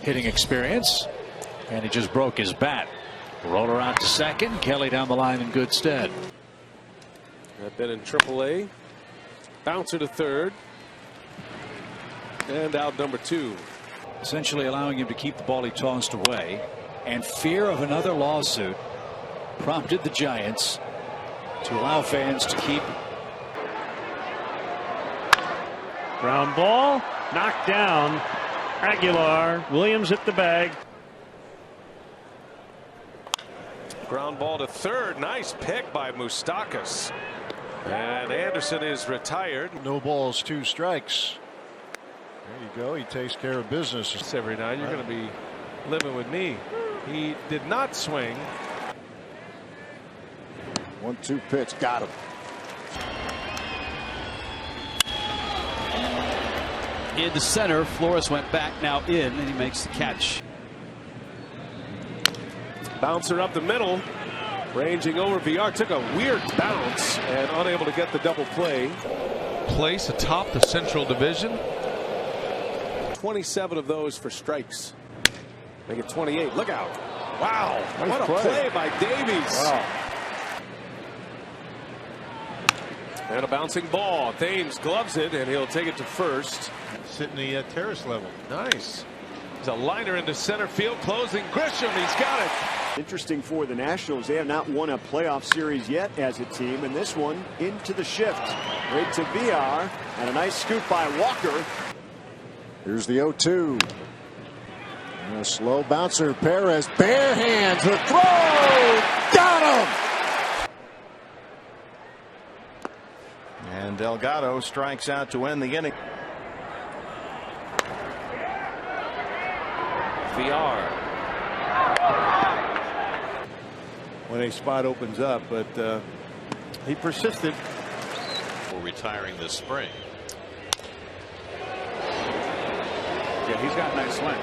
hitting experience, and he just broke his bat. Roller out to second. Kelly down the line in good stead. I've been in AAA. Bouncer to third. And out number 2. Essentially allowing him to keep the ball he tossed away. And fear of another lawsuit prompted the Giants to allow fans to keep. Ground ball. Knocked down. Aguilar. Williams at the bag. Ground ball to third. Nice pick by Moustakas. And Anderson is retired. No balls, 2 strikes. There you go. He takes care of business every night. You're going to be living with me. He did not swing. 1-2 pitch. Got him. In the center. Flores went back, now in, and he makes the catch. Bouncer up the middle. Ranging over. VR took a weird bounce and unable to get the double play. Place atop the Central Division. 27 of those for strikes. Make it 28. Look out. Wow. Nice what a play by Davies. Wow. And a bouncing ball. Thames gloves it, and he'll take it to first. Sitting the terrace level. Nice. There's a liner into center field. Closing Grisham. He's got it. Interesting for the Nationals. They have not won a playoff series yet as a team, and this one into the shift. Right to VR, and a nice scoop by Walker. Here's the 0-2. And a slow bouncer. Perez, bare hands, the throw. Got him. And Delgado strikes out to end the inning. VR. When a spot opens up, but he persisted. For retiring this spring. Yeah, he's got a nice swing.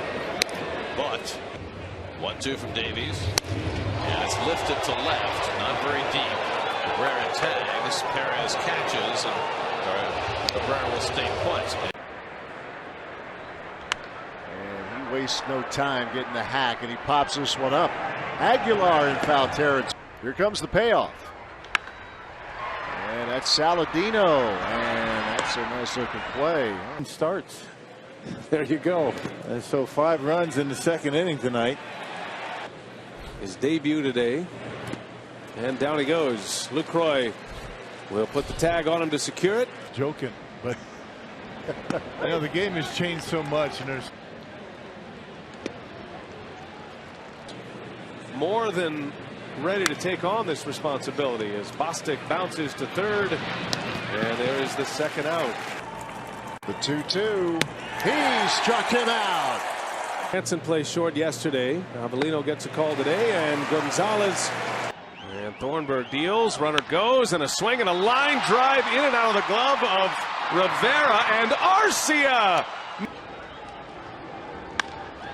But 1-2 from Davies. And it's lifted to left. Not very deep. Cabrera tags. Perez catches. And Cabrera will stay put. And he wastes no time getting the hack, and he pops this one up. Aguilar in foul territory. Here comes the payoff. And that's Saladino. And that's a nice looking play. Starts. There you go. And so 5 runs in the second inning tonight. His debut today. And down he goes. Lucroy will put the tag on him to secure it. Joking, but you know the game has changed so much, and there's more than ready to take on this responsibility as Bostic bounces to third. And there is the second out. The 2-2. He struck him out. Hansen plays short yesterday. Avelino gets a call today, and Gonzalez and Thornburg deals. Runner goes, and a swing and a line drive in and out of the glove of Rivera and Arcia.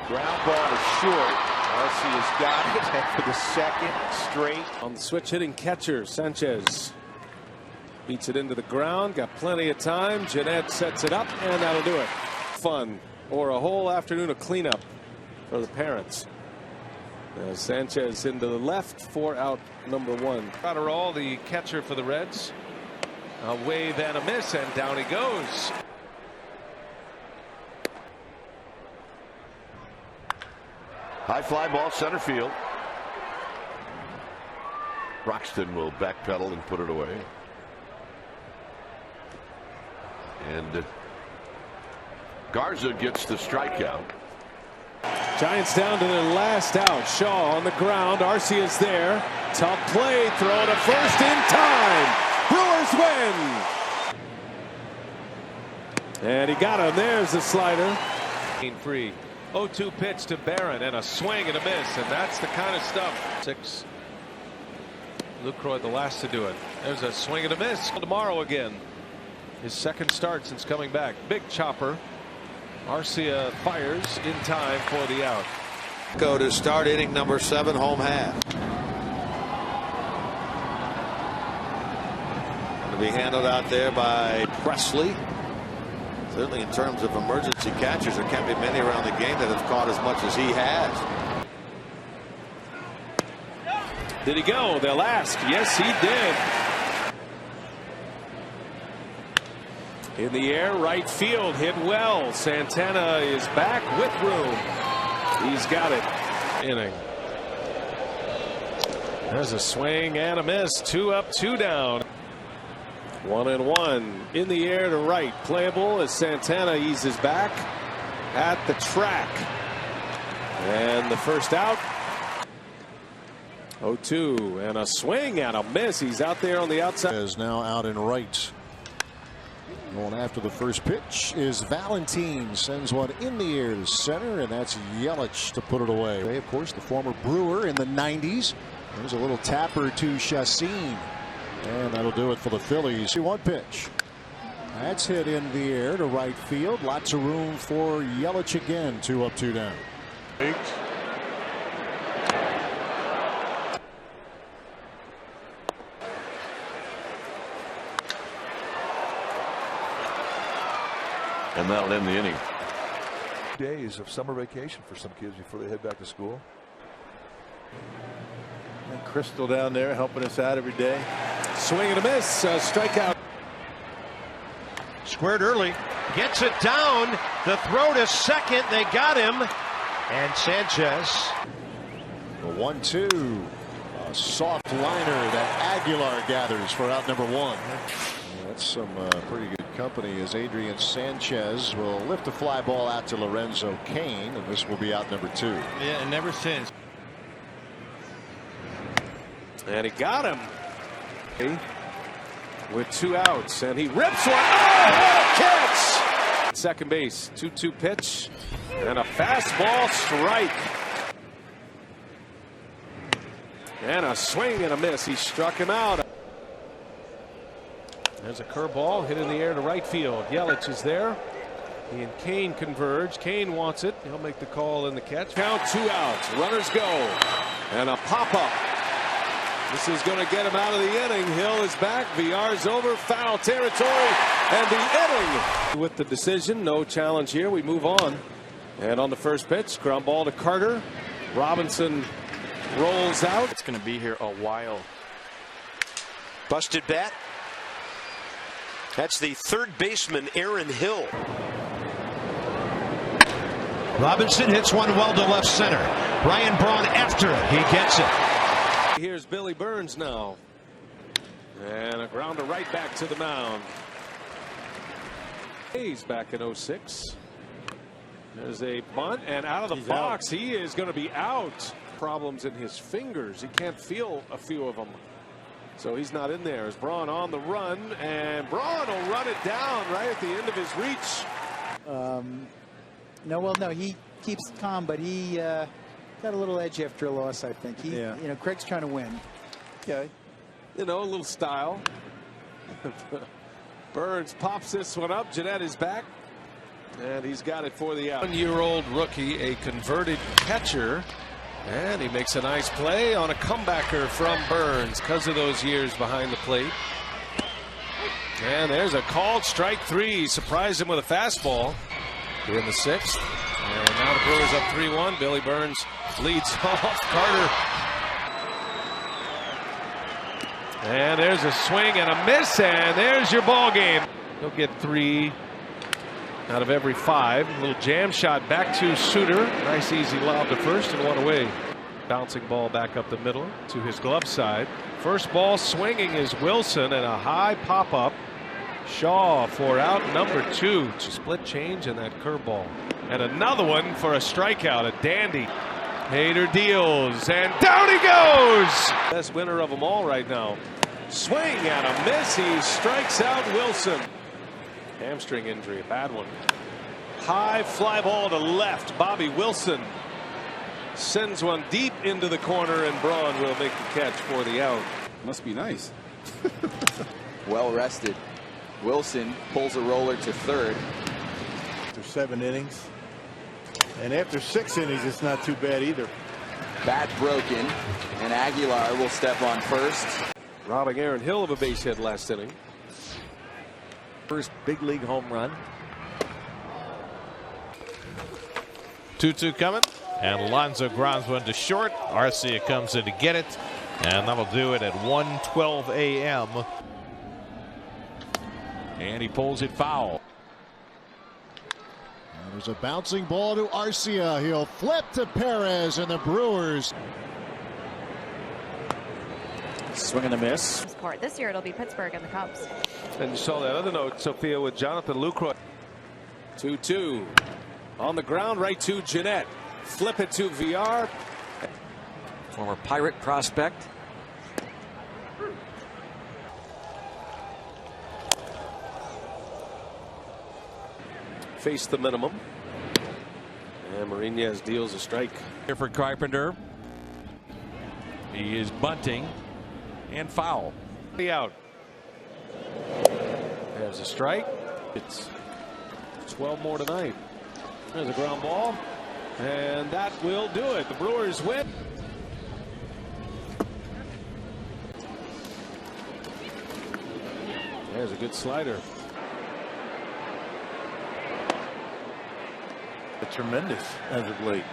ground ball is short. Arcia's got it for the second straight. On the switch hitting catcher, Sanchez beats it into the ground. Got plenty of time. Jeanette sets it up, and that'll do it. Fun, or a whole afternoon of cleanup for the parents. Sanchez into the left for out number 1. Cotterall, the catcher for the Reds. A wave and a miss, and down he goes. High fly ball center field. Broxton will backpedal and put it away. And Garza gets the strikeout. Giants down to their last out. Shaw on the ground. Arcia's there. Tough play. Throw to first in time. Brewers win. And he got him. There's the slider. Free. 0-2 pitch to Barron, and a swing and a miss, and that's the kind of stuff. 6. Lucroy the last to do it. There's a swing and a miss. Tomorrow again. His second start since coming back. Big chopper. Arcia fires in time for the out. Go to start inning number 7, home half. Going to be handled out there by Presley. Certainly in terms of emergency catchers, there can't be many around the game that have caught as much as he has. Did he go? They'll ask. Yes, he did. In the air, right field, hit well. Santana is back with room. He's got it. Inning. There's a swing and a miss. 2 up, 2 down. 1-1 in the air to right. Playable as Santana eases back at the track. And the first out. 0-2 and a swing and a miss. He's out there on the outside. Is now out in right. Going after the first pitch is Valentin. Sends one in the air to center, and that's Yelich to put it away. Of course, the former Brewer in the 90s. There's a little tapper to Chacin. And that'll do it for the Phillies. 1 pitch. That's hit in the air to right field. Lots of room for Yelich again. 2 up, 2 down. And that'll end the inning. Days of summer vacation for some kids before they head back to school. And Crystal down there helping us out every day. Swing and a miss. Strikeout. Squared early. Gets it down. The throw to second. They got him. And Sanchez. The 1-2. A soft liner that Aguilar gathers for out number 1. That's some pretty good company as Adrian Sanchez will lift the fly ball out to Lorenzo Cain, and this will be out number 2. Yeah, and never since. And he got him with 2 outs, and he rips one. Oh, catch! Second base, 2-2 pitch, and a fastball strike. And a swing and a miss. He struck him out. There's a curveball hit in the air to right field. Yelich is there. He and Cain converge. Cain wants it. He'll make the call in the catch. Count 2 outs. Runners go. And a pop-up. This is going to get him out of the inning. Hill is back. VR's over. Foul territory. And the inning. With the decision. No challenge here. We move on. And on the first pitch, ground ball to Carter. Robinson rolls out. It's going to be here a while. Busted bat. That's the third baseman, Aaron Hill. Robinson hits one well to left center. Ryan Braun after it. He gets it. Here's Billy Burns now. And a grounder right back to the mound. He's back in 06. There's a bunt, and out of the box. He is going to be out. Problems in his fingers. He can't feel a few of them. So he's not in there. As Braun on the run, and Braun will run it down right at the end of his reach. No, he keeps calm, but he got a little edge after a loss, I think. Craig's trying to win. Okay. A little style. Burns pops this one up. Jeanette is back. And he's got it for the out. 1-year-old rookie, a converted catcher. And he makes a nice play on a comebacker from Burns because of those years behind the plate. And there's a called strike 3. Surprised him with a fastball here in the 6th. And now the Brewers up 3-1. Billy Burns leads off. Carter. And there's a swing and a miss. And there's your ball game. He'll get 3 out of every 5. A little jam shot back to Suter. Nice easy lob to first and 1 away. Bouncing ball back up the middle to his glove side. First ball swinging is Wilson, and a high pop up. Shaw for out number 2. Split change and that curveball. And another one for a strikeout. A dandy. Hader deals, and down he goes. Best winner of them all right now. Swing and a miss. He strikes out Wilson. Hamstring injury, a bad one. High fly ball to left. Bobby Wilson sends one deep into the corner, and Braun will make the catch for the out. Must be nice. Well rested. Wilson pulls a roller to third. After 7 innings. And after 6 innings, it's not too bad either. Bat broken, and Aguilar will step on first. Robbing Aaron Hill of a base hit last inning. First big league home run. 2-2 coming. And Alonso grounds one to short. Arcia comes in to get it. And that'll do it at 1:12 a.m. And he pulls it foul. And there's a bouncing ball to Arcia. He'll flip to Perez, and the Brewers. Swing and a miss. This year it'll be Pittsburgh and the Cubs. And you saw that other note, Sophia, with Jonathan Lucroy. 2-2. On the ground, right to Jeanette. Flip it to VR. Former Pirate prospect. Face the minimum. And Marinez deals a strike. Here for Carpenter. He is bunting and foul. Out. There's a strike. It's 12 more tonight. There's a ground ball. And that will do it. The Brewers win. There's a good slider. Tremendous as of late.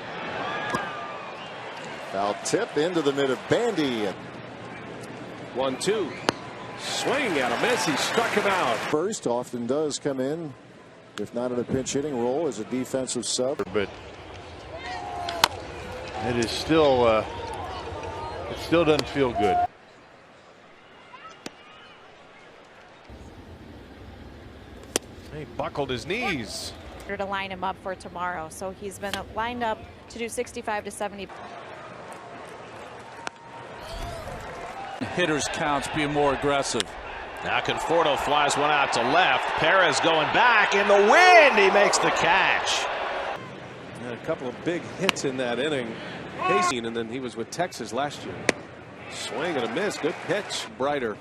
Foul tip into the mid of Bandy. 1-2. Swing at a miss. He struck him out. First often does come in, if not in a pinch hitting role, as a defensive sub. But it is still it still doesn't feel good. He buckled his knees. To line him up for tomorrow, so he's been lined up to do 65 to 70. Hitters counts being more aggressive. Now Conforto flies one out to left. Perez going back in the wind. He makes the catch. And a couple of big hits in that inning. And then he was with Texas last year. Swing and a miss. Good pitch. Brighter.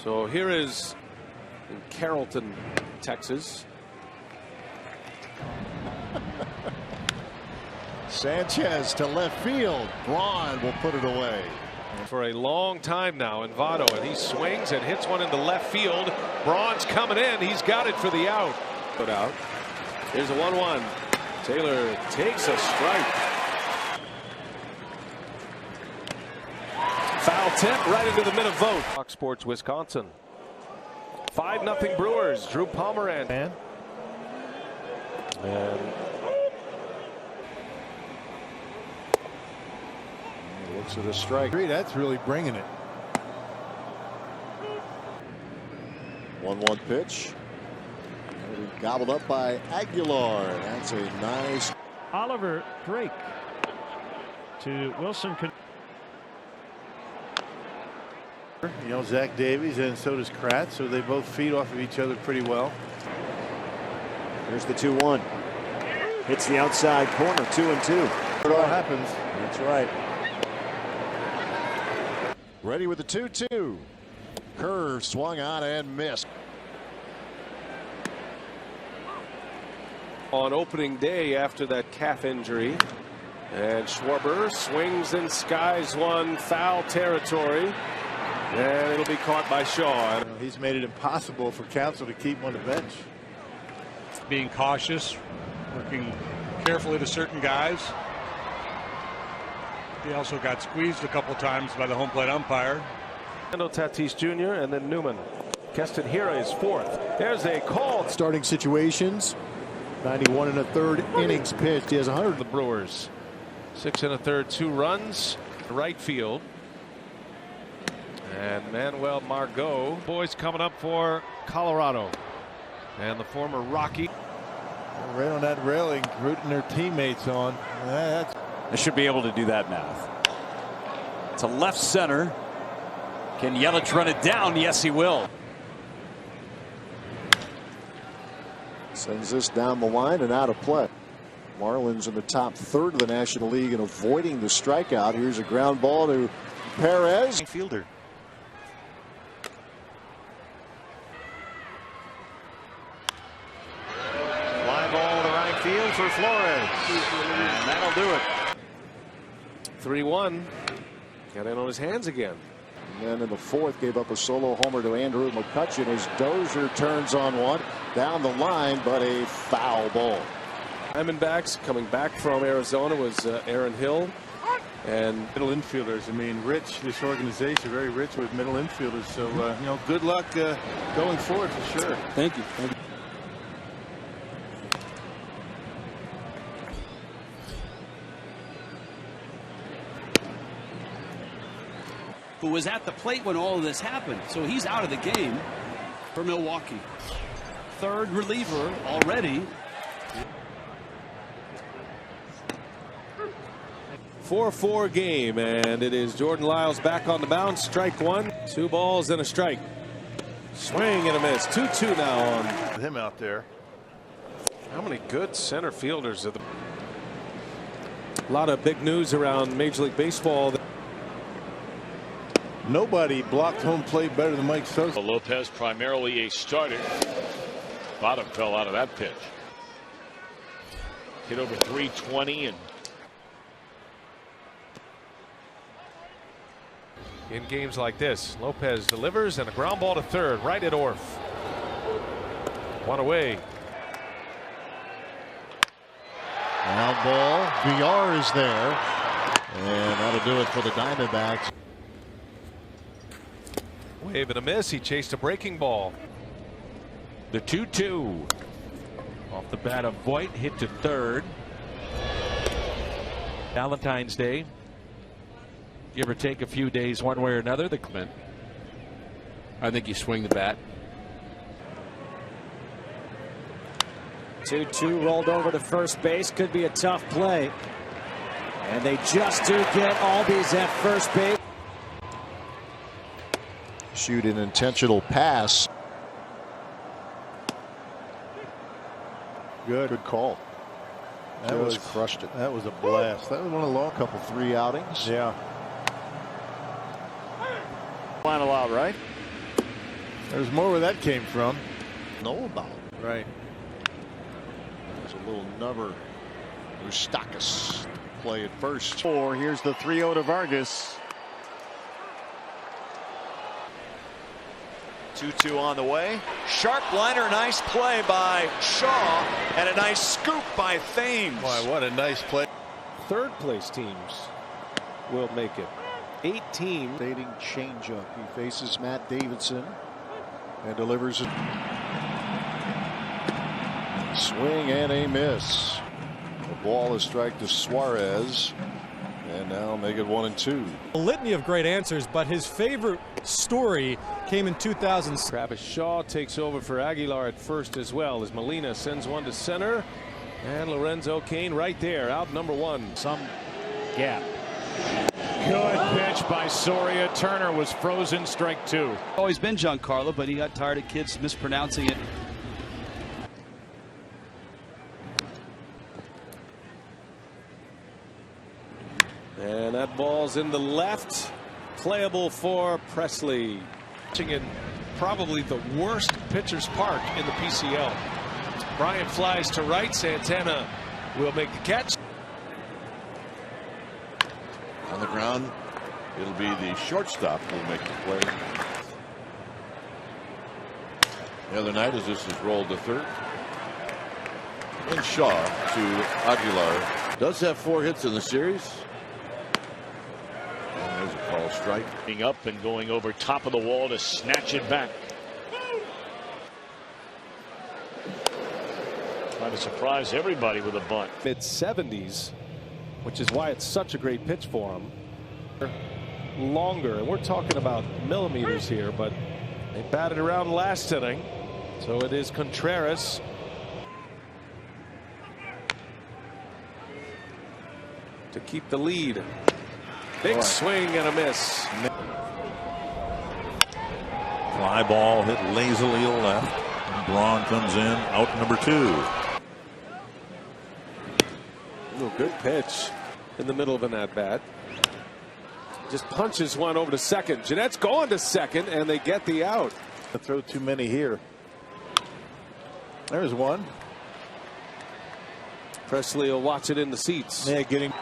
So here is in Carrollton, Texas. Sanchez to left field. Cron will put it away. For a long time now in Votto, and he swings and hits one into left field. Braun's coming in. He's got it for the out. Put out. Here's a 1-1. Taylor takes a strike. Foul tip right into the mid of Voit. Fox Sports Wisconsin. 5-0 Brewers. Drew Pomeranz. And looks at a strike. That's really bringing it. 1-1 pitch. Gobbled up by Aguilar. That's a nice. Oliver Drake to Wilson. You know, Zach Davies and so does Kratz, so they both feed off of each other pretty well. Here's the 2-1. Hits the outside corner. 2-2. It all happens. That's right. Ready with the 2-2. Curve swung on and missed. On opening day after that calf injury. And Schwarber swings and skies one, foul territory. And it'll be caught by Shaw. He's made it impossible for Counsell to keep him on the bench. Being cautious, working carefully to certain guys. He also got squeezed a couple times by the home plate umpire. Tatis Jr. and then Newman. Keston Hiura is fourth. There's a call. Starting situations. 91 1/3 innings pitched. He has 100. The Brewers. 6 1/3, 2 runs. Right field. And Manuel Margot. Boys coming up for Colorado. And the former Rocky. Right on that railing, rooting their teammates on. I should be able to do that math. To left center. Can Yelich run it down? Yes, he will. Sends this down the line and out of play. Marlins in the top third of the National League and avoiding the strikeout. Here's a ground ball to Perez. Fielder. Fly ball to right field for Flores. And that'll do it. 3-1. Got in on his hands again. And then in the fourth, gave up a solo homer to Andrew McCutchen as Dozier turns on one down the line, but a foul ball. Diamondbacks coming back from Arizona was Aaron Hill. And middle infielders. I mean, rich, this organization, very rich with middle infielders. So, you know, good luck going forward for sure. Thank you. Thank you. Who was at the plate when all of this happened. So he's out of the game for Milwaukee. Third reliever already. 4-4 game, and it is Jordan Lyles back on the mound. Strike one. 2 balls and a strike. Swing and a miss. 2-2 now on him out there. How many good center fielders are the. A lot of big news around Major League Baseball. Nobody blocked home plate better than Mike Sosa. Lopez primarily a starter. Bottom fell out of that pitch. Hit over 320 and. In games like this, Lopez delivers and a ground ball to third, right at Orf. One away. Ground ball. VR is there. And that'll do it for the Diamondbacks. Wave and a miss. He chased a breaking ball. The 2-2. Off the bat of Voit, hit to third. Valentine's Day. Give or take a few days one way or another. I think you swing the bat. 2-2 rolled over to first base. Could be a tough play. And they just do get Albies at first base. Shoot an intentional pass. Good call. That was crushed it. That was a blast. That was one of the long Couple 3 outings. Yeah. Final out, right? There's more where that came from. Know about. Right. There's a little number. Moustakis play at first. Here's the 3-0 to Vargas. 2-2 on the way. Sharp liner, nice play by Shaw, and a nice scoop by Thames. Boy, what a nice play. Third place teams will make it. 8 teams. Dating changeup. He faces Matt Davidson and delivers a swing and a miss. The ball is strike to Suarez. And now make it 1-2. A litany of great answers, but his favorite story came in 2000. Travis Shaw takes over for Aguilar at first as well as Molina sends one to center. And Lorenzo Cain right there, out number 1. Some gap. Good pitch by Soria. Turner was frozen, strike 2. Always been Giancarlo, but he got tired of kids mispronouncing it. And that ball's in the left. Playable for Presley. In probably the worst pitcher's park in the PCL. Bryant flies to right. Santana will make the catch. On the ground, it'll be the shortstop who will make the play. The other night, as this is rolled to third. And Shaw to Aguilar. Does have 4 hits in the series. And there's a call strike. Being up and going over top of the wall to snatch it back. Trying to surprise everybody with a bunt. Mid-70s, which is why it's such a great pitch for him. Longer, and we're talking about millimeters here, but they batted around last inning. So it is Contreras. To keep the lead. Big swing and a miss. Fly ball hit lazily to left. Braun comes in, out number 2. Ooh, good pitch in the middle of an at-bat. Just punches one over to second. Jeanette's going to second, and they get the out. Throw too many here. There's one. Presley will watch it in the seats. Yeah, getting.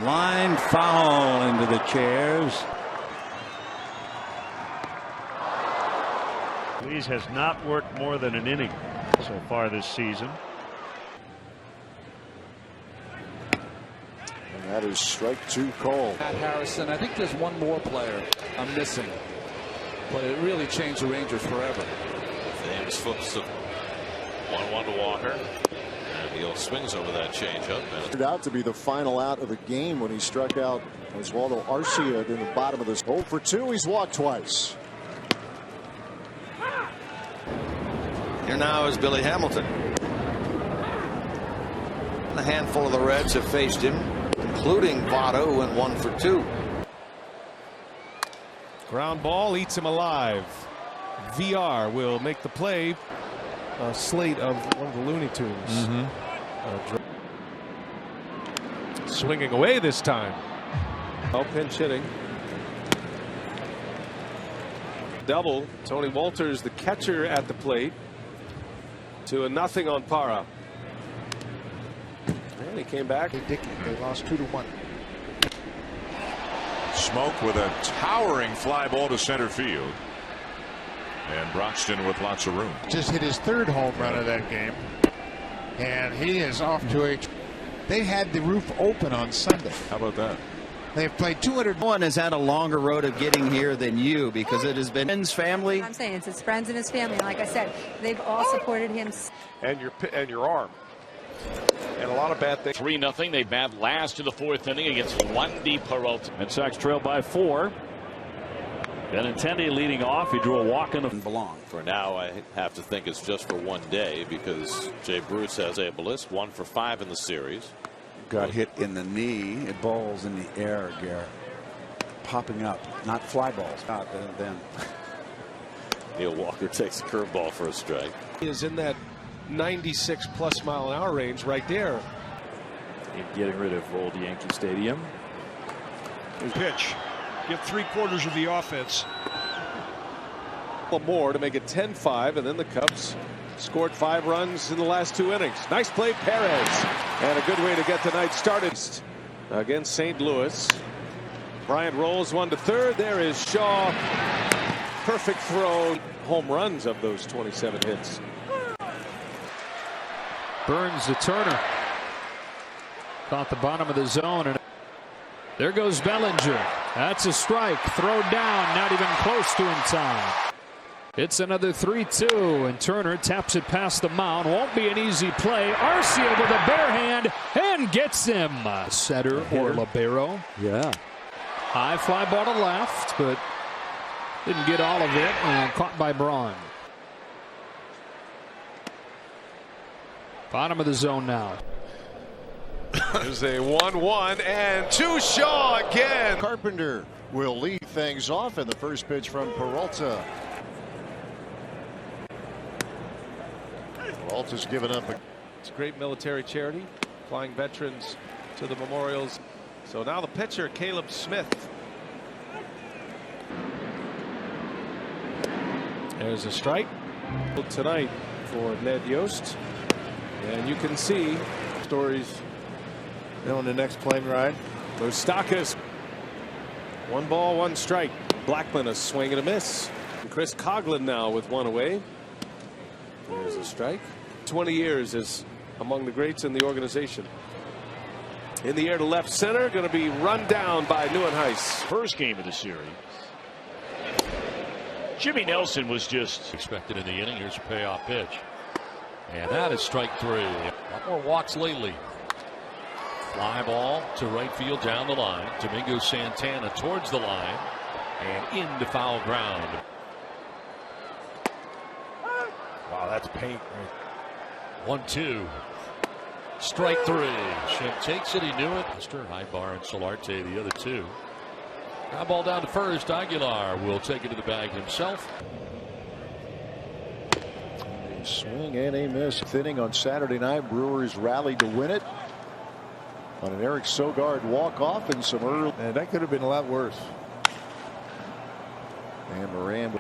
Line foul into the chairs. Lees has not worked more than an inning. so far this season. And that is strike 2 called. Matt Harrison, I think there's one more player I'm missing, but it really changed the Rangers forever. James flips the 1-1 to Walker. And Miguel swings over that changeup. Turned out to be the final out of the game when he struck out Oswaldo Arcia in the bottom of this. 0 for 2. He's walked twice. Here now is Billy Hamilton. A handful of the Reds have faced him, including Votto, who went 1 for 2. Ground ball eats him alive. VR will make the play. A slate of one of the Looney Tunes. Swinging away this time. Oh, pinch hitting. Double. Tony Wolters, the catcher, at the plate. 2-0 on Parra. And he came back. They lost 2-1. Smoak with a towering fly ball to center field. And Broxton with lots of room. Just hit his 3rd home run of that game. And he is off to a... They had the roof open on Sunday. How about that? They've played 200. One has had a longer road of getting here than you because it has been his family. I'm saying it's his friends and his family. Like I said, they've all supported him. And your arm. And a lot of bad things. 3-0. They bat last in the 4th inning against Wandy Peralta. Red Sox trail by 4. Benintendi leading off. He drew a walk in the belong. For now, I have to think it's just for one day because Jay Bruce has a list 1 for 5 in the series. Got hit in the knee. It balls in the air, Garrett. Popping up, not fly balls. Then. Neil Walker takes a curveball for a strike. He is in that 96 plus mile an hour range right there. Getting rid of old Yankee Stadium. Pitch. Give 3/4 of the offense. More to make it 10-5, and then the Cubs scored 5 runs in the last 2 innings. Nice play, Perez, and a good way to get the night started against St. Louis. Bryant rolls 1 to 3rd. There is Shaw. Perfect throw. Home runs of those 27 hits. Burns to Turner. Caught the bottom of the zone, and there goes Bellinger. That's a strike. Throw down, not even close to in time. It's another 3-2, and Turner taps it past the mound. Won't be an easy play. Arcia with a bare hand and gets him. Setter or libero. Yeah. High fly ball to left, but didn't get all of it, and caught by Braun. Bottom of the zone now. There's a 1-1 and to Shaw again. Carpenter will lead things off in the first pitch from Peralta. Peralta's given up. It's a great military charity, flying veterans to the memorials. So now the pitcher, Caleb Smith. There's a strike tonight for Ned Yost, and you can see stories on the next plane ride. Moustakas. 1 ball, 1 strike. Blackman a swing and a miss. And Chris Coughlin now with 1 away. There's a strike. 20 years is among the greats in the organization. In the air to left center, going to be run down by Nieuwenhuis. First game of the series. Jimmy Nelson was just expected in the inning. Here's a payoff pitch. And that is strike 3. A lot more walks lately. Fly ball to right field down the line. Domingo Santana towards the line and into foul ground. Wow, that's paint. 1-2. Strike 3. Schick takes it. He knew it. Highbar and Solarte, the other 2. Ground ball down to first. Aguilar will take it to the bag himself. A swing and a miss. Inning on Saturday night. Brewers rallied to win it on an Eric Sogard walk-off and some early. And that could have been a lot worse. And Moran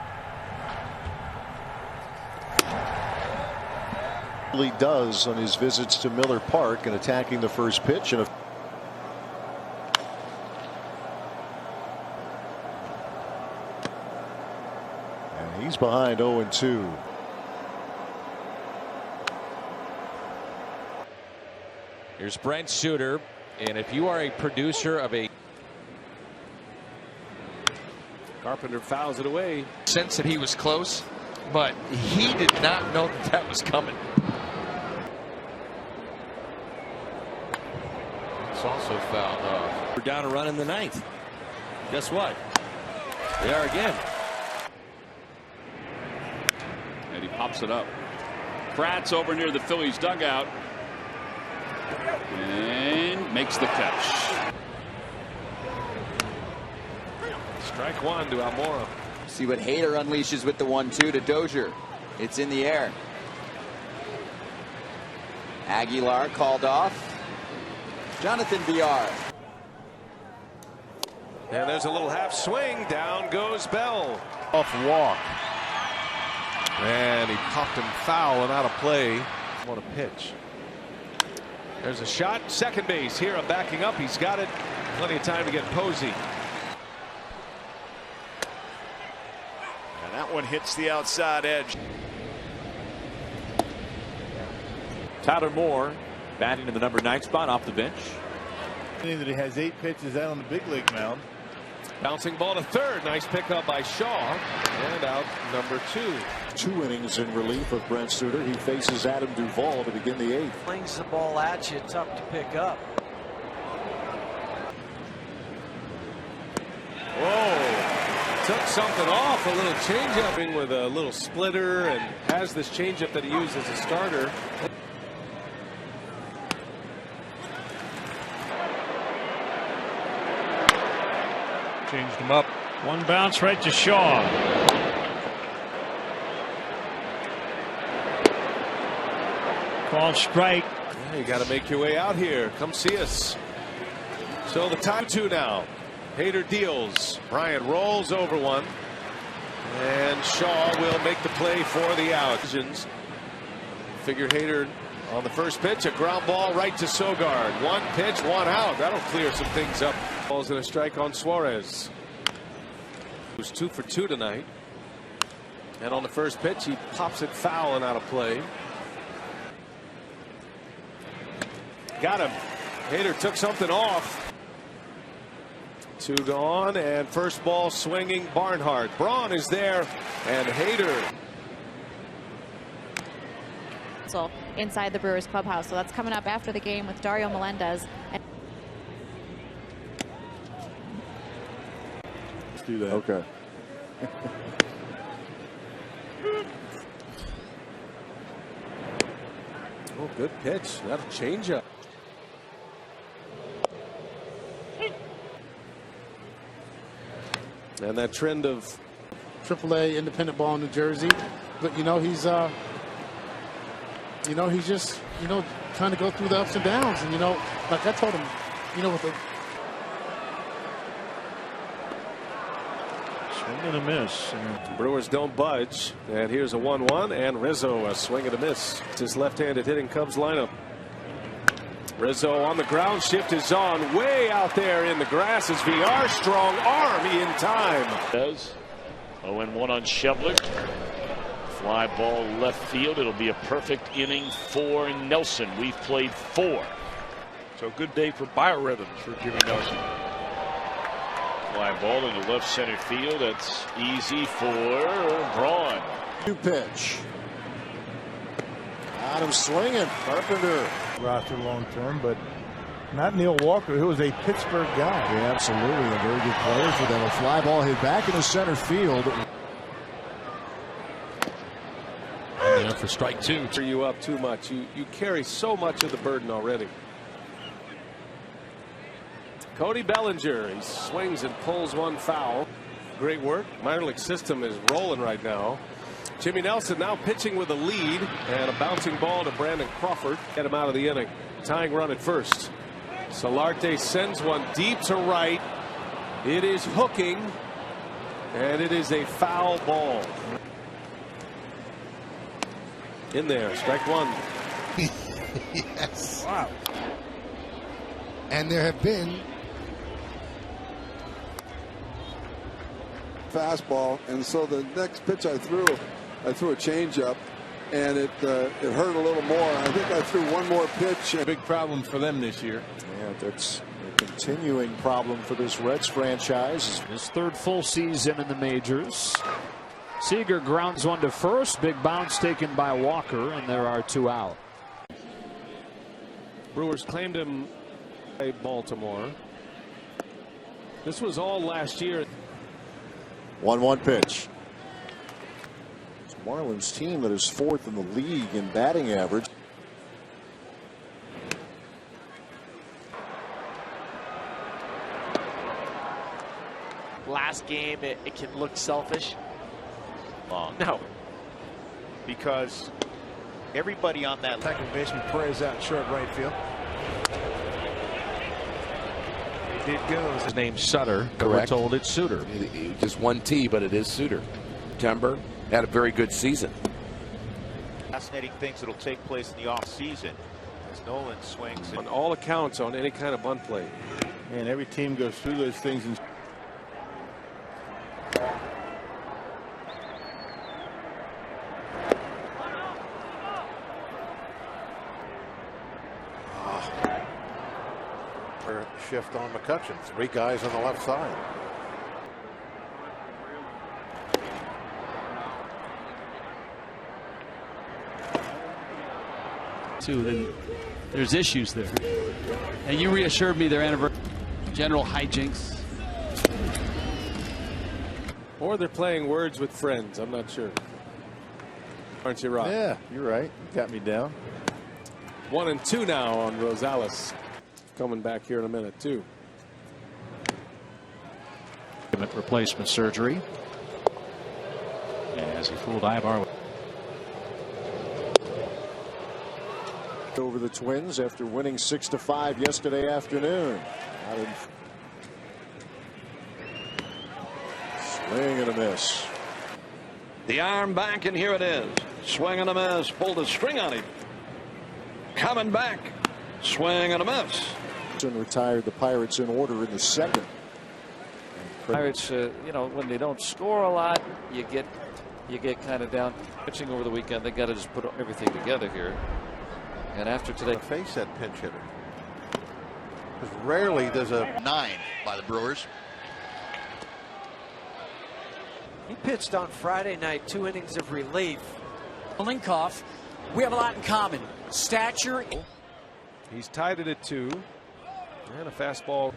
really does on his visits to Miller Park and attacking the first pitch. And he's behind 0-2. Here's Brent Suter, and if you are a producer of a Carpenter fouls it away. Sense that he was close, but he did not know that that was coming. It's also fouled off. We're down a run in the ninth. Guess what? They are again. And he pops it up. Pratt's over near the Phillies dugout and makes the catch. Strike one to Almora. See what Hader unleashes with the 1-2 to Dozier. It's in the air. Aguilar called off. Jonathan VR. And there's a little half swing. Down goes Bell. Off walk. And he popped him foul and out of play. What a pitch. There's a shot. Second base. Here, backing up. He's got it. Plenty of time to get Posey. And that one hits the outside edge. Tyler Moore batting in the number 9 spot off the bench. That he has 8 pitches out on the big league mound. Bouncing ball to third. Nice pickup by Shaw. And out number 2. 2 innings in relief of Brent Suter. He faces Adam Duvall to begin the 8th. Flings the ball at you, tough to pick up. Whoa. Took something off. A little changeup with a little splitter and has this changeup that he used as a starter. Changed him up. One bounce right to Shaw. Called strike. Yeah, you got to make your way out here. Come see us. So the time 2 now. Hader deals. Bryant rolls over one. And Shaw will make the play for the out. Figure Hader on the first pitch. A ground ball right to Sogard. 1 pitch, 1 out. That'll clear some things up. Balls in a strike on Suarez. Who's 2 for 2 tonight. And on the first pitch, he pops it foul and out of play. Got him. Hader took something off. 2 gone, and first ball swinging Barnhart. Braun is there, and Hader. Inside the Brewers clubhouse, so that's coming up after the game with Dario Melendez. Let's do that. Okay. Oh, good pitch. That'll change up. And that trend of AAA independent ball in New Jersey, but he's just trying to go through the ups and downs, and like I told him, with the swing and a miss. Brewers don't budge, and here's a 1-1, and Rizzo a swing and a miss. It's his left-handed hitting Cubs lineup. Rizzo on the ground, shift is on way out there in the grass as VR strong arm in time. 0-1 on Shevler. Fly ball left field. It'll be a perfect inning for Nelson. We've played 4. So good day for biorhythms for Jimmy Nelson. Fly ball into left center field. That's easy for Braun. 2 pitch. Adam swinging. Carpenter. Roster long term, but not Neil Walker, who was a Pittsburgh guy. Yeah, absolutely. A very good player for them. A fly ball hit back into center field. And for strike 2. For you up too much. You carry so much of the burden already. Cody Bellinger. He swings and pulls one foul. Great work. Minor league system is rolling right now. Jimmy Nelson now pitching with a lead, and a bouncing ball to Brandon Crawford. Get him out of the inning. Tying run at first. Solarte sends one deep to right. It is hooking, and it is a foul ball. In there, strike 1. Yes. Wow. And there have been fastball, and so the next pitch I threw a changeup, and it hurt a little more. I think I threw one more pitch. A big problem for them this year. Yeah, that's a continuing problem for this Reds franchise. His third full season in the majors. Seager grounds one to first. Big bounce taken by Walker, and there are 2 out. Brewers claimed him by Baltimore. This was all last year. 1-1 pitch. It's Marlins team that is 4th in the league in batting average. Last game, it can look selfish. No, because everybody on that second baseman Correa out short right field. It goes. His name's Sutter. We're told it's Suter. Just one T, but it is Suter. September had a very good season. fascinating things that'll take place in the offseason as Nolan swings. On all accounts, on any kind of bunt play. And every team goes through those things. And shift on McCutcheon. 3 guys on the left side. Then there's issues there. And you reassured me their anniversary. General hijinks. Or they're playing words with friends. I'm not sure. Aren't you right? yeah, you're right. You got me down. 1-2 now on Rosales. Coming back here in a minute, too. Replacement surgery. As he fooled Ibar. Over the Twins after winning 6-5 yesterday afternoon. Swing and a miss. The arm back, and here it is. Swing and a miss. Pulled a string on him. Coming back. Swing and a miss. Retired the Pirates in order in the 2nd. Pirates, you know, when they don't score a lot, you get kind of down. Pitching over the weekend, they got to just put everything together here. And after today, face that pinch hitter. Because rarely does a 9 by the Brewers. he pitched on Friday night 2 innings of relief. Linkoff, we have a lot in common. Stature. He's tied it at 2. And a fastball.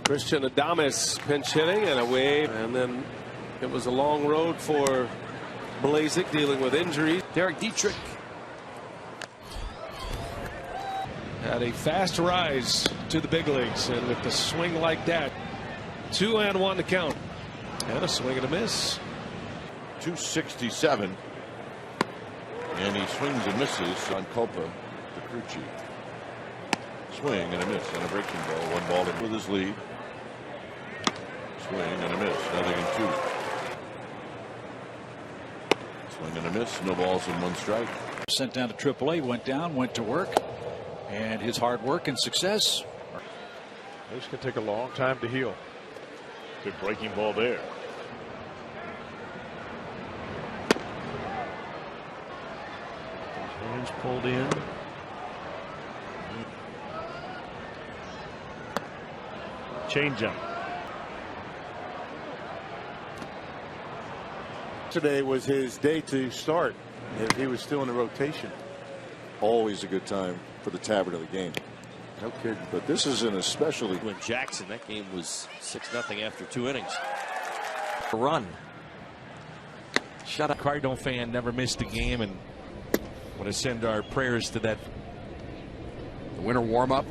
Christian Adames pinch hitting and a wave. And then it was a long road for Blazek dealing with injuries. Derek Dietrich. Had a fast rise to the big leagues, and with the swing like that, 2-1 to count, and a swing and a miss. 267, and he swings and misses on Copa to Crucci. Swing and a miss on a breaking ball. 1 ball in with his lead. Swing and a miss. Nothing in 2. Swing and a miss. No balls and 1 strike. Sent down to AAA, went down, went to work. And his hard work and success. This can take a long time to heal. Good breaking ball there. Hands pulled in. Changeup. Today was his day to start. If he was still in the rotation. Always a good time for the tavern of the game. No kidding. But this is an especially. When Jackson, that game was 6-0 after 2 innings. A run. Shut up. Cardinal fan never missed a game, and want to send our prayers to that. The winter warm up.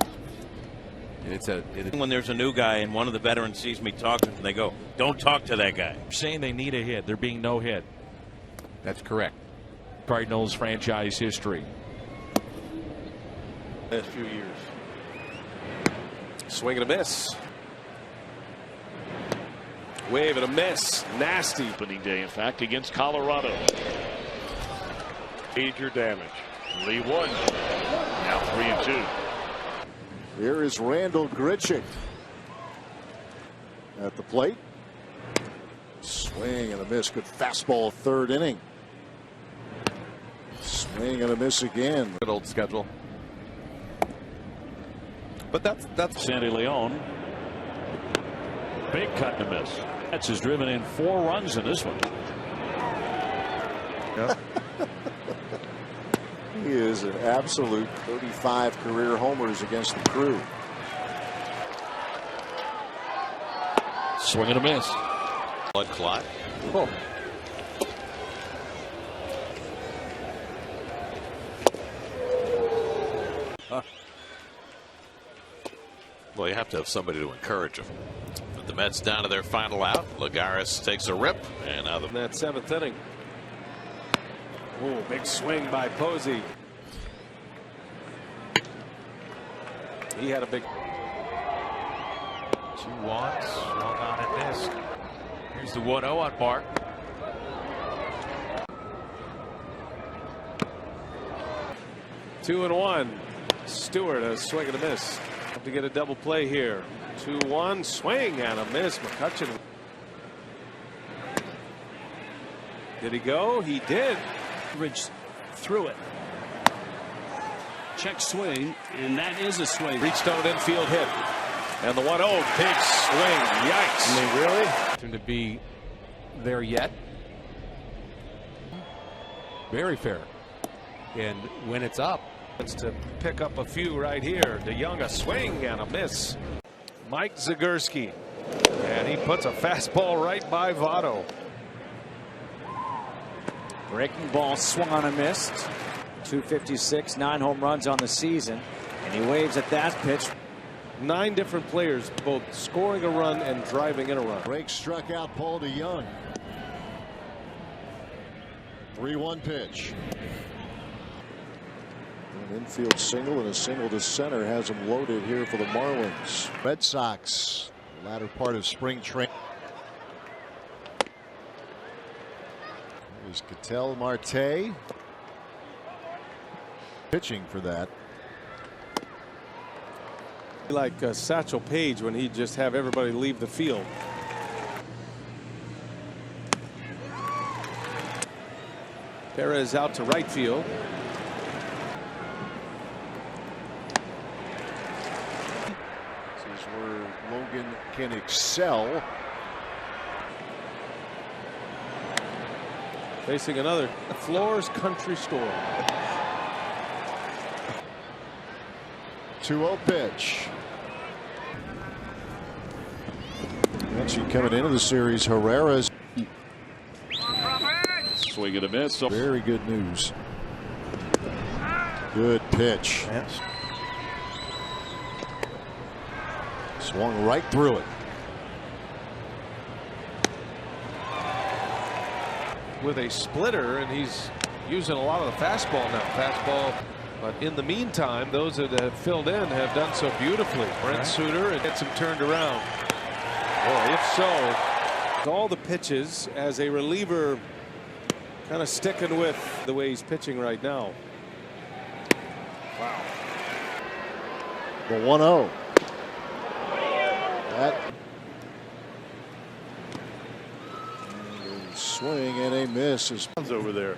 When there's a new guy and one of the veterans sees me talking, they go, "Don't talk to that guy." Saying they need a hit. There being no hit. That's correct. Cardinals franchise history. Last few years. Swing and a miss. Wave and a miss. Nasty. Opening day, in fact, against Colorado. Major damage. Lee 1. Now 3-2. Here is Randall Grichuk at the plate. Swing and a miss. Good fastball, 3rd inning. Swing and a miss again. Good old schedule. But that's Sandy Leon. Big cut and a miss. That's has driven in 4 runs in this one. Yep. He is an absolute 35 career homers against the Crew. Swing and a miss. blood clot. Oh. Well, you have to have somebody to encourage him. But the Mets down to their final out. Lagares takes a rip, and now that 7th inning. Oh, big swing by Posey. He had a big 2-1, swung on and missed. Here's the 1-0 on Mark. Two and one. Stewart a swing and a miss. Have to get a double play here. 2-1 swing and a miss. McCutcheon. Did he go? He did. Ridge threw it. Check swing, and that is a swing. Reached on an infield hit. And the 1-0, big swing. Yikes. I mean, really? Him to be there yet. Very fair. And when it's up, it's to pick up a few right here. DeYoung a swing and a miss. Mike Zagurski. And he puts a fastball right by Votto. Breaking ball swung on and missed. 256, 9 home runs on the season. And he waves at that pitch. 9 different players both scoring a run and driving in a run. Drake struck out Paul DeYoung. 3-1 pitch. An infield single and a single to center has him loaded here for the Marlins. Red Sox, latter part of spring training. Here's Ketel Marte pitching for that. Like Satchel Paige when he'd just have everybody leave the field. Perez out to right field. This is where Logan can excel. Facing another Floors Country Store. 2-0 pitch. Actually coming into the series, Herrera's. Swing and a miss. Very good news. Good pitch. Yes. Swung right through it. With a splitter, and he's using a lot of the fastball now. Fastball. But in the meantime, those that have filled in have done so beautifully. Brent Suter, and gets him turned around. Boy, if so, all the pitches as a reliever, kind of sticking with the way he's pitching right now. Wow. The 1-0. That swing and a miss is over there.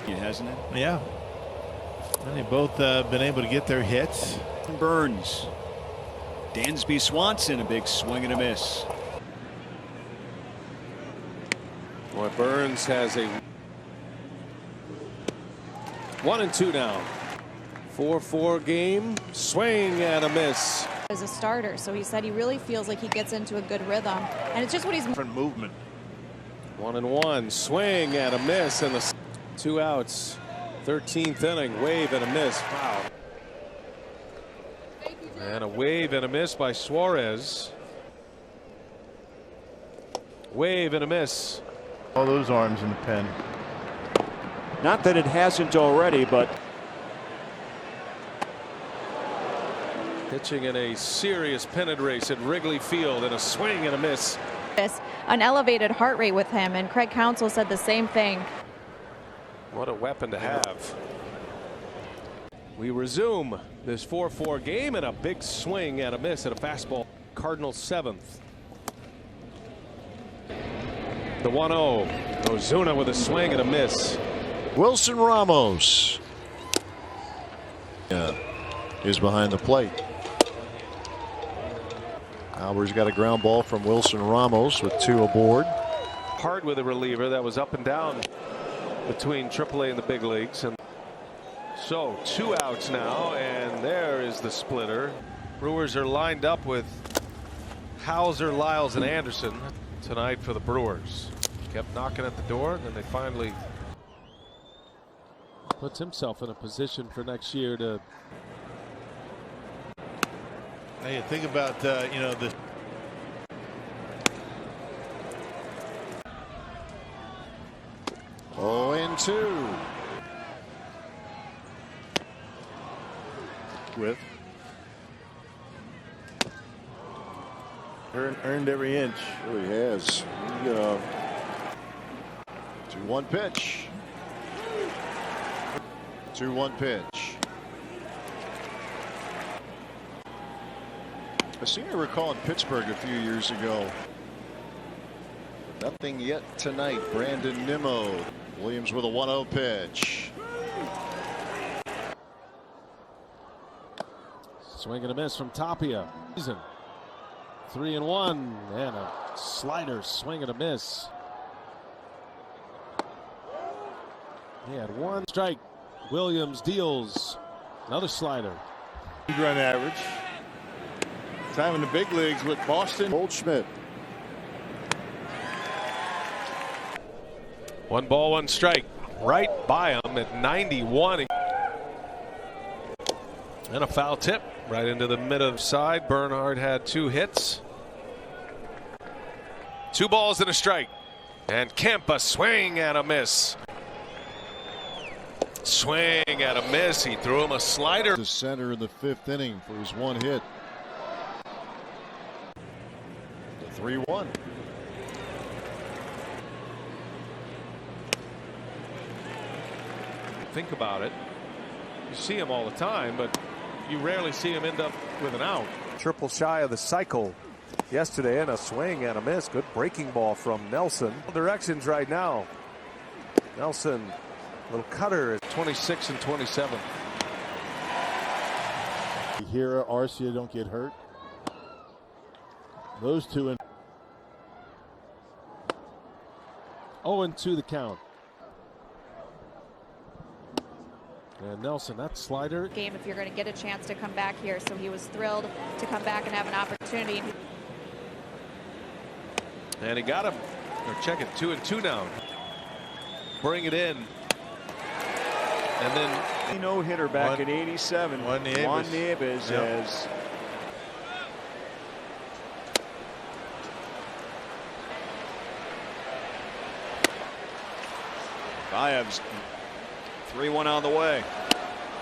Hasn't it? Yeah. And they both been able to get their hits. Burns. Dansby Swanson, a big swing and a miss. Boy, Burns has a 1-2 now. 4-4 game. Swing and a miss. As a starter, so he said he really feels like he gets into a good rhythm, and it's just what he's different movement. 1-1 swing and a miss, and the 2 outs. 13th inning, wave and a miss. Wow. And a wave and a miss by Suarez. Wave and a miss. All those arms in the pen. Not that it hasn't already, but pitching in a serious pennant race at Wrigley Field, and a swing and a miss. An elevated heart rate with him, and Craig Counsell said the same thing. What a weapon to have. We resume this 4-4 game, and a big swing and a miss at a fastball. Cardinals 7th. The 1-0. Ozuna with a swing and a miss. Wilson Ramos is behind the plate. Albert's got a ground ball from Wilson Ramos with 2 aboard. Hard with a reliever that was up and down between AAA and the big leagues. And so 2 outs now, and there is the splitter. Brewers are lined up with Hauser, Lyles, and Anderson tonight for the Brewers. Kept knocking at the door, and then they finally puts himself in a position for next year to. Hey, think about you know, the. Oh, and 2. With. Earned every inch. Really has. 2-1 pitch. 2-1 pitch. I seem to recall in Pittsburgh a few years ago. Nothing yet tonight. Brandon Nimmo. Williams with a 1-0 pitch. Swing and a miss from Tapia. 3-1 and a slider, swing and a miss. He had 1 strike. Williams deals another slider. Run average. Time in the big leagues with Boston. Goldschmidt. 1 ball, 1 strike. Right by him at 91. And a foul tip right into the mid of side. Bernhard had 2 hits. 2 balls and a strike. And Kemp a swing and a miss. Swing and a miss. He threw him a slider. To center in the 5th inning for his 1 hit. The 3-1. Think about it. You see him all the time, but you rarely see him end up with an out. Triple shy of the cycle yesterday, and a swing and a miss. Good breaking ball from Nelson. Directions right now. Nelson, little cutter at 26 and 27. Hira, Arcia don't get hurt. Those 2 in. 0-2 the count. And Nelson, that slider. Game if you're going to get a chance to come back here. So he was thrilled to come back and have an opportunity. And he got him. They're checking 2-2 now. Bring it in. And then no hitter back in '87. Juan Nieves has. Baez 3-1 on the way.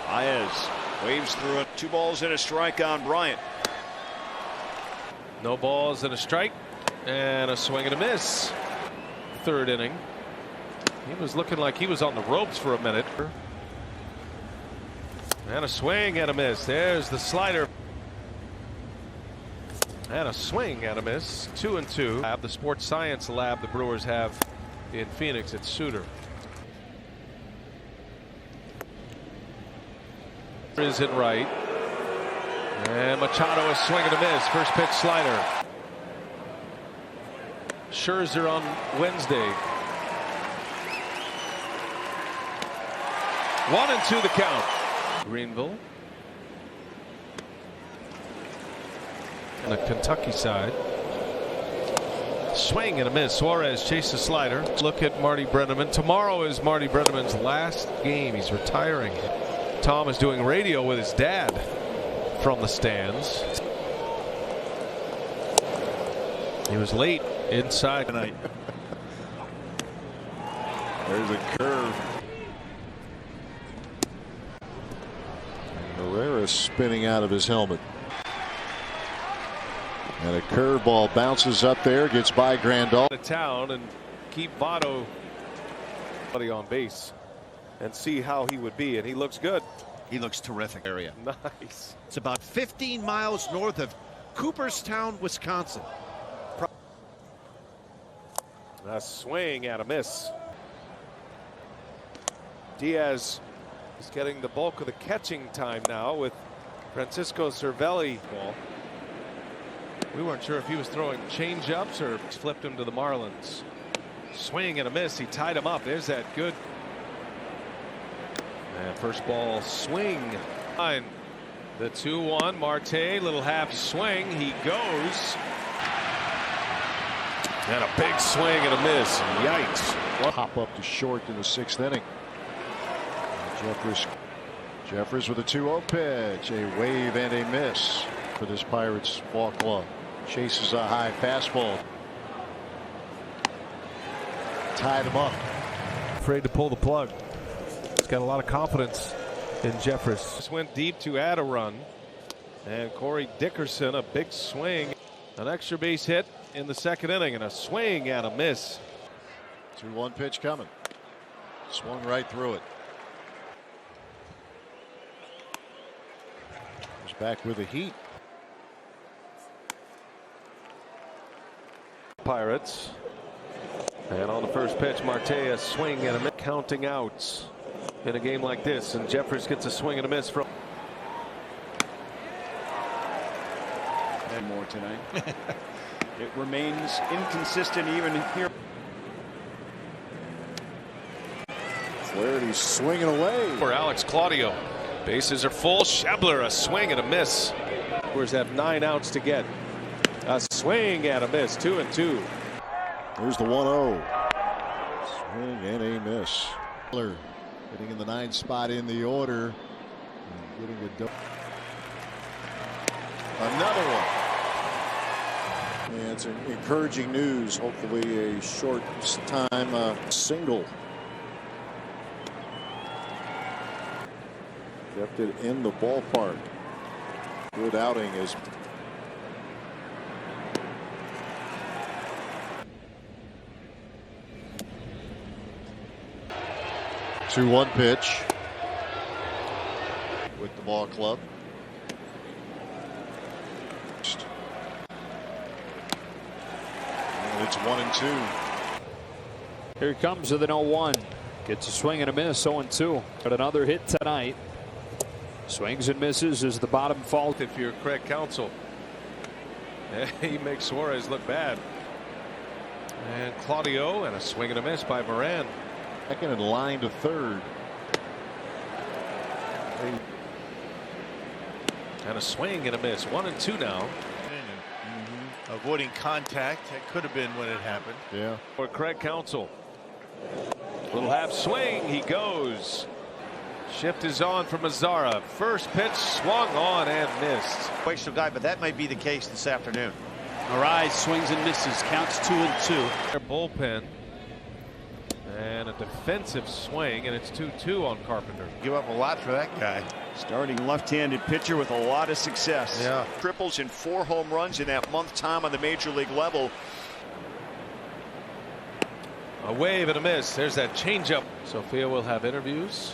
Baez waves through it. 2 balls and a strike on Bryant. no balls and a strike and a swing and a miss. 3rd inning. He was looking like he was on the ropes for a minute. And a swing and a miss. There's the slider. And a swing and a miss. 2-2. Have the sports science lab the Brewers have in Phoenix at Suter. Is it right? And Machado is swing and a miss. First pitch slider. Scherzer on Wednesday. 1-2 the count. Greenville. On the Kentucky side. Swing and a miss. Suarez chases the slider. Look at Marty Brennaman. Tomorrow is Marty Brennaman's last game. He's retiring. Tom is doing radio with his dad from the stands. He was late inside tonight. There's a curve. Correa spinning out of his helmet. And a curveball bounces up there, gets by Grandal. To town and keep Votto on base and see how he would be, and he looks good. He looks terrific. Area. Nice. It's about 15 miles north of Cooperstown, Wisconsin. A swing and a miss. Diaz is getting the bulk of the catching time now with Francisco Cervelli. Ball. We weren't sure if he was throwing changeups or flipped him to the Marlins. Swing and a miss. He tied him up. There's that good. And first ball swing. Fine. The 2-1. Marte, little half swing. He goes. And a big swing and a miss. Yikes. Hop up to short in the 6th inning. Jeffers with a 2-0 pitch. A wave and a miss for this Pirates ball club. Chases a high fastball. Tied him up. Afraid to pull the plug. He's got a lot of confidence in Jeffers. Just went deep to add a run. And Corey Dickerson, a big swing. An extra base hit in the 2nd inning and a swing and a miss. 2-1 pitch coming. Swung right through it. Goes back with the heat. Pirates. And on the first pitch, Marte a swing and a miss. Counting outs in a game like this, and Jeffers gets a swing and a miss from. And more tonight. It remains inconsistent even here. Flaherty swinging away. For Alex Claudio. Bases are full. Schebler a swing and a miss. Brewers have 9 outs to get. A swing and a miss. 2-2. There's the 1-0. Swing and a miss. Hitting in the 9th spot in the order. And getting another one. And it's encouraging news. Hopefully a short time single. Kept it in the ballpark. Good outing as 2-1 pitch with the ball club. And it's 1-2. Here he comes with an 0-1. Gets a swing and a miss. 0-2. Got another hit tonight. Swings and misses as the bottom falls. If you're Craig Counsell, he makes Suarez look bad. And Claudio and a swing and a miss by Moran. Second and line to third. And a swing and a miss. 1-2 now. Avoiding contact. That could have been when it happened. Yeah. For Craig Counsell. Little half swing. He goes. Shift is on for Mazzara. First pitch swung on and missed. Waste guy, but that might be the case this afternoon. Arise swings and misses. Counts 2-2. Their bullpen. And a defensive swing, and it's 2-2 on Carpenter. Give up a lot for that guy. Starting left-handed pitcher with a lot of success. Yeah. Triples and 4 home runs in that month time on the major league level. A wave and a miss. There's that changeup. Sophia will have interviews.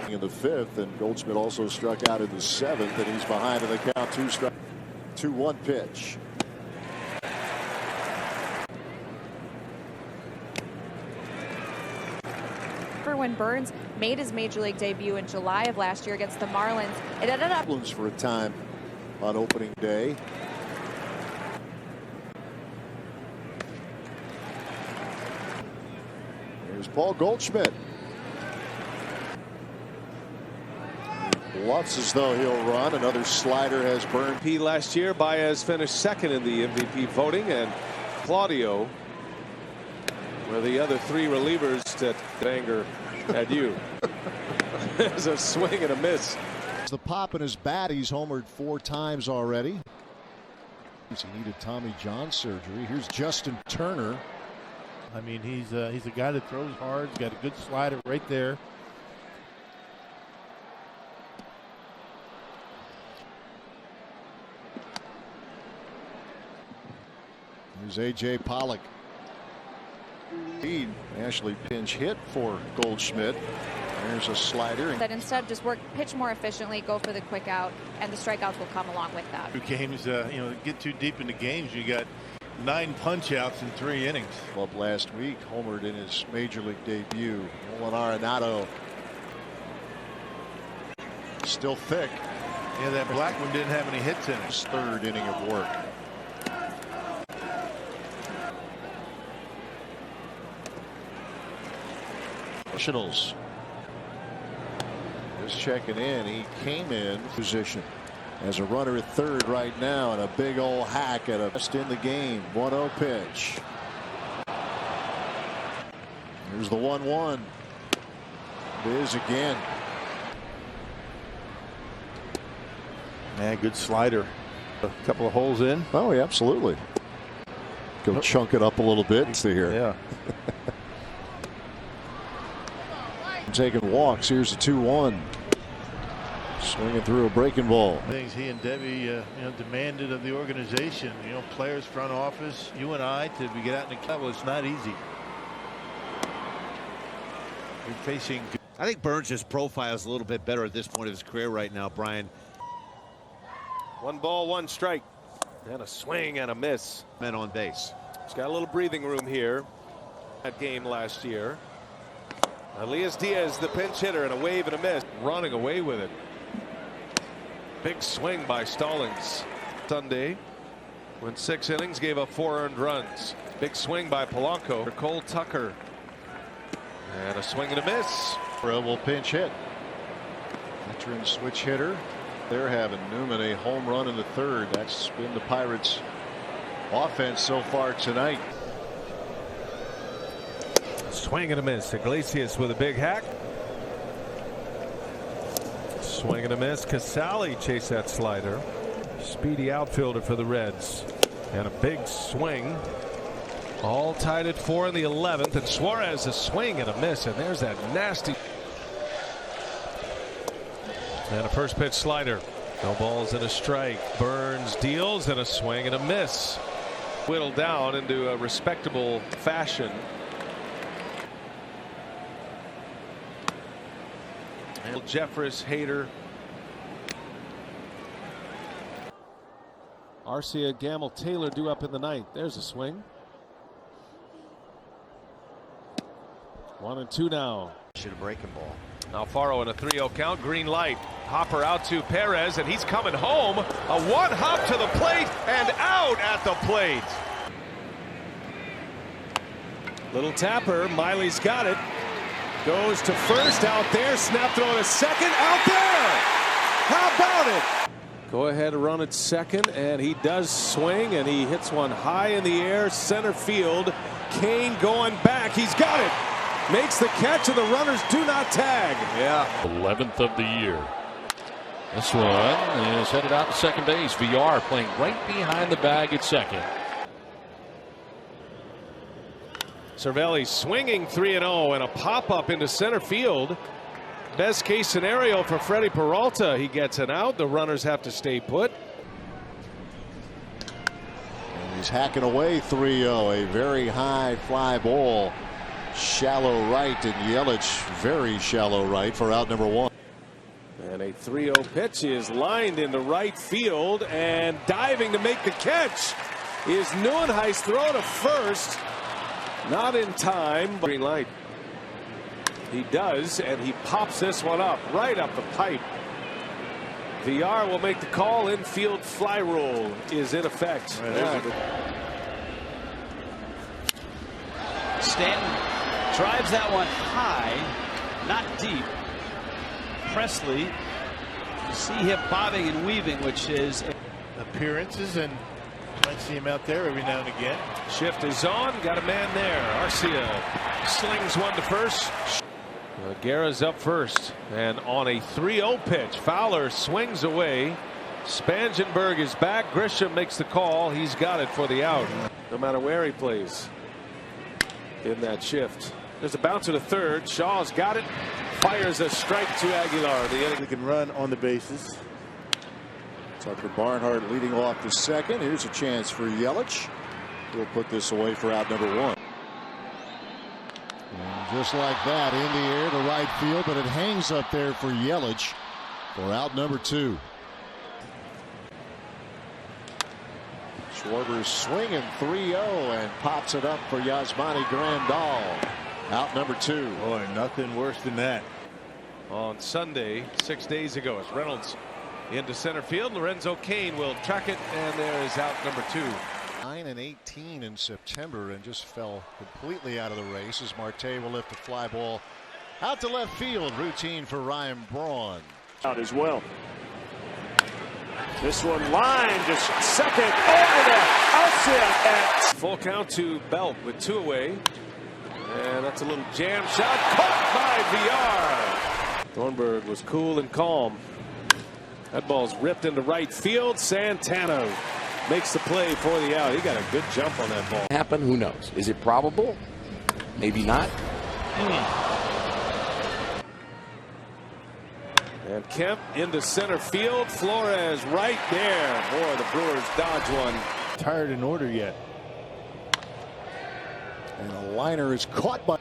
In the 5th, and Goldschmidt also struck out in the 7th, and he's behind in the count. 2-1 pitch. When Burns made his major league debut in July of last year against the Marlins, it ended up for a time on opening day. There's Paul Goldschmidt. Looks as though he'll run. Another slider has burned. MVP last year. Baez finished 2nd in the MVP voting, and Claudio were the other 3 relievers that anger at you. There's a swing and a miss. The pop in his bat. He's homered 4 times already. He needed Tommy John surgery. Here's Justin Turner. I mean, he's a guy that throws hard. He's got a good slider right there. Here's A.J. Pollock. Ashley pinch hit for Goldschmidt. There's a slider. That instead just pitch more efficiently, go for the quick out, and the strikeouts will come along with that. Games, get too deep into games. You got 9 punch outs in 3 innings. Club last week, homered in his major league debut. Nolan Arenado still thick. Yeah, that black one didn't have any hits in it. His 3rd inning of work. Nationals. Just checking in. He came in position as a runner at 3rd right now, and a big old hack at a best in the game. 1-0 pitch. Here's the 1-1. It is again. Man, good slider. A couple of holes in. Oh, yeah, absolutely. Go chunk it up a little bit. See here. Yeah. Taking walks. Here's a 2-1. Swinging through a breaking ball. Things he and Debbie demanded of the organization. Players, front office, you and I, to get out in the club. Well, it's not easy. You're facing. I think Burns' profile is a little bit better at this point of his career right now, Brian. 1 ball, 1 strike. And a swing and a miss. Men on base. He's got a little breathing room here. That game last year. Elias Diaz, the pinch hitter, and a wave and a miss. Running away with it. Big swing by Stallings. Sunday, went 6 innings, gave up 4 earned runs. Big swing by Polanco. Cole Tucker. And a swing and a miss. Will pinch hit. Veteran switch hitter. They're having Newman a home run in the 3rd. That's been the Pirates' offense so far tonight. Swing and a miss. Iglesias with a big hack. Swing and a miss. Casali chased that slider. Speedy outfielder for the Reds. And a big swing. All tied at 4 in the 11th. And Suarez a swing and a miss. And there's that nasty. And a first pitch slider. No balls and a strike. Burns deals and a swing and a miss. Whittled down into a respectable fashion. Jeffress, Hader. Arcia, Gamble, Taylor due up in the 9th. There's a swing. 1-2 now. Should have breaking ball. Alfaro in a 3-0 count. Green light. Hopper out to Perez, and he's coming home. A 1 hop to the plate and out at the plate. Little tapper. Miley's got it. Goes to first, out there, snap throw to second, out there. How about it? Go ahead, run at second, and he does swing, and he hits one high in the air, center field. Kane going back, he's got it. Makes the catch, and the runners do not tag. Yeah. 11th of the year. This one is headed out to second base. VR playing right behind the bag at second. Cervelli swinging 3-0 and a pop-up into center field. Best case scenario for Freddie Peralta. He gets an out. The runners have to stay put. And he's hacking away 3-0. A very high fly ball. Shallow right, and Yelich very shallow right for out number 1. And a 3-0 pitch is lined into right field, and diving to make the catch is Neuenhuis. Throw to first. Not in time. Green light. He does, and he pops this one up right up the pipe. VR will make the call. Infield fly rule is in effect. Stanton drives that one high, not deep. Presley, you see him bobbing and weaving, which is appearances, and might see him out there every now and again. Shift is on. Got a man there. Arcia slings one to first. Guerra's up first, and on a 3-0 pitch, Fowler swings away. Spangenberg is back. Grisham makes the call. He's got it for the out. No matter where he plays in that shift. There's a bouncer to third. Shaw's got it. Fires a strike to Aguilar. The inning. He can run on the bases. Tucker Barnhart leading off the second. Here's a chance for Yelich. He'll put this away for out number 1. Just like that, in the air to right field, but it hangs up there for Yelich for out number 2. Schwarber's swinging 3-0 and pops it up for Yasmani Grandal. Out number 2. Boy, nothing worse than that. On Sunday, 6 days ago, as Reynolds into center field, Lorenzo Cain will track it, and there is out number 2. 9-18 in September and just fell completely out of the race as Marte will lift a fly ball out to left field. Routine for Ryan Braun. Out as well. This one line just second over to Altuve. Full count to Belt with 2 away. And that's a little jam shot caught by VR. Thornburg was cool and calm. That ball's ripped into right field. Santana makes the play for the out. He got a good jump on that ball. Happen? Who knows? Is it probable? Maybe not. And Kemp into center field. Flores right there. Boy, the Brewers dodge one. Tired in order yet. And a liner is caught by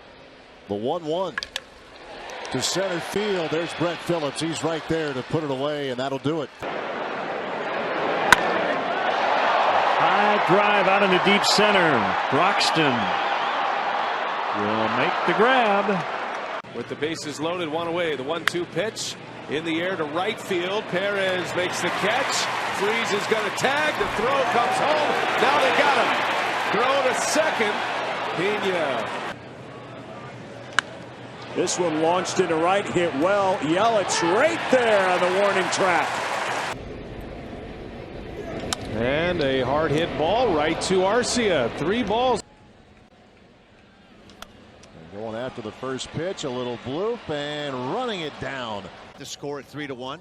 the 1-1 to center field. There's Brett Phillips. He's right there to put it away, and that'll do it. High drive out into deep center. Broxton will make the grab. With the bases loaded, 1 away. The 1-2 pitch in the air to right field. Perez makes the catch. Freeze is going to tag. The throw comes home. Now they got him. Throw to second. Pena. This one launched into right, hit well. Yelich right there on the warning track. And a hard hit ball right to Arcia. 3 balls. And going after the first pitch, a little bloop and running it down. To score at 3-1.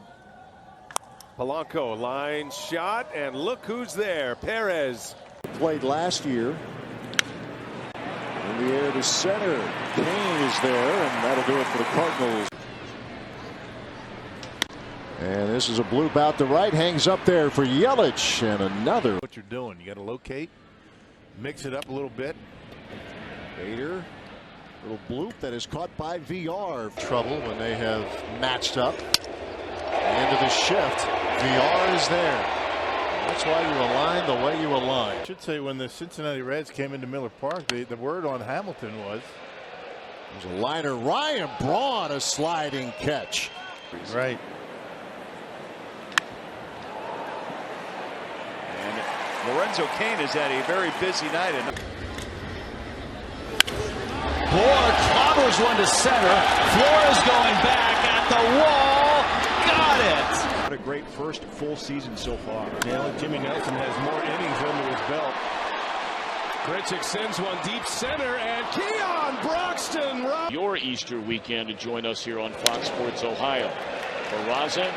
Polanco line shot, and look who's there. Perez. Played last year. In the air to center. Cain is there, and that'll do it for the Cardinals. And this is a bloop out to right. Hangs up there for Yelich, and another. What you're doing, you got to locate, mix it up a little bit. Bader, little bloop that is caught by VR. Trouble when they have matched up. Into the shift. VR is there. That's why you align the way you align. I should say when the Cincinnati Reds came into Miller Park, the word on Hamilton was. There's a liner. Ryan Braun, a sliding catch. Right. And Lorenzo Cain has had a very busy night. Bohr clobbers one to center. Flores going back at the wall. Got it. What a great first full season so far. Yeah, Jimmy Nelson has more innings under his belt. Grichuk sends one deep center, and Keon Broxton. Your Easter weekend to join us here on Fox Sports Ohio. Barraza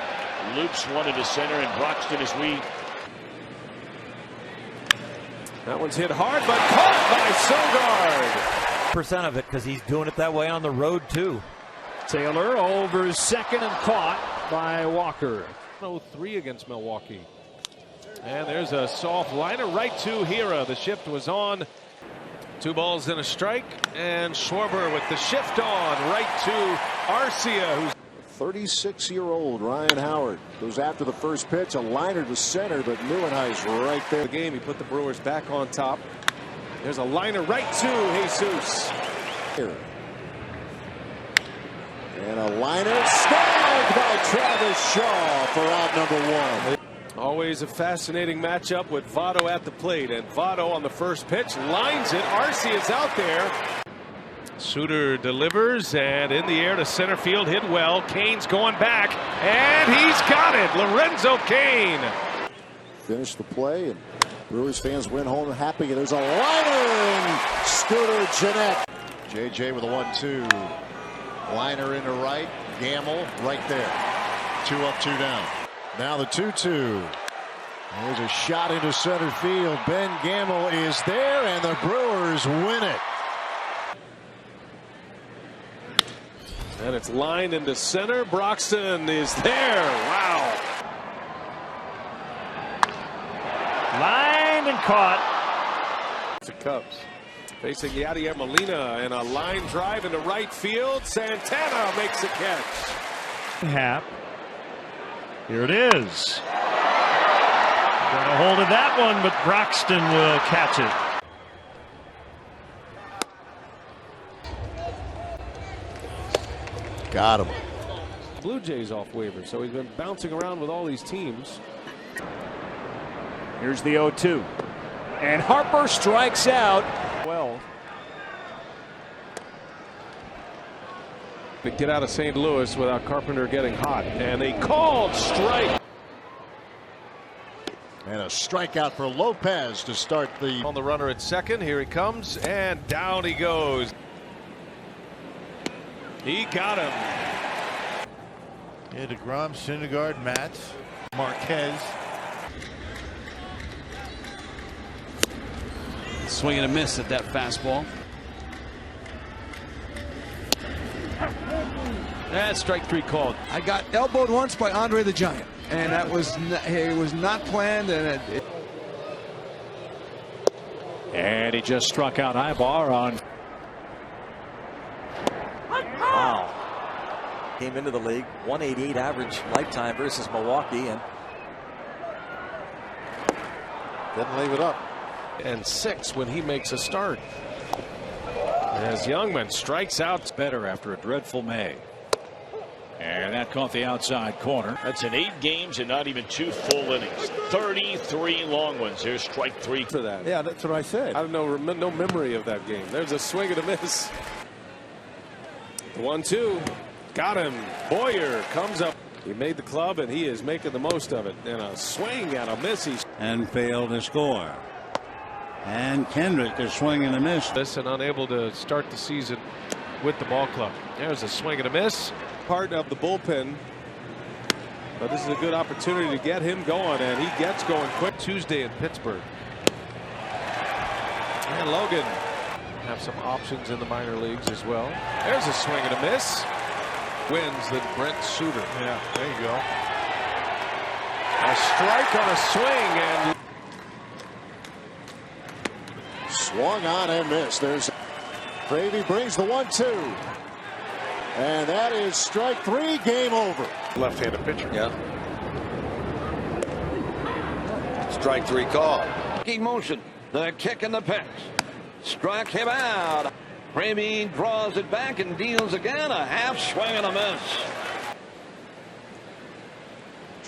loops one into center, and Broxton as we. That one's hit hard, but caught by Sogard. % of it because he's doing it that way on the road too. Taylor over second and caught by Walker. 0-3 against Milwaukee. And there's a soft liner right to Hira. The shift was on. 2 balls and a strike, and Schwarber with the shift on right to Arcia, who's 36-year-old Ryan Howard goes after the first pitch. A liner to center, but Neuenhuis right there. The game, he put the Brewers back on top. There's a liner right to Jesus. And a liner snagged by Travis Shaw for out number 1. Always a fascinating matchup with Votto at the plate, and Votto on the first pitch lines it. Arcia is out there. Suter delivers, and in the air to center field, hit well. Cain's going back, and he's got it. Lorenzo Cain. Finish the play, and Brewers fans went home happy. And there's a liner, and Scooter Gennett. JJ with a 1-2. Liner into right. Gamble right there. 2 up, 2 down. Now the 2-2. There's a shot into center field. Ben Gamble is there, and the Brewers win it. And it's lined into center. Broxton is there. Wow. Lined and caught. The Cubs. Facing Yadier Molina and a line drive into right field. Santana makes a catch. Hap. Here it is. Got a hold of that one, but Broxton will catch it. Got him. Blue Jays off waivers, so he's been bouncing around with all these teams. Here's the 0-2. And Harper strikes out. Well, to get out of St. Louis without Carpenter getting hot. And they called strike. And a strikeout for Lopez to start the. On the runner at second. Here he comes, and down he goes. He got him. Yeah, DeGrom, Syndergaard, Matz, Marquez. Swing and a miss at that fastball. That's strike 3 called. I got elbowed once by Andre the Giant, and that was it was not planned. And he just struck out Ibar on. Wow. Came into the league 188 average lifetime versus Milwaukee, and didn't leave it up. And 6 when he makes a start. As Youngman strikes out. Better after a dreadful May. And that caught the outside corner. That's in 8 games and not even 2 full innings. 33 long ones. Here's strike 3 for that. Yeah, that's what I said. I have no memory of that game. There's a swing and a miss. 1-2. Got him. Boyer comes up. He made the club, and he is making the most of it. And a swing and a miss. And failed to score. And Kendrick is swing and a miss. This and unable to start the season with the ball club. There's a swing and a miss. Part of the bullpen. But this is a good opportunity to get him going, and he gets going quick. Tuesday in Pittsburgh. And Logan have some options in the minor leagues as well. There's a swing and a miss. Wins than Brent Suter. Yeah, there you go. A strike on a swing, and Swung on and missed. There's Gravy brings the 1-2. And that is strike 3. Game over. Left-handed pitcher. Yeah. Strike 3 call. Motion. The kick and the pitch. Struck him out. Gravy draws it back and deals again. A half swing and a miss.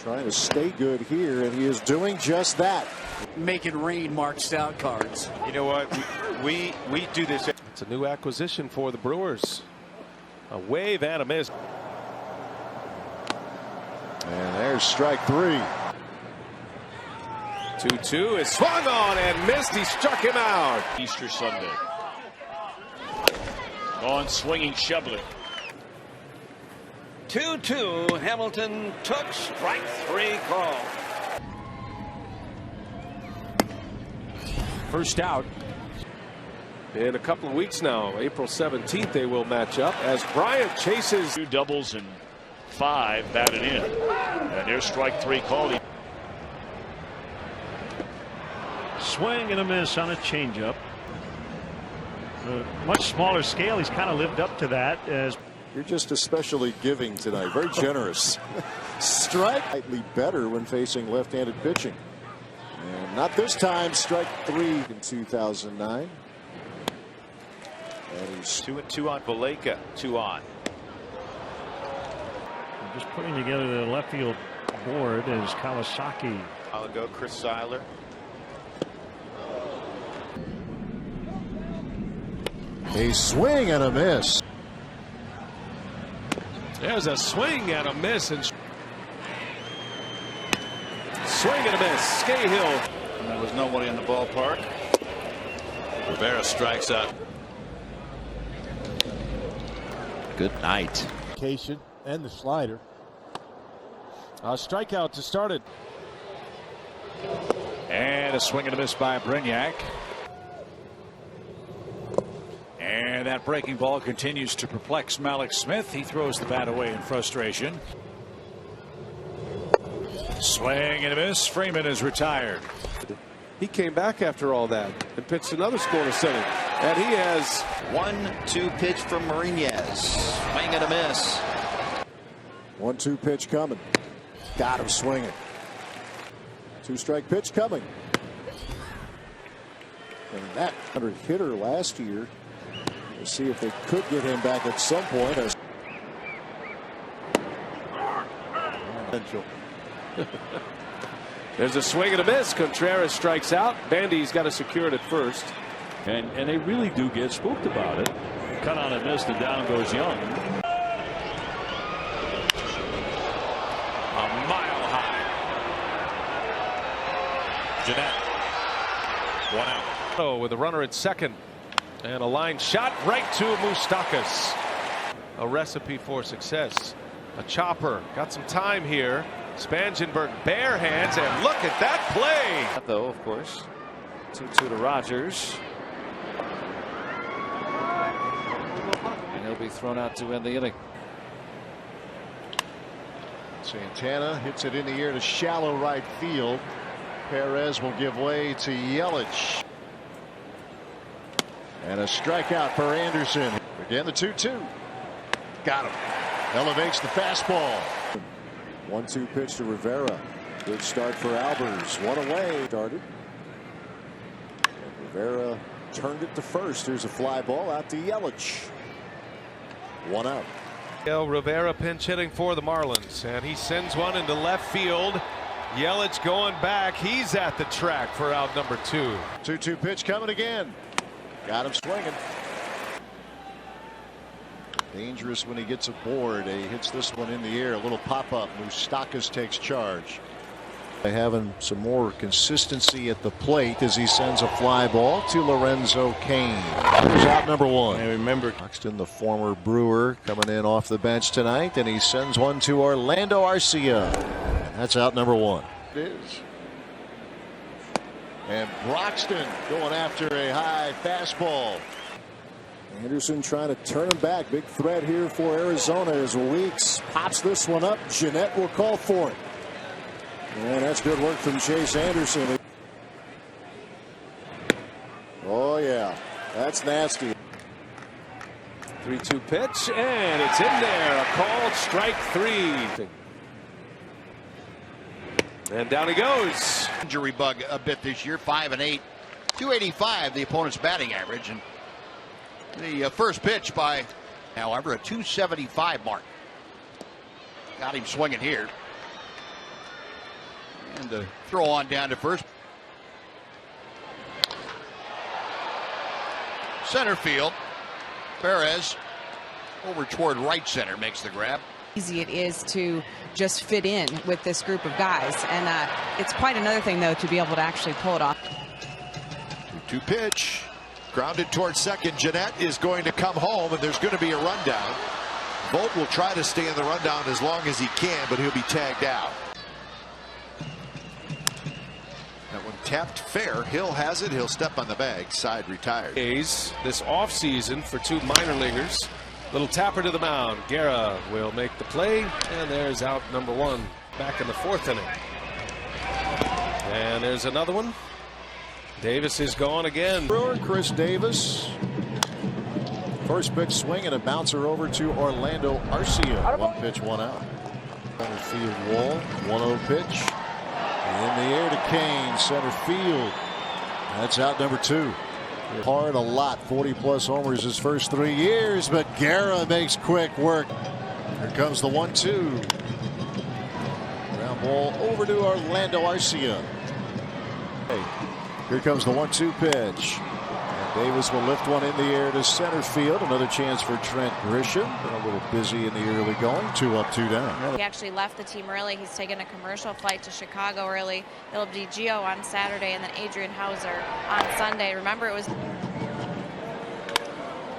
Trying to stay good here, and he is doing just that. Making rain Mark Stout cards. You know what? We do this. It's a new acquisition for the Brewers. A wave and a miss. And there's strike 3. 2-2 is swung on and missed. He struck him out. Easter Sunday. On swinging Shovely. 2-2. Hamilton took strike 3 call. First out. In a couple of weeks now, April 17th, they will match up as Bryant chases. 2 doubles and 5 batted in. And here's strike 3 called. Swing and a miss on a changeup. Much smaller scale. He's kind of lived up to that. As you're just especially giving tonight. Very generous. Strike slightly better when facing left-handed pitching. And not this time. Strike 3 in 2009. That is 2-2 on Valleca. 2 on. just putting together the left field board is Kawasaki. I'll go Chris Seiler. A swing and a miss. There's a swing and a miss, and swing and a miss. Scahill. And there was nobody in the ballpark. Rivera strikes out. Good night. Cation and the slider. A strikeout to start it. And a swing and a miss by Brignac. And that breaking ball continues to perplex Malik Smith. He throws the bat away in frustration. Swing and a miss. Freeman is retired. He came back after all that and pitched another scoreless inning. And he has 1-2 pitch from Marinez. Swing and a miss. 1-2 pitch coming. Got him swinging. 2-strike pitch coming. And that 100 hitter last year. We'll see if they could get him back at some point. There's a swing and a miss. Contreras strikes out. Bandy's got to secure it at first. And they really do get spooked about it. Cut on and missed, and down goes Young. A mile high. Jeanette. 1 out. Oh, with a runner at second. And a line shot right to Moustakas. A recipe for success. A chopper. Got some time here. Spangenberg bare hands, and look at that play. Though, of course. 2-2 to Rogers. And he'll be thrown out to end the inning. Santana hits it in the air to shallow right field. Perez will give way to Yelich. And a strikeout for Anderson. Again, the 2-2. Got him. Elevates the fastball. 1-2 pitch to Rivera. Good start for Albers. One away. Started. And Rivera turned it to first. Here's a fly ball out to Yelich. 1 out. Miguel Rivera pinch hitting for the Marlins, and he sends one into left field. Yelich going back. He's at the track for out number 2. 2-2 pitch coming again. Got him swinging. Dangerous when he gets aboard. He hits this one in the air. A little pop-up. Moustakas takes charge. Having some more consistency at the plate as he sends a fly ball to Lorenzo Cain. Here's out number 1. And remember, Buxton, the former Brewer, coming in off the bench tonight, and he sends one to Orlando Arcia. That's out number 1. It is. And Broxton going after a high fastball. Anderson trying to turn him back. Big threat here for Arizona as Weeks pops this one up. Jeanette will call for it. And that's good work from Chase Anderson. Oh, yeah. That's nasty. 3-2 pitch, and it's in there. A called strike 3. And down he goes. Injury bug a bit this year. 5-8. 285 the opponent's batting average. And the first pitch by, however, a 275 mark. Got him swinging here. And the throw on down to first. Center field. Perez over toward right center makes the grab. Easy it is to just fit in with this group of guys, and it's quite another thing though to be able to actually pull it off. 2-2 pitch. Grounded towards second. Jeanette is going to come home, and there's going to be a rundown. Voit will try to stay in the rundown as long as he can, but he'll be tagged out. That one tapped fair. Hill has it. He'll step on the bag. Side retired. This offseason for 2 minor leaguers. Little tapper to the mound. Guerra will make the play, and there's out number 1 back in the 4th inning. And there's another one. Davis is gone again. Brewer, Chris Davis. First pitch swing and a bouncer over to Orlando Arcia. 1 pitch, 1 out. Center field wall. 1-0 pitch. In the air to Cain. Center field. That's out number 2. Hard a lot. 40+ homers his first 3 years, but Guerra makes quick work. Here comes the 1-2. Ground ball over to Orlando Arcia. Here comes the 1-2 pitch. And Davis will lift one in the air to center field. Another chance for Trent Grisham. Been a little busy in the early going. 2 up, 2 down. He actually left the team early. He's taken a commercial flight to Chicago early. It'll be Gio on Saturday and then Adrian Hauser on Sunday. Remember, it was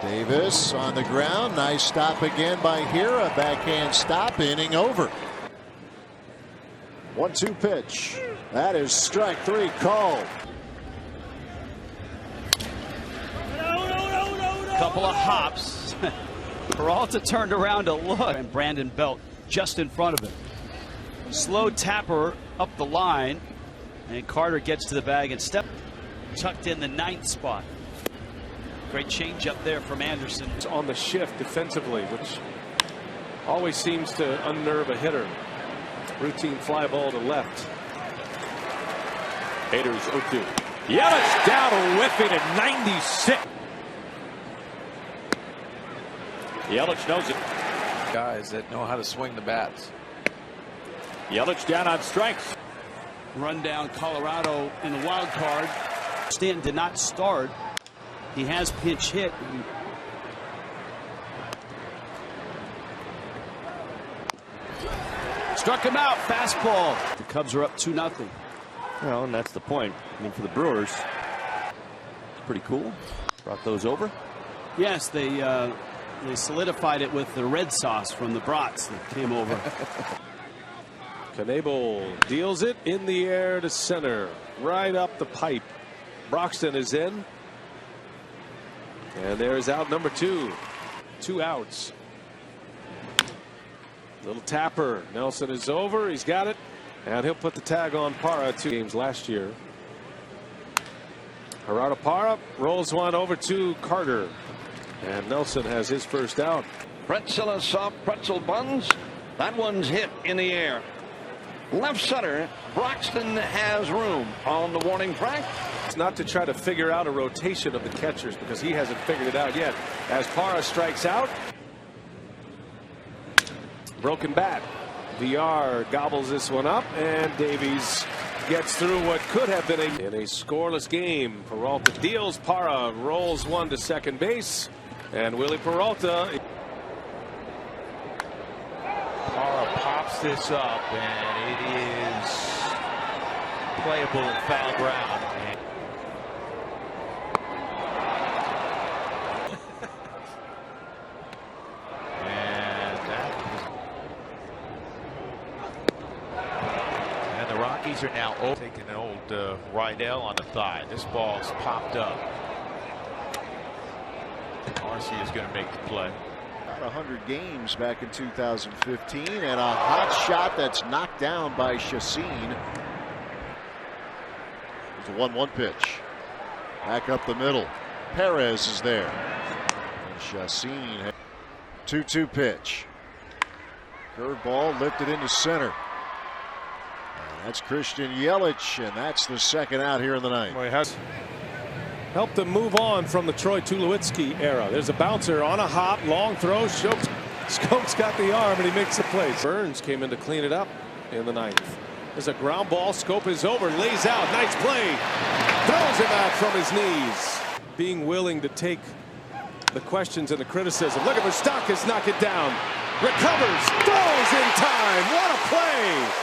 Davis on the ground. Nice stop again by Hira. Backhand stop. Inning over. 1-2 pitch. That is strike 3 called. Couple of hops. Peralta turned around to look, and Brandon Belt just in front of him. Slow tapper up the line, and Carter gets to the bag and tucked in the 9th spot. Great change up there from Anderson. It's on the shift defensively, which always seems to unnerve a hitter. Routine fly ball to left. Haters 0-2. Yelich down, whiffing at 96. Yelich knows it. Guys that know how to swing the bats. Yelich down on strikes. Run down Colorado in the wild card. Stanton did not start. He has pinch hit. Struck him out. Fastball. The Cubs are up 2-0. Well, and that's the point. I mean, for the Brewers, it's pretty cool. Brought those over. Yes, they solidified it with the red sauce from the brats that came over. Knebel deals it in the air to center, right up the pipe. Broxton is in, and there's out number 2. 2 outs. Little tapper. Nelson is over. He's got it, and he'll put the tag on Parra. 2 games last year. Gerardo Parra rolls one over to Carter, and Nelson has his first out. Pretzel soft pretzel buns. That one's hit in the air. Left center, Broxton has room on the warning track. It's not to try to figure out a rotation of the catchers because he hasn't figured it out yet. As Parra strikes out. Broken bat. VR gobbles this one up, and Davies gets through what could have been in a scoreless game. Peralta deals. Parra rolls one to second base, and Willie Peralta. Parra pops this up, and it is playable in foul ground. And the Rockies are now taking an old Rydell on the thigh. This ball's popped up. Marcy is going to make the play. 100 games back in 2015, and a hot shot that's knocked down by Chacin. It's a 1-1 pitch. Back up the middle. Perez is there. And Chacin. 2-2 pitch. Curveball lifted into center. And that's Christian Yelich, and that's the second out here in the ninth. Well, he has helped them move on from the Troy Tulowitzki era. There's a bouncer on a hop, long throw. Skoke's got the arm, and he makes the play. Burns came in to clean it up in the ninth. There's a ground ball. Scope is over, lays out. Nice play. Throws him out from his knees. Being willing to take the questions and the criticism. Look at Moustakas knock it down. Recovers. Throws in time. What a play.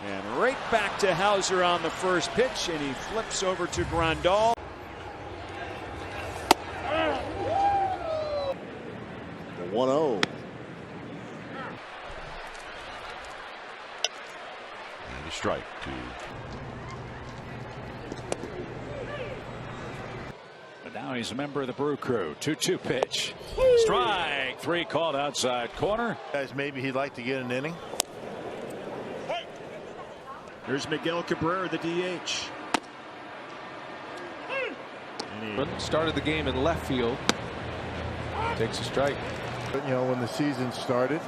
And right back to Hauser on the first pitch, and he flips over to Grandal. The 1-0. And a strike to. But now he's a member of the Brew Crew. 2-2 pitch. Strike 3 called outside corner. Guys, maybe he'd like to get an inning. There's Miguel Cabrera, the DH. Started the game in left field. Takes a strike. But, you know, when the season started,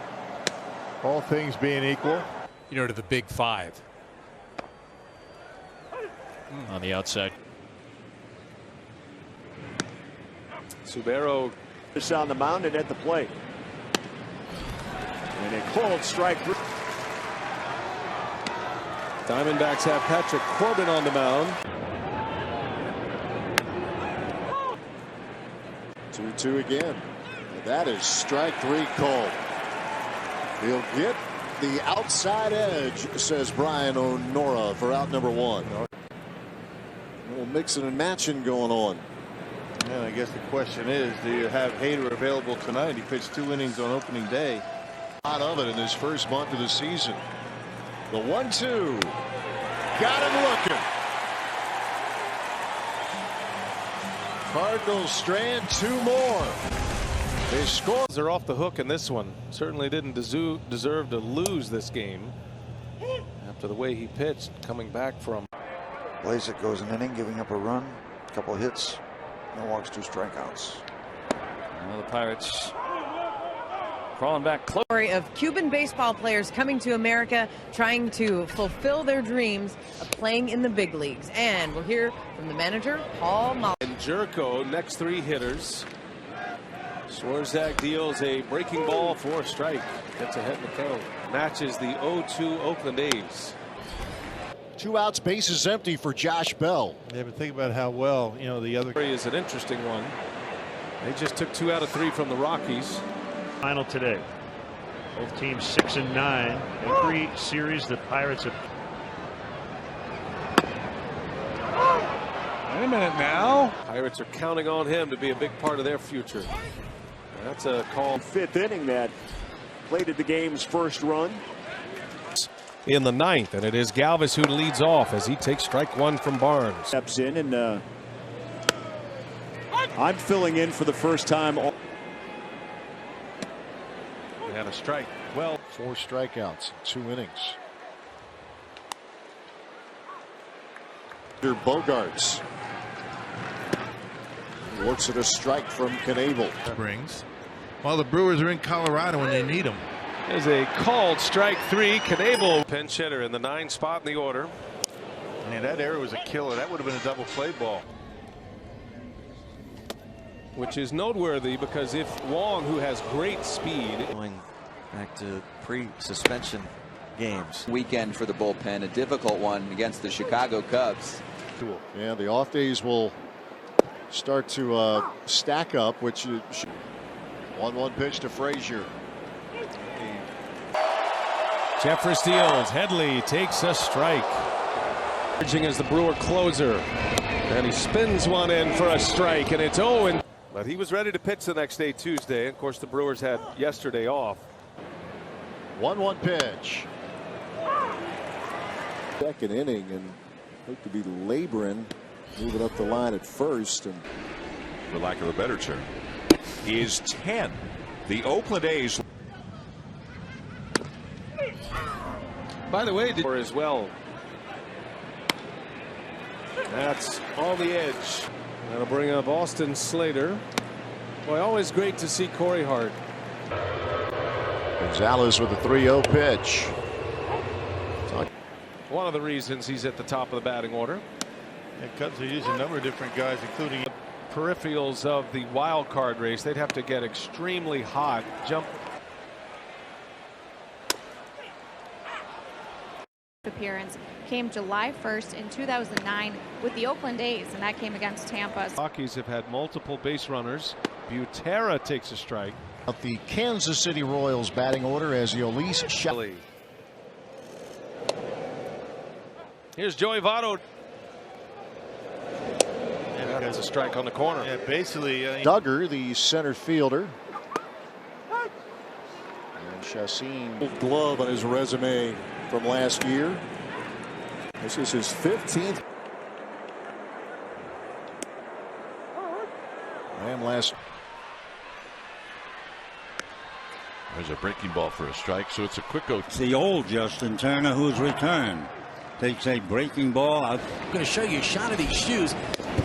all things being equal, you know, to the big 5 on the outside. Subero is on the mound and at the plate. And a cold strike. Diamondbacks have Patrick Corbin on the mound. 2-2 again. And that is strike 3 called. He'll get the outside edge, says Brian O'Nora for out number 1. A little mixing and matching going on. And I guess the question is, do you have Hader available tonight? He pitched 2 innings on opening day. Out of it in his first month of the season. The 1-2. Got him looking. Cardinals strand 2 more. They score. They're off the hook in this one. Certainly didn't deserve to lose this game after the way he pitched coming back from. Blazek goes an inning, giving up a run. couple of hits, no walks, 2 strikeouts. Well, the Pirates crawling back close. Story of Cuban baseball players coming to America, trying to fulfill their dreams of playing in the big leagues. And we'll hear from the manager, Paul Mal. And Jerko, next 3 hitters. Swarzak deals a breaking ball for a strike. Gets ahead in the count. Matches the 0-2 Oakland A's. 2 outs, bases empty for Josh Bell. Yeah, but think about how well, the other is an interesting one. They just took 2 out of 3 from the Rockies. Final today. Both teams 6 and 9. Every series the Pirates have. Wait a minute now. Pirates are counting on him to be a big part of their future. That's a call. 5th inning that plated the game's first run. In the 9th, and it is Galvis who leads off as he takes strike 1 from Barnes. Steps in, and I'm filling in for the first time. They had a strike. Well, 4 strikeouts, 2 innings. Bogarts looks at a strike from Knebel. Springs. Well, the Brewers are in Colorado when they need them. There's a called strike 3. Knebel, pinch hitter in the 9 spot in the order. Man, that error was a killer. That would have been a double play ball. Which is noteworthy because if Wong, who has great speed, going back to pre-suspension games. Weekend for the bullpen, a difficult one against the Chicago Cubs. Yeah, the off days will start to stack up, which 1-1 pitch to Frazier. Jeffress deals. Headley takes a strike. Emerging as the Brewer closer. And he spins one in for a strike, and it's 0. But he was ready to pitch the next day, Tuesday. Of course, the Brewers had yesterday off. 1-1 pitch. Second inning, and looked to be laboring, moving up the line at first. And for lack of a better term, is 10. The Oakland A's. By the way, as well. That's on the edge. That'll bring up Austin Slater. Boy, always great to see Corey Hart. Gonzalez with a 3-0 pitch. One of the reasons he's at the top of the batting order. And Cubs are using a number of different guys, including peripherals of the wild card race. They'd have to get extremely hot. Jump. Appearance came July 1st in 2009 with the Oakland A's, and that came against Tampa. Rockies have had multiple base runners. Butera takes a strike. The Kansas City Royals batting order as Yolis Shelley. Here's Joey Votto. And that's a strike on the corner. Yeah, basically. Duggar, the center fielder. And Chassin, glove on his resume from last year. This is his 15th. And last. There's a breaking ball for a strike, so it's a quick go. It's the old Justin Turner who's returned. Takes a breaking ball out. I'm going to show you a shot of these shoes.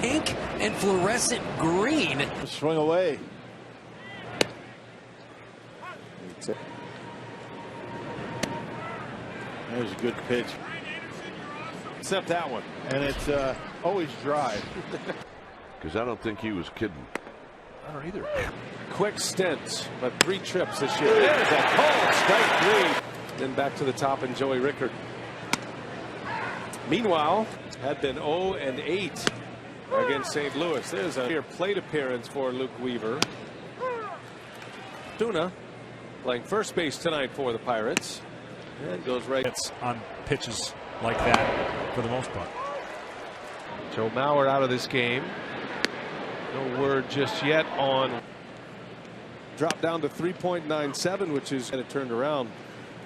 Pink and fluorescent green. Swing away. There's a good pitch. Except that one. And it's always dry. Because I don't think he was kidding. I don't either. Quick stint, but 3 trips this year. There's a call, strike 3. Then back to the top and Joey Rickard. Meanwhile, had been 0-8 against St. Louis. There's a plate appearance for Luke Weaver. Tuna playing first base tonight for the Pirates. And goes right. It's on pitches like that for the most part. Joe Mauer out of this game. No word just yet on. Dropped down to 3.97, which is kind of turned around.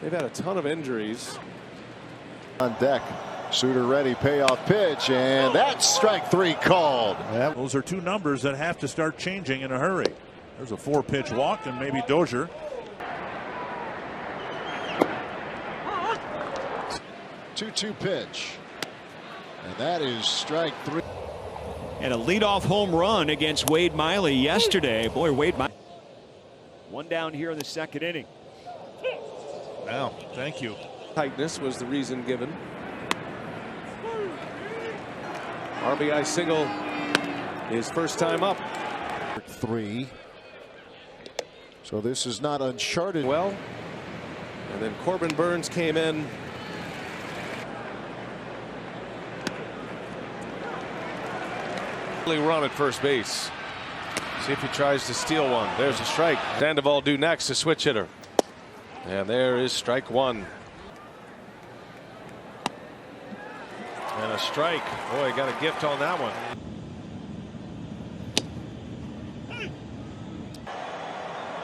They've had a ton of injuries. On deck. Suter ready, payoff pitch, and that's strike 3 called. Yeah, those are 2 numbers that have to start changing in a hurry. There's a 4-pitch walk, and maybe Dozier. 2-2 pitch, and that is strike 3. And a leadoff home run against Wade Miley yesterday. Boy, Wade Miley. One down here in the second inning. Wow, thank you. Tightness was the reason given. RBI single, his first time up. 3. So this is not uncharted. Well, and then Corbin Burns came in. Run at first base. See if he tries to steal one. There's a strike. Sandoval due next, a switch hitter. And there is strike one. And a strike. Boy, got a gift on that one.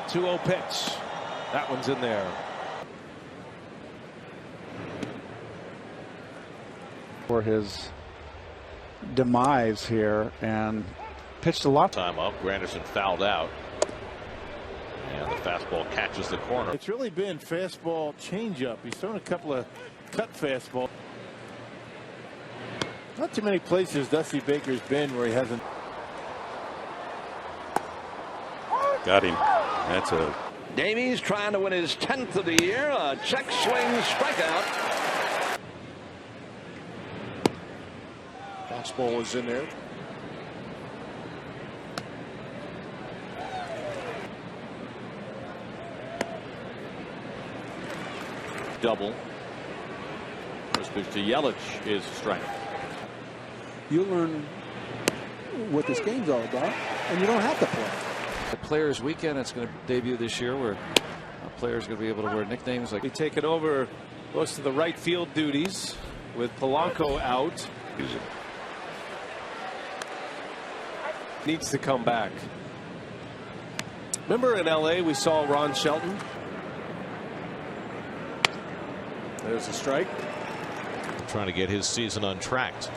Two-0 pitch. That one's in there. For his demise here and pitched a lot. Time up. Granderson fouled out. And the fastball catches the corner. It's really been fastball changeup. He's thrown a couple of cut fastball. Not too many places Dusty Baker's been where he hasn't. Got him. That's a. Davies trying to win his 10th of the year. A check swing strikeout. Fastball was in there. Double. First pitch to Yelich is strike. You learn what this game's all about, and you don't have to play. The Players Weekend, it's going to debut this year, where players are going to be able to wear nicknames like. He's taken over most of the right field duties with Polanco out. Needs to come back. Remember in LA we saw Ron Shelton. There's a strike. Trying to get his season untracked.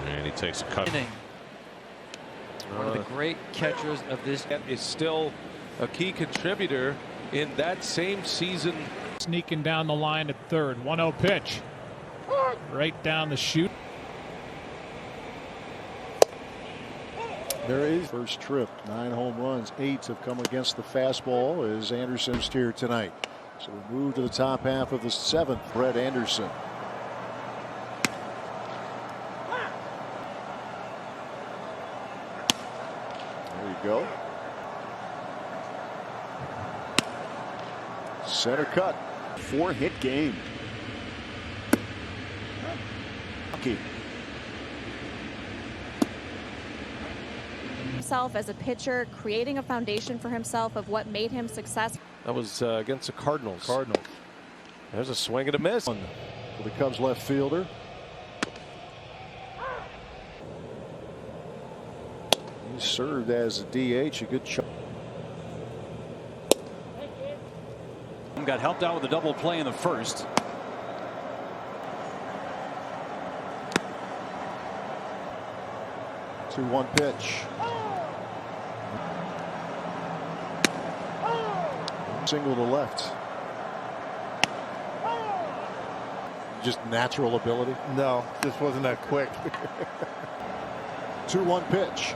And he takes a cut. One of the great catchers of this is still a key contributor in that same season. Sneaking down the line at third. 1-0 pitch. Right down the chute. There is first trip. 9 home runs. 8 have come against the fastball as Anderson's here tonight. So we move to the top half of the 7th. Brett Anderson. There you go. Center cut. 4-hit game. Lucky. Himself as a pitcher, creating a foundation for himself of what made him successful. That was against the Cardinals. There's a swing and a miss. For the Cubs left fielder. He served as a DH, a good shot. Got helped out with a double play in the first. To 1 pitch. Single to left. Just natural ability. No, just wasn't that quick. 2-1 pitch.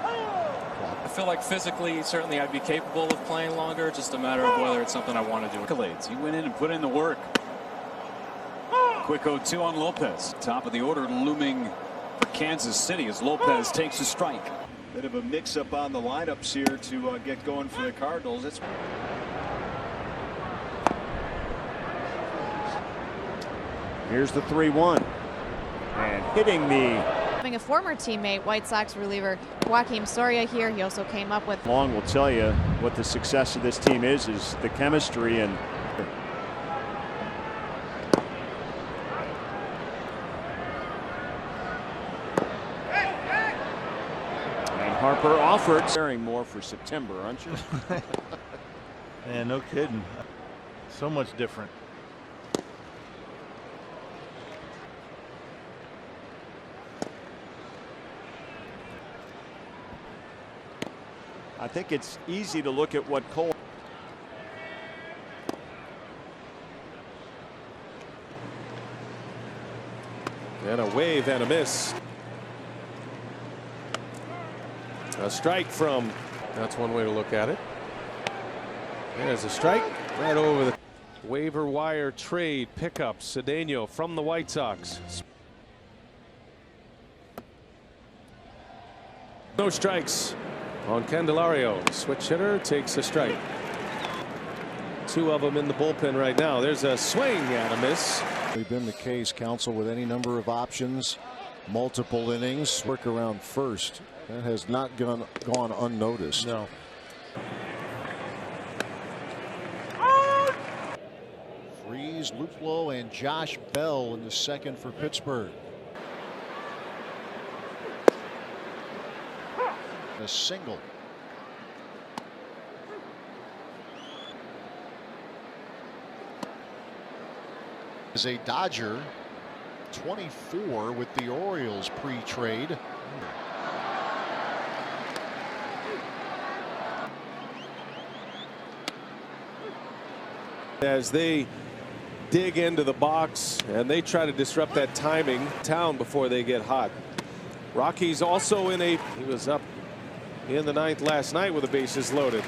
I feel like physically, certainly I'd be capable of playing longer. Just a matter of whether it's something I want to do. Accolades. He went in and put in the work. Quick 0-2 on Lopez. Top of the order looming for Kansas City as Lopez takes a strike. Bit of a mix-up on the lineups here to get going for the Cardinals. It's Here's the 3-1. And hitting the. Having a former teammate, White Sox reliever Joaquim Soria here. He also came up with. Long will tell you what the success of this team is the chemistry and. And Harper offered. Caring more for September, aren't you? Man, no kidding. So much different. I think it's easy to look at what Cole. And a wave and a miss. A strike from. That's one way to look at it. There's a strike right over the waiver wire trade pickup. Cedeno from the White Sox. No strikes on Candelario. Switch hitter takes a strike. Two of them in the bullpen right now. There's a swing and a miss. We've been the case, Counsell, with any number of options, multiple innings, work around first. That has not gone unnoticed. No. Freeze, Luplow, and Josh Bell in the second for Pittsburgh. A single. Is a Dodger, 24 with the Orioles pre-trade. As they dig into the box and they try to disrupt that timing town before they get hot. Rockies also in a. He was up in the ninth last night with the bases loaded.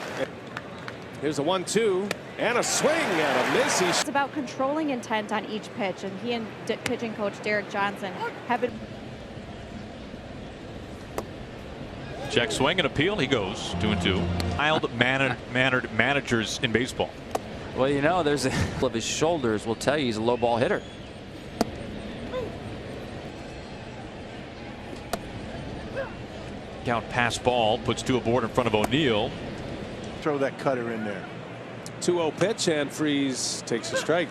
Here's a 1-2 and a swing and a miss. It's about controlling intent on each pitch, and he and pitching coach Derek Johnson have been. Check swing and appeal. He goes 2-2. Mild-mannered managers in baseball. Well, you know, there's a of his shoulders will tell you he's a low ball hitter. Count pass ball, puts two aboard in front of O'Neill. Throw that cutter in there. 2-0 pitch, and Freeze takes a strike.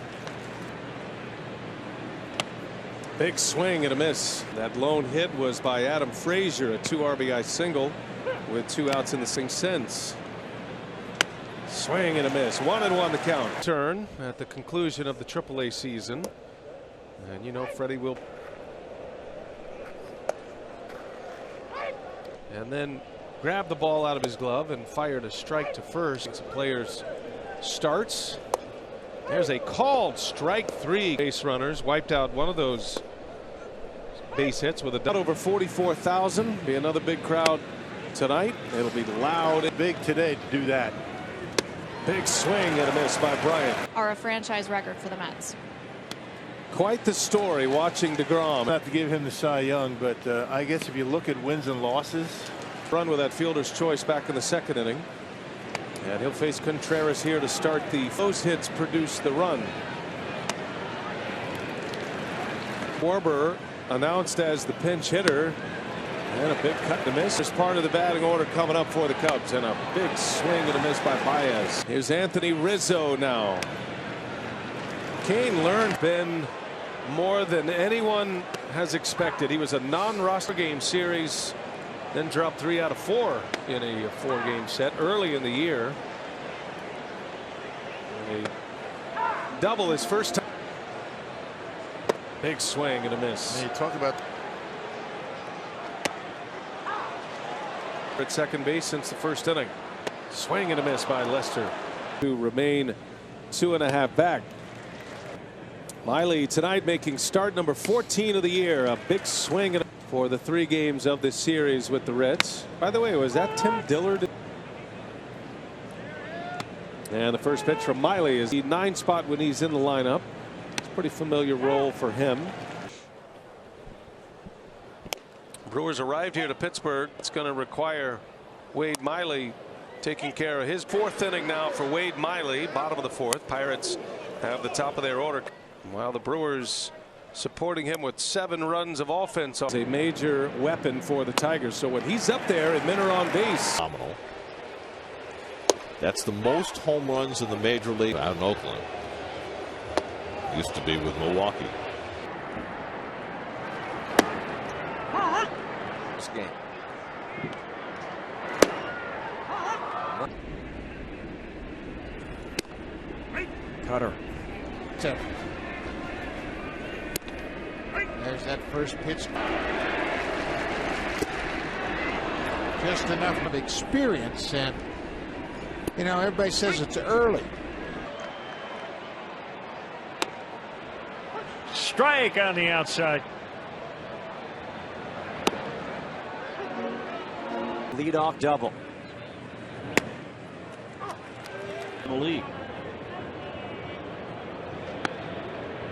Big swing and a miss. That lone hit was by Adam Frazier, a 2 RBI single with 2 outs in the since. Swing and a miss. 1-1 the count. Turn at the conclusion of the AAA season. And you know Freddie will. And then grabbed the ball out of his glove and fired a strike to first. It's a player's starts. There's a called strike 3. Base runners wiped out one of those base hits with a over 44,000. Be another big crowd tonight. It'll be loud. Big today to do that. Big swing and a miss by Bryant. Are a franchise record for the Mets. Quite the story watching DeGrom. Not to give him the Cy Young, but I guess if you look at wins and losses. Run with that fielder's choice back in the second inning. And he'll face Contreras here to start the. Those hits produce the run. Schwarber announced as the pinch hitter. And a big cut and a miss. As part of the batting order coming up for the Cubs. And a big swing and a miss by Baez. Here's Anthony Rizzo now. Kane learned been more than anyone has expected. He was a non-roster game series, then dropped 3 out of 4 in a 4-game set early in the year. A double his first time. Big swing and a miss. And you talk about at second base since the first inning. Swing and a miss by Lester to remain 2.5 back. Miley tonight making start number 14 of the year. A big swing for the 3 games of this series with the Reds. By the way, was that Tim Dillard? And the first pitch from Miley is the 9 spot when he's in the lineup. It's a pretty familiar role for him. Brewers arrived here to Pittsburgh. It's going to require Wade Miley taking care of his 4th inning now for Wade Miley. Bottom of the 4th. Pirates have the top of their order. While the Brewers supporting him with 7 runs of offense. It's a major weapon for the Tigers. So when he's up there and men are on base. Phenomenal. That's the most home runs in the major league out in Oakland. Used to be with Milwaukee. This game. Cutter. There's that first pitch. Just enough of experience, and you know everybody says it's early. Strike on the outside. Leadoff double. In the league.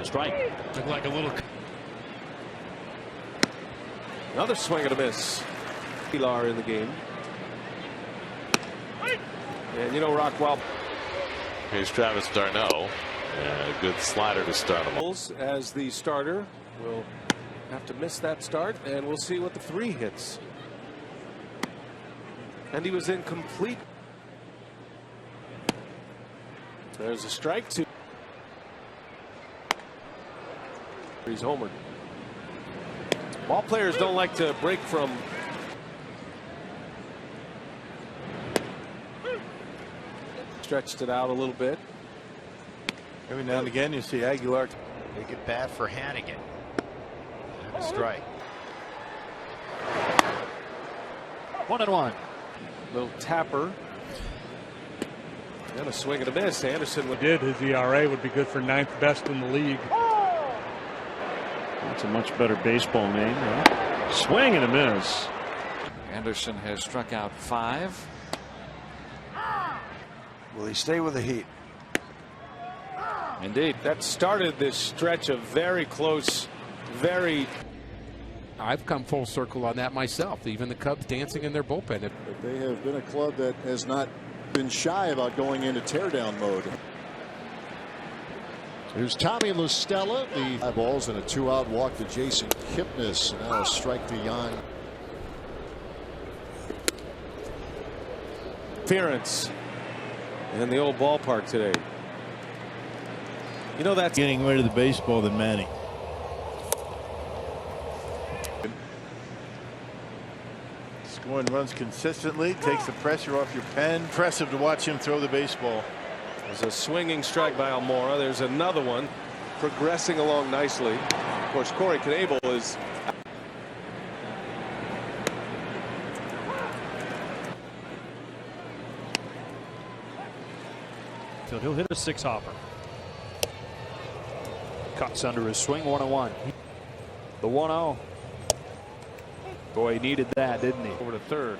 A strike. Looked like a little. Another swing and a miss. Pilar in the game. And you know, Rockwell. Here's Travis d'Arnaud. A good slider to start him. As the starter, will have to miss that start, and we'll see what the 3 hits. And he was incomplete. There's a strike 2. He's homered. Ball players don't like to break from. Stretched it out a little bit. Every now and again you see Aguilar make it bad for Hannigan. And a strike. 1-1. Little tapper. And a swing and a miss. Anderson would. His ERA would be good for 9th best in the league. That's a much better baseball name. Right? Swing and a miss. Anderson has struck out 5. Will he stay with the heat? Indeed. That started this stretch of very close, very. I've come full circle on that myself. Even the Cubs dancing in their bullpen. But they have been a club that has not been shy about going into teardown mode. Here's Tommy La Stella. The 5 balls and a 2-out walk to Jason Kipnis. Now a strike to Jan. Interference in the old ballpark today. You know, that's getting rid of the baseball than Manny. Scoring runs consistently, takes the pressure off your pen. Impressive to watch him throw the baseball. There's a swinging strike by Almora. There's another one progressing along nicely. Of course, Corey Knebel is. He'll hit a 6-hopper. Cuts under his swing. 1-1. The 1-0. Boy, he needed that, didn't he? Over to third.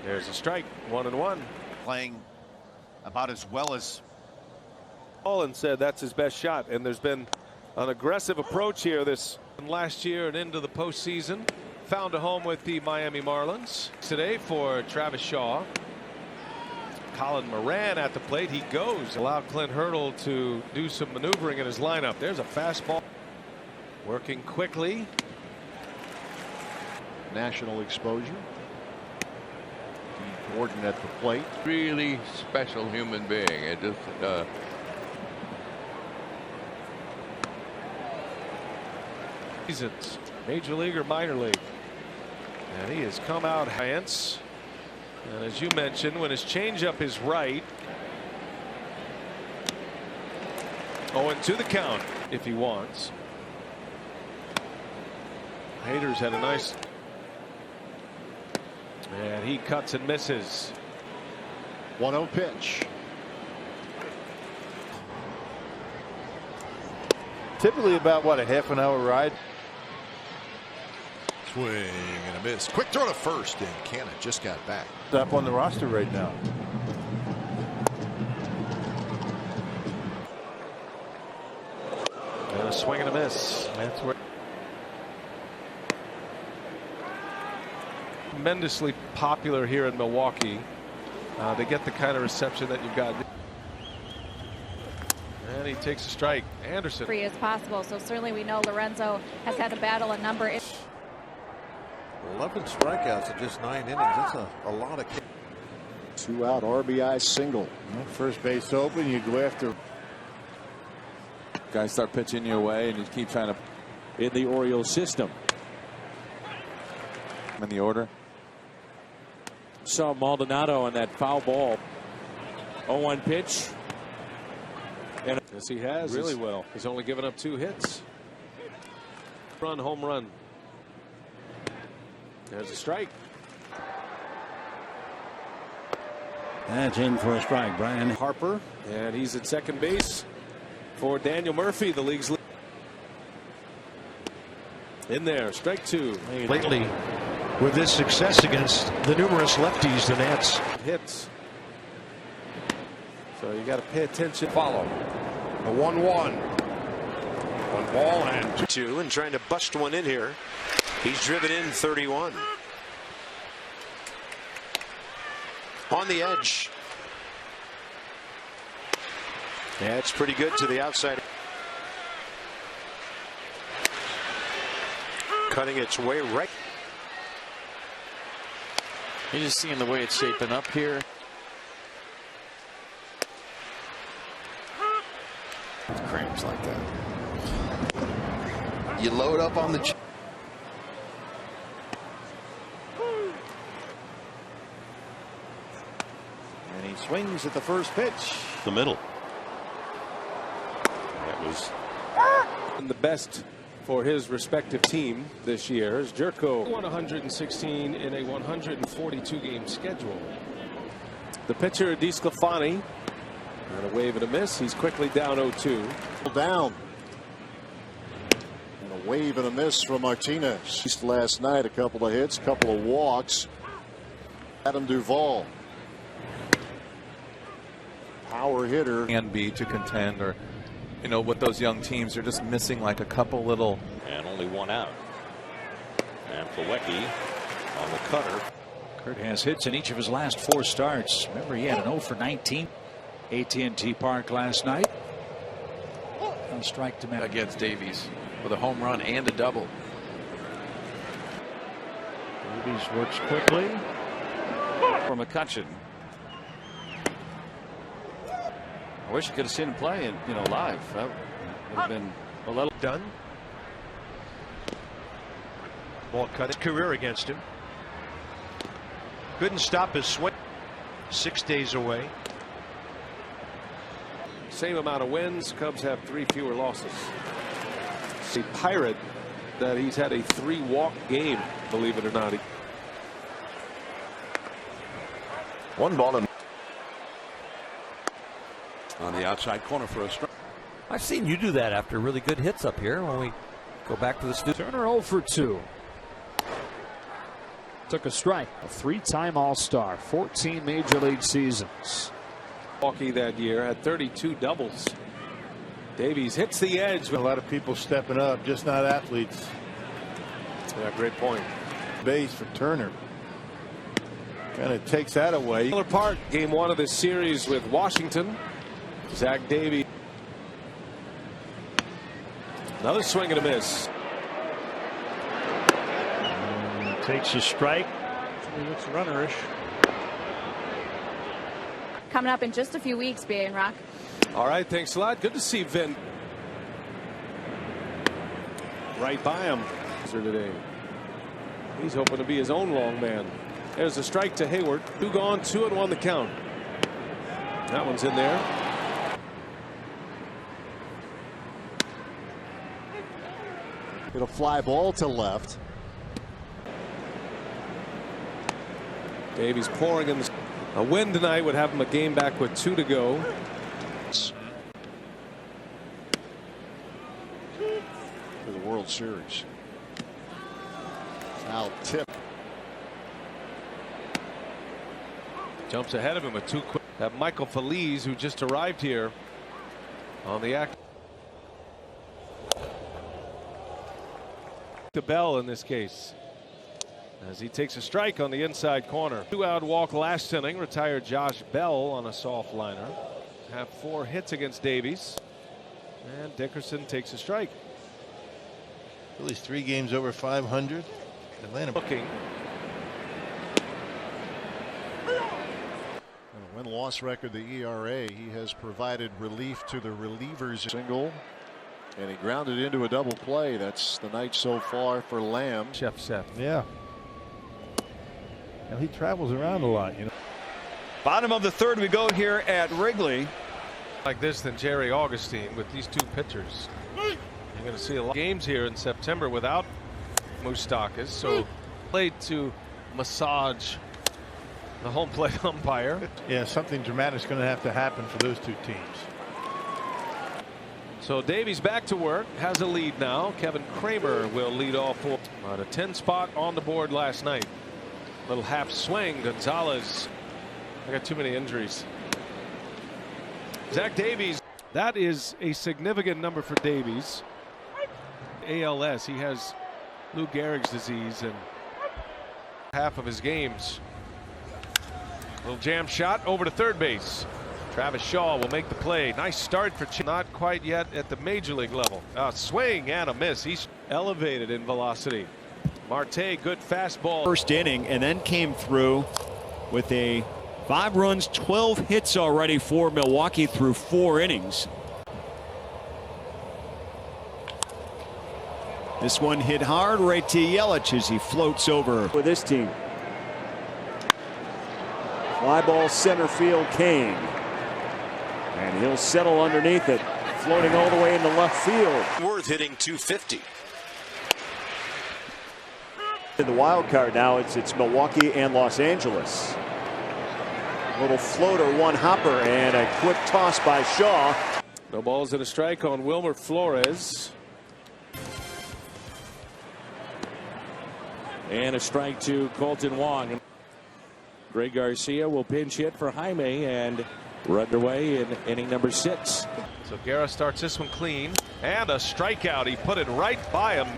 There's a strike. 1-1. Playing about as well as. Olin said that's his best shot, and there's been an aggressive approach here this last year and into the postseason. Found a home with the Miami Marlins today for Travis Shaw. Colin Moran at the plate. He goes. Allow Clint Hurdle to do some maneuvering in his lineup. There's a fastball. Working quickly. National exposure. Gordon at the plate. Really special human being. It just Seasons, major league or minor league, and he has come out hands. And as you mentioned, when his changeup is right, 0-2 the count if he wants. Hader's had a nice. And he cuts and misses. 1-0 pitch. Typically about what, a half-an-hour ride. Swing and a miss. Quick throw to first, and Cannon just got back. Up on the roster right now. And a swing and a miss. That's where. Tremendously popular here in Milwaukee. They get the kind of reception that you've got. And he takes a strike. Anderson. Free as possible. So certainly we know Lorenzo has had to battle a number. 11 strikeouts in just 9 innings. That's a lot of. 2-out RBI single. First base open. You go after. Guys start pitching your way, and you keep trying to. In the Orioles system. In the order. Saw Maldonado on that foul ball. 0-1 pitch. And yes, he has really well. He's only given up 2 hits. Run, home run. There's a strike. That's in for a strike. Brian Harper, and he's at second base for Daniel Murphy, the league's lead. In there, strike 2. Lately, with this success against the numerous lefties the Nats. Hits. So you got to pay attention. Follow. A 1-1. One ball and 2, and trying to bust one in here. He's driven in 31. On the edge. Yeah, it's pretty good to the outside. Cutting its way right. You're just seeing the way it's shaping up here. Cramps like that. You load up on the. And he swings at the first pitch. The middle. That was the best for his respective team this year is Jerko. 116 in a 142 game schedule. The pitcher DeSclafani. And a wave and a miss. He's quickly down 0-2. Down. And a wave and a miss from Martinez. Last night, a couple of hits, a couple of walks. Adam Duvall. Power hitter. Can be to contend, or you know, with those young teams, they're just missing like a couple little. and only one out. And Plawecki on the cutter. Kurt has hits in each of his last 4 starts. Remember, he had an 0 for 19. AT&T Park last night. A strike to Matt against Davies with a home run and a double. Davies works quickly for McCutcheon. I wish you could have seen him play, live. That would have been a little done. Ball cut. His career against him. Couldn't stop his swing. 6 days away. Same amount of wins. Cubs have 3 fewer losses. A Pirate that he's had a 3-walk game, believe it or not. One ball and on the outside corner for a strike. I've seen you do that after really good hits up here when we go back to the studio. Turner 0 for 2. Took a strike. A 3-time All-Star, 14 Major League seasons. Milwaukee that year had 32 doubles. Davies hits the edge. A lot of people stepping up, just not athletes. Yeah, great point. Base for Turner. Kind of takes that away. Miller Park, game 1 of this series with Washington. Zach Davies. Another swing and a miss. Takes a strike. He looks runnerish. Coming up in just a few weeks, B.A. and Rock. All right, thanks a lot. Good to see Vin. Right by him today. He's hoping to be his own long man. There's a strike to Hayward. 2 gone, 2-1 the count. That one's in there. It'll fly ball to left. Davies pouring in. A win tonight would have him a game back with 2 to go. For the World Series. Foul tip. Jumps ahead of him with 2 quick. That Michael Feliz, who just arrived here on the act. The bell in this case, as he takes a strike on the inside corner. 2-out walk last inning. Retired Josh Bell on a soft liner. Have 4 hits against Davies, and Dickerson takes a strike. Phillies 3 games over 500. Atlanta looking. Win-loss record, the ERA. He has provided relief to the relievers. Single, and he grounded into a double play. That's the night so far for Lamb. Chef. Yeah. Well, he travels around a lot, Bottom of the 3rd we go here at Wrigley. Like this than Jerry Augustine with these 2 pitchers. You're going to see a lot of games here in September without Moustakas. So played to massage the home plate umpire. Yeah, something dramatic is going to have to happen for those 2 teams. So Davies back to work, has a lead now. Kevin Kramer will lead off for. On a 10 spot on the board last night. Little half swing. Gonzalez. I got too many injuries. Zach Davies. That is a significant number for Davies. ALS. He has Lou Gehrig's disease and half of his games. Little jam shot over to third base. Travis Shaw will make the play. Nice start for Choo. Not quite yet at the major league level. Swing and a miss. He's elevated in velocity. Marte, good fastball. First inning, and then came through with a 5 runs, 12 hits already for Milwaukee through 4 innings. This one hit hard right to Yelich as he floats over for this team. Fly ball center field, Kane. And he'll settle underneath it, floating all the way into left field. Worth hitting 250. In the wild card now, it's Milwaukee and Los Angeles. Little floater, one hopper, and a quick toss by Shaw. No balls and a strike on Wilmer Flores. And a strike to Colton Wong. Greg Garcia will pinch hit for Jaime, and we're underway in inning number 6. So Guerra starts this one clean, and a strikeout. He put it right by him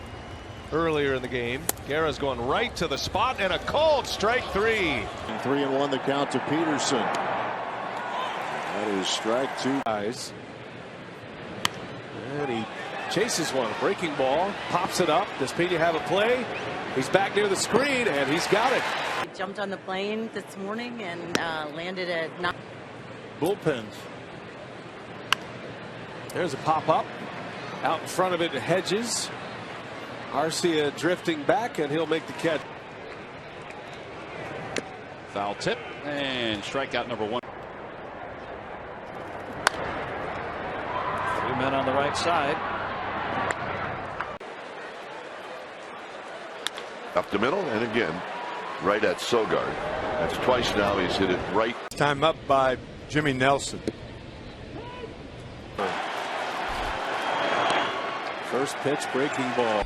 earlier in the game. Guerra's going right to the spot, and a called strike 3. 3-1 the count to Peterson. That is strike 2. Guys. And he chases one. Breaking ball, pops it up. Does Pena have a play? He's back near the screen, and he's got it. I jumped on the plane this morning and landed at 9. Bullpens. There's a pop up. Out in front of it, Hedges. Arcia drifting back, and he'll make the catch. Foul tip and strikeout number 1. 3 men on the right side. Up the middle, and again, right at Sogard. That's twice now he's hit it right. Time up by Jimmy Nelson. First pitch, breaking ball.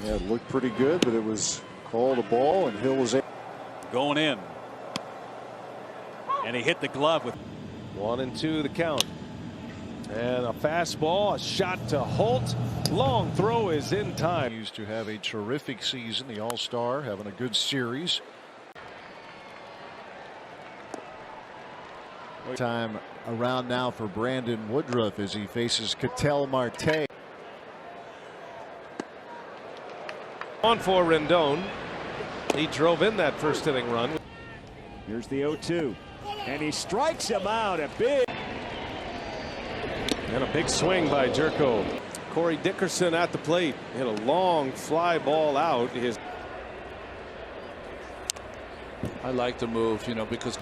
Yeah, it looked pretty good, but it was called a ball, and Hill was going in. And he hit the glove with 1-2 the count. And a fastball, a shot to Holt. Long throw is in time. Used to have a terrific season, the All-Star, having a good series. Time around now for Brandon Woodruff as he faces Ketel Marte. On for Rendon. He drove in that first inning run. Here's the 0-2. And he strikes him out a big. And a big swing by Jerko. Corey Dickerson at the plate. Hit a long fly ball out. I like the move, because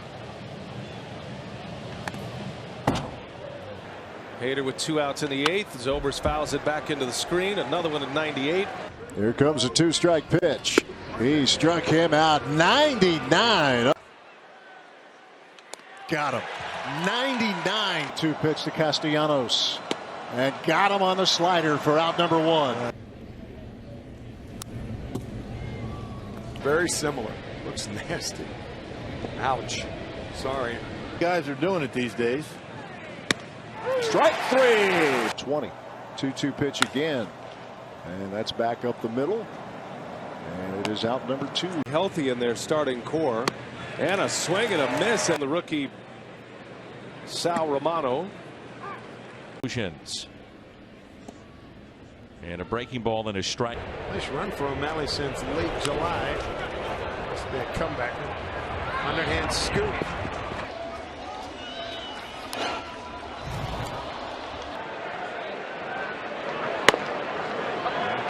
Hader with 2 outs in the 8th. Zobers fouls it back into the screen. Another one at 98. Here comes a 2-strike pitch. He struck him out. 99. Got him. 99. 2 pitch to Castellanos. And got him on the slider for out number 1. Very similar. Looks nasty. Ouch. Sorry. Guys are doing it these days. Strike 3. 20. 2-2 pitch again. And that's back up the middle. And it is out number 2. Healthy in their starting core. And a swing and a miss. And the rookie Sal Romano. And a breaking ball and a strike. Nice run for O'Malley since late July. Must be a comeback. Underhand scoop.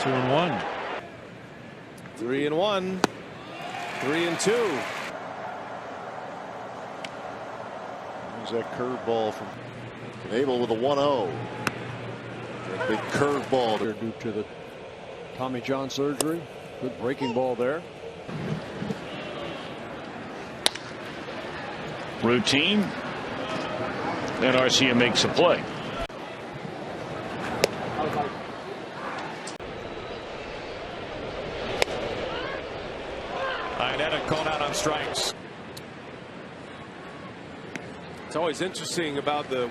Two and 1. 3-1. 3-2. There's that curveball from Abel with a 1-0. Big curveball due to the Tommy John surgery. Good breaking ball there. Routine. And Arcia makes a play. Reddick called out on strikes. It's always interesting about the.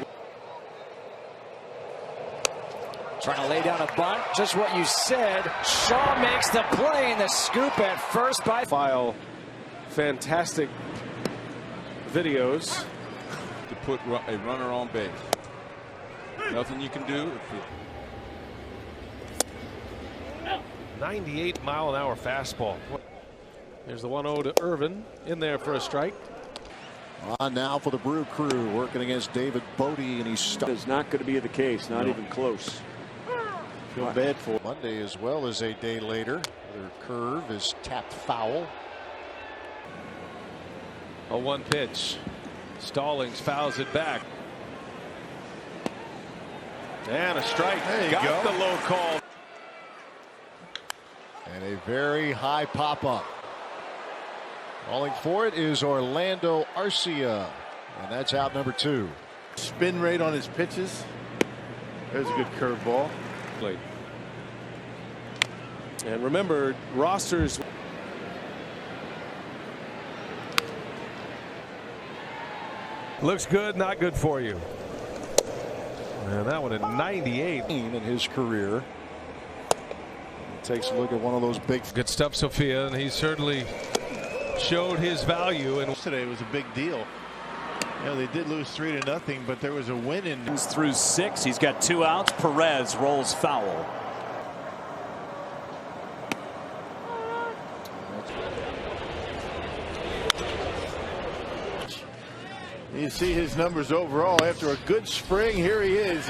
Trying to lay down a bunt, just what you said. Shaw makes the play and the scoop at first by File fantastic videos to put a runner on base. Nothing you can do. 98-mile-an-hour fastball. There's the 1-0 to Irvin in there for a strike. On now for the Brew Crew, working against David Voit, and he's stuck. Is not going to be the case, not even close. Feel bad for Monday as well as a day later. Their curve is tapped foul. A 1 pitch. Stallings fouls it back. And a strike. There you Got go. the low call. And a very high pop up. Calling for it is Orlando Arcia, and that's out number 2. Spin rate on his pitches. There's a good curveball. And remember, rosters. Looks good, not good for you. And that one at 98 in his career. Takes a look at one of those big. Good stuff, Sophia, and he certainly showed his value. And today was a big deal. You know, they did lose 3-0, but there was a win in. He's through 6. He's got 2 outs. Perez rolls foul. You see his numbers overall after a good spring. Here he is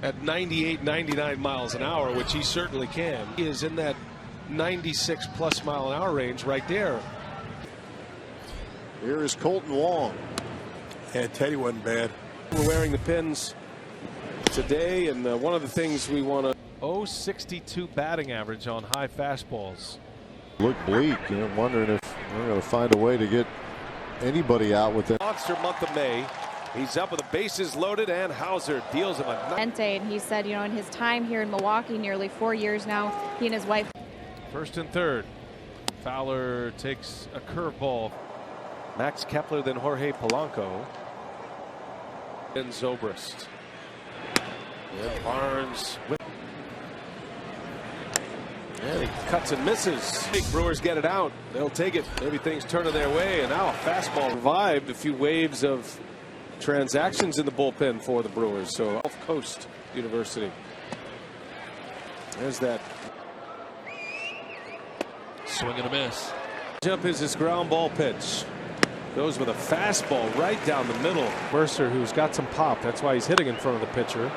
at 98, 99 miles an hour, which he certainly can. He is in that 96+ mile an hour range right there. Here is Colton Wong. Yeah, Teddy wasn't bad. We're wearing the pins today, and one of the things we want to. 0.62 batting average on high fastballs. Look bleak. I'm wondering if we're going to find a way to get anybody out with that. Monster month of May. He's up with the bases loaded, and Hauser deals him a. And he said, you know, in his time here in Milwaukee, nearly 4 years now, he and his wife. First and third. Fowler takes a curveball. Max Kepler, then Jorge Polanco. And Zobrist. Yeah, Barnes. And he cuts and misses. Big Brewers get it out. They'll take it. Maybe things turning their way. And now a fastball revived. A few waves of transactions in the bullpen for the Brewers. So Gulf Coast University. There's that. Swing and a miss. Jump is his ground ball pitch. Goes with a fastball right down the middle. Mercer, who's got some pop. That's why he's hitting in front of the pitcher.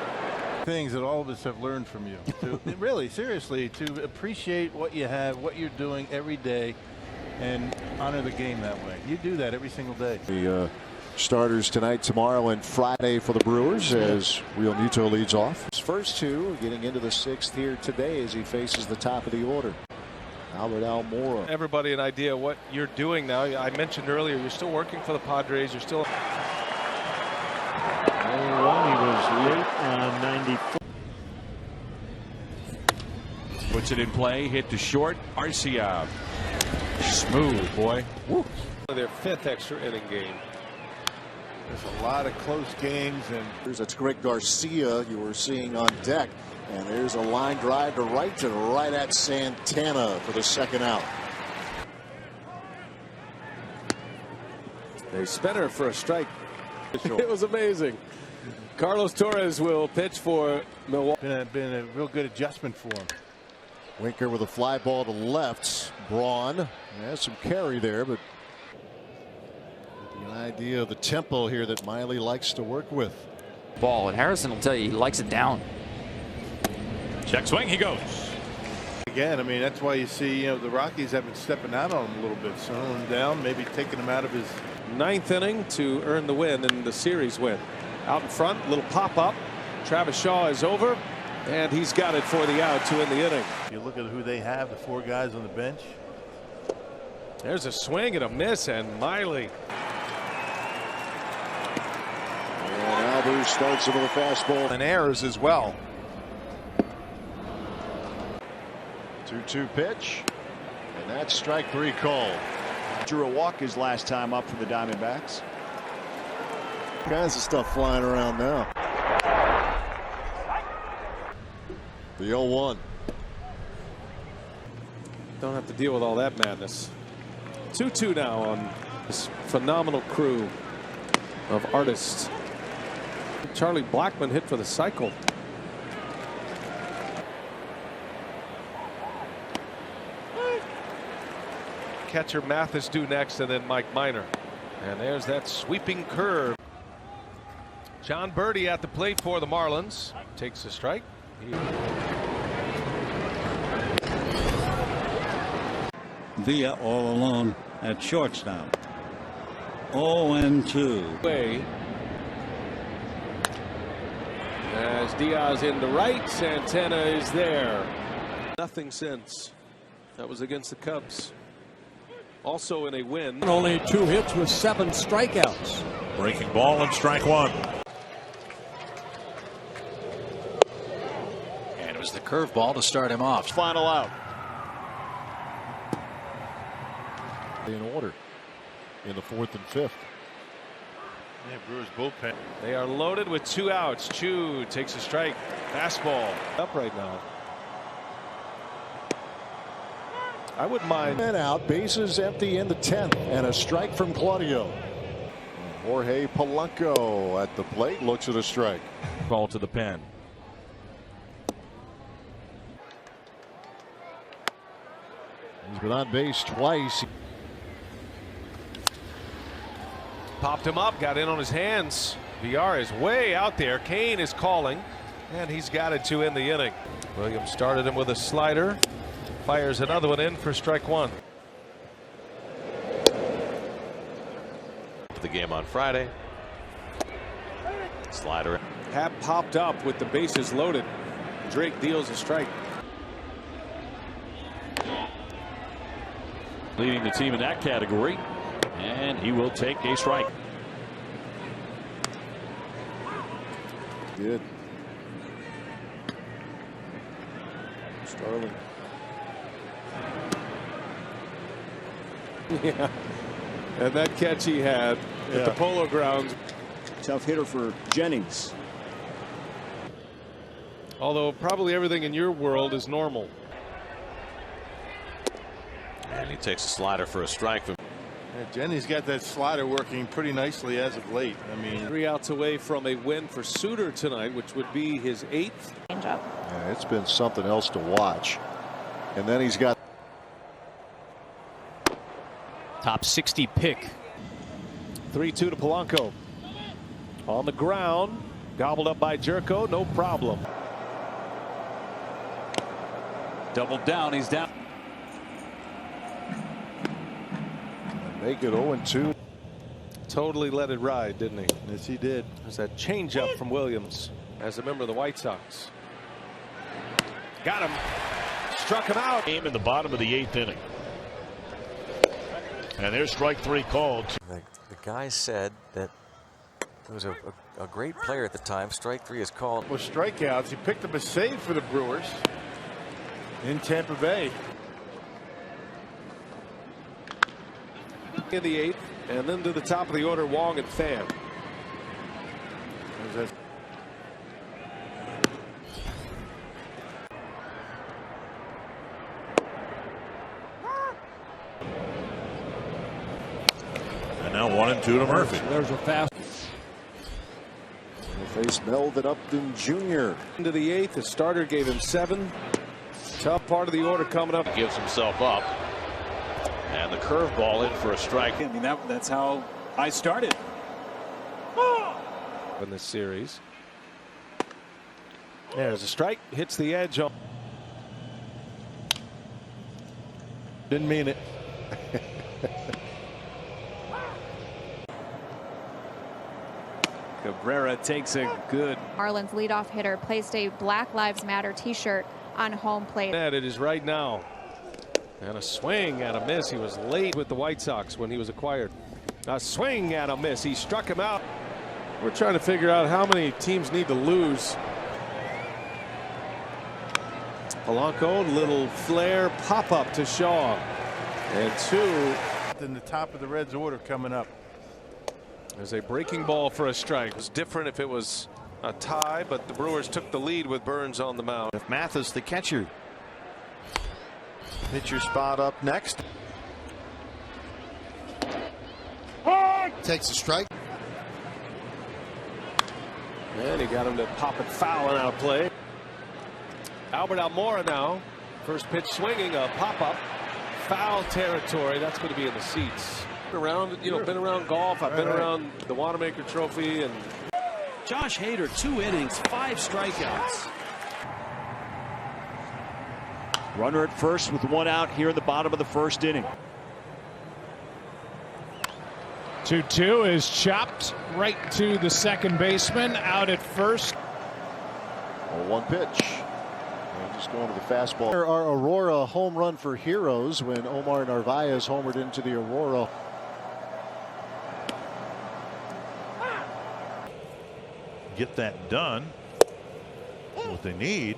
Things that all of us have learned from you. To really, seriously, to appreciate what you have, what you're doing every day, and honor the game that way. You do that every single day. The starters tonight, tomorrow, and Friday for the Brewers as Real Muto leads off. His first 2 getting into the 6th here today as he faces the top of the order. Albert Almora. Everybody an idea what you're doing now. I mentioned earlier you're still working for the Padres. You're still. He was late on 94. Puts it in play, hit to short. Arcia. Smooth, boy. Woo. Their 5th extra inning game. There's a lot of close games, and that's Greg Garcia you were seeing on deck. And there's a line drive to right at Santana for the 2nd out. They spent her for a strike. It was amazing. Carlos Torres will pitch for Milwaukee. Been a real good adjustment for him. Winker with a fly ball to left. Braun has some carry there, but an idea of the tempo here that Miley likes to work with. Ball, and Harrison will tell you he likes it down. Check swing, he goes. Again, I mean, that's why you see, you know, the Rockies have been stepping out on him a little bit, slowing him down, maybe taking him out of his 9th inning to earn the win and the series win. Out in front, little pop up. Travis Shaw is over, and he's got it for the out to end the inning. You look at who they have, the 4 guys on the bench. There's a swing and a miss, and Miley. And Altuve starts him with a fastball. And errors as well. 2-2 pitch. And that's strike 3 called. Drew a walk his last time up for the Diamondbacks. All kinds of stuff flying around now. The 0-1. Don't have to deal with all that madness. 2-2 now on this phenomenal crew of artists. Charlie Blackmon hit for the cycle. Catcher Mathis due next, and then Mike Minor. And there's that sweeping curve. John Birdie at the plate for the Marlins. Takes a strike. Villa all alone at shortstop. 0-2. Way. As Diaz into right, Santana is there. Nothing since. That was against the Cubs. Also in a win. Only 2 hits with 7 strikeouts. Breaking ball and strike 1. And it was the curveball to start him off. Final out. In order in the 4th and 5th. Yeah, Brewers bullpen. They are loaded with 2 outs. Choo takes a strike. Fastball up right now. I wouldn't mind. And out, bases empty in the 10th, and a strike from Claudio. Jorge Polanco at the plate, looks at a strike. Ball to the pen. He's been on base twice. Popped him up, got in on his hands. VR is way out there. Kane is calling, and he's got it to end the inning. Williams started him with a slider. Fires another one in for strike 1. The game on Friday. Slider. Hap popped up with the bases loaded. Drake deals a strike. Leading the team in that category, and he will take a strike. Good. Starlin. Yeah, and that catch he had at the Polo Grounds. Tough hitter for Jennings. Although probably everything in your world is normal. And he takes a slider for a strike. Yeah, Jennings got that slider working pretty nicely as of late. I mean, 3 outs away from a win for Suter tonight, which would be his 8th. Changeup. Yeah, it's been something else to watch. And then he's got Top 60 pick. 3-2 to Polanco. On the ground, gobbled up by Jerko, no problem. Doubled down, he's down. make it 0-2. Totally let it ride, didn't he? Yes, he did. There's that changeup from Williams as a member of the White Sox. Got him. Struck him out. Game in the bottom of the 8th inning. And there's strike 3 called. The guy said that he was a great player at the time. Strike 3 is called. Well, strikeouts. He picked up a save for the Brewers in Tampa Bay. In the 8th, and then to the top of the order, Wong and Pham. And now 1-2 to Murphy. There's a fast. They face Melvin Upton Jr. Into the 8th, the starter gave him 7. Tough part of the order coming up. He gives himself up. And the curveball in for a strike. I mean, that's how I started in this series. There's a strike, hits the edge. Didn't mean it. Cabrera takes a good. Marlins leadoff hitter placed a Black Lives Matter t-shirt on home plate. It is right now. And a swing and a miss. He was late with the White Sox when he was acquired. A swing and a miss. He struck him out. We're trying to figure out how many teams need to lose. Polanco, little flare pop up to Shaw. And 2. In the top of the Reds order coming up. There's a breaking ball for a strike. It was different if it was a tie, but the Brewers took the lead with Burns on the mound. If Mathis, the catcher. Pitcher spot up next. Takes a strike. And he got him to pop it foul and out of play. Albert Almora now. First pitch swinging, a pop-up. Foul territory. That's going to be in the seats. Around, been around golf. I've been around the Wanamaker Trophy. And Josh Hader, 2 innings, 5 strikeouts. Runner at first with 1 out here in the bottom of the first inning. 2-2 is chopped right to the second baseman, out at first. 1 pitch. And just going to the fastball. Our Aurora home run for heroes when Omar Narvaez homered into the Aurora. Get that done. What they need.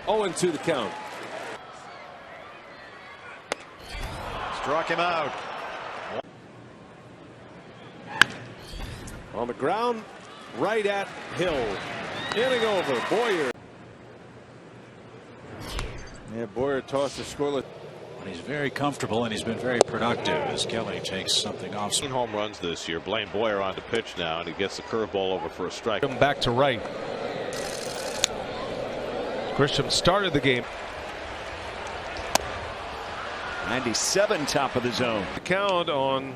0-2 the count. Struck him out. On the ground, right at Hill. Inning over. Boyer. Yeah, Boyer tossed the scoreless. He's very comfortable and he's been very productive as Kelly takes something off. Home runs this year. Blaine Boyer on the pitch now, and he gets the curveball over for a strike. Come back to right. Grisham started the game. 97 top of the zone. The count on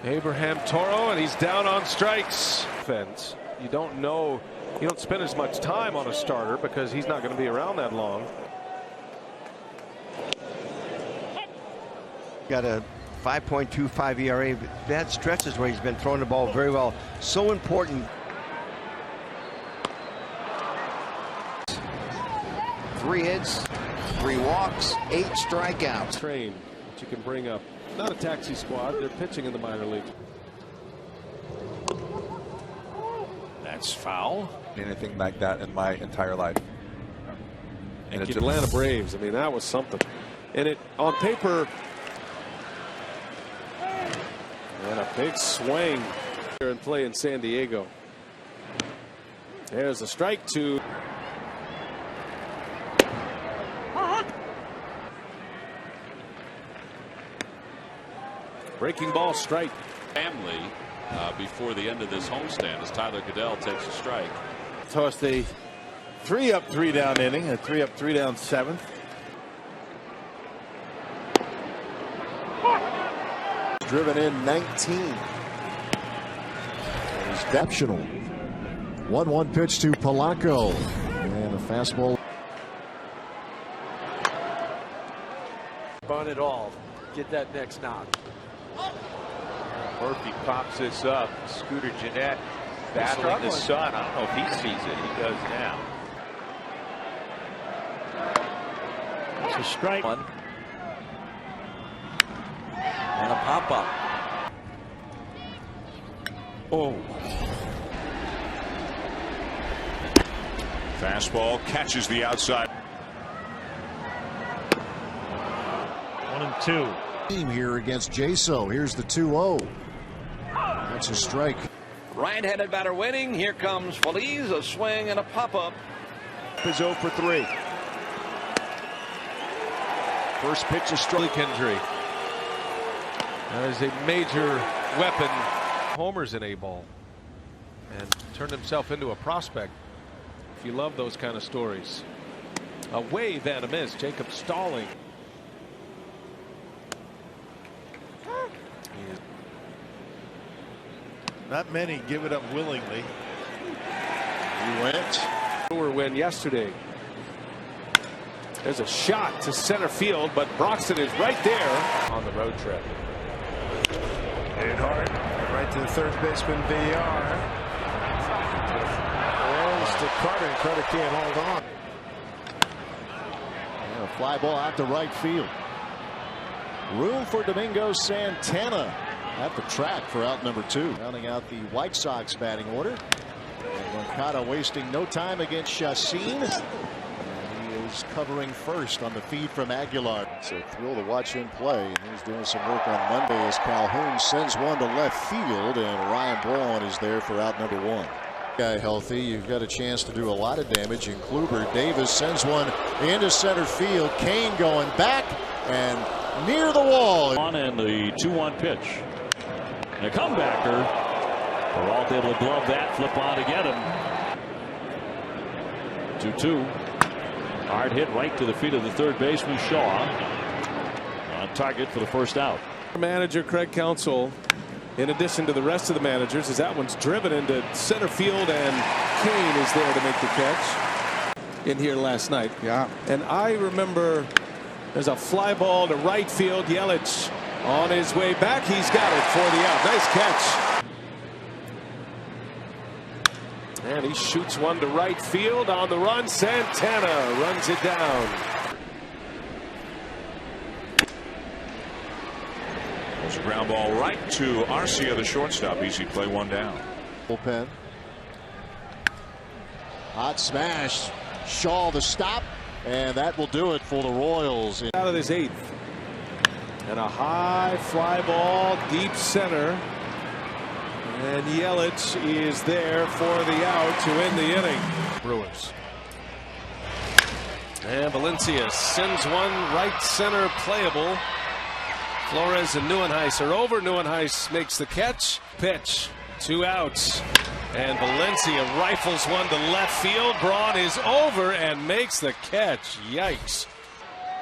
Abraham Toro, and he's down on strikes. Fence. You don't know. You don't spend as much time on a starter because he's not going to be around that long. Got a 5.25 ERA. Bad stretches where he's been throwing the ball very well. So important. 3 hits, 3 walks, 8 strikeouts. Train that you can bring up. Not a taxi squad. They're pitching in the minor league. That's foul. Anything like that in my entire life. And the Atlanta Braves. I mean, that was something. And it on paper. And a big swing here in play in San Diego. There's a strike to. Breaking ball strike. Family before the end of this homestand as Tyler Goodell takes a strike. Tossed a 3-up, 3-down inning, a 3-up, 3-down 7th. Driven in 19. And he's exceptional. 1-1 pitch to Polanco. And a fastball. Run it all. Get that next knock. Murphy pops this up. Scooter Jeanette battling the sun. I don't know if he sees it. He does now. It's a strike. One. And a pop-up. Oh. Fastball catches the outside. 1-2. Team here against Jaso. Here's the 2-0. That's a strike. Right-handed batter winning. Here comes Feliz. A swing and a pop-up. Is 0 for 3. First pitch is strike injury. That is a major weapon. Homers in A-ball and turned himself into a prospect. If you love those kind of stories. A wave and a miss. Jacob Stalling. Not many give it up willingly. He went. Brewer win yesterday. There's a shot to center field, but Broxton is right there on the road trip. Hit it hard. Right to the third baseman, VR. Rolls to Carter, and Carter can't hold on. And a fly ball out to right field. Room for Domingo Santana at the track for out number 2. Rounding out the White Sox batting order. And Moncada wasting no time against Chacin. And he is covering first on the feed from Aguilar. So thrilled to watch him play. And he's doing some work on Monday as Calhoun sends one to left field, and Ryan Braun is there for out number 1. Guy healthy, you've got a chance to do a lot of damage. And Kluber, Davis sends one into center field. Kane going back and near the wall. On and the 2-1 pitch. And a comebacker. Peralta able to glove that, flip on to get him. 2-2. Hard hit right to the feet of the third baseman Shaw. On target for the first out. Manager Craig Counsell, in addition to the rest of the managers, as that one's driven into center field, and Kane is there to make the catch in here last night. Yeah. And I remember there's a fly ball to right field. Yelich on his way back. He's got it for the out. Nice catch. And he shoots one to right field on the run. Santana runs it down. There's a ground ball right to Arcia, the shortstop. Easy play, one down. Bullpen. Hot smash. Shaw the stop. And that will do it for the Royals. Out of this 8th. And a high fly ball deep center. And Yelich is there for the out to end the inning. Brewers. And Valencia sends one right center playable. Flores and Neuenhuis are over. Neuenhuis makes the catch. Pitch. 2 outs. And Valencia rifles one to left field. Braun is over and makes the catch. Yikes.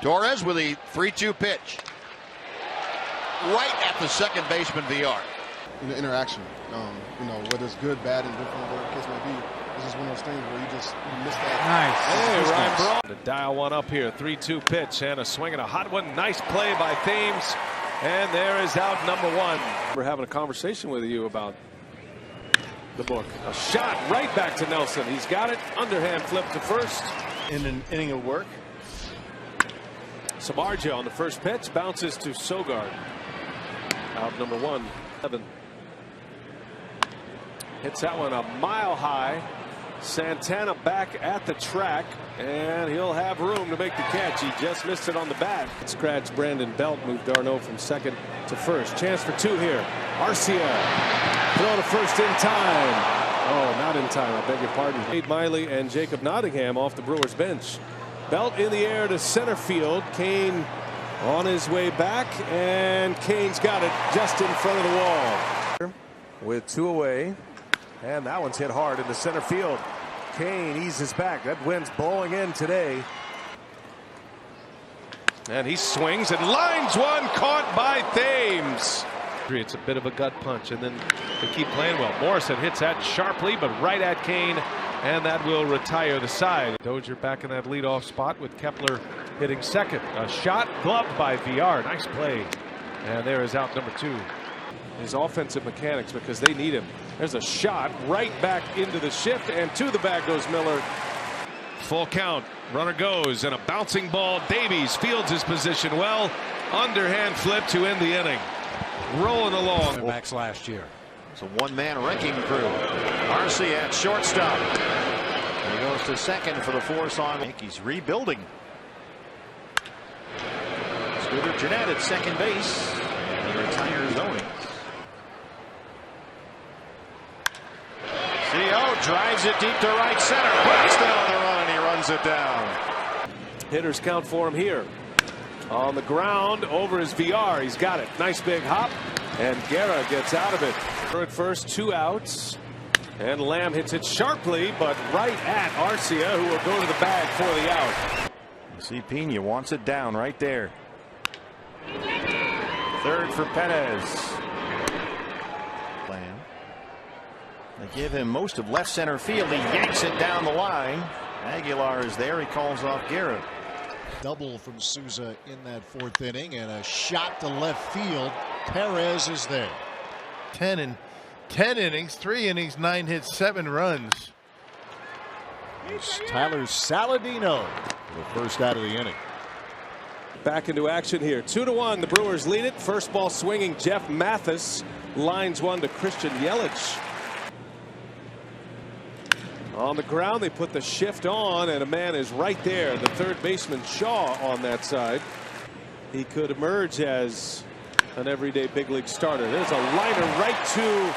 Torres with a 3-2 pitch. Right at the second baseman VR. Interaction, whether it's good, bad, and different, whatever the case may be. It's just one of those things where you just miss that. Nice. Hey, Ryan Braun to dial one up here. 3-2 pitch and a swing and a hot one. Nice play by Thames. And there is out number 1. We're having a conversation with you about the book. A shot right back to Nelson. He's got it. Underhand flip to first. In an inning of work. Samardzija on the first pitch. Bounces to Sogard. Out number 1. 7. Hits that one a mile high. Santana back at the track, and he'll have room to make the catch. He just missed it on the bat. Scratch Brandon Belt moved Darno from second to first. Chance for 2 here. Arcia throw to first in time. Oh, not in time. I beg your pardon. Wade Miley and Jacob Nottingham off the Brewers bench. Belt in the air to center field. Kane on his way back, and Kane's got it just in front of the wall. With 2 away. And that one's hit hard into center field. Kane eases back. That wind's blowing in today. And he swings and lines one, caught by Thames. It's a bit of a gut punch, and then they keep playing well. Morrison hits that sharply, but right at Kane, and that will retire the side. Dozier back in that leadoff spot with Kepler hitting second. A shot gloved by VR. Nice play. And there is out number 2. His offensive mechanics, because they need him. There's a shot right back into the shift, and to the bag goes Miller. Full count. Runner goes, and a bouncing ball. Davies fields his position well. Underhand flip to end the inning. Rolling along. Backs last year. It's a one-man wrecking crew. Arcia at shortstop. He goes to second for the force on. Yankees rebuilding. Scooter Jeanette at second base. He retires Owings. CO drives it deep to right center. Buxton on the run, and he runs it down. Hitters count for him here. On the ground over his VR. He's got it. Nice big hop. And Guerra gets out of it. At first, 2 outs. And Lamb hits it sharply, but right at Arcia, who will go to the bag for the out. You see Pena wants it down right there. Third for Perez. Lamb. They give him most of left center field. He yanks it down the line. Aguilar is there. He calls off Guerra. Double from Souza in that 4th inning, and a shot to left field. Perez is there. 10 innings, 3 innings, 9 hits, 7 runs. It's Tyler Saladino for the first out of the inning. Back into action here. 2-1. The Brewers lead it. First ball swinging. Jeff Mathis lines one to Christian Yelich. On the ground, they put the shift on, and a man is right there. The third baseman, Shaw, on that side. He could emerge as an everyday big league starter. There's a liner right to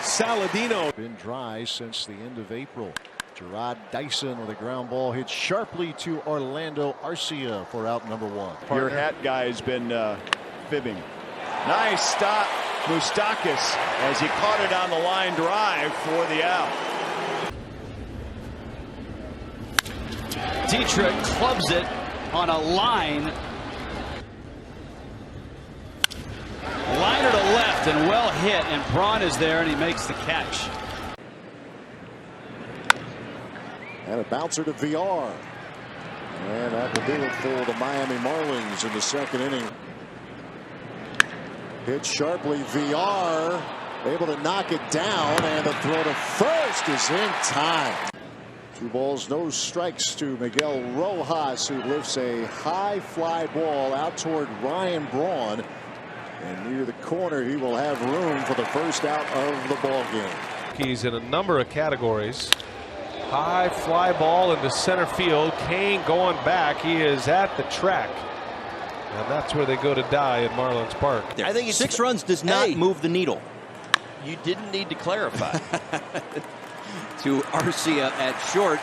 Saladino. Been dry since the end of April. Gerard Dyson with a ground ball hit sharply to Orlando Arcia for out number 1. Your hat guy has been fibbing. Nice stop, Moustakas, as he caught it on the line drive for the out. Dietrich clubs it on a line. Liner to left and well hit, and Braun is there and he makes the catch. And a bouncer to VR. And that will do it for the Miami Marlins in the second inning. Hit sharply, VR able to knock it down, and the throw to first is in time. 2 balls, no strikes to Miguel Rojas, who lifts a high fly ball out toward Ryan Braun. And near the corner, he will have room for the first out of the ball game. He's in a number of categories. High fly ball into center field. Kane going back. He is at the track. And that's where they go to die at Marlins Park. I think 6 runs does not move the needle. You didn't need to clarify. To Arcia at short.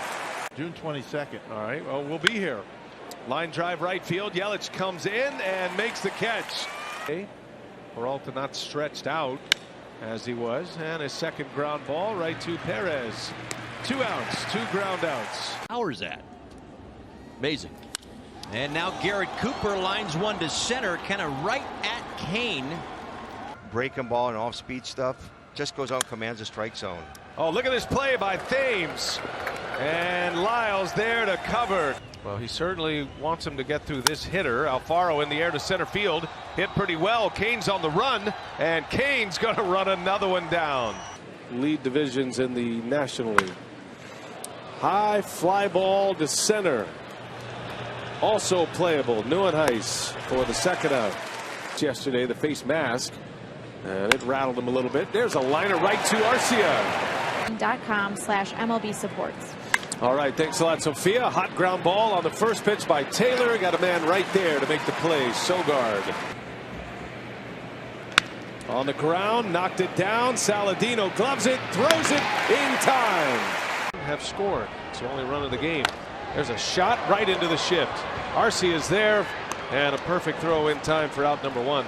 June 22nd. All right, well, we'll be here. Line drive right field. Yelich comes in and makes the catch. Peralta not stretched out as he was, and his second ground ball right to Perez. 2 outs, 2 ground outs. Hours at. Amazing. And now Garrett Cooper lines one to center, kind of right at Kane. Breaking ball and off-speed stuff. Just goes out, commands a strike zone. Oh, look at this play by Thames. And Lyles there to cover. Well, he certainly wants him to get through this hitter. Alfaro in the air to center field. Hit pretty well. Kane's on the run, and Kane's going to run another one down. Lead divisions in the National League. High fly ball to center. Also playable. Neuenhuis for the second out. Yesterday, the face mask, and it rattled him a little bit. There's a liner right to .com/MLB supports. All right, thanks a lot, Sophia. Hot ground ball on the first pitch by Taylor. Got a man right there to make the play. Sogard. On the ground, knocked it down. Saladino gloves it, throws it in time. Have scored. It's the only run of the game. There's a shot right into the shift. Arcia is there, and a perfect throw in time for out number 1.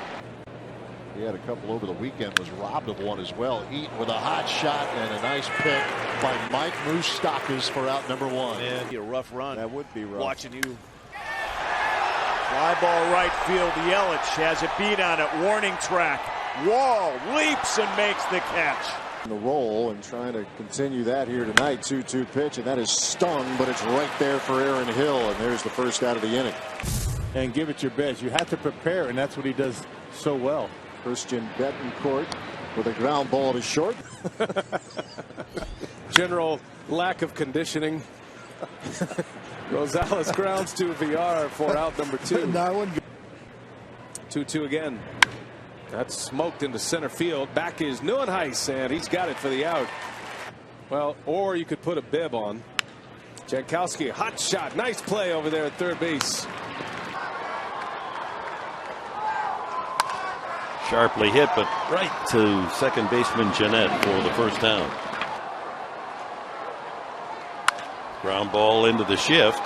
He had a couple over the weekend, was robbed of one as well. Eaton with a hot shot and a nice pick by Mike Moustakas for out number 1. And a rough run. That would be rough. Watching you. Fly ball right field. Yelich has a beat on it. Warning track. Wall leaps and makes the catch. The roll and trying to continue that here tonight. 2-2 pitch, and that is stung, but it's right there for Aaron Hill, and there's the first out of the inning. And give it your best. You have to prepare, and that's what he does so well. Christian Betancourt with a ground ball to short. General lack of conditioning. Rosales grounds to VR for out number 2. 2-2 again. That's smoked into center field. Back is Neuenhuis, and he's got it for the out. Well, or you could put a bib on. Jankowski, hot shot. Nice play over there at third base. Sharply hit, but right to second baseman Jeanette for the first down. Ground ball into the shift.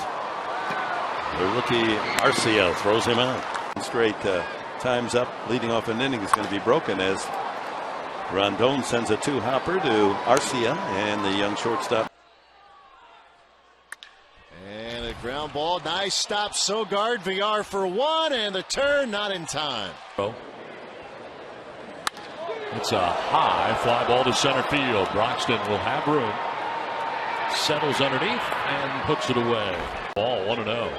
The rookie Arcia throws him out. Straight time's up. Leading off an inning is going to be broken as Rondon sends a 2-hopper to Arcia and the young shortstop. And a ground ball. Nice stop. Sogard, VR for 1, and the turn not in time. It's a high fly ball to center field. Broxton will have room. Settles underneath and puts it away. Ball 1-0.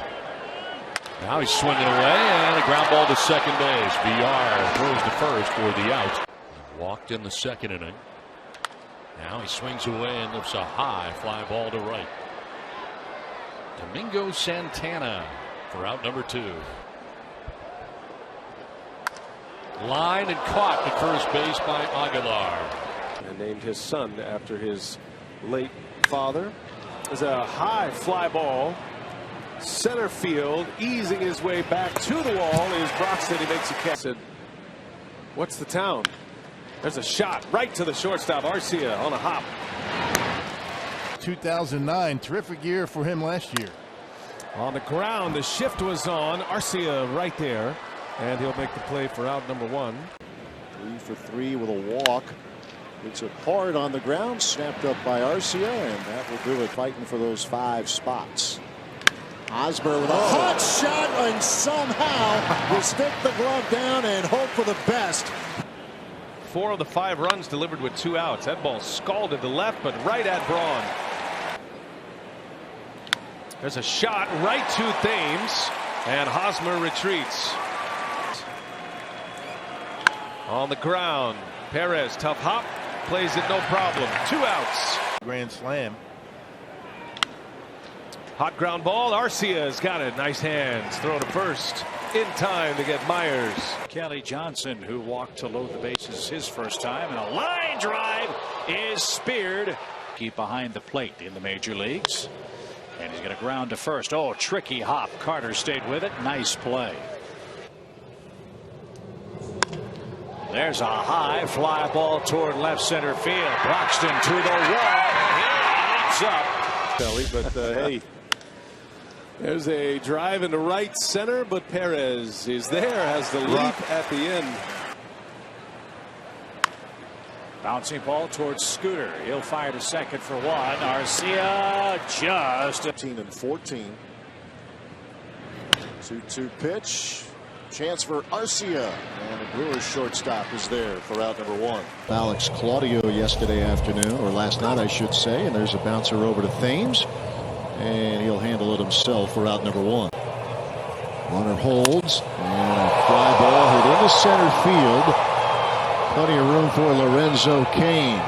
Now he's swinging away, and a ground ball to second base. VR throws to first for the out. Walked in the second inning. Now he swings away and lifts a high fly ball to right. Domingo Santana for out number 2. Line and caught at first base by Aguilar. And named his son after his late grandfather. There's a high fly ball. Center field, easing his way back to the wall is Broxton. He makes a catch. What's the town? There's a shot right to the shortstop. Arcia on a hop. 2009, terrific year for him last year. On the ground, the shift was on. Arcia right there, and he'll make the play for out number 1. 3 for 3 with a walk. It's it hard on the ground, snapped up by Arcia, and that will do it, fighting for those 5 spots. Hosmer with a hot shot, and somehow will stick the glove down and hope for the best. 4 of the 5 runs delivered with 2 outs. That ball scalded to left, but right at Braun. There's a shot right to Thames, and Hosmer retreats. On the ground, Perez, tough hop, plays it no problem. 2 outs. Grand slam. Hot ground ball. Arcia's got it. Nice hands. Throw to first in time to get Myers. Kelly Johnson, who walked to load the bases his first time, and a line drive is speared. Keep behind the plate in the major leagues, and he's going to ground to first. Oh, tricky hop. Carter stayed with it. Nice play. There's a high fly ball toward left center field. Broxton to the wall. He leaps up. Kelly, but hey, there's a drive into right center, but Perez is there, has the leap at the end. Bouncing ball towards Scooter. He'll fire to second for 1. Arcia just 15 and 14. 2-2 pitch. Chance for Arcia, and the Brewers shortstop is there for out number 1. Alex Claudio yesterday afternoon, or last night I should say, and there's a bouncer over to Thames, and he'll handle it himself for out number 1. Runner holds, and a fly ball hit into center field. Plenty of room for Lorenzo Cain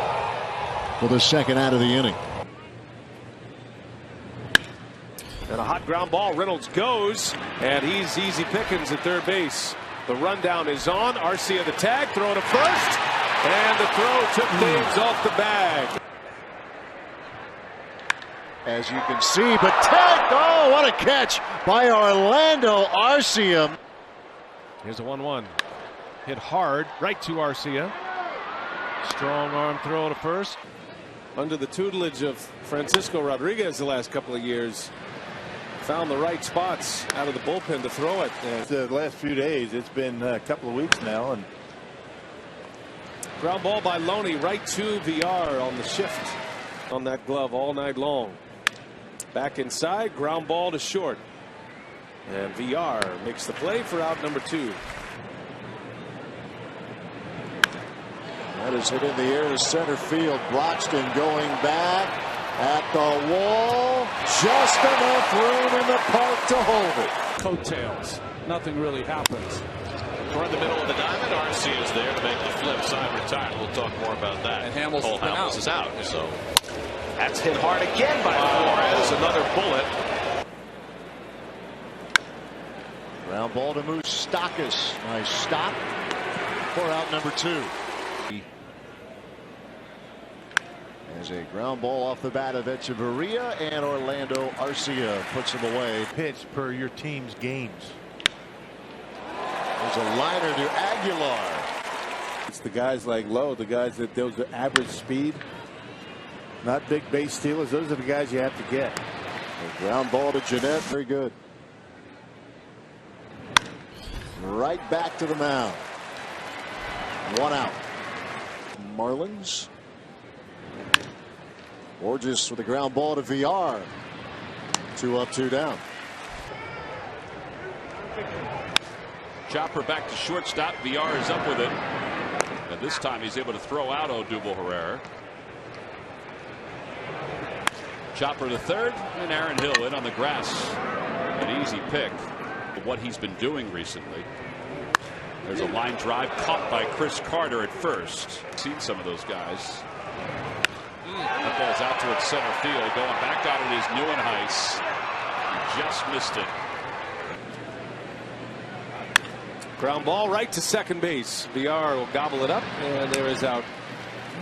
for the second out of the inning. And a hot ground ball. Reynolds goes, and he's easy pickings at third base. The rundown is on. Arcia the tag, throw to first, and the throw took Thames off the bag. As you can see, but tag, oh, what a catch by Orlando Arcia. Here's a 1-1. Hit hard right to Arcia. Strong arm throw to first. Under the tutelage of Francisco Rodriguez the last couple of years. Found the right spots out of the bullpen to throw it. The last few days, it's been a couple of weeks now. And ground ball by Loney right to VR on the shift on that glove all night long. Back inside, ground ball to short. And VR makes the play for out number 2. That is hit in the air to center field. Broxton going back at the wall. Just enough room in the park to hold it. Coattails. Nothing really happens. Toward the middle of the diamond, Arcia is there to make the flip side retired. We'll talk more about that. And Hamels is out. So that's hit hard again by Flores. Another bullet. Ground ball to Moustakas. Nice stop for out number 2. There's a ground ball off the bat of Echeverria, and Orlando Arcia puts him away. Pitch per your team's games. There's a liner to Aguilar. It's the guys like Lowe, the guys that those are average speed, not big base stealers. Those are the guys you have to get. A ground ball to Jeanette. Very good. Right back to the mound. 1 out. Marlins. Borges with a ground ball to VR. 2 up, 2 down. Chopper back to shortstop. VR is up with it. And this time he's able to throw out Odubel Herrera. Chopper to third, and Aaron Hill in on the grass. An easy pick. What he's been doing recently. There's a line drive caught by Chris Carter at first. Seen some of those guys. That ball's out towards center field. Going back out it is Nieuwenhuis. He just missed it. Ground ball right to second base. VR will gobble it up, and there is out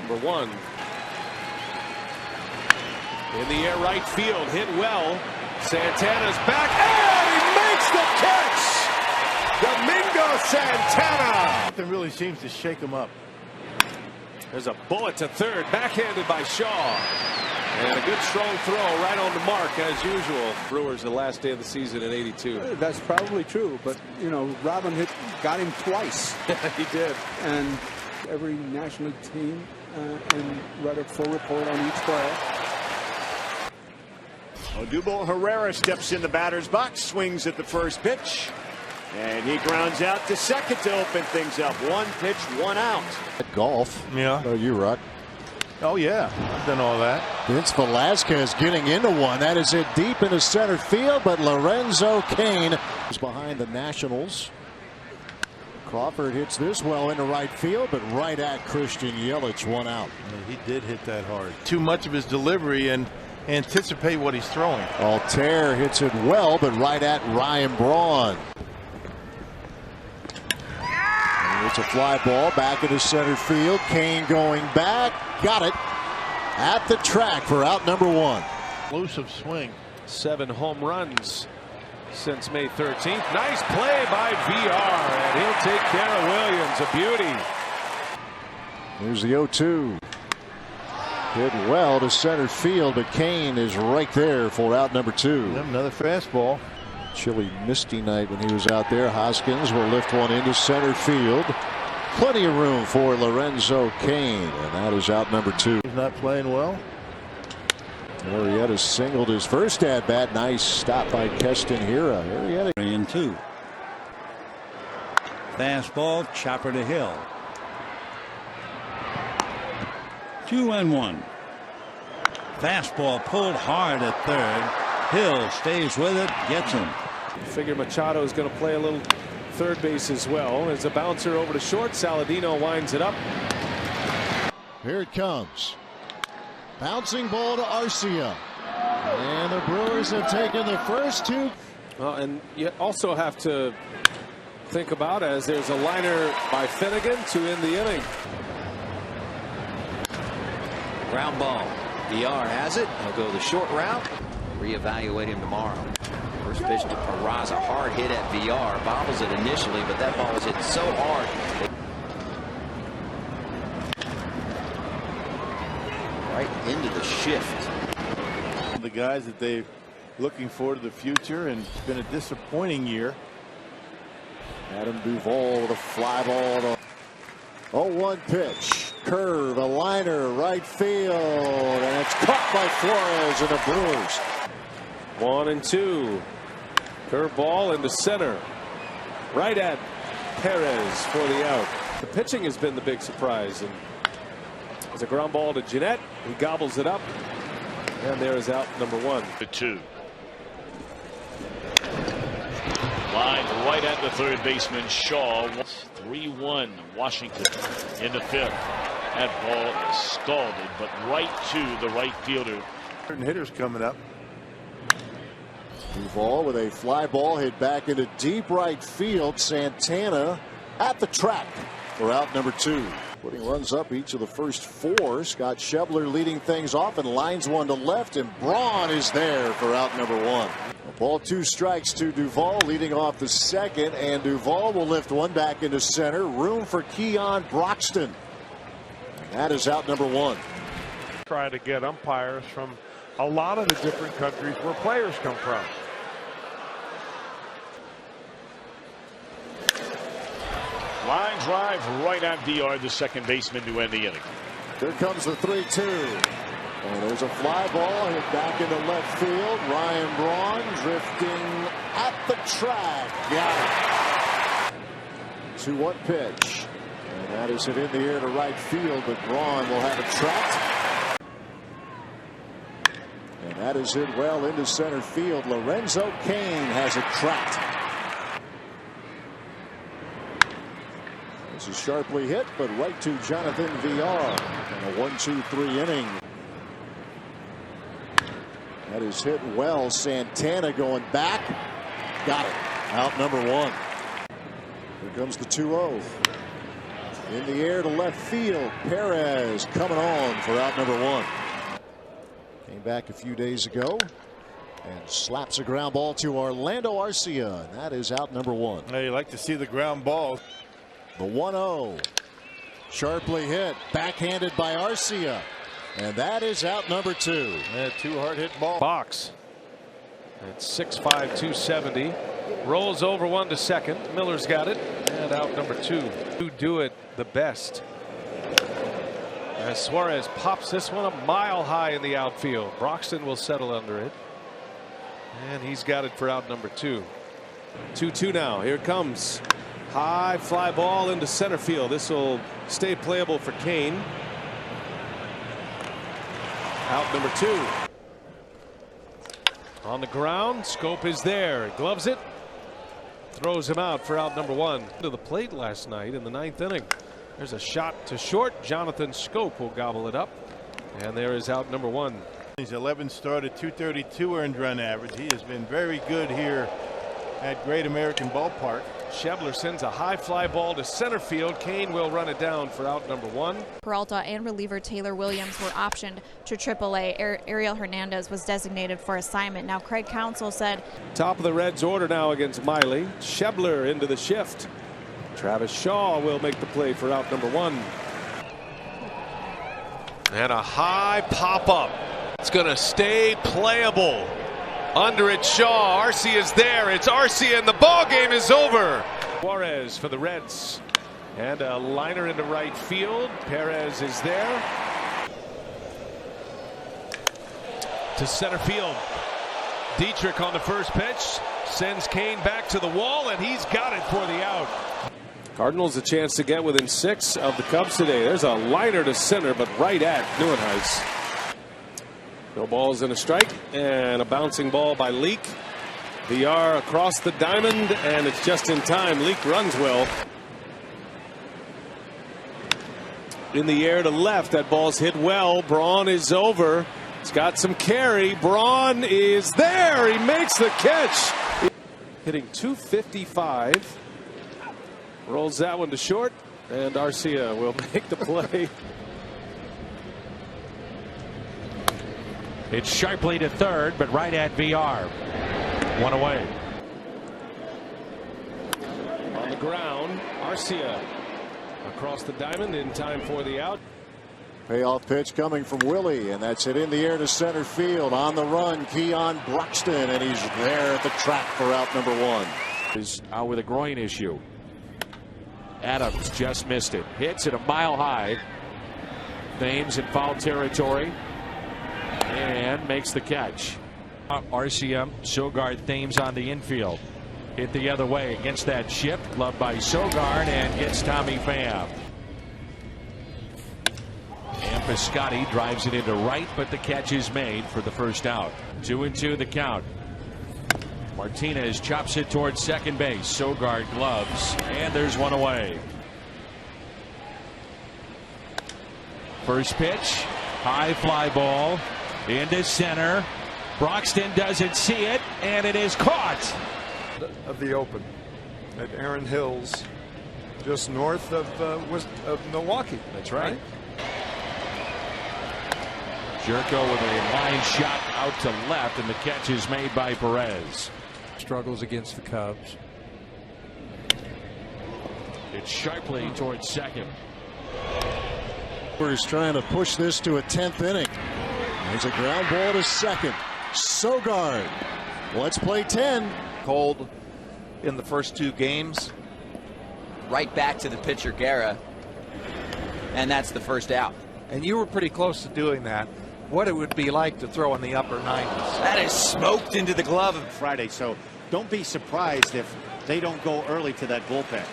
number 1. In the air, right field, hit well. Santana's back, and he makes the catch! Domingo Santana! Nothing really seems to shake him up. There's a bullet to third, backhanded by Shaw. And a good strong throw right on the mark, as usual. Brewers, the last day of the season in '82. That's probably true, but, you know, Robin got him twice. He did. And every National League team and write a full report on each player. Odubel Herrera steps in the batter's box, swings at the first pitch, and he grounds out to second to open things up. One pitch, one out. Golf. Yeah. Oh, you, Ruck. Oh, yeah. I've done all that. Vince Velasquez getting into one. That is it deep into center field, but Lorenzo Cain is behind the Nationals. Crawford hits this well into right field, but right at Christian Yelich, one out. Yeah, he did hit that hard. Too much of his delivery and anticipate what he's throwing. Altair hits it well, but right at Ryan Braun. And it's a fly ball back into center field. Cain going back. Got it at the track for out number one. Explosive swing. 7 home runs since May 13th. Nice play by VR, and he'll take care of Williams. A beauty. Here's the 0-2. Hit well to center field, but Cain is right there for out number two. Another fastball. Chilly, misty night when he was out there. Hoskins will lift one into center field. Plenty of room for Lorenzo Cain, and that is out number two. He's not playing well. Arrieta singled his first at bat. Nice stop by Keston Hiura. Arrieta in 2. Fastball, chopper to Hill. 2-1. Fastball pulled hard at third. Hill stays with it, gets him. You figure Machado is going to play a little third base as well. There's a bouncer over to short. Saladino winds it up. Here it comes. Bouncing ball to Arcia. And the Brewers have taken the first two. Well, and you also have to think about as there's a liner by Finnegan to end the inning. Ground ball. VR has it. He'll go the short route. Reevaluate him tomorrow. First pitch to Peraza. Hard hit at VR. Bobbles it initially, but that ball was hit so hard. Right into the shift. The guys that they're looking forward to the future, and it's been a disappointing year. Adam Duvall with a fly ball. To 0-1 pitch. Curve, a liner, right field, and it's caught by Flores and the Brewers. 1-2. Curve ball into center. Right at Perez for the out. The pitching has been the big surprise. And there's a ground ball to Jeanette. He gobbles it up. And there is out number one. The 2. Line right at the third baseman Shaw. 3-1 Washington in the 5th. That ball is scalded, but right to the right fielder. Certain hitters coming up. Duvall with a fly ball hit back into deep right field. Santana at the track for out number 2. Putting runs up each of the first 4. Scott Schebler leading things off and lines one to left, and Braun is there for out number 1. A ball, 2 strikes to Duvall leading off the second, and Duvall will lift one back into center. Room for Keon Broxton. And that is out number 1. Try to get umpires from a lot of the different countries where players come from. Line drive right at VR, the second baseman, to end the inning. Here comes the 3-2. And there's a fly ball hit back into left field. Ryan Braun drifting at the track. Got it. 2-1 pitch. And that is hit in the air to right field, but Braun will have it trapped. And that is hit well into center field. Lorenzo Cain has it trapped. This is sharply hit, but right to Jonathan VR. And a 1-2-3 inning. That is hit well. Santana going back. Got it. Out number 1. Here comes the 2-0. In the air to left field. Perez coming on for out number 1. Came back a few days ago and slaps a ground ball to Orlando Arcia. And that is out number 1. Hey, you like to see the ground ball. The 1-0. Sharply hit, backhanded by Arcia. And that is out number 2. Yeah, 2 hard hit ball. Box. It's 6'5", 270. Rolls over 1 to second. Miller's got it. And out number 2. Who do it the best? As Suarez pops this one a mile high in the outfield. Broxton will settle under it. And he's got it for out number 2. 2-2 now. Here it comes. High fly ball into center field. This will stay playable for Kane. Out number 2. On the ground. Schoop is there. Gloves it. Throws him out for out number 1. To the plate last night in the 9th inning. There's a shot to short. Jonathan Schoop will gobble it up. And there is out number 1. He's 11 started, 232 earned run average. He has been very good here at Great American Ballpark. Schebler sends a high fly ball to center field. Kane will run it down for out number 1. Peralta and reliever Taylor Williams were optioned to AAA. Ariel Hernandez was designated for assignment. Now Craig Counsell said, top of the Reds order now against Miley. Schebler into the shift. Travis Shaw will make the play for out number 1. And a high pop up. It's going to stay playable. Under it, Shaw. Arcia is there. It's Arcia, and the ball game is over. Suarez for the Reds. And a liner into right field. Perez is there. To center field. Dietrich on the first pitch. Sends Kane back to the wall, and he's got it for the out. Cardinals a chance to get within 6 of the Cubs today. There's a liner to center, but right at Nieuwenhuis. No balls and a strike, and a bouncing ball by Leak. VR across the diamond, and it's just in time. Leak runs well. In the air to left, that ball's hit well. Braun is over. It's got some carry. Braun is there. He makes the catch. Hitting 255. Rolls that one to short, and Arcia will make the play. It's sharply to third, but right at VR. 1 away. On the ground, Arcia across the diamond in time for the out. Payoff pitch coming from Willie, and that's it in the air to center field. On the run, Keon Broxton, and he's there at the track for out number 1. Is out with a groin issue. Adams just missed it. Hits it a mile high. Thames in foul territory. And makes the catch. Arcia, Sogard, Thames on the infield. Hit the other way against that shift. Gloved by Sogard and gets Tommy Pham. And Piscotty drives it into right, but the catch is made for the first out. 2-2 the count. Martinez chops it towards second base. Sogard gloves, and there's 1 away. First pitch, high fly ball into center. Broxton doesn't see it, and it is caught. Of the Open at Aaron Hills, just north of Milwaukee. That's right. Jerko with a line shot out to left, and the catch is made by Perez. Struggles against the Cubs. It's sharply towards second. Brewers trying to push this to a 10th inning. There's a ground ball to second. Sogard. Let's play 10. Cold in the first 2 games. Right back to the pitcher Guerra, and that's the first out. And you were pretty close to doing that. What it would be like to throw in the upper 90s. That is smoked into the glove of Friday, so don't be surprised if they don't go early to that bullpen.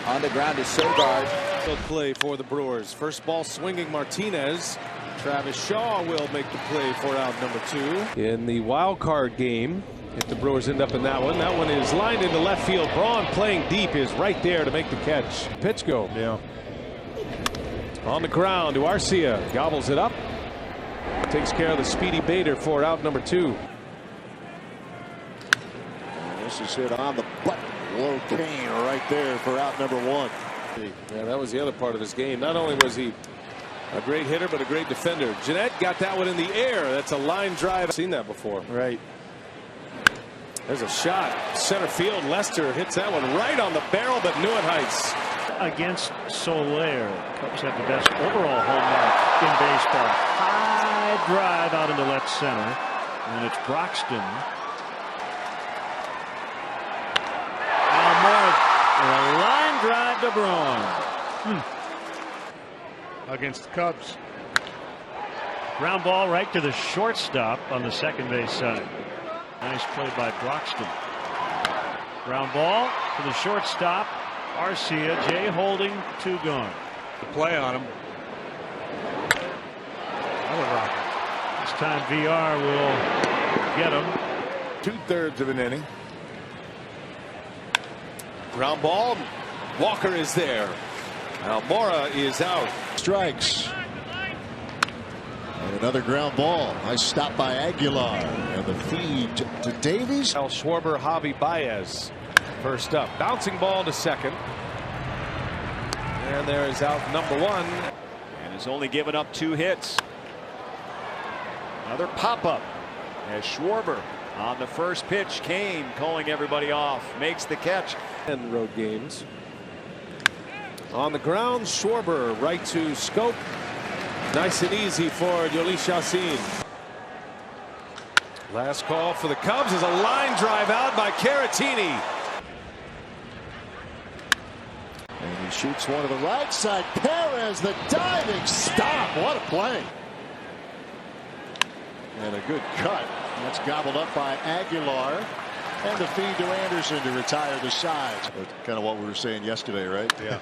On the ground is Sogard. Good play for the Brewers. First ball swinging Martinez. Travis Shaw will make the play for out number 2. In the wild card game, if the Brewers end up in that one is lined into left field. Braun playing deep is right there to make the catch. Pitch go. Yeah. On the ground to Arcia. Gobbles it up. Takes care of the speedy Bader for out number 2. This is hit on the button. Low Kane right there for out number 1. Yeah, that was the other part of his game. Not only was he A great hitter, but a great defender. Jeanette got that one in the air. That's a line drive. I've seen that before. Right. There's a shot. Center field. Lester hits that one right on the barrel, but knew it heights. Against Soler. Cubs have the best overall home run in baseball. High drive out into left center. And it's Broxton. Almora, a line drive to Braun. Against the Cubs. Ground ball right to the shortstop on the second base side. Nice play by Broxton. Ground ball to the shortstop. Arcia, Jay holding, 2 gone. The play on him. Another rocket. This time VR will get him. 2/3 of an inning. Ground ball. Walker is there. Almora is out. Strikes. And another ground ball. Nice stop by Aguilar. And the feed to Davies. El Schwarber, Javi Baez. First up. Bouncing ball to second. And there is out number 1. And has only given up 2 hits. Another pop-up as Schwarber on the first pitch. Kane calling everybody off. Makes the catch. And road games. On the ground, Schwarber right to Scope. Nice and easy for Yoeli Chacin. Last call for the Cubs is a line drive out by Caratini. And he shoots one to the right side. Perez, the diving stop. What a play. And a good cut. That's gobbled up by Aguilar. And the feed to Anderson to retire the sides. That's kind of what we were saying yesterday, right? Yeah.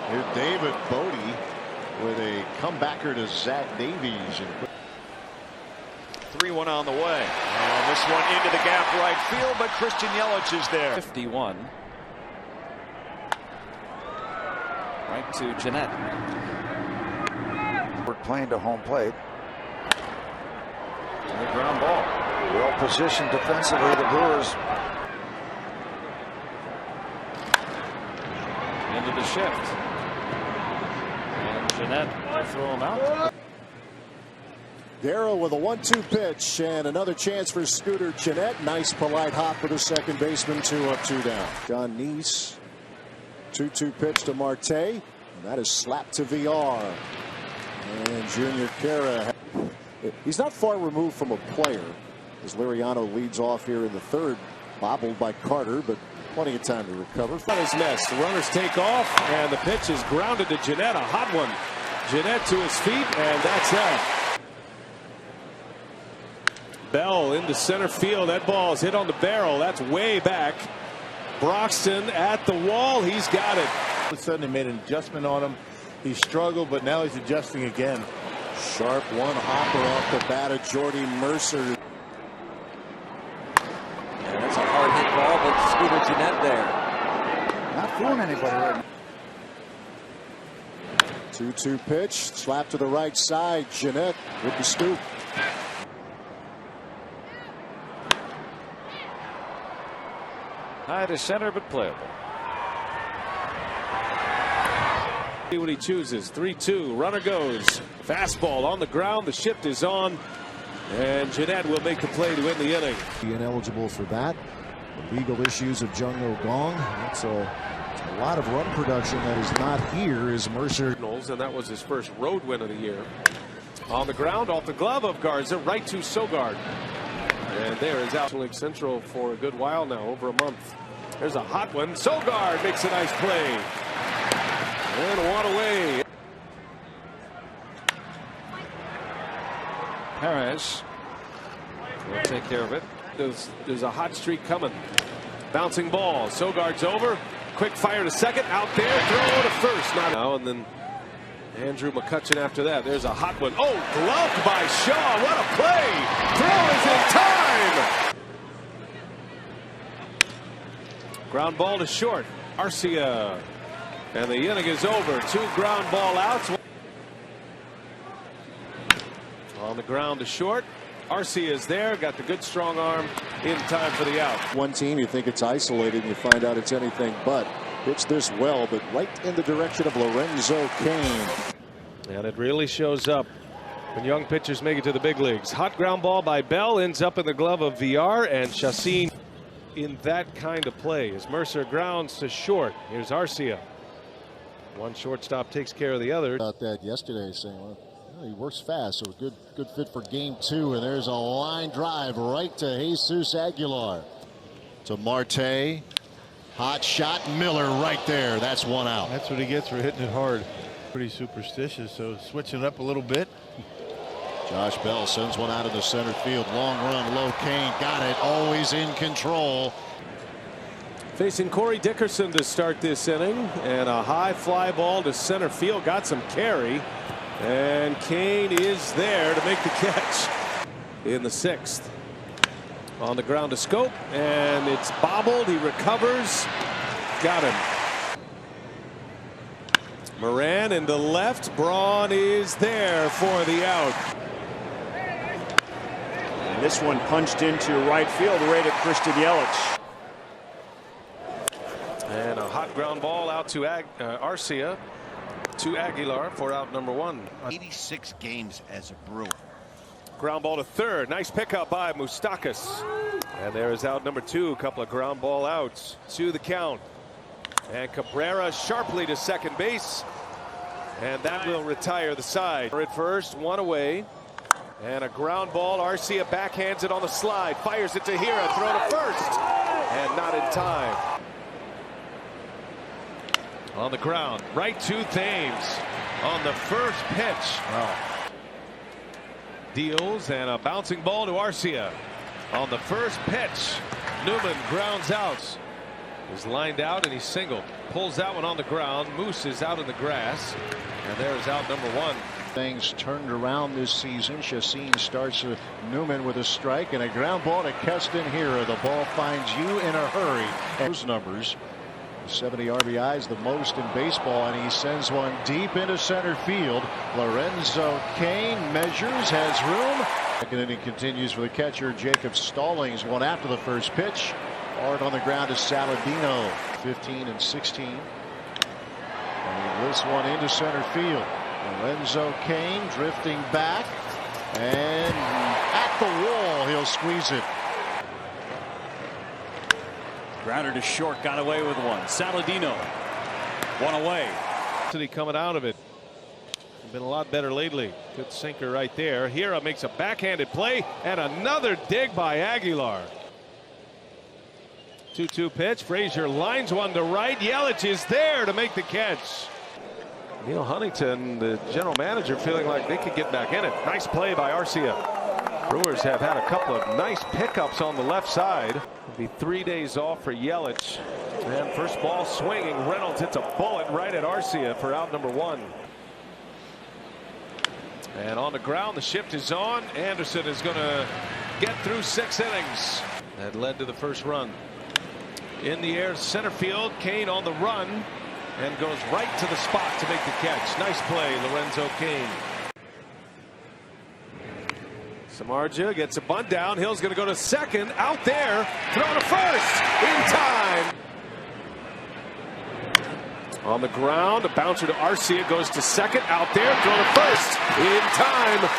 Here's David Bodie with a comebacker to Zach Davies. 3-1 on the way. And this one into the gap right field, but Christian Yelich is there. 51. Right to Jeanette. We're playing to home plate. And the ground ball. Well positioned defensively, the Brewers. Into the shift. And Jeanette will throw him out. Darrow with a 1-2 pitch and another chance for Scooter Jeanette. Nice polite hop for the second baseman. 2 up, 2 down. John Neese. 2-2 pitch to Marte. And that is slapped to VR. And Junior Correa. He's not far removed from a player as Liriano leads off here in the third. Bobbled by Carter, but plenty of time to recover. On his nest. The runners take off, and the pitch is grounded to Jeanette. A hot one. Jeanette to his feet, and that's that. Bell into center field. That ball is hit on the barrel. That's way back. Broxton at the wall. He's got it. All of a sudden, they made an adjustment on him. He struggled, but now he's adjusting again. Sharp one hopper off the bat of Jordy Mercer. And that's a hard hit ball, but Scooter Jeanette there. Not fooling anybody right now. 2-2 pitch. Slap to the right side. Jeanette with the scoop. High to center, but playable. See what he chooses. 3-2. Runner goes. Fastball on the ground. The shift is on. And Jeanette will make the play to end the inning. Ineligible for that. The legal issues of Jung Ho Gong. That's a lot of run production that is not here as Mercer. And that was his first road win of the year. On the ground, off the glove of Garza, right to Sogard. And there is out League Central for a good while now, over a month. There's a hot one. Sogard makes a nice play. And one away. Perez will take care of it. There's a hot streak coming. Bouncing ball. Sogard's over. Quick fire to second. Out there. Throw to first. Not now. And then Andrew McCutcheon after that. There's a hot one. Oh, gloved by Shaw. What a play. Throw is in time. Ground ball to short. Arcia. And the inning is over. 2 ground ball outs. On the ground to short. Arcia is there. Got the good strong arm in time for the out. One team, you think it's isolated, and you find out it's anything but. Hits this well, but right in the direction of Lorenzo Cain. And it really shows up when young pitchers make it to the big leagues. Hot ground ball by Bell ends up in the glove of Villar, and Chacín in that kind of play as Mercer grounds to short. Here's Arcia. One shortstop takes care of the other. About that yesterday, saying, well, he works fast, so good fit for game 2. And there's a line drive right to Jesus Aguilar. To Marte. Hot shot. Miller right there. That's one out. That's what he gets for hitting it hard. Pretty superstitious, so switching it up a little bit. Josh Bell sends one out of the center field. Long run, low. Kane got it. Always in control. Facing Corey Dickerson to start this inning, and a high fly ball to center field. Got some carry, and Kane is there to make the catch in the 6th. On the ground to Scope, and it's bobbled. He recovers. Got him. Moran in the left. Braun is there for the out. And this one punched into right field right at Christian Yelich. And a hot ground ball out to Arcia, to Aguilar for out number 1. 86 games as a Brewer. Ground ball to third. Nice pickup by Moustakas. And there is out number 2. A couple of ground ball outs to the count. And Cabrera sharply to second base. And that will retire the side. At first, one away. And a ground ball. Arcia backhands it on the slide. Fires it to Hira. Throw to first. And not in time. On the ground. Right to Thames. On the first pitch. Wow. Deals, and a bouncing ball to Arcia. On the first pitch. Newman grounds out. Is lined out, and he's singled. Pulls that one on the ground. Moose is out in the grass, and there is out number 1. Things turned around this season. Chacín starts Newman with a strike and a ground ball to Keston Hira. The ball finds you in a hurry. Those numbers, 70 RBIs, the most in baseball, and he sends one deep into center field. Lorenzo Cain measures, has room. Second inning continues for the catcher Jacob Stallings. One after the first pitch. Hard on the ground is Saladino. 15 and 16. And he lifts one into center field. Lorenzo Cain drifting back, and at the wall he'll squeeze it. Grounder to short, got away with one. Saladino, one away. City coming out of it. Been a lot better lately. Good sinker right there. Hira makes a backhanded play, and another dig by Aguilar. 2-2 pitch. Frazier lines one to right. Yelich is there to make the catch. Neil Huntington, the general manager, feeling like they could get back in it. Nice play by Arcia. Brewers have had a couple of nice pickups on the left side. It'll be 3 days off for Yelich. And first ball swinging. Reynolds hits a bullet right at Arcia for out number 1. And on the ground, the shift is on. Anderson is going to get through 6 innings. That led to the first run. In the air, center field. Cain on the run and goes right to the spot to make the catch. Nice play, Lorenzo Cain. Samardzija gets a bunt down. Hill's going to go to second. Out there. Throw to first. In time. On the ground. A bouncer to Arcia. Goes to second. Out there. Throw to first. In time.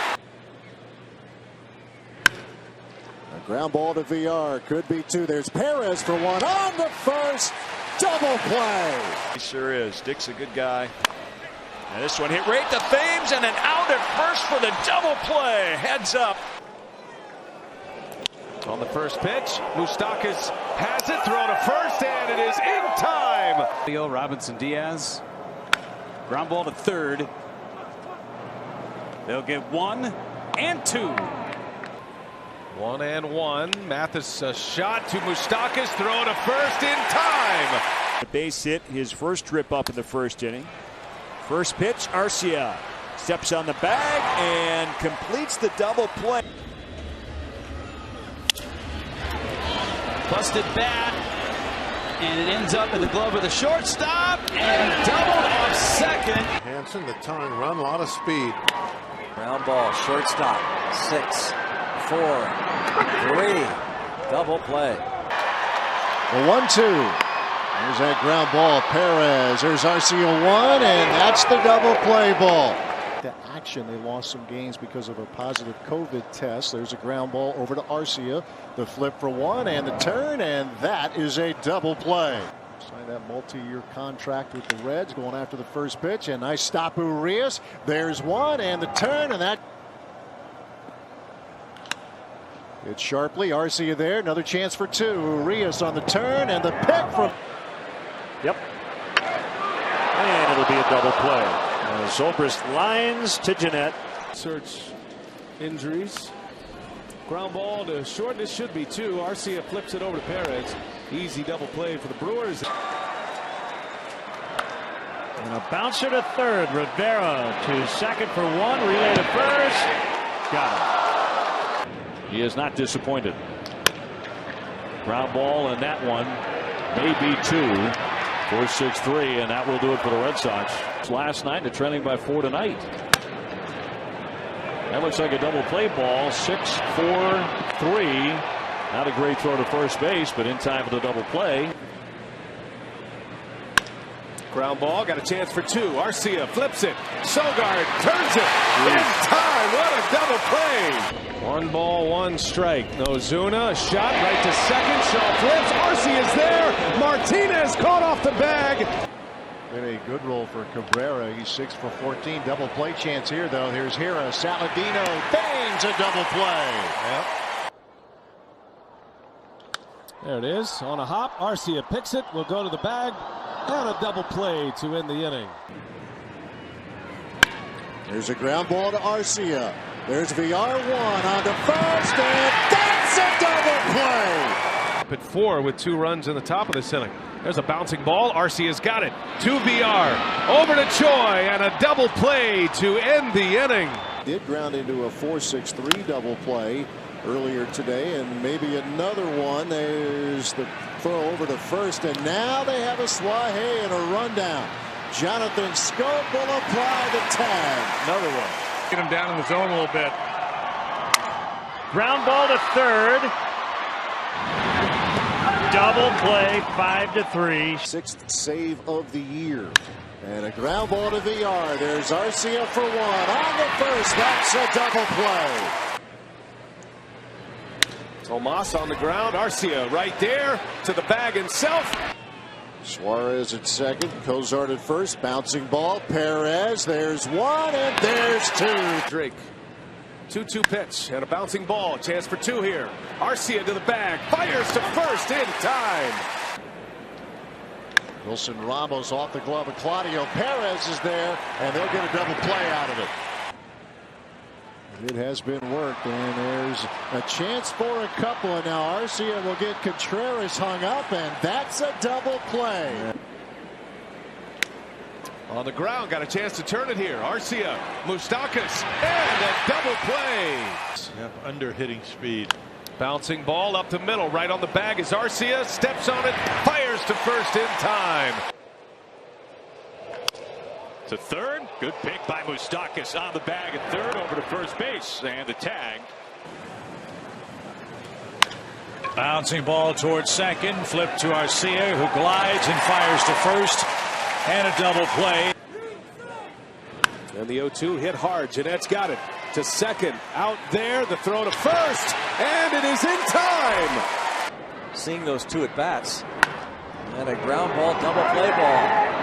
A ground ball to Villar. Could be 2. There's Perez for 1 on the first. Double play. He sure is. Dick's a good guy. And this one hit right to Thames, and an out at first for the double play. Heads up. On the first pitch, Moustakas has it. Throw to first, and it is in time. Leo Robinson Diaz. Ground ball to third. They'll get 1 and 2. 1 and 1. Mathis a shot to Moustakas. Throw to first in time. A base hit, his first trip up in the first inning. First pitch, Arcia steps on the bag and completes the double play. Busted bat, and it ends up in the glove of the shortstop, and doubled off second. Hanson, the tying run, a lot of speed. Ground ball, shortstop, 6, 4, 3, double play. The 1-2. There's that ground ball. Perez. There's Arcia 1, and that's the double play ball. back to action. They lost some games because of a positive COVID test. There's a ground ball over to Arcia. The flip for one and the turn, and that is a double play. Signed that multi-year contract with the Reds, going after the first pitch, and nice stop, Urias. There's one and the turn, and that. It's sharply. Arcia there. Another chance for two. Urias on the turn and the pick from. Yep. And it'll be a double play. Zobrist lines to Jeanette. Search injuries. Ground ball to short. This should be two. Arcia flips it over to Perez. Easy double play for the Brewers. And a bouncer to third. Rivera to second for one. Relay to first. Got it. He is not disappointed. Ground ball, and that one may be two. 4-6-3, and that will do it for the Red Sox. Last night, they're trailing by 4 tonight. That looks like a double play ball. 6-4-3. Not a great throw to first base, but in time for the double play. Ground ball, got a chance for two. Arcia flips it. Sogard turns it in time. What a double play. 1 ball, 1 strike. Ozuna, a shot right to second. Shaw flips. Arcia's there. Martinez caught off the bag. Been a good roll for Cabrera. He's 6 for 14. Double play chance here, though. Here's Hira. Saladino bangs a double play. Yep. There it is. On a hop. Arcia picks it. Will go to the bag. And a double play to end the inning. There's a ground ball to Arcia. There's VR1 on the first, and that's a double play. At 4 with 2 runs in the top of this inning. There's a bouncing ball. Arcia's got it. To VR. Over to Choi, and a double play to end the inning. Did ground into a 4-6-3 double play earlier today, and maybe another one. There's the throw over to first, and now they have a Swahe and a rundown. Jonathan Scope will apply the tag. Another one. Get him down in the zone a little bit. Ground ball to third. Double play, 5-3. 6th save of the year. And a ground ball to VR. There's Arcia for one. On the first, that's a double play. Tomas on the ground. Arcia right there to the bag himself. Suarez at second. Cozart at first. Bouncing ball. Perez. There's one, and there's two. Drake. 2-2 pitch and a bouncing ball. Chance for two here. Arcia to the bag. Fires to first in time. Wilson Ramos off the glove of Claudio. Perez is there, and they'll get a double play out of it. It has been worked, and there's a chance for a couple, and now Arcia will get Contreras hung up, and that's a double play. On the ground, got a chance to turn it here. Arcia, Moustakas, and a double play. Under hitting speed. Bouncing ball up the middle, right on the bag is Arcia, steps on it, fires to first in time. To third, good pick by Moustakas on the bag at third, over to first base, and the tag. Bouncing ball towards second, flip to Arcia, who glides and fires to first, and a double play. And the 0-2 hit hard. Jeanette's got it to second, out there, the throw to first, and it is in time. Seeing those 2 at bats, and a ground ball, double play ball.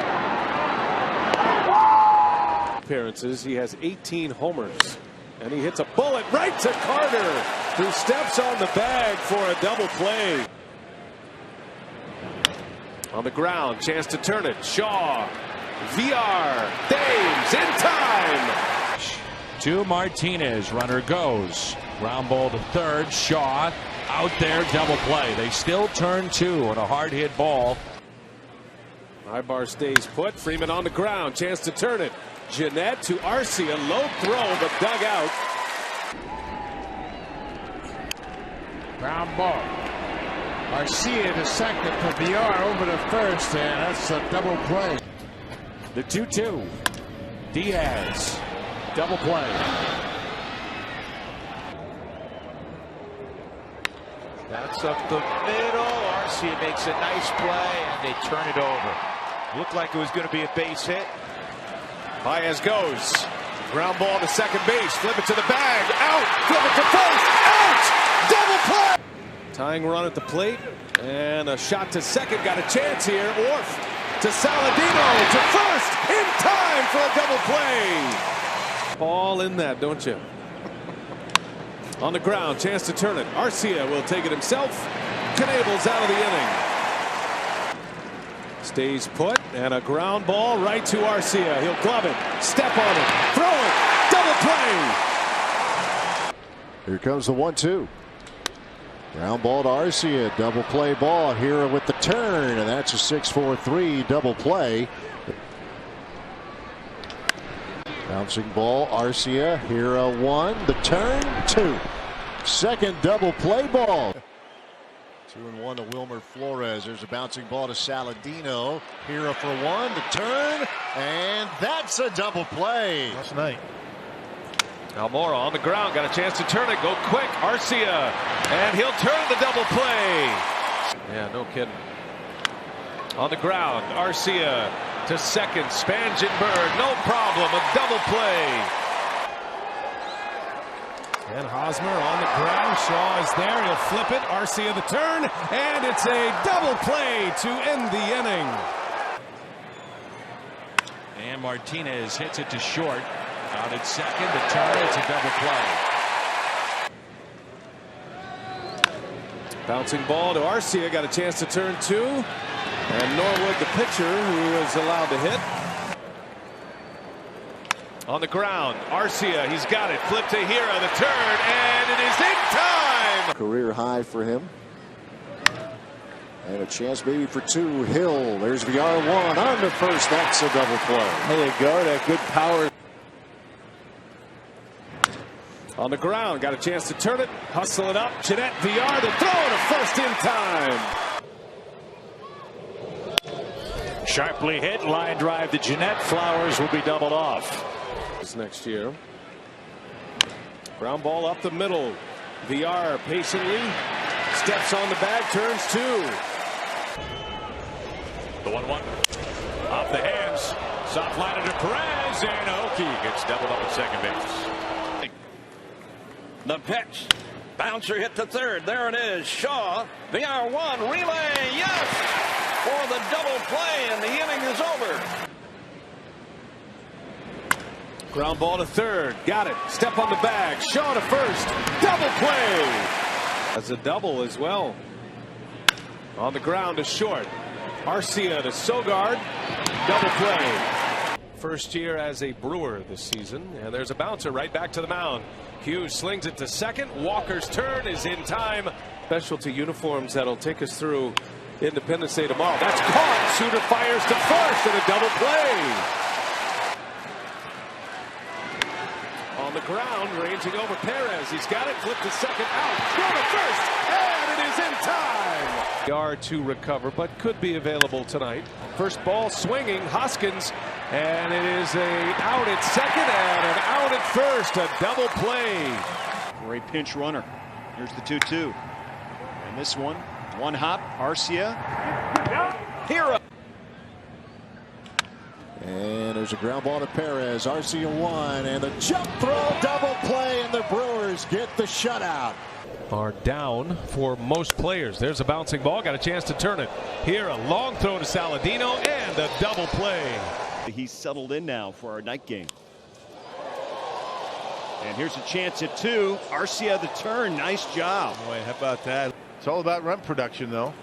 Appearances, he has 18 homers, and he hits a bullet right to Carter, who steps on the bag for a double play. On the ground, chance to turn it. Shaw, VR, Dames in time. To Martinez, runner goes. Ground ball to third. Shaw out there, double play. They still turn 2 on a hard hit ball. Ibar stays put. Freeman on the ground, chance to turn it. Jeanette to Arcia, low throw, but dug out. Ground ball. Arcia to second, to VR over to first, and that's a double play. The 2-2. Diaz, double play. That's up the middle. Arcia makes a nice play, and they turn it over. Looked like it was going to be a base hit. Baez goes. Ground ball to second base. Flip it to the bag. Out. Flip it to first. Out. Double play. Tying run at the plate. And a shot to second. Got a chance here. Orf to Saladino to first. In time for a double play. All in that, don't you? On the ground. Chance to turn it. Arcia will take it himself. Knables out of the inning. Stays put, and a ground ball right to Arcia. He'll glove it, step on it, throw it, double play. Here comes the 1-2. Ground ball to Arcia, double play ball. Hira with the turn, and that's a 6-4-3 double play. Bouncing ball, Arcia, Hira 1, the turn 2. Second double play ball. 2-1 to Wilmer Flores. There's a bouncing ball to Saladino. Hira for 1, the turn, and that's a double play. Last night. Almora on the ground, got a chance to turn it. Go quick, Arcia, and he'll turn the double play. Yeah, no kidding. On the ground, Arcia to second, Spangenberg, no problem, a double play. And Hosmer on the ground. Shaw is there. He'll flip it. Arcia the turn. And it's a double play to end the inning. And Martinez hits it to short. Out at second. The turn. It's a double play. Bouncing ball to Arcia. Got a chance to turn 2. And Norwood, the pitcher, who was allowed to hit. On the ground, Arcia, he's got it. Flip to Hira, the turn, and it is in time. Career high for him. And a chance maybe for 2. Hill, there's VR1 on the first. That's a double play. There you go, that good power. On the ground, got a chance to turn it, hustle it up. Jeanette VR, the throw to first in time. Sharply hit, line drive to Jeanette. Flowers will be doubled off. Next year. Ground ball up the middle. VR patiently steps on the bag, turns 2. The 1-1 off the hands. Soft liner to Perez, and Oki gets doubled up at second base. The pitch. Bouncer hit the third. There it is. Shaw. VR1 relay. Yes! For the double play, and the inning is over. Ground ball to third. Got it. Step on the bag. Shaw to first. Double play. That's a double as well. On the ground to short. Arcia to Sogard. Double play. First year as a Brewer this season. And there's a bouncer right back to the mound. Hughes slings it to second. Walker's turn is in time. Specialty uniforms that'll take us through Independence Day tomorrow. That's caught. Suter fires to first and a double play. On the ground, ranging over Perez. He's got it. Flip to second, out. Throw to first, and it is in time. To recover, but could be available tonight. First ball swinging, Hoskins, and it is a out at second and an out at first. A double play. Great pinch runner. Here's the 2-2. And this one hop, Arcia. Hira. And there's a ground ball to Perez. Arcia 1, and the jump throw double play, and the Brewers get the shutout. Are down for most players. There's a bouncing ball. Got a chance to turn it. Here, a long throw to Saladino, and a double play. He's settled in now for our night game. And here's a chance at 2. Arcia the turn. Nice job. Boy, how about that? It's all about run production, though.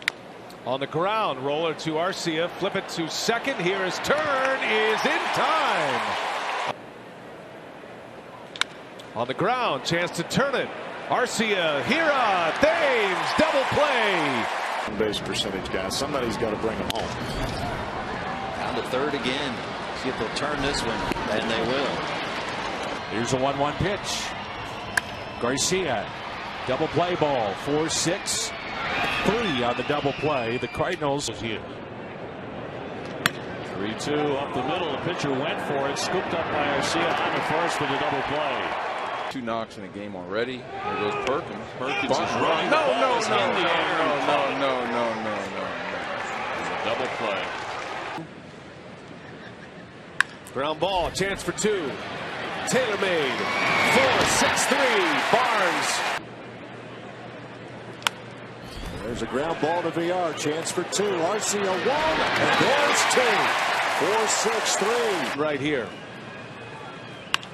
On the ground, roller to Arcia, flip it to second. Here his turn is in time. On the ground, chance to turn it. Arcia, Hira, Thames, double play. Base percentage, guys. Somebody's got to bring them home. Down to third again. See if they'll turn this one, and they will. Here's a 1-1 pitch. Garcia, double play ball, 4-6. 3 on the double play. The Cardinals is here. 3-2 up the middle. The pitcher went for it. Scooped up by Arcia on the first for the double play. 2 knocks in a game already. There goes Perkins. Perkins is Barnes running. no. Double play. Ground ball, chance for 2. tailor-made. 4-6-3, Barnes. There's a ground ball to VR. Chance for two. Arcia 1, and there's 2. 4-6-3. Right here.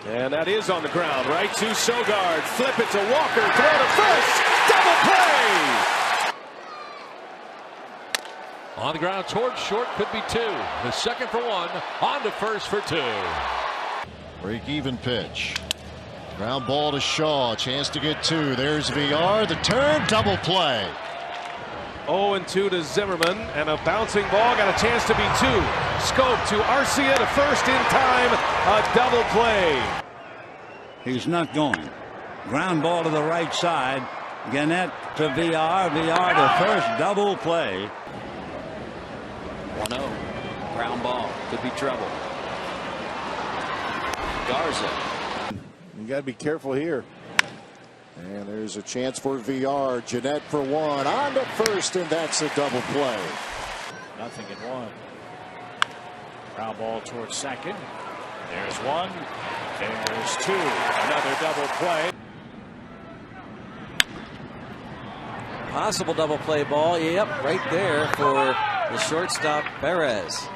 And that is on the ground. Right to Sogard. Flip it to Walker. Throw to first. Double play. On the ground towards short, could be 2. The second for 1, on to first for 2. Break even pitch. Ground ball to Shaw. Chance to get 2. There's VR. The turn. Double play. 0-2 to Zimmerman, and a bouncing ball. Got a chance to be 2. Scope to Arcia to first in time. A double play. He's not going. Ground ball to the right side. Gannett to VR. VR to first. Double play. 1-0. Ground ball. Could be trouble. Garza. You got to be careful here. And there's a chance for VR. Gannett for 1. On to first, and that's a double play. Nothing in 1. Ground ball towards second. There's 1. There's 2. Another double play. Possible double play ball. Yep, right there for the shortstop Perez.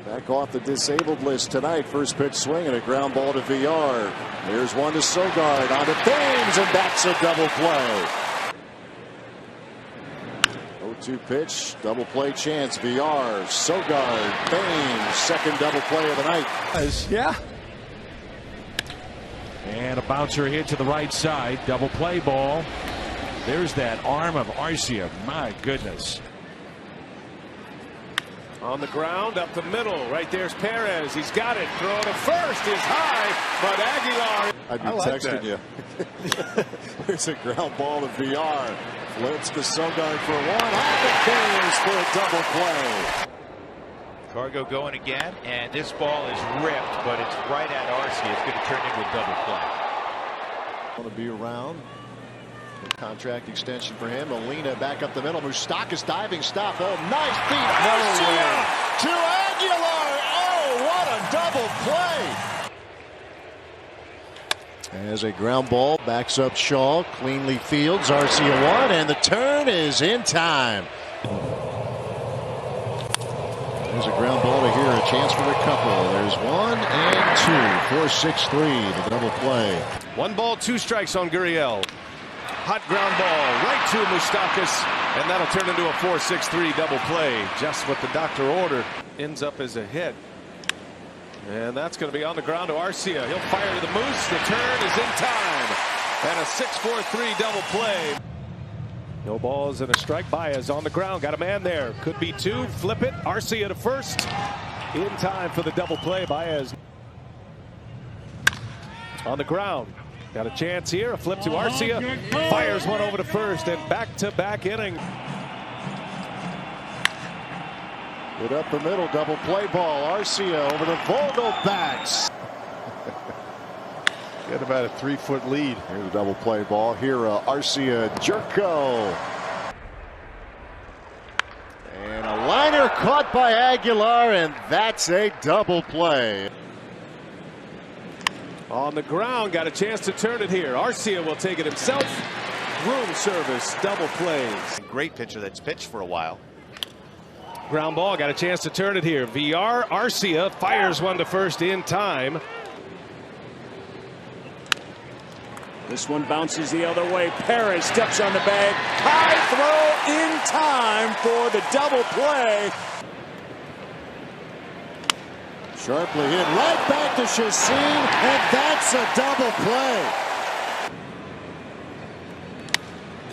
Back off the disabled list tonight. First pitch swing and a ground ball to VR. There's 1 to Sogard. On to Thames, and that's a double play. 0-2 pitch. Double play chance. VR. Sogard. Thames. Second double play of the night. Yeah. And a bouncer hit to the right side. Double play ball. There's that arm of Arcia. My goodness. On the ground, up the middle. Right there's Perez. He's got it. Throw to first is high, but Aguilar. I'd be texting you. There's a ground ball to VR. Flips to Sogard for 1. On the Thames for a double play. Cargo going again, and this ball is ripped, but it's right at Arcia. It's going to turn into a double play. Want to be around. Contract extension for him. Molina back up the middle. Moustakas diving stop. Oh, nice feed. Arcia to Aguilar. Oh, what a double play. As a ground ball backs up Shaw. Cleanly fields. Arcia 1, and the turn is in time. There's a ground ball to here. A chance for a couple. There's 1 and 2. 4-6-3. The double play. 1 ball, 2 strikes on Gurriel. Hot ground ball right to Moustakas, and that'll turn into a 4-6-3 double play. Just what the doctor ordered. Ends up as a hit. And that's going to be on the ground to Arcia. He'll fire to the Moose. The turn is in time. And a 6-4-3 double play. No balls and a strike. Baez on the ground. Got a man there. Could be 2. Flip it. Arcia to first. In time for the double play. Baez on the ground. Got a chance here. A flip to Arcia. Fires 1 over to first, and back-to-back inning. Good up the middle. Double play ball. Arcia over to Vogelbacks. Got about a 3-foot lead. Here's a double play ball. Here, Arcia Jerko. And a liner caught by Aguilar, and that's a double play. On the ground, got a chance to turn it here. Arcia will take it himself. Room service, double plays. Great pitcher that's pitched for a while. Ground ball, got a chance to turn it here. VR, Arcia fires 1 to first in time. This one bounces the other way. Perez steps on the bag. High throw in time for the double play. Sharply hit right back to Chacin, and that's a double play.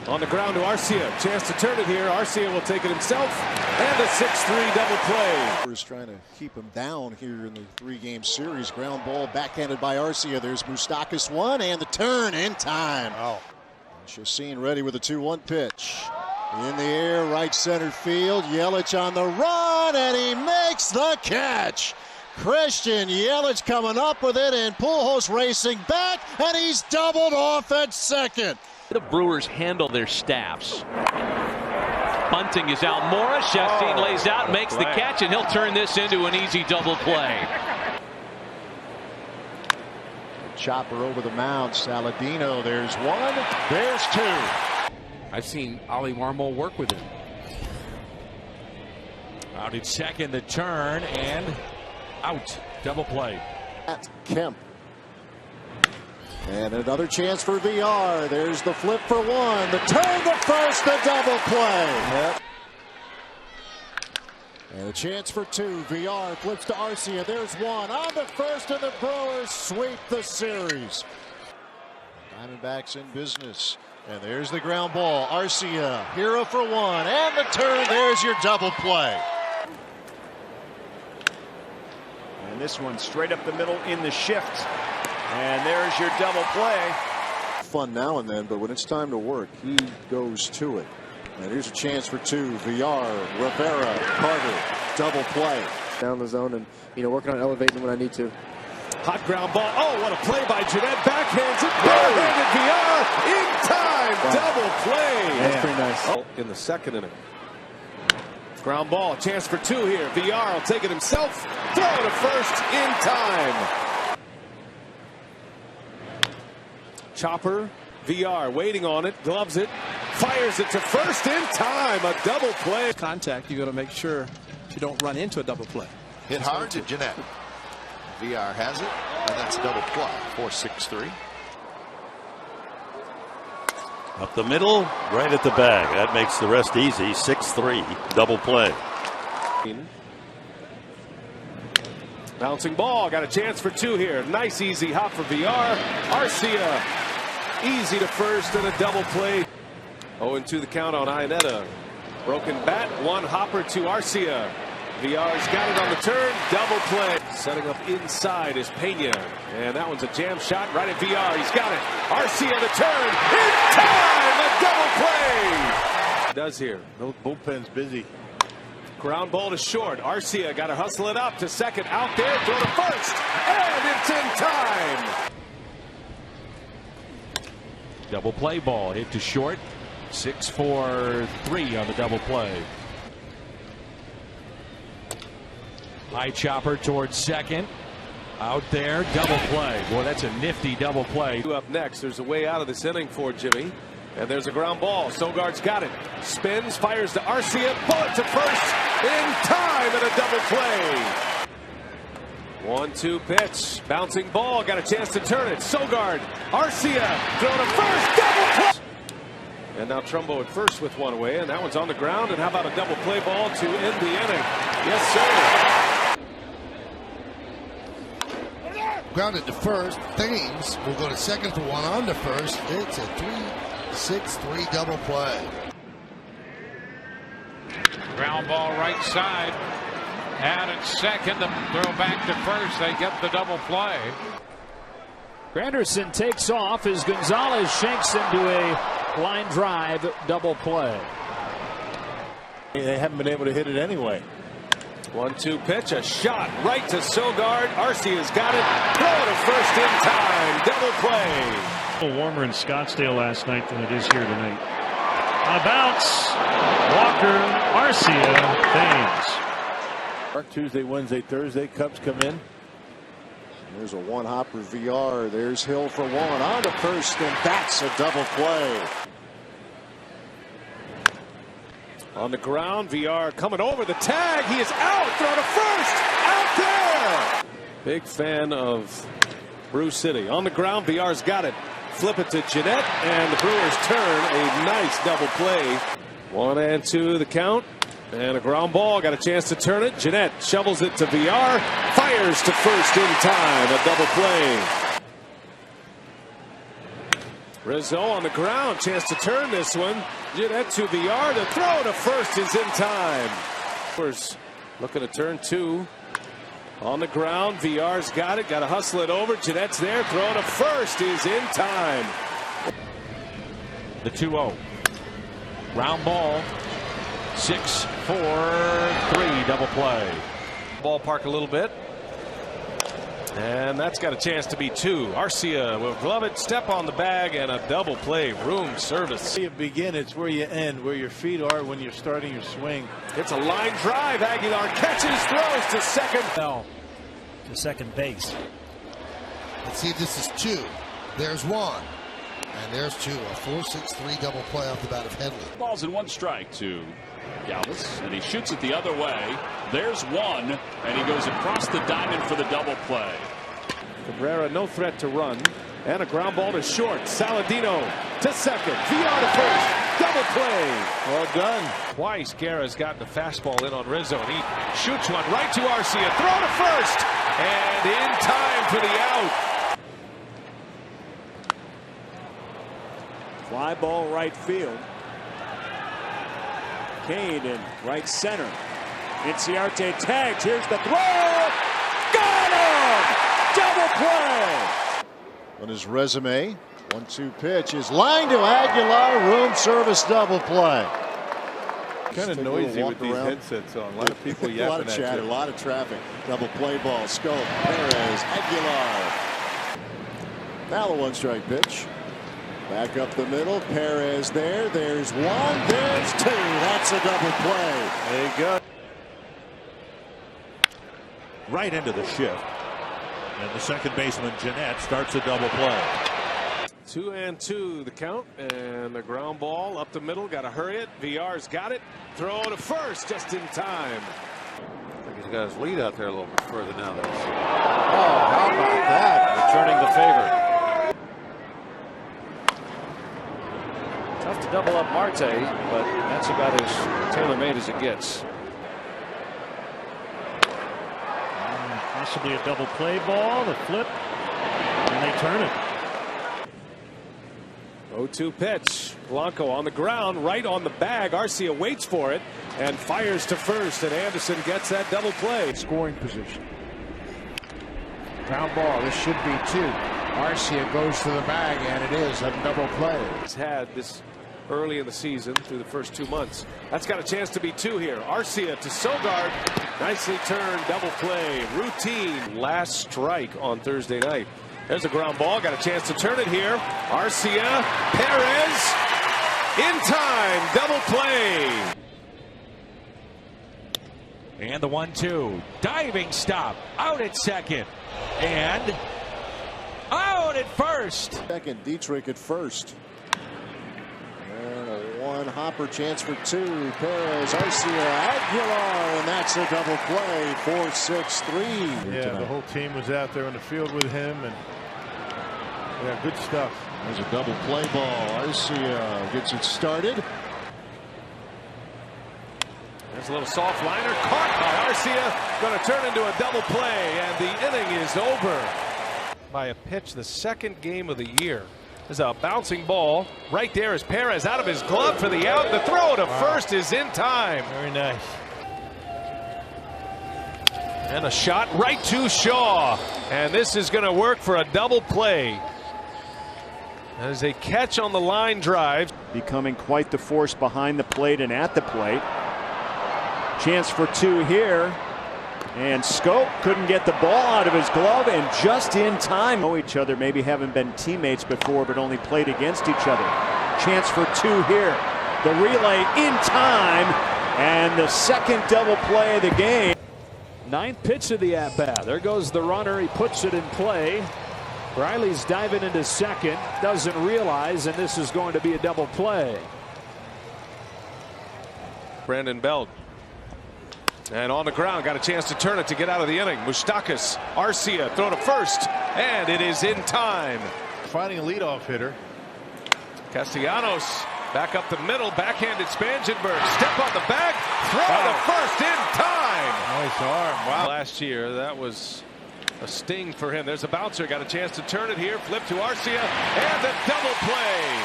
On the ground to Arcia. Chance to turn it here. Arcia will take it himself. And a 6-3 double play. Brewers trying to keep him down here in the 3-game series. Ground ball backhanded by Arcia. There's Moustakas 1, and the turn in time. Oh. Chacin ready with a 2-1 pitch. In the air, right center field. Yelich on the run, and he makes the catch. Christian Yelich coming up with it, and Pujols racing back, and he's doubled off at second. The Brewers handle their staffs. Bunting is out. Morris. Chastain lays out, makes the catch, and he'll turn this into an easy double play. chopper over the mound. Saladino, there's one, there's two. I've seen Ollie Marmol work with him. Out at second, the turn, and out. Double play. At Kemp. And another chance for VR. There's the flip for one. The turn to first, the double play. Yep. And a chance for two. VR flips to Arcia. There's one on the first, and the Brewers sweep the series. Diamondbacks in business. And there's the ground ball. Arcia, hero for one. And the turn, there's your double play. And this one straight up the middle in the shift. And there's your double play. Fun now and then, but when it's time to work, he goes to it. And here's a chance for two. VR, Rivera, Carter, double play. Down the zone and, working on elevating when I need to. Hot ground ball. Oh, what a play by Jeanette. Backhands it. Barehanded VR in time. Wow. Double play. That's pretty nice. Oh, in the second inning. Ground ball. Chance for two here. VR will take it himself. Throw to first in time. Chopper, VR waiting on it, gloves it, fires it to first in time. A double play. Contact, you got to make sure you don't run into a double play. Hit hard to Jeanette. VR has it, and that's a double play. 4-6-3. Up the middle, right at the bag. That makes the rest easy. 6-3, double play. Bouncing ball, got a chance for two here. Nice easy hop for VR. Arcia, easy to first and a double play. 0-2 the count on Ionetta. Broken bat, one hopper to Arcia. VR's got it on the turn, double play. Setting up inside is Pena, and that one's a jam shot right at VR. He's got it. Arcia the turn, in time, a double play. Does here. The bullpen's busy. Ground ball to short. Arcia got to hustle it up to second. Out there, throw to first, and it's in time. Double play ball hit to short. 6-4-3 on the double play. High chopper towards second. Out there, double play. Boy, that's a nifty double play. Up next, there's a way out of this inning for Jimmy. And there's a ground ball. Sogard's got it. Spins, fires to Arcia. Bullet to first in time, and a double play. 1-2 pitch. Bouncing ball. Got a chance to turn it. Sogard. Arcia. Throw to first. Double play. And now Trumbo at first with one away. And that one's on the ground. And how about a double play ball to end the inning? Yes, sir. Grounded to first. Thames will go to second for one on to first. It's a 3-6-3 double play. Ground ball right side. Out at second. The throw back to first. They get the double play. Granderson takes off as Gonzalez shanks into a line drive double play. They haven't been able to hit it anyway. 1-2 pitch, a shot right to Sogard. Arcia's got it. Throw to first in time. Double play. A little warmer in Scottsdale last night than it is here tonight. On a bounce. Walker, Arcia, Thames. Tuesday, Wednesday, Thursday, Cubs come in. There's a one hopper VR. There's Hill for one on to first, and that's a double play. On the ground, VR coming over the tag. He is out. Throw to first. Out there. Big fan of Brew City. On the ground, VR's got it. Flip it to Jeanette, and the Brewers turn a nice double play. 1-2 the count. And a ground ball. Got a chance to turn it. Jeanette shovels it to VR. Fires to first in time. A double play. Rizzo on the ground. Chance to turn this one. Jeanette to VR. The throw to first is in time. Looking to turn two. On the ground. VR's got it. Got to hustle it over. Jeanette's there. Throw to first is in time. The 2-0. Round ball. 6-4-3 double play. Ballpark a little bit. And that's got a chance to be two. Arcia will glove it, step on the bag, and a double play. Room service. Where you begin, it's where you end, where your feet are when you're starting your swing. It's a line drive. Aguilar catches, throws to second. Fell to second base. Let's see if this is 2. There's 1. And there's 2. A 4-6-3 double play off the bat of Headley. Balls in 1 strike to Galvis, and he shoots it the other way. There's 1, and he goes across the diamond for the double play. Cabrera no threat to run, and a ground ball to short. Saladino to second. VR to first. Double play. Well done. Twice Guerra's gotten the fastball in on Rizzo, and he shoots one right to Arcia. Throw to first, and in time for the out. Fly ball right field. Kane in right center. Inciarte tags. Here's the throw. Got him! Double play. On his resume, 1-2 pitch is line to Aguilar. Room service double play. Kind of noisy with these headsets on. A lot of people yapping. A lot of chatter, a lot of traffic. Double play ball. Scope. Perez. Aguilar. Now the 1-strike pitch. Back up the middle. Perez there. There's 1. There's 2. That's a double play. There you go. Right into the shift. And the second baseman, Jeanette, starts a double play. 2-2 the count, and the ground ball up the middle. Got to hurry it. VR's got it. Throw to first just in time. I think he's got his lead out there a little bit further now. Oh, how about that? Returning the favor. Tough to double up Marte, but that's about as tailor-made as it gets. Possibly a double play ball, the flip, and they turn it. 0-2 pitch. Polanco on the ground, right on the bag. Arcia waits for it and fires to first, and Anderson gets that double play. Scoring position. Ground ball. This should be 2. Arcia goes to the bag, and it is a double play. He's had this early in the season through the first 2 months. That's got a chance to be 2 here. Arcia to Sogard. Nicely turned double play. Routine. Last strike on Thursday night. There's a ground ball. Got a chance to turn it here. Arcia. Perez. In time. Double play. And the 1-2. Diving stop. Out at second. And out at first. Second. Dietrich at first. And a 1 hopper chance for 2. Perez, Arcia, Aguilar, and that's a double play. 4-6-3. Yeah, the whole team was out there on the field with him, and yeah, good stuff. There's a double play ball. Arcia gets it started. There's a little soft liner caught by Arcia. Going to turn into a double play, and the inning is over. By a pitch, the second game of the year. There's a bouncing ball. Right there is Perez out of his glove for the out. The throw to first is in time. Very nice. And a shot right to Shaw. And this is going to work for a double play. There's a catch on the line drive. Becoming quite the force behind the plate and at the plate. Chance for 2 here. And Scope couldn't get the ball out of his glove, and just in time. Know each other, maybe haven't been teammates before, but only played against each other. Chance for 2 here. The relay in time, and the second double play of the game. 9th pitch of the at-bat. There goes the runner. He puts it in play. Riley's diving into second. Doesn't realize, and this is going to be a double play. Brandon Belt. And on the ground, got a chance to turn it to get out of the inning. Moustakas, Arcia, throw to first, and it is in time. Finding a leadoff hitter. Castellanos back up the middle, backhanded Spangenberg. Step on the bag, throw to first in time. Nice arm. Wow. Last year, that was a sting for him. There's a bouncer, got a chance to turn it here, flip to Arcia, and the double play.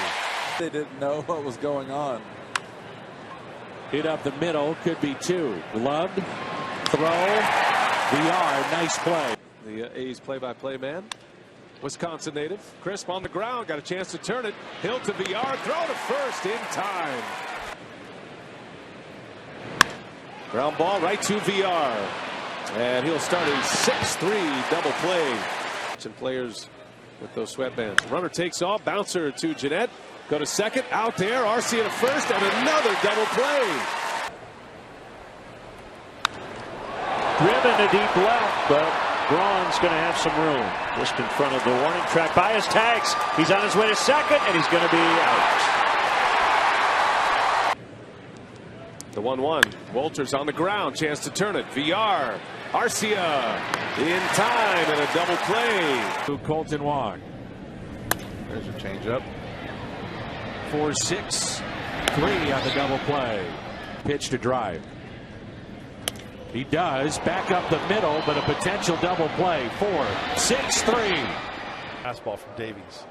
They didn't know what was going on. Hit up the middle, could be 2. Gloved, throw, VR, nice play. The A's play-by-play man, Wisconsin native, crisp on the ground, got a chance to turn it. Hill to VR, throw to first in time. Ground ball right to VR, and he'll start a 6-3 double play. And players with those sweatbands. Runner takes off, bouncer to Jeanette. Go to second, out there, Arcia to first, and another double play. Driven to deep left, but Braun's going to have some room. Just in front of the warning track. Bias tags. He's on his way to second, and he's going to be out. The 1-1. Wolters on the ground. Chance to turn it. VR. Arcia in time and a double play. Colton Wong. There's a changeup. 4-6-3 on the double play. Pitch to drive. He does. Back up the middle, but a potential double play. 4-6-3. Fastball from Davies.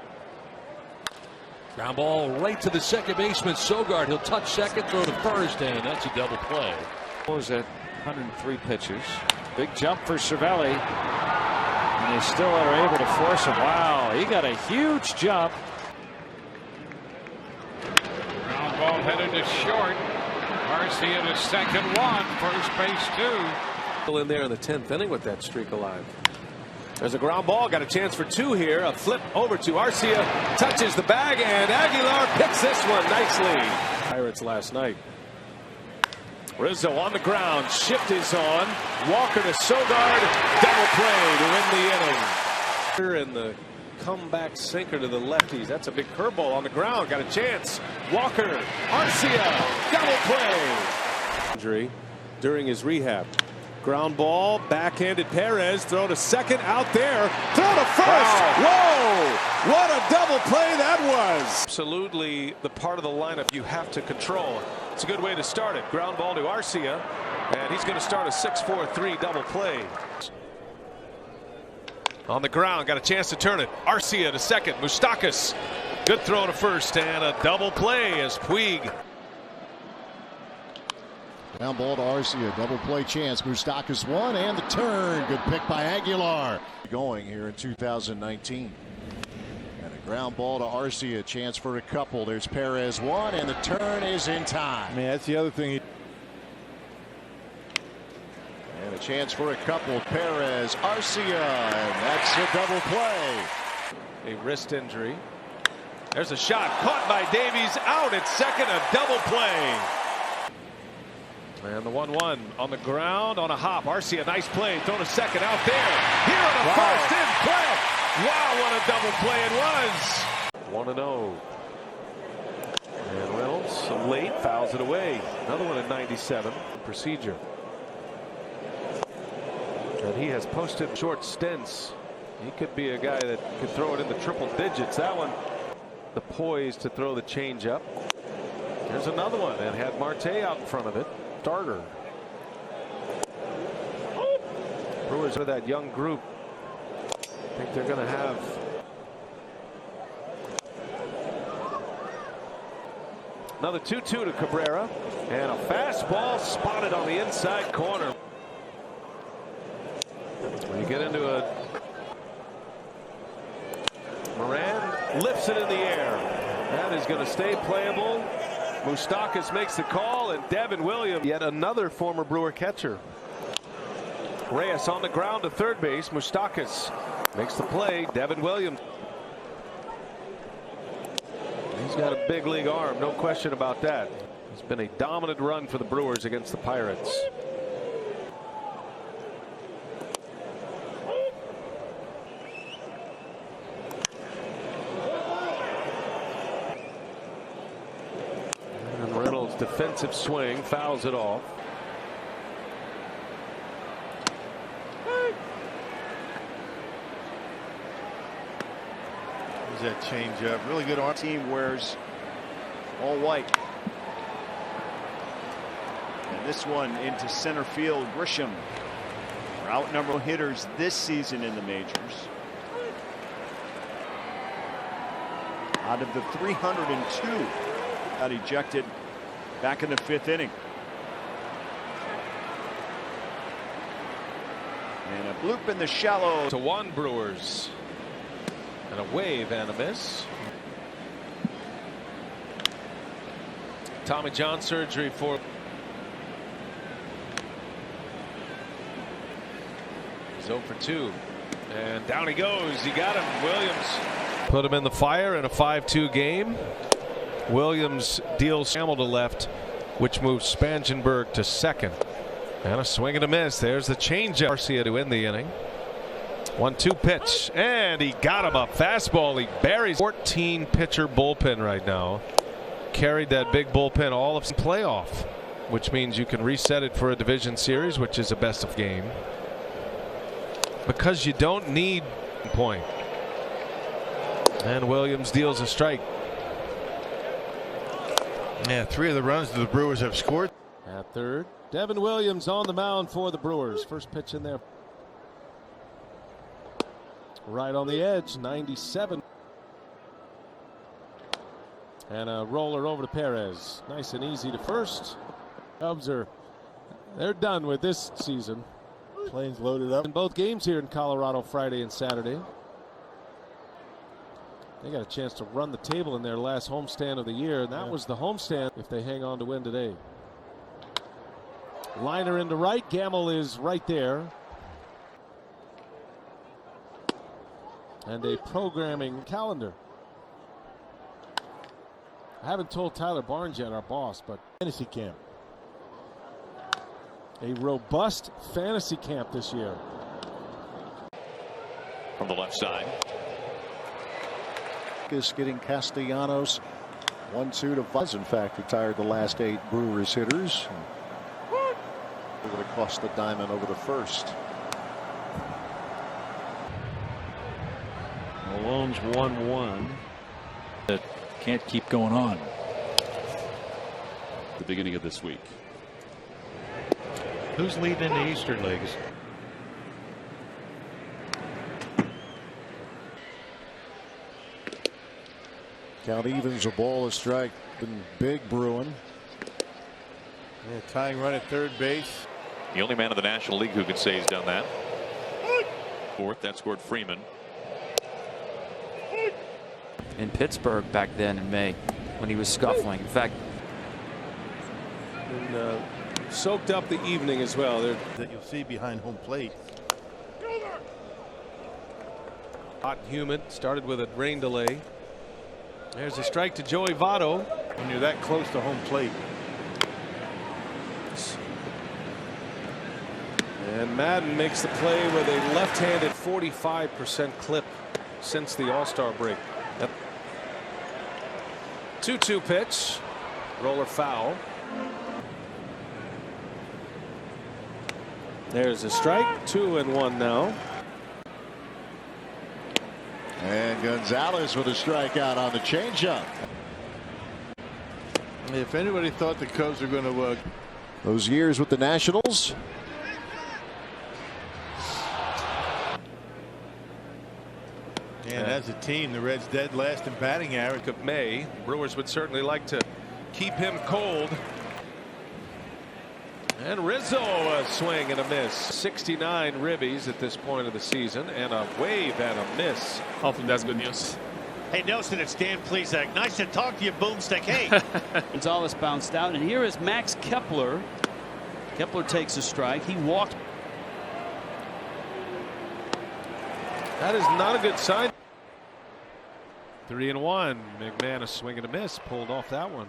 Ground ball right to the second baseman, Sogard. He'll touch second, throw to first, and that's a double play. Was at 103 pitches. Big jump for Cervelli. And they still are able to force him. Wow, he got a huge jump. Ground ball headed to short. Arcia to second, one. First base, two. Still in there in the 10th inning with that streak alive. There's a ground ball. Got a chance for two here. A flip over to Arcia. Touches the bag, and Aguilar picks this one nicely. Pirates last night. Rizzo on the ground. Shift is on. Walker to Sogard. Double play to win the inning. And the comeback sinker to the lefties. That's a big curveball on the ground. Got a chance. Walker. Arcia. Double play. Injury during his rehab. Ground ball, backhanded Perez, throw to second, out there, throw to first. Wow. Whoa, what a double play that was. Absolutely the part of the lineup you have to control. It's a good way to start it. Ground ball to Arcia, and he's going to start a 6-4-3 double play. On the ground, got a chance to turn it. Arcia to second, Moustakas. Good throw to first, and a double play as Puig. Down ball to Arcia, double play chance. Moustakas one, and the turn. Good pick by Aguilar. Going here in 2019. And a ground ball to Arcia, chance for a couple. There's Perez one, and the turn is in time. Man, that's the other thing. And a chance for a couple. Perez, Arcia, and that's a double play. A wrist injury. There's a shot caught by Davies, out at second, a double play. And the 1-1 on the ground on a hop. Arcia, nice play. Throw to second, out there. Here on the first, in play. Wow, what a double play it was. 1-0. And Reynolds, late, fouls it away. Another one at 97. Procedure. And he has posted short stints. He could be a guy that could throw it in the triple digits. That one, the poise to throw the changeup. There's another one, and had Marte out in front of it. Starter. Brewers with that young group. I think they're going to have another 2-2 to Cabrera, and a fastball spotted on the inside corner. When you get into a Moran lifts it in the air. That is going to stay playable. Moustakas makes the call, and Devin Williams, yet another former Brewer catcher. Reyes on the ground to third base. Moustakas makes the play. Devin Williams. He's got a big league arm, no question about that. It's been a dominant run for the Brewers against the Pirates. Defensive swing, fouls it off. There's that changeup. Really good arm. Team wears all white. And this one into center field. Grisham. Trout number hitters this season in the majors. Out of the 302 got ejected back in the 5th inning. And a bloop in the shallow. To 1 Brewers. And a wave and a miss. Tommy John surgery for. He's 0 for 2. And down he goes. He got him. Williams put him in the fire in a 5-2 game. Williams deals Hamill to left, which moves Spangenberg to second. And a swing and a miss. There's the changeup. Arcia to end the inning. 1-2 pitch, and he got him up. Fastball, he buries. 14 pitcher bullpen right now. Carried that big bullpen all of the playoff, which means you can reset it for a division series, which is a best of game, because you don't need point. And Williams deals a strike. Yeah, 3 of the runs that the Brewers have scored. At third, Devin Williams on the mound for the Brewers. First pitch in there. Right on the edge, 97. And a roller over to Perez. Nice and easy to first. Cubs they're done with this season. Planes loaded up. In both games here in Colorado, Friday and Saturday. They got a chance to run the table in their last homestand of the year, and that was the homestand if they hang on to win today. Liner into right. Gamble is right there. And a programming calendar. I haven't told Tyler Barnes yet, our boss, but fantasy camp. A robust fantasy camp this year. From the left side. Is getting Castellanos 1-2 to Voit. In fact, retired the last 8 Brewers hitters. It would have cost the diamond over the first. Malone's 1-1. That can't keep going on. The beginning of this week. Who's leading in the Eastern leagues? Count evens, a ball, a strike. Been big brewing. Yeah, tying run at third base. The only man in the National League who can say he's done that. Fourth, that scored Freeman. In Pittsburgh back then in May when he was scuffling. In fact, and soaked up the evening as well. That you'll see behind home plate. Hot and humid. Started with a rain delay. There's a strike to Joey Votto. When you're that close to home plate. And Madden makes the play with a left-handed 45% clip since the All-Star break. 2-2 pitch. Roller foul. There's a strike. 2-1 now. And Gonzalez with a strikeout on the changeup. If anybody thought the Cubs were going to those years with the Nationals. And as a team, the Reds dead last in batting average. Of May, Brewers would certainly like to keep him cold. And Rizzo, a swing and a miss. 69 ribbies at this point of the season, and a wave and a miss. Hopefully that's good news. Hey Nelson, it's Dan Plesac. Nice to talk to you, Boomstick. Hey. Gonzalez bounced out, and here is Max Kepler. Kepler takes a strike. He walked. That is not a good sign. 3-1. McMahon, a swing and a miss. Pulled off that one.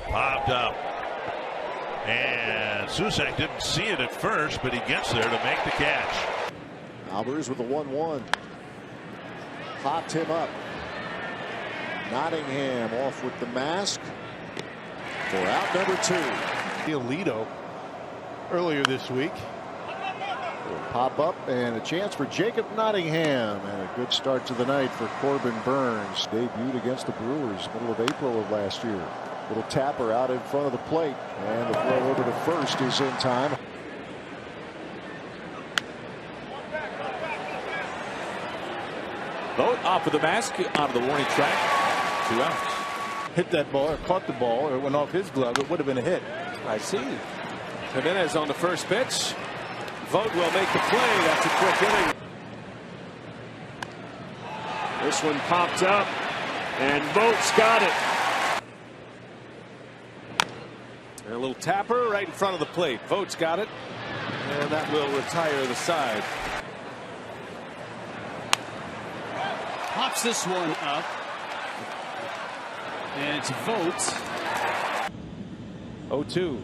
Popped up. And Susak didn't see it at first, but he gets there to make the catch. Albers with a 1-1. Popped him up. Nottingham off with the mask for out number 2. Alito earlier this week. Pop up and a chance for Jacob Nottingham, and a good start to the night for Corbin Burns. Debuted against the Brewers middle of April of last year. Little tapper out in front of the plate, and the throw over to first is in time. Voit off of the mask, out of the warning track. 2 outs. Hit that ball, or caught the ball, or it went off his glove. It would have been a hit. I see. Jimenez on the first pitch. Voit will make the play. That's a quick inning. This one popped up, and Voit's got it. And a little tapper right in front of the plate. Voigt's got it, and that will retire the side. Pops this one up, and it's Voit. 0-2.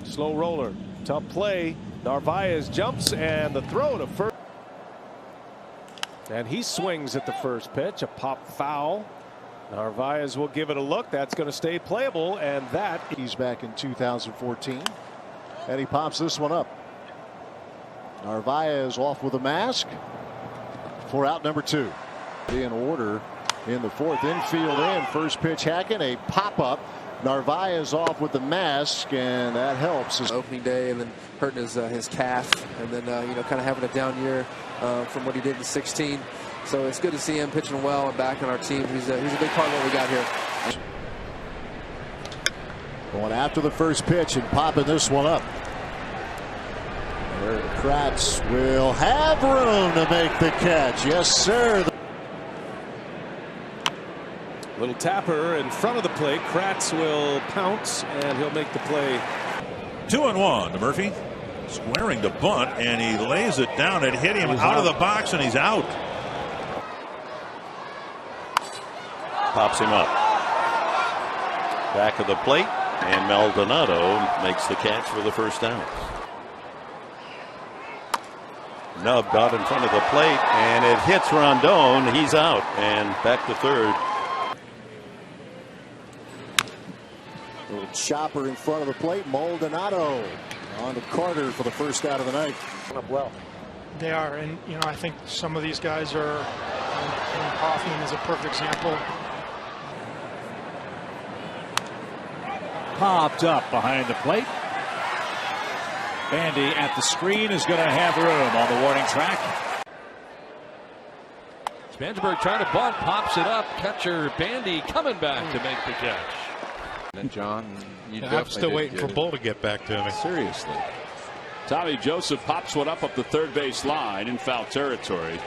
Slow roller. Tough play. Narvaez jumps and the throw to first. And he swings at the first pitch, a pop foul. Narvaez will give it a look. That's going to stay playable, and that. He's back in 2014, and he pops this one up. Narvaez off with a mask for out number 2. In order in the 4th, infield in, first pitch Hackett, a pop up. Narvaez off with the mask, and that helps. Opening day, and then hurting his calf, and then kind of having a down year from what he did in 16. So it's good to see him pitching well and back on our team. He's a big part of what we got here. Going after the first pitch and popping this one up. Kratz will have room to make the catch. Yes, sir. Little tapper in front of the plate. Kratz will pounce, and he'll make the play. 2-1 to Murphy. Squaring the bunt, and he lays it down. It hit him out of the box, and he's out. Pops him up. Back of the plate, and Maldonado makes the catch for the first down. Nubbed out in front of the plate, and it hits Rondon. He's out, and back to third. Little chopper in front of the plate. Maldonado on to Carter for the first out of the night. Up well. They are, and I think some of these guys are. Hoffman is a perfect example. Popped up behind the plate. Bandy at the screen is going to have room on the warning track. Spansberg trying to bunt, pops it up. Catcher Bandy coming back to make the catch. And John, I'm still waiting for Bull to get back to me. Seriously. Tommy Joseph pops one up the third base line in foul territory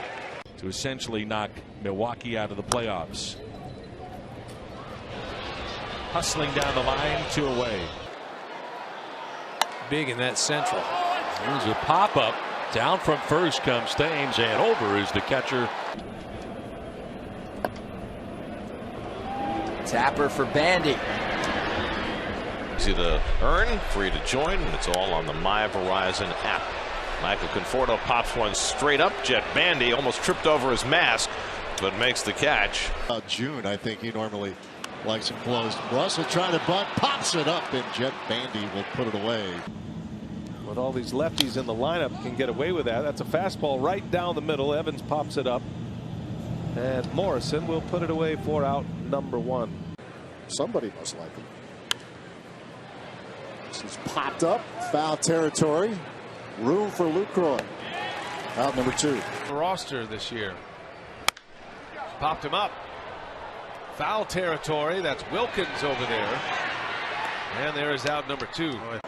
to essentially knock Milwaukee out of the playoffs. Hustling down the line, 2 away. Big in that central. There's a pop up. Down from first comes Thames, and over is the catcher. Tapper for Bandy. Easy to earn, free to join. It's all on the My Verizon app. Michael Conforto pops one straight up. Jet Bandy almost tripped over his mask, but makes the catch. June, I think he normally likes it closed. Russell trying to bunt, pops it up, and Jet Bandy will put it away. With all these lefties in the lineup, can get away with that. That's a fastball right down the middle. Evans pops it up, and Morrison will put it away for out number 1. Somebody must like him. This is popped up, foul territory. Room for Lucroy. Out number 2. Roster this year. Popped him up. Foul territory. That's Wilkins over there. And there is out number 2. And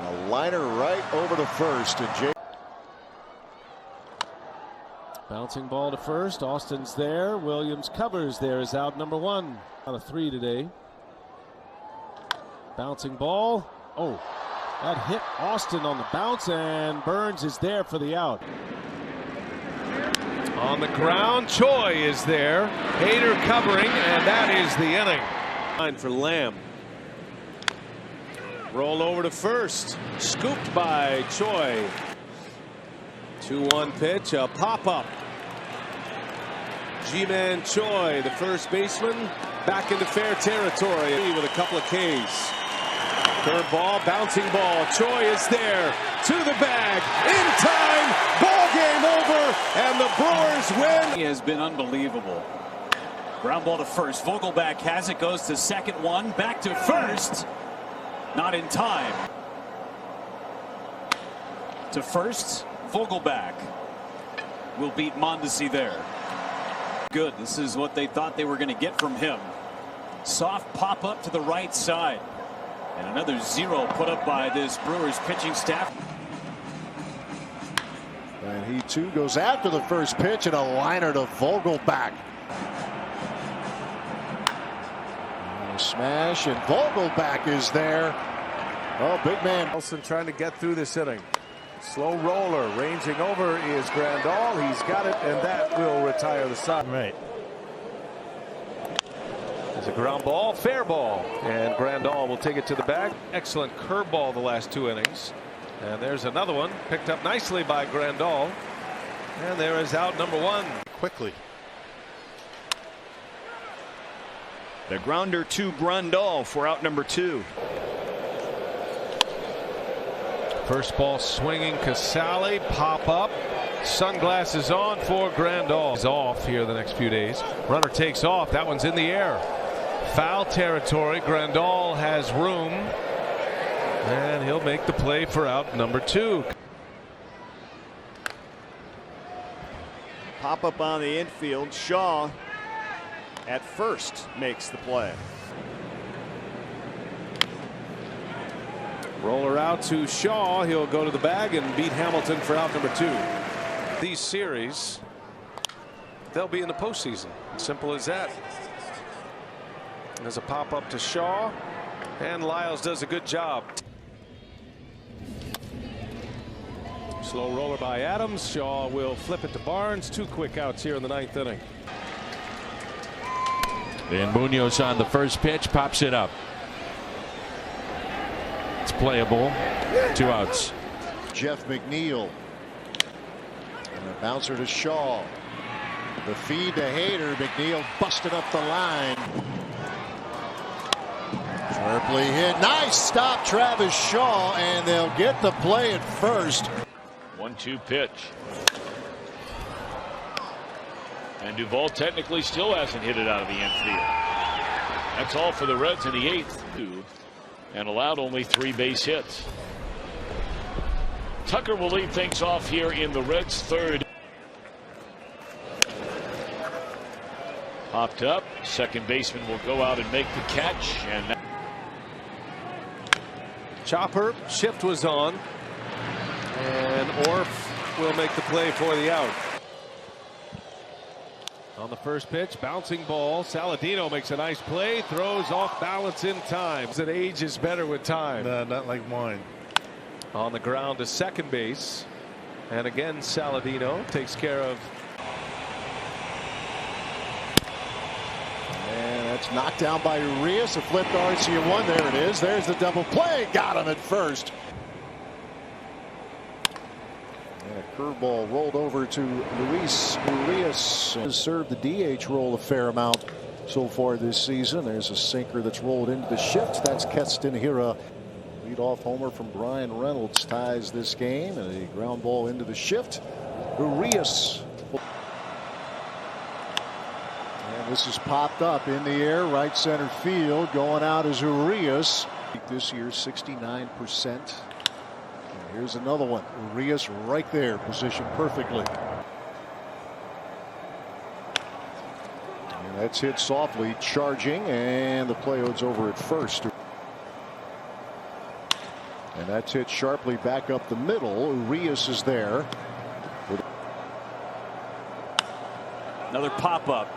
a liner right over to first. And bouncing ball to first. Austin's there. Williams covers. There is out number 1. Out of 3 today. Bouncing ball. Oh, that hit Austin on the bounce, and Burns is there for the out. On the ground, Choi is there. Hader covering, and that is the inning. Line for Lamb. Roll over to first. Scooped by Choi. 2-1 pitch, a pop-up. G-Man Choi, the first baseman, back into fair territory with a couple of Ks. Curveball, bouncing ball. Choi is there to the bag in time. Ball game over, and the Brewers win. He has been unbelievable. Ground ball to first. Vogelback has it, goes to second, 1 back to first. Not in time. To first, Vogelback will beat Mondesi there. Good. This is what they thought they were going to get from him. Soft pop up to the right side. And another 0 put up by this Brewers pitching staff. And he too goes after the first pitch, and a liner to Vogelback. And a smash, and Vogelback is there. Oh, big man. Nelson trying to get through this inning. Slow roller, ranging over is Grandal. He's got it, and that will retire the side. Right. As There's a ground ball, fair ball, and Grandal will take it to the bag. Excellent curveball the last 2 innings. And there's another one picked up nicely by Grandal. And there is out number 1. Quickly. The grounder to Grandal for out number 2. First ball swinging, Casale, pop up. Sunglasses on for Grandal. He's off here the next few days. Runner takes off. That one's in the air. Foul territory. Grandal has room. And he'll make the play for out number 2. Pop up on the infield. Shaw at first makes the play. Roller out to Shaw. He'll go to the bag and beat Hamilton for out number 2. These series, they'll be in the postseason. Simple as that. There's a pop up to Shaw, and Lyles does a good job. Slow roller by Adams. Shaw will flip it to Barnes. 2 quick outs here in the 9th inning. And Munoz on the first pitch pops it up. It's playable. 2 outs. Jeff McNeil. And a bouncer to Shaw. The feed to Hader. McNeil busted up the line. Sharply hit. Nice stop, Travis Shaw, and they'll get the play at first. 1-2 pitch. And Duvall technically still hasn't hit it out of the infield. That's all for the Reds in the 8th. And allowed only 3 base hits. Tucker will lead things off here in the Reds' 3rd. Popped up. Second baseman will go out and make the catch. And Chopper, shift was on. And Orf will make the play for the out. On the first pitch, bouncing ball. Saladino makes a nice play, throws off balance in time. That age is better with time. Not like mine. On the ground to second base. And again, Saladino takes care of. And that's knocked down by Urias. A flip to RCA1. There it is. There's the double play. Got him at first. And a curveball rolled over to Luis Urias. Has served the DH role a fair amount so far this season. There's a sinker that's rolled into the shift. That's Keston Hira. Leadoff homer from Brian Reynolds ties this game, and a ground ball into the shift. Urias. And this is popped up in the air, right center field. Going out is Urias. This year, 69%. And here's another one. Urias right there, positioned perfectly. And that's hit softly, charging, and the play odds over at first. And that's hit sharply back up the middle. Urias is there. Another pop up.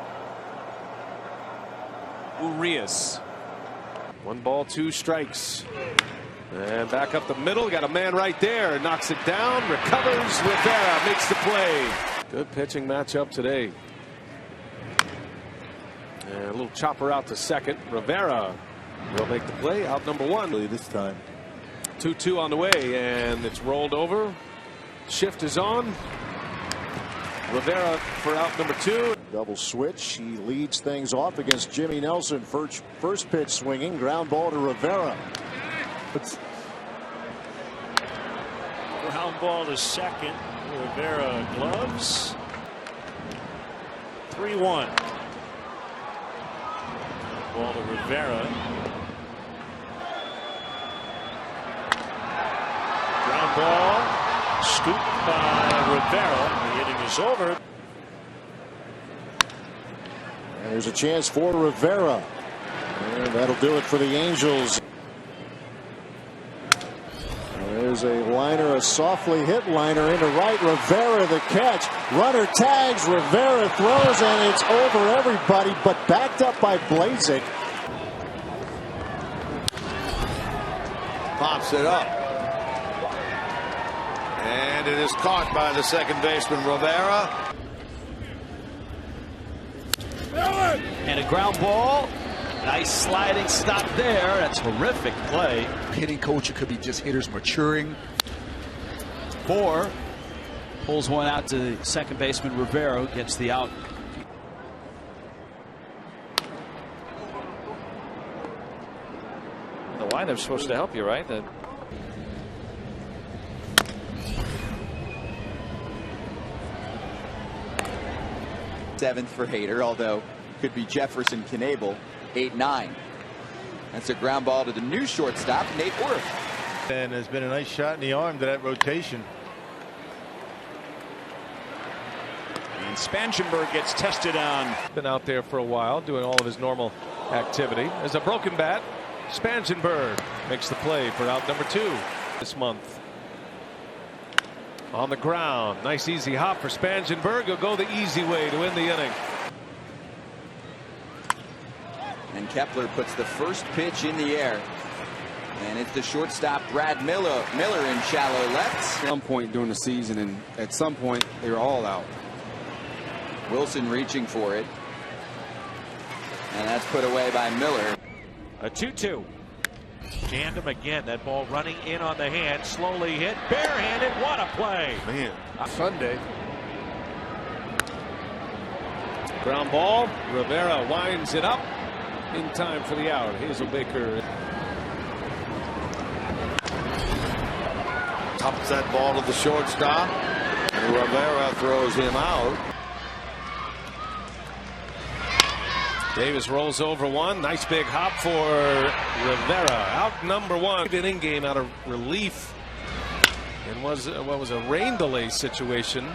Urias. 1 ball, 2 strikes. And back up the middle. Got a man right there. Knocks it down. Recovers. Rivera makes the play. Good pitching matchup today. And a little chopper out to second. Rivera will make the play. Out number 1 this time. 2-2 on the way, and it's rolled over. Shift is on. Rivera for out number 2. Double switch. He leads things off against Jimmy Nelson. First pitch swinging. Ground ball to Rivera. Ground ball to second. Rivera gloves. 3-1. Ball to Rivera. Ground ball. Scooped by Rivera. The inning is over. And there's a chance for Rivera. And that'll do it for the Angels. There's a liner, a softly hit liner into right. Rivera the catch. Runner tags. Rivera throws, and it's over everybody, but backed up by Blazek. Pops it up. And it is caught by the second baseman, Rivera. And a ground ball. Nice sliding stop there. That's horrific play. Hitting coach, it could be just hitters maturing. 4 pulls one out to second baseman Rivera, gets the out. The windup's supposed to help you, right? 7th for Hader, although could be Jefferson Knebel. 8-9. That's a ground ball to the new shortstop, Nate Worth. And there's been a nice shot in the arm to that rotation. And Spangenberg gets tested on. Been out there for a while doing all of his normal activity. There's a broken bat. Spangenberg makes the play for out number 2 this month. On the ground. Nice easy hop for Spangenberg. He'll go the easy way to end the inning. And Kepler puts the first pitch in the air. And it's the shortstop Brad Miller in shallow left. At some point during the season, and at some point they were all out. Wilson reaching for it. And that's put away by Miller. A 2-2. Jammed him again. That ball running in on the hand. Slowly hit. Barehanded. What a play. Man. Sunday. Ground ball. Rivera winds it up in time for the out. Hazelbaker. Tops that ball to the shortstop. And Rivera throws him out. Davis rolls over one. Nice big hop for Rivera. Out number 1. Inning game out of relief. And was what was a rain delay situation.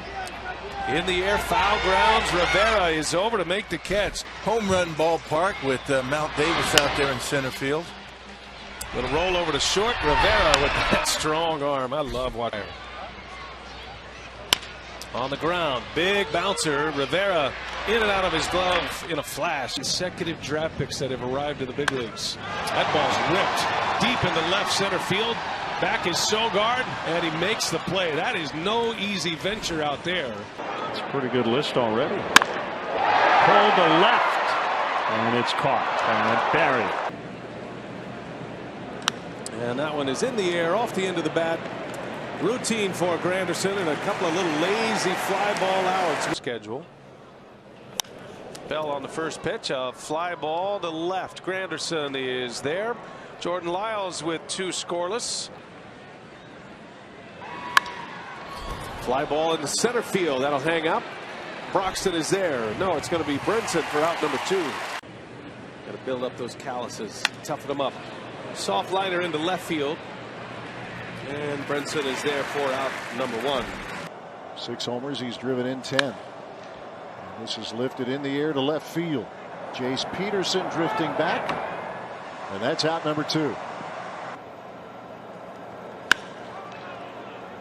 In the air, foul grounds. Rivera is over to make the catch. Home run ballpark with Mount Davis out there in center field. Little roll over to short. Rivera with that strong arm. I love watching. On the ground, big bouncer. Rivera in and out of his glove in a flash. Consecutive draft picks that have arrived to the big leagues. That ball's ripped deep into left center field. Back is Sogard, and he makes the play. That is no easy venture out there. It's a pretty good list already. Pulled to left, and it's caught. And buried. And that one is in the air off the end of the bat. Routine for Granderson and a couple of little lazy fly ball outs. Schedule. Bell on the first pitch. A fly ball to left. Granderson is there. Jordan Lyles with 2 scoreless. Fly ball in the center field. That'll hang up. Broxton is there. No, it's going to be Brinson for out number 2. Got to build up those calluses. Toughen them up. Soft liner into left field. And Brinson is there for out number 1. 6 homers. He's driven in 10. And this is lifted in the air to left field. Jace Peterson drifting back. And that's out number 2.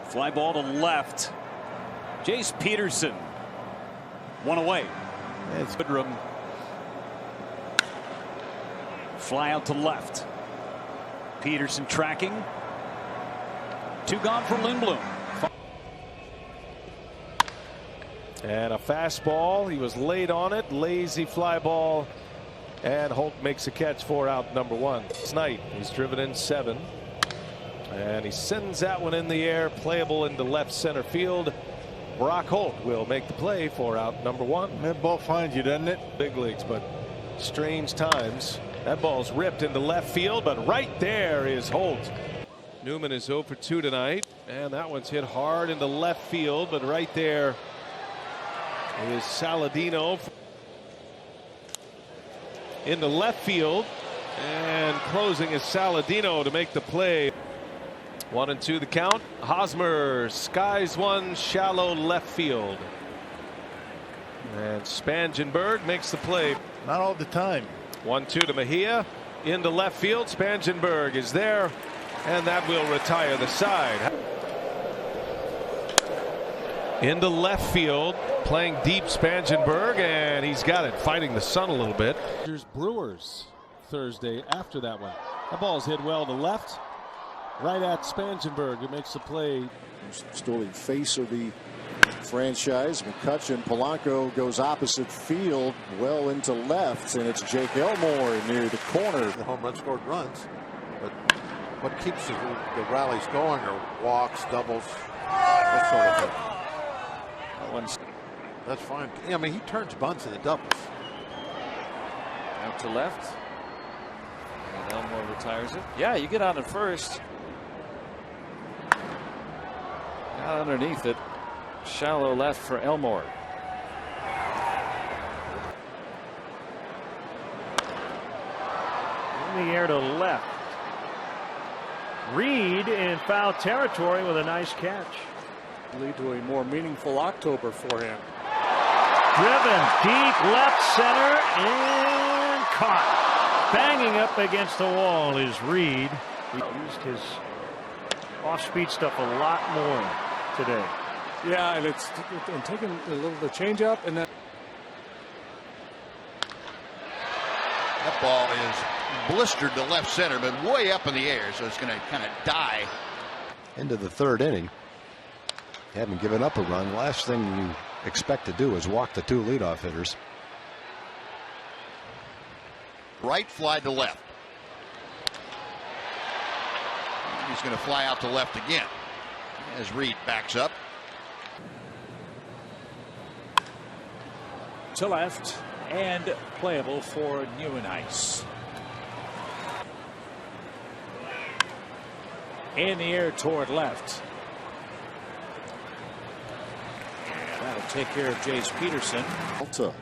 Fly ball to left. Jace Peterson. 1 away. It's Goodrum. Fly out to left. Peterson tracking. 2 gone for Lindblom. And a fastball. He was late on it. Lazy fly ball. And Holt makes a catch for out number 1. Tonight he's driven in 7. And he sends that one in the air. Playable into left center field. Brock Holt will make the play for out number 1. That ball finds you, doesn't it? Big leagues, but strange times. That ball's ripped into left field, but right there is Holt. Newman is 0 for 2 tonight, and that one's hit hard into left field, but right there is Saladino into left field, and closing is Saladino to make the play. 1-2 the count. Hosmer skies one, shallow left field, and Spangenberg makes the play. Not all the time. 1-2 to Mejia into left field. Spangenberg is there, and that will retire the side. Into left field, playing deep Spangenberg, and he's got it, fighting the sun a little bit. Here's Brewers Thursday after that one. That ball's hit well to left, right at Spangenberg, who makes the play. Story face of the franchise. McCutchen, Polanco goes opposite field, well into left, and it's Jake Elmore near the corner. The home run scored runs, but what keeps the rallies going are walks, doubles, that sort of thing. That's fine. I mean, he turns bunts into doubles. Out to left. And Elmore retires it. Yeah, you get on at first. Got underneath it. Shallow left for Elmore. In the air to left. Reed in foul territory with a nice catch. Lead to a more meaningful October for him. Driven deep left center and caught. Banging up against the wall is Reed. He used his off-speed stuff a lot more today. Yeah, and it's taking a little the changeup, and then that ball is blistered to left center, but way up in the air, so it's going to kind of die. Into the third inning. You haven't given up a run. Last thing you expect to do is walk the two leadoff hitters. Right fly to left. He's going to fly out to left again as Reed backs up. To left and playable for New and Ice. In the air toward left. And that'll take care of Jace Peterson. Alta.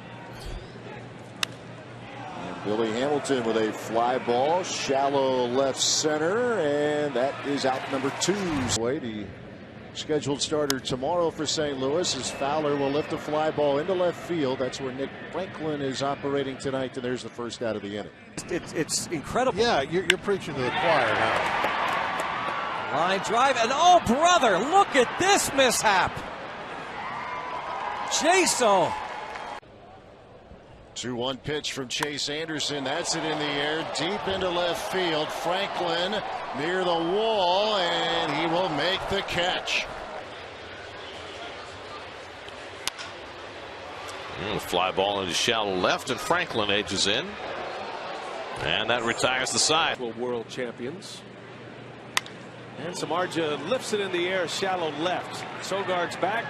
And Billy Hamilton with a fly ball, shallow left center, and that is out number 2. The scheduled starter tomorrow for St. Louis is Fowler will lift a fly ball into left field. That's where Nick Franklin is operating tonight, and there's the first out of the inning. It's incredible. Yeah, you're preaching to the choir now. Line drive, and oh brother, look at this mishap. Jaso. 2-1 pitch from Chase Anderson. That's it in the air, deep into left field. Franklin near the wall, and he will make the catch. Fly ball into shallow left, and Franklin edges in. And that retires the side. World champions. And Samardzija lifts it in the air, shallow left. Sogard's back.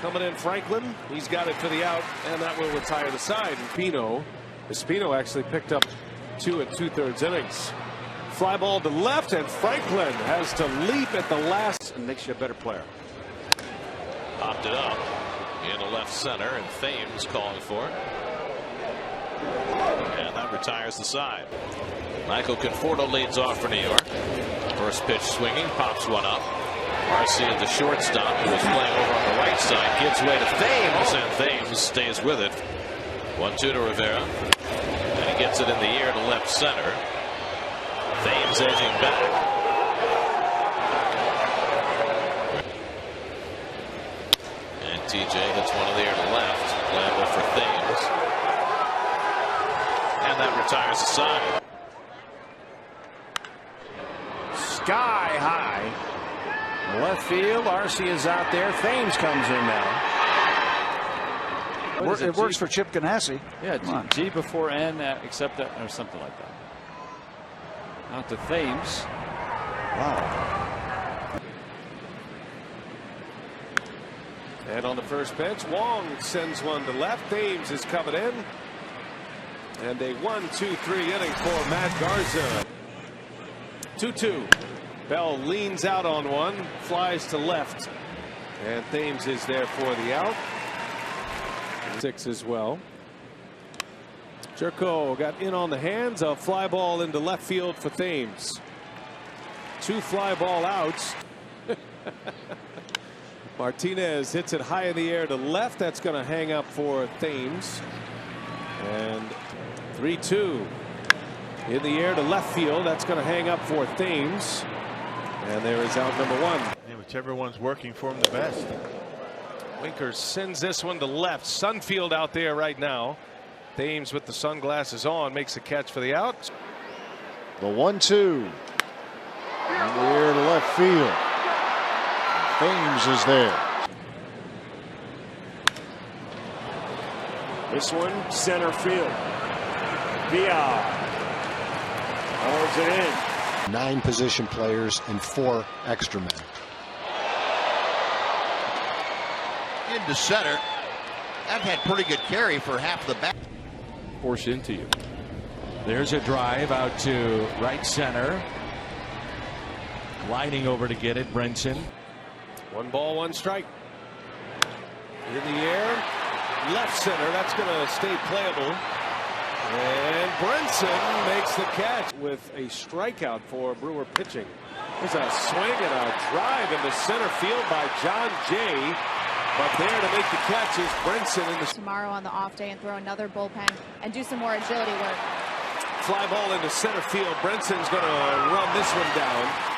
Coming in Franklin. He's got it for the out, and that will retire the side. Espino actually picked up 2 2/3 innings. Fly ball to left, and Franklin has to leap at the last and makes you a better player. Popped it up into left center, and Thames calling for it. And that retires the side. Michael Conforto leads off for New York. First pitch swinging, pops one up. Arcia, the shortstop, who was playing over on the right side, gives way to Thames, and Thames stays with it. 1-2 to Rivera, and he gets it in the air to left center. Thames edging back. And TJ hits one in the air to left, playable for Thames. And that retires the side. Sky high. Left field. Arcia's out there. Thames comes in now. It works for Chip Ganassi. Yeah, G before N, except that, or something like that. Out to Thames. Wow. And on the first pitch, Wong sends one to left. Thames is coming in. And a 1-2-3 inning for Matt Garza. 2-2. Bell leans out on one, flies to left, and Thames is there for the out. 6 as well. Jerko got in on the hands. A fly ball into left field for Thames. 2 fly ball outs. Martinez hits it high in the air to left. That's going to hang up for Thames. And 3-2 in the air to left field. That's going to hang up for Thames. And there is out number 1. Yeah, whichever one's working for him the best. Winker sends this one to left. Sunfield out there right now. Thames with the sunglasses on makes a catch for the out. The 1-2 in the air to left field. Thames is there. This one, center field. VR holds it in. 9 position players and 4 extra men. Into center. That had pretty good carry for half the back. Force into you. There's a drive out to right center. Gliding over to get it, Brenson. 1 ball, 1 strike. In the air, left center. That's going to stay playable. And Brenson makes the catch with a strikeout for Brewer pitching. There's a swing and a drive into center field by John Jay. But there to make the catch is Brenson in the tomorrow on the off day and throw another bullpen and do some more agility work. Fly ball into center field. Brenson's going to run this one down.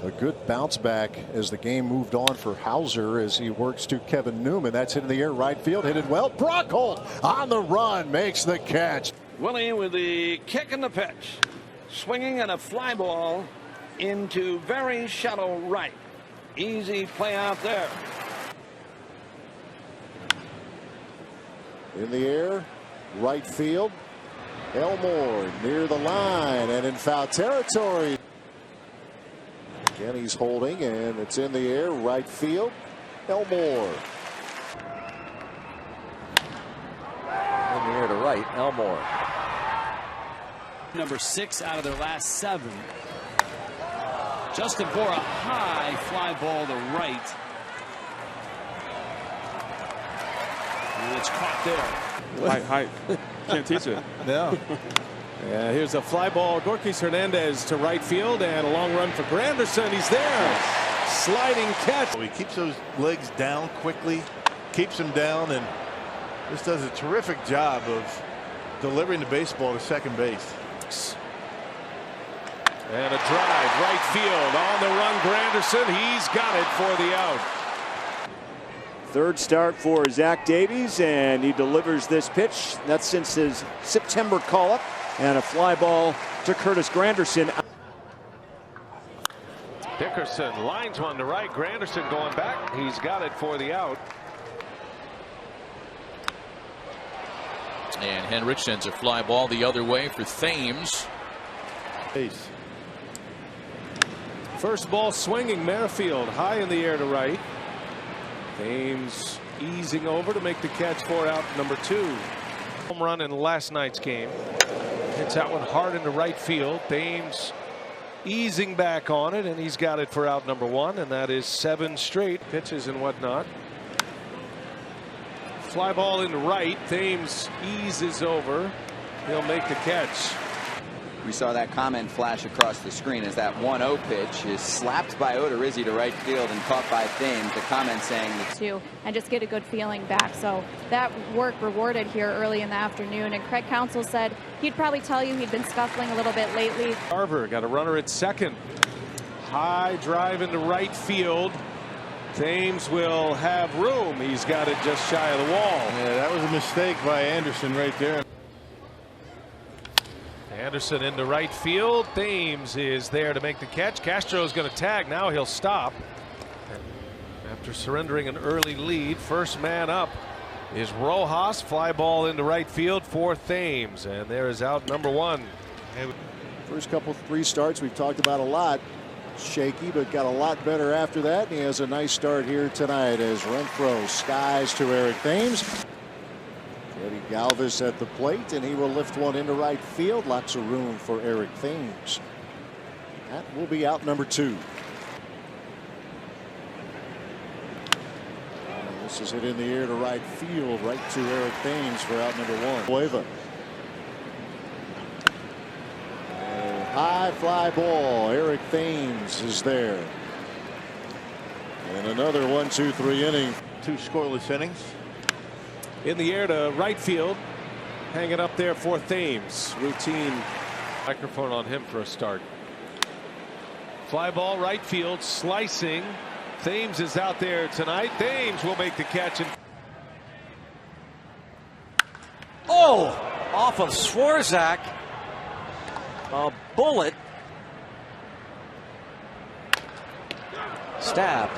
A good bounce back as the game moved on for Hauser as he works to Kevin Newman. That's hit in the air right field, hit it well. Brockholt on the run makes the catch. Willie with the kick and the pitch, swinging and a fly ball into very shallow right. Easy play out there. In the air, right field. Elmore near the line and in foul territory. Again, he's holding, and it's in the air, right field. Elmore. In the air to right, Elmore. Number 6 out of their last 7. Justin for a high fly ball to right. And it's caught there. Hi. Can't teach it. No. Yeah, here's a fly ball. Gorkis Hernandez to right field and a long run for Granderson. He's there. Sliding catch. He keeps those legs down quickly, keeps them down, and just does a terrific job of delivering the baseball to second base. And a drive right field on the run. Granderson. He's got it for the out. 3rd start for Zach Davies, and he delivers this pitch. That's since his September call-up. And a fly ball to Curtis Granderson. Dickerson lines one to right. Granderson going back. He's got it for the out. And Henrich sends a fly ball the other way for Thames. Peace. First ball swinging. Merrifield high in the air to right. Thames easing over to make the catch for out number 2. Home run in last night's game. Hits that one hard into right field. Thames easing back on it, and he's got it for out number 1, and that is 7 straight pitches and whatnot. Fly ball into right. Thames eases over. He'll make the catch. We saw that comment flash across the screen as that 1-0 pitch is slapped by Odorizzi to right field and caught by Thames. The comment saying too, and just get a good feeling back. So that work rewarded here early in the afternoon. And Craig Counsell said he'd probably tell you he'd been scuffling a little bit lately. Carver got a runner at second. High drive into right field. Thames will have room. He's got it just shy of the wall. Yeah, that was a mistake by Anderson right there. Anderson into right field. Thames is there to make the catch. Castro's going to tag. Now he'll stop. After surrendering an early lead, first man up is Rojas. Fly ball into right field for Thames. And there is out number 1. First couple 3 starts we've talked about a lot. Shaky, but got a lot better after that. And he has a nice start here tonight as Renfroe skies to Eric Thames. Eddie Galvis at the plate, and he will lift one into right field. Lots of room for Eric Thames. That will be out number 2. And this is hit in the air to right field, right to Eric Thames for out number 1. Cueva. A high fly ball. Eric Thames is there. And another 1-2-3 inning. 2 scoreless innings. In the air to right field. Hanging up there for Thames. Routine microphone on him for a start. Fly ball right field, slicing. Thames is out there tonight. Thames will make the catch. Oh, off of Swarzak. A bullet. Stab.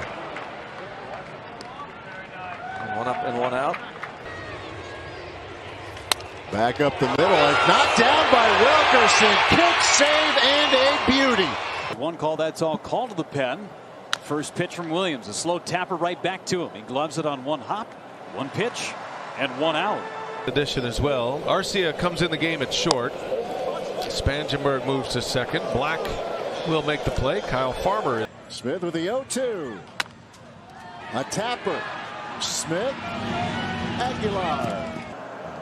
One up and one out. Back up the middle. Knocked down by Wilkerson. Kick, save, and a beauty. One call, that's all. Call to the pen. First pitch from Williams. A slow tapper right back to him. He gloves it on one hop, one pitch, and one out. Addition as well. Arcia comes in the game at short. Spangenberg moves to second. Black will make the play. Kyle Farmer. Smith with the 0-2. A tapper. Smith. Aguilar.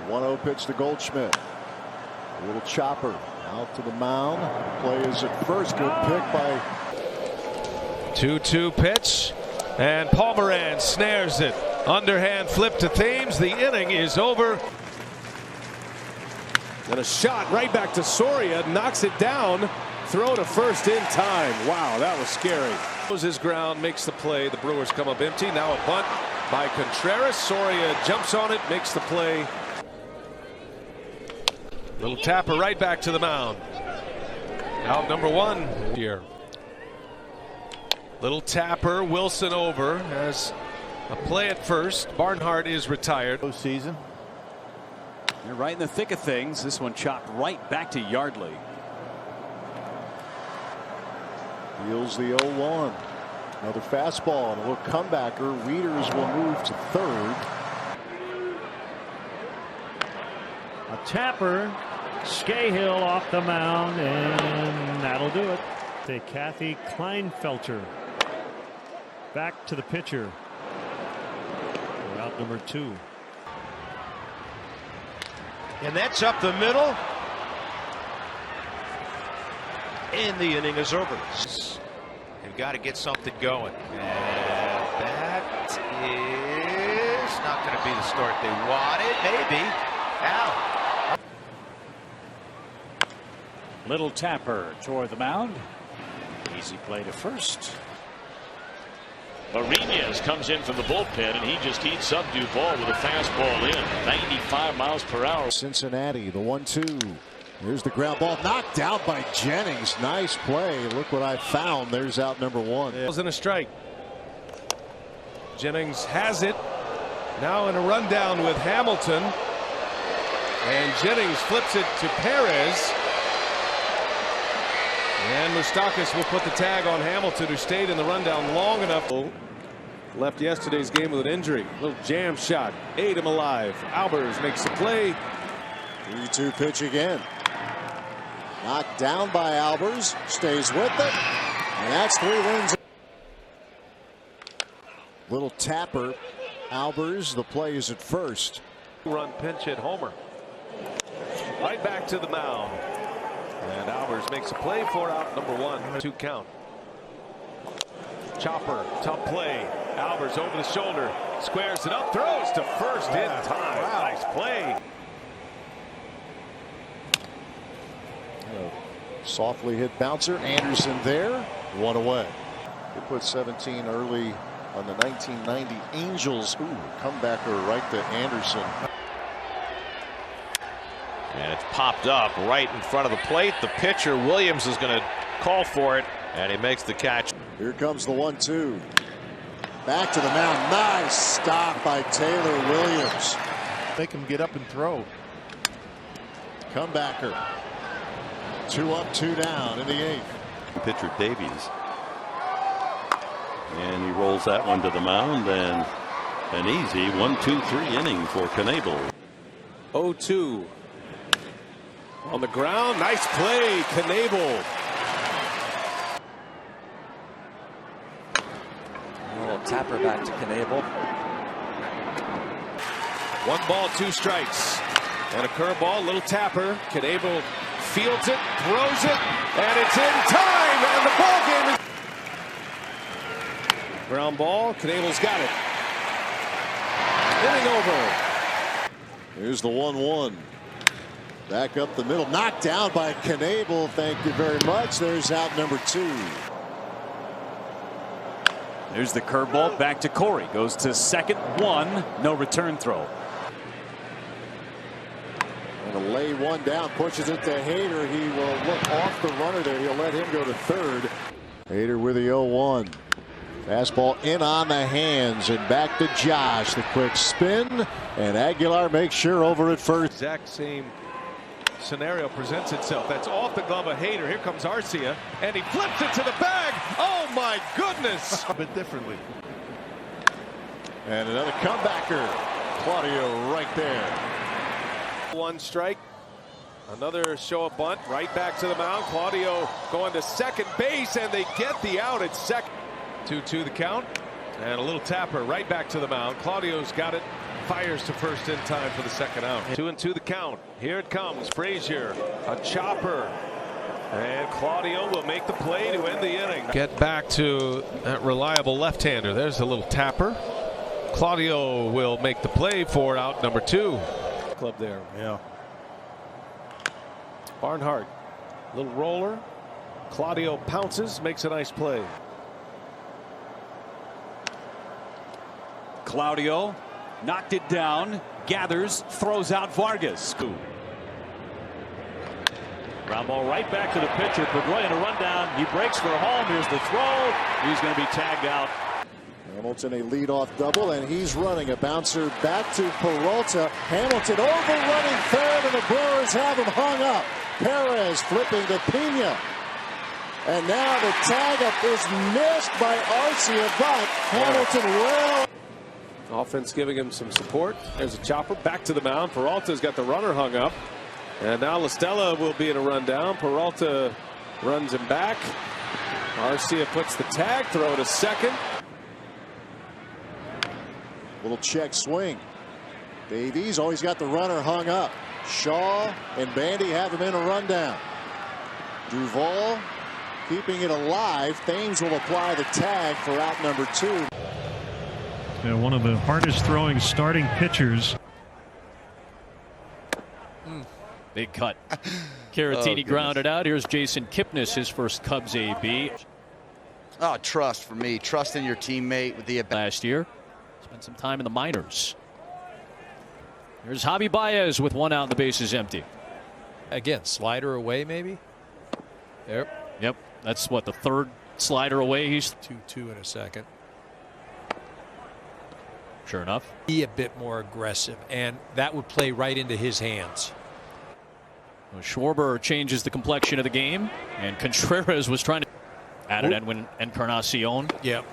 1-0 pitch to Goldschmidt. A little chopper out to the mound. Play is at first. Good pick by 2-2 pitch, and Palmeran snares it. Underhand flip to Thames. The inning is over. And a shot right back to Soria, knocks it down. Throw to first in time. Wow, that was scary. His ground, makes the play. The Brewers come up empty. Now a bunt by Contreras. Soria jumps on it, makes the play. Little tapper right back to the mound. Out number one here. Little tapper, Wilson over, has a play at first. Barnhart is retired. Postseason. You're right in the thick of things. This one chopped right back to Yardley. Deals the 0-1. Another fastball and a little comebacker. Wieters will move to third. A tapper. Scahill off the mound, and that'll do it. To Kathy Kleinfelter. Back to the pitcher. We're out number 2. And that's up the middle. And the inning is over. They've got to get something going. And that is not going to be the start they wanted. Maybe. Out. Little tapper toward the mound. Easy play to first. Arenas comes in from the bullpen, and he just heats up Duvall with a fastball in. 95 miles per hour. Cincinnati, the 1-2. Here's the ground ball knocked out by Jennings. Nice play. Look what I found. There's out number 1. Balls in a strike. Jennings has it. Now in a rundown with Hamilton. And Jennings flips it to Perez. And Moustakas will put the tag on Hamilton, who stayed in the rundown long enough. Left yesterday's game with an injury. Little jam shot. Ate him alive. Albers makes the play. 3-2 pitch again. Knocked down by Albers. Stays with it. And that's 3 wins. Little tapper. Albers. The play is at first. Run pinch hit homer. Right back to the mound. And Albers makes a play for out number 1. 2 count. Chopper, tough play. Albers over the shoulder, squares it up, throws to first in time. Wow. Nice play. Softly hit bouncer. Anderson there. 1 away. They put 17 early on the 1990 Angels. Ooh, comebacker right to Anderson. And it's popped up right in front of the plate. The pitcher, Williams, is going to call for it, and he makes the catch. Here comes the 1-2. Back to the mound. Nice stop by Taylor Williams. Make him get up and throw. Comebacker. 2 up, 2 down in the 8th. Pitcher Davies. And he rolls that one to the mound, and an easy 1-2-3 inning for Knebel. 0-2. On the ground, nice play, Knebel. A little tapper back to Knebel. 1 ball, 2 strikes. And a curveball, little tapper. Knebel fields it, throws it, and it's in time, and the ball game is. Ground ball, Knebel's got it. Inning over. Here's the 1-1. Back up the middle, knocked down by Knebel. Thank you very much. There's out number 2. There's the curveball back to Corey. Goes to second, 1. No return throw. And a lay 1 down, pushes it to Hader. He will look off the runner there. He'll let him go to third. Hader with the 0-1. Fastball in on the hands and back to Josh. The quick spin, and Aguilar makes sure over at first. Exact same scenario presents itself. That's off the glove of Hader. Here comes Arcia, and he flips it to the bag. Oh my goodness! A bit differently. And another comebacker. Claudio right there. One strike. Another show of bunt right back to the mound. Claudio going to second base, and they get the out at second. 2-2 the count, and a little tapper right back to the mound. Claudio's got it. Fires to first in time for the second out. 2-2 the count. Here it comes. Frazier, a chopper, and Claudio will make the play to end the inning. Get back to that reliable left-hander. There's a little tapper. Claudio will make the play for out number 2. Club there. Yeah. Barnhart, little roller. Claudio pounces, makes a nice play. Claudio knocked it down, gathers, throws out Vargas. Ground ball right back to the pitcher. Pedroia in a rundown. He breaks for home. Here's the throw. He's going to be tagged out. Hamilton a leadoff double, and he's running a bouncer back to Peralta. Hamilton overrunning third, and the Brewers have him hung up. Perez flipping to Pena. And now the tag up is missed by Arcia, but Hamilton will. Offense giving him some support. There's a chopper back to the mound. Peralta's got the runner hung up. And now LaStella will be in a rundown. Peralta runs him back. Arcia puts the tag, throw to second. Little check swing. Davies always got the runner hung up. Shaw and Bandy have him in a rundown. Duvall keeping it alive. Thames will apply the tag for out number 2. One of the hardest throwing starting pitchers. Big cut. Caratini grounded out. Here's Jason Kipnis, his first Cubs AB. Oh, trust for me. Trust in your teammate with the last year. Spent some time in the minors. Here's Javi Baez with one out and the base is empty. Again, slider away maybe. Yep. That's what, the third slider away. He's 2-2 in a second. Sure enough. Be a bit more aggressive, and that would play right into his hands. Well, Schwarber changes the complexion of the game, and Contreras was trying to add it when Encarnacion. Yep.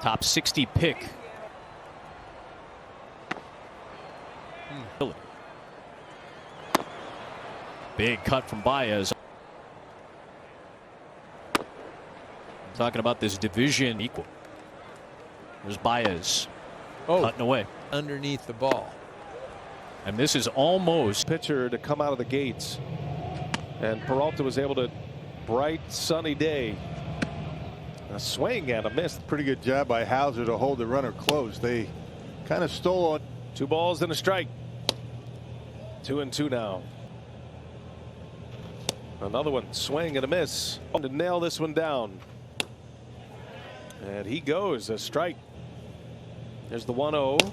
Top 60 pick. Big cut from Baez. I'm talking about this division equal. There's Baez cutting away underneath the ball. And this is almost pitcher to come out of the gates. And Peralta was able to bright sunny day. A swing and a miss. Pretty good job by Hauser to hold the runner close. They kind of stole on 2 balls and a strike. 2-2 now. Another one, swing and a miss. To nail this one down. And he goes, a strike. There's the 1-0.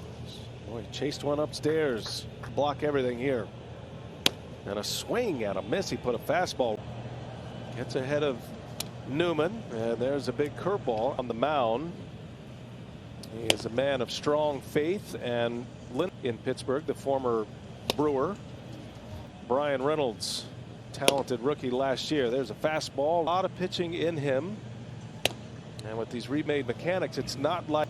Boy, chased one upstairs. Block everything here. And a swing and a miss. He put a fastball. Gets ahead of Newman. And there's a big curveball on the mound. He is a man of strong faith. And in Pittsburgh, the former Brewer. Brian Reynolds, talented rookie last year. There's a fastball. A lot of pitching in him. And with these remade mechanics, it's not like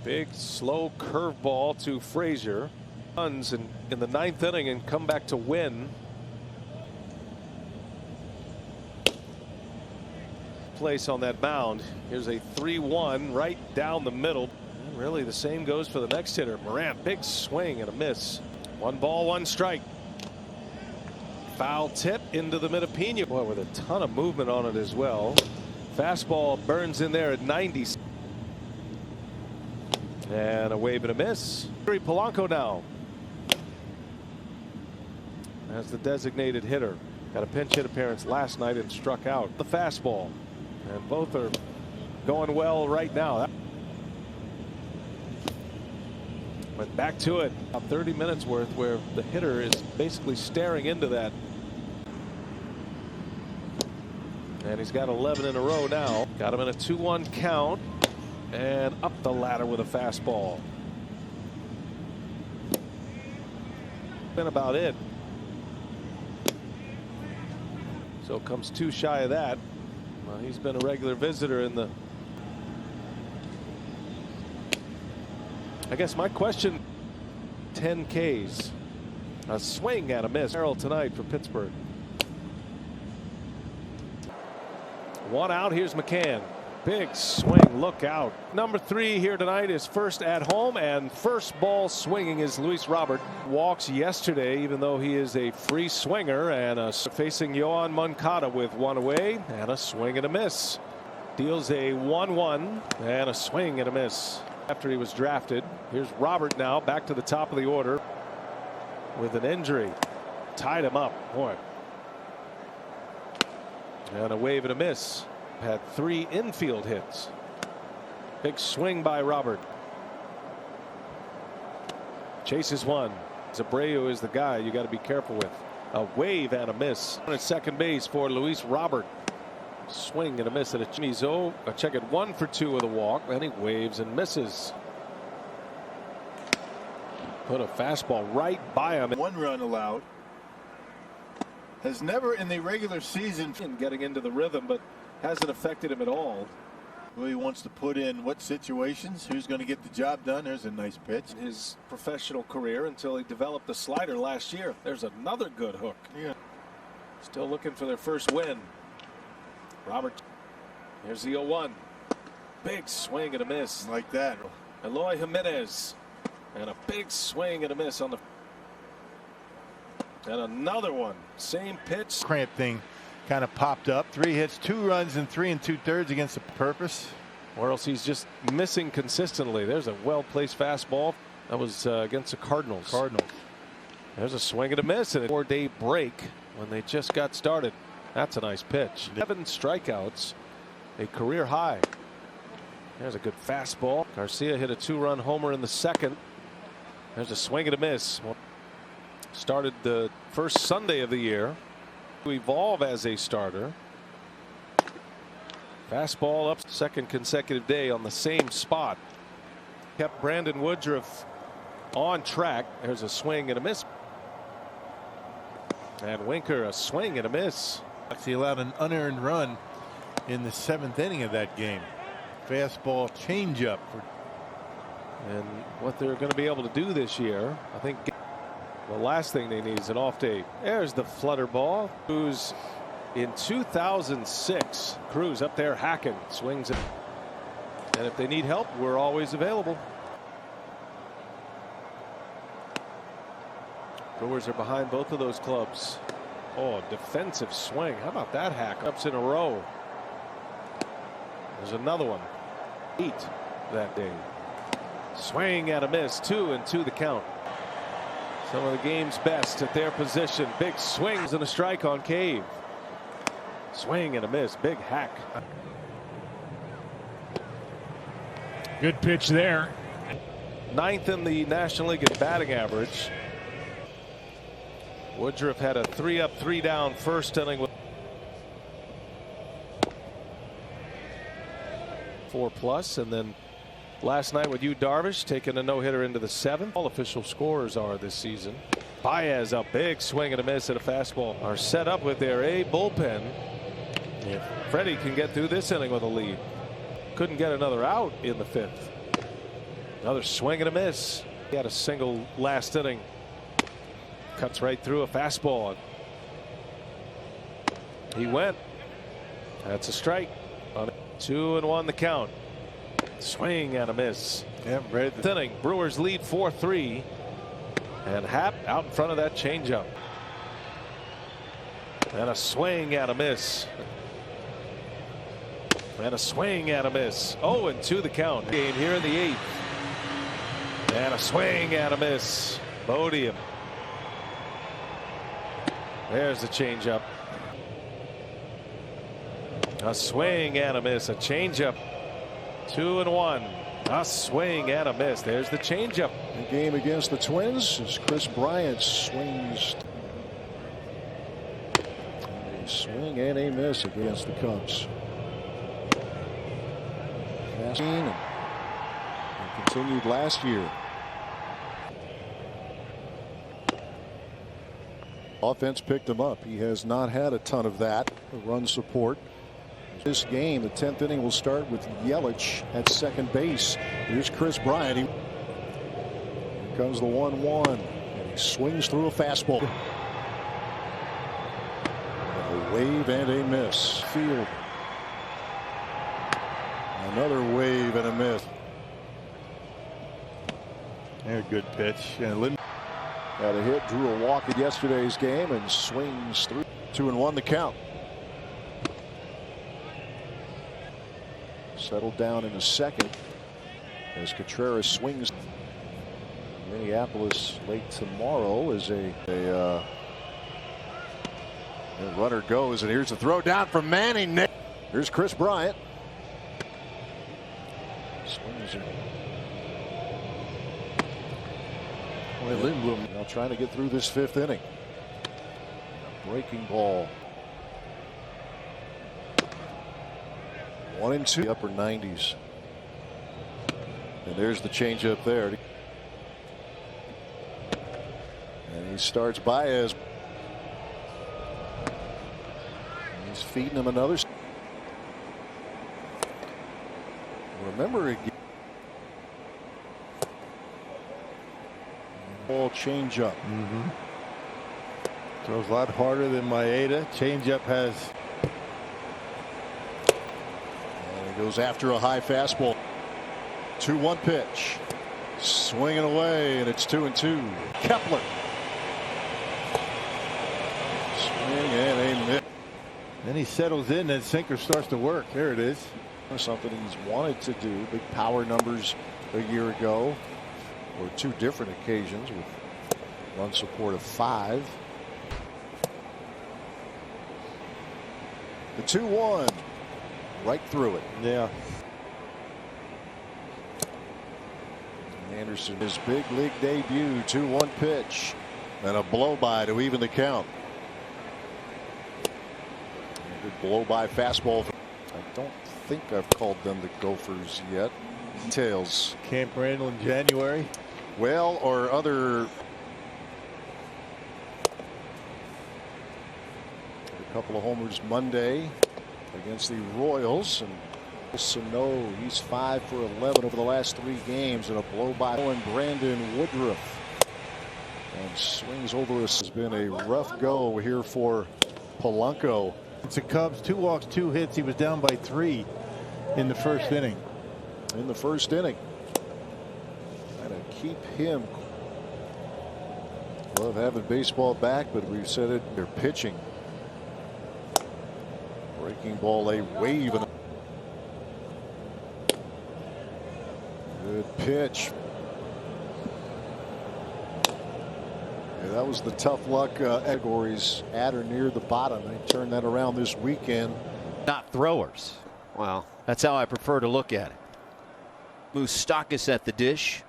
big slow curveball to Frazier. Runs in the 9th inning and come back to win. Place on that mound. Here's a 3-1 right down the middle. And really the same goes for the next hitter. Morant, big swing and a miss. 1 ball, 1 strike. Foul tip into the mid of Pena. Boy, with a ton of movement on it as well. Fastball burns in there at 90. And a wave and a miss. Polanco now as the designated hitter. Got a pinch hit appearance last night and struck out. The fastball. And both are going well right now. But back to it. About 30 minutes worth where the hitter is basically staring into that. And he's got 11 in a row now. Got him in a 2-1 count. And up the ladder with a fastball. Been about it. So comes 2 shy of that. Well, he's been a regular visitor in the. I guess my question, 10 Ks. A swing and a miss. Merrill tonight for Pittsburgh. 1 out. Here's McCann. Big swing. Look out. Number 3 here tonight is first at home, and first ball swinging is Luis Robert. Walks yesterday, even though he is a free swinger, and facing Yohan Moncada with 1 away and a swing and a miss. Deals a 1-1 and a swing and a miss. After he was drafted. Here's Robert now back to the top of the order with an injury. Tied him up. Boy. And a wave and a miss. Had 3 infield hits. Big swing by Robert. Chases 1. Abreu is the guy you got to be careful with. A wave and a miss. At second base for Luis Robert. Swing and a miss at a Chimizo. A check at 1 for 2 with a walk. Then he waves and misses. Put a fastball right by him. 1 run allowed. Has never in the regular season getting into the rhythm, but hasn't affected him at all. Who he wants to put in what situations, who's going to get the job done. There's a nice pitch. His professional career until he developed the slider last year. There's another good hook. Yeah. Still looking for their first win. Robert. Here's the 0-1. Big swing and a miss. Like that. Eloy Jimenez. And a big swing and a miss on the. And another one. Same pitch. Cramp thing kind of popped up. 3 hits, 2 runs in 3 2/3 against the purpose. Or else he's just missing consistently. There's a well-placed fastball. That was against the Cardinals. There's a swing and a miss and a 4-day break when they just got started. That's a nice pitch. 7 strikeouts, a career high. There's a good fastball. Garcia hit a 2-run homer in the second. There's a swing and a miss. Started the first Sunday of the year to evolve as a starter. Fastball up, second consecutive day on the same spot. Kept Brandon Woodruff on track. There's a swing and a miss. And Winker, a swing and a miss. He allowed an unearned run in the 7th inning of that game. Fastball changeup. And what they're going to be able to do this year, I think the last thing they need is an off day. There's the flutter ball. Who's in 2006. Cruz up there hacking, swings it. And if they need help, we're always available. Brewers are behind both of those clubs. Oh, defensive swing. How about that hack? Ups in a row. There's another one. 8 that day. Swing and a miss. 2-2 the count. Some of the game's best at their position. Big swings and a strike on Cave. Swing and a miss. Big hack. Good pitch there. 9th in the National League in batting average. Woodruff had a 3-up, 3-down first inning with 4+, and then last night with Darvish taking a no-hitter into the 7th. All official scorers are this season. Baez a big swing and a miss at a fastball. Are set up with their A bullpen. If Freddie can get through this inning with a lead. Couldn't get another out in the 5th. Another swing and a miss. He had a single last inning. Cuts right through a fastball. He went. That's a strike. On 2-1 the count. Swing and a miss. Yeah, right. Inning. Brewers lead 4-3. And Happ out in front of that changeup. And a swing and a miss. And a swing and a miss. 0-2 the count. Game here in the 8th. And a swing and a miss. Bodium. There's the changeup. A swing and a miss. A changeup. 2-1. A swing and a miss. There's the changeup. The game against the Twins as Chris Bryant swings. A swing and a miss against the Cubs. And continued last year. Offense picked him up. He has not had a ton of that. Run support. This game, the 10th inning, will start with Yelich at second base. Here's Chris Bryant. Here comes the 1-1. And he swings through a fastball. A wave and a miss. Field. Another wave and a miss. And a good pitch. And had a hit, drew a walk in yesterday's game, and swings through. 2-1 the count. Settled down in a second as Contreras swings. Minneapolis late tomorrow is a runner goes, and here's a throw down from Manning. Here's Chris Bryant. Swings. Now trying to get through this 5th inning. Breaking ball. 1-2. Upper 90s. And there's the changeup there. And he starts Baez. He's feeding him another. Remember again. Ball changeup. Throws a lot harder than Maeda. Changeup has. And he goes after a high fastball. 2-1 pitch. Swinging away, and it's 2-2. Kepler. Swing and a miss. Then he settles in, and sinker starts to work. There it is. Something he's wanted to do. Big power numbers a year ago, or 2 different occasions with run support of 5. The 2-1 right through it. Yeah. Anderson, his big league debut. 2-1 pitch and a blow by to even the count. A good blow by fastball. I don't think I've called them the Gophers yet. Details. Camp Randall in January. Well, or other. A couple of homers Monday against the Royals, and Sano, he's 5 for 11 over the last 3 games, and a blow by Brandon Woodruff, and swings over us. Has been a rough go here for Polanco. It's the Cubs, 2 walks, 2 hits. He was down by 3 in the 1st inning. In the 1st inning, trying to keep him. Love having baseball back, but we've said it. They're pitching. Breaking ball, a wave. And good pitch. Yeah, that was the tough luck categories at or near the bottom. They turned that around this weekend. Not throwers. Well, that's how I prefer to look at it. Moustakas at the dish.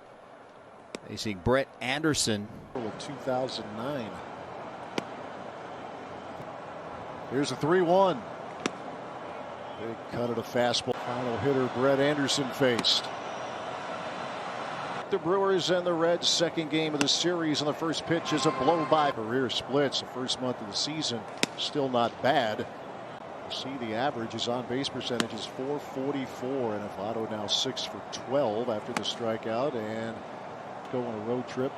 Facing Brett Anderson. 2009. Here's a 3-1. Big cut at a fastball. Final hitter Brett Anderson faced. The Brewers and the Reds, 2nd game of the series, and the first pitch is a blow by. Career splits the first month of the season. Still not bad. You see the average, his on base percentage is .444, and Votto now 6 for 12 after the strikeout and go on a road trip.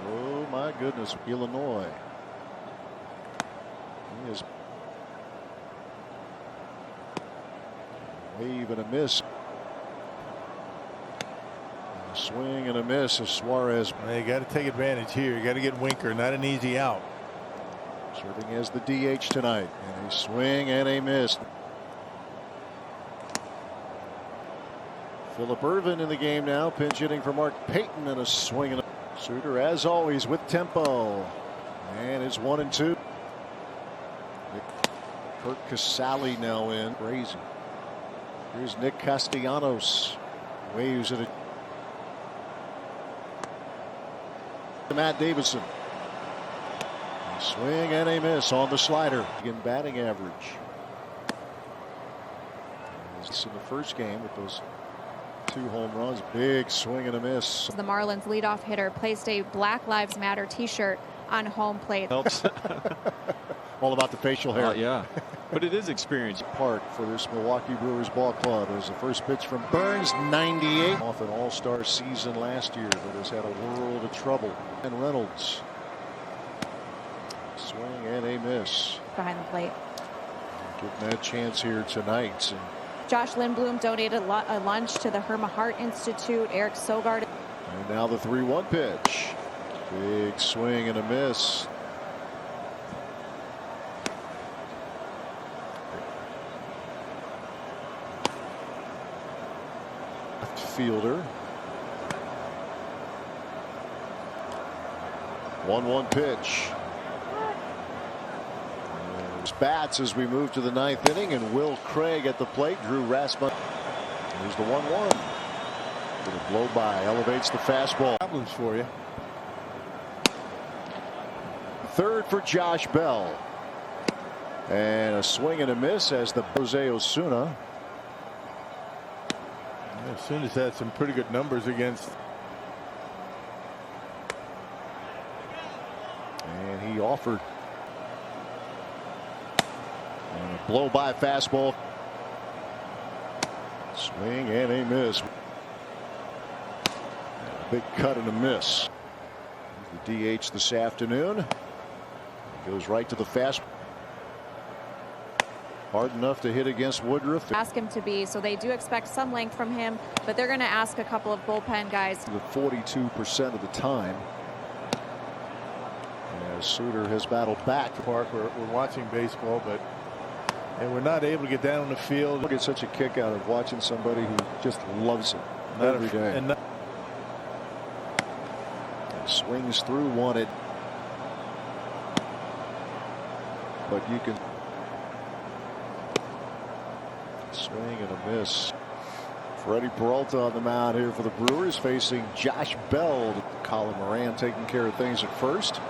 Oh my goodness, Illinois. He is wave and a miss. A swing and a miss of Suarez. You got to take advantage here. You got to get Winker, not an easy out. Serving as the DH tonight, and a swing and a miss. Phillip Ervin in the game now, pinch hitting for Mark Payton, and a swing and a Suter, as always, with tempo, and it's 1-2. Kurt Casale now in. Crazy. Here's Nick Castellanos. Waves at it. Matt Davidson. A swing and a miss on the slider. In batting average. It's in the first game with those 2 home runs. Big swing and a miss. The Marlins leadoff hitter placed a Black Lives Matter t-shirt on home plate. Helps. All about the facial hair. Yeah, but it is experience. Park for this Milwaukee Brewers ball club. As the first pitch from Burns, 98. Off an all-star season last year, but has had a world of trouble. And Reynolds. Swing and a miss. Behind the plate. Getting that chance here tonight. And Josh Lindblom donated a lunch to the Herma Heart Institute. Eric Sogard. And now the 3-1 pitch. Big swing and a miss. Left fielder. 1-1 pitch. Bats as we move to the 9th inning, and Will Craig at the plate. Drew Rasmussen. Here's the 1-1. Little blow by, elevates the fastball. Problems for you. Third for Josh Bell. And a swing and a miss as the Jose Osuna. Osuna's had some pretty good numbers against. And he offered. And a blow by fastball. Swing and a miss. A big cut and a miss. The DH this afternoon. Goes right to the fastball. Hard enough to hit against Woodruff. Ask him to be, so they do expect some length from him, but they're going to ask a couple of bullpen guys. The 42% of the time. As Suter has battled back. Park, we're watching baseball, but we're not able to get down on the field. I get such a kick out of watching somebody who just loves it every day. And swings through, wanted. But you can swing and a miss. Freddie Peralta on the mound here for the Brewers, facing Josh Bell. Colin Moran taking care of things at first.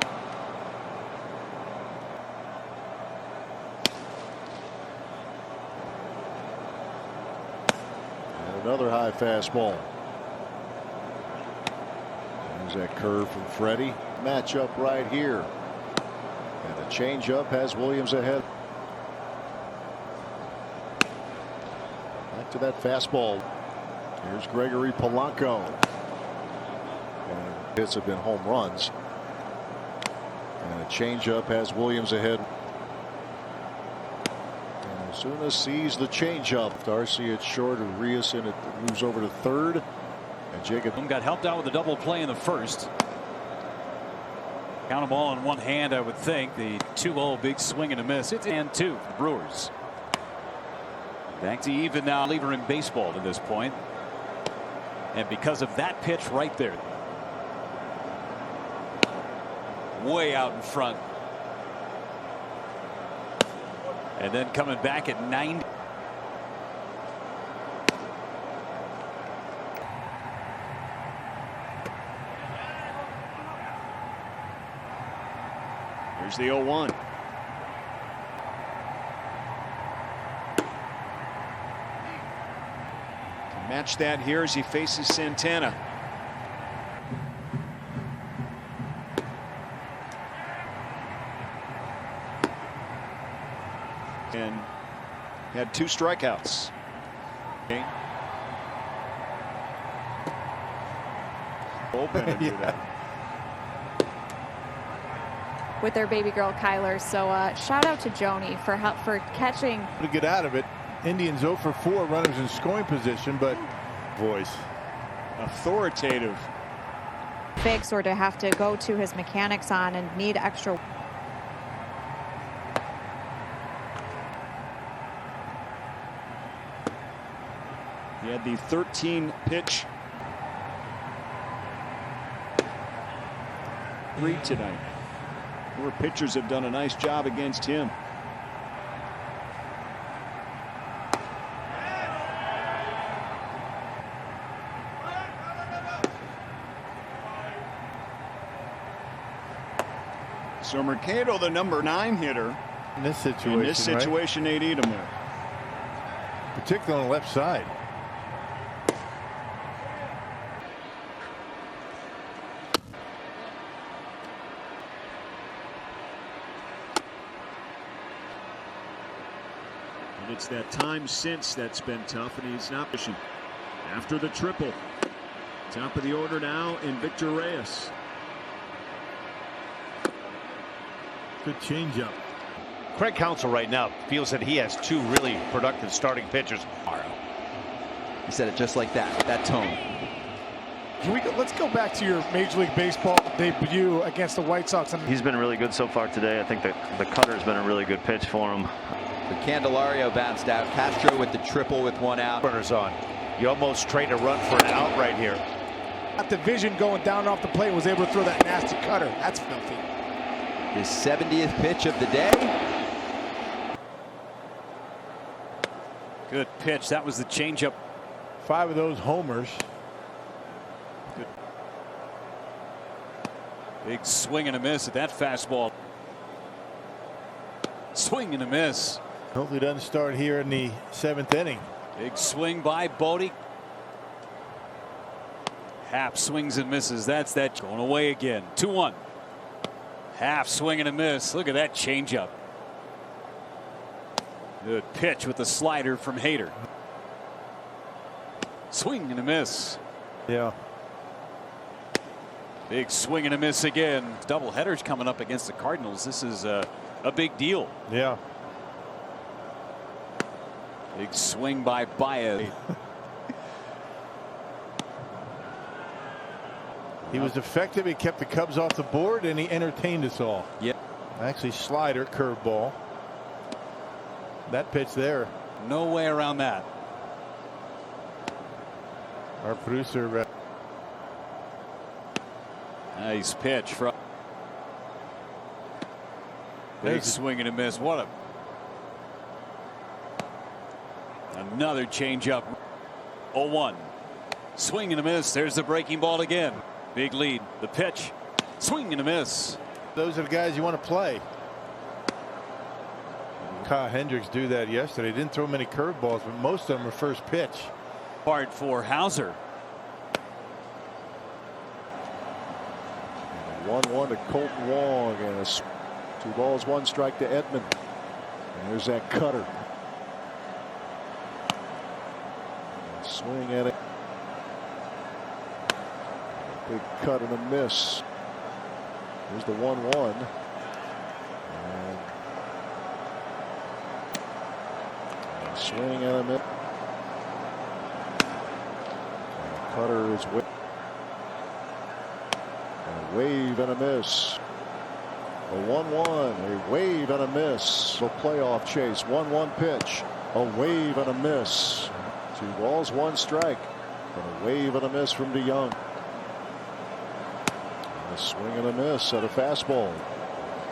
And another high fastball. There's that curve from Freddie. Matchup right here. And the changeup has Williams ahead. Back to that fastball. Here's Gregory Polanco. And hits have been home runs. And a changeup has Williams ahead. And Osuna sees the changeup. Darcy at short, Urias in it moves over to third. And Jacob got helped out with a double play in the first. Count them all in one hand, I would think. The 2-0 big swing and a miss. It's and 2 for the Brewers. Back to even now, leader in baseball to this point. And because of that pitch right there. Way out in front. And then coming back at 90. Here's the 0-1. Match that here as he faces Santana. And had 2 strikeouts. Okay. Open and do that. With their baby girl Kyler, so shout out to Joni for catching. To get out of it. Indians 0 for 4 runners in scoring position, but voice authoritative. Big sort of have to go to his mechanics on and need extra. He had the 13 pitch read tonight. More pitchers have done a nice job against him. So Mercado, the number 9 hitter. In this situation, they need him with. Particularly on the left side. And it's that time since that's been tough, and he's not pushing. After the triple. Top of the order now in Victor Reyes. Good changeup. Craig Counsell right now feels that he has 2 really productive starting pitchers. He said it just like that, that tone. Let's go back to your Major League Baseball debut against the White Sox. He's been really good so far today. I think that the cutter's been a really good pitch for him. The Candelario bounced out. Castro with the triple with 1 out. Runners on. You almost trade a run for an out right here. Got the vision going down off the plate, was able to throw that nasty cutter. That's filthy. His 70th pitch of the day. Good pitch. That was the changeup. 5 of those homers. Good. Big swing and a miss at that fastball. Swing and a miss. Hopefully doesn't start here in the 7th inning. Big swing by Voit. Half swings and misses. That's that going away again. 2-1. Half swing and a miss. Look at that changeup. Good pitch with the slider from Hader. Swing and a miss. Yeah. Big swing and a miss again. Double headers coming up against the Cardinals. This is a big deal. Yeah. Big swing by Baez. He was effective. He kept the Cubs off the board, and he entertained us all. Yep. Actually, slider, curveball. That pitch there. No way around that. Our producer. Nice pitch from. Big swing and a miss. What another changeup. 0-1. Swing and a miss. There's the breaking ball again. Big lead. The pitch. Swing and a miss. Those are the guys you want to play. Kyle Hendricks do that yesterday. He didn't throw many curveballs, but most of them were first pitch. Hard for Hauser. 1-1 to Colton Wong, and 2 balls, 1 strike to Edman. And there's that cutter. Swing at it. Big cut and a miss. Here's the 1-1. And swing and a miss. And cutter is with. A wave and a miss. A 1-1. A wave and a miss. A playoff chase. 1-1 pitch. A wave and a miss. 2 balls, 1 strike. And a wave and a miss from DeYoung. A swing and a miss at a fastball.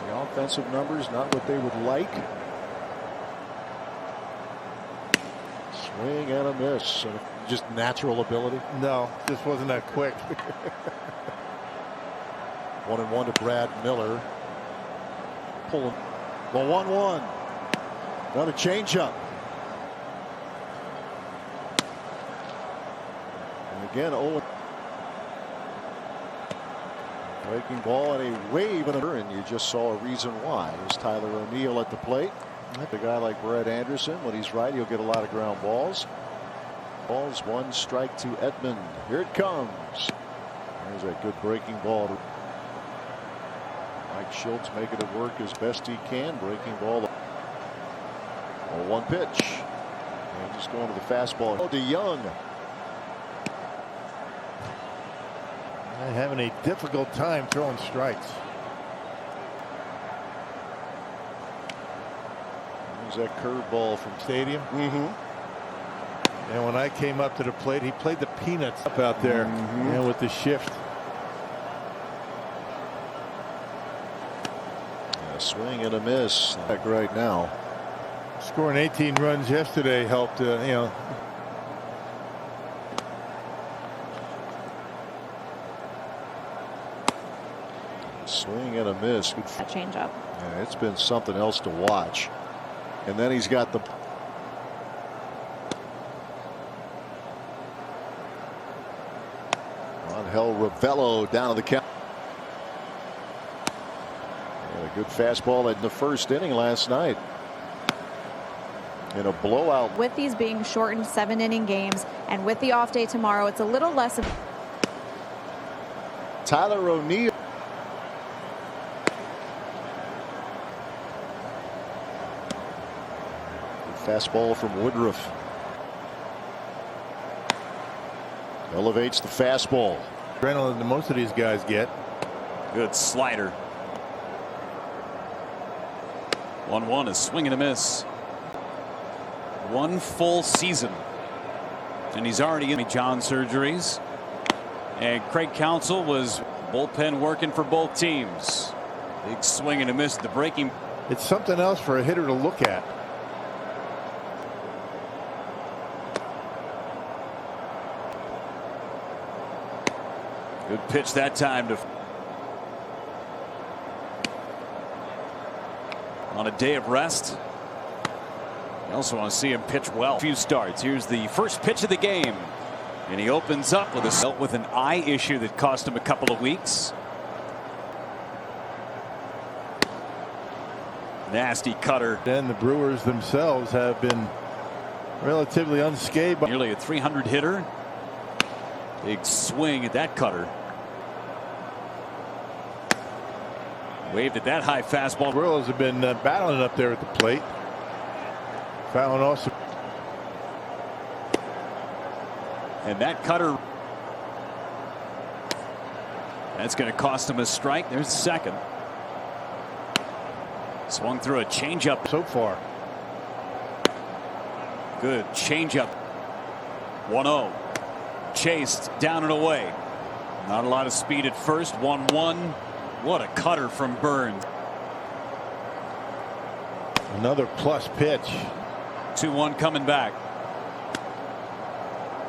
The offensive numbers not what they would like. Swing and a miss. Just natural ability. No, just wasn't that quick. 1-1 to Brad Miller. Pulling. Well, 1-1. Another changeup. And again, 0. Breaking ball and a wave and you just saw a reason why. Is Tyler O'Neill at the plate. A guy like Brett Anderson, when he's right, he'll get a lot of ground balls. Balls, 1 strike to Edman. Here it comes. There's a good breaking ball. Mike Schultz making it work as best he can. Breaking ball. 1 pitch. And just going to the fastball. DeYoung. Having a difficult time throwing strikes. There's that curveball from Stadium. And when I came up to the plate, he played the peanuts up out there, with the shift. A swing and a miss. Like right now. Scoring 18 runs yesterday helped. Swing and a miss. Good. That changeup. Yeah, it's been something else to watch. And then he's got the Angel Ravello down to the count. A good fastball in the first inning last night. In a blowout. With these being shortened 7-inning games and with the off day tomorrow, it's a little less of. Tyler O'Neill. Fastball from Woodruff. Elevates the fastball. Adrenaline that most of these guys get. Good slider. 1-1, a swing and a miss. One full season. And he's already in John surgeries. And Craig Counsell was bullpen working for both teams. Big swing and a miss at the breaking. It's something else for a hitter to look at. Good pitch that time to. On a day of rest. You also want to see him pitch well. A few starts. Here's the first pitch of the game. And he opens up with an eye issue that cost him a couple of weeks. Nasty cutter. And the Brewers themselves have been relatively unscathed. Nearly a 300 hitter. Big swing at that cutter. Waved at that high fastball. Brewers have been battling up there at the plate. Fallon also. And that cutter. That's going to cost him a strike. There's the second. Swung through a changeup so far. Good changeup. 1-0. Chased down and away. Not a lot of speed at first. 1-1. What a cutter from Burns. Another plus pitch. 2-1 coming back.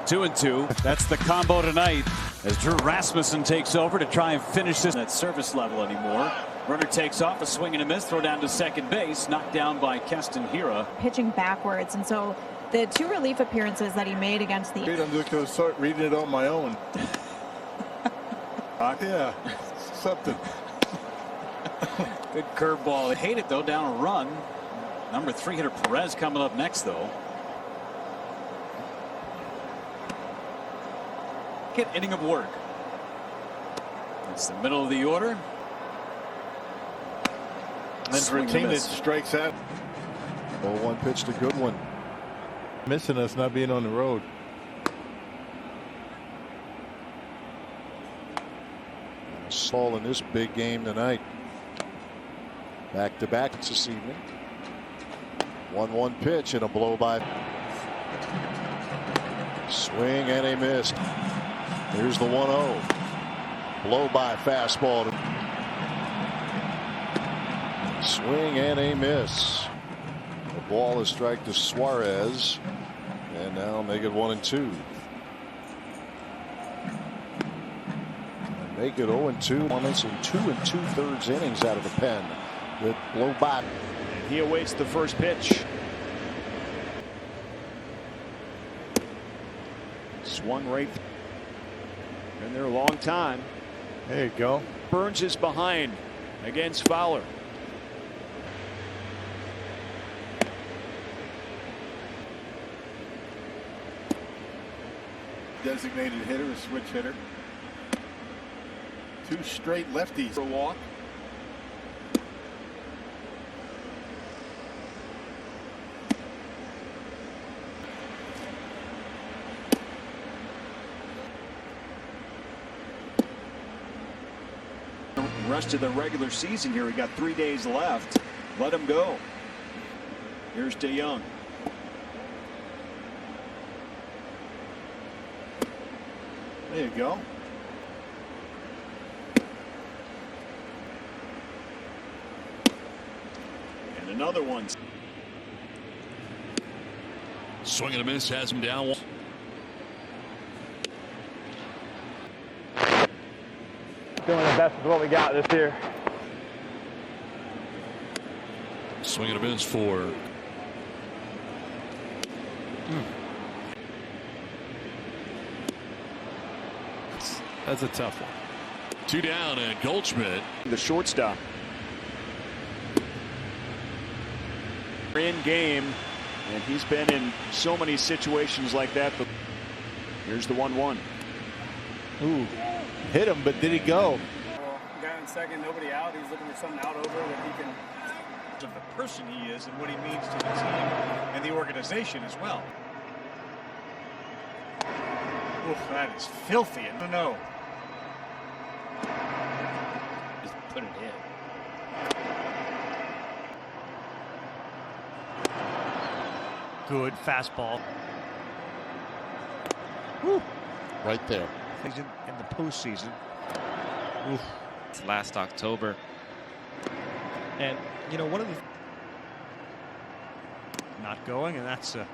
2-2. That's the combo tonight as Drew Rasmussen takes over to try and finish this at service level anymore. Runner takes off, a swing and a miss, throw down to second base, knocked down by Keston Hira. Pitching backwards, and so the two relief appearances that he made against the. I'm just going to start reading it on my own. Yeah, something. Good curveball. They hate it though, down a run. Number 3 hitter Perez coming up next though. Second inning of work. It's the middle of the order. And then for a team that strikes out. 0-1 pitch to Goodwin. Missing us not being on the road. Saul in this big game tonight. Back to back this evening. 1-1 pitch and a blow by. Swing and a miss. Here's the 1-0. Blow by fastball. Swing and a miss. The ball is strike to Suarez. And now make it 1-2. Make it 0-2. Moments in 2 2/3 innings out of the pen. With blow by. And he awaits the first pitch. Swung right. Been there a long time. There you go. Burns is behind against Fowler. Designated hitter, a switch hitter. 2 straight lefties for a walk. Rest of the regular season here. We got 3 days left. Let him go. Here's DeYoung. There you go. And another one. Swing and a miss has him down. Doing the best with what we got this year. Swing and a miss for. That's a tough one. 2 down, and Goldschmidt, the shortstop. In game, and he's been in so many situations like that. But here's the 1-1. Ooh, hit him, but did he go? Well, guy in second, nobody out. He's looking for something out over that he can. Of the person he is and what he means to the team and the organization as well. Oof, that is filthy. I don't know. Just put it in. Good fastball. Woo. Right there. He's in the postseason. Oof. It's last October. And, you know, one of the not going, and that's a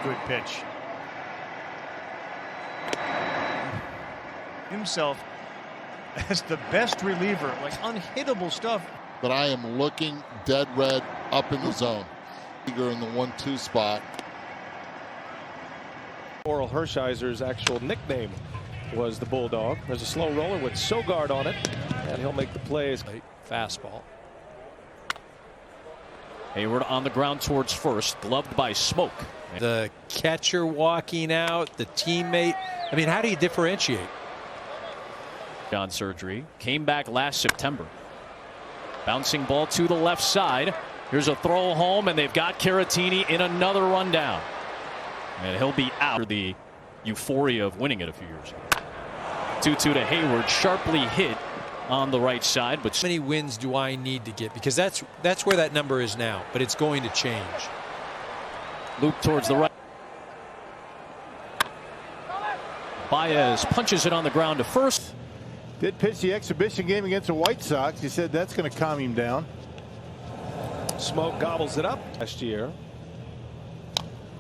good pitch. Himself as the best reliever, like unhittable stuff. But I am looking dead red up in the zone. Eager in the 1-2 spot. Oral Hershiser's actual nickname was the Bulldog. There's a slow roller with Sogard on it, and he'll make the plays. Fastball. Hayward on the ground towards first, gloved by Smoak. The catcher walking out, the teammate. I mean, how do you differentiate? On surgery, came back last September. Bouncing ball to the left side. Here's a throw home, and they've got Caratini in another rundown. And he'll be out for the euphoria of winning it a few years. 2-2 to Hayward, sharply hit on the right side. But how many wins do I need to get? Because that's where that number is now, but it's going to change. Loop towards the right. Baez punches it on the ground to first. Did pitch the exhibition game against the White Sox. He said that's going to calm him down. Smoak gobbles it up last year.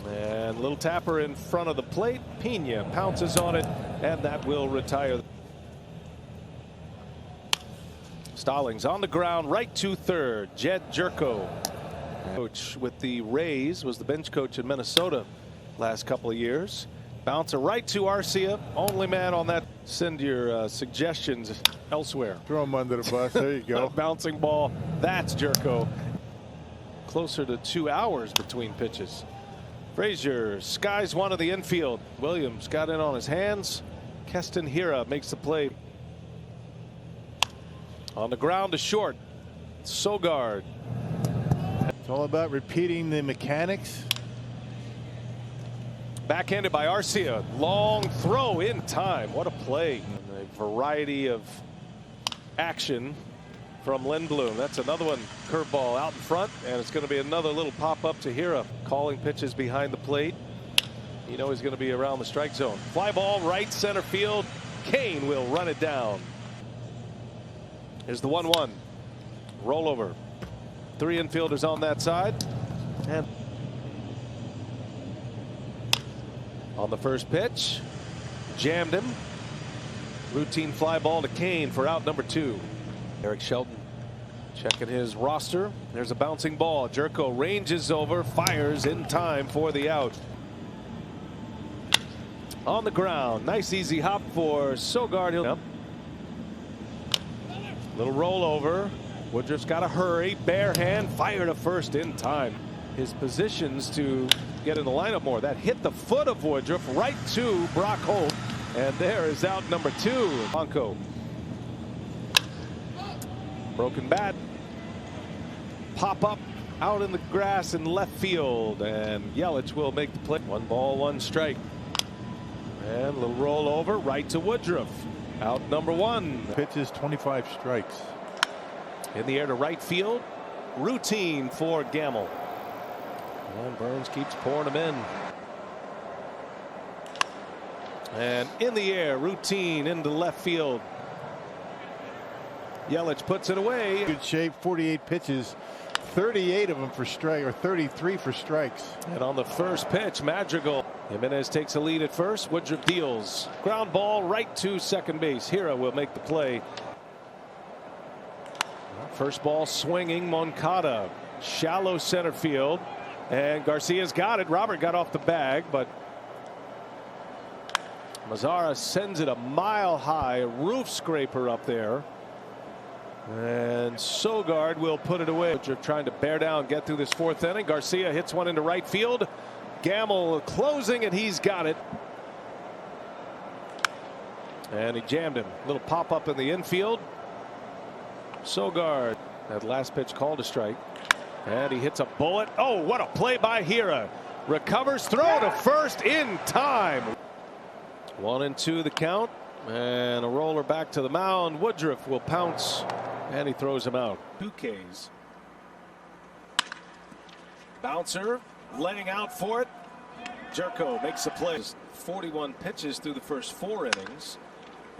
And little tapper in front of the plate. Pena pounces on it, and that will retire. Stallings on the ground, right to third. Jed Jerko, coach with the Rays, was the bench coach in Minnesota last couple of years. Bouncer right to Arcia, only man on that. Send your suggestions elsewhere. Throw him under the bus. There you go. Bouncing ball. That's Jerko. Closer to 2 hours between pitches. Frazier skies one of the infield. Williams got in on his hands. Keston Hiura makes the play. On the ground to short. Sogard. It's all about repeating the mechanics. Backhanded by Arcia. Long throw in time. What a play. And a variety of action from Lindblom. That's another one. Curveball out in front, and it's going to be another little pop up to Hiura. Calling pitches behind the plate. You know he's going to be around the strike zone. Fly ball right center field. Kane will run it down. Here's the 1-1. Rollover. 3 infielders on that side. And on the first pitch, jammed him. Routine fly ball to Kane for out number 2. Eric Shelton checking his roster. There's a bouncing ball. Jerko ranges over, fires in time for the out. On the ground, nice easy hop for Sogard. Yep. Little rollover. Woodruff's got to hurry. Bare hand, fire to first in time. His positions to get in the lineup more. That hit the foot of Woodruff right to Brock Holt. And there is out number 2. Polanco. Broken bat. Pop up out in the grass in left field. And Yelich will make the play. 1 ball, 1 strike. And a little roll over right to Woodruff. Out number 1. Pitches 25 strikes. In the air to right field. Routine for Gamble. And Burns keeps pouring them in. And in the air, routine into left field. Yelich puts it away. Good shape, 48 pitches, 38 of them for strike, or 33 for strikes. And on the first pitch, Madrigal. Jimenez takes a lead at first. Woodruff deals. Ground ball right to second base. Hira will make the play. First ball swinging. Moncada. Shallow center field. And Garcia's got it. Robert got off the bag, but Mazara sends it a mile high. A roof scraper up there. And Sogard will put it away. Woodruff trying to bear down, get through this fourth inning. Garcia hits one into right field. Gamble closing, and he's got it. And he jammed him. Little pop up in the infield. Sogard. That last pitch called a strike. And he hits a bullet. Oh, what a play by Hira. Recovers, throw to first in time. 1-2 the count. And a roller back to the mound. Woodruff will pounce. And he throws him out. 2 Ks. Bouncer laying out for it. Jerko makes the play. 41 pitches through the first 4 innings.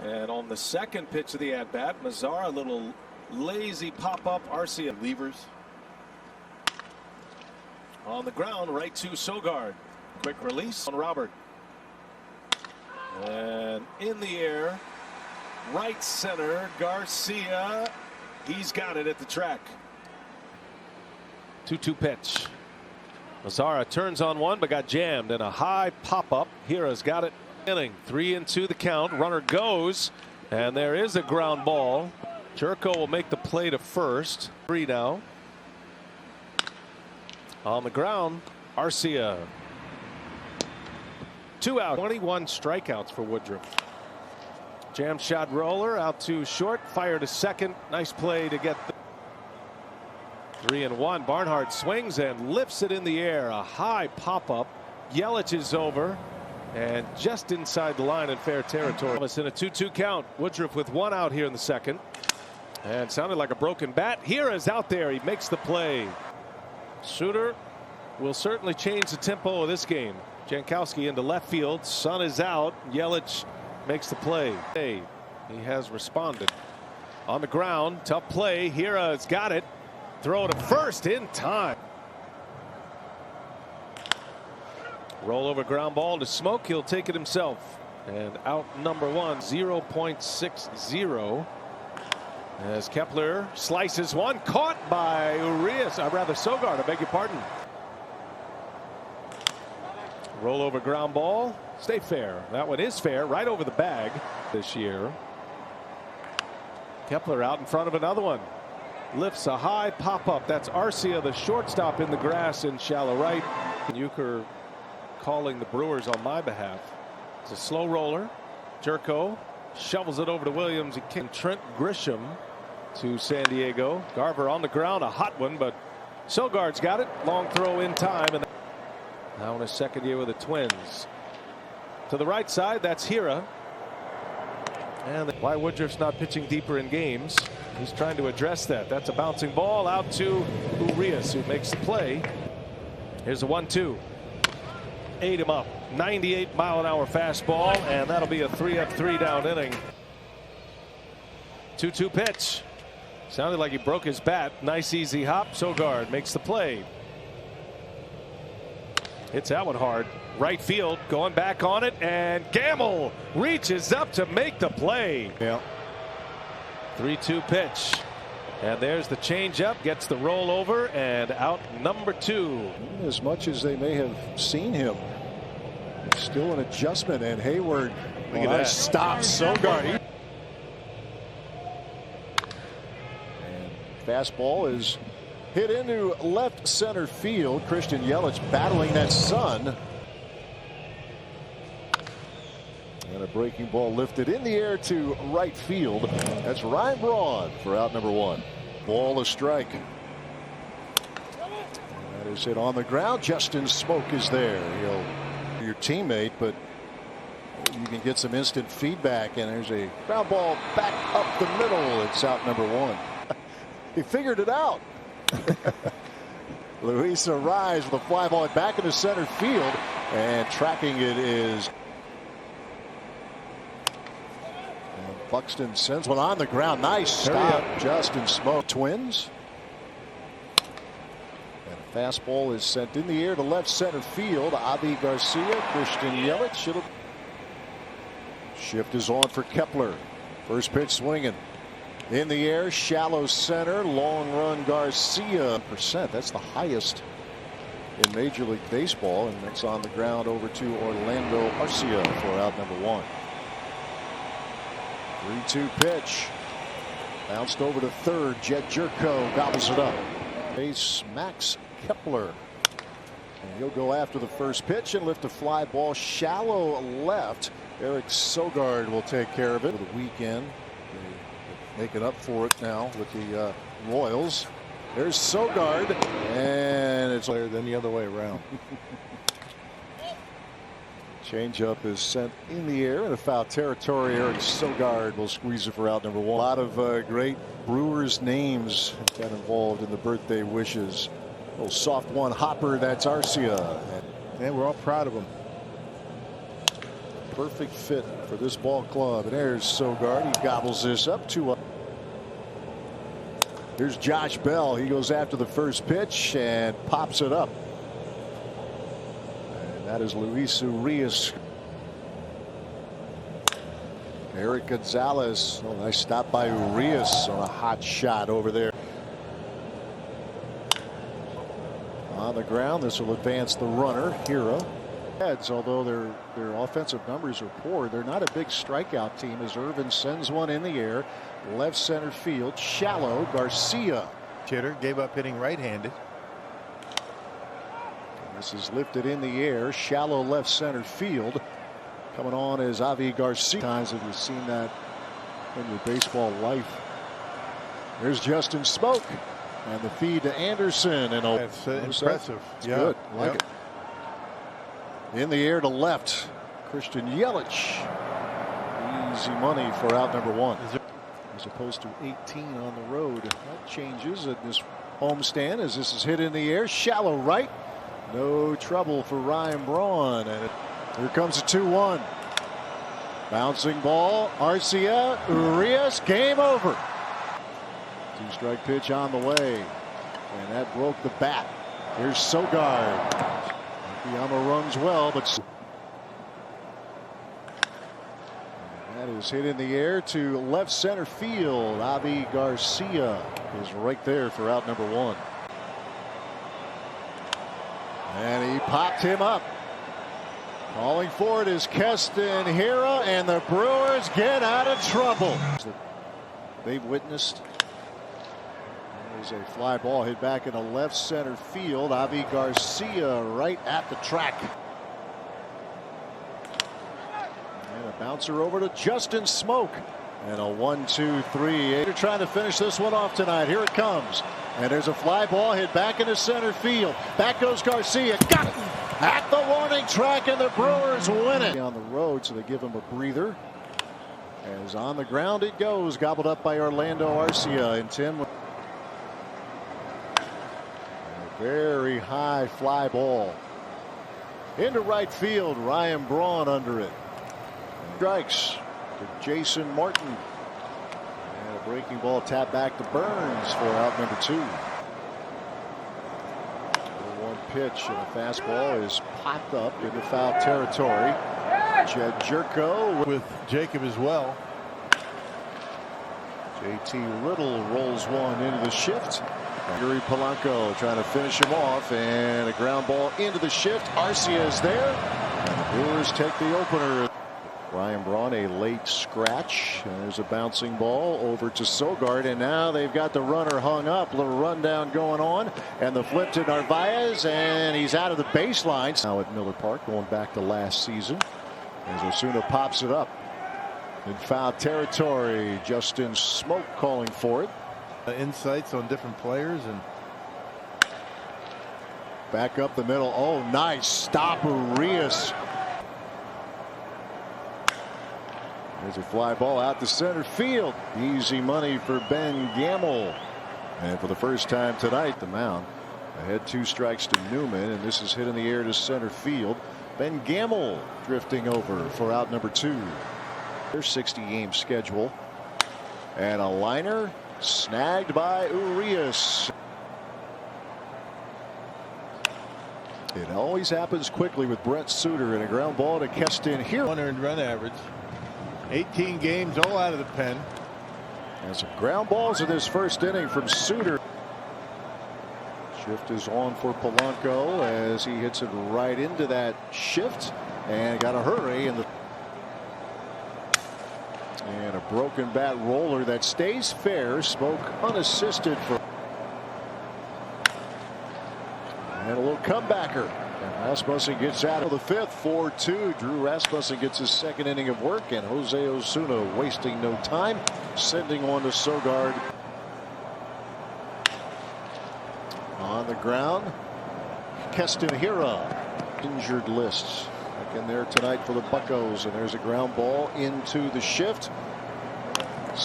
And on the second pitch of the at-bat, Mazara, a little lazy pop-up. Arcia levers. On the ground, right to Sogard. Quick release on Robert. And in the air, right center, Garcia. He's got it at the track. 2-2 pitch. Mazara turns on one, but got jammed, and a high pop-up. Hira's got it. Inning 3-2 the count. Runner goes, and there is a ground ball. Jerko will make the play to first. 3 now. On the ground, Arcia. 2 out. 21 strikeouts for Woodruff. Jam shot roller out to short, fire to second. Nice play to get the 3-1. Barnhart swings and lifts it in the air. A high pop up. Yelich is over and just inside the line in fair territory. It's in a 2-2 count. Woodruff with 1 out here in the second. And sounded like a broken bat. Hira's out there. He makes the play. Suter will certainly change the tempo of this game. Jankowski into left field. Sun is out. Yelich makes the play. He has responded. On the ground, tough play. Hira's got it. Throw to first in time. Roll over ground ball to Smoak. He'll take it himself. And out number 1, 0.60. As Kepler slices one, caught by Urias, Sogard, I beg your pardon. Roll over ground ball, stay fair. That one is fair, right over the bag this year. Kepler out in front of another one. Lifts a high pop up. That's Arcia, the shortstop, in the grass in shallow right. Euchre calling the Brewers on my behalf. It's a slow roller. Jerko shovels it over to Williams. And Trent Grisham to San Diego. Garver on the ground, a hot one, but Sogard's got it. Long throw in time. And now in his second year with the Twins. To the right side, that's Hira. And why Woodruff's not pitching deeper in games. He's trying to address that. That's a bouncing ball out to Urias, who makes the play. Here's a 1-2. Ate him up. 98-mile-an-hour fastball, and that'll be a 3-up, 3-down inning. 2-2 pitch. Sounded like he broke his bat. Nice easy hop. Sogard makes the play. Hits that one hard. Right field, going back on it, and Gamble reaches up to make the play. Yeah. 3-2 pitch. And there's the changeup, gets the rollover, and out number 2. As much as they may have seen him, still an adjustment, and Hayward stops Sogard. And fastball is hit into left center field. Christian Yelich battling that sun. And a breaking ball lifted in the air to right field. That's Ryan Braun for out number 1. Ball a strike. That is hit on the ground. Justin Smoak is there. He'll be your teammate, but you can get some instant feedback. And there's a ground ball back up the middle. It's out number 1. He figured it out. Luis Arraez with a fly ball back into center field, and tracking it is. Buxton sends one on the ground. Nice stop. Justin Smoak. Twins. Fastball is sent in the air to left center field. Avi Garcia, Christian Yelich. Shift is on for Kepler. First pitch swinging. In the air, shallow center, long run Garcia. That's the highest in Major League Baseball, and that's on the ground over to Orlando Arcia for out number 1. 3-2 pitch. Bounced over to third. Jet Jerko gobbles it up. Base Max Kepler. And he'll go after the first pitch and lift a fly ball shallow left. Eric Sogard will take care of it. For the weekend, they make it up for it now with the Royals. There's Sogard, and it's better than the other way around. Changeup is sent in the air in a foul territory. Eric Sogard will squeeze it for out number 1. A lot of great Brewers names got involved in the birthday wishes. A little soft one hopper, that's Arcia. And we're all proud of him. Perfect fit for this ball club. And there's Sogard. He gobbles this up to Here's Josh Bell. He goes after the first pitch and pops it up. And that is Luis Urias. Eric Gonzalez. Oh, nice stop by Urias on a hot shot over there. On the ground, this will advance the runner, Hira. Although their offensive numbers are poor, they're not a big strikeout team as Irvin sends one in the air. Left center field, shallow. Garcia. Hitter gave up hitting right-handed. This is lifted in the air, shallow left center field. Coming on is Avi Garcia. Times have you seen that in your baseball life? There's Justin Smoak, and the feed to Anderson. And that's impressive. It's good. I like it. In the air to left, Christian Yelich. Easy money for out number 1. As opposed to 18 on the road. That changes at this homestand as this is hit in the air. Shallow right. No trouble for Ryan Braun. And here comes a 2-1. Bouncing ball. Arcia. Urias. Game over. 2-strike pitch on the way. And that broke the bat. Here's Sogard. Yama runs well, but that is hit in the air to left center field. Avi Garcia is right there for out number 1. And he popped him up. Calling for it is Keston Hira, and the Brewers get out of trouble. They've witnessed. There's a fly ball hit back into left center field. Avi Garcia right at the track. And a bouncer over to Justin Smoak. And a 1-2-3. They're trying to finish this one off tonight. Here it comes. And there's a fly ball hit back into center field. Back goes Garcia. Got it at the warning track, and the Brewers win it. On the road, so they give him a breather. As on the ground it goes. Gobbled up by Orlando Arcia. And Tim. Very high fly ball into right field. Ryan Braun under it. Strikes to Jason Martin. And a breaking ball tapped back to Burns for out number 2. 1 pitch and a fastball is popped up into foul territory. Jed Jerko with Jacob as well. JT Riddle rolls one into the shift. Jorge Polanco trying to finish him off, and a ground ball into the shift. Arcia is there, and the Brewers take the opener. Ryan Braun a late scratch. There's a bouncing ball over to Sogard, and now they've got the runner hung up. Little rundown going on, and the flip to Narvaez, and he's out of the baseline. Now at Miller Park, going back to last season, as Osuna pops it up in foul territory. Justin Smoak calling for it. Insights on different players and back up the middle. Oh, nice stop, Urias. There's a fly ball out to center field. Easy money for Ben Gamel. And for the first time tonight, the mound ahead 2 strikes to Newman, and this is hit in the air to center field. Ben Gamel drifting over for out number 2. Their 60-game schedule, and a liner snagged by Urias. It always happens quickly with Brett Suter, and a ground ball to Keston here. 1 earned run average. 18 games all out of the pen. And some ground balls in this first inning from Suter. Shift is on for Polanco as he hits it right into that shift and got a hurry and a broken bat roller that stays fair. Smoak unassisted for and a little comebacker. And Rasmussen gets out of the fifth. 4-2. Drew Rasmussen gets his second inning of work, and Jose Osuna wasting no time, sending on to Sogard. On the ground, Keston Hira. Injured list back in there tonight for the Buccos, and there's a ground ball into the shift.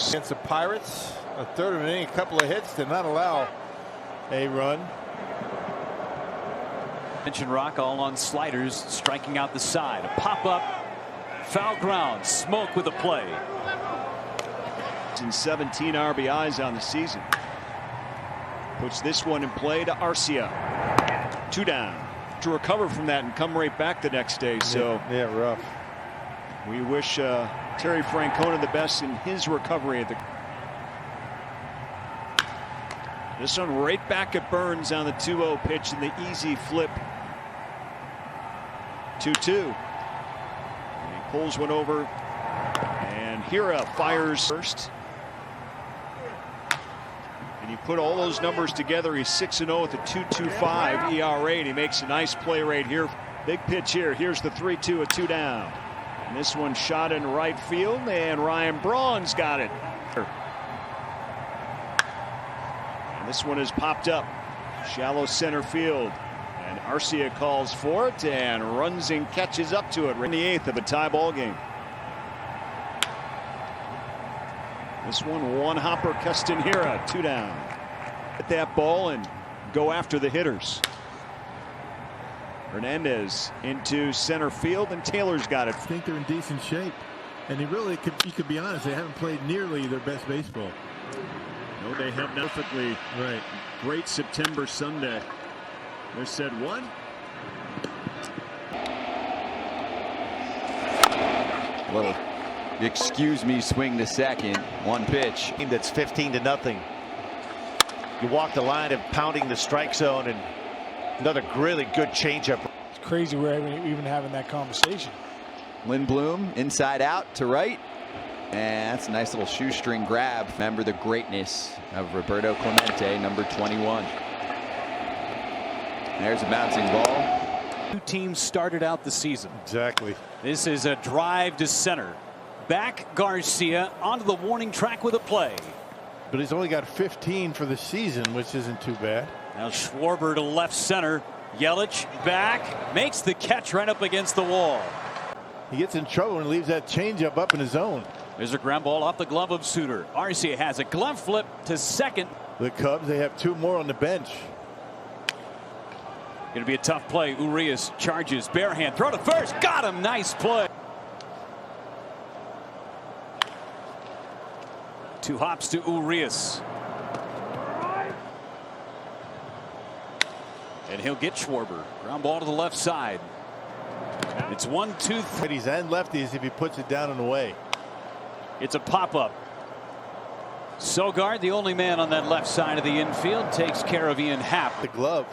Against the Pirates, a third of an inning, a couple of hits to not allow a run. Mention Rock all on sliders, striking out the side. A pop up, foul ground. Smoak with a play. And 17 RBIs on the season. Puts this one in play to Arcia. 2 down. To recover from that and come right back the next day. So yeah, rough. We wish Terry Francona the best in his recovery. This one right back at Burns on the 2-0 pitch and the easy flip. 2-2. He pulls one over, and Hira fires first. And you put all those numbers together, he's 6-0 with a 2.25 ERA, and he makes a nice play right here. Big pitch here. Here's the 3-2, a 2 down. And this one shot in right field, and Ryan Braun's got it. And this one is popped up. Shallow center field. And Arcia calls for it and runs and catches up to it in the 8th of a tie ball game. This one hopper, Keston Hira, 2 down. Get that ball and go after the hitters. Hernandez into center field, and Taylor's got it. I think they're in decent shape, and you could be honest, they haven't played nearly their best baseball. No, they have not. Perfectly right. Great September Sunday. They said what? Little excuse me swing to second. One pitch. That's 15-0. You walk the line of pounding the strike zone, and another really good changeup. It's crazy we're even having that conversation. Lindblom inside out to right. And that's a nice little shoestring grab. Remember the greatness of Roberto Clemente, number 21. There's a bouncing ball. Two teams started out the season. Exactly. This is a drive to center. Back Garcia onto the warning track with a play. But he's only got 15 for the season, which isn't too bad. Now Schwarber to left center. Yelich back, makes the catch right up against the wall. He gets in trouble and leaves that changeup up in his zone. There's a ground ball off the glove of Suter. Arcia has a glove flip to second. The Cubs, they have 2 more on the bench. Going to be a tough play. Urias charges, bare hand, throw to first, got him, nice play. 2 hops to Urias. And he'll get Schwarber. Ground ball to the left side. It's 1-2. Righties and lefties if he puts it down and away. It's a pop-up. Sogard, the only man on that left side of the infield, takes care of Ian Happ. The glove.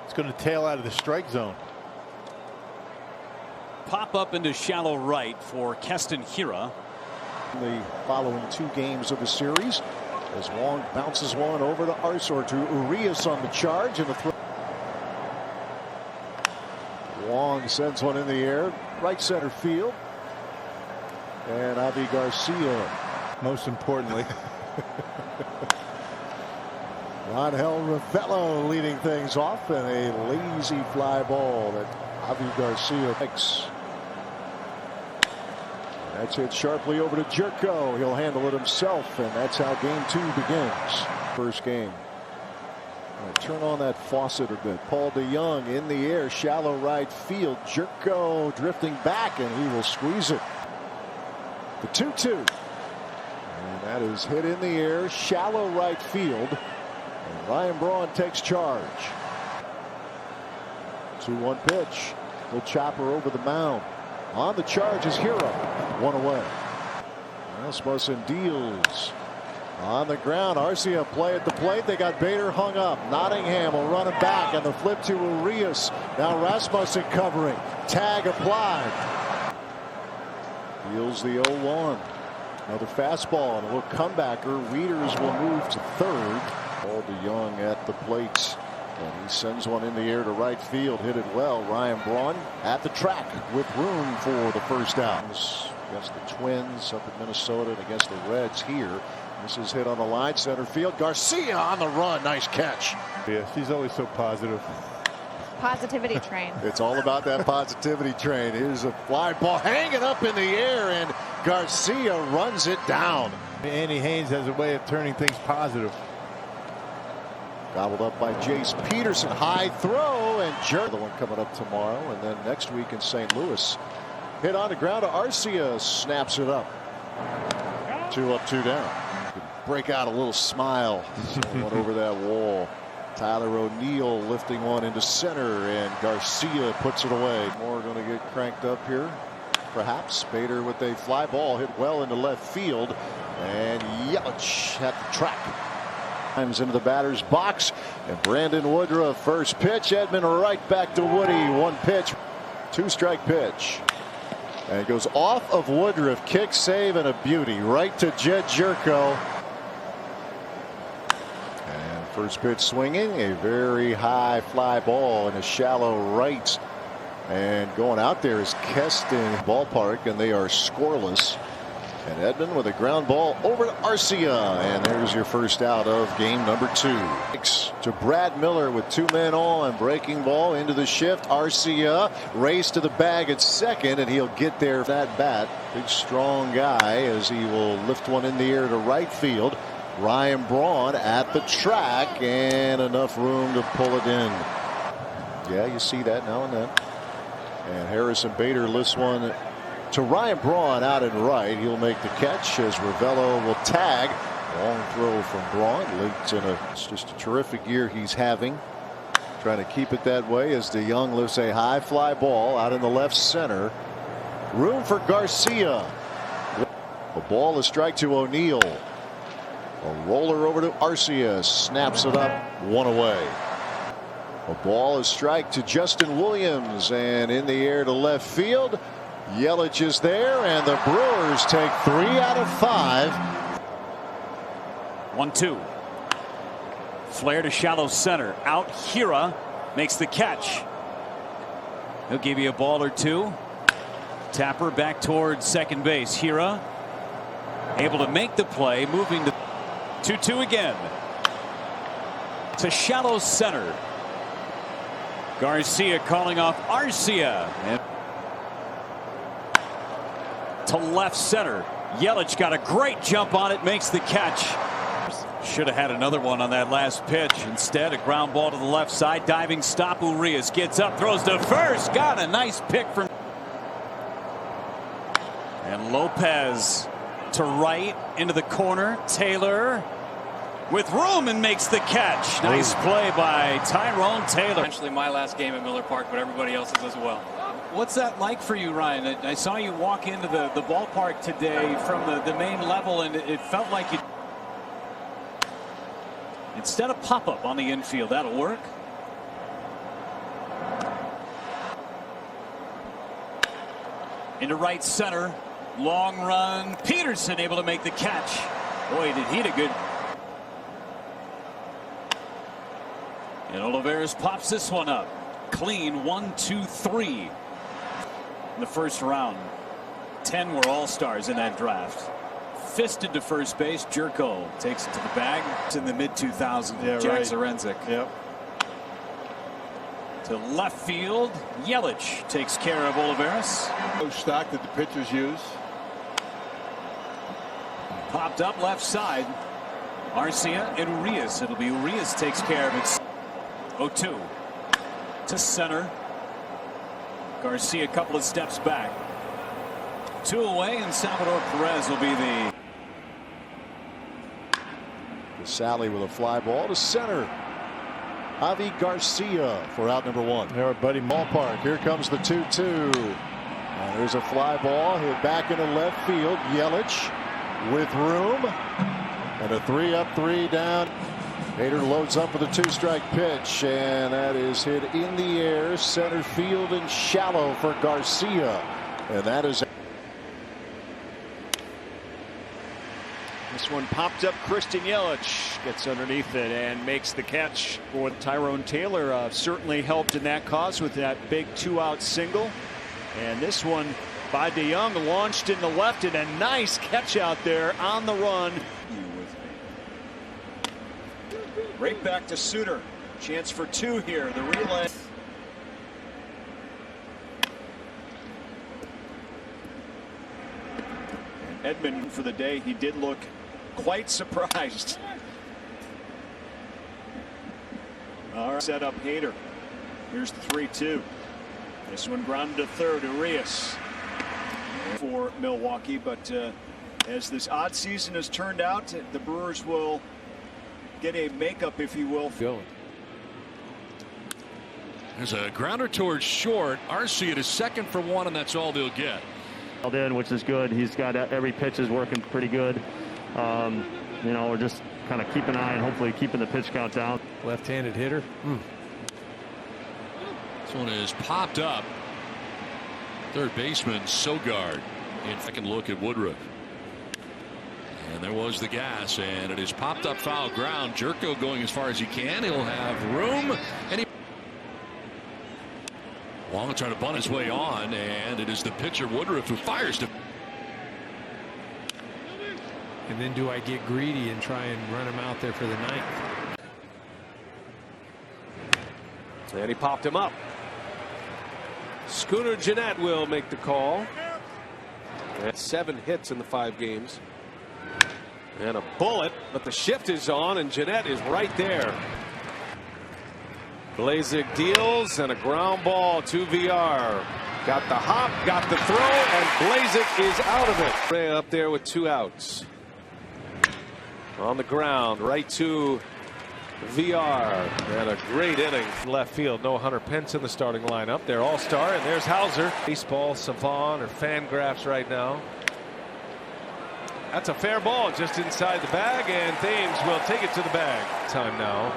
It's going to tail out of the strike zone. Pop up into shallow right for Keston Hira. The following 2 games of the series, as Wong bounces one over to Arcia, to Urias on the charge, and the throw. Wong sends one in the air, right center field, and Avi Garcia. Most importantly. Angel Ravello leading things off, and a lazy fly ball that Avi Garcia makes. That's hit sharply over to Jerko. He'll handle it himself, and that's how game 2 begins. First game. Turn on that faucet a bit. Paul DeYoung in the air, shallow right field. Jerko drifting back, and he will squeeze it. The 2-2. And that is hit in the air, shallow right field. And Ryan Braun takes charge. 2-1 pitch. He'll chop her over the mound. On the charge is Hero. One away. Rasmussen deals. On the ground, Arcia play at the plate. They got Bader hung up. Nottingham will run him back, and the flip to Urias. Now Rasmussen covering. Tag applied. Deals the 0-1. Another fastball and a little comebacker. Wieters will move to third. All DeYoung at the plate. And he sends one in the air to right field. Hit it well. Ryan Braun at the track with room for the first out. Against the Twins up in Minnesota and against the Reds here. This is hit on the line, center field. Garcia on the run. Nice catch. Yeah, she's always so positive. Positivity train. It's all about that positivity train. Here's a fly ball hanging up in the air, and Garcia runs it down. Andy Haynes has a way of turning things positive. Gobbled up by Jace Peterson. High throw, and jerk. The one coming up tomorrow, and then next week in St. Louis. Hit on the ground to Arcia. Snaps it up. 2 up, 2 down. Break out a little smile. One over that wall. Tyler O'Neill lifting one into center, and Garcia puts it away. Moore going to get cranked up here. Perhaps Bader with a fly ball hit well into left field, and Yelich at the track. Times into the batter's box, and Brandon Woodruff first pitch. Edman right back to Woody. 1 pitch, 2-strike pitch. And it goes off of Woodruff. Kick, save, and a beauty. Right to Jed Jerko. And first pitch swinging. A very high fly ball in a shallow right. And going out there is Keston Ballpark, and they are scoreless. And Edman with a ground ball over to Arcia. And there's your first out of game number 2. To Brad Miller with 2 men on. Breaking ball into the shift. Arcia race to the bag at second, and he'll get there that bat. Big strong guy as he will lift one in the air to right field. Ryan Braun at the track, and enough room to pull it in. Yeah, you see that now and then. And Harrison Bader lifts one to Ryan Braun out and right. He'll make the catch as Ravello will tag. Long throw from Braun. It's just a terrific year he's having. Trying to keep it that way as DeYoung lifts a high fly ball out in the left center. Room for Garcia. A ball, a strike to O'Neill. A roller over to Arcia. Snaps it up. 1 away. A ball, a strike to Justin Williams, and in the air to left field. Yelich is there, and the Brewers take 3 out of 5. 1-2. Flare to shallow center. Out Hira makes the catch. He'll give you a ball or 2. Tapper back towards second base. Hira able to make the play, moving to 2-2 again. To shallow center. Garcia calling off Arcia. And to left center. Yelich got a great jump on it, makes the catch. Should have had another one on that last pitch. Instead, a ground ball to the left side. Diving stop. Urias gets up, throws to first. Got a nice pick from. And Lopez to right into the corner. Taylor with room and makes the catch. Nice play by Tyrone Taylor. Essentially my last game at Miller Park, but everybody else's as well. What's that like for you, Ryan? I saw you walk into the ballpark today from the main level, and it felt like you. Instead of pop-up on the infield, that'll work. Into right center. Long run. Peterson able to make the catch. Boy, did he do good. And Olivares pops this one up. Clean 1-2-3. In the first round. 10 were all-stars in that draft. Fisted to first base. Jerko takes it to the bag. It's in the mid-2000s. Yeah, Jack right. Zaremzik. Yep. To left field. Yelich takes care of Olivares. No stock that the pitchers use. Popped up left side. Arcia and Urias. It'll be Urias takes care of it. 0-2 to center. Garcia a couple of steps back. 2 away, and Salvador Perez will be the. Sally with a fly ball to center. Javi Garcia for out number 1. There at Buddy Ballpark. Here comes the 2-2. And there's a fly ball hit back into left field. Yelich with room. And a 3-up, 3-down. Hader loads up with a 2-strike pitch. And that is hit in the air. Center field and shallow for Garcia. And that is. This one popped up. Christian Yelich gets underneath it and makes the catch for Tyrone Taylor. Certainly helped in that cause with that big 2-out single. And this one by DeYoung launched in the left, and a nice catch out there on the run. Right back to Suter. Chance for 2 here. The relay. Edmund for the day. He did look quite surprised. All right, set up Hader. Here's the 3-2. This one grounded to third. Urias for Milwaukee, but as this odd season has turned out, the Brewers will get a makeup, if you will. Going. There's a grounder towards short. Arce at his second for 1, and that's all they'll get. In, which is good. He's got every pitch is working pretty good. You know, we're just kind of keeping an eye and hopefully keeping the pitch count down. Left-handed hitter. This one is popped up. Third baseman Sogard in second look at Woodruff. And there was the gas, and it is popped up foul ground. Jerko going as far as he can. He'll have room, and he Wong trying to bunt his way on, and it is the pitcher Woodruff who fires to. And then do I get greedy and try and run him out there for the 9th? And he popped him up. Scooter Gennett will make the call. And 7 hits in the 5 games. And a bullet, but the shift is on, and Gennett is right there. Blazik deals, and a ground ball to VR. Got the hop, got the throw, and Blazik is out of it. Correa up there with 2 outs. On the ground, right to VR. And a great inning. Left field, no Hunter Pence in the starting lineup. They're all-star, and there's Hauser. Baseball savant or Fangraphs right now. That's a fair ball just inside the bag, and Thames will take it to the bag. Time now.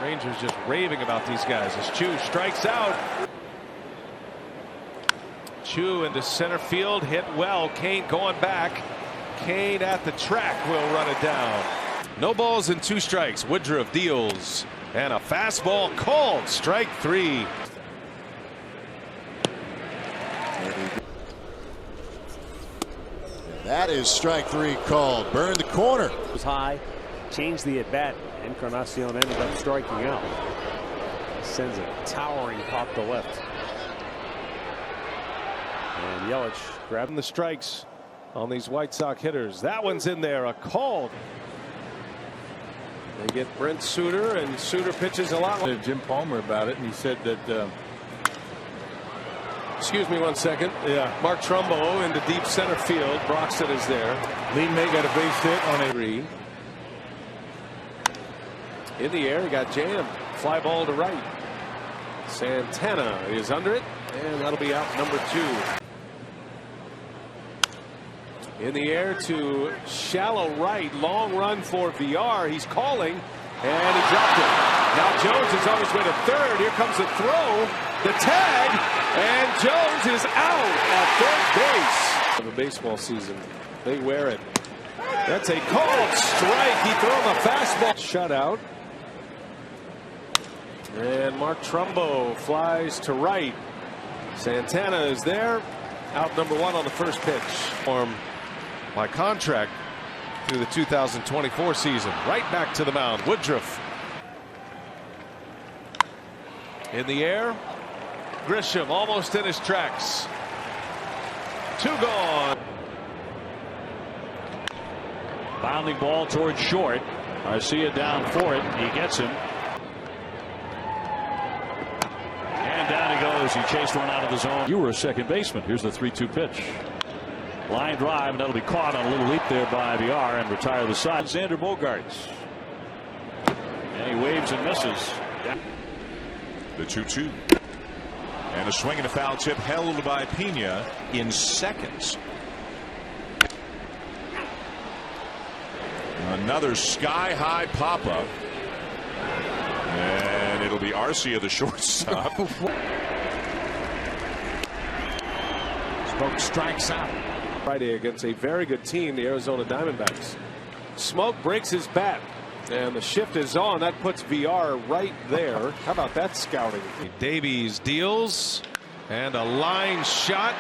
Rangers just raving about these guys as Choo strikes out. Choo into center field, hit well. Kane going back. Kane at the track will run it down. No balls and 2 strikes. Woodruff deals, and a fastball called strike 3. That is strike 3 called. Burn the corner. It was high. Changed the at bat. Encarnacion ended up striking out. Sends a towering pop to left. And Yelich Grabbing the strikes on these White Sox hitters. That one's in there. A call. They get Brent Suter, and Suter pitches a lot. Jim Palmer about it, and he said that. Excuse me 1 second. Yeah. Mark Trumbo into deep center field. Broxton is there. Lee May got a base hit on a 3. In the air, he got jammed. Fly ball to right. Santana is under it, and that'll be out number 2. In the air to shallow right. Long run for VR. He's calling, and he dropped it. Now Jones is on his way to third. Here comes the throw. The tag, and Jones is out at third base. Of a baseball season, they wear it. That's a called strike. He threw him a fastball. Shutout. And Mark Trumbo flies to right. Santana is there. Out number 1 on the first pitch. By contract through the 2024 season. Right back to the mound. Woodruff. In the air. Grisham almost in his tracks. 2 gone. Bounding ball towards short. Garcia down for it. He gets him. And down he goes. He chased one out of the zone. You were a second baseman. Here's the 3-2 pitch. Line drive, and that'll be caught on a little leap there by VR and retire the side. Xander Bogaerts. And he waves and misses. The 2-2. And a swing and a foul tip held by Pena in seconds. Another sky-high pop-up. And it'll be Arcia, the shortstop. Smoak strikes out. Friday against a very good team, the Arizona Diamondbacks. Smoak breaks his bat. And the shift is on. That puts VR right there. How about that scouting? Davies deals. And a line shot.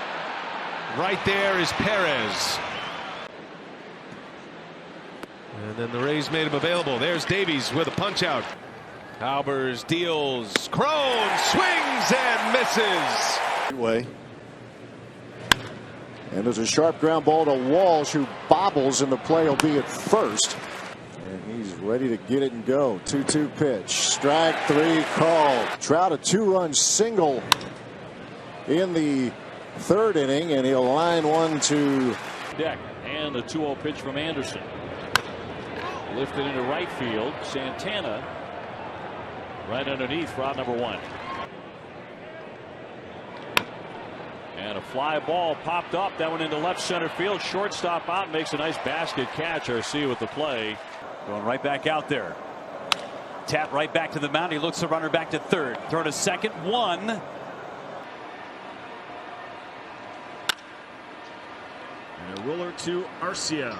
Right there is Perez. And then the Rays made him available. There's Davies with a punch out. Albers deals. Cron swings and misses. Way. And there's a sharp ground ball to Walsh, who bobbles, and the play will be at first. And he's ready to get it and go. 2-2 pitch. Strike three called. Trout a 2-run single in the third inning, and he'll line one to deck. And a 2-0 pitch from Anderson. Lifted into right field. Santana right underneath for out number one. And a fly ball popped up. That one into left center field. Shortstop out, makes a nice basket catch. Arcia with the play. Going right back out there. Tap right back to the mound. He looks the runner back to third. Throw to second. One. And a roller to Arcia.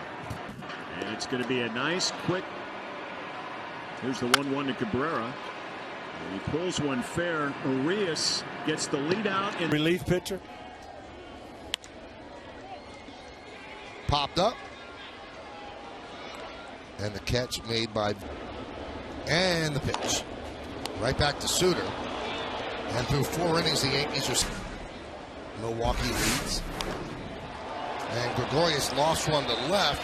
And it's going to be a nice, quick. Here's the 1-1 to Cabrera. And he pulls one fair. Arias gets the lead out in relief pitcher. Popped up. And the catch made by. And the pitch. Right back to Suter. And through 4 innings, the Yankees are. Milwaukee leads. And Gregorius lost one to left.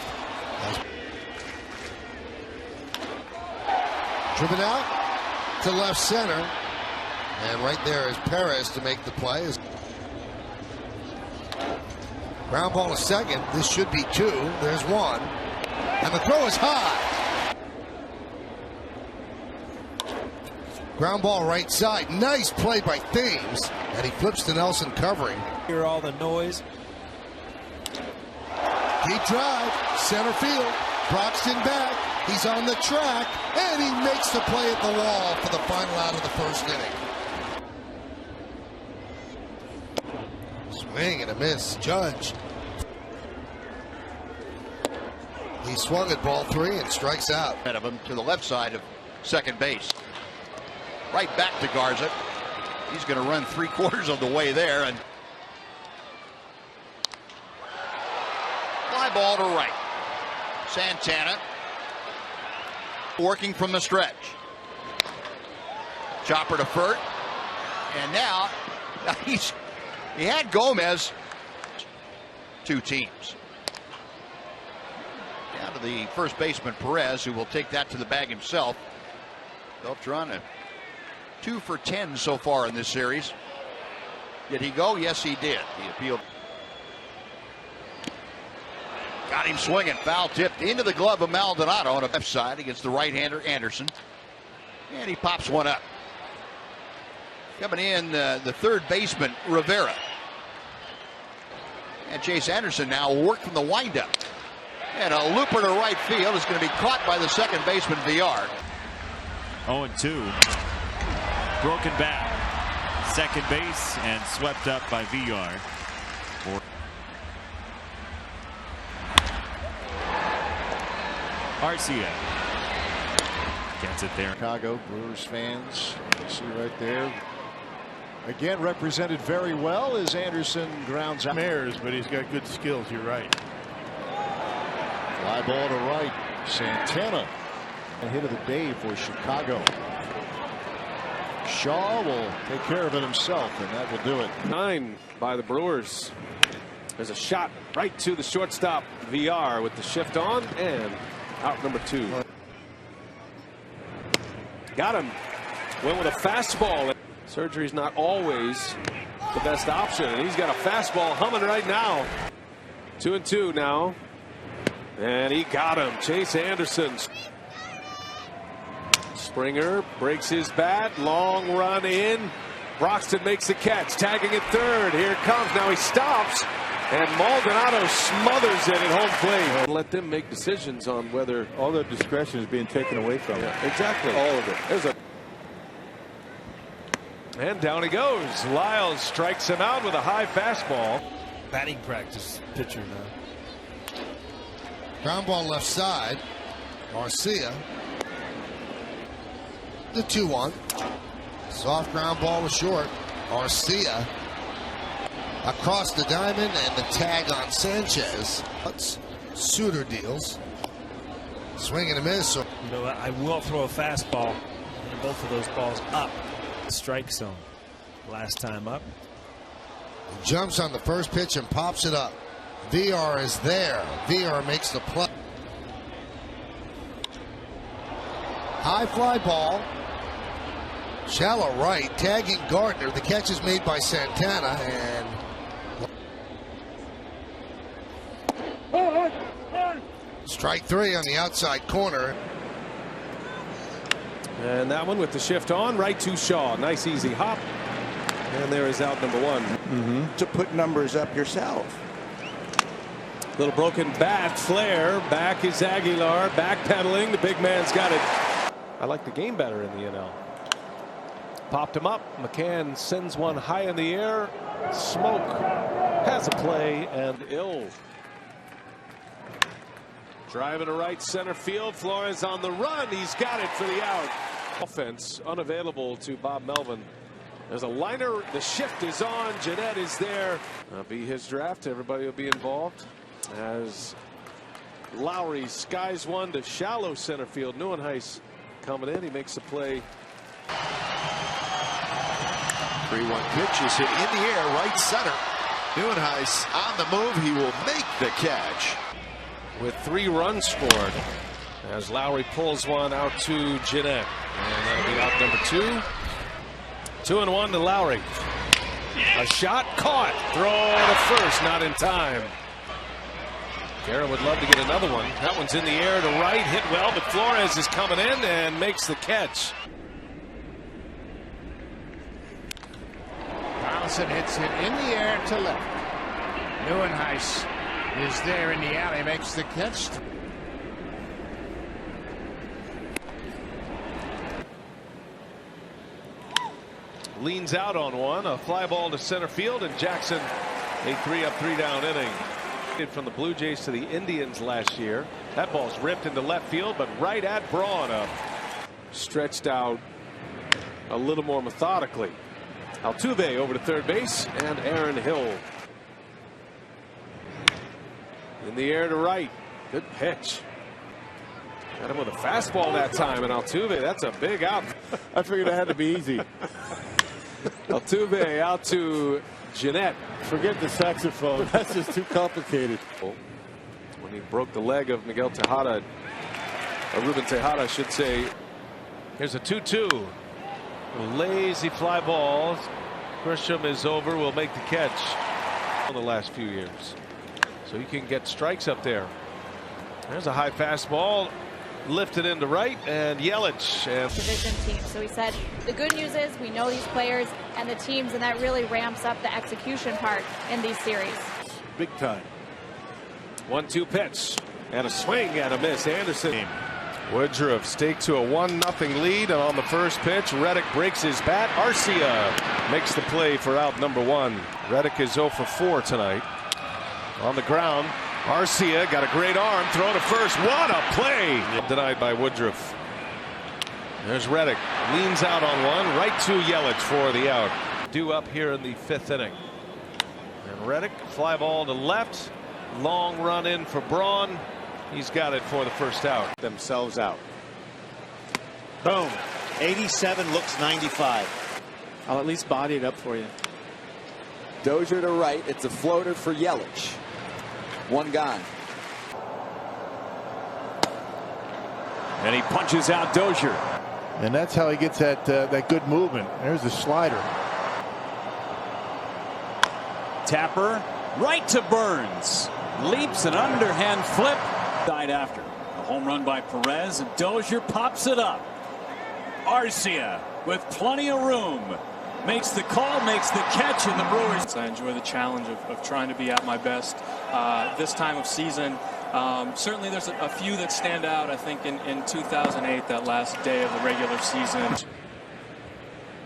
Driven out to left center. And right there is Perez to make the play. Ground ball to second. This should be 2. There's 1. And the throw is high. Ground ball right side. Nice play by Thames. And he flips to Nelson covering. Hear all the noise. Deep drive. Center field. Broxton back. He's on the track. And he makes the play at the wall for the final out of the first inning. Swing and a miss. Judge. He swung at ball 3 and strikes out. Ahead of him to the left side of second base. Right back to Garza. He's going to run 3/4 of the way there. And fly ball to right. Santana working from the stretch. Chopper to Furt. And now he had Gomez. 2 teams. Down to the first baseman, Perez, who will take that to the bag himself. Beltran 2 for 10 so far in this series. Did he go? Yes, he did. He appealed. Got him swinging. Foul tipped into the glove of Maldonado on the left side against the right-hander Anderson. And he pops one up. Coming in the third baseman, Rivera. And Chase Anderson now will work from the windup. And a looper to right field is going to be caught by the second baseman, VR. 0-2. Broken back. Second base and swept up by VR. Arcia gets it there. Chicago Brewers fans, you see right there. Again, represented very well as Anderson grounds out. Mares, but he's got good skills. You're right. Fly ball to right. Santana. A hit of the day for Chicago. Shaw will take care of it himself, and that will do it. 9 by the Brewers. There's a shot right to the shortstop, VR, with the shift on, and out number 2. Got him. Went with a fastball. Surgery's not always the best option, and he's got a fastball humming right now. 2-2 now. And he got him. Chase Anderson Springer breaks his bat. Long run in. Broxton makes the catch. Tagging at third. Here it comes. Now he stops. And Maldonado smothers it at home plate. Let them make decisions on whether all their discretion is being taken away from them. Exactly. All of it. There's a. And down he goes. Lyles strikes him out with a high fastball. Batting practice pitcher now. Ground ball left side. Garcia. The 2-1. Soft ground ball was short. Garcia across the diamond and the tag on Sanchez. Suter deals. Swing and a miss. You know, I will throw a fastball. And both of those balls up. Strike zone. Last time up. He jumps on the first pitch and pops it up. VR is there. VR makes the play. High fly ball. Shallow right. Tagging Gardner. The catch is made by Santana. And strike 3 on the outside corner. And that one with the shift on right to Shaw. Nice easy hop. And there is out number 1. To put numbers up yourself. Little broken bat. Flare. Back is Aguilar. Backpedaling. The big man's got it. I like the game better in the NL. Popped him up. McCann sends one high in the air. Smoak has a play and ill. Driving to right center field. Flores on the run. He's got it for the out. Offense unavailable to Bob Melvin. There's a liner. The shift is on. Jeanette is there. That'll be his draft. Everybody will be involved. As Lowrie skies one to shallow center field. Neuenhuis coming in. He makes a play. 3-1 pitch is hit in the air, right center. Neuenhuis on the move. He will make the catch. With 3 runs scored as Lowrie pulls one out to Jeanette. And that'll be out number 2. 2-1 to Lowrie. A shot caught. Throw to first, not in time. Guerra would love to get another one. That one's in the air to right, hit well, but Flores is coming in and makes the catch. Donaldson hits it in the air to left. Neuenhuis is there in the alley, makes the catch. Leans out on one, a fly ball to center field, and Jackson a 3-up, 3-down inning. From the Blue Jays to the Indians last year. That ball's ripped into left field, but right at Braun. Stretched out a little more methodically. Altuve over to third base, and Aaron Hill in the air to right. Good pitch. Got him with a fastball that time, and Altuve, that's a big out. I figured it had to be easy. Altuve out to Jeanette. Forget the saxophone. That's just too complicated. When he broke the leg of Miguel Tejada, or Ruben Tejada, I should say. Here's a 2-2. Lazy fly ball. Grisham is over. Will make the catch in the last few years. So you can get strikes up there. There's a high fastball. Lifted into right, and Yelich. Division team. So he said the good news is we know these players and the teams, and that really ramps up the execution part in these series. Big time. 1-2 pitch and a swing and a miss. Anderson. Woodruff staked to a 1-0 lead, and on the first pitch, Reddick breaks his bat. Arcia makes the play for out number 1. Reddick is 0 for 4 tonight. On the ground, Arcia got a great arm, throw to first. What a play! Denied by Woodruff. There's Reddick, leans out on one, right to Yelich for the out. Due up here in the 5th inning. And Reddick, fly ball to left, long run in for Braun. He's got it for the first out. Themselves out. Boom. 87 looks 95. I'll at least body it up for you. Dozier to right. It's a floater for Yelich. 1 gone. And he punches out Dozier. And that's how he gets that good movement. There's the slider. Tapper right to Burns. Leaps an underhand flip. Died after. A home run by Perez, and Dozier pops it up. Arcia with plenty of room. Makes the call, makes the catch, and the Brewers. I enjoy the challenge of trying to be at my best this time of season. Certainly there's a few that stand out. I think in 2008, that last day of the regular season.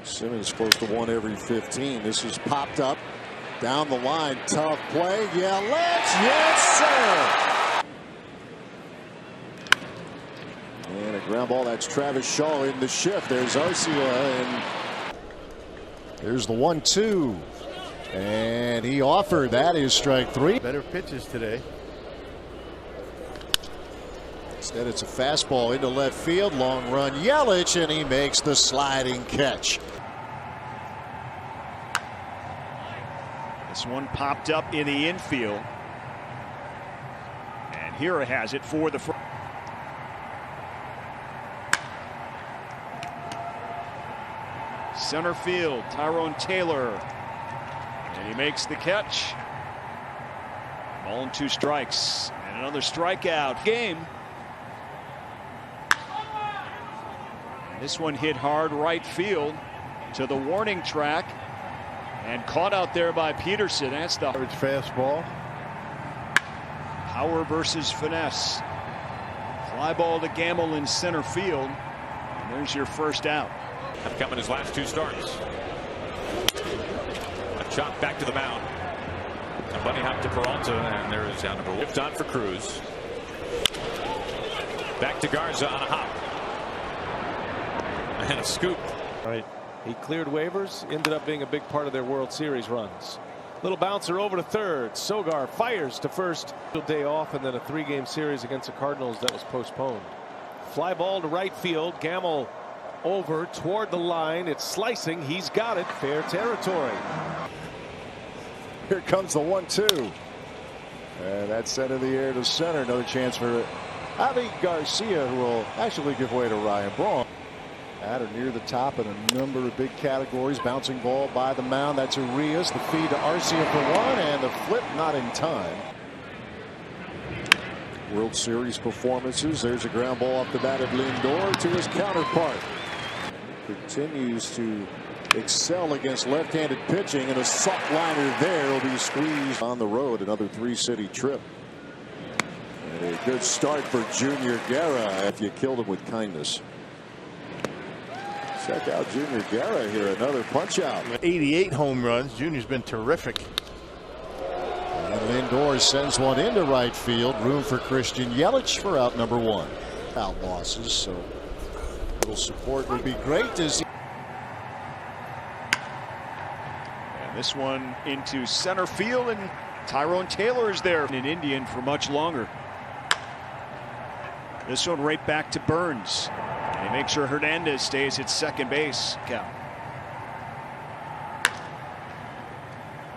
Simmons close to 1 every 15. This is popped up down the line. Tough play. Yelich. Yes, sir. And a ground ball. That's Travis Shaw in the shift. There's Arcia. And there's the 1-2. And he offered. That is strike 3. Better pitches today. Instead, it's a fastball into left field. Long run. Yelich. And he makes the sliding catch. This one popped up in the infield. And Hira has it for the front. Center field, Tyrone Taylor. And he makes the catch. Ball and 2 strikes. And another strikeout. Game. And this one hit hard right field to the warning track. And caught out there by Peterson. That's the average fastball. Power versus finesse. Fly ball to Gamble in center field. And there's your first out. Have come in his last 2 starts. A chop back to the mound. A bunny hop to Peralta, and there is down number 1. Whipped on for Cruz. Back to Garza on a hop. And a scoop. Right. He cleared waivers, ended up being a big part of their World Series runs. Little bouncer over to third. Sogar fires to first. Day off, and then a 3-game series against the Cardinals that was postponed. Fly ball to right field. Gamble over toward the line. It's slicing. He's got it. Fair territory. Here comes the 1-2. And that's sent in the air to center. Another chance for Avi Garcia, who will actually give way to Ryan Braun. At or near the top in a number of big categories. Bouncing ball by the mound. That's Urias. The feed to Arcia for 1, and the flip not in time. World Series performances. There's a ground ball off the bat of Lindor to his counterpart. Continues to excel against left-handed pitching, and a soft liner there will be squeezed on the road. Another 3-city trip. And a good start for Junior Guerra if you killed him with kindness. Check out Junior Guerra here. Another punch out. 88 home runs. Junior's been terrific. And Lindor sends one into right field. Room for Christian Yelich for out number 1. Out losses, so a little support would be great. As and this one into center field, and Tyrone Taylor is there in Indian for much longer. This one right back to Burns. They make sure Hernandez stays at second base. Count.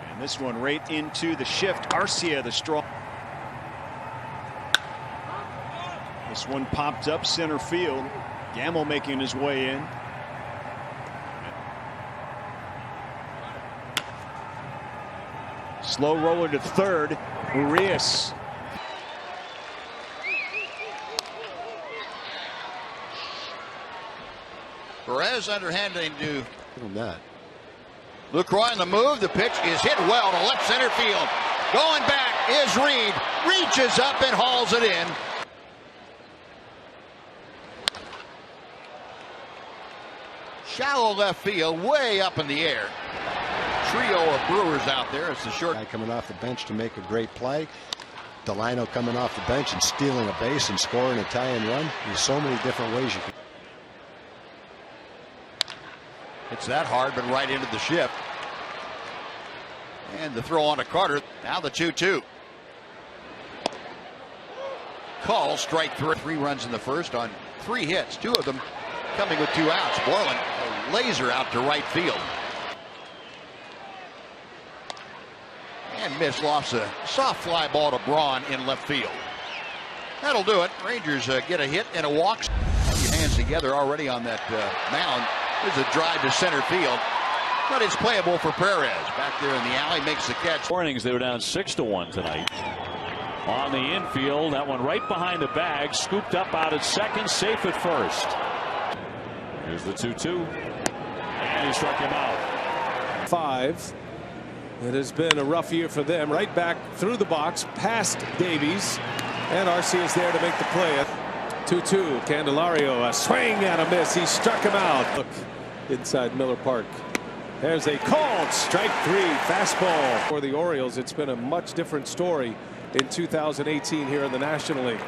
And this one right into the shift. Arcia, the strong. This one popped up center field. Gamble making his way in. Slow roller to third. Urias. Perez underhanding to that. Lucroy on the move. The pitch is hit well to left center field. Going back is Reed. Reaches up and hauls it in. Shallow left field, way up in the air. Trio of Brewers out there. It's the short guy coming off the bench to make a great play. Delino coming off the bench and stealing a base and scoring a tie-in run. There's so many different ways you can. It's that hard, but right into the shift. And the throw on to Carter. Now the 2-2. Call strike 3. 3 runs in the first on 3 hits. 2 of them coming with 2 outs. Borland, a laser out to right field. And Miss lofts a soft fly ball to Braun in left field. That'll do it. Rangers get a hit and a walk. Your hands together already on that mound. There's a drive to center field, but it's playable for Perez. Back there in the alley, makes the catch. Mornings, they were down 6-1 tonight. On the infield, that one right behind the bag, scooped up out at second, safe at first. Here's the 2-2. And he struck him out. 5. It has been a rough year for them. Right back through the box, past Davies. And Arcia is there to make the play. 2-2. Candelario, a swing and a miss. He struck him out. Look, inside Miller Park. There's a called strike 3 fastball for the Orioles. It's been a much different story in 2018 here in the National League.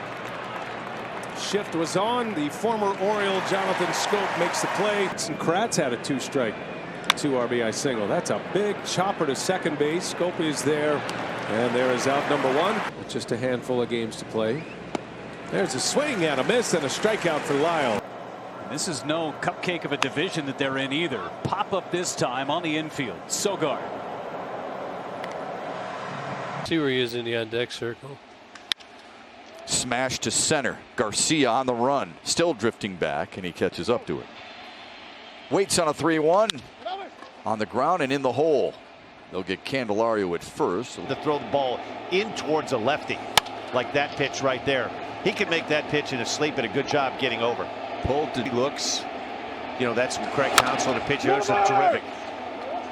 Shift was on. The former Oriole Jonathan Scope makes the play. And Kratz had a 2-strike, 2 RBI single. That's a big chopper to second base. Scope is there, and there is out number 1. With just a handful of games to play. There's a swing and a miss and a strikeout for Lyle. This is no cupcake of a division that they're in either. Pop up this time on the infield. Sogard. See where he is in the on deck circle. Smash to center. Garcia on the run, still drifting back, and he catches up to it. Waits on a 3-1 on the ground and in the hole. They'll get Candelario at first. To throw the ball in towards a lefty, like that pitch right there. He can make that pitch in his sleep, and a good job getting over. Pulled to looks, you know, that's Craig Counsell. The pitch is terrific.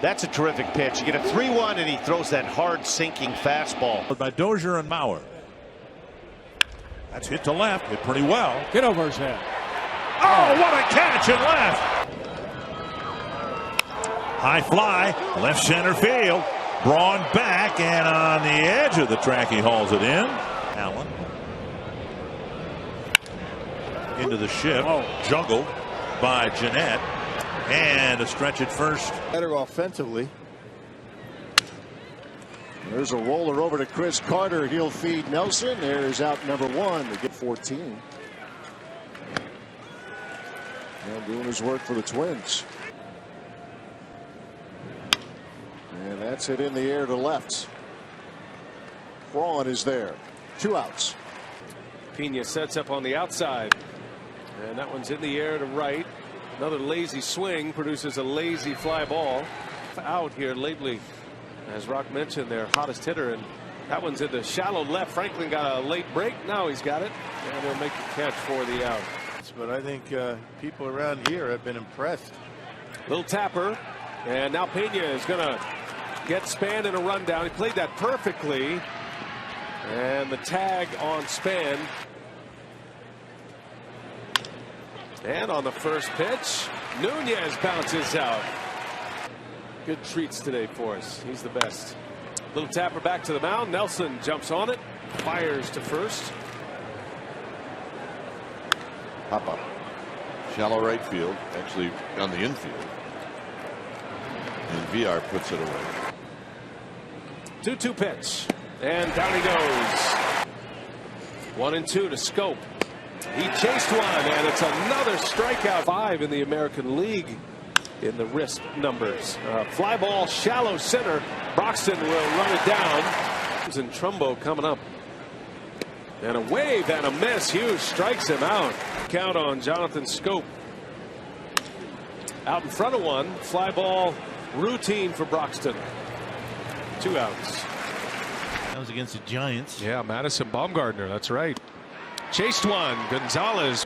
That's a terrific pitch. You get a 3-1, and he throws that hard sinking fastball. By Dozier and Mauer. That's hit to left. Hit pretty well. Get over his head. Oh, what a catch in left. High fly, left center field. Braun back, and on the edge of the track, he hauls it in. Allen. Into the shift. Juggled by Jeanette. And a stretch at first. Better offensively. There's a roller over to Chris Carter. He'll feed Nelson. There's out number 1 to get 14. And doing his work for the Twins. And that's it in the air to left. Cron is there. 2 outs. Pena sets up on the outside. And that one's in the air to right. Another lazy swing produces a lazy fly ball. Out here lately, as Rock mentioned, their hottest hitter, and that one's in the shallow left. Franklin got a late break. Now he's got it, and he'll make the catch for the out. But I think people around here have been impressed. Little tapper, and now Pena is going to get Span in a rundown. He played that perfectly, and the tag on Span. And on the first pitch, Nunez bounces out. Good treats today for us. He's the best. Little tapper back to the mound. Nelson jumps on it, fires to first. Pop up. Shallow right field, actually on the infield. And VR puts it away. 2-2 pitch. And down he goes. 1-2 to Scope. He chased one, and it's another strikeout. 5 in the American League in the wrist numbers. Fly ball, shallow center. Broxton will run it down. And Trumbo coming up. And a wave and a miss. Hughes strikes him out. Count on Jonathan Scope. Out in front of one. Fly ball routine for Broxton. 2 outs. That was against the Giants. Yeah, Madison Baumgartner. That's right. Chased one. Gonzalez.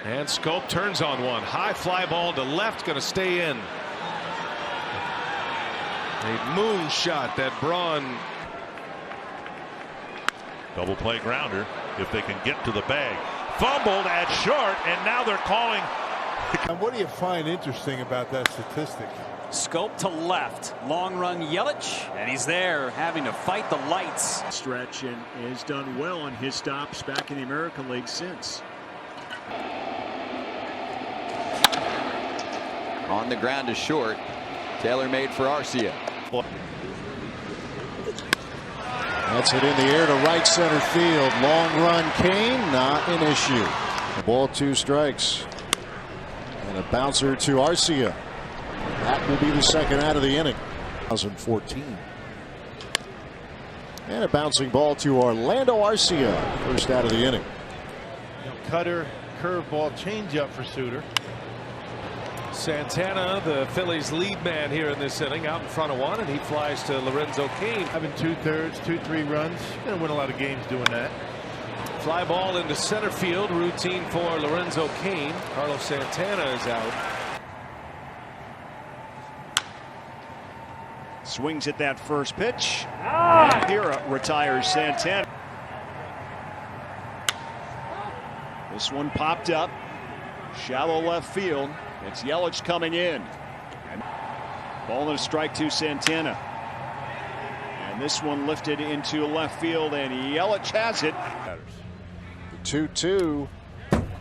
And Scope turns on one. High fly ball to left. Going to stay in. A moon shot that Braun. Double play grounder if they can get to the bag. Fumbled at short, and now they're calling. And what do you find interesting about that statistic? Scope to left. Long run Yelich, and he's there having to fight the lights. Stretch and has done well on his stops back in the American League since. On the ground to short. Taylor made for Arcia. That's it in the air to right center field. Long run came, not an issue. Ball 2 strikes. And a bouncer to Arcia. That will be the second out of the inning. 2014. And a bouncing ball to Orlando Arcia. First out of the inning. Cutter, curveball, changeup for Suter. Santana, the Phillies lead man here in this inning, out in front of one, and he flies to Lorenzo Cain. Having 2/3, 2-3 runs. Gonna win a lot of games doing that. Fly ball into center field. Routine for Lorenzo Cain. Carlos Santana is out. Swings at that first pitch. Hira retires Santana. This one popped up. Shallow left field. It's Yelich coming in. And ball and a strike to Santana. And this one lifted into left field, and Yelich has it. The 2-2.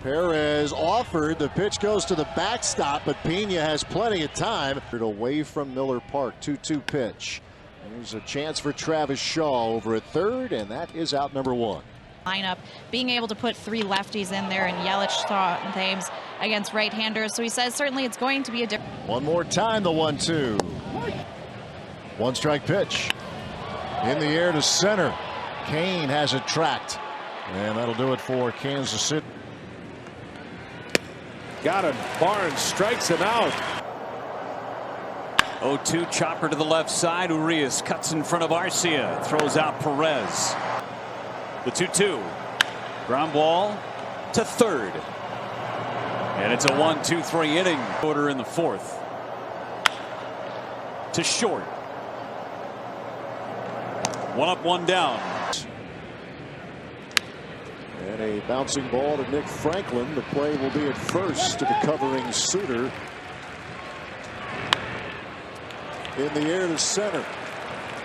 Perez offered. The pitch goes to the backstop, but Pena has plenty of time. Away from Miller Park. 2-2 pitch. And there's a chance for Travis Shaw over at third, and that is out number one. Lineup, being able to put 3 lefties in there, and Yelich saw Thames against right-handers. So he says certainly it's going to be a different. One more time, the 1-2. One strike pitch. In the air to center. Cain has it tracked. And that'll do it for Kansas City. Got him. Barnes strikes him out. 0-2 chopper to the left side. Urias cuts in front of Arcia. Throws out Perez. The 2-2. Ground ball to third. And it's a 1-2-3 inning. Order in the fourth. To short. 1 up, 1 down. And a bouncing ball to Nick Franklin. The play will be at first to the covering Suter. In the air to center.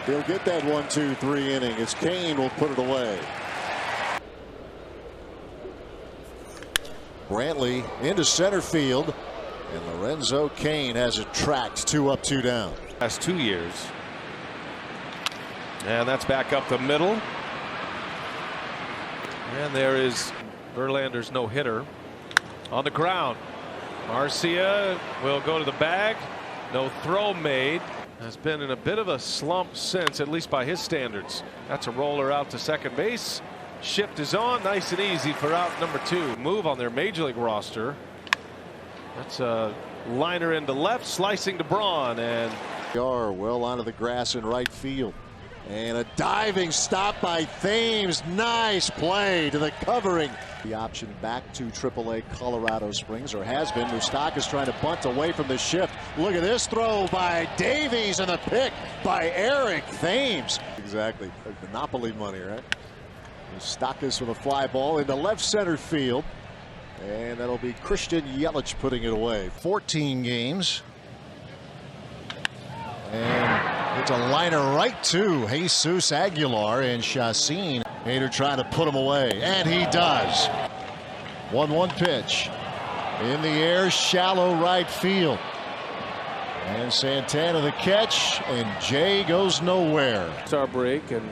He'll get that 1-2-3 inning as Cain will put it away. Brantley into center field, and Lorenzo Cain has it tracked. 2 up, 2 down. Last 2 years. And that's back up the middle. And there is Verlander's no-hitter on the ground. Arcia will go to the bag. No throw made. Has been in a bit of a slump since, at least by his standards. That's a roller out to second base. Shift is on, nice and easy for out number 2. Move on their major league roster. That's a liner into left, slicing to Braun, and well onto the grass in right field. And a diving stop by Thames. Nice play to the covering. The option back to AAA Colorado Springs, or has been. Moustakas trying to bunt away from the shift. Look at this throw by Davies, and the pick by Eric Thames. Exactly. Like Monopoly money, right? Moustakas with a fly ball into left center field. And that'll be Christian Yelich putting it away. 14 games. And it's a liner right to Jesus Aguilar, and Chacin. Hader trying to put him away, and he does. 1-1 pitch. In the air, shallow right field. And Santana the catch, and Jay goes nowhere. Star break and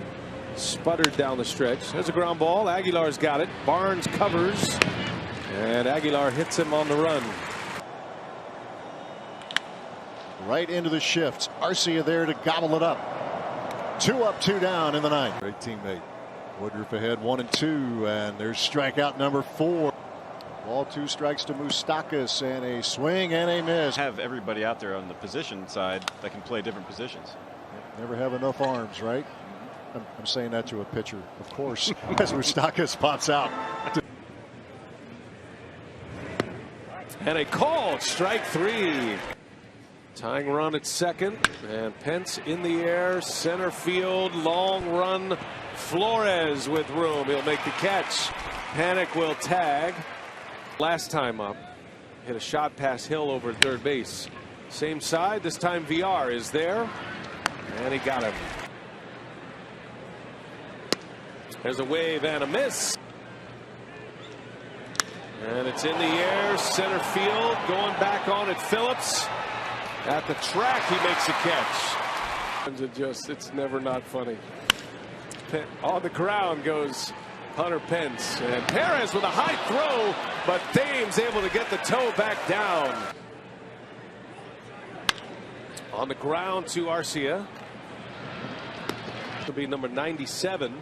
sputtered down the stretch. There's a ground ball. Aguilar's got it. Barnes covers, and Aguilar hits him on the run. Right into the shift. Arcia there to gobble it up. 2 up, 2 down in the ninth. Great teammate. Woodruff ahead 1-2, and there's strikeout number 4. Ball 2 strikes to Moustakas, and a swing and a miss. Have everybody out there on the position side that can play different positions. Never have enough arms, right? I'm saying that to a pitcher, of course, as Moustakas pops out. And a called strike 3. Tying run at second, and Pence in the air, center field, long run. Flores with room. He'll make the catch. Panic will tag. Last time up, hit a shot past Hill over third base. Same side, this time VR is there, and he got him. There's a wave and a miss. And it's in the air, center field, going back on it. Phillips at the track, he makes a catch. It's never not funny. On the ground goes Hunter Pence, and Perez with a high throw, but Thames able to get the toe back down. On the ground to Arcia. Will be number 97,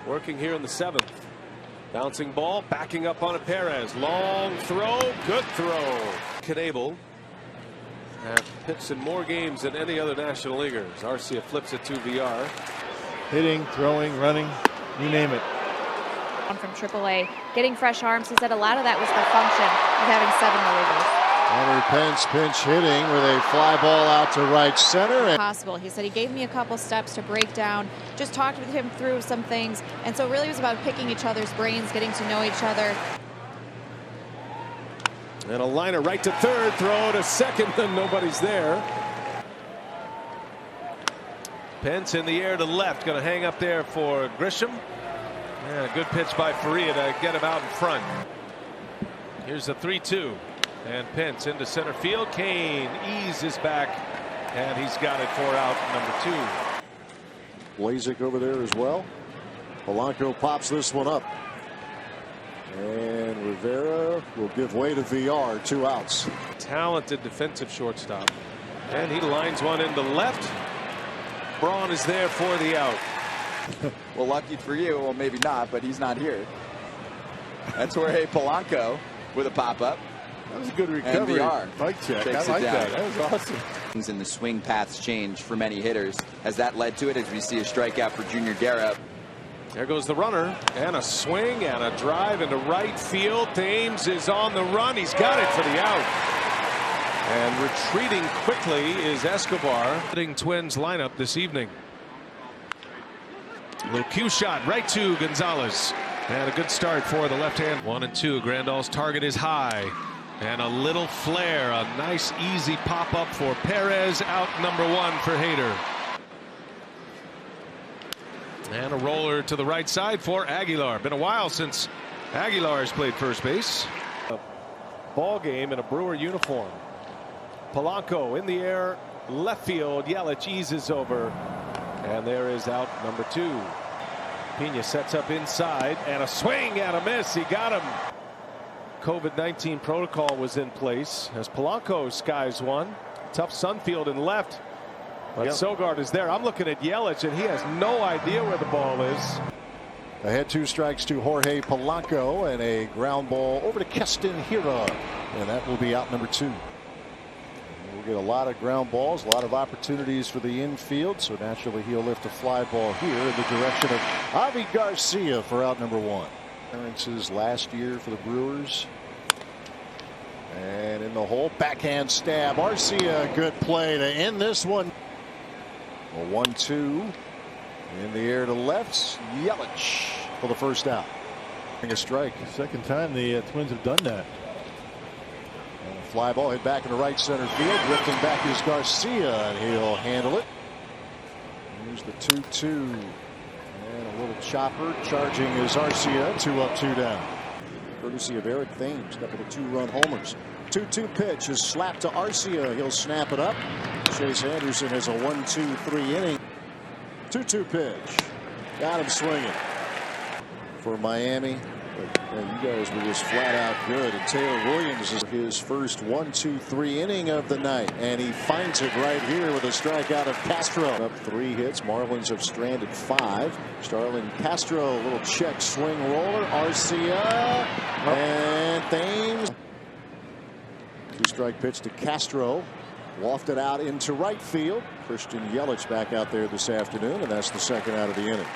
working here in the 7th. Bouncing ball, backing up on a Perez. Long throw, good throw. Knebel have pitched in more games than any other National Leaguers. Arcia flips it to VR. Hitting, throwing, running, you name it. From AAA, getting fresh arms. He said a lot of that was the function of having 7 relievers. Henry Pence pinch hitting with a fly ball out to right center. Possible. He said he gave me a couple steps to break down, just talked with him through some things, and so it really was about picking each other's brains, getting to know each other. And a liner right to third, throw to second, and nobody's there. Pence in the air to left, going to hang up there for Grisham. Yeah, a good pitch by Correa to get him out in front. Here's the 3-2. And Pence into center field. Kane eases back, and he's got it for out number 2. Blazek over there as well. Polanco pops this one up. And Rivera will give way to VR. 2 outs. Talented defensive shortstop. And he lines one into left. Braun is there for the out. Well, lucky for you, well, maybe not, but he's not here. That's Jorge Polanco with a pop-up. That was a good recovery. Bike check. I like that. That was awesome. Things in the swing paths change for many hitters. Has that led to it as we see a strikeout for Junior Guerra? There goes the runner, and a swing and a drive into right field. Thames is on the run. He's got it for the out. And retreating quickly is Escobar. Twins lineup this evening. Little cue shot right to Gonzalez. And a good start for the left hand. 1-2. Grandal's target is high. And a little flare. A nice easy pop up for Perez. Out number 1 for Hader. And a roller to the right side for Aguilar. Been a while since Aguilar's played first base. A ball game in a Brewer uniform. Polanco in the air, left field. Yelich eases over, and there is out number 2. Pena sets up inside, and a swing and a miss. He got him. COVID-19 protocol was in place as Polanco skies one. Tough Sunfield in left, but Sogard is there. I'm looking at Yelich, and he has no idea where the ball is. Ahead 2 strikes to Jorge Polanco, and a ground ball over to Keston Hiura, and that will be out number 2. We'll get a lot of ground balls, a lot of opportunities for the infield, so naturally he'll lift a fly ball here in the direction of Avi Garcia for out number 1. Appearances last year for the Brewers. And in the hole, backhand stab. Arcia, good play to end this one. A 1-2 in the air to left. Yelich for the first out. A strike. Second time the Twins have done that. And a fly ball hit back in the right center field. Drifting back is Garcia, and he'll handle it. Here's the 2-2. And a little chopper. Charging is Arcia. 2 up, 2 down. Courtesy of Eric Thames. Couple of 2-run homers. 2-2 pitch is slapped to Arcia. He'll snap it up. Chase Anderson has a 1-2-3 inning. 2-2 pitch. Got him swinging for Miami. But you guys were just flat out good. And Taylor Williams is his first 1-2-3 inning of the night. And he finds it right here with a strikeout of Castro. Up 3 hits. Marlins have stranded 5. Starlin Castro, a little check swing roller. Arcia and Thames. 2-strike pitch to Castro. Lofted out into right field. Christian Yelich back out there this afternoon, and that's the second out of the inning.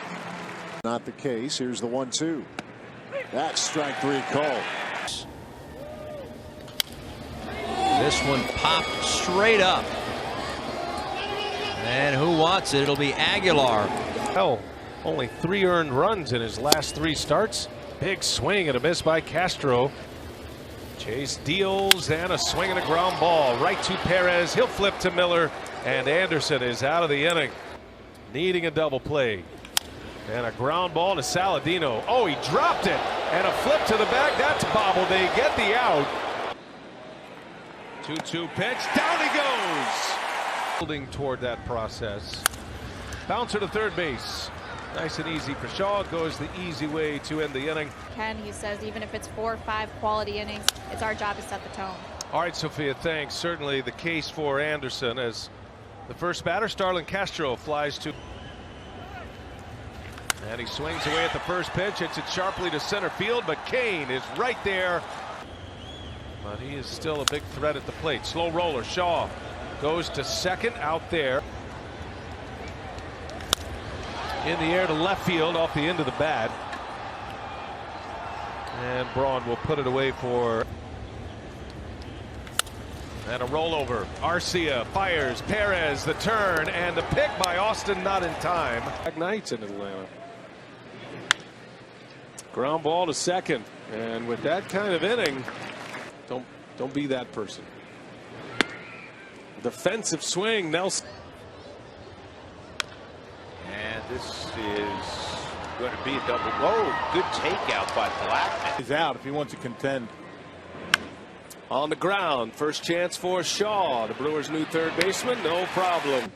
Not the case. Here's the 1-2. That's strike 3 call. This one popped straight up. And who wants it? It'll be Aguilar. Hell, only 3 earned runs in his last 3 starts. Big swing and a miss by Castro. Chase deals and a swing and a ground ball right to Perez. He'll flip to Miller, and Anderson is out of the inning. Needing a double play. And a ground ball to Saladino. Oh, he dropped it. And a flip to the back. That's bobbled. They get the out. 2-2 pitch. Down he goes. Holding toward that process. Bouncer to third base. Nice and easy for Shaw. Goes the easy way to end the inning. Ken, he says, even if it's 4 or 5 quality innings, it's our job to set the tone. All right, Sophia, thanks. Certainly the case for Anderson as the first batter, Starlin Castro, flies to. And he swings away at the first pitch. Hits it sharply to center field, but Kane is right there. But he is still a big threat at the plate. Slow roller. Shaw goes to second out there. In the air to left field off the end of the bat. And Braun will put it away for. And a rollover. Arcia fires. Perez, the turn, and the pick by Austin, not in time. Nights in Atlanta. Ground ball to second. And with that kind of inning, don't be that person. Defensive swing, Nelson. And this is going to be a double. Whoa, good takeout by Blackman. He's out if he wants to contend. On the ground, first chance for Shaw, the Brewers' new third baseman, no problem.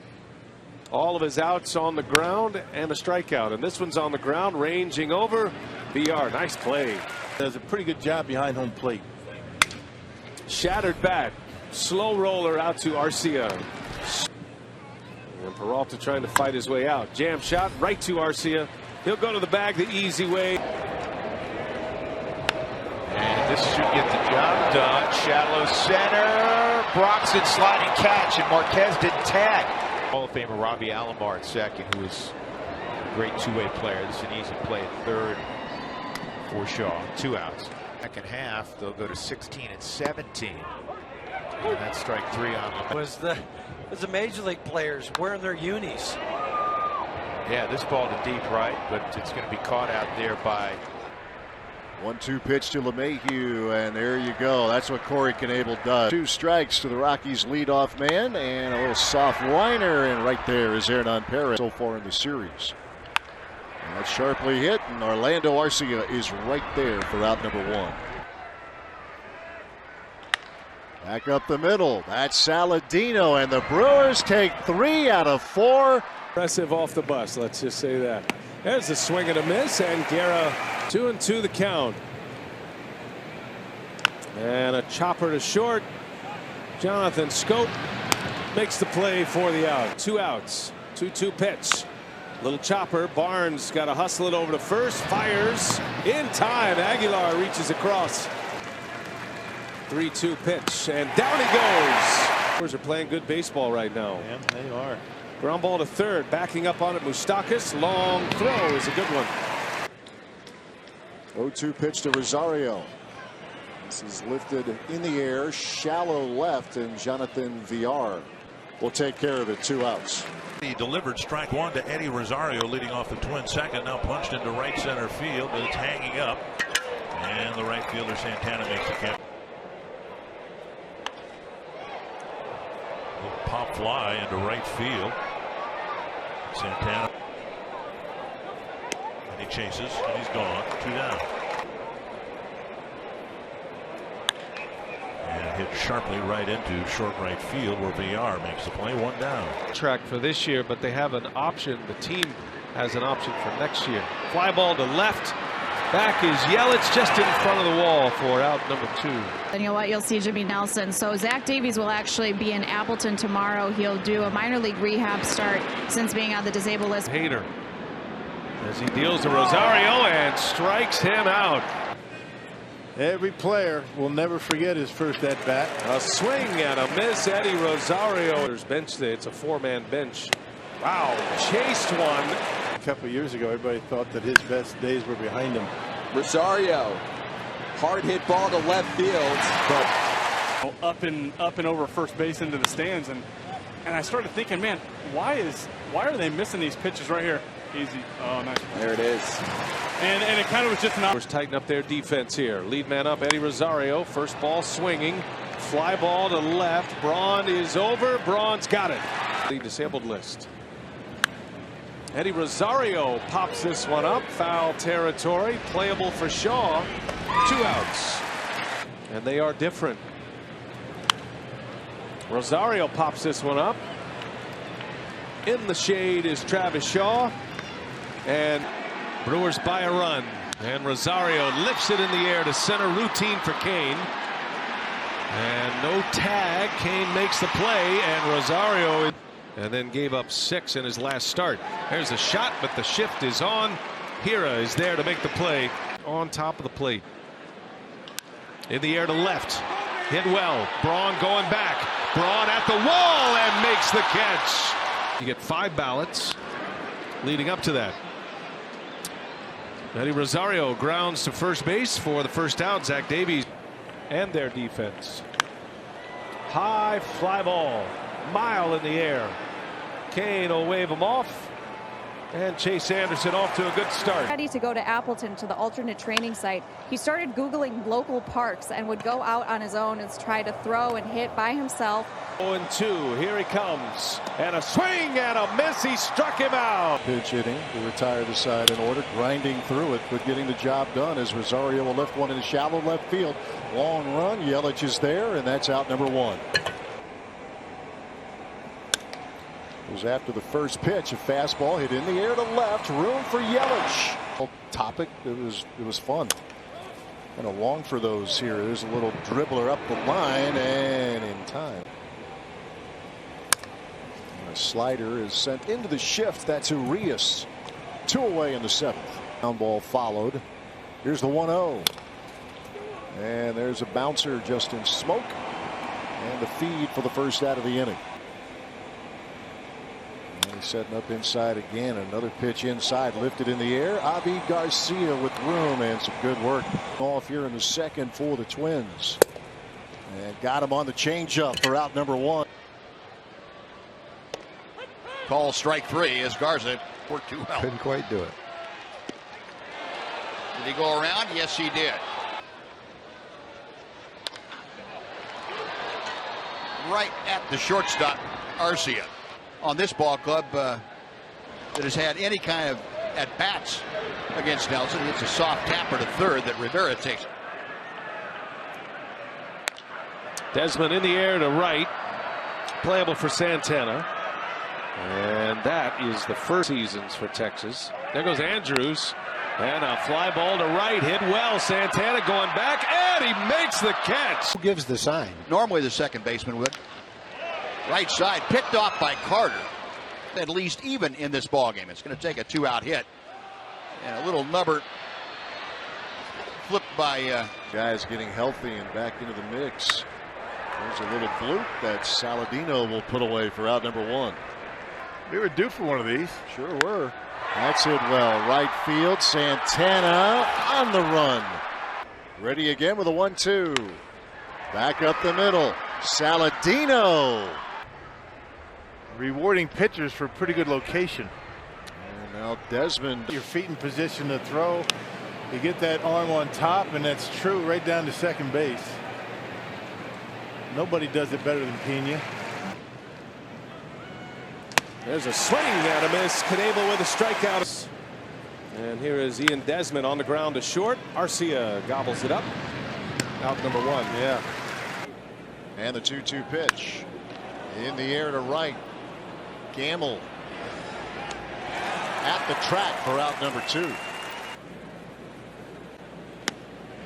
All of his outs on the ground and a strikeout, and this one's on the ground, ranging over. VR, nice play. Does a pretty good job behind home plate. Shattered bat, slow roller out to Arcia. And Peralta trying to fight his way out. Jam shot right to Arcia. He'll go to the bag the easy way. And this should get the job done. Shallow center. Broxton sliding catch, and Marquez didn't tag. Hall of Famer Robbie Alomar at second, who is a great two-way player. This is an easy play at third for Shaw. 2 outs. Second half, they'll go to 16 and 17. And that's strike 3 on them. Was the major league players wearing their unis? Yeah, this ball to deep right, but it's going to be caught out there by. 1-2 pitch to LeMahieu, and there you go. That's what Corey Knebel does. 2 strikes to the Rockies' leadoff man, and a little soft whiner, and right there is Hernan Perez so far in the series. And that's sharply hit, and Orlando Arcia is right there for out number 1. Back up the middle. That's Saladino, and the Brewers take 3 out of 4. Impressive off the bus, let's just say that. There's a swing and a miss, and Guerra 2-2 the count. And a chopper to short. Jonathan Scope makes the play for the out. 2 outs. 2-2 pitch. Little chopper. Barnes got to hustle it over to first. Fires in time. Aguilar reaches across. 3-2 pitch, and down he goes. Brewers are playing good baseball right now. Yeah, they are. Ground ball to third, backing up on it. Moustakas, long throw is a good one. 0-2 pitch to Rosario. This is lifted in the air, shallow left, and Jonathan VR will take care of it. 2 outs. He delivered strike 1 to Eddie Rosario, leading off the twin second. Now punched into right center field, but it's hanging up, and the right fielder Santana makes the catch. Pop fly into right field. Santana. And he chases, and he's gone. 2 down. And hit sharply right into short right field, where VR makes the play. 1 down. Track for this year, but they have an option. The team has an option for next year. Fly ball to left. Back is Yelich, just in front of the wall for out number 2. And you know what? You'll see Jimmy Nelson. So Zach Davies will actually be in Appleton tomorrow. He'll do a minor league rehab start since being on the disabled list. Hader as he deals to Rosario and strikes him out. Every player will never forget his first at bat. A swing and a miss. Eddie Rosario. There's bench there. It's a 4-man bench. Wow, chased one. A couple of years ago, everybody thought that his best days were behind him. Rosario, hard hit ball to left field, but up and over first base into the stands, and I started thinking, man, why are they missing these pitches right here? Easy. Oh, nice. There it is. And it kind of was just an. Tighten up their defense here. Lead man up, Eddie Rosario. First ball swinging. Fly ball to left. Braun is over. Braun's got it. The disabled list. Eddie Rosario pops this one up. Foul territory. Playable for Shaw. 2 outs. And they are different. Rosario pops this one up. In the shade is Travis Shaw. And Brewers by a run. And Rosario lifts it in the air to center, routine for Kane. And no tag. Kane makes the play, and Rosario. And then gave up 6 in his last start. There's a shot, but the shift is on. Hira is there to make the play on top of the plate. In the air to left. Hit well. Braun going back. Braun at the wall and makes the catch. You get 5 ballots leading up to that. Eddie Rosario grounds to first base for the first out. Zach Davies and their defense. High fly ball, mile in the air. Kane will wave him off. And Chase Anderson off to a good start. Ready to go to Appleton to the alternate training site. He started Googling local parks and would go out on his own and try to throw and hit by himself. 0-2, here he comes. And a swing and a miss. He struck him out. Pitch hitting to retire the side in order, grinding through it, but getting the job done as Rosario will lift one in the shallow left field. Long run, Yelich is there, and that's out number 1. It was after the first pitch, a fastball hit in the air to left, room for Yelich. Topic, it was fun. And a long for those here. There's a little dribbler up the line and in time. And a slider is sent into the shift. That's Urias. 2 away in the 7th. Ground ball followed. Here's the 1-0. And there's a bouncer, Justin Smoak. And the feed for the first out of the inning. He's setting up inside again. Another pitch inside, lifted in the air. Avi Garcia with room and some good work off here in the 2nd for the Twins. And got him on the changeup for out number 1. Call strike 3 as Garza worked too well. Couldn't quite do it. Did he go around? Yes, he did. Right at the shortstop, Arcia. On this ball club that has had any kind of at-bats against Nelson. It's a soft tapper to third that Rivera takes. Desmond in the air to right. Playable for Santana. And that is the first seasons for Texas. There goes Andrews. And a fly ball to right. Hit well. Santana going back. And he makes the catch. Who gives the sign? Normally the second baseman would. Right side, picked off by Carter. At least even in this ball game. It's going to take a 2-out hit. And a little nubber flipped by guys getting healthy and back into the mix. There's a little bloop that Saladino will put away for out number 1. We were due for one of these. Sure were. That's it well. Right field. Santana on the run. Ready again with a 1-2. Back up the middle. Saladino. Rewarding pitchers for pretty good location. And now Desmond. Your feet in position to throw. You get that arm on top, and that's true right down to second base. Nobody does it better than Pena. There's a swing and a miss. Knebel with a strikeout. And here is Ian Desmond on the ground to short. Arcia gobbles it up. Out number 1. Yeah. And the 2-2 pitch. In the air to right. Gamble at the track for out number 2.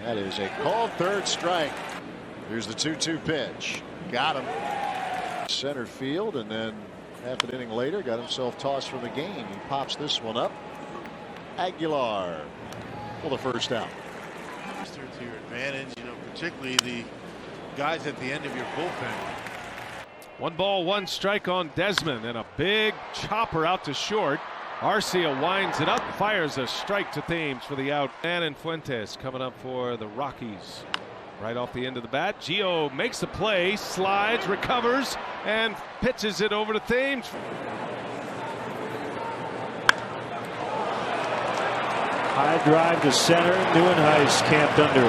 That is a called third strike. Here's the 2-2 pitch. Got him. Center field, and then half an inning later got himself tossed from the game. He pops this one up. Aguilar for the first out. To your advantage, particularly the guys at the end of your bullpen. 1 ball, 1 strike on Desmond, and a big chopper out to short. Arcia winds it up, fires a strike to Thames for the out. And Fuentes coming up for the Rockies. Right off the end of the bat. Gio makes the play, slides, recovers, and pitches it over to Thames. High drive to center. Neuenhuis camped under.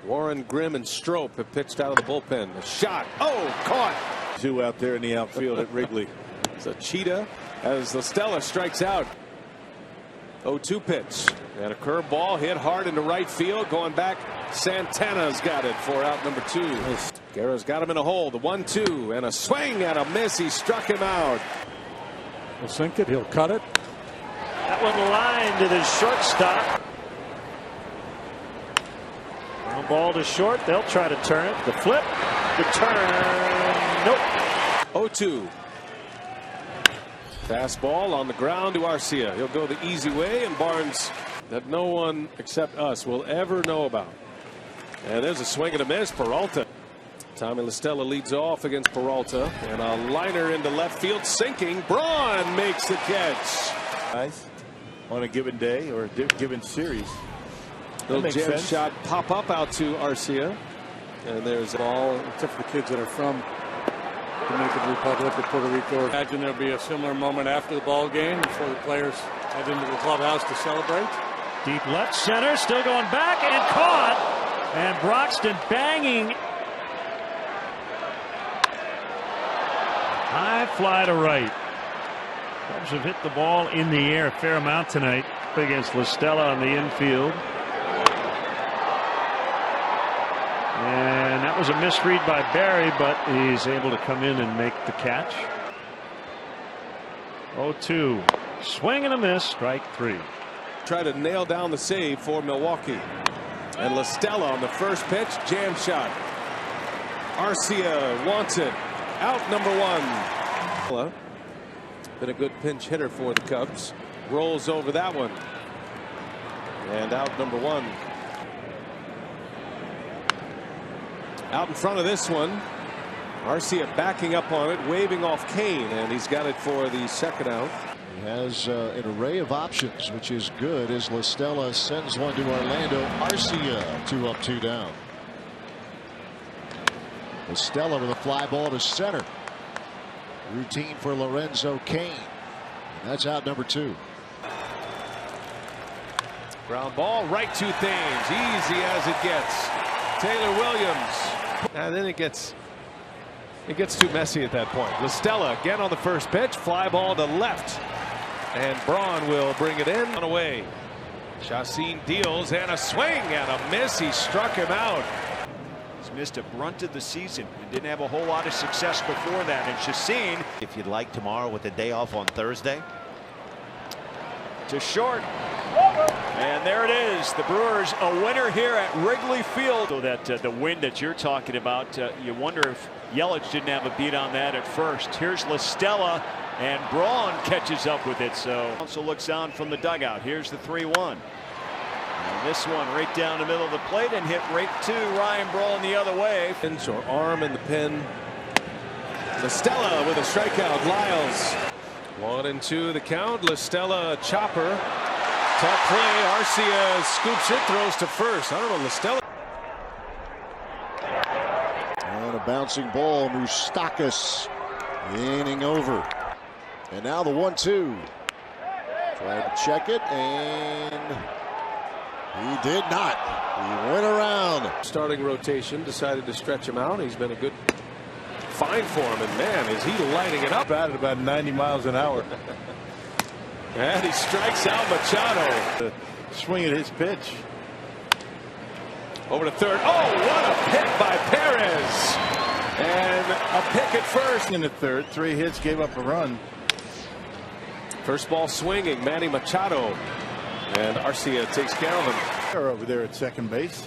Warren, Grimm, and Strop have pitched out of the bullpen. The shot. Oh, caught. 2 out there in the outfield at Wrigley. It's a cheetah as the Stella strikes out. 0-2 pitch. And a curveball hit hard into right field. Going back. Santana's got it for out number 2. Guerra's got him in a hole. The 1-2 and a swing and a miss. He struck him out. He'll sink it. He'll cut it. That one lined to the shortstop. Ground ball to short. They'll try to turn it. The flip. The turn. Nope. 0-2. Fastball on the ground to Arcia. He'll go the easy way, and Barnes that no one except us will ever know about. And there's a swing and a miss. Peralta. Tommy La Stella leads off against Peralta, and a liner into left field sinking. Braun makes the catch. Nice. on a given day or a given series. Little jam shot pop up out to Arcia. And there's a ball. Except for the kids that are from Dominican Republic or Puerto Rico. Imagine there'll be a similar moment after the ball game before the players head into the clubhouse to celebrate. Deep left center, still going back and caught. And Broxton banging. High fly to right. Cubs have hit the ball in the air a fair amount tonight against LaStella on the infield. And that was a misread by Barry, but he's able to come in and make the catch. 0-2. Swing and a miss. Strike three. Try to nail down the save for Milwaukee. And LaStella on the first pitch. Jam shot. Arcia wants it. Out number one. Been a good pinch hitter for the Cubs. Rolls over that one. And out number one. Out in front of this one. Arcia backing up on it, waving off Kane, and he's got it for the second out. He has an array of options, which is good as LaStella sends one to Orlando. Arcia 2 up 2 down. LaStella with a fly ball to center. Routine for Lorenzo Kane. And that's out number 2. Ground ball right to Thames. Easy as it gets. Taylor Williams. And then it gets too messy at that point. LaStella again on the first pitch. Fly ball to left. And Braun will bring it in. On away. Chacin deals and a swing and a miss. He struck him out. He's missed a brunt of the season and didn't have a whole lot of success before that. And Chacin, if you'd like tomorrow with a day off on Thursday. To short. And there it is. The Brewers a winner here at Wrigley Field. So that the wind that you're talking about, you wonder if Yelich didn't have a beat on that at first. Here's LaStella, and Braun catches up with it. So also looks down from the dugout. Here's the 3-1. And this one right down the middle of the plate and hit right to Ryan Braun the other way. Or arm in the pin. LaStella with a strikeout. Lyles. 1-2 the count. LaStella chopper. Tough play. Arcia scoops it, throws to first. I don't know, LaStella. And a bouncing ball. Moustakas inning over. And now the 1-2. Tried to check it, and he did not. He went around. Starting rotation decided to stretch him out. He's been a good find for him, and man, is he lighting it up. Batted about 90 miles an hour. And he strikes out Machado. Swinging his pitch. Over to third. Oh, what a hit by Perez. And a pick at first. In the third, 3 hits, gave up a run. First ball swinging, Manny Machado. And Arcia takes care of him. They're over there at second base.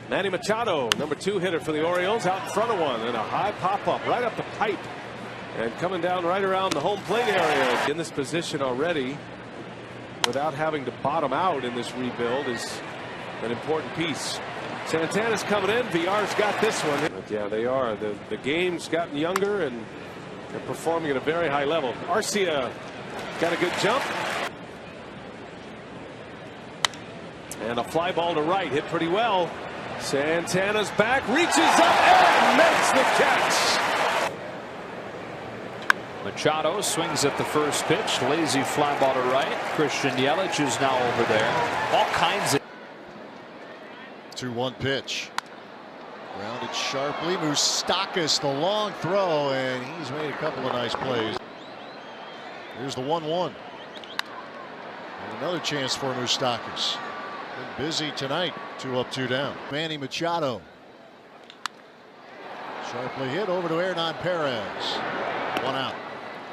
Manny Machado, number 2 hitter for the Orioles, out in front of one. And a high pop-up right up the pipe. And coming down right around the home plate area. In this position already, without having to bottom out in this rebuild, is an important piece. Santana's coming in. VR's got this one. But yeah, they are. The game's gotten younger, and they're performing at a very high level. Arcia got a good jump. And a fly ball to right. Hit pretty well. Santana's back. Reaches up and makes the catch. Machado swings at the first pitch. Lazy fly ball to right. Christian Yelich is now over there. All kinds of 2-1 pitch. Grounded sharply. Moustakas the long throw, and he's made a couple of nice plays. Here's the 1-1. And another chance for Moustakas. Been busy tonight. 2 up 2 down. Manny Machado. Sharply hit over to Hernan Perez. 1 out.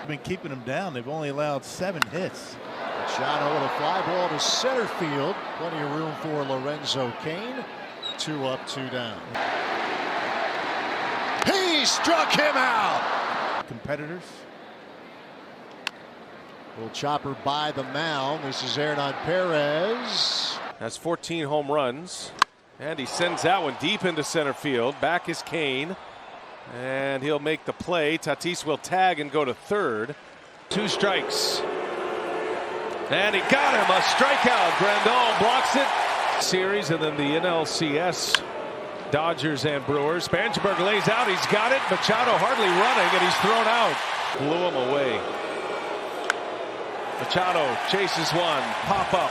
Been keeping them down. They've only allowed 7 hits. Machado with a fly ball to center field. Plenty of room for Lorenzo Kane. 2 up 2 down. He struck him out. Competitors. Little chopper by the mound. This is Hernan Perez. Has 14 home runs. And he sends that one deep into center field. Back is Kane. And he'll make the play. Tatis will tag and go to third. 2 strikes. And he got him a strikeout. Grandal blocks it. Series, and then the NLCS. Dodgers and Brewers. Spangenberg lays out. He's got it. Machado hardly running, and he's thrown out. Blew him away. Machado chases one. Pop up.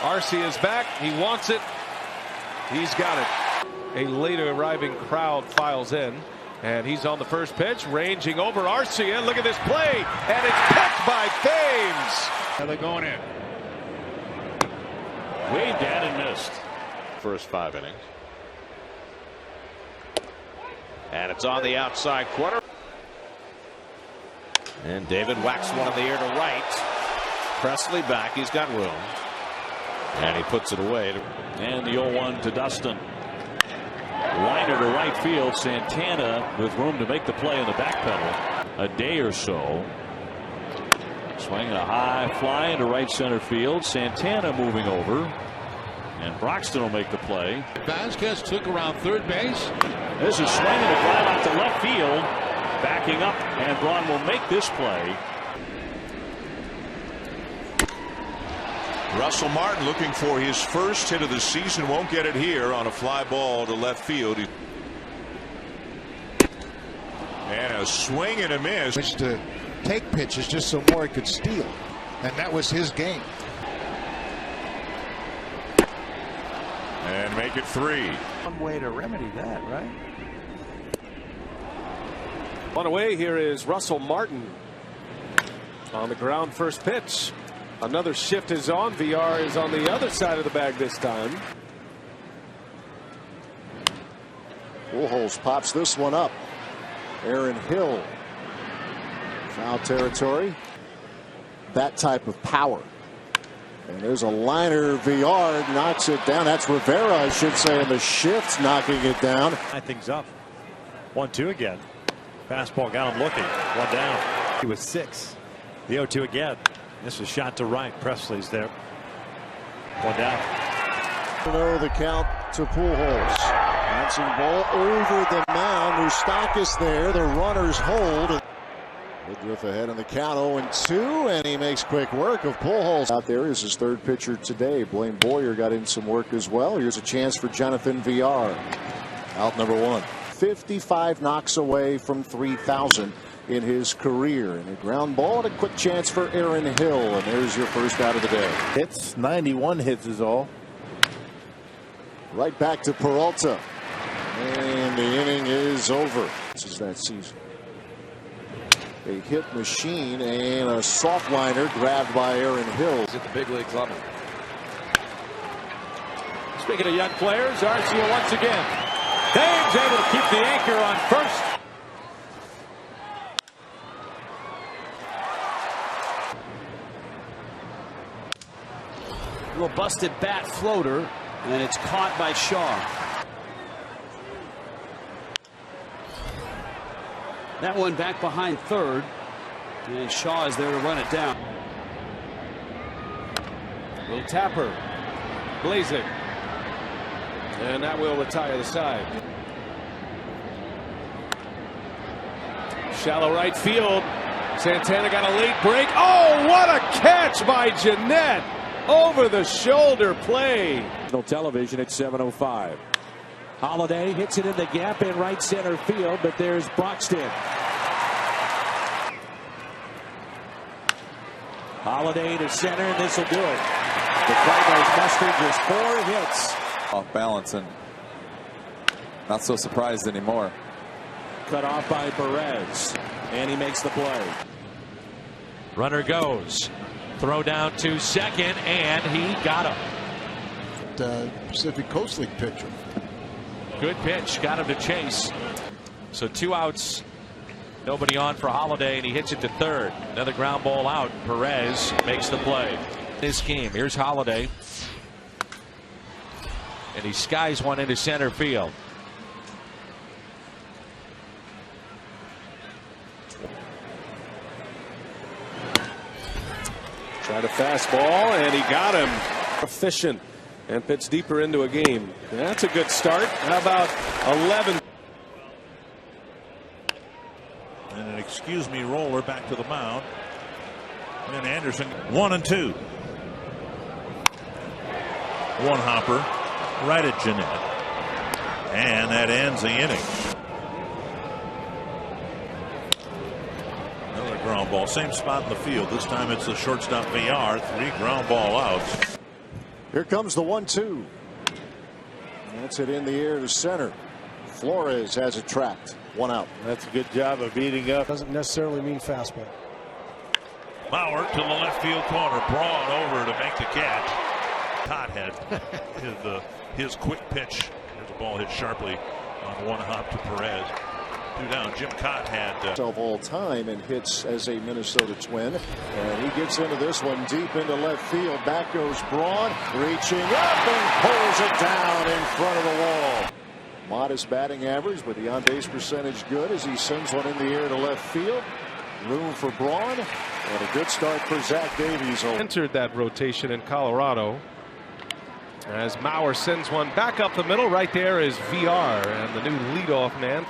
Arcia's back. He wants it. He's got it. A later arriving crowd files in. And he's on the first pitch, ranging over Arcia. Look at this play, and it's picked by Thames. And they're going in. Waved at and missed. First 5 innings. And it's on the outside corner. And David whacks one in the air to right. Presley back. He's got room. And he puts it away. And the 0-1 to Dustin. Liner to right field. Santana with room to make the play in the back pedal. A day or so. Swinging a high fly into right center field. Santana moving over. And Broxton will make the play. Vasquez took around third base. There's a swing and a drive out to left field. Backing up, and Braun will make this play. Russell Martin looking for his first hit of the season. Won't get it here on a fly ball to left field. And a swing and a miss. To take pitches just so Maury could steal. And that was his game. And make it 3. One way to remedy that, right? On away, here is Russell Martin. On the ground, first pitch. Another shift is on. VR is on the other side of the bag this time. Pujols pops this one up. Aaron Hill. Foul territory. That type of power. And there's a liner. VR knocks it down. That's Rivera, I should say, in the shift, knocking it down. Tie things up. 1-2 again. Fastball got him looking. One down. He was 6. The 0-2 again. This is shot to right. Presley's there. One down. The count to Pujols. Bouncing ball over the mound. Moustakas there. The runners hold. Woodruff ahead in the count, 0-2, and he makes quick work of Pujols. Out there is his third pitcher today. Blaine Boyer got in some work as well. Here's a chance for Jonathan VR. Out number 1. 55 knocks away from 3,000 in his career. And a ground ball and a quick chance for Aaron Hill. And there's your first out of the day. Hits, 91 hits is all. Right back to Peralta. And the inning is over. This is that season. A hit machine and a soft liner grabbed by Aaron Hill. At the big leagues level. Speaking of young players, Arcia once again. Thames able to keep the anchor on first. Little busted bat floater, and it's caught by Shaw. That one back behind third, and Shaw is there to run it down. Little tapper, blazing, and that will retire the side. Shallow right field. Santana got a late break. Oh, what a catch by Jeanette! Over the shoulder play. Television at 7:05. Holiday hits it in the gap in right center field, but there's Broxton. Holiday to center, and this will do it. The Cardinals mustered just 4 hits. Off balance and not so surprised anymore. Cut off by Perez, and he makes the play. Runner goes. Throw down to second, and he got him. Pacific Coast League pitcher. Good pitch, got him to chase. So 2 outs, nobody on for Holiday, and he hits it to third. Another ground ball out. Perez makes the play. This game, here's Holiday, and he skies one into center field. Tried a fastball, and he got him. Efficient and pitched deeper into a game. That's a good start. How about 11? And an excuse me roller back to the mound. And Anderson 1-2. One hopper right at Jeanette. And that ends the inning. Another ground ball. Same spot in the field. This time it's the shortstop VR. 3 ground ball outs. Here comes the 1-2. That's it in the air to center. Flores has it trapped. 1 out. That's a good job of beating up. Doesn't necessarily mean fastball. Bauer to the left field corner. Braun over to make the catch. Todd had his quick pitch. There's a ball hit sharply on one hop to Perez. 2 down. Jim Cott had of all time and hits as a Minnesota Twin, and he gets into this one deep into left field. Back goes Braun, reaching up and pulls it down in front of the wall. Modest batting average, but the on-base percentage good as he sends one in the air to left field. Room for Braun, and a good start for Zach Davies. Entered that rotation in Colorado. As Mauer sends one back up the middle, right there is VR and the new leadoff man.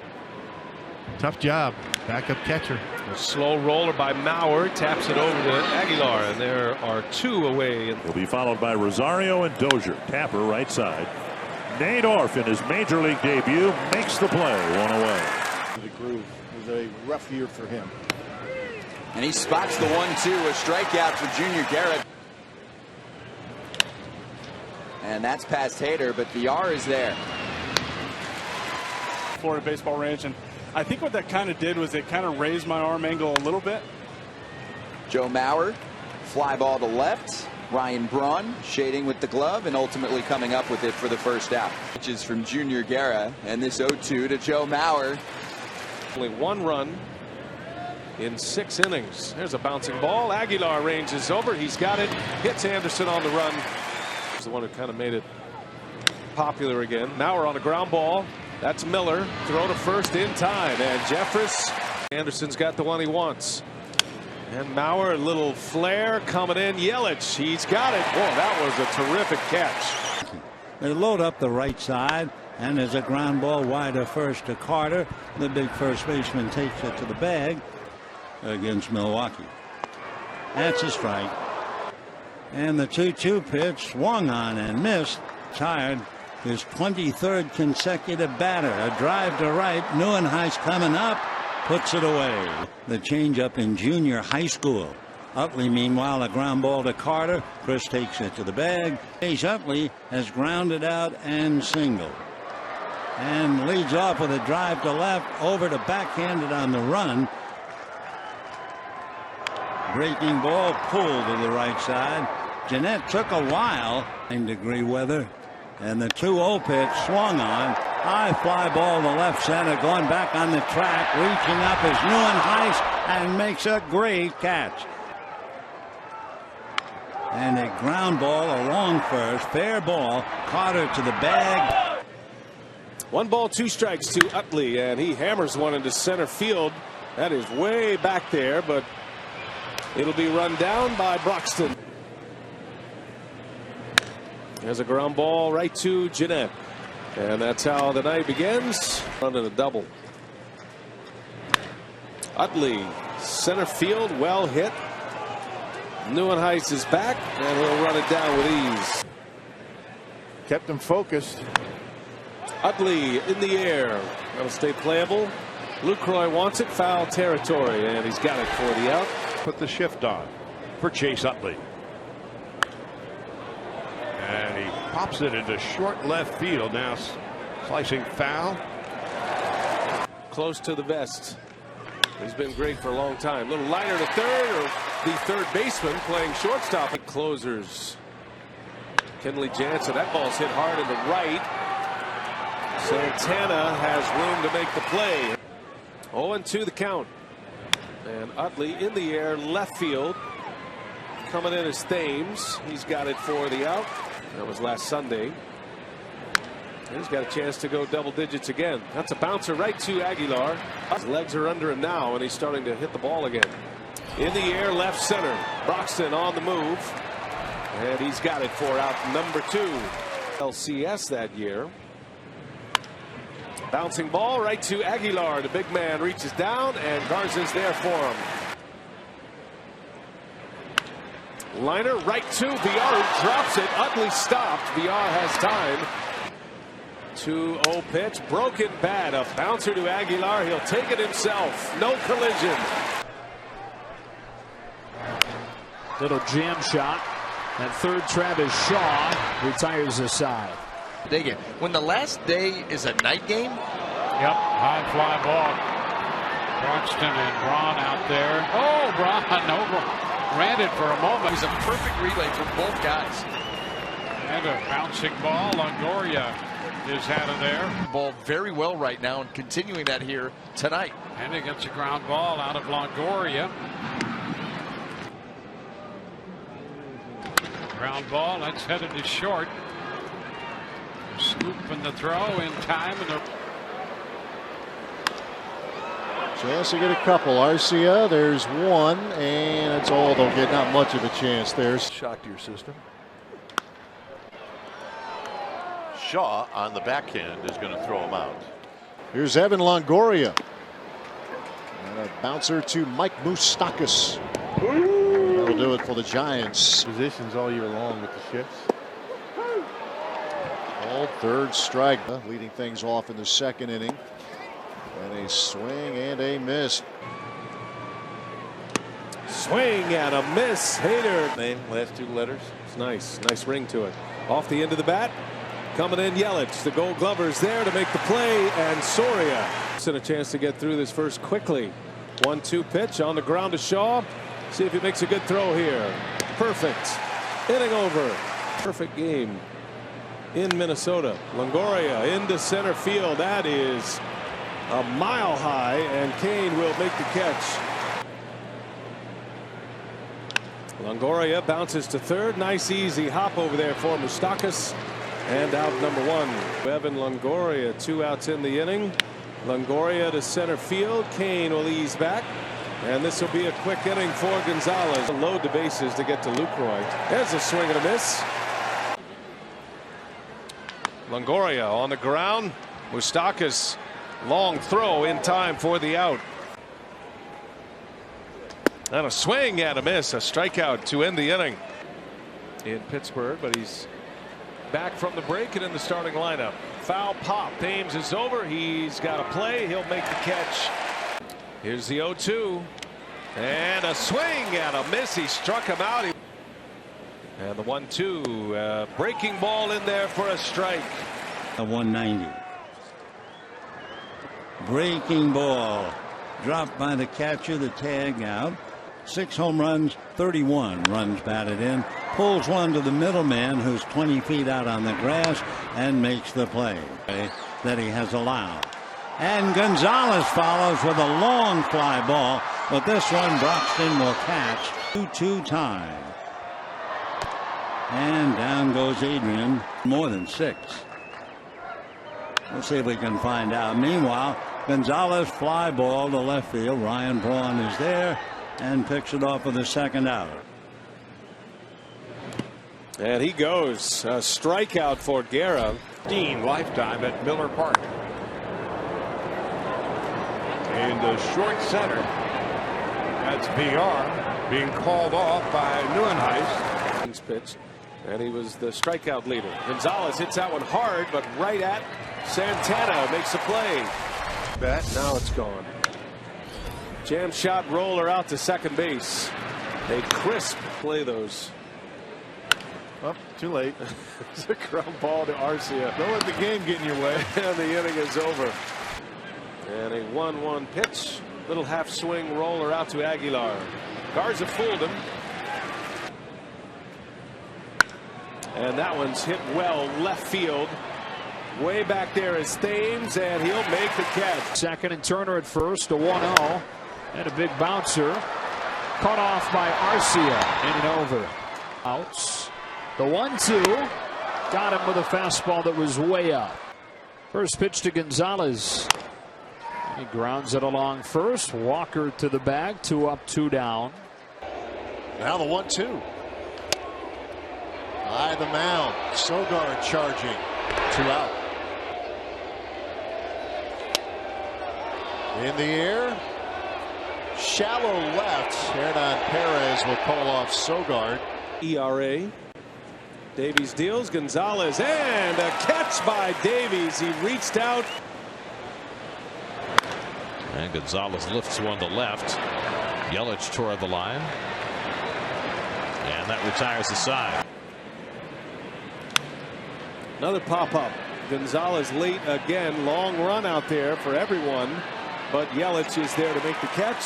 Tough job. Backup catcher. A slow roller by Mauer taps it over to Aguilar, and there are 2 away. He'll be followed by Rosario and Dozier. Tapper right side. Nate Orff in his major league debut makes the play. 1 away. The groove. It was a rough year for him. And he spots the 1-2, a strikeout for Junior Guerra. And that's past Hader, but VR is there. Florida baseball range, and I think what that kind of did was it kind of raised my arm angle a little bit. Joe Mauer, fly ball to left. Ryan Braun shading with the glove and ultimately coming up with it for the first out. Which is from Junior Guerra, and this 0-2 to Joe Mauer. Only 1 run in 6 innings. There's a bouncing ball. Aguilar ranges over. He's got it. Hits Anderson on the run. He's the one who kind of made it popular again. Mauer on a ground ball. That's Miller. Throw to first in time. And Jeffress. Anderson's got the one he wants. And Mauer, a little flare coming in. Yelich, he's got it. Boy, that was a terrific catch. They load up the right side, and there's a ground ball wide to first to Carter. The big first baseman takes it to the bag against Milwaukee. That's a strike. And the 2-2 pitch swung on and missed. Tired. His 23rd consecutive batter. A drive to right. Neuenhuis coming up. Puts it away. The changeup in junior high school. Utley, meanwhile, a ground ball to Carter. Chris takes it to the bag. Chase Utley has grounded out and singled. And leads off with a drive to left. Over to backhanded on the run. Breaking ball pulled to the right side. Jeanette took a while. 9-degree weather. And the 2-0 pitch swung on. High fly ball to left center. Going back on the track. Reaching up is Neuenhuis and makes a great catch. And a ground ball along first. Fair ball. Carter to the bag. 1 ball, 2 strikes to Utley, and he hammers one into center field. That is way back there, but it'll be run down by Broxton. There's a ground ball right to Jeanette. And that's how the night begins. Running a double. Utley, center field, well hit. Neuenhuis is back, and he'll run it down with ease. Kept him focused. Utley in the air. That'll stay playable. Lucroy wants it, foul territory, and he's got it for the out. Put the shift on for Chase Utley. And he pops it into short left field. Now slicing foul. Close to the vest. He's been great for a long time. Little liner to third, or the third baseman playing shortstop. Closers. Kenley Jansen. That ball's hit hard in the right. Santana has room to make the play. 0-2 the count. And Utley in the air, left field. Coming in is Thames. He's got it for the out. That was last Sunday. He's got a chance to go double digits again. That's a bouncer right to Aguilar. His legs are under him now, and he's starting to hit the ball again. In the air, left center. Broxton on the move. And he's got it for out number 2. LCS that year. Bouncing ball right to Aguilar. The big man reaches down, and Garza's there for him. Liner right to VR, drops it, ugly stopped. VR has time. 2-0 pitch, broken bat, a bouncer to Aguilar. He'll take it himself. No collision. Little jam shot. And third, Travis Shaw retires the side. Dig it. When the last day is a night game. Yep, high fly ball. Broxton and Braun out there. Oh, Braun over. Ran it for a moment. It was a perfect relay for both guys. And a bouncing ball. Longoria is out of there. Ball very well right now and continuing that here tonight. And it gets a ground ball out of Longoria. Ground ball, that's headed to short. Scoop and the throw in time. And chance to get a couple. Arcia, there's one, and that's all they'll get. Not much of a chance there. Shock to your system. Shaw on the backhand is going to throw him out. Here's Evan Longoria. And a bouncer to Mike Moustakas. That'll do it for the Giants. Positions all year long with the shifts. All third strike, leading things off in the second inning. And a swing and a miss. Swing and a miss. Hader. Name, last two letters. It's nice. Nice ring to it. Off the end of the bat. Coming in Yelich. The Gold Glover's there to make the play. And Soria. And a chance to get through this first quickly. 1-2 pitch on the ground to Shaw. See if he makes a good throw here. Perfect. Inning over. Perfect game in Minnesota. Longoria into center field. That is a mile high, and Kane will make the catch. Longoria bounces to third. Nice easy hop over there for Moustakas. And out number one. Evan Longoria, 2 outs in the inning. Longoria to center field. Kane will ease back. And this will be a quick inning for Gonzalez. Load the bases to get to Lucroy. There's a swing and a miss. Longoria on the ground. Moustakas, long throw in time for the out. And a swing and a miss. A strikeout to end the inning in Pittsburgh, but he's back from the break and in the starting lineup. Foul pop. Thames is over. He's got a play. He'll make the catch. Here's the 0-2. And a swing and a miss. He struck him out. And the 1-2. Breaking ball in there for a strike. A 190. Breaking ball. Dropped by the catcher. The tag out. 6 home runs. 31 runs batted in. Pulls one to the middleman who's 20 feet out on the grass and makes the play that he has allowed. And Gonzalez follows with a long fly ball, but this one Broxton will catch. 2-2 time. And down goes Adrian. More than 6. We'll see if we can find out. Meanwhile, Gonzalez fly ball to left field. Ryan Braun is there and picks it off with the second out. And he goes. A strikeout for Guerra. Lifetime at Miller Park. In the short center, that's VR being called off by Neuenhuis. Pitch, and he was the strikeout leader. Gonzalez hits that one hard, but right at Santana. Makes a play. Bat, now it's gone. Jam shot roller out to second base. A crisp play those. Oh, too late. It's a ground ball to Arcia. Don't let the game get in your way. And the inning is over. And a 1-1 pitch. Little half swing roller out to Aguilar. Garza fooled him. And that one's hit well left field. Way back there is Thames, and he'll make the catch. Second and Turner at first, a 1-0. And a big bouncer. Caught off by Arcia. In and over. Outs. The 1-2. Got him with a fastball that was way up. First pitch to Gonzalez. He grounds it along first. Walker to the bag. 2 up, 2 down. Now the 1-2. By the mound. Sogard charging. 2 out. In the air. Shallow left. Hernan Perez will call off Sogard. ERA. Davies deals. Gonzalez, and a catch by Davies. He reached out. And Gonzalez lifts one to left. Yelich toward the line. And that retires the side. Another pop-up. Gonzalez late again. Long run out there for everyone. But Yelich is there to make the catch.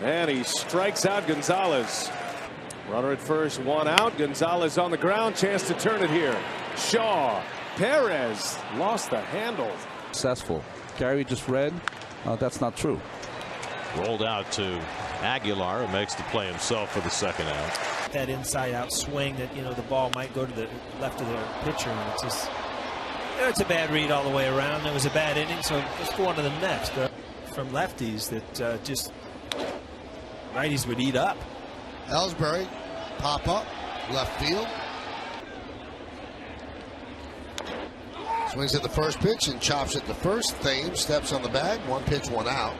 And he strikes out Gonzalez. Runner at first, one out. Gonzalez on the ground. Chance to turn it here. Shaw. Perez lost the handle. Successful. Gary just read. That's not true. Rolled out to Aguilar, who makes the play himself for the second out. That inside out swing that, you know, the ball might go to the left of the pitcher, and it's just, you know, it's a bad read all the way around. It was a bad inning, so let's go on to the next. From lefties that just righties would eat up. Ellsbury, pop up, left field. Swings at the first pitch and chops at the first. Thames steps on the bag. One pitch, one out.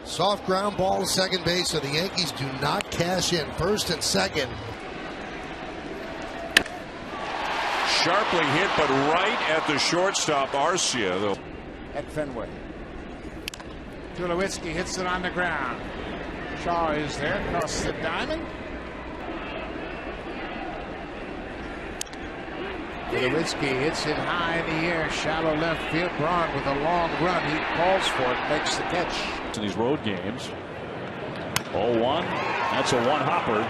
Soft ground ball to second base, so the Yankees do not cash in first and second. Sharply hit, but right at the shortstop, Arcia, though. At Fenway. Tulowitzki hits it on the ground. Shaw is there across the diamond. Tulowitzki hits it high in the air, shallow left field. Braun with a long run. He calls for it, makes the catch. In these road games. 0-1. That's a one-hopper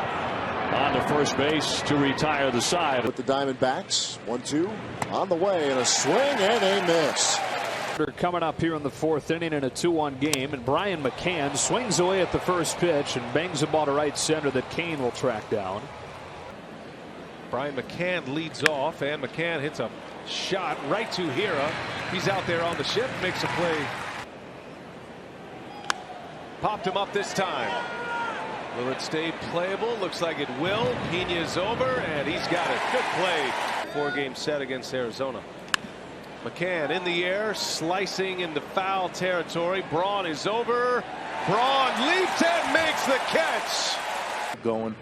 on to first base to retire the side. With the Diamondbacks. 1-2 on the way, and a swing and a miss. Coming up here in the fourth inning in a 2-1 game, and Brian McCann swings away at the first pitch and bangs the ball to right center that Kane will track down. Brian McCann leads off, and McCann hits a shot right to Hira. He's out there on the shift, makes a play. Popped him up this time. Will it stay playable? Looks like it will. Pena's over, and he's got it. Good play. 4-game set against Arizona. McCann in the air, slicing into foul territory. Braun is over. Braun leaps and makes the catch. Going.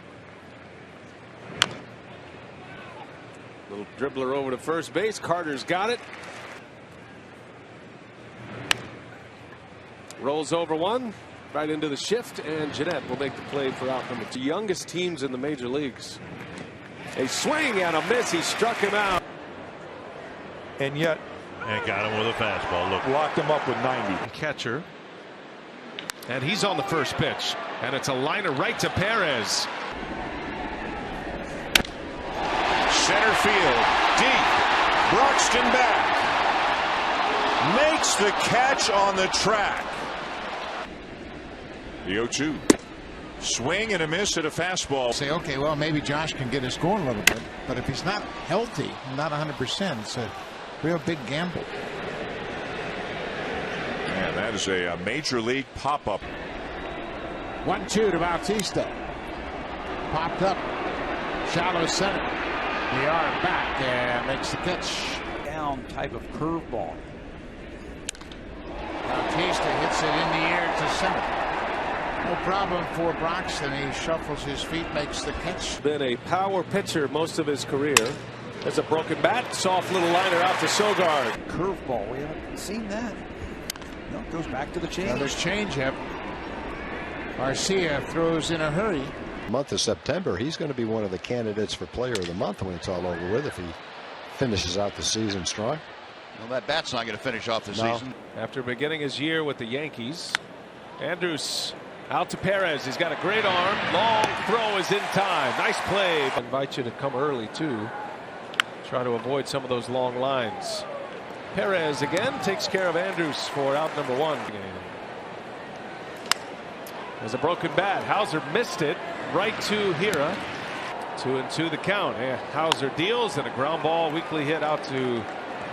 Little dribbler over to first base. Carter's got it. Rolls over one. Right into the shift, and Jeanette will make the play for out number 2. Youngest teams in the major leagues. A swing and a miss. He struck him out. And yet. And got him with a fastball. Look. Locked him up with 90. Catcher. And he's on the first pitch. And it's a liner right to Perez. Center field. Deep. Broxton back. Makes the catch on the track. The 0-2. Swing and a miss at a fastball. Say, okay, well, maybe Josh can get us going a little bit, but if he's not healthy, not 100%, it's a real big gamble. And that is a major league pop-up. 1-2 to Bautista. Popped up. Shallow center. The arm back and makes the catch. Down type of curveball. Bautista hits it in the air to center. No problem for Broxton. He shuffles his feet, makes the catch. Been a power pitcher most of his career. There's a broken bat. Soft little liner out to Sogard. Curveball. We haven't seen that. No, it goes back to the change. Another changeup. Arcia throws in a hurry. Month of September, he's going to be one of the candidates for Player of the Month when it's all over with, if he finishes out the season strong. Well, that bat's not going to finish off the season. After beginning his year with the Yankees, Andrus out to Perez. He's got a great arm. Long throw is in time. Nice play. I invite you to come early too. Try to avoid some of those long lines. Perez again takes care of Andrus for out number 1. There's a broken bat. Hauser missed it right to Hira. 2-2 the count. Hauser deals, and a ground ball weakly hit out to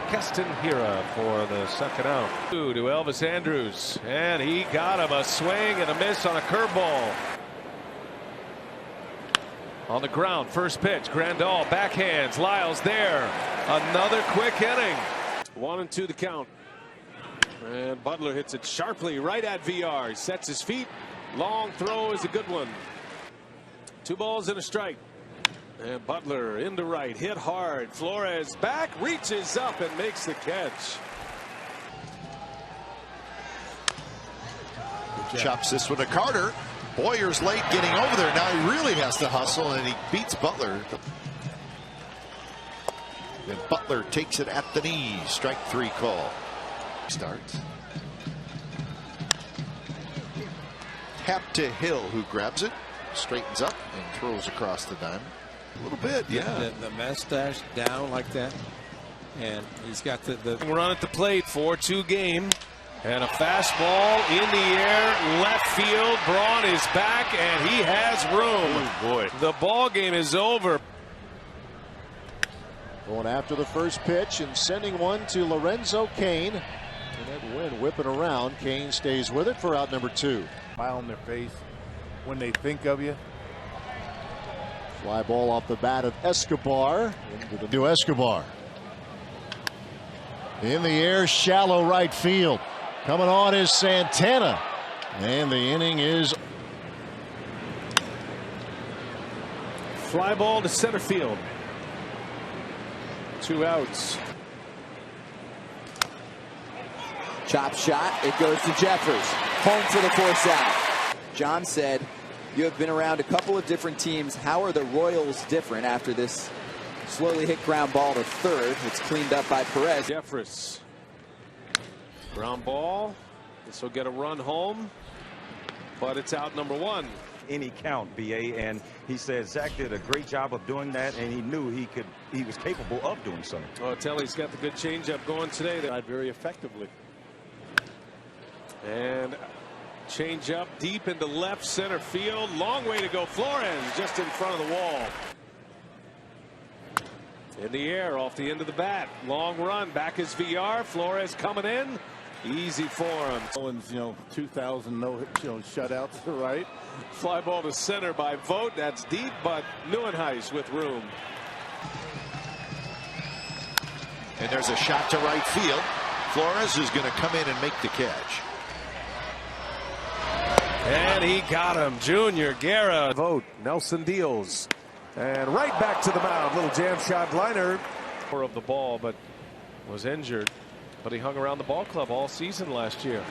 Keston Hira for the second out. To Elvis Andrus, and he got him a swing and a miss on a curveball. On the ground, first pitch, Grandal backhands, Lyles there. Another quick inning. 1-2 the count. And Butler hits it sharply right at VR. He sets his feet Long throw is a good one. 2 balls and a strike. And Butler into right, hit hard. Flores back, reaches up and makes the catch. Chops this one to Carter. Boyer's late getting over there. Now he really has to hustle, and he beats Butler. And Butler takes it at the knee. Strike 3 call. Starts. Tap to Hill, who grabs it, straightens up, and throws across the diamond. A little bit, yeah. The mustache down like that. And he's got the run at the plate, 4-2 game. And a fastball in the air, left field. Braun is back, and he has room. Oh, boy. The ball game is over. Going after the first pitch and sending one to Lorenzo Cain. And that wind whipping around. Cain stays with it for out number 2. Smile on their face when they think of you. Fly ball off the bat of Escobar. Into the new Escobar. In the air, shallow right field. Coming on is Santana. And the inning is. Fly ball to center field. 2 outs. Chop shot. It goes to Jeffers. Home for the 4th out. John said, you have been around a couple of different teams. How are the Royals different after this slowly hit ground ball to third? It's cleaned up by Perez. Jeffers. Ground ball. This will get a run home. But it's out number 1. Any count, BA, and he said Zach did a great job of doing that, and he knew he was capable of doing so. Oh, Telly's got the good changeup going today. That very effectively. And changeup deep into left center field. Long way to go. Flores just in front of the wall. In the air off the end of the bat. Long run. Back is VR. Flores coming in. Easy for him. Owens, 2,000 shutouts to right. Fly ball to center by Voit. That's deep, but Neuenhuis with room. And there's a shot to right field. Flores is going to come in and make the catch. And he got him. Junior Guerra. Voit. Nelson deals. And right back to the mound. Little jam shot liner. Of the ball, but was injured. But he hung around the ball club all season last year.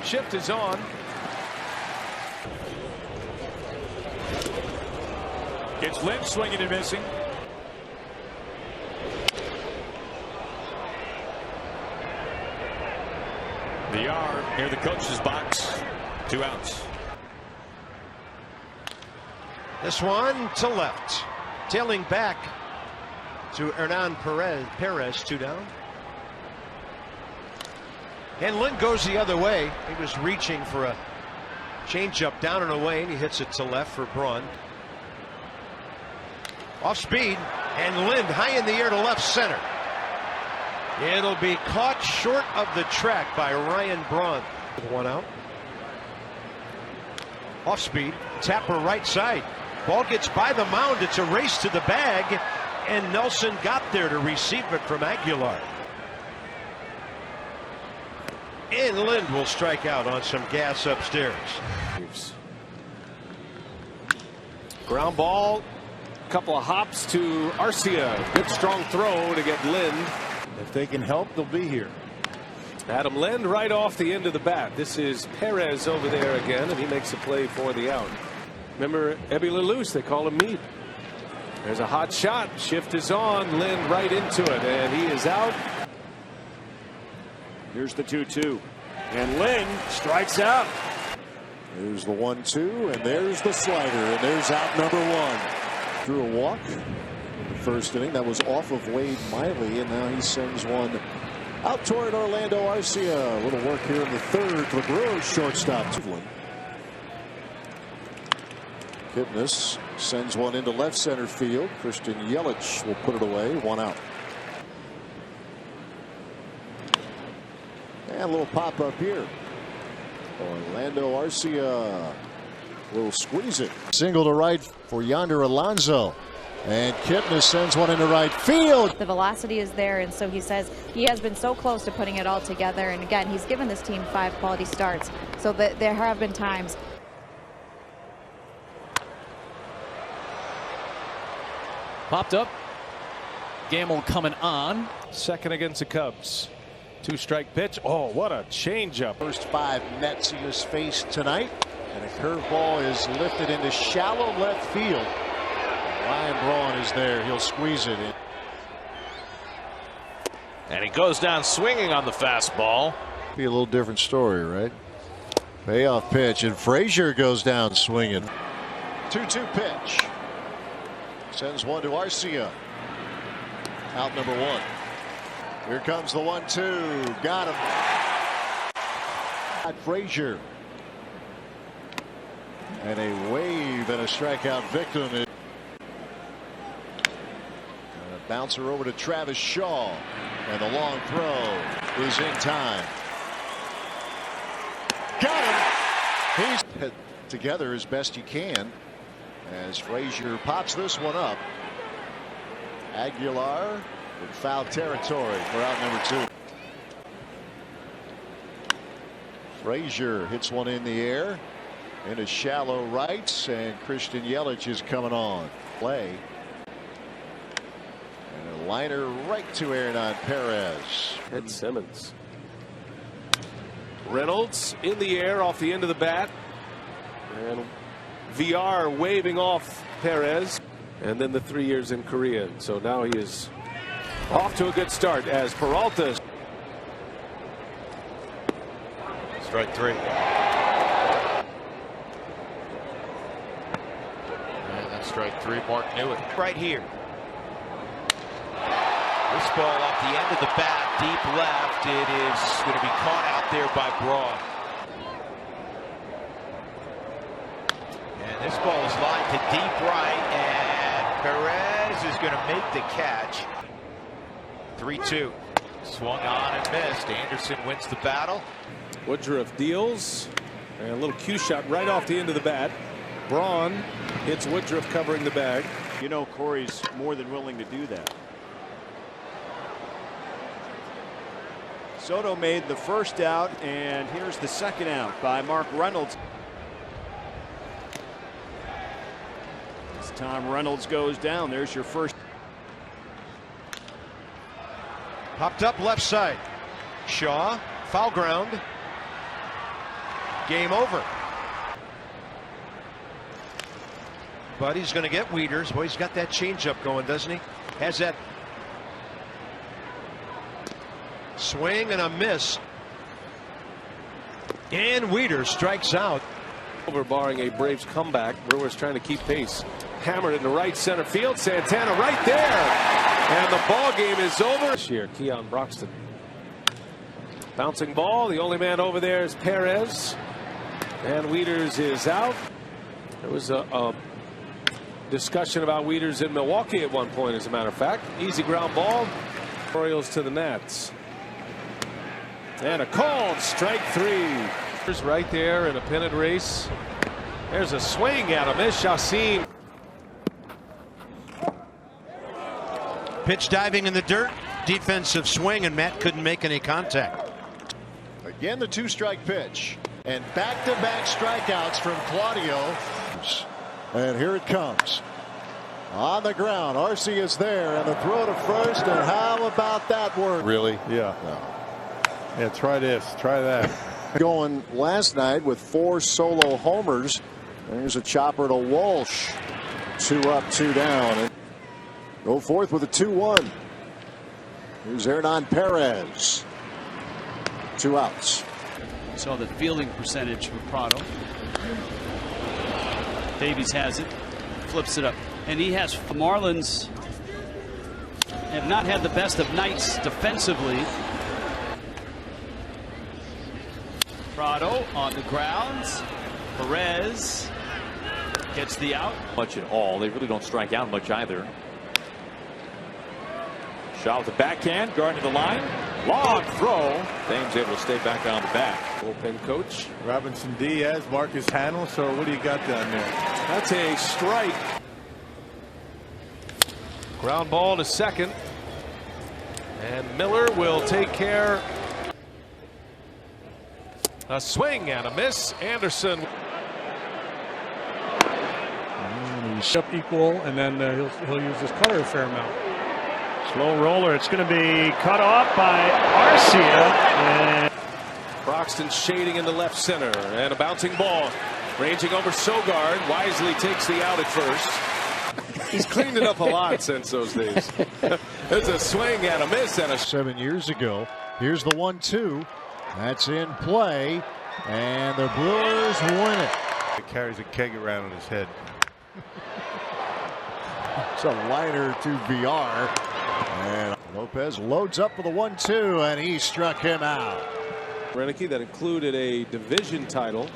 Shift is on. It's Lynn swinging and missing. The arm near the coach's box. 2 outs. This one to left. Tailing back to Hernan Perez, 2 down. And Lynn goes the other way. He was reaching for a changeup down and away, and he hits it to left for Braun. Off speed, and Lynn high in the air to left center. It'll be caught short of the track by Ryan Braun. With 1 out. Off speed, tapper right side. Ball gets by the mound. It's a race to the bag, and Nelson got there to receive it from Aguilar. And Lind will strike out on some gas upstairs. Ground ball. Couple of hops to Arcia. Good strong throw to get Lind. If they can help, they'll be here. Adam Lind right off the end of the bat. This is Perez over there again, and he makes a play for the out. Remember Ebby LaLuz, they call him Mead. There's a hot shot. Shift is on. Lind right into it, and he is out. Here's the 2-2. And Lind strikes out. There's the 1-2, and there's the slider, and there's out number 1. Drew a walk in the first inning. That was off of Wade Miley, and now he sends one out toward Orlando Arcia. A little work here in the third for the Brewers shortstop. Kipnis sends one into left center field. Christian Yelich will put it away. 1 out. And a little pop up here. Orlando Arcia will squeeze it. Single to right for Yonder Alonso. And Kipnis sends one into right field. The velocity is there, and so he says he has been so close to putting it all together. And again, he's given this team 5 quality starts. So that there have been times. Popped up. Gamble coming on. Second against the Cubs. 2-strike pitch. Oh, what a changeup. First 5 Mets he has faced tonight. And a curveball is lifted into shallow left field. Ryan Braun is there. He'll squeeze it in. And he goes down swinging on the fastball. Be a little different story, right? Payoff pitch, and Frazier goes down swinging. 2-2 pitch. Sends one to Arcia. Out number 1. Here comes the 1-2. Got him. Frazier. And a wave and a strikeout victim. And a bouncer over to Travis Shaw. And the long throw is in time. Got him. He's hit together as best he can as Frazier pops this one up. Aguilar in foul territory for out number 2. Frazier hits one in the air into shallow rights, and Christian Yelich is coming on. Play. And a liner right to Hernan Perez. Ed Simmons. Reynolds in the air off the end of the bat. And VR waving off Perez. And then the 3 years in Correa. So now he is off to a good start as Peralta. Strike 3. And that's strike 3. Mark knew it. Right here. This ball off the end of the bat, deep left. It is going to be caught out there by Braun. And this ball is lined to deep right, and Perez is going to make the catch. 3-2. Swung on and missed. Anderson wins the battle. Woodruff deals. And a little cue shot right off the end of the bat. Braun hits Woodruff covering the bag. You know Corey's more than willing to do that. Soto made the first out, and here's the second out by Mark Reynolds. This time Reynolds goes down. There's your first. Popped up left side. Shaw, foul ground. Game over. But he's going to get Wieters. Boy, he's got that changeup going, doesn't he? Has that swing and a miss. And Wieters strikes out. Over barring a Braves comeback. Brewers trying to keep pace. Hammered into right center field. Santana right there. And the ball game is over. Here, Keon Broxton. Bouncing ball. The only man over there is Perez. And Wieters is out. There was a discussion about Wieters in Milwaukee at one point, as a matter of fact. Easy ground ball. Orioles to the Nats. And a called strike 3. Right there in a pennant race. There's a swing at a miss. Chacin. Pitch diving in the dirt. Defensive swing, and Matt couldn't make any contact. Again, the 2-strike pitch. And back-to-back strikeouts from Claudio. And here it comes. On the ground. Arcia is there, and the throw to first. And how about that work? Really? Yeah. No. Yeah, try this. Try that. Going last night with 4 solo homers. There's a chopper to Walsh. 2 up, 2 down. And go forth with a 2-1. Here's Hernan Perez. 2 outs. Saw the fielding percentage for Prado. Davies has it, flips it up, and he has. Marlins have not had the best of nights defensively. Prado on the grounds. Perez gets the out. Much at all. They really don't strike out much either. Shot with the backhand, guarding the line. Long throw. Thames able to stay back on the back. Bullpen coach. Robinson Diaz, Marcus Hannell. So what do you got down there? That's a strike. Ground ball to second. And Miller will take care. A swing and a miss. Anderson. And Williams. Up equal, and then he'll use his cutter a fair amount. Slow roller. It's going to be cut off by Arcia. And Broxton shading into left center, and a bouncing ball. Ranging over Sogard. Wisely takes the out at first. He's cleaned it up a lot since those days. There's a swing and a miss and a 7 years ago. Here's the 1-2. That's in play, and the Brewers win it. He carries a keg around on his head. It's a liner to VR, and Lopez loads up for the 1-2, and he struck him out. Reddick, that included a division title.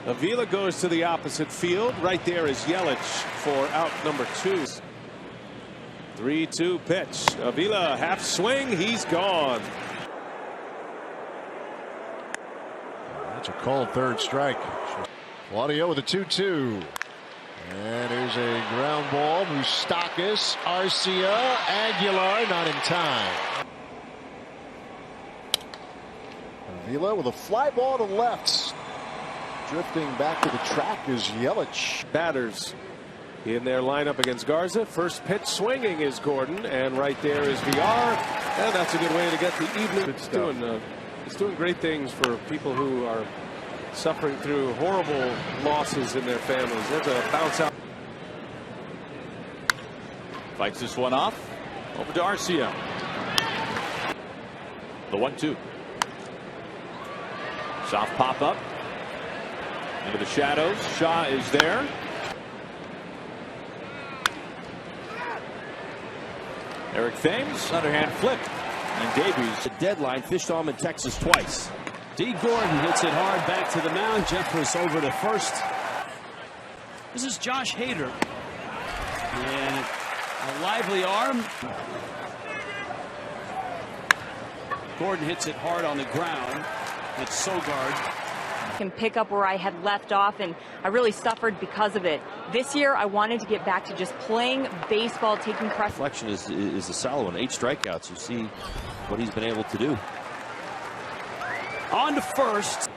Avila goes to the opposite field. Right there is Yelich for out number 2. 3-2 pitch. Avila half swing. He's gone. That's a called third strike. Claudio with a 2-2. And there's a ground ball. Moustakas, Arcia, Aguilar not in time. Avila with a fly ball to left. Drifting back to the track is Yelich. Batters in their lineup against Garza. First pitch swinging is Gordon, and right there is VR, and that's a good way to get the evening. It's doing great things for people who are suffering through horrible losses in their families. There's a bounce out. Fights this one off. Over to Arcia. The 1-2. Soft pop up. Into the shadows. Shaw is there. Eric Thames, underhand flip. And Davies. The deadline fished on him in Texas twice. D. Gordon hits it hard back to the mound. Jeffress over to first. This is Josh Hader. And a lively arm. Gordon hits it hard on the ground. It's Sogard. Can pick up where I had left off, and I really suffered because of it. This year I wanted to get back to just playing baseball, taking pressure. Reflection is a solid one. 8 strikeouts. You see what he's been able to do. On to first.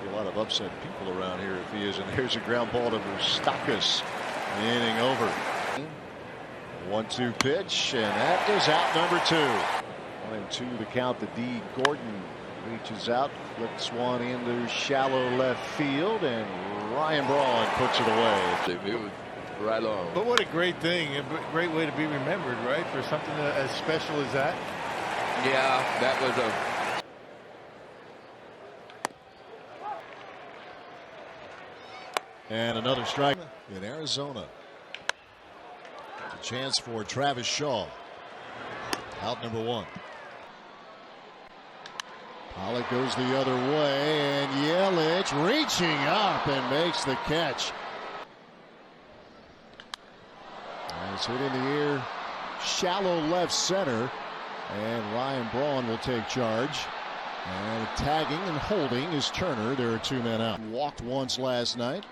A lot of upset people around here if he is, and there's a ground ball to Moustakas. Inning over. 1-2 pitch, and that is out number 2. 1-2 to count. The D. Gordon reaches out, flips one into shallow left field, and Ryan Braun puts it away. Right on. But what a great thing, a great way to be remembered, right? For something as special as that. Yeah, that was a. And another strike in Arizona. It's a chance for Travis Shaw. Out number 1. Pollock goes the other way, and Yelich reaching up and makes the catch. It's hit in the air, shallow left center, and Ryan Braun will take charge. And tagging and holding is Turner. There are 2 men out. Walked once last night,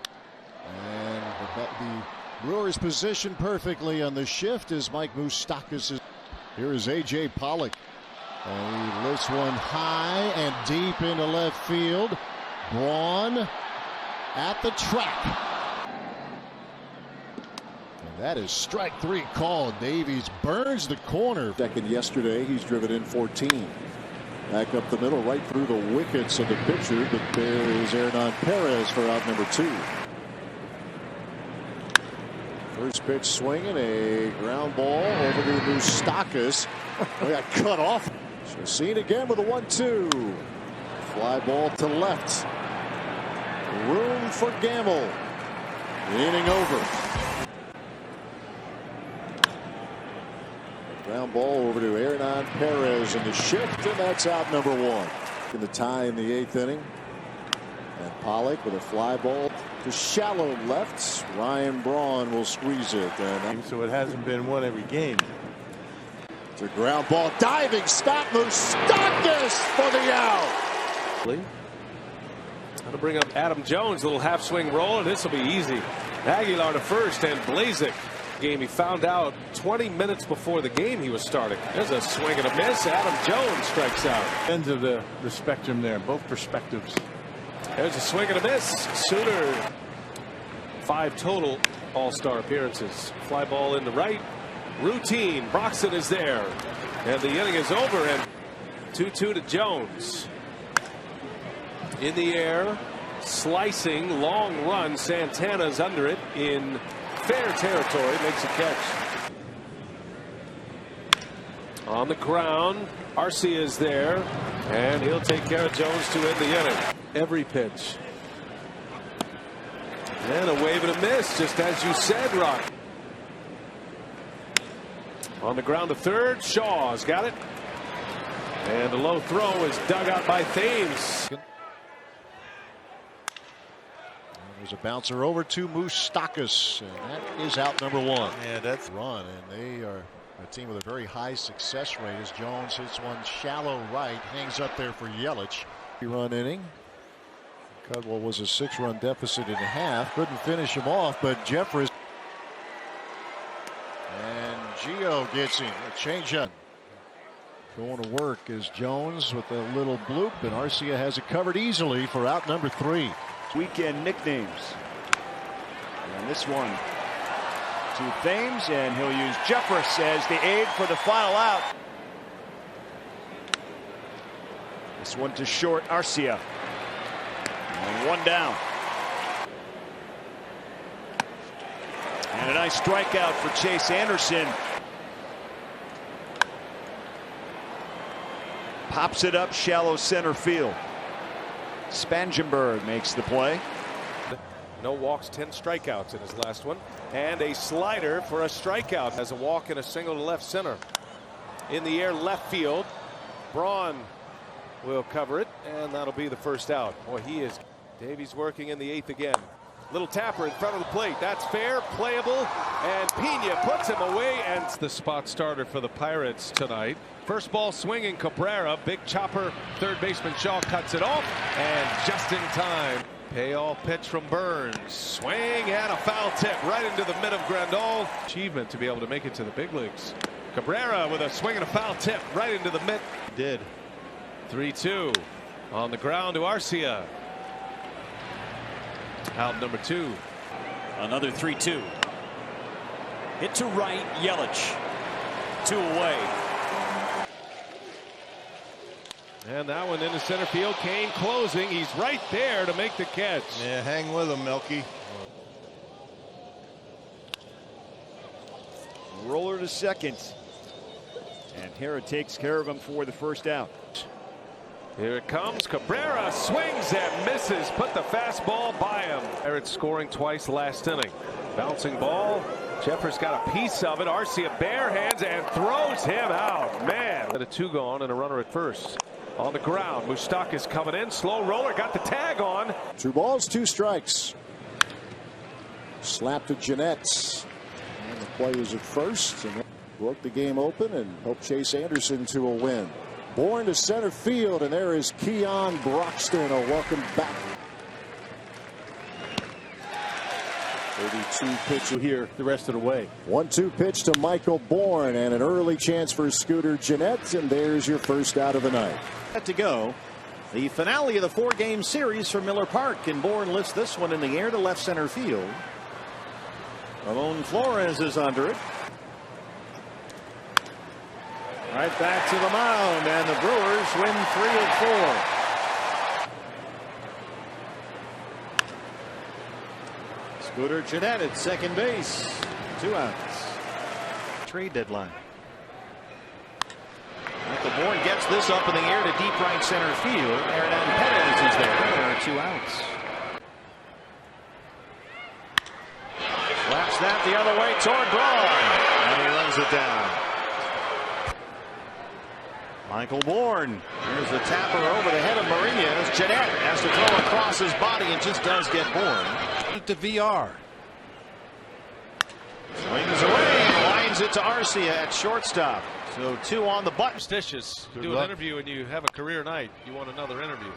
and the Brewers positioned perfectly on the shift as Mike Moustakas is. Here is A.J. Pollock. And he lifts one high and deep into left field. Braun at the track. And that is strike 3 called. Davies burns the corner. Second yesterday, he's driven in 14. Back up the middle, right through the wickets of the pitcher. But there is Hernan Perez for out number 2. First pitch swinging, a ground ball over to Moustakas. We got cut off. Seen again with a 1-2. Fly ball to left. Room for Gamble. Inning over. Ground ball over to Hernan Perez in the shift, and that's out number 1. In the tie in the 8th inning. And Pollock with a fly ball to shallow left. Ryan Braun will squeeze it. And so it hasn't been one every game. It's a ground ball, diving stop, Moustakas for the out. That'll bring up Adam Jones, little half swing roll, and this will be easy. Aguilar to first, and Blazek. Game he found out 20 minutes before the game he was starting. There's a swing and a miss. Adam Jones strikes out. Ends of the spectrum there, both perspectives. There's a swing and a miss. Suter 5 total All-Star appearances. Fly ball in the right. Routine. Broxton is there. And the inning is over. And 2-2 to Jones. In the air. Slicing. Long run. Santana's under it in fair territory. Makes a catch. On the ground. Arcia is there. And he'll take care of Jones to end the inning. Every pitch. And a wave and a miss, just as you said, Rock. On the ground to third. Shaw's got it. And a low throw is dug out by Thames. There's a bouncer over to Moustakas, and that is out number 1. Yeah, that's run, and they are a team with a very high success rate as Jones hits one shallow right, hangs up there for Yelich. 3-run inning. Cudwell was a 6-run deficit in half. Couldn't finish him off, but Jeffress. And Gio gets him. A changeup. Going to work is Jones with a little bloop, and Arcia has it covered easily for out number 3. Weekend nicknames. And this one to Thames, and he'll use Jeffress as the aid for the final out. This one to short, Arcia. And 1 down. And a nice strikeout for Chase Anderson. Pops it up shallow center field. Spangenberg makes the play. No walks, 10 strikeouts in his last one. And a slider for a strikeout. Has a walk and a single to left center. In the air left field. Braun will cover it, and that'll be the first out. Boy, he is. Davies working in the 8th again. Little tapper in front of the plate. That's fair, playable, and Pena puts him away. And it's the spot starter for the Pirates tonight. First ball swinging, Cabrera, big chopper. Third baseman Shaw cuts it off, and just in time. Payoff pitch from Burns. Swing and a foul tip right into the mid of Grandal. Achievement to be able to make it to the big leagues. Cabrera with a swing and a foul tip right into the mid. Did. 3-2 on the ground to Arcia. Out number 2. Another 3-2. Hit to right, Yelich. 2 away. And that one into center field. Kane closing. He's right there to make the catch. Yeah, hang with him, Melky. Roller to second. And Hera takes care of him for the first out. Here it comes. Cabrera swings and misses. Put the fastball by him. Pirates scoring twice last inning. Bouncing ball. Jeffress got a piece of it. Arcia bare hands and throws him out. Man. A 2 gone and a runner at first. On the ground. Moustakas coming in. Slow roller. Got the tag on. 2 balls, 2 strikes. Slap to Jeanette. And the play is at first. And broke the game open and helped Chase Anderson to a win. Born to center field, and there is Keon Broxton. A welcome back. 32 pitch here the rest of the way. 1-2 pitch to Michael Bourne, and an early chance for Scooter Jeanette, and there's your first out of the night. To go. The finale of the 4-game series from Miller Park, and Bourne lifts this one in the air to left center field. Ramon Flores is under it. Right back to the mound, and the Brewers win 3 of 4. Scooter Jeanette at second base. 2 outs. Trade deadline. Michael Bourne gets this up in the air to deep right center field. Hernan Perez is there. There are 2 outs. Slaps that the other way toward Braun, and he runs it down. Michael Bourne. Here's the tapper over the head of Marinas. Jeanette has to throw across his body and just does get Bourne. To VR. Swings away, lines it to Arcia at shortstop. So 2 on the button. Superstitious. You do an interview and you have a career night. You want another interview.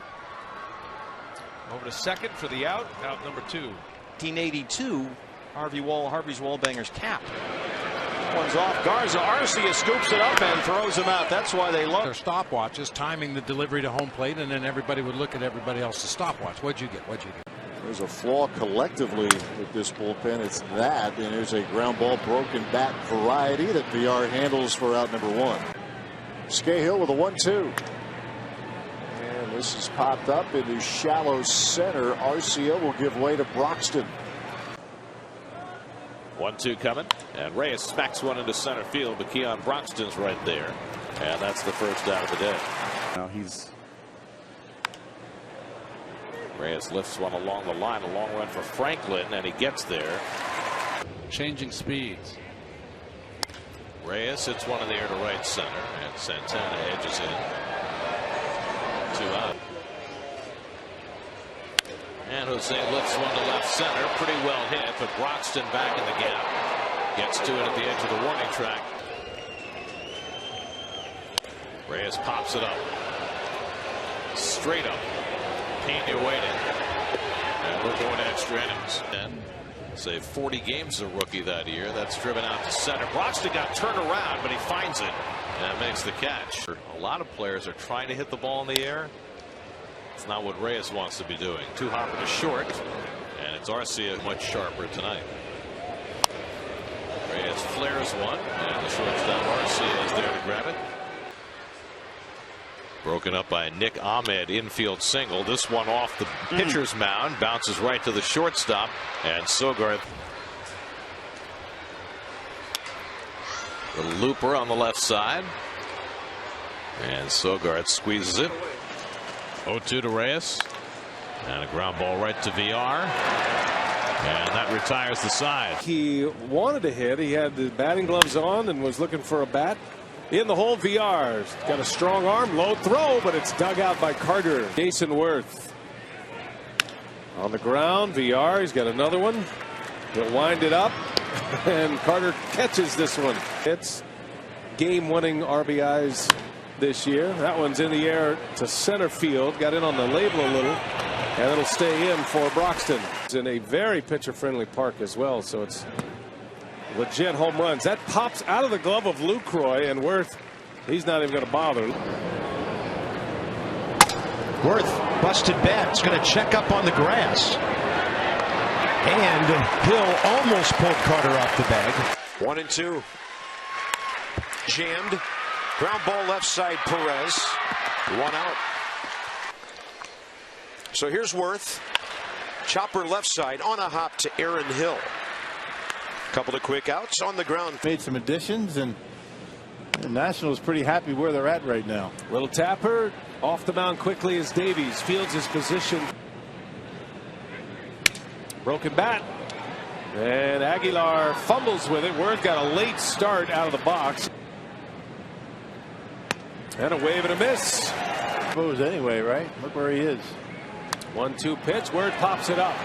Over to second for the out. Out number 2. 1982. Harvey's Wallbanger's cap. One's off. Garza. Arcia scoops it up and throws him out. That's why they love their stopwatches, timing the delivery to home plate, and then everybody would look at everybody else's stopwatch. What'd you get? What'd you get? There's a flaw collectively with this bullpen. It's that, and there's a ground ball broken bat variety that VR handles for out number one. Scahill with a 1-2. And this is popped up into shallow center. Arcia will give way to Broxton. 1-2 coming, and Reyes smacks one into center field, but Keon Broxton's right there, and that's the first out of the day. Now Reyes lifts one along the line, a long run for Franklin, and he gets there. Changing speeds. Reyes hits one in the air to right center, and Santana edges in. 2 out. And Jose lifts one to left center. Pretty well hit, but Broxton back in the gap. Gets to it at the edge of the warning track. Reyes pops it up. Straight up. Pena waiting. And we're going to extra innings. And say 40 games as a rookie that year. That's driven out to center. Broxton got turned around, but he finds it and makes the catch. A lot of players are trying to hit the ball in the air. It's not what Reyes wants to be doing. 2 hopper to short, and it's Arcia much sharper tonight. Reyes flares one, and the shortstop Arcia is there to grab it. Broken up by Nick Ahmed infield single. This one off the pitcher's mound, bounces right to the shortstop, and Sogard. The looper on the left side, and Sogard squeezes it. 0-2 to Reyes, and a ground ball right to VR, and that retires the side. He wanted to hit. He had the batting gloves on and was looking for a bat. In the hole, VR's got a strong arm, low throw, but it's dug out by Carter. Jason Worth on the ground. VR, he's got another one. He'll wind it up, and Carter catches this one. It's game-winning RBIs this year. That one's in the air to center field. Got in on the label a little, and it'll stay in for Broxton. It's in a very pitcher-friendly park as well, so it's legit home runs. That pops out of the glove of Lucroy, and Worth, he's not even going to bother. Worth, busted bat, is going to check up on the grass. And Hill almost pulled Carter off the bag. 1-2. Jammed. Ground ball left side, Perez. 1 out. So here's Worth. Chopper left side on a hop to Aaron Hill. Couple of quick outs on the ground. Made some additions, and the Nationals pretty happy where they're at right now. Little tapper off the mound quickly as Davies fields his position. Broken bat, and Aguilar fumbles with it. Worth got a late start out of the box. And a wave and a miss. Suppose anyway, right? Look where he is. 1-2 pitch. Worth pops it up.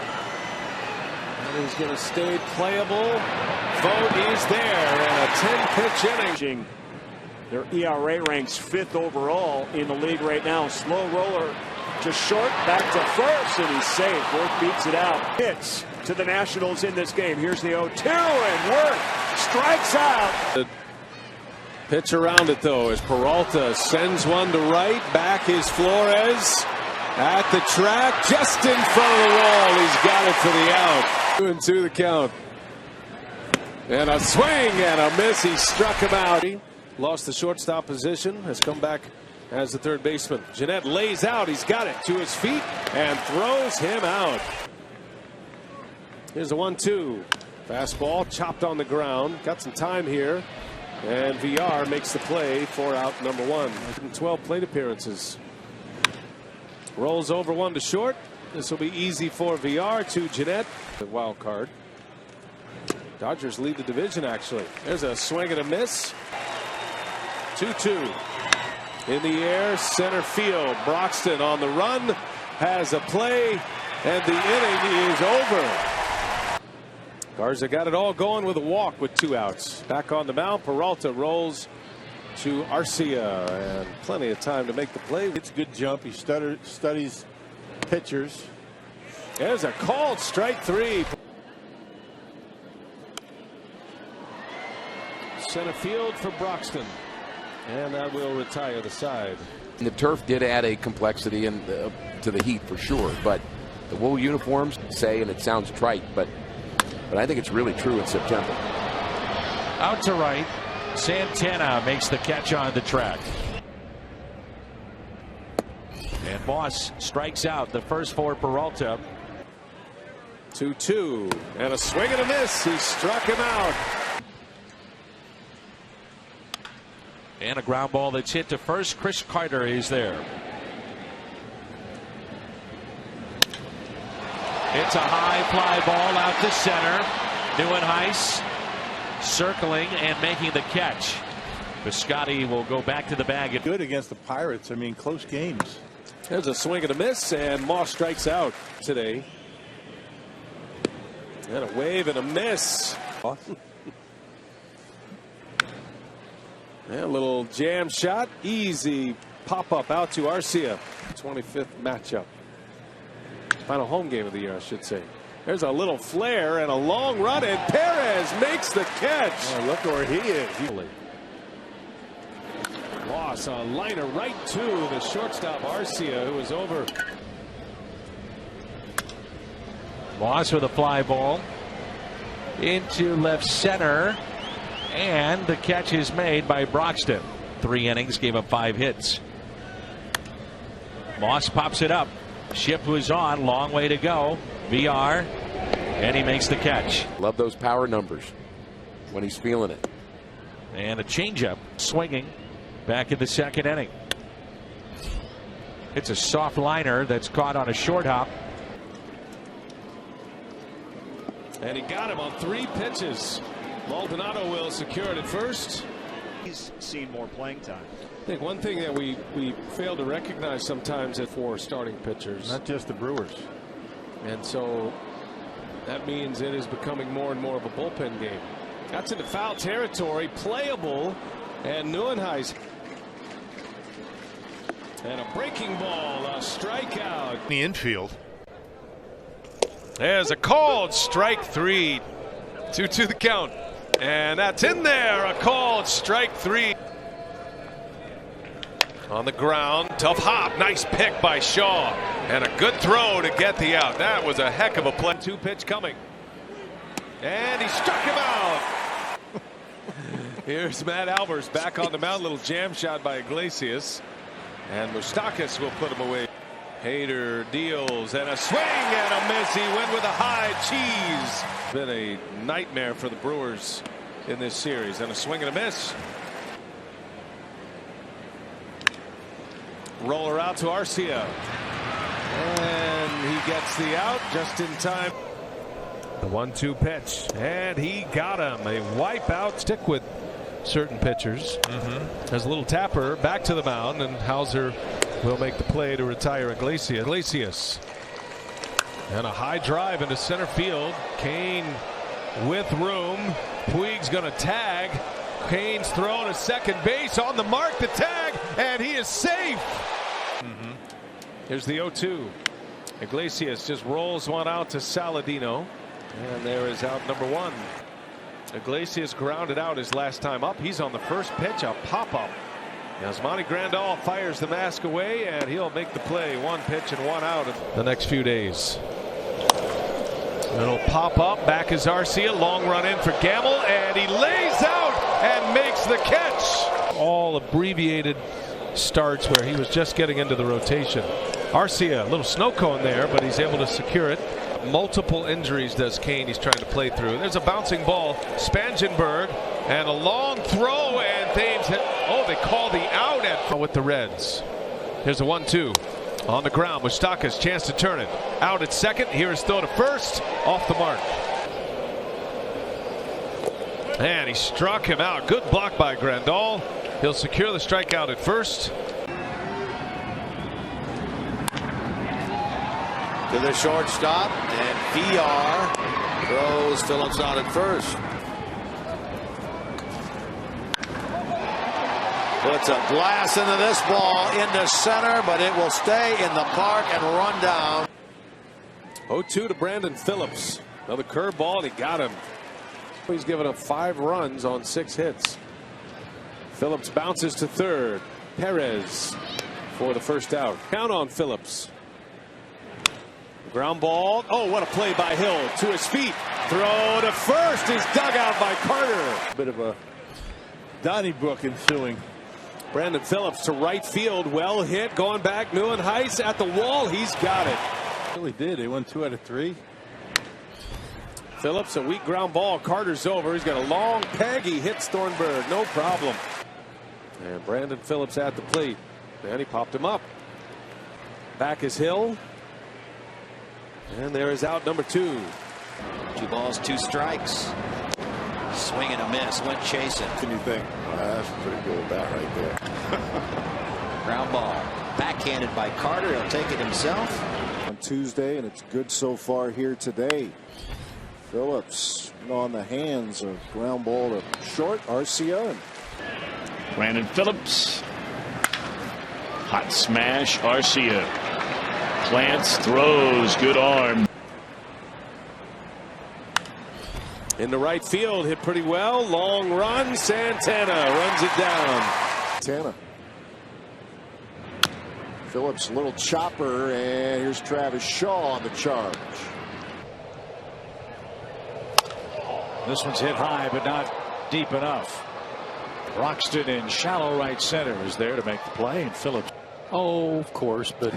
And he's going to stay playable. Voit is there in a 10-pitch inning. Their ERA ranks 5th overall in the league right now. Slow roller to short, back to first, and he's safe. Worth beats it out. Hits to the Nationals in this game. Here's the 0-2, and Worth strikes out. The pitch around it, though, as Peralta sends one to right. Back is Flores at the track, just in front of the wall. He's got it for the out. 2-2 the count. And a swing and a miss. He struck him out. He lost the shortstop position, has come back as the third baseman. Jeanette lays out. He's got it to his feet and throws him out. Here's a 1-2. Fastball chopped on the ground. Got some time here. And VR makes the play for out number 1. 12 plate appearances. Rolls over 1 to short. This will be easy for VR to Jeanette. The wild card. Dodgers lead the division, actually. There's a swing and a miss. 2-2. In the air, center field. Broxton on the run. Has a play. And the inning is over. Garza got it all going with a walk with 2 outs. Back on the mound, Peralta rolls to Arcia, and plenty of time to make the play. It's a good jump. He studies pitchers. There's a called strike 3. Center field for Broxton, and that will retire the side. The turf did add a complexity to the heat for sure, but The wool uniforms say, and it sounds trite, but I think it's really true in September. Out to right. Santana makes the catch on the track. And Moss strikes out the first for Peralta. 2-2 and a swing and a miss. He struck him out. And a ground ball that's hit to first. Chris Carter is there. It's a high fly ball out to center. Neuenhuis circling and making the catch. Piscotty will go back to the bag. Good against the Pirates. I mean, close games. There's a swing and a miss, and Moss strikes out today. And a wave and a miss. And a little jam shot. Easy pop up out to Arcia. 25th matchup. Final home game of the year, I should say. There's a little flare and a long run, and Perez makes the catch. Oh, look where he is. Loss, a liner right to the shortstop Arcia, who was over. Moss with a fly ball into left center, and the catch is made by Broxton. 3 innings, gave up 5 hits. Moss pops it up. Shift was on, long way to go. VR, and he makes the catch. Love those power numbers when he's feeling it. And a changeup swinging back in the 2nd inning. It's a soft liner that's caught on a short hop. And he got him on 3 pitches. Maldonado will secure it at first. He's seen more playing time. I think one thing that we fail to recognize sometimes for starting pitchers. Not just the Brewers. And so that means it is becoming more and more of a bullpen game. That's into foul territory, playable, and Neuenhuis. And a breaking ball, a strikeout. In the infield. There's a called strike 3. 2-2 the count. And that's in there. A called strike 3. On the ground, tough hop, nice pick by Shaw, and a good throw to get the out. That was a heck of a play. 2 pitch coming, and he struck him out. Here's Matt Albers back on the mound. Little jam shot by Iglesias, and Moustakas will put him away. Hader deals, and a swing and a miss. He went with a high cheese. Been a nightmare for the Brewers in this series, and a swing and a miss. Roller out to Arcia, and he gets the out just in time. The 1-2 pitch, and he got him. A wipeout. Stick with certain pitchers. As a little tapper back to the mound, and Hauser will make the play to retire Iglesias. And a high drive into center field. Kane with room. Puig's going to tag. Kane's thrown to second base, on the mark, the tag, and he is safe. Here's the 0-2. Iglesias just rolls one out to Saladino, and there is out number 1. Iglesias grounded out his last time up. He's on the first pitch, a pop-up. Yasmani Grandal fires the mask away, and he'll make the play. 1 pitch and 1 out in the next few days. Little pop-up, back is Arcia, long run in for Gamble, and he lays out and makes the catch. All abbreviated starts where he was just getting into the rotation. Arcia, a little snow cone there, but he's able to secure it. Multiple injuries does Kane. He's trying to play through. There's a bouncing ball. Spangenberg, and a long throw, and Thames hit. Oh, they call the out with the Reds. Here's a 1-2 on the ground. Moustakas chance to turn it. Out at second. Here is throw to first. Off the mark. And he struck him out. Good block by Grandal. He'll secure the strikeout at first. To the shortstop, and VR throws Phillips out at first. Puts a blast into this ball into center, but it will stay in the park and run down. 0-2 to Brandon Phillips. Another curveball, and he got him. He's given up 5 runs on 6 hits. Phillips bounces to third. Perez for the first out. Count on Phillips. Ground ball. Oh, what a play by Hill. To his feet. Throw to first. He's dug out by Carter. Bit of a Donnybrook ensuing. Brandon Phillips to right field. Well hit. Going back. Nieuwenhuis at the wall. He's got it. Really did. They won 2 out of 3. Phillips, a weak ground ball. Carter's over. He's got a long peg. He hits Thornburg. No problem. And Brandon Phillips at the plate. And he popped him up. Back is Hill. And there is out number 2. 2 balls, 2 strikes. Swing and a miss. Went chasing. What do you think? That's a pretty good bat right there. Ground ball. Backhanded by Carter. He'll take it himself. On Tuesday, and it's good so far here today. Phillips on the hands of ground ball to short. Arcia. Brandon Phillips. Hot smash. Arcia. Plants, throws, good arm. In the right field, hit pretty well. Long run. Santana runs it down. Santana. Phillips, little chopper, and here's Travis Shaw on the charge. This one's hit high, but not deep enough. Broxton in shallow right center is there to make the play, and Phillips. Oh, of course, but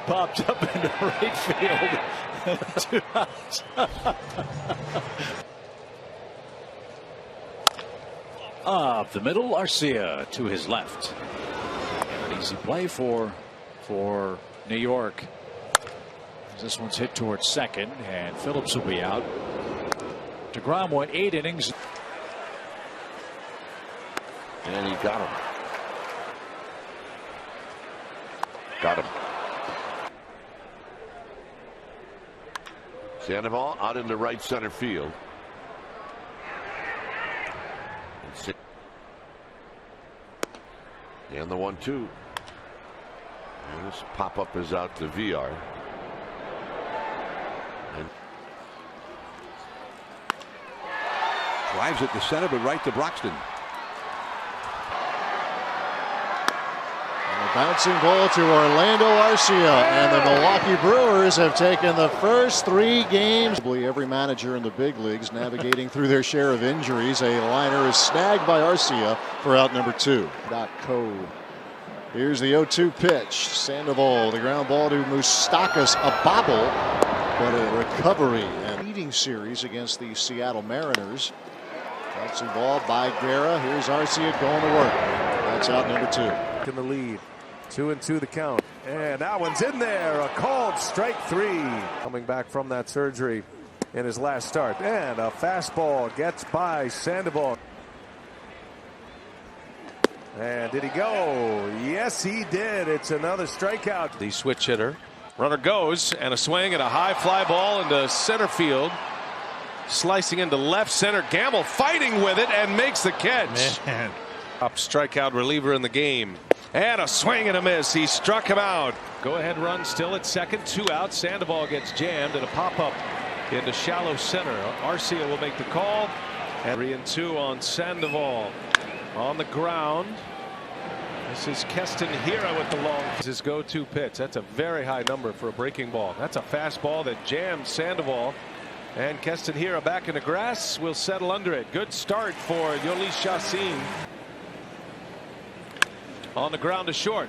popped up into right field. 2 outs. Up the middle, Arcia to his left. Easy play for New York. This one's hit towards second, and Phillips will be out. DeGrom went 8 innings. And he got him. Got him. Sandoval out into right center field. And the 1-2. And this pop up is out to VR. And drives it to center, but right to Broxton. Bouncing ball to Orlando Arcia, and the Milwaukee Brewers have taken the first 3 games. Every manager in the big leagues navigating through their share of injuries. A liner is snagged by Arcia for out number 2. .co. Here's the 0-2 pitch. Sandoval, the ground ball to Moustakas, a bobble, but a recovery. And leading series against the Seattle Mariners. Bouncing ball by Guerra. Here's Arcia going to work. That's out number 2. In the lead. 2-2 the count, and that one's in there. A called strike 3. Coming back from that surgery in his last start, and a fastball gets by Sandoval. And did he go? Yes, he did. It's another strikeout. The switch hitter. Runner goes, and a swing and a high fly ball into center field. Slicing into left center. Gamble fighting with it and makes the catch. Man. Top strikeout reliever in the game. And a swing and a miss. He struck him out. Go ahead run still at second. 2 outs. Sandoval gets jammed and a pop up into shallow center. Arcia will make the call. And 3-2 on Sandoval. On the ground. This is Keston Hira with the long. His go-to pitch. That's a very high number for a breaking ball. That's a fastball that jams Sandoval. And Keston Hira back in the grass will settle under it. Good start for Yolis Chassin. On the ground to short.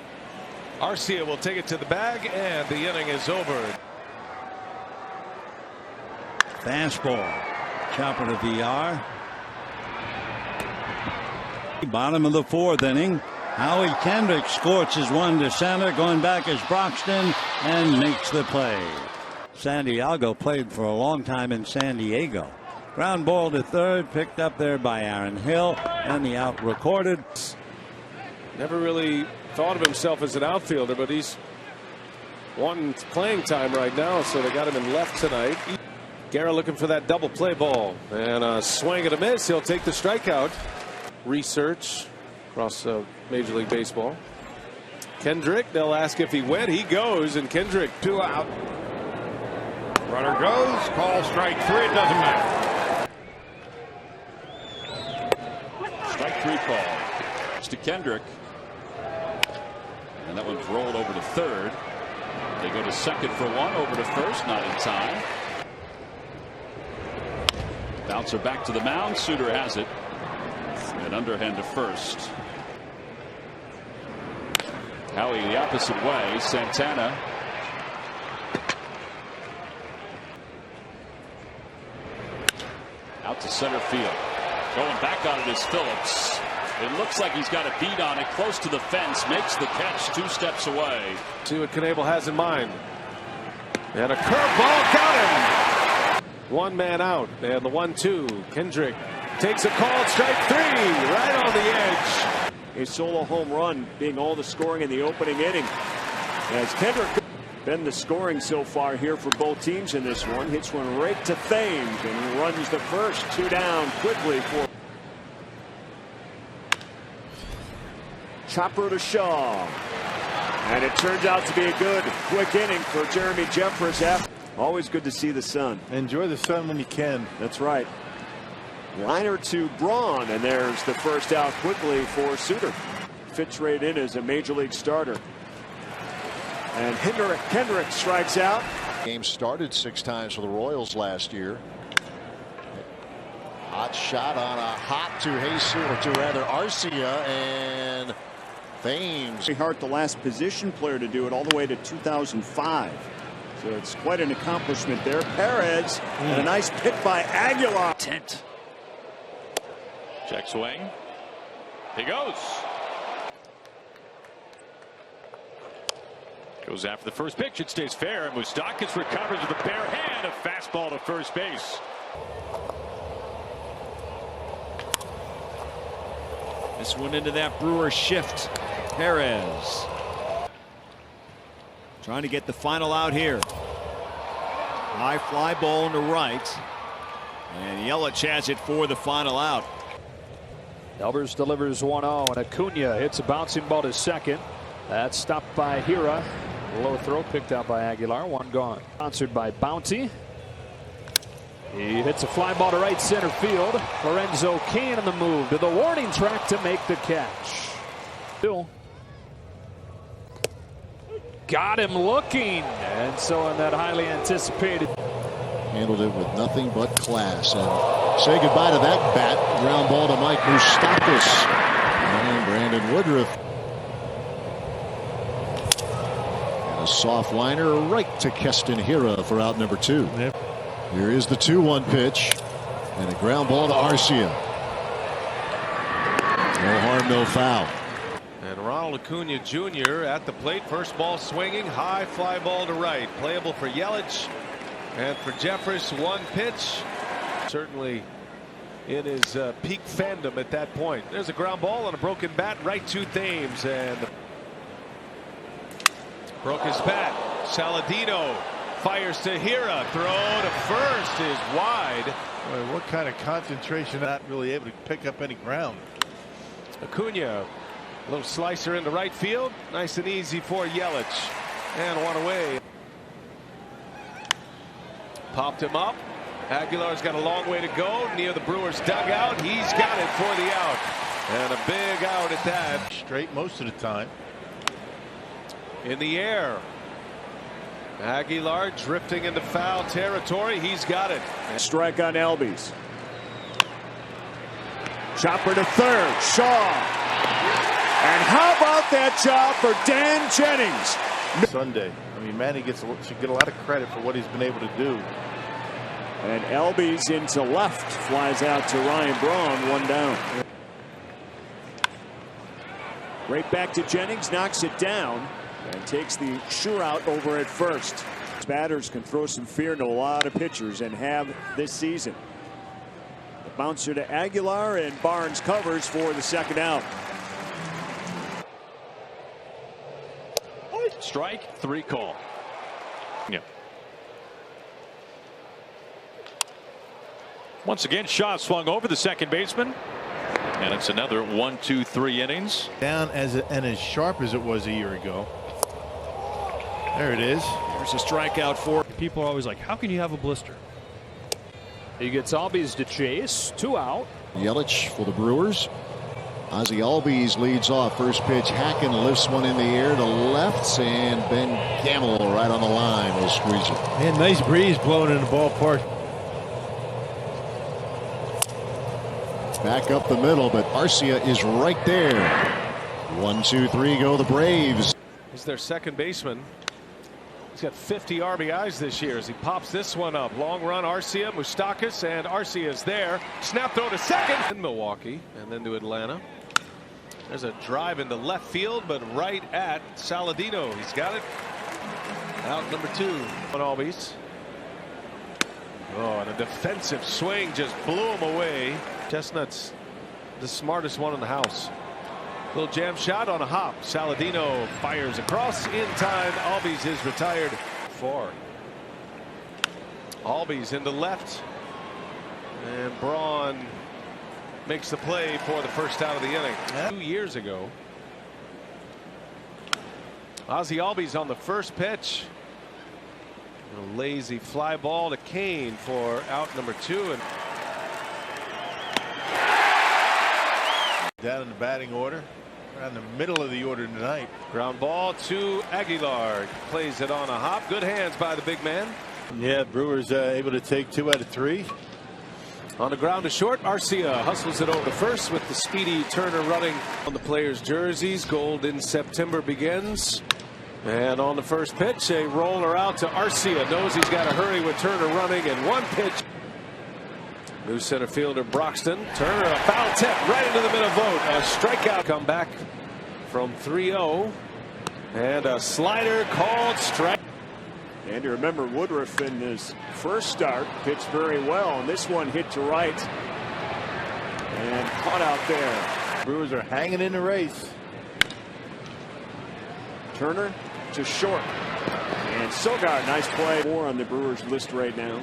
Arcia will take it to the bag, and the inning is over. Fastball. Chopper to VR. Bottom of the 4th inning. Howie Kendrick scorches one to center. Going back is Broxton and makes the play. Santiago played for a long time in San Diego. Ground ball to third, picked up there by Aaron Hill, and the out recorded. Never really thought of himself as an outfielder, but he's wanting playing time right now, so they got him in left tonight. Guerra looking for that double play ball, and a swing and a miss. He'll take the strikeout. Research across Major League Baseball. Kendrick, they'll ask if he went. He goes, and Kendrick 2 out. Runner goes, call strike 3. It doesn't matter. Strike 3 call. It's to Kendrick. And that one's rolled over to third. They go to second for one, over to first, not in time. Bouncer back to the mound. Suter has it. And underhand to first. Howie the opposite way. Santana. Out to center field. Going back on it is Phillips. It looks like he's got a beat on it, close to the fence, makes the catch 2 steps away. See what Knebel has in mind. And a curveball, got him. 1 man out, and the 1-2. Kendrick takes a call, strike 3, right on the edge. A solo home run, being all the scoring in the opening inning. As Kendrick been the scoring so far here for both teams in this one. Hits one right to Thames and runs the first. 2 down quickly for chopper to Shaw. And it turns out to be a good quick inning for Jeremy Jeffress. Always good to see the sun. Enjoy the sun when you can. That's right. Liner to Braun, and there's the first out quickly for Suter. Fits right in as a major league starter. And Kendrick strikes out. Game started 6 times for the Royals last year. Hot shot on a hot to Jesus, or to rather Arcia, and Thames. Hart, the last position player to do it all the way to 2005. So it's quite an accomplishment there. Perez and a nice pick by Aguilar. Tent. Check swing. He goes. Goes after the first pitch. It stays fair, and Moustakas recovers with a bare hand. A fastball to first base. This one into that Brewer shift. Perez trying to get the final out here. High fly ball to right, and Yelich has it for the final out. Elbers delivers 1-0, and Acuna hits a bouncing ball to second. That's stopped by Hira. Low throw picked out by Aguilar. 1 gone. Sponsored by Bounty. He hits a fly ball to right center field. Lorenzo Cain on the move to the warning track to make the catch. Still got him looking, and so in that highly anticipated. Handled it with nothing but class, and say goodbye to that bat. Ground ball to Mike Moustakas and Brandon Woodruff. And a soft liner right to Keston Hira for out number 2. Yep. Here is the 2-1 pitch, and a ground ball to Arcia. No harm, no foul. And Ronald Acuna Jr. at the plate. First ball swinging, high fly ball to right. Playable for Yelich and for Jeffress. 1 pitch. Certainly in his peak fandom at that point. There's a ground ball and a broken bat right to Thames, and broke his bat. Saladino fires to Hira. Throw to first is wide. Boy, what kind of concentration, not really able to pick up any ground. Acuna, a little slicer into right field. Nice and easy for Yelich. And 1 away. Popped him up. Aguilar's got a long way to go near the Brewers dugout. He's got it for the out. And a big out at that. Straight most of the time. In the air. Aguilar drifting into foul territory. He's got it. Strike on Albies. Chopper to third. Shaw. And how about that job for Dan Jennings? Sunday. I mean, Manny should get a lot of credit for what he's been able to do. And Albies into left. Flies out to Ryan Braun. 1 down. Right back to Jennings. Knocks it down. And takes the sure out over at first. Batters can throw some fear into a lot of pitchers, and have this season. The bouncer to Aguilar, and Barnes covers for the second out. Strike 3 call. Yeah. Once again, Shaw swung over the second baseman. And it's another 1, 2, 3 innings. Down and as sharp as it was a year ago. There it is. There's a strikeout for. People are always like, how can you have a blister? He gets Albies to chase. 2 out. Yelich for the Brewers. Ozzie Albies leads off. First pitch, Hacken lifts one in the air to left, and Ben Gamble right on the line will squeeze it. Man, nice breeze blowing in the ballpark. Back up the middle, but Arcia is right there. 1, 2, 3 go the Braves. He's their second baseman. He's got 50 RBIs this year as he pops this one up. Long run, Arcia, Moustakas, and Arcia is there. Snap throw to second. In Milwaukee and then to Atlanta. There's a drive into left field, but right at Saladino. He's got it. Out number 2 on Albies. Oh, and a defensive swing just blew him away. Chestnut's the smartest one in the house. Little jam shot on a hop. Saladino fires across in time. Albies is retired. 4. Albies into left. And Braun makes the play for the first out of the inning. 2 years ago. Ozzie Albies on the first pitch. A lazy fly ball to Kane for out number 2. And down in the batting order. Around the middle of the order tonight. Ground ball to Aguilar. Plays it on a hop. Good hands by the big man. Yeah, Brewers able to take 2 out of 3. On the ground to short, Arcia hustles it over to first with the speedy Turner running on the players' jerseys. Gold in September begins. And on the first pitch, a roller out to Arcia. Knows he's got to hurry with Turner running, and 1 pitch. New center fielder Broxton. Turner, a foul tip right into the middle Voit. A strikeout. Come back from 3-0. And a slider called strike. And you remember Woodruff in his first start pitched very well, and this one hit to right and caught out there. Brewers are hanging in the race. Turner to short, and Sogard, nice play. 4 on the Brewers list right now.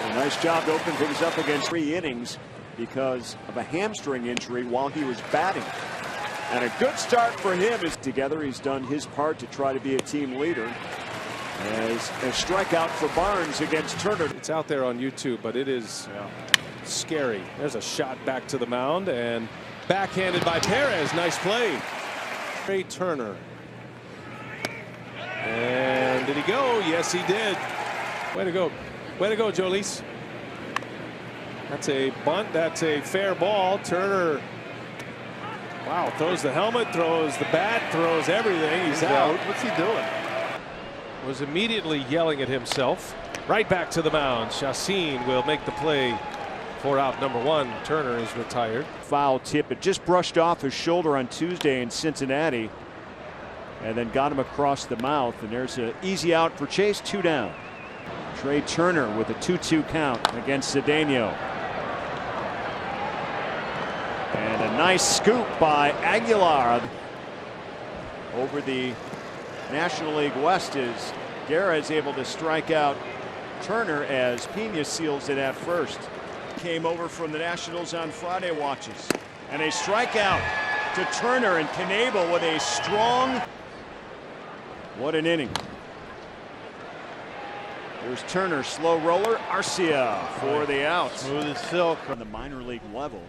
And a nice job to open things up against 3 innings because of a hamstring injury while he was batting. And a good start for him is together. He's done his part to try to be a team leader. As a strikeout for Barnes against Turner. It's out there on YouTube, but it is scary. There's a shot back to the mound and backhanded by Perez. Nice play. Trey Turner. And did he go? Yes, he did. Way to go. Way to go, Jolice. That's a bunt. That's a fair ball. Turner. Wow, throws the helmet, throws the bat, throws everything. He's out. What's he doing? Was immediately yelling at himself. Right back to the mound. Chacin will make the play for out number 1. Turner is retired. Foul tip. It just brushed off his shoulder on Tuesday in Cincinnati and then got him across the mouth. And there's an easy out for Chase. 2 down. Trey Turner with a 2-2 count against Cedeno. And a nice scoop by Aguilar over the National League West as Guerra is able to strike out Turner as Pena seals it at first. Came over from the Nationals on Friday watches. And a strikeout to Turner, and Knebel with a strong. What an inning. There's Turner, slow roller. Arcia for the out. Smooth as silk. On the minor league level.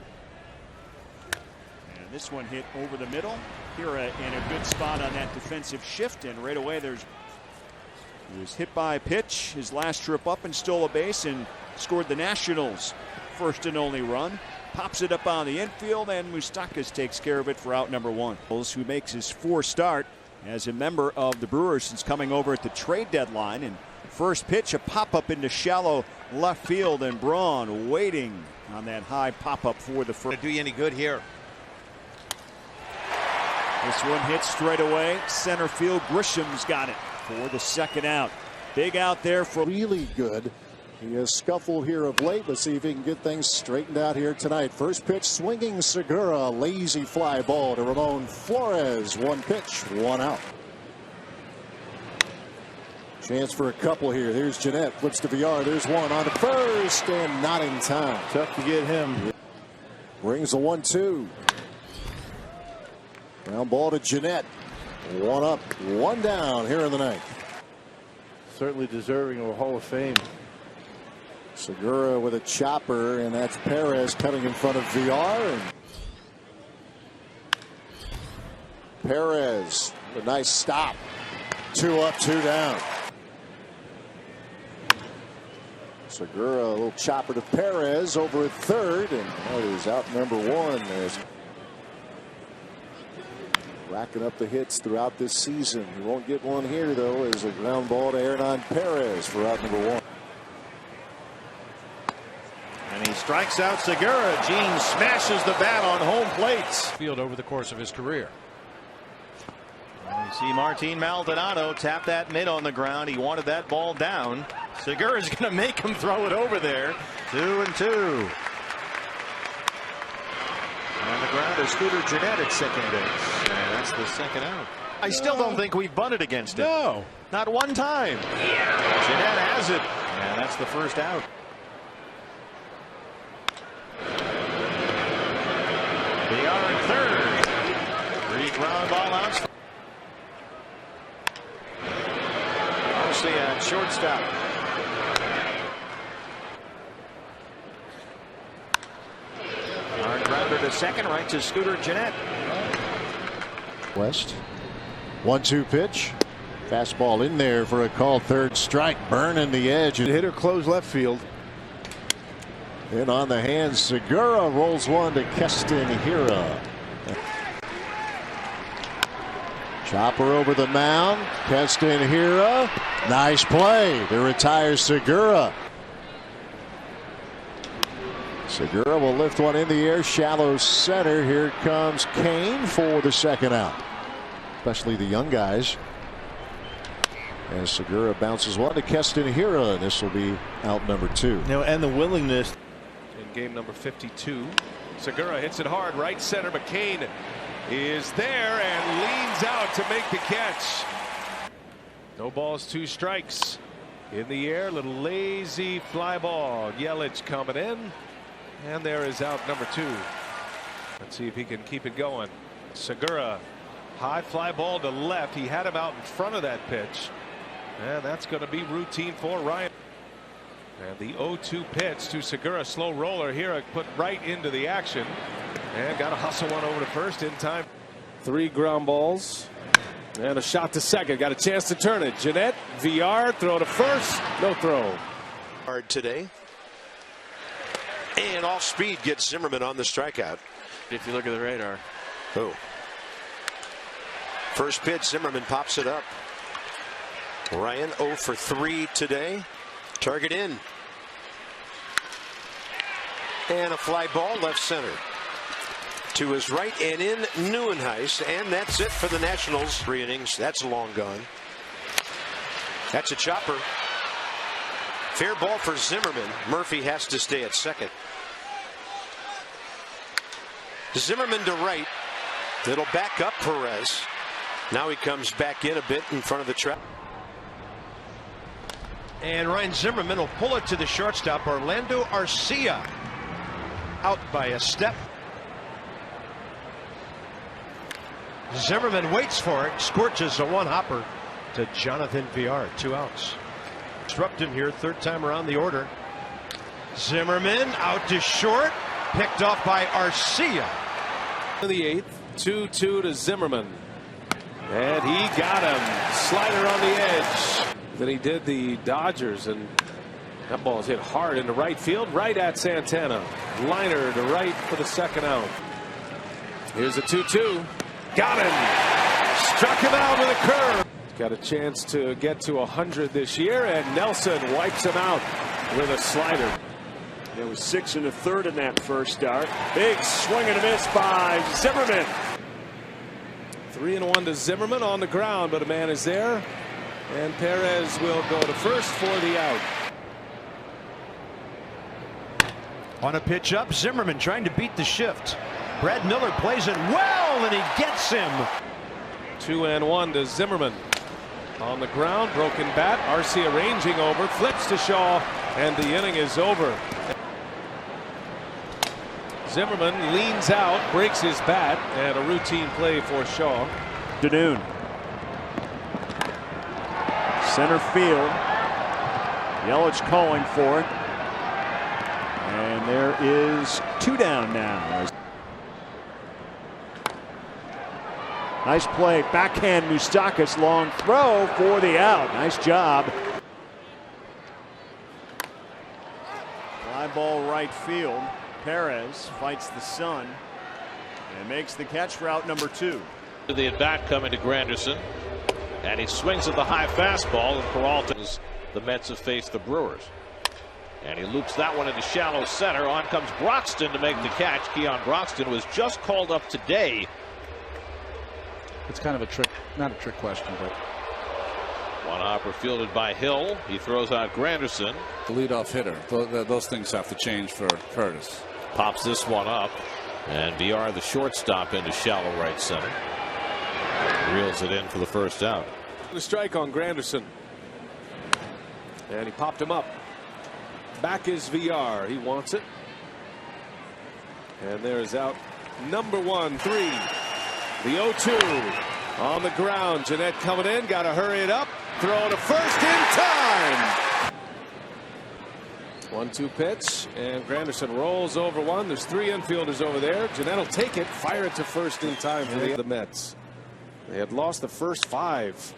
And this one hit over the middle. Here in a good spot on that defensive shift, and right away he was hit by a pitch. His last trip up and stole a base and scored the Nationals' first and only run. Pops it up on the infield, and Moustakas takes care of it for out number 1. Who makes his 4th start as a member of the Brewers since coming over at the trade deadline. And first pitch, a pop-up into shallow left field, and Braun waiting on that high pop-up for the first. Do you any good here? This one hits straight away. Center field. Grisham's got it for the second out. Big out there for. Really good. He has scuffled here of late. Let's see if he can get things straightened out here tonight. First pitch, swinging Segura. Lazy fly ball to Ramon Flores. 1 pitch, 1 out. Chance for a couple here. There's Jeanette. Flips to VR. There's one on the first, and not in time. Tough to get him. Brings the 1-2. Ground ball to Jeanette. 1 up, 1 down here in the 9th. Certainly deserving of a Hall of Fame. Segura with a chopper, and that's Perez coming in front of VR. And Perez, a nice stop. 2 up, 2 down. Segura, a little chopper to Perez over at third, and that is out number 1. There's racking up the hits throughout this season. He won't get one here, though, as a ground ball to Hernan Perez for out number 1. And he strikes out Segura. Gene smashes the bat on home plates. Field over the course of his career. And you see Martin Maldonado tap that mid on the ground. He wanted that ball down. Segura's going to make him throw it over there. 2-2. On the ground is Scooter Gennett at second base. And that's the second out. I still don't think we've bunted against it. No. Not one time. Gennett has it. And that's the first out. They are in third. 3 ground ball outs. Mostly at shortstop. Hard grounder to second, right to Scooter Gennett. West. 1-2 pitch. Fastball in there for a called third strike. Burning the edge. The hitter close left field. And on the hands, Segura rolls one to Keston Hiura. Chopper over the mound. Keston Hiura. Nice play to retire Segura. Segura will lift one in the air, shallow center. Here comes Kane for the second out. Especially the young guys. As Segura bounces one to Keston Hiura, and this will be out number 2. And the willingness. In game number 52, Segura hits it hard, right center. McCann is there and leans out to make the catch. No balls, 2 strikes. In the air, little lazy fly ball. Yelich coming in. And there is out number 2. Let's see if he can keep it going. Segura, high fly ball to left. He had him out in front of that pitch. And that's going to be routine for Ryan. And the 0-2 pitch to Segura, slow roller here, put right into the action. And got to hustle one over to first in time. 3 ground balls. And a shot to second. Got a chance to turn it. Gennett, VR, throw to first. No throw. Hard today. And off speed gets Zimmerman on the strikeout. If you look at the radar. Oh. First pitch, Zimmerman pops it up. Ryan 0 for 3 today. Target in. And a fly ball left center. To his right and in Neuenhuis. And that's it for the Nationals. 3 innings. That's long gone. That's a chopper. Fair ball for Zimmerman. Murphy has to stay at second. Zimmerman to right. It'll back up Perez. Now he comes back in a bit in front of the trap. And Ryan Zimmerman will pull it to the shortstop. Orlando Arcia out by a step. Zimmerman waits for it, scorches a one-hopper to Jonathan Villar. 2 outs. Disrupt him here, 3rd time around the order. Zimmerman out to short, picked off by Arcia. In the 8th, 2-2 to Zimmerman. And he got him. Slider on the edge. Then he did the Dodgers, and that ball is hit hard into right field, right at Santana. Liner to right for the second out. Here's a 2-2. Got him. Struck him out with a curve. Got a chance to get to 100 this year, and Nelson wipes him out with a slider. There was 6 1/3 in that first start. Big swing and a miss by Zimmerman. 3-1 to Zimmerman on the ground, but a man is there. And Perez will go to first for the out. On a pitch up, Zimmerman trying to beat the shift. Brad Miller plays it well, and he gets him. 2-1 to Zimmerman. On the ground, broken bat. Arcia ranging over, flips to Shaw, and the inning is over. Zimmerman leans out, breaks his bat, and a routine play for Shaw. Afternoon. Center field. Yelich calling for it. And there is 2 down now. Nice play. Backhand Moustakas. Long throw for the out. Nice job. Fly ball right field. Perez fights the sun and makes the catch for out number 2. The at bat coming to Granderson, and he swings at the high fastball, and Peralta's the Mets have faced the Brewers. And he loops that one into shallow center. On comes Broxton to make the catch. Keon Broxton was just called up today. It's kind of a trick, not a trick question, but One hopper fielded by Hill. He throws out Granderson. the leadoff hitter. Those things have to change for Curtis. Pops this one up, and VR, the shortstop, into shallow right center. Reels it in for the first out. The strike on Granderson, and he popped him up. Back is VR. He wants it, and there's out number 1-3. The 0-2 on the ground. Jeanette coming in. Got to hurry it up. Throw to first in time. 1-2 pitch, and Granderson rolls over one. There's 3 infielders over there. Jeanette will take it, fire it to first in time for the Mets. They had lost the first 5.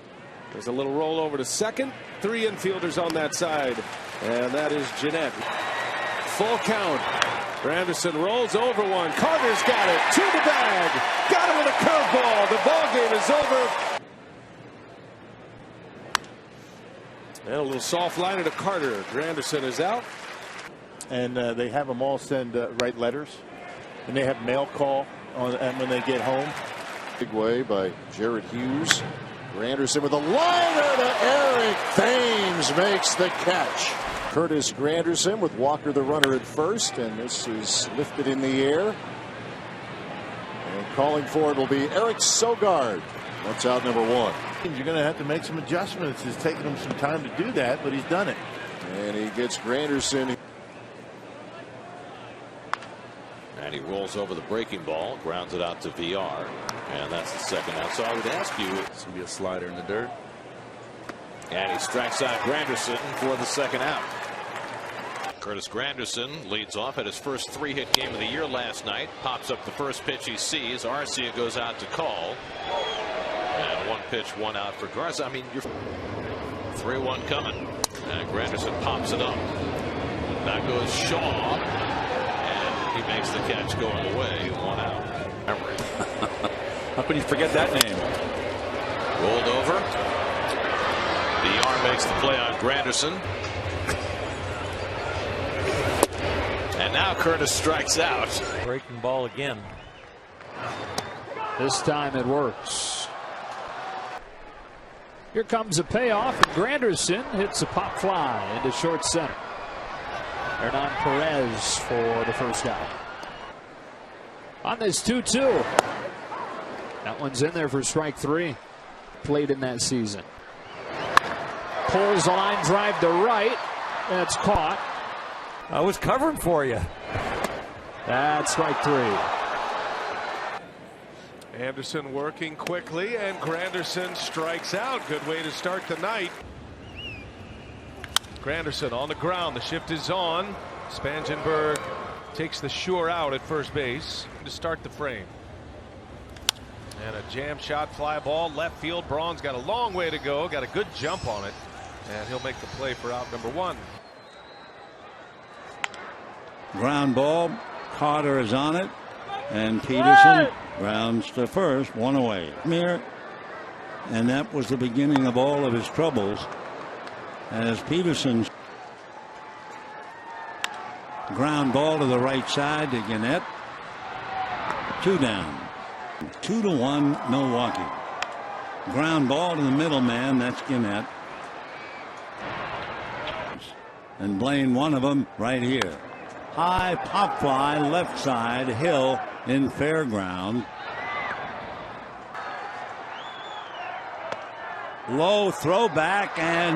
There's a little roll over to second. 3 infielders on that side, and that is Jeanette. Full count. Granderson rolls over one. Carter's got it to the bag. Got him with a curveball. The ball game is over. And a little soft liner to Carter. Granderson is out. And they have them all send write letters, and they have mail call on and when they get home. Big way by Jared Hughes. Granderson with a liner to Eric Thames makes the catch. Curtis Granderson with Walker the runner at first, and this is lifted in the air. And calling for it will be Eric Sogard. That's out number 1. You're going to have to make some adjustments. It's taken him some time to do that, but he's done it. And he gets Granderson. And he rolls over the breaking ball, grounds it out to VR, and that's the second out. So I would ask you, It's going to be a slider in the dirt. and he strikes out Granderson for the second out. Curtis Granderson leads off at his first 3-hit game of the year last night. Pops up the first pitch he sees. Arcia goes out to call. And 1 pitch, 1 out for Garza. I mean, you're 3-1 coming. And Granderson pops it up. Now goes Shaw. And he makes the catch going away. 1 out. How can you forget that name? Rolled over. VR makes the play on Granderson. And now Curtis strikes out. Breaking ball again. This time it works. Here comes a payoff, and Granderson hits a pop fly into short center. Hernan Perez for the first out. On this 2-2. That one's in there for strike 3. Played in that season. Pulls a line drive to right. That's caught. I was covering for you. That's strike 3. Anderson working quickly, and Granderson strikes out. Good way to start the night. Granderson on the ground. The shift is on. Spangenberg takes the sure out at first base to start the frame. And a jam shot fly ball left field. Braun's got a long way to go. Got a good jump on it. And he'll make the play for out number 1. Ground ball. Carter is on it. And Peterson grounds to first. 1 away. And that was the beginning of all of his troubles, as Peterson's ground ball to the right side to Gannett. 2 down. 2-1 Milwaukee. Ground ball to the middleman. That's Gannett. And Blaine, one of them right here. High pop fly left side. Hill in fair ground. Low throw back and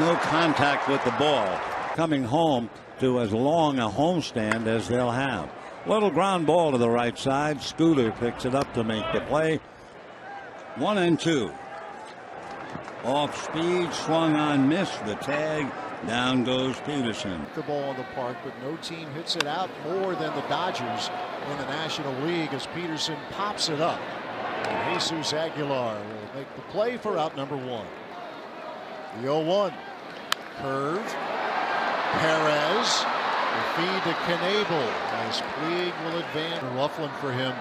no contact with the ball. Coming home to as long a homestand as they'll have. Little ground ball to the right side. Scooter picks it up to make the play. 1-2. Off speed, swung on, missed the tag. Down goes Peterson. The ball in the park, but no team hits it out more than the Dodgers in the National League as Peterson pops it up. And Jesus Aguilar will make the play for out number 1. The 0-1. Curve. Perez. The feed to Knebel as Puig will advance. Ruffling for him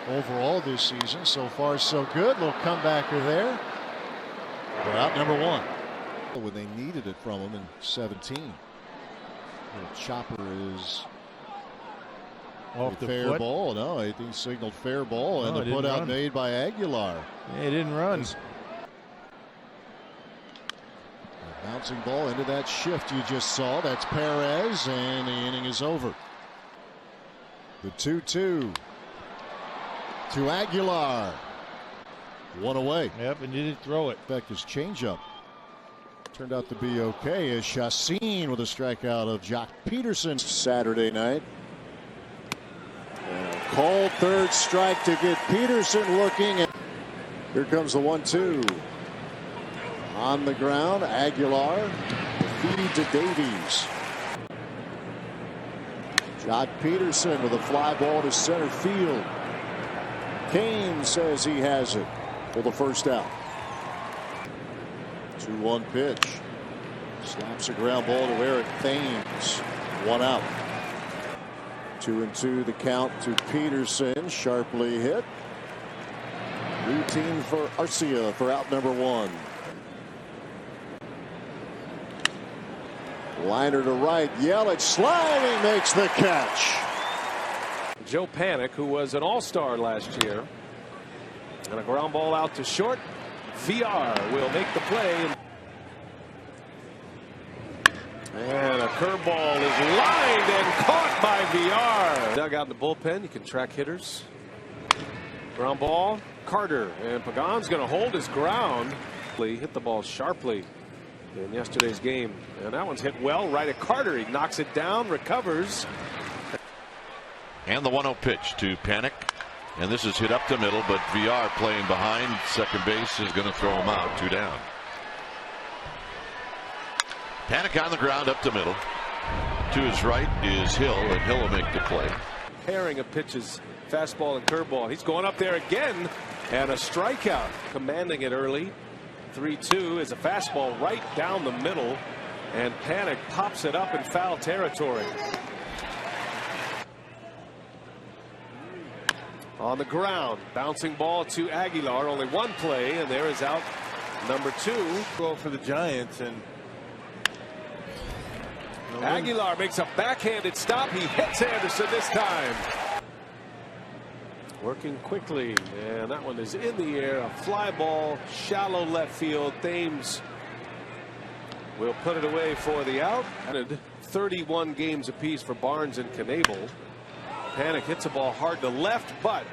overall this season. So far, so good. Little comebacker there. For out number 1. When they needed it from him in 17. Little chopper is off the fair foot. ball. No, I think he signaled fair ball, and the putout made by Aguilar. Yeah, he didn't run. A bouncing ball into that shift you just saw. That's Perez, and the inning is over. The 2-2 to Aguilar. 1 away. Yep, and he didn't throw it. Back his changeup. Turned out to be okay as Chacin with a strikeout of Jock Peterson Saturday night. And a called third strike to get Peterson looking. And here comes the 1-2. On the ground, Aguilar. The feed to Davies. Jock Peterson with a fly ball to center field. Kane says he has it for the first out. 2-1 pitch. Slaps a ground ball to Eric Thames. 1 out. 2-2 the count to Peterson. Sharply hit. Routine for Arcia for out number 1. Liner to right. Yelich sliding makes the catch. Joe Panik, who was an all-star last year. And a ground ball out to short. VR will make the play. And a curveball is lined and caught by VR. Dug out in the bullpen. You can track hitters. Ground ball. Carter. And Pagan's going to hold his ground. He hit the ball sharply in yesterday's game. And that one's hit well right at Carter. He knocks it down, recovers. And the 1-0 pitch to Panik. And this is hit up the middle, but VR playing behind second base is going to throw him out. 2 down. Panik on the ground up the middle. To his right is Hill, and Hill will make the play. Pairing of pitches, fastball and curveball. He's going up there again, and a strikeout. Commanding it early. 3-2 is a fastball right down the middle, and Panik pops it up in foul territory. On the ground, bouncing ball to Aguilar. Only 1 play, and there is out number 2. Go for the Giants, and Aguilar makes a backhanded stop. He hits Anderson this time. Working quickly, and that one is in the air. A fly ball, shallow left field. Thames will put it away for the out. 31 games apiece for Barnes and Knebel. Panik hits a ball hard to left, but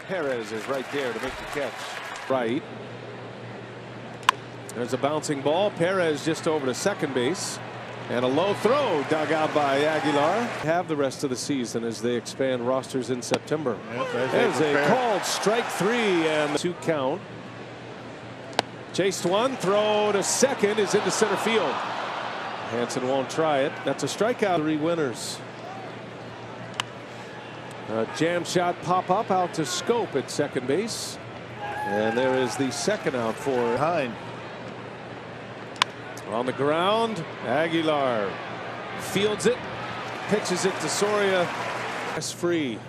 Perez is right there to make the catch. Right. There's a bouncing ball. Perez just over to second base. And a low throw dug out by Aguilar. Have the rest of the season as they expand rosters in September. Yep, there's a called strike 3 and 2 count. Chased one, throw to second is into center field. Hansen won't try it. That's a strikeout. 3 winners. A jam shot pop up out to Scope at second base. And there is the second out for Hine. On the ground, Aguilar fields it, pitches it to Soria. That's free.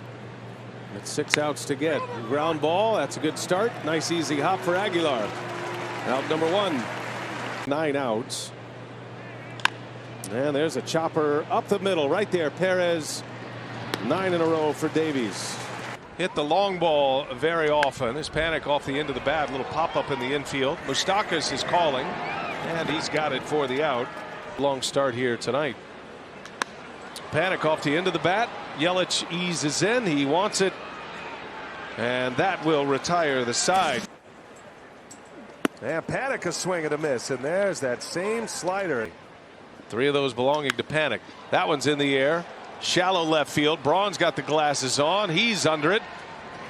That's 6 outs to get. Ground ball, that's a good start. Nice easy hop for Aguilar. Out number 1. 9 outs. And there's a chopper up the middle right there. Perez, 9 in a row for Davies. Hit the long ball very often. His Panik off the end of the bat. A little pop up in the infield. Moustakas is calling. And he's got it for the out. Long start here tonight. Panik off the end of the bat. Yelich eases in. He wants it. And that will retire the side. And Panik a swing and a miss. And there's that same slider. 3 of those belonging to Panik. That one's in the air. Shallow left field. Braun's got the glasses on. He's under it.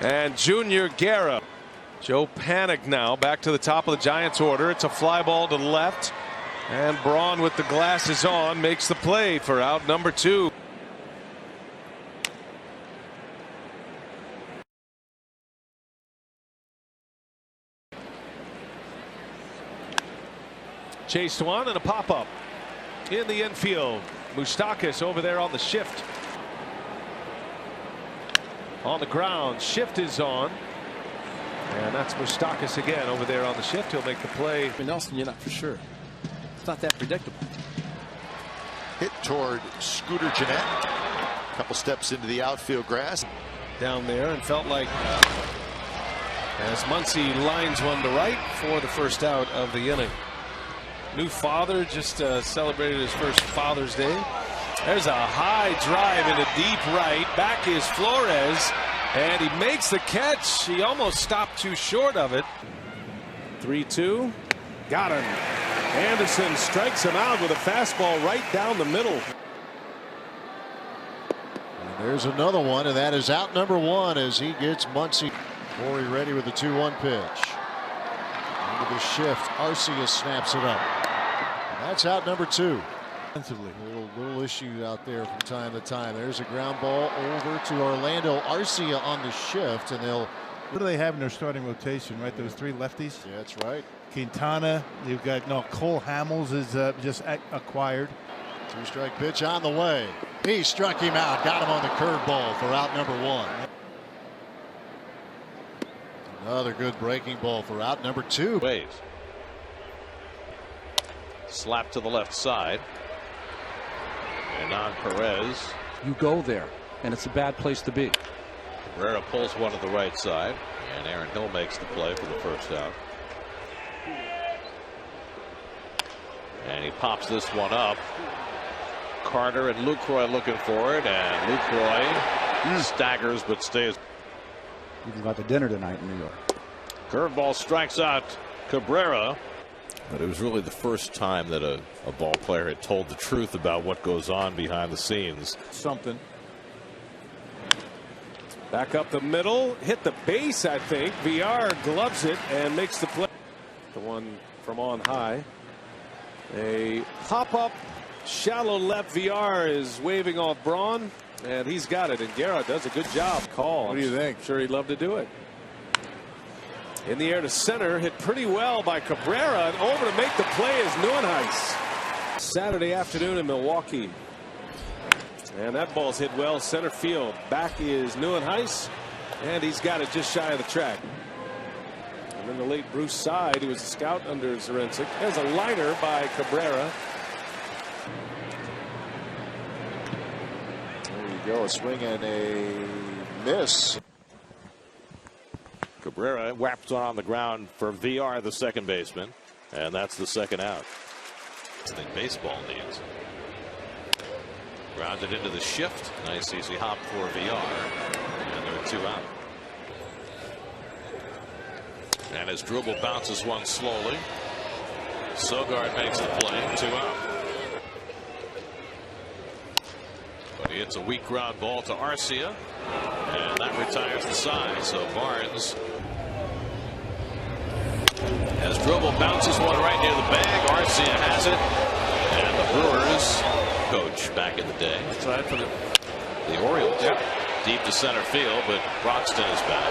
And Junior Guerra. Joe Panik now back to the top of the Giants order. It's a fly ball to the left. And Braun with the glasses on makes the play for out number 2. Chased one and a pop up in the infield. Moustakas over there on the shift. On the ground, shift is on. And that's Moustakas again over there on the shift. He'll make the play. Nelson, you're not for sure. It's not that predictable. Hit toward Scooter Jeanette. A couple steps into the outfield grass. Down there and felt like as Muncy lines one to right for the first out of the inning. New father just celebrated his first Father's Day. There's a high drive into deep right. Back is Flores, and he makes the catch. He almost stopped too short of it. 3-2. Got him. Anderson strikes him out with a fastball right down the middle. And there's another one, and that is out number one as he gets Muncy. Corey ready with the 2-1 pitch. Into the shift. Arcia snaps it up. And that's out number two. Little issue out there from time to time. There's a ground ball over to Orlando Arcia on the shift, and they'll. What do they have in their starting rotation, right? Those three lefties? Yeah, that's right. Quintana, you've got Cole Hamels is just acquired. 2-strike pitch on the way. He struck him out, got him on the curveball for out number one. Another good breaking ball for out number two. Waves. Slap to the left side. And on Perez. You go there, and it's a bad place to be. Cabrera pulls one to the right side, and Aaron Hill makes the play for the first out. And he pops this one up. Carter and Lucroy looking for it, and Lucroy staggers but stays. You can go out to dinner tonight in New York. Curveball strikes out Cabrera. But it was really the first time that a ball player had told the truth about what goes on behind the scenes. Something. Back up the middle, hit the base, I think. VR gloves it and makes the play. The one from on high. A pop-up, shallow left. VR is waving off Braun, and he's got it. And Guerra does a good job. Call. What do you think? I'm sure he'd love to do it. In the air to center, hit pretty well by Cabrera, and over to make the play is Nieuwenhuis. Saturday afternoon in Milwaukee. And that ball's hit well center field. Back is Nieuwenhuis, and he's got it just shy of the track. And then the late Bruce Side, who was a scout under Zarensik. There's a liner by Cabrera. There you go, a swing and a miss. Cabrera whaps on the ground for VR, the second baseman, and that's the second out. I think baseball needs. Grounded into the shift. Nice easy hop for VR, and there are two out. And his dribble bounces one slowly. Sogard makes the play, 2 out. But he hits a weak ground ball to Arcia, and that retires the side. So Barnes, as dribble bounces one right near the bag, Arcia has it, and the Brewers coach back in the day. That's right, for the Orioles. Yep. Deep to center field, but Broxton is back.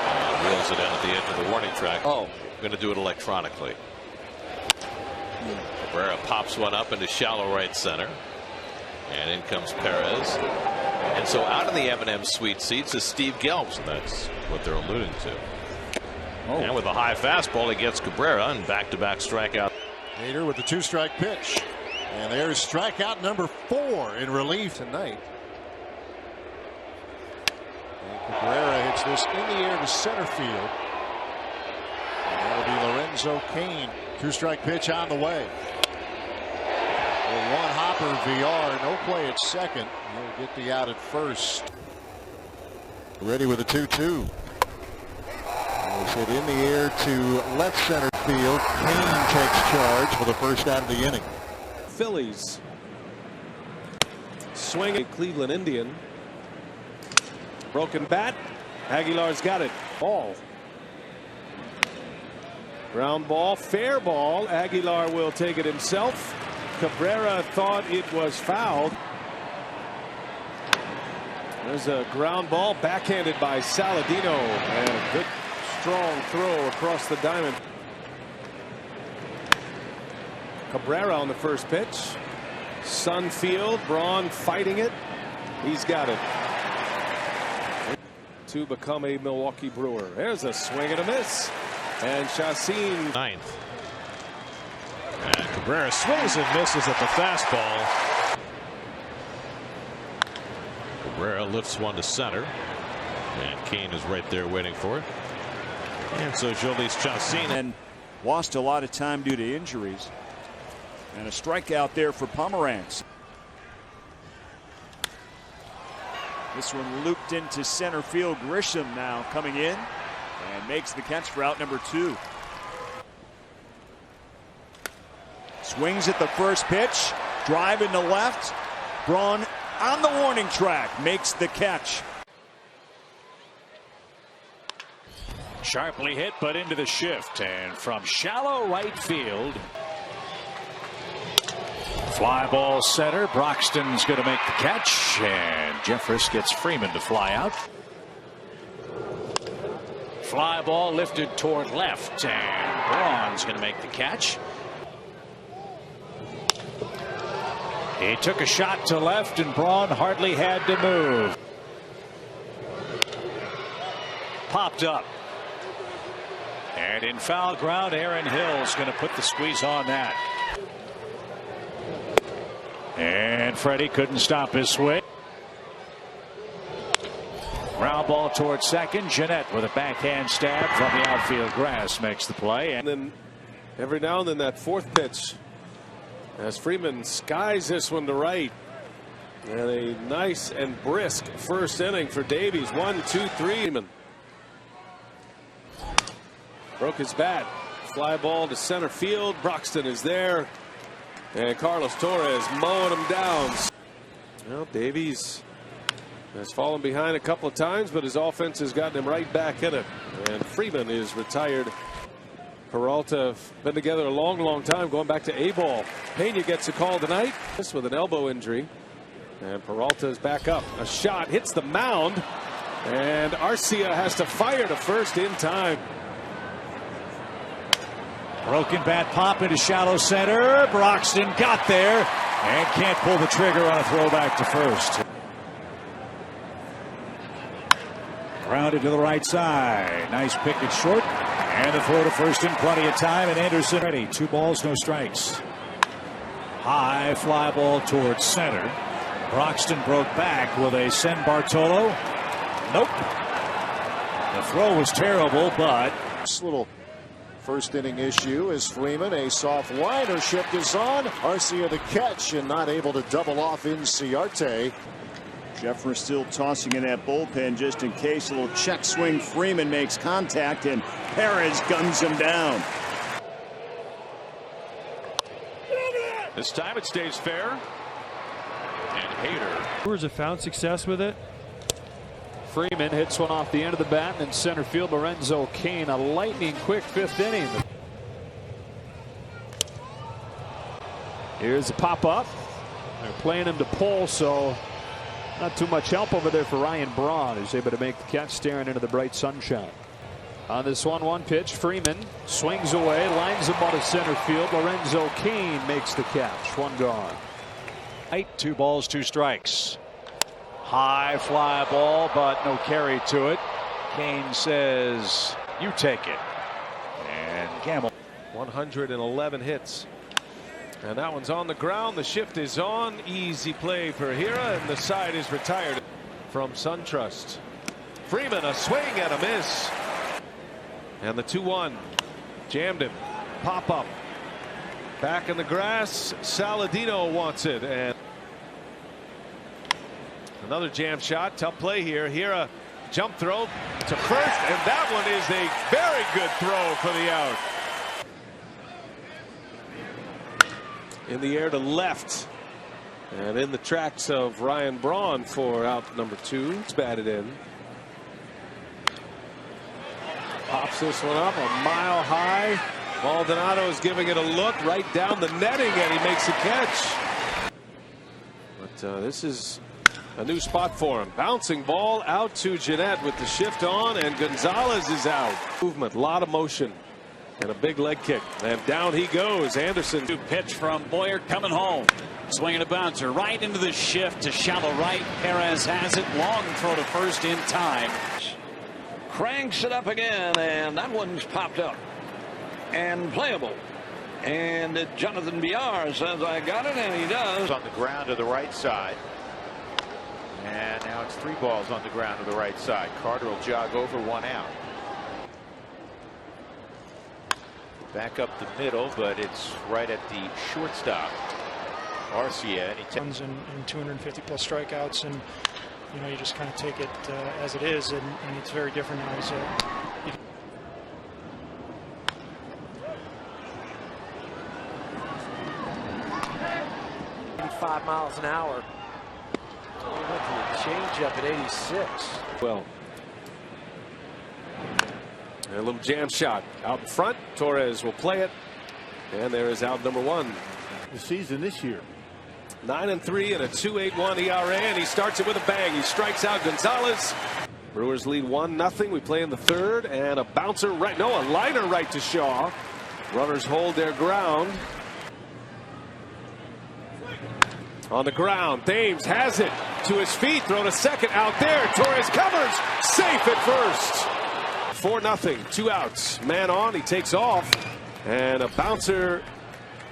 And wheels it in at the edge of the warning track. Oh, going to do it electronically. Cabrera pops one up into shallow right center. And in comes Perez. And so out of the M&M suite seats is Steve Gelbs, and that's what they're alluding to. Oh. And with a high fastball, he gets Cabrera, and back-to-back strikeout. Hader with the 2-strike pitch. And there's strikeout number 4 in relief tonight. And Cabrera hits this in the air to center field. And that'll be Lorenzo Cain. 2-strike pitch on the way. One hopper, VR, no play at second. He'll get the out at first. Ready with a 2-2. Hit in the air to left center field. Cain takes charge for the first out of the inning. Phillies. Swinging Cleveland Indian. Broken bat. Aguilar's got it. Ball. Ground ball, fair ball. Aguilar will take it himself. Cabrera thought it was fouled. There's a ground ball backhanded by Saladino, and a good strong throw across the diamond. Cabrera on the first pitch. Sunfield, Braun fighting it. He's got it. To become a Milwaukee Brewer. There's a swing and a miss. And Chacin. Ninth. And Cabrera swings and misses at the fastball. Cabrera lifts one to center. And Kane is right there waiting for it. And so Joli's Chacin. And lost a lot of time due to injuries. And a strikeout there for Pomeranz. This one looped into center field. Grisham now coming in and makes the catch for out number 2. Swings at the first pitch. Drive into left. Braun on the warning track makes the catch. Sharply hit, but into the shift. And from shallow right field. Fly ball center. Broxton's going to make the catch. And Jeffress gets Freeman to fly out. Fly ball lifted toward left. And Braun's going to make the catch. He took a shot to left, and Braun hardly had to move. Popped up. And in foul ground, Aaron Hill's going to put the squeeze on that. And Freddie couldn't stop his swing. Ground ball towards second. Jeanette with a backhand stab from the outfield grass makes the play. And then every now and then that fourth pitch as Freeman skies this one to right. And a nice and brisk first inning for Davies. 1, 2, 3. Broke his bat. Fly ball to center field. Broxton is there. And Carlos Torres mowing him down. Well, Davies has fallen behind a couple of times, but his offense has gotten him right back in it. And Freeman is retired. Peralta have been together a long time, going back to A-ball. Pena gets a call tonight. This with an elbow injury. And Peralta is back up. A shot hits the mound. And Arcia has to fire to first in time. Broken bat pop into shallow center. Broxton got there and can't pull the trigger on a throw back to first. Grounded to the right side. Nice pick at short. And the throw to first in plenty of time. And Anderson ready. 2 balls, no strikes. High fly ball towards center. Broxton broke back. Will they send Bartolo? Nope. The throw was terrible, but this little first inning issue is Freeman. A soft liner shift is on. Arcia the catch and not able to double off in Ciarte. Jeffress still tossing in that bullpen just in case. A little check swing. Freeman makes contact and Perez guns him down. This time it stays fair. And Hader. Brewers have found success with it. Freeman hits one off the end of the bat, and in center field, Lorenzo Cain, a lightning quick 5th inning. Here's the pop up. They're playing him to pull, so not too much help over there for Ryan Braun, who's able to make the catch, staring into the bright sunshine. On this 1-1 pitch, Freeman swings away, lines him out to center field. Lorenzo Cain makes the catch. 1 gone. 2 balls, 2 strikes. High fly ball, but no carry to it. Kane says, you take it. And Gamble. 111 hits. And that one's on the ground. The shift is on. Easy play for Hira, and the side is retired from SunTrust. Freeman, a swing and a miss. And the 2-1. Jammed him. Pop up. Back in the grass. Saladino wants it. And another jam shot. Tough play here. Hira jump throw to first, and that one is a very good throw for the out. In the air to left. And in the tracks of Ryan Braun for out number 2. It's batted in. Pops this one up a mile high. Maldonado is giving it a look right down the netting, and he makes a catch. But this is a new spot for him. Bouncing ball out to Jeanette with the shift on, and Gonzalez is out. Movement, a lot of motion. And a big leg kick. And down he goes. Anderson. Pitch from Boyer coming home. Swinging a bouncer right into the shift to shallow right. Perez has it. Long throw to first in time. Cranks it up again, and that one's popped up and playable. And Jonathan Villar says, I got it, and he does. On the ground to the right side. And now it's 3 balls on the ground to the right side. Carter will jog over, 1 out. Back up the middle, but it's right at the shortstop. Arcia, and he runs and 250 plus strikeouts, and you know, you just kind of take it as it is, and it's very different now. So 5 miles an hour. He went to the changeup at 86. Well, and a little jam shot out in front. Torres will play it, and there is out number 1. The season this year. 9-3 and a 2.81 ERA, and he starts it with a bang. He strikes out Gonzalez. Brewers lead 1-0. We play in the 3rd, and a bouncer right, no, a liner right to Shaw. Runners hold their ground. On the ground, Thames has it to his feet, throw to second, out there. Torres covers, safe at first. 4-0, 2 outs. Man on, he takes off, and a bouncer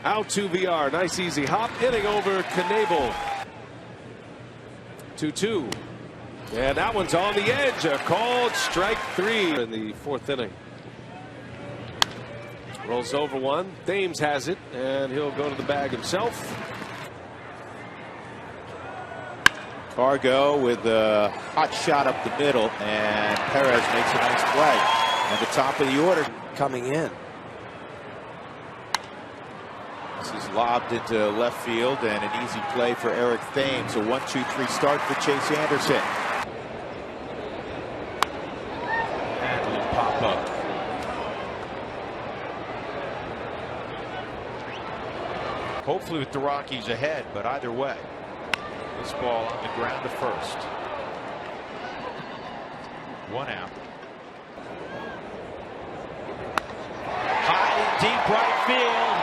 out to VR. Nice easy hop, hitting over Knebel. 2-2. And that one's on the edge. A called strike 3 in the 4th inning. Rolls over one. Thames has it, and he'll go to the bag himself. Fargo with a hot shot up the middle, and Perez makes a nice play. At the top of the order coming in. This is lobbed into left field, and an easy play for Eric Thames. A 1-2-3 start for Chase Anderson. And will pop up. Hopefully with the Rockies ahead, but either way. This ball on the ground to first. 1 out. High and deep right field,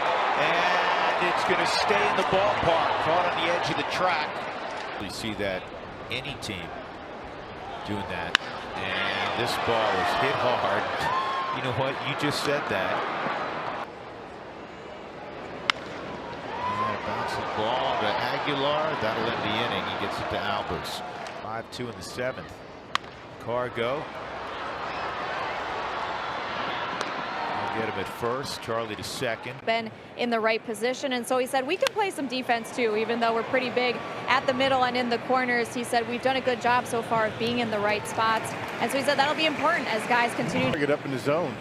and it's going to stay in the ballpark. Caught on the edge of the track. You see that any team doing that, and this ball is hit hard. You know what? You just said that. Bouncing ball to Aguilar. That'll end the inning. He gets it to Albers. 5-2 in the 7th. Cargo. We'll get him at first. Charlie to second. Been in the right position, and so he said we can play some defense too, even though we're pretty big at the middle and in the corners. He said we've done a good job so far of being in the right spots, and so he said that'll be important as guys continue to get up in the zone.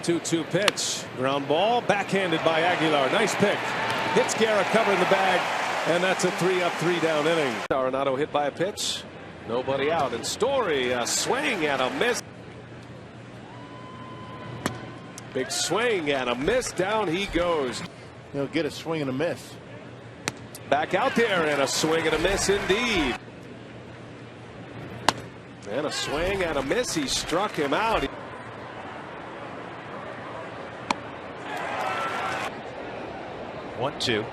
2-2 pitch. Ground ball, backhanded by Aguilar. Nice pick. Hits Guerra covering the bag, and that's a 3-up, 3-down inning. Arenado hit by a pitch. Nobody out. And Story, a swing and a miss. Big swing and a miss. Down he goes. He'll get a swing and a miss. Back out there, and a swing and a miss indeed. And a swing and a miss. He struck him out. 1-2.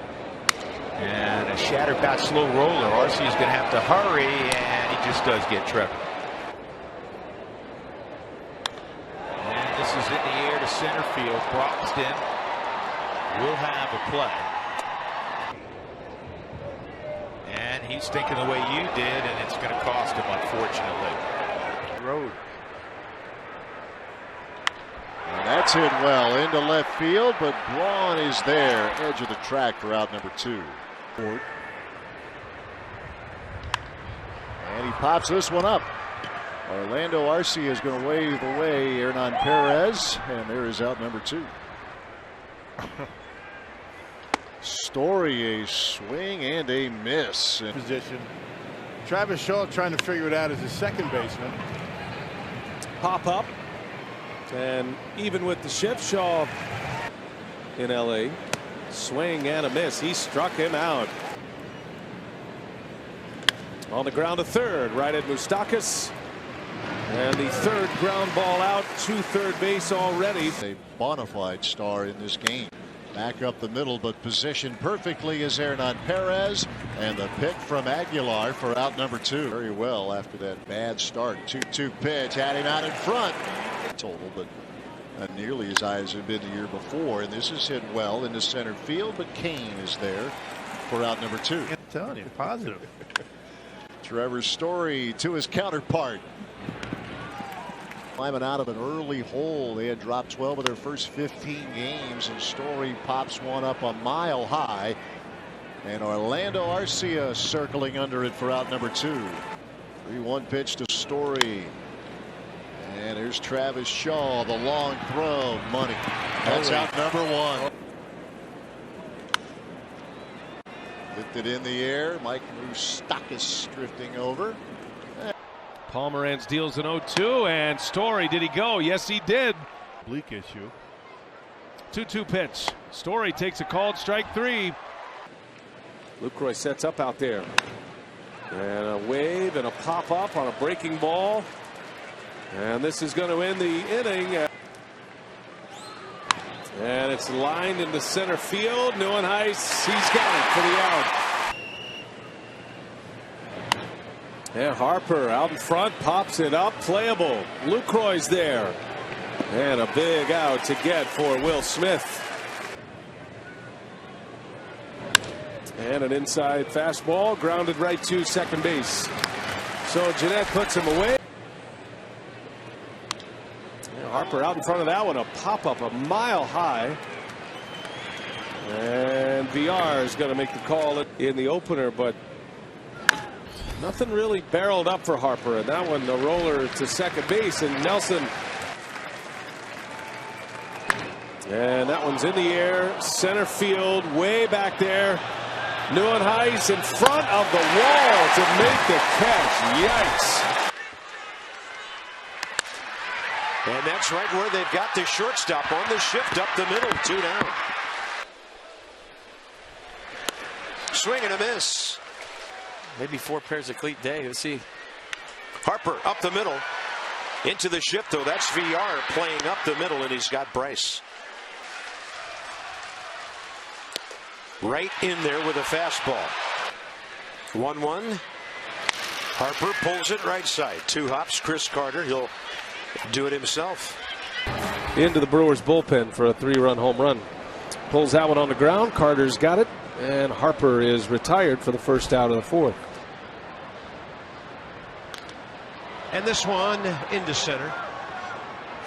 And a shattered bat slow roller. Arcia is going to have to hurry, and he just does get tripped. And this is in the air to center field. Broxton will have a play. And he's thinking the way you did, and it's going to cost him, unfortunately. Road. And that's hit well into left field, but Braun is there, edge of the track for out number 2. And he pops this one up. Orlando Arcia is going to wave away Hernan Perez, and there is out number 2. Story, a swing and a miss. Position. Travis Shaw trying to figure it out as a second baseman. Pop up. And even with the shift, Shaw in LA. Swing and a miss. He struck him out. On the ground to third, right at Moustakas. And the third ground ball out to third base already. A bona fide star in this game. Back up the middle, but positioned perfectly is Hernan Perez. And the pick from Aguilar for out number 2. Very well after that bad start. 2-2 pitch. Had him out in front. Total, but not nearly as high as it had been the year before. And this is hit well into center field, but Kane is there for out number 2. I'm telling you, positive. Trevor Story to his counterpart. Climbing out of an early hole. They had dropped 12 of their first 15 games, and Story pops one up a mile high. And Orlando Arcia circling under it for out number 2. 3-1 pitch to Story. And there's Travis Shaw, the long throw, money. That's out number 1. Lifted in the air. Mike Moustakas drifting over. Pomeranz deals an 0-2, and Story, did he go? Yes, he did. Bleak issue. 2-2 pitch. Story takes a called strike 3. Lucroy sets up out there. And a wave and a pop up on a breaking ball. And this is going to end the inning. And it's lined into center field. Neuenhuis, he's got it for the out. And Harper out in front, pops it up, playable. Lucroy's there. And a big out to get for Will Smith. And an inside fastball, grounded right to second base. So Jeanette puts him away. And Harper out in front of that one, a pop-up a mile high. And VR is going to make the call in the opener, but nothing really barreled up for Harper. And that one, the roller to second base, and Nelson. And that one's in the air, center field, way back there. Neuenhuis in front of the wall to make the catch. Yikes. And that's right where they've got the shortstop on the shift up the middle. 2 down. Swing and a miss. Maybe 4 pairs of cleat day. Let's see. Harper up the middle. Into the shift, though. That's VR playing up the middle, and he's got Bryce. Right in there with a fastball. 1-1. Harper pulls it right side. 2 hops. Chris Carter, he'll do it himself. Into the Brewers bullpen for a 3-run home run. Pulls that one on the ground. Carter's got it. And Harper is retired for the first out of the 4th. And this one into center.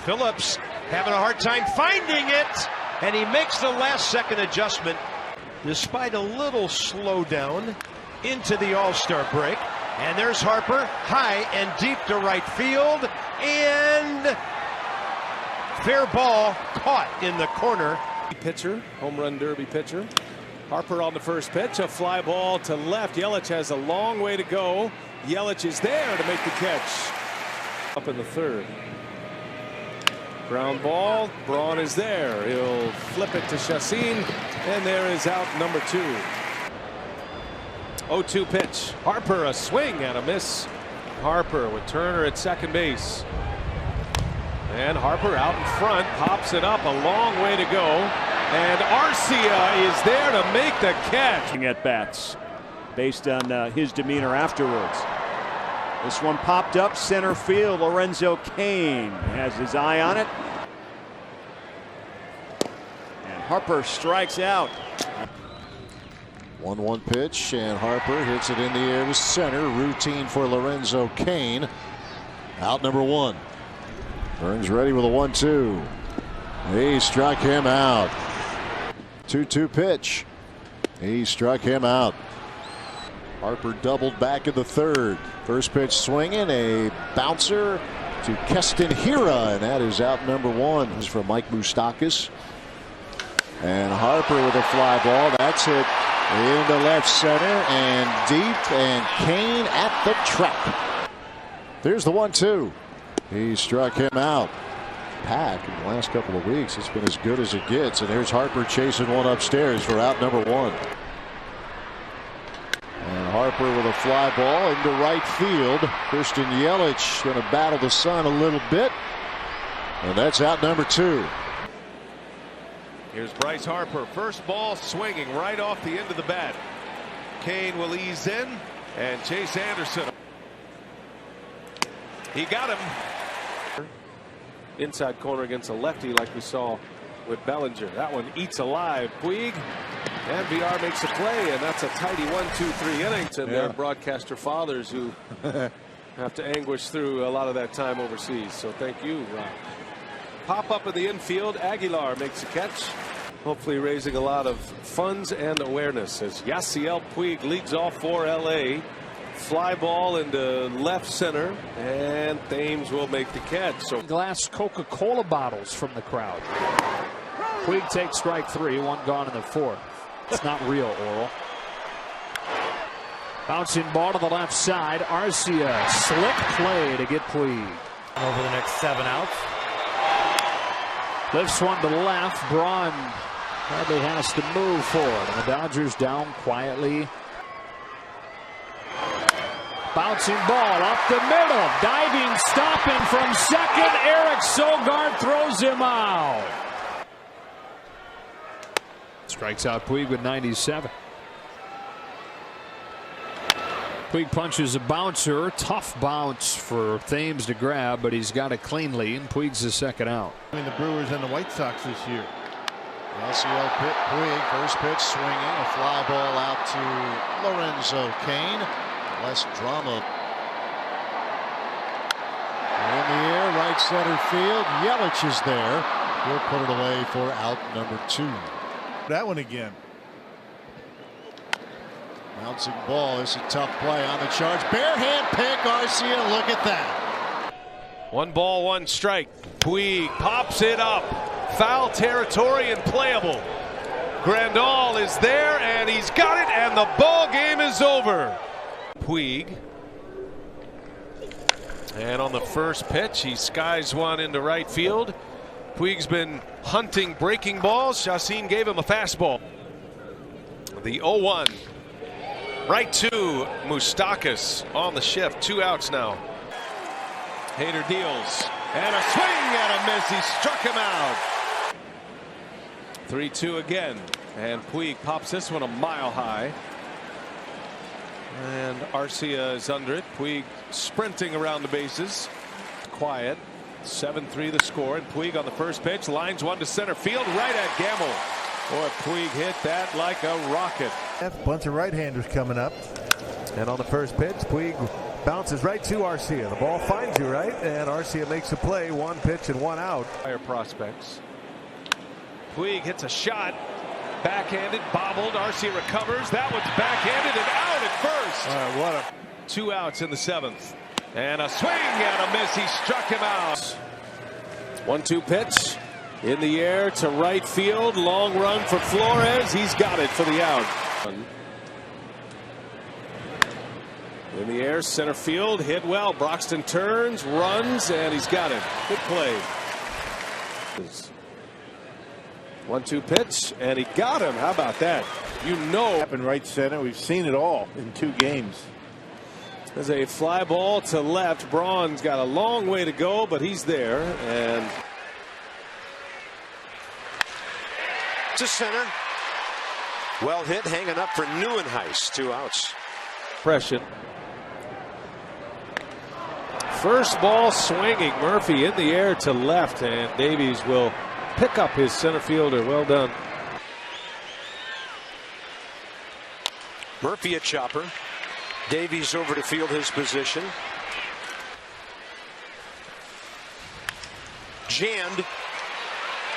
Phillips having a hard time finding it. And he makes the last second adjustment despite a little slowdown into the All-Star break. And there's Harper high and deep to right field. And fair ball caught in the corner. Pitcher, home run derby pitcher. Harper on the first pitch, a fly ball to left. Yelich has a long way to go. Yelich is there to make the catch. Up in the 3rd. Ground ball. Braun is there. He'll flip it to Chacin, and there is out number 2. 0-2 pitch. Harper, a swing and a miss. Harper with Turner at second base. And Harper out in front, pops it up, a long way to go. And Arcia is there to make the catch. At bats based on his demeanor afterwards. This one popped up center field. Lorenzo Cain has his eye on it. And Harper strikes out. 1-1 pitch, and Harper hits it in the air to center. Routine for Lorenzo Cain. Out number 1. Burns ready with a 1-2. He struck him out. 2-2 pitch. He struck him out. Harper doubled back in the 3rd. First pitch swinging, a bouncer to Keston Hiura, and that is out number 1. This is from Mike Moustakas. And Harper with a fly ball. That's hit into left center and deep, and Cain at the track. There's the 1-2. He struck him out. Pack in the last couple of weeks, it's been as good as it gets, and there's Harper chasing one upstairs for out number 1. And Harper Harper with a fly ball into right field. Christian Yelich going to battle the sun a little bit. And that's out number 2. Here's Bryce Harper. First ball swinging right off the end of the bat. Kane will ease in, and Chase Anderson. He got him. Inside corner against a lefty like we saw with Bellinger. That one eats alive. Puig, and VR makes a play, and that's a tidy 1-2-3 innings. And their broadcaster fathers who have to anguish through a lot of that time overseas. So thank you, Rob. Pop up in the infield. Aguilar makes a catch. Hopefully raising a lot of funds and awareness as Yasiel Puig leads off for LA. Fly ball into left center, and Thames will make the catch. So glass Coca-Cola bottles from the crowd. Puig takes strike 3, 1 gone in the 4th. It's not real, Oral. Bouncing ball to the left side. Arcia, slick play to get Puig. Over the next 7 outs. Lifts one to left. Braun hardly has to move forward. And the Dodgers down quietly. Bouncing ball up the middle. Diving, stopping from second. Eric Sogard throws him out. Strikes out Puig with 97. Puig punches a bouncer. Tough bounce for Thames to grab, but he's got it cleanly, and Puig's the second out. Between the Brewers and the White Sox this year. LCL pit Puig, first pitch swinging, a fly ball out to Lorenzo Cain. Less drama. In the air, right center field. Yelich is there. He'll put it away for out number 2. That one again. Bouncing ball is a tough play on the charge. Bare hand pick, Arcia. Look at that. 1 ball, 1 strike. Puig pops it up. Foul territory and playable. Grandal is there, and he's got it, and the ball game is over. Puig. And on the first pitch, he skies one into right field. Puig's been hunting breaking balls. Chacin gave him a fastball. The 0-1. Right to Moustakas on the shift. 2 outs now. Hader deals. And a swing and a miss. He struck him out. 3-2 again. And Puig pops this one a mile high. And Arcia is under it. Puig sprinting around the bases. Quiet. 7-3 the score. And Puig on the first pitch. Lines one to center field. Right at Gamble. Boy, Puig hit that like a rocket. A bunch of right-handers coming up. And on the first pitch, Puig bounces right to Arcia. The ball finds you right, and Arcia makes a play. 1 pitch and 1 out. Higher prospects. Puig hits a shot. Backhanded, bobbled. Arcia recovers. That one's backhanded and out at first. What a 2 outs in the 7th. And a swing and a miss. He struck him out. 1-2 pitch. In the air to right field. Long run for Flores. He's got it for the out. In the air, center field. Hit well. Broxton turns, runs, and he's got it. Good play. 1-2 pitch, and he got him. How about that? You know. Up in right center. We've seen it all in 2 games. There's a fly ball to left. Braun's got a long way to go, but he's there. And to center. Well hit, hanging up for Neuenhuis. 2 outs. Impression. First ball swinging. Murphy in the air to left, and Davies will pick up his center fielder. Well done. Murphy a chopper. Davies over to field his position. Jammed.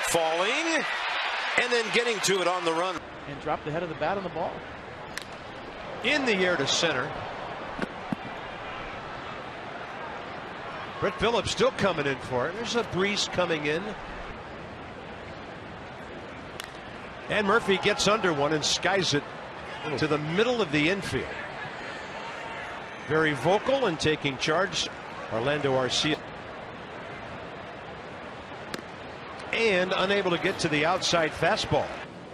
Falling. And then getting to it on the run. And dropped the head of the bat on the ball. In the air to center. Brett Phillips still coming in for it. There's a breeze coming in. And Murphy gets under one and skies it to the middle of the infield. Very vocal and taking charge. Orlando Arcia. And unable to get to the outside fastball.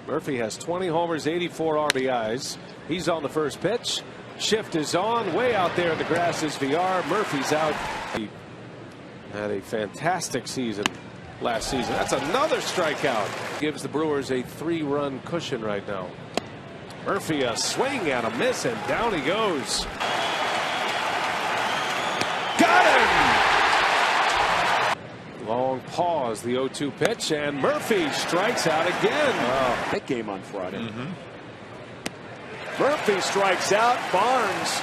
Murphy has 20 homers, 84 RBIs. He's on the first pitch. Shift is on. Way out there in the grass is VR. Murphy's out. He had a fantastic season last season. That's another strikeout. Gives the Brewers a 3-run cushion right now. Murphy a swing and a miss, and down he goes. Got him! Long pause, the 0-2 pitch, and Murphy strikes out again. That game on Friday. Murphy strikes out. Barnes.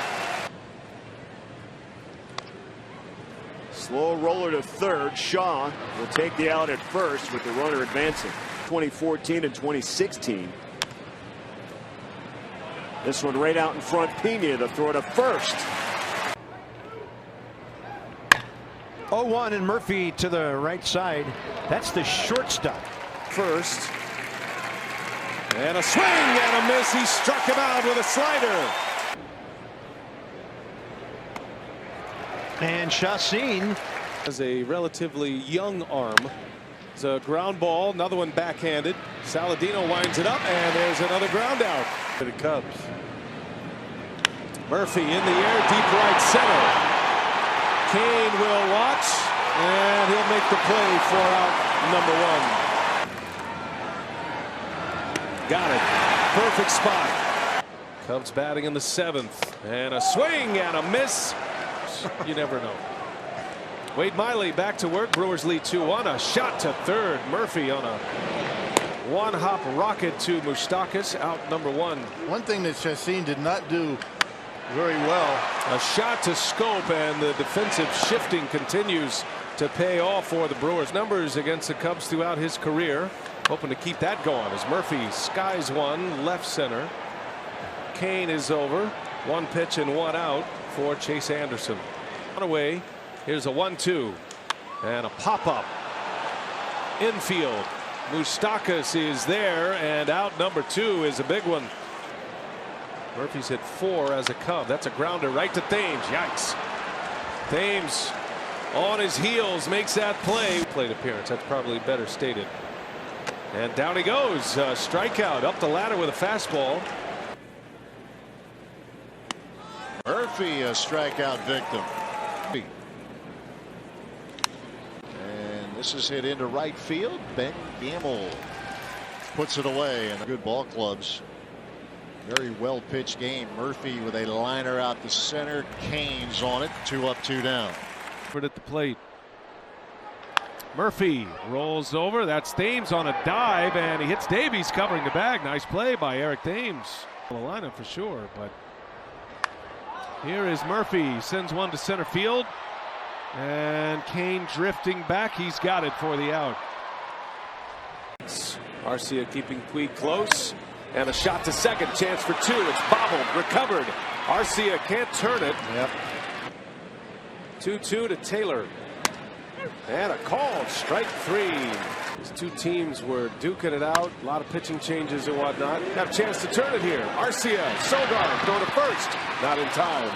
Slow roller to third. Shaw will take the out at first with the runner advancing. 2014 and 2016. This one right out in front. Pena to throw to first. 0-1 and Murphy to the right side. That's the shortstop. First. And a swing and a miss. He struck him out with a slider. And Chacin has a relatively young arm. It's a ground ball. Another one backhanded. Saladino winds it up, and there's another ground out for the Cubs. Murphy in the air, deep right center. Kane will watch, and he'll make the play for out number 1. Got it. Perfect spot. Cubs batting in the 7th. And a swing and a miss. You never know. Wade Miley back to work. Brewers lead 2-1. A shot to third. Murphy on a one-hop rocket to Moustakas. Out number 1. One thing that Chacin did not do very well. A shot to Scope, and the defensive shifting continues to pay off for the Brewers. Numbers against the Cubs throughout his career. Hoping to keep that going as Murphy skies one left center. Kane is over. 1 pitch and 1 out for Chase Anderson. On away. Here's a 1-2 and a pop-up infield. Moustakas is there, and out number 2 is a big one. Murphy's hit 4 as a Cub. That's a grounder right to Thames. Yikes. Thames on his heels makes that play. Plate appearance. That's probably better stated. And down he goes. Strikeout up the ladder with a fastball. Murphy a strikeout victim. And this is hit into right field. Ben Gamble puts it away, and good ball clubs. Very well pitched game. Murphy with a liner out the center. Kane's on it. 2 up, 2 down. At the plate. Murphy rolls over. That's Thames on a dive, and he hits Davies covering the bag. Nice play by Eric Thames. The lineup for sure, but here is Murphy. Sends one to center field, and Kane drifting back. He's got it for the out. Arcia keeping Puig close, and a shot to second. Chance for 2. It's bobbled, recovered. Arcia can't turn it. 2-2 to Taylor. And a call, strike 3. These two teams were duking it out. A lot of pitching changes and whatnot. Have a chance to turn it here. Arcia, Sogard, throw to first. Not in time.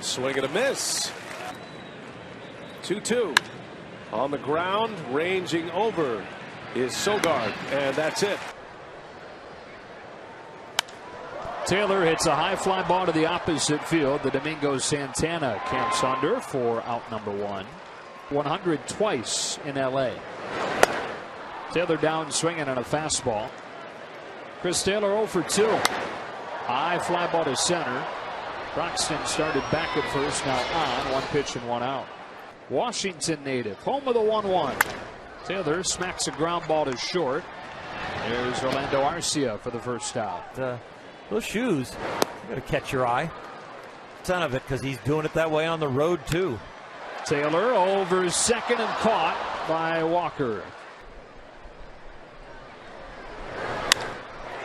Swing and a miss. 2-2. On the ground, ranging over is Sogard, and that's it. Taylor hits a high fly ball to the opposite field. The Domingo Santana camps under for out number 1. 100 twice in LA. Taylor down swinging on a fastball. Chris Taylor 0 for 2. High fly ball to center. Broxton started back at first, now on. 1 pitch and 1 out. Washington native, home of the 1-1. Taylor smacks a ground ball to short. There's Orlando Arcia for the first out. Those shoes are going to catch your eye. Ton of it, because he's doing it that way on the road too. Taylor over second and caught by Walker.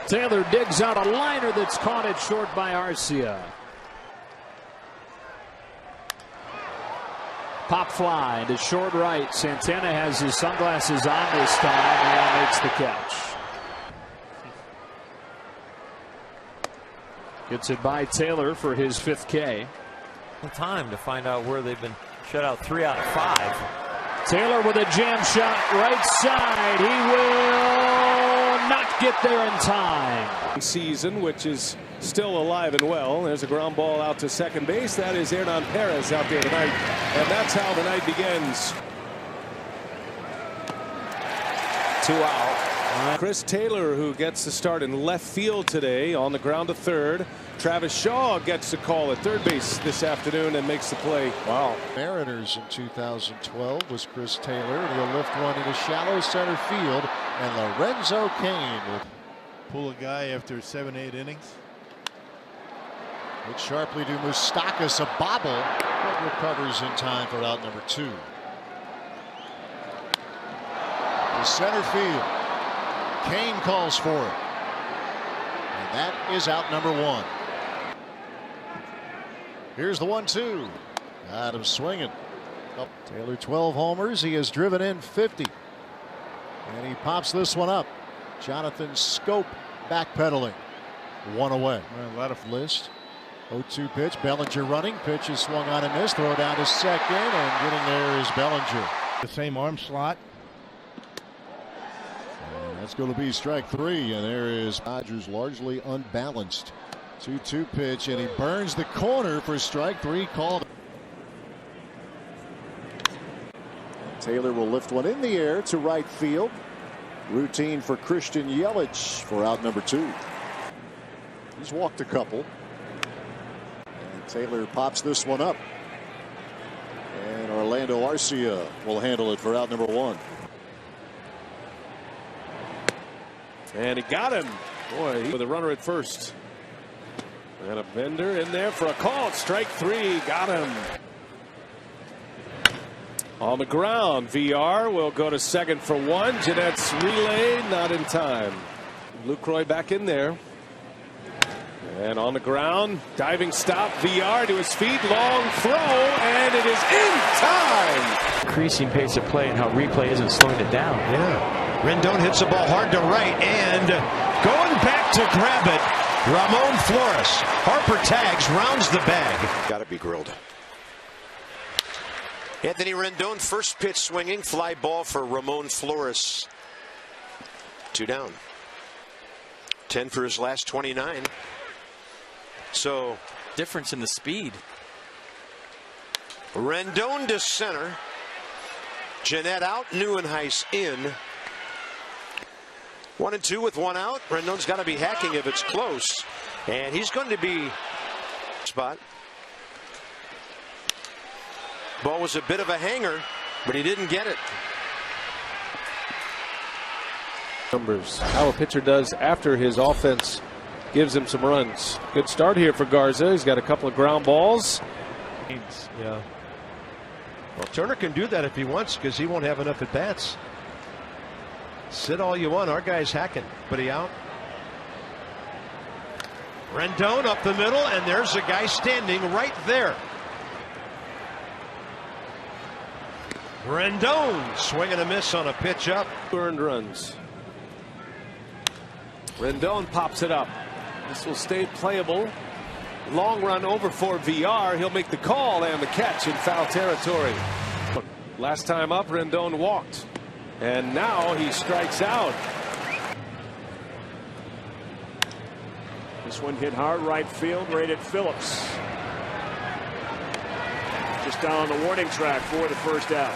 Taylor digs out a liner that's caught it short by Arcia. Pop fly to short right. Santana has his sunglasses on this time and makes the catch. Gets it by Taylor for his 5th K. Time to find out where they've been shut out 3 out of 5. Taylor with a jam shot right side. He will not get there in time. season, which is still alive and well. There's a ground ball out to second base. That is Hernan Perez out there tonight, and that's how the night begins. 2 out. Chris Taylor, who gets the start in left field today, on the ground to third. Travis Shaw gets the call at third base this afternoon and makes the play. Wow. Mariners in 2012 was Chris Taylor, and he'll lift one into shallow center field, and Lorenzo Cain will pull a guy after 7-8 innings. Hit sharply to Moustakas, a bobble, but recovers in time for out number 2. To center field. Cain calls for it. And that is out number 1. Here's the 1-2. Adams swinging. Taylor 12 homers. He has driven in 50. And he pops this one up. Jonathan Scope backpedaling. 1 away. A lot of list. 0-2 pitch. Bellinger running. Pitch is swung on and missed. Throw down to second. And getting there is Bellinger. The same arm slot. And that's going to be strike 3. And there is Dodgers largely unbalanced. 2-2 pitch. And he burns the corner for strike 3 called. Taylor will lift one in the air to right field. Routine for Christian Yelich for out number 2. He's walked a couple. And Taylor pops this one up. And Orlando Arcia will handle it for out number 1. And he got him. Boy, with a runner at first. And a Bender in there for a call. Strike 3. Got him. On the ground, VR will go to second for 1. Jeanette's relay not in time. Lucroy back in there. And on the ground, diving stop, VR to his feet, long throw, and it is in time. Increasing pace of play and how replay isn't slowing it down. Yeah. Rendon hits the ball hard to right, and going back to grab it, Ramon Flores. Harper tags, rounds the bag. Got to be grilled. Anthony Rendon, first pitch swinging, fly ball for Ramon Flores. 2 down. 10 for his last 29. So difference in the speed. Rendon to center. Jeanette out, Neuenhuis in. 1-2 with 1 out. Rendon's got to be hacking if it's close, and he's going to be spot. Ball was a bit of a hanger, but he didn't get it. Numbers. How a pitcher does after his offense gives him some runs. Good start here for Garza. He's got a couple of ground balls. Yeah. Well, Turner can do that if he wants, because he won't have enough at bats. Sit all you want. Our guy's hacking, but he out. Rendon up the middle, and there's a guy standing right there. Rendon swing and a miss on a pitch up. Earned runs. Rendon pops it up. This will stay playable. Long run over for VR. He'll make the call and the catch in foul territory. Last time up, Rendon walked. And now he strikes out. This one hit hard right field, right at Phillips. Just down on the warning track for the first out.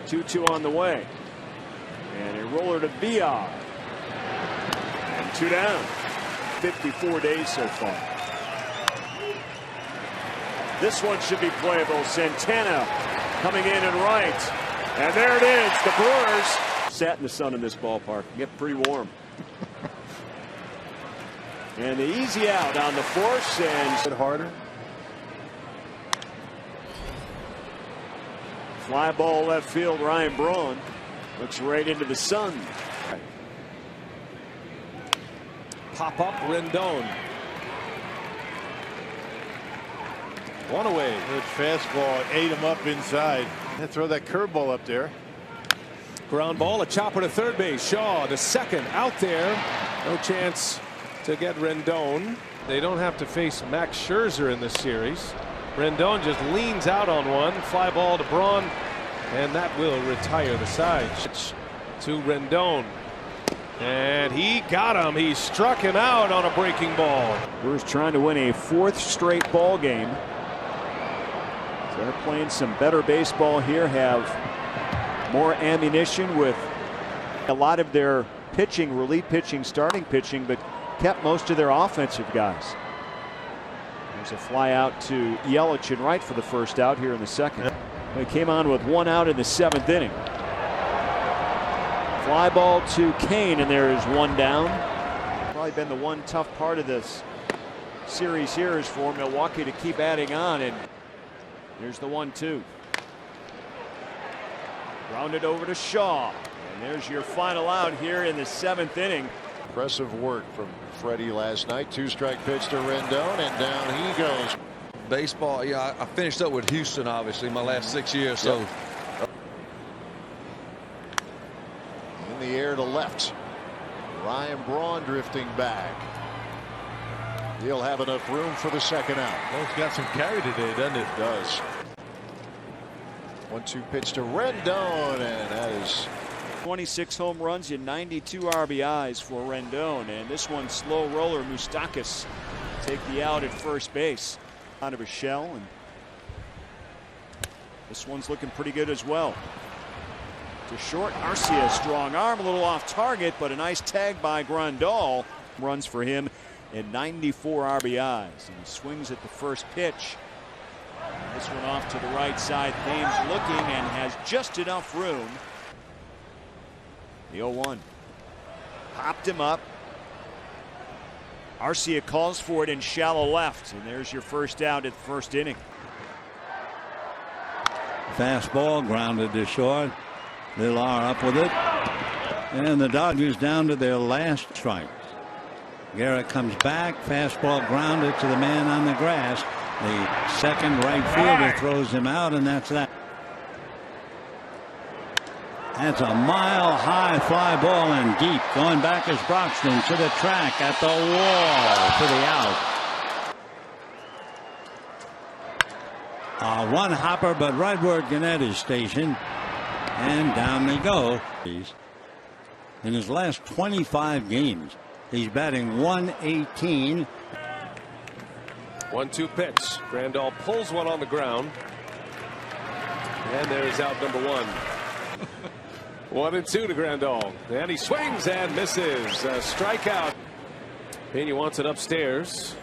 2-2 on the way. And a roller to VR. And 2 down. 54 days so far. This one should be playable. Santana coming in and right. And there it is. The Brewers sat in the sun in this ballpark. Get pretty warm. And the easy out on the force and bit harder. Fly ball left field. Ryan Braun looks right into the sun. Pop up Rendon. 1 away. Good fastball. Ate him up inside. And throw that curveball up there. Ground ball, a chopper to third base. Shaw to second. Out there. No chance to get Rendon. They don't have to face Max Scherzer in this series. Rendon just leans out on one. Fly ball to Braun, and that will retire the side. To Rendon. And he got him. He struck him out on a breaking ball. Brewers trying to win a 4th straight ball game. So they're playing some better baseball here, have more ammunition with a lot of their pitching, relief pitching, starting pitching, but kept most of their offensive guys. There's a fly out to Yelich in right for the first out here in the second. They came on with 1 out in the 7th inning. Fly ball to Kane, and there is 1 down. Probably been the one tough part of this series here is for Milwaukee to keep adding on, and here's the 1-2. Grounded over to Shaw, and there's your final out here in the 7th inning. Impressive work from Freddie last night. 2-strike pitch to Rendon, and down he goes. Baseball, yeah, I finished up with Houston, obviously, my last 6 years. So in the air to left. Ryan Braun drifting back. He'll have enough room for the second out. Well, it's got some carry today, doesn't it? It does. 1-2 pitch to Rendon, and that is 26 home runs and 92 RBIs for Rendon, and this one slow roller Moustakas take the out at first base. Out of a shell, and this one's looking pretty good as well. To short, Arcia, strong arm, a little off target, but a nice tag by Grandal. Runs for him and 94 RBIs, and he swings at the first pitch. This one off to the right side. Thames looking and has just enough room. The 0-1. Popped him up. Arcia calls for it in shallow left, and there's your first out at the first inning. Fastball grounded to short. Villar up with it, and the Dodgers down to their last strikes. Garrett comes back, fastball grounded to the man on the grass. The second right fielder throws him out, and that's that. That's a mile-high fly ball and deep. Going back is Broxton to the track at the wall for the out. One hopper, but right where Gannett is stationed. And down they go. In his last 25 games, he's batting .118. 1-2 pitch. Grandal pulls one on the ground. And there's out number 1. 1-2 to Grandal, and he swings and misses. A strikeout. Pena wants it upstairs,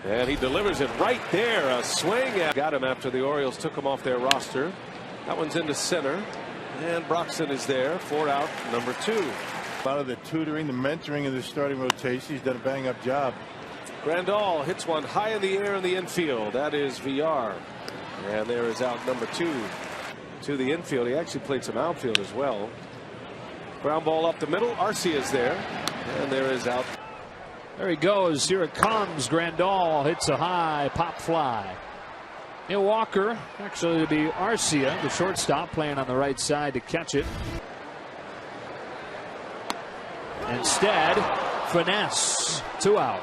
and he delivers it right there. A swing. Got him after the Orioles took him off their roster. That one's into center, and Broxton is there. 4 out, number 2. A lot of the tutoring, the mentoring of the starting rotation. He's done a bang-up job. Grandal hits one high in the air in the infield. That is VR, and there is out number 2. To the infield. He actually played some outfield as well. Ground ball up the middle. Arcia is there, and there is out. There he goes. Here it comes. Grandal hits a high pop fly. Neil Walker, actually to be Arcia, the shortstop, playing on the right side to catch it. Instead, finesse. 2 out.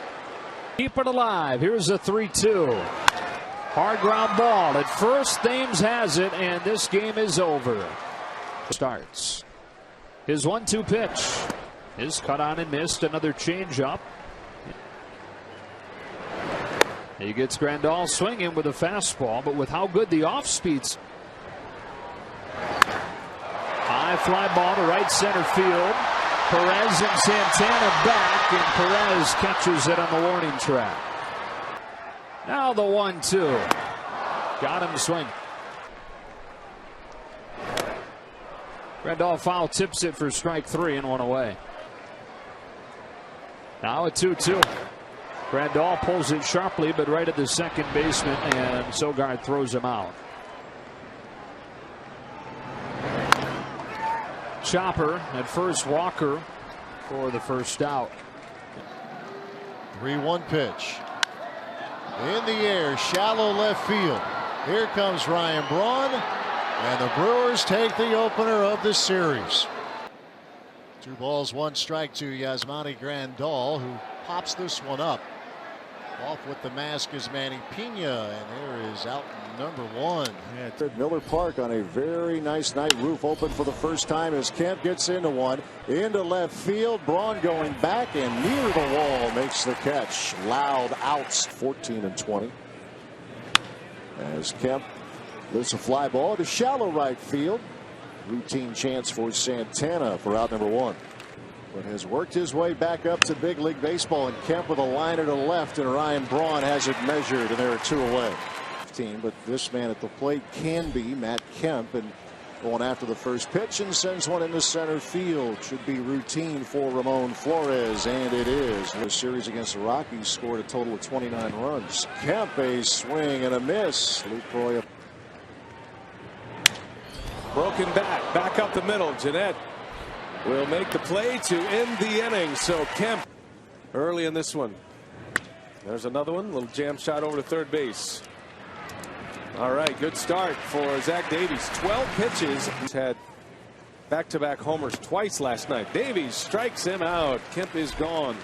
Keep it alive. Here's a 3-2. Hard ground ball at first. Thames has it, and this game is over. Starts. His 1-2 pitch is cut on and missed. Another changeup. He gets Grandal swinging with a fastball, but with how good the off speeds. High fly ball to right center field. Perez and Santana back, and Perez catches it on the warning track. Now the 1-2. Got him to swing. Grandal foul tips it for strike 3 and 1 away. Now a 2-2. Grandal pulls it sharply, but right at the second baseman, and Sogard throws him out. Chopper at first. Walker for the first out. 3-1 pitch. In the air, shallow left field. Here comes Ryan Braun, and the Brewers take the opener of the series. 2 balls, 1 strike to Yasmani Grandal, who pops this one up. Off with the mask is Manny Pena, and there is out number one. At Miller Park on a very nice night. Roof open for the first time as Kemp gets into one. Into left field. Braun going back and near the wall makes the catch. Loud outs. 14-20. As Kemp lifts a fly ball to shallow right field. Routine chance for Santana for out number one. But has worked his way back up to big league baseball, and Kemp with a liner to left, and Ryan Braun has it measured, and there are two away. But this man at the plate can be Matt Kemp, and going after the first pitch and sends one into center field. Should be routine for Ramon Flores, and it is. The series against the Rockies scored a total of 29 runs. Kemp, a swing and a miss. Luke Correa. Broken back up the middle. Jeanette will make the play to end the inning. So Kemp early in this one. There's another one. Little jam shot over to third base. All right, good start for Zach Davies. 12 pitches. He's had back-to-back homers twice last night. Davies strikes him out. Kemp is gone.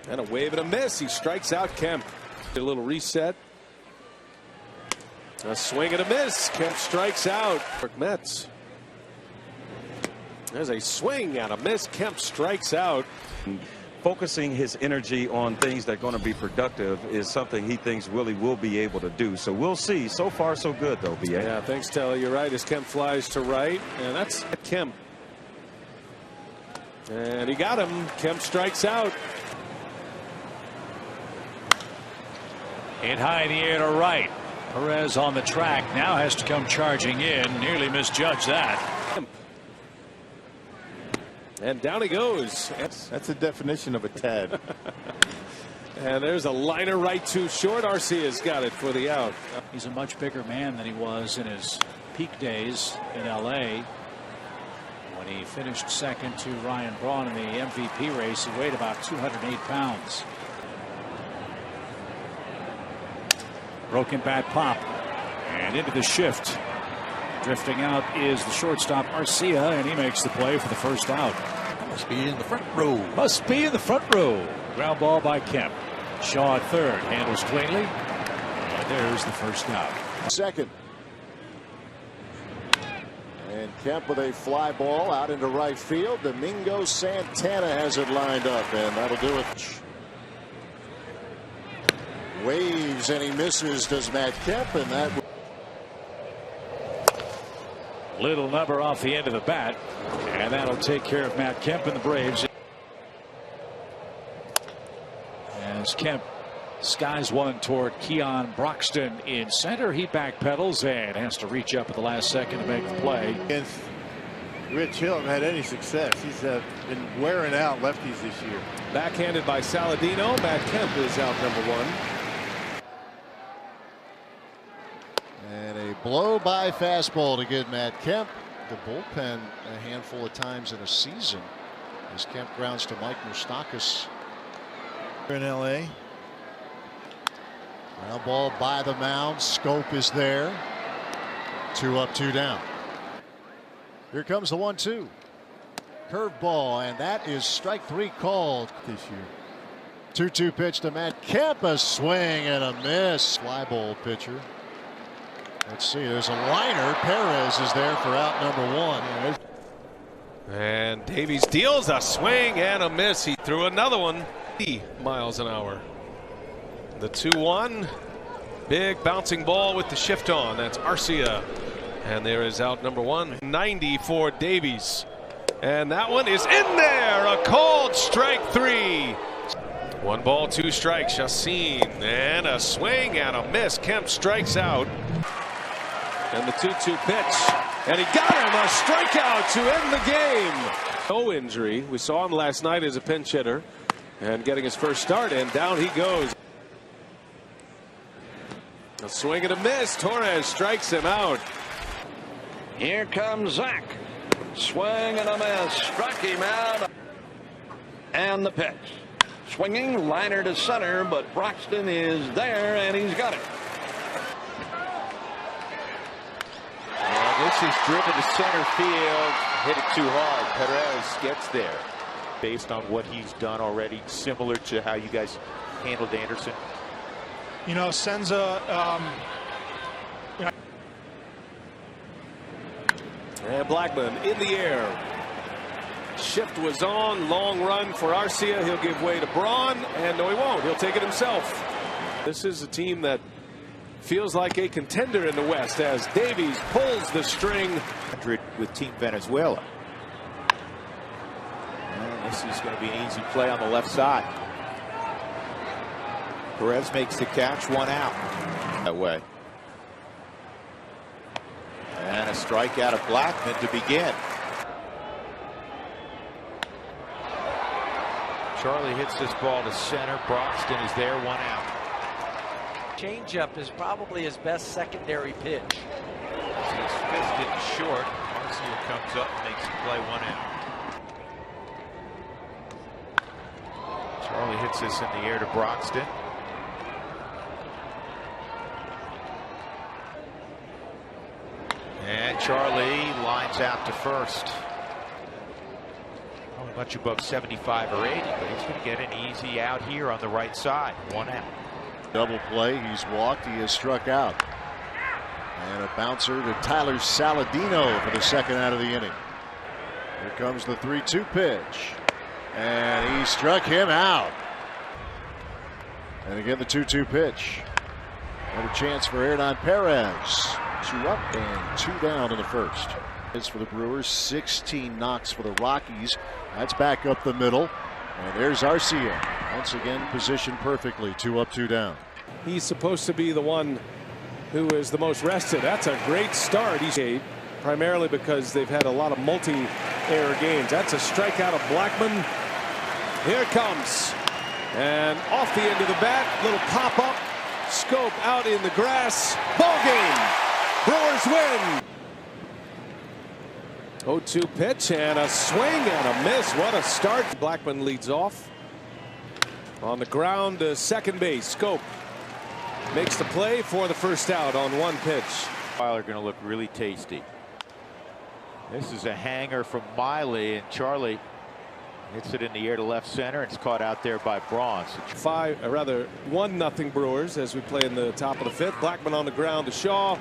And a wave and a miss. He strikes out Kemp. A little reset. A swing and a miss. Kemp strikes out. Mets. There's a swing and a miss. Kemp strikes out. Focusing his energy on things that are going to be productive is something he thinks Willie will be able to do. So we'll see. So far, so good, though, B.A. Yeah, thanks, Telly. You're right as Kemp flies to right. And that's Kemp. And he got him. Kemp strikes out. And high in the air to right. Perez on the track now has to come charging in. Nearly misjudged that. And down he goes. That's the definition of a Tad. And there's a liner right to short. Arcia's got it for the out. He's a much bigger man than he was in his peak days in L.A. When he finished second to Ryan Braun in the MVP race, he weighed about 208 pounds. Broken bat pop. And into the shift. Drifting out is the shortstop Arcia, and he makes the play for the first out. Must be in the front row. Must be in the front row. Ground ball by Kemp. Shaw at third. Handles cleanly. And there's the first out. Second. And Kemp with a fly ball out into right field. Domingo Santana has it lined up, and that'll do it. Waves, and he misses, does Matt Kemp, and that. Little number off the end of the bat, and that'll take care of Matt Kemp and the Braves. As Kemp skies one toward Keon Broxton in center, he backpedals and has to reach up at the last second to make the play. Against Rich Hill haven't had any success. He's been wearing out lefties this year. Backhanded by Saladino. Matt Kemp is out number one. And a blow by fastball to get Matt Kemp. The bullpen a handful of times in a season as Kemp grounds to Mike Moustakas in L.A. Ground ball by the mound. Scope is there. 2 up, 2 down. Here comes the 1-2. Curveball, and that is strike 3 called this year. 2-2 pitch to Matt Kemp. A swing and a miss. Fly ball pitcher. Let's see, there's a liner. Perez is there for out number 1. And Davies deals a swing and a miss. He threw another one. 80 miles an hour. The 2-1. Big bouncing ball with the shift on. That's Arcia. And there is out number 1. 90 for Davies. And that one is in there. A called strike 3. 1 ball, 2 strikes. Chacin. And a swing and a miss. Kemp strikes out. And the 2-2 pitch. And he got him a strikeout to end the game. No injury. We saw him last night as a pinch hitter and getting his first start, and down he goes. A swing and a miss. Torres strikes him out. Here comes Zach. Swing and a miss. Struck him out. And the pitch. Swinging liner to center, but Broxton is there and he's got it. And this is driven to center field. Hit it too hard. Perez gets there. based on what he's done already, similar to how you guys handled Anderson? You know, Senza, And Bregman in the air. Shift was on. Long run for Arcia. He'll give way to Braun. And no, he won't. He'll take it himself. This is a team that feels like a contender in the West as Davies pulls the string. With Team Venezuela. And this is going to be an easy play on the left side. Perez makes the catch, 1 out. That way. And a strikeout of Blackman to begin. Charlie hits this ball to center. Broxton is there, 1 out. Changeup is probably his best secondary pitch. He's fisted short. Arcia comes up and makes the play, 1 out. Charlie hits this in the air to Broxton. And Charlie lines out to first. Only much above 75 or 80, but he's going to get an easy out here on the right side. 1 out. Double play. He's walked. He has struck out. And a bouncer to Tyler Saladino for the second out of the inning. Here comes the 3-2 pitch. And he struck him out. And again, the 2-2 pitch. Another chance for Hernan Perez. 2 up and 2 down in the first. It's for the Brewers. 16 knocks for the Rockies. That's back up the middle. And there's Arcia. Once again positioned perfectly. 2 up, 2 down. He's supposed to be the one who is the most rested. That's a great start. He's primarily because they've had a lot of multi-error games. That's a strikeout of Blackman. Here it comes. And off the end of the bat, little pop-up. Scope out in the grass. Ball game. Brewers win. 0-2 pitch and a swing and a miss. What a start. Blackman leads off. On the ground to second base. Scope makes the play for the first out on 1 pitch. Are going to look really tasty. This is a hanger from Miley, and Charlie hits it in the air to left center. It's caught out there by Braun. 1-0 Brewers as we play in the top of the 5th. Blackman on the ground to Shaw.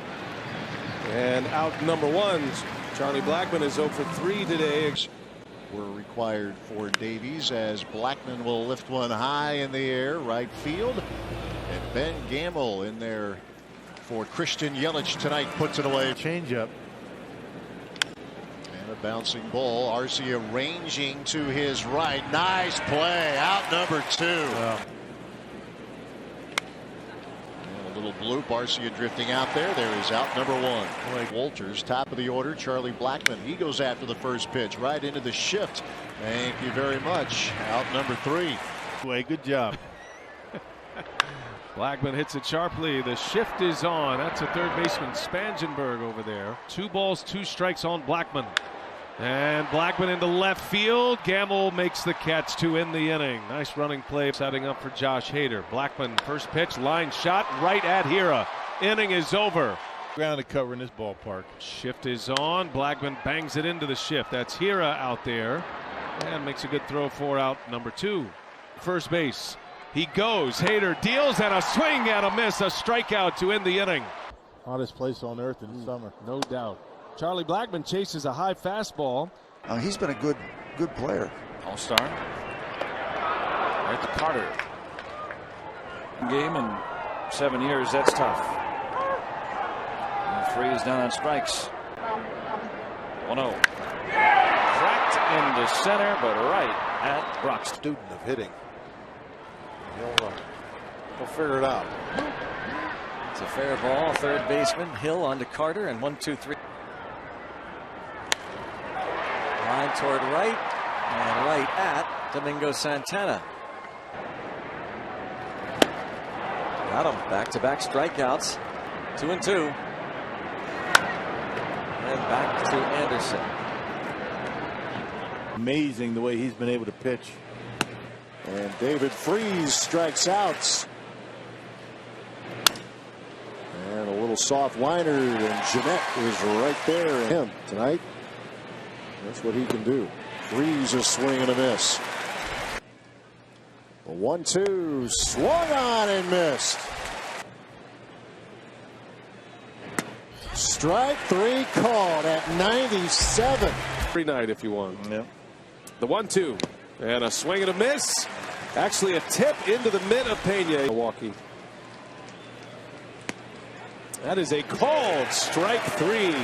And out number 1. Charlie Blackman is 0 for 3 today. Were required for Davies as Blackman will lift one high in the air right field. And Ben Gamble in there for Christian Yelich tonight puts it away. Changeup. And a bouncing ball. Arcia ranging to his right. Nice play. Out number 2. A little bloop. Arcia drifting out there. There is out number 1. Walters, top of the order. Charlie Blackman. He goes after the first pitch right into the shift. Thank you very much. Out number 3. Good job. Blackman hits it sharply. The shift is on. That's a third baseman Spangenberg over there. 2 balls, 2 strikes on Blackman. And Blackman into left field. Gamble makes the catch to end the inning. Nice running play setting up for Josh Hader. Blackman first pitch, line shot right at Hira. Inning is over. Ground to cover in this ballpark. Shift is on. Blackman bangs it into the shift. That's Hira out there. And makes a good throw for out number 2. First base. He goes. Hader deals and a swing and a miss. A strikeout to end the inning. Hottest place on earth in the summer. No doubt. Charlie Blackman chases a high fastball. He's been a good player. All-star. Right to Carter. Game in 7 years, that's tough. And 3 is down on strikes. 1-0. Cracked into center, but right at Brock. Student of hitting. He'll figure it out. It's a fair ball. Third baseman Hill onto Carter, and 1-2-3. Line toward right and right at Domingo Santana. Got him. Back-to-back strikeouts. 2-2. And back to Anderson. Amazing the way he's been able to pitch. And David Freese strikes out. And a little soft liner, and Jeanette is right there. And him tonight. That's what he can do. Freeze a swing and a miss. The 1-2 swung on and missed. Strike three called at 97. Free night if you want. Yeah. The 1-2 and a swing and a miss. Actually a tip into the mid of Pena. Milwaukee. That is a called strike three.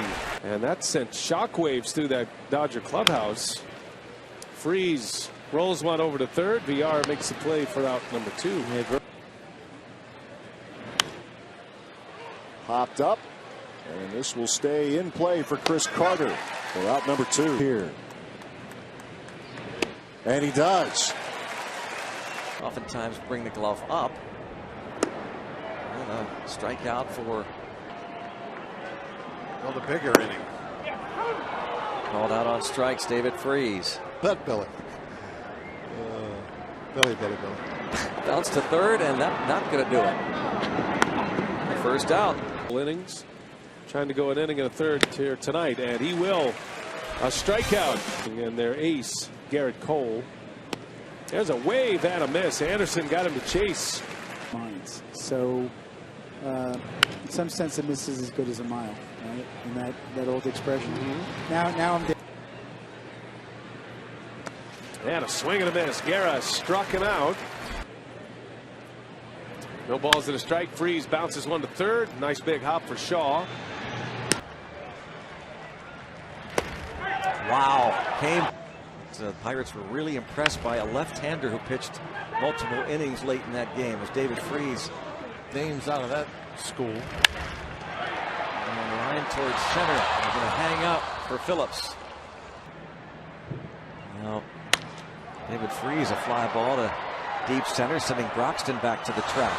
And that sent shockwaves through that Dodger clubhouse. Freeze rolls one over to third. VR makes a play for out number 2. Popped up. And this will stay in play for Chris Carter for out number 2 here. And he does. Oftentimes bring the glove up. And a strikeout for the bigger inning. Called out on strikes, David Freeze. That Billy. Billy. Bounce to third, and that not going to do it. First out. Innings. Trying to go an inning and a third here tonight, and he will. A strikeout. And their ace, Garrett Cole. There's a wave and a miss. Anderson got him to chase. Minds. So, in some sense, a miss is as good as a mile, right? And that old expression. Now I'm. And a swing and a miss. Guerra struck him out. No balls and a strike. Freeze bounces one to third. Nice big hop for Shaw. Wow. Came. The Pirates were really impressed by a left-hander who pitched multiple innings late in that game as David Freeze. Names out of that school. And line towards center. They're going to hang out for Phillips. Now, David Freeze, a fly ball to deep center, sending Broxton back to the track.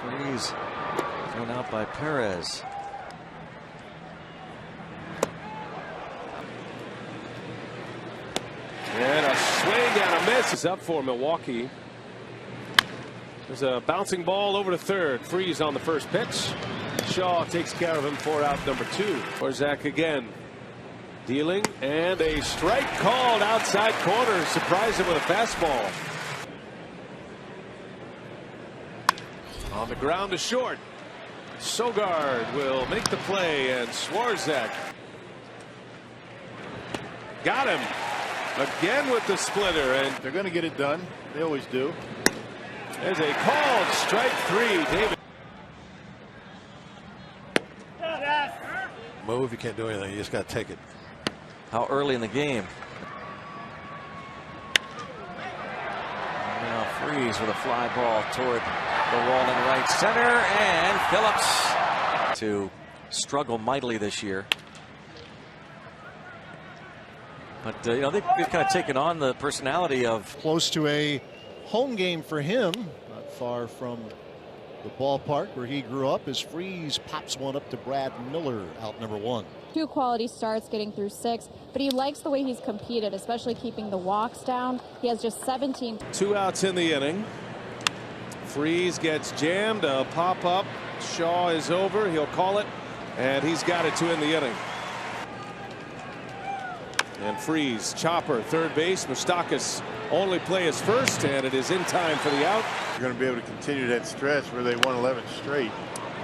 Freeze thrown out by Perez. And a swing and a miss is up for Milwaukee. There's a bouncing ball over to third. Freeze on the first pitch. Shaw takes care of him for out number 2. Zach again. Dealing and a strike called outside corner. Surprised him with a fastball. On the ground to short. Sogard will make the play, and Swarzak got him again with the splitter, and they're going to get it done. They always do. There's a called strike 3. David. Move, you can't do anything. You just got to take it. How early in the game? And now Freeze with a fly ball toward the wall in right center, and Phillips to struggle mightily this year. But you know, they've kind of taken on the personality of close to a home game for him, not far from the ballpark where he grew up, as Freeze pops one up to Brad Miller, out number 1. 2 quality starts, getting through 6, but he likes the way he's competed, especially keeping the walks down. He has just 17. 2 outs in the inning. Freeze gets jammed. A pop up. Shaw is over. He'll call it, and he's got it to end the inning. And Freeze, chopper, third base. Moustakas only play his first, and it is in time for the out. You're going to be able to continue that stretch where they won 11 straight.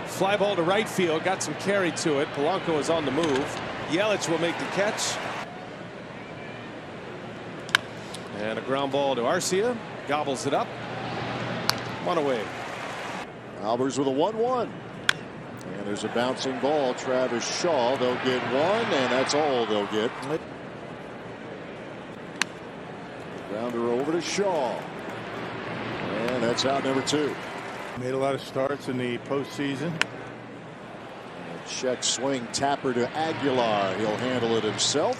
Fly ball to right field, got some carry to it. Polanco is on the move. Yelich will make the catch. And a ground ball to Arcia. Gobbles it up. 1 away. Albers with a 1-1. And there's a bouncing ball. Travis Shaw, they'll get 1, and that's all they'll get. Grounder over to Shaw. And that's out number 2. Made a lot of starts in the postseason. Check swing, tapper to Aguilar. He'll handle it himself.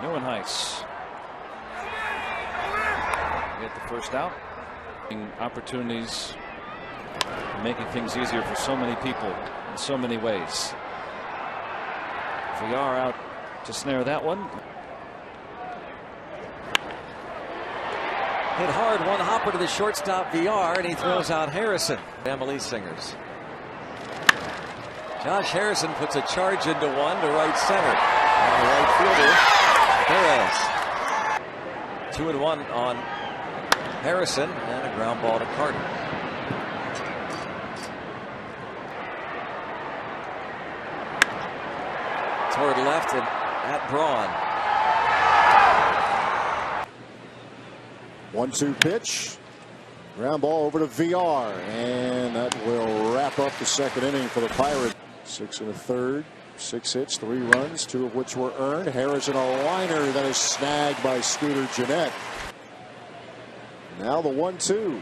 Neuenhuis get the first out. Opportunities, making things easier for so many people in so many ways. VR out to snare that one. Hit hard, one hopper to the shortstop VR, and he throws out Harrison. Family Singers. Josh Harrison puts a charge into one to right center. And the right fielder, Perez. 2-1 on Harrison, and a ground ball to Carter. Toward left and at Braun. 1-2 pitch. Ground ball over to VR, and that will wrap up the second inning for the Pirates. 6 1/3, 6 hits, 3 runs, 2 of which were earned. Harrison a liner that is snagged by Scooter Gennett. Now the 1-2.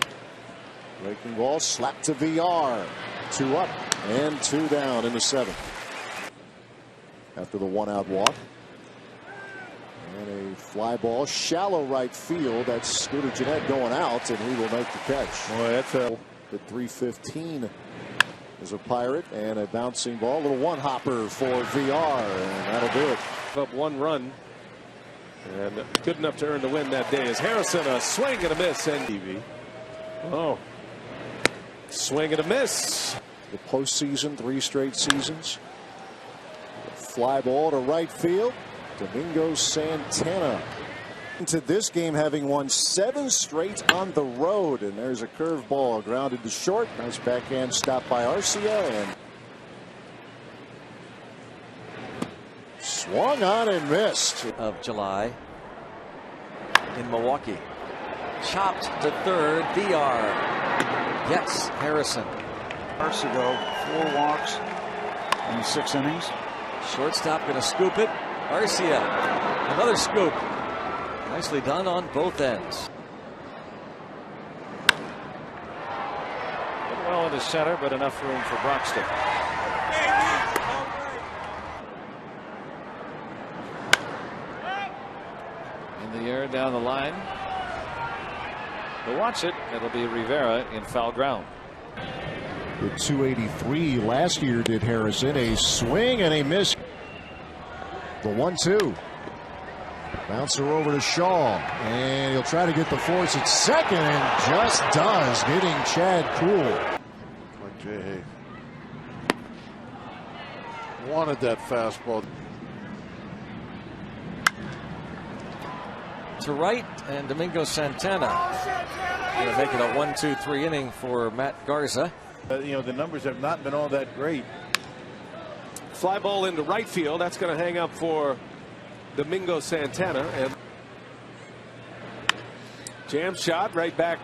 Breaking ball slapped to VR. 2 up and 2 down in the 7th. After the 1-out walk. And a fly ball, shallow right field. That's Scooter Gennett going out, and he will make the catch. Boy, that's a the 315 is a Pirate, and a bouncing ball, a little one hopper for VR, and that'll do it. Up 1 run, and good enough to earn the win that day. Is Harrison a swing and a miss, and TV. Oh, swing and a miss. The postseason, 3 straight seasons. A fly ball to right field. Domingo Santana into this game having won 7 straight on the road, and there's a curveball grounded to short. Nice backhand stop by Arcia, and swung on and missed. Of July in Milwaukee. Chopped to third. VR gets Harrison. Arcia, 4 walks in 6 innings. Shortstop going to scoop it. Arcia, another scoop. Nicely done on both ends. Well into center, but enough room for Broxton. In the air down the line. To watch it, it'll be Rivera in foul ground. The 283 last year did Harrison. A swing and a miss. The 1-2. Bouncer over to Shaw, and he'll try to get the force at second, and just does, getting Chad Cool. Jay wanted that fastball. To right, and Domingo Santana. Going to make it a 1-2-3 inning for Matt Garza. You know, the numbers have not been all that great. Fly ball into right field. That's going to hang up for Domingo Santana, and jam shot right back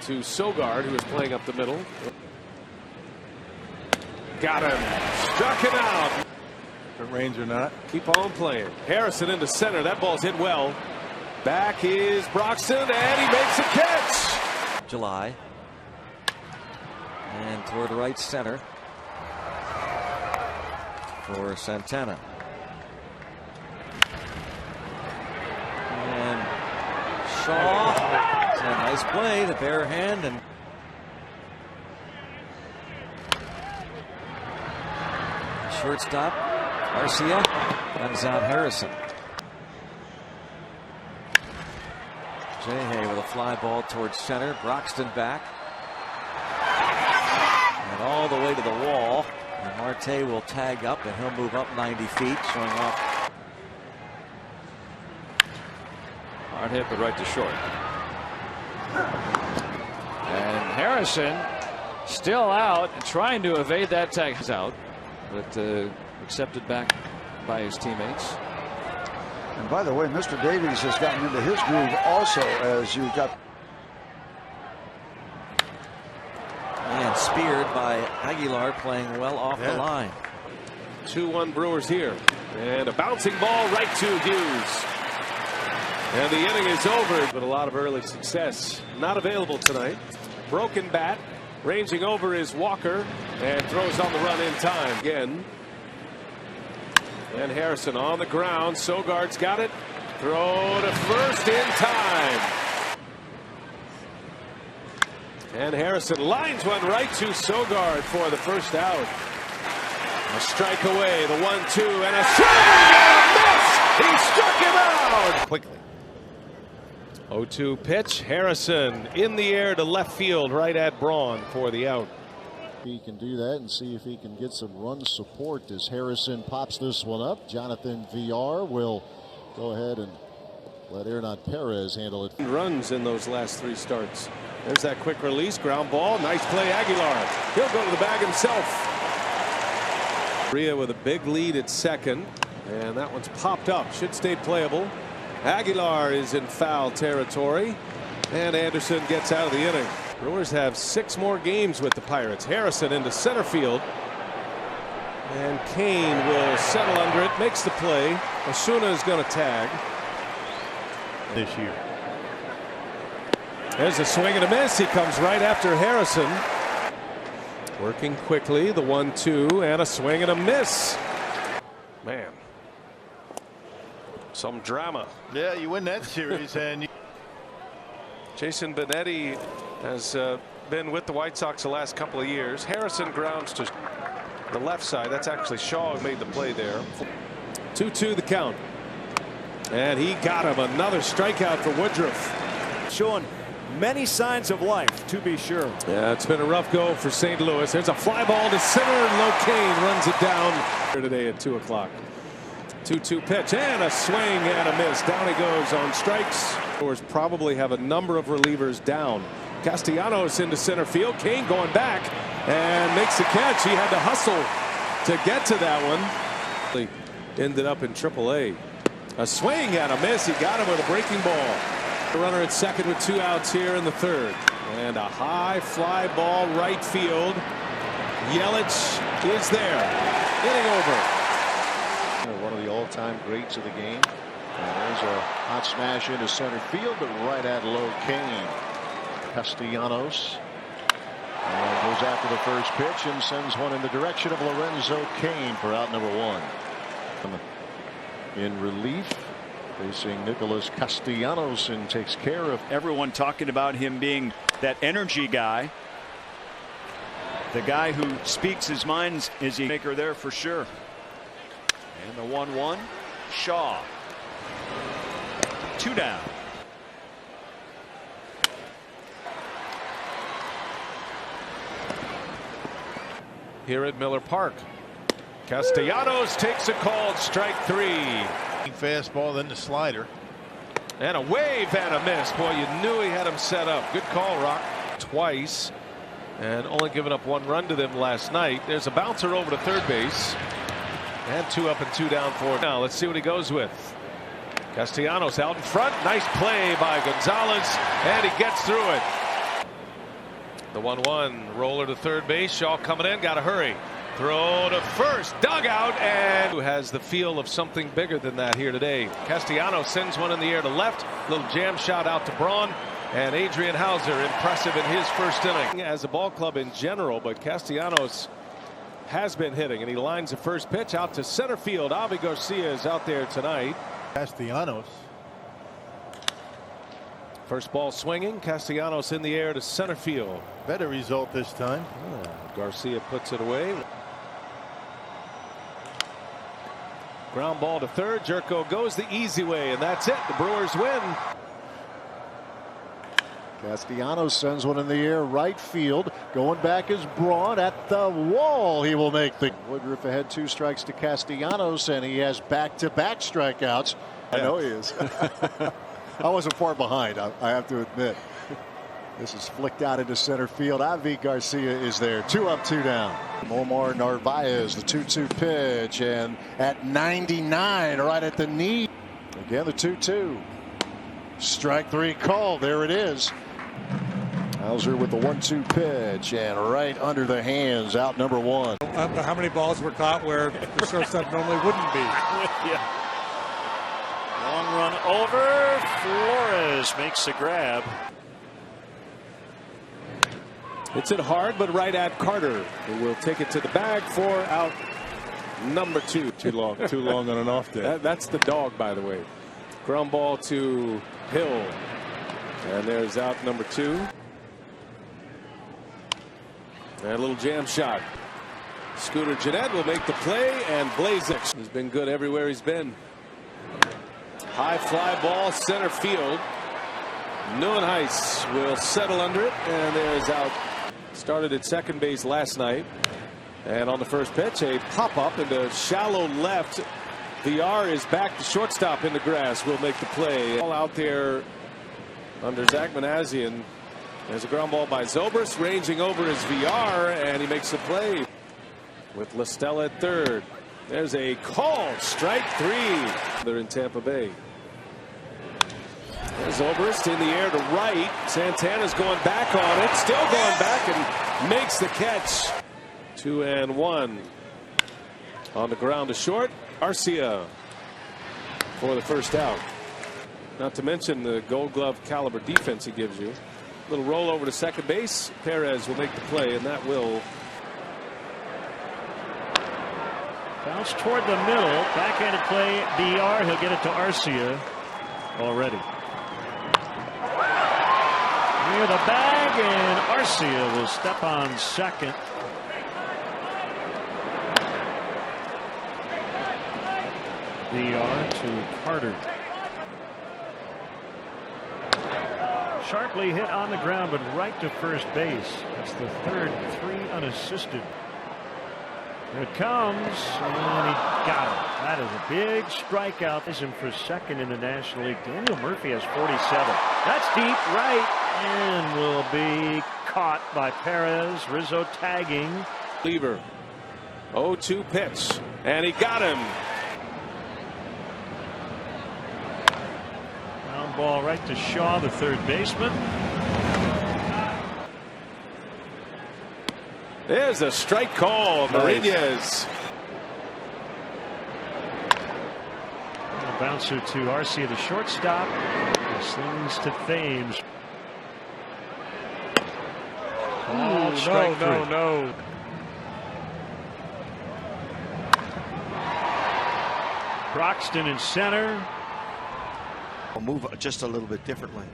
to Sogard, who is playing up the middle. Got him. Struck him out. If it rains or not. Keep on playing. Harrison into center. That ball's hit well. Back is Broxton, and he makes a catch. July. And toward right center for Santana. And Shaw. It's a nice play, the bare hand, and shortstop Arcia runs out Harrison. Jay with a fly ball towards center. Broxton back. And all the way to the wall. And Marte will tag up, and he'll move up 90 feet, showing off. Hard hit, but right to short. And Harrison still out, trying to evade that tag. He's out, but accepted back by his teammates. And by the way, Mr. Davies has gotten into his groove also, as you've got. And speared by Aguilar, playing well off the line. 2-1 Brewers here. And a bouncing ball right to Hughes. And the inning is over, but a lot of early success not available tonight. Broken bat, ranging over is Walker, and throws on the run in time again. And Harrison on the ground. Sogard's got it. Throw to first in time. And Harrison lines one right to Sogard for the first out. A strike away, the 1-2, and a swing and a miss. He struck him out quickly. 0-2 pitch. Harrison in the air to left field, right at Braun for the out. He can do that and see if he can get some run support as Harrison pops this one up. Jonathan VR will go ahead and let Hernan Perez handle it. Runs in those last 3 starts. There's that quick release, ground ball. Nice play, Aguilar. He'll go to the bag himself. Correa with a big lead at second, and that one's popped up. Should stay playable. Aguilar is in foul territory, and Anderson gets out of the inning. Brewers have 6 more games with the Pirates. Harrison into center field, and Kane will settle under it, makes the play. Osuna is going to tag this year. There's a swing and a miss. He comes right after Harrison. Working quickly, the 1-2, and a swing and a miss. Man, some drama. Yeah, you win that series, and Jason Benetti has been with the White Sox the last couple of years. Harrison grounds to the left side. That's actually Shaw who made the play there. 2-2 the count. And he got him. Another strikeout for Woodruff. Showing many signs of life, to be sure. Yeah, it's been a rough go for St. Louis. There's a fly ball to center, and Locane runs it down here today at 2 o'clock. 2-2 pitch, and a swing and a miss. Down he goes on strikes. Brewers probably have a number of relievers down. Castellanos into center field. Kane going back and makes the catch. He had to hustle to get to that one. He ended up in AAA. A swing and a miss. He got him with a breaking ball. The runner at second with 2 outs here in the third. And a high fly ball right field. Yelich is there. Inning over. One of the all-time greats of the game. And there's a hot smash into center field, but right at Locane. Castellanos goes after the first pitch and sends one in the direction of Lorenzo Cain for out number 1. In relief, facing Nicholas Castellanos, and takes care of everyone talking about him being that energy guy. The guy who speaks his mind is a maker there for sure. And the 1-1, Shaw. 2 down. Here at Miller Park, Castellanos takes a called strike 3. Fastball, then the slider. And a wave and a miss. Boy, you knew he had him set up. Good call, Rock. Twice, and only given up 1 run to them last night. There's a bouncer over to third base. And 2 up and 2 down for now. Let's see what he goes with. Castellanos out in front. Nice play by Gonzalez, and he gets through it. The 1-1 roller to third base. Shaw coming in. Got to hurry. Throw to first, dugout, and who has the feel of something bigger than that here today. Castellanos sends one in the air to left. Little jam shot out to Braun, and Adrian Hauser impressive in his first inning. As a ball club in general, but Castellanos has been hitting, and he lines the first pitch out to center field. Avi Garcia is out there tonight. Castellanos. First ball swinging. Castellanos in the air to center field. Better result this time. Garcia puts it away. Ground ball to third. Jerko goes the easy way, and that's it. The Brewers win. Castellanos sends one in the air right field. Going back is Braun at the wall. He will make the Woodruff ahead 2 strikes to Castellanos, and he has back-to-back strikeouts. I know he is. I wasn't far behind, I have to admit. This is flicked out into center field. Avi Garcia is there. 2 up, 2 down. Omar Narvaez, the 2-2 pitch, and at 99, right at the knee. Again, the 2-2. Strike 3 called. There it is. Hauser with the 1-2 pitch, and right under the hands, out number 1. How many balls were caught where the shortstop normally wouldn't be? Long run over. Flores makes the grab. Hits it hard, but right at Carter, who will take it to the bag for out number 2. Too long on an off day. That's the dog, by the way. Ground ball to Hill, and there's out number 2. And a little jam shot. Scooter Gennett will make the play, and Blazek has been good everywhere he's been. High fly ball, center field. Neuenhuis will settle under it, and there's out. Started at second base last night, and on the first pitch, a pop-up into shallow left. VR is back to shortstop in the grass. Will make the play. All out there under Zach Manassian. There's a ground ball by Zobrist, ranging over his VR, and he makes the play with LaStella at third. There's a call, strike 3. They're in Tampa Bay. There's Zobrist in the air to right. Santana's going back on it, still going back, and makes the catch. 2-1 on the ground to short. Arcia for the first out. Not to mention the Gold Glove caliber defense he gives you. Little roll over to second base. Perez will make the play, and that will bounce toward the middle. Backhanded play. BR. He'll get it to Arcia already. Near the bag, and Arcia will step on second. BR to Carter. Sharply hit on the ground, but right to first base. That's the third 3 unassisted. Here it comes, and he got it. That is a big strikeout. This is for second in the National League. Daniel Murphy has 47. That's deep right, and will be caught by Perez. Rizzo tagging. Lever. 0-2 pitch, and he got him. Ground ball right to Shaw, the third baseman. There's a strike call. Marinas. A bouncer to Arcia, the shortstop. Slings to Thames. Oh, strike no. Broxton in center. I'll move just a little bit differently.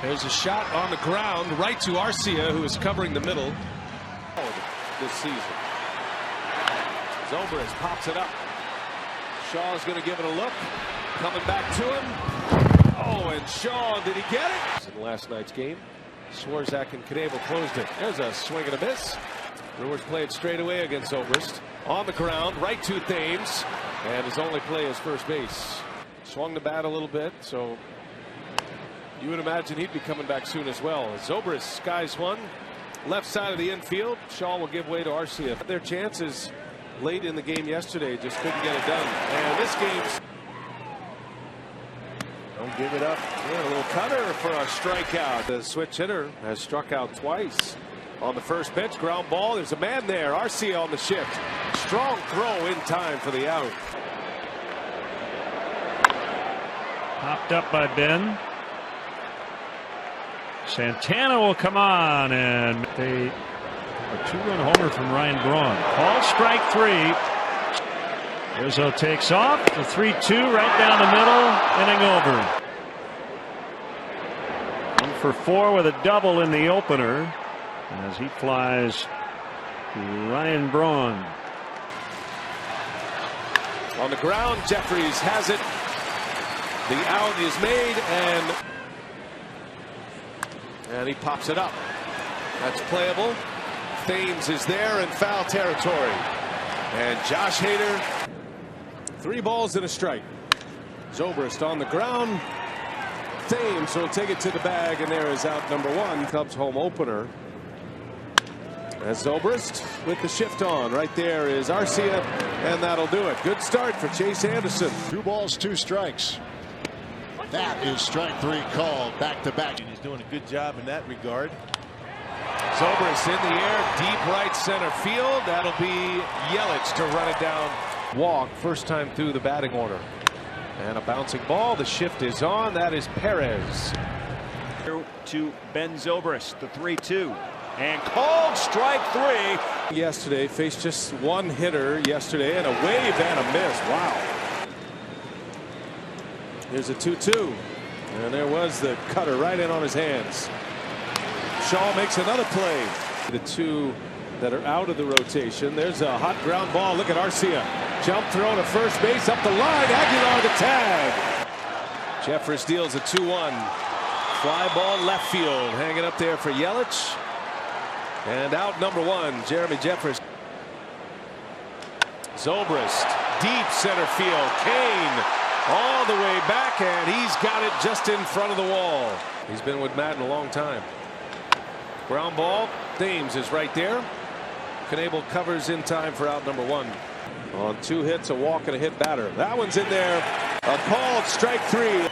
There's a shot on the ground right to Arcia, who is covering the middle this season. Zobrist pops it up. Shaw's going to give it a look. Coming back to him. Oh, and Shaw, did he get it? In last night's game, Swarzak and Knebel closed it. There's a swing and a miss. Brewers played straight away against Zobrist. On the ground, right to Thames, and his only play is first base. Swung the bat a little bit, so you would imagine he'd be coming back soon as well. Zobrist skies one. Left side of the infield. Shaw will give way to Arcia. Their chances late in the game yesterday, just couldn't get it done. And this game's don't give it up. Yeah, a little cutter for a strikeout. The switch hitter has struck out twice. On the first pitch, ground ball. There's a man there. Arcia on the shift. Strong throw in time for the out. Popped up by Ben. Santana will come on, and a 2-run homer from Ryan Braun. Called strike 3. Rizzo takes off. The 3-2 right down the middle. Inning over. 1 for 4 with a double in the opener as he flies Ryan Braun. On the ground, Jeffries has it. The out is made, and he pops it up. That's playable. Thames is there in foul territory. And Josh Hader, 3 balls and a strike. Zobrist on the ground. Thames will take it to the bag, and there is out number 1. Cubs home opener. As Zobrist with the shift on. Right there is Arcia, and that'll do it. Good start for Chase Anderson. 2 balls, 2 strikes. That is strike 3 called back to back. And he's doing a good job in that regard. Zobrist in the air, deep right center field. That'll be Yelich to run it down. Walk first time through the batting order. And a bouncing ball. The shift is on. That is Perez. To Ben Zobrist, the 3-2. And called strike 3. Yesterday faced just 1 hitter yesterday, and a wave and a miss. Wow. Here's a 2-2. And there was the cutter right in on his hands. Shaw makes another play. The 2 that are out of the rotation. There's a hot ground ball. Look at Arcia. Jump throw to first base, up the line. Aguilar the tag. Jeffers deals a 2-1. Fly ball left field, hanging up there for Yelich. And out number one, Jeremy Jeffress. Zobrist, deep center field. Kane all the way back, and he's got it just in front of the wall. He's been with Madden a long time. Ground ball. Thames is right there. Knebel covers in time for out number one. On 2 hits, a walk, and a hit batter. That one's in there. A called strike 3.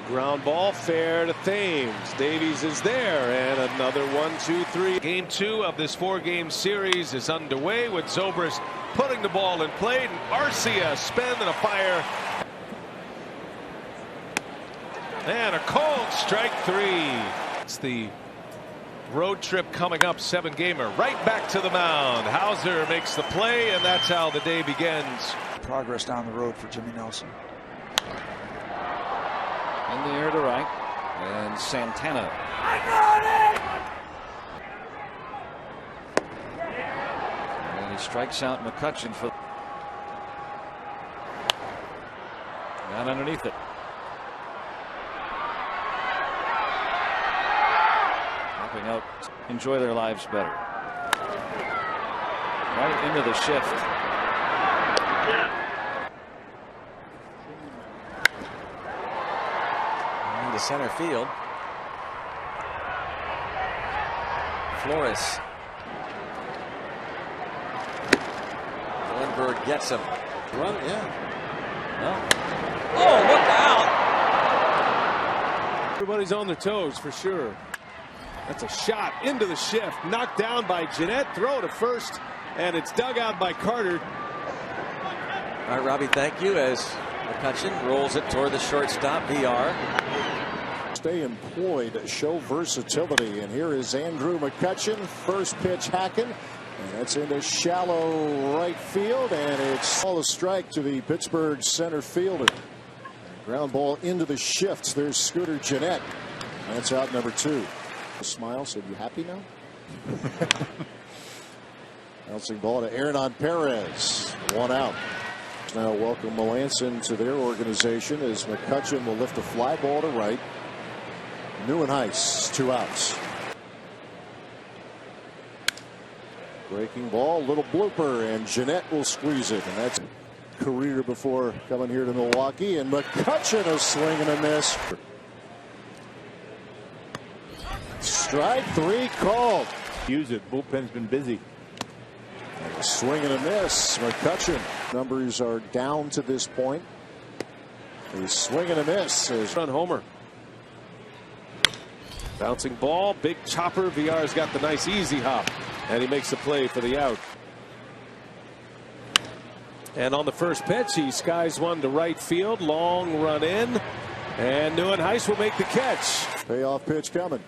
Ground ball fair to Thames. Davies is there, and another 1-2-3. Game 2 of this 4-game series is underway with Zobrist putting the ball in play, and Arcia spending a fire. And a called strike 3. It's the road trip coming up, 7-gamer. Right back to the mound. Hauser makes the play, and that's how the day begins. Progress down the road for Jimmy Nelson. In the air to right, and Santana. And he strikes out McCutchen for. Down underneath it. Helping out enjoy their lives better. Right into the shift. To center field. Flores. Lindbergh gets him. Run, yeah. Oh, look out! Everybody's on their toes for sure. That's a shot into the shift. Knocked down by Jeanette. Throw to first, and it's dug out by Carter. All right, Robbie, thank you. As McCutchen rolls it toward the shortstop, VR. Stay employed, show versatility, and here is Andrew McCutchen. First pitch hacking, and that's into shallow right field, and it's all a strike to the Pittsburgh center fielder. Ground ball into the shifts. There's Scooter Jeanette. That's out number 2. Smile said, "You happy now?" Bouncing ball to Hernan Perez. 1 out. Now welcome Melanson to their organization as McCutchen will lift a fly ball to right. Neuenhuis, 2 outs. Breaking ball, little blooper, and Jeanette will squeeze it, and that's career before coming here to Milwaukee. And McCutchen a swing and a miss. Strike 3 called. Use it. Bullpen's been busy. And a swing and a miss. McCutchen. Numbers are down to this point. A swing and a miss. Run homer. Bouncing ball, big chopper. VR's got the nice easy hop, and he makes the play for the out. And on the first pitch, he skies one to right field. Long run in, and Neuenhuis will make the catch. Payoff pitch coming.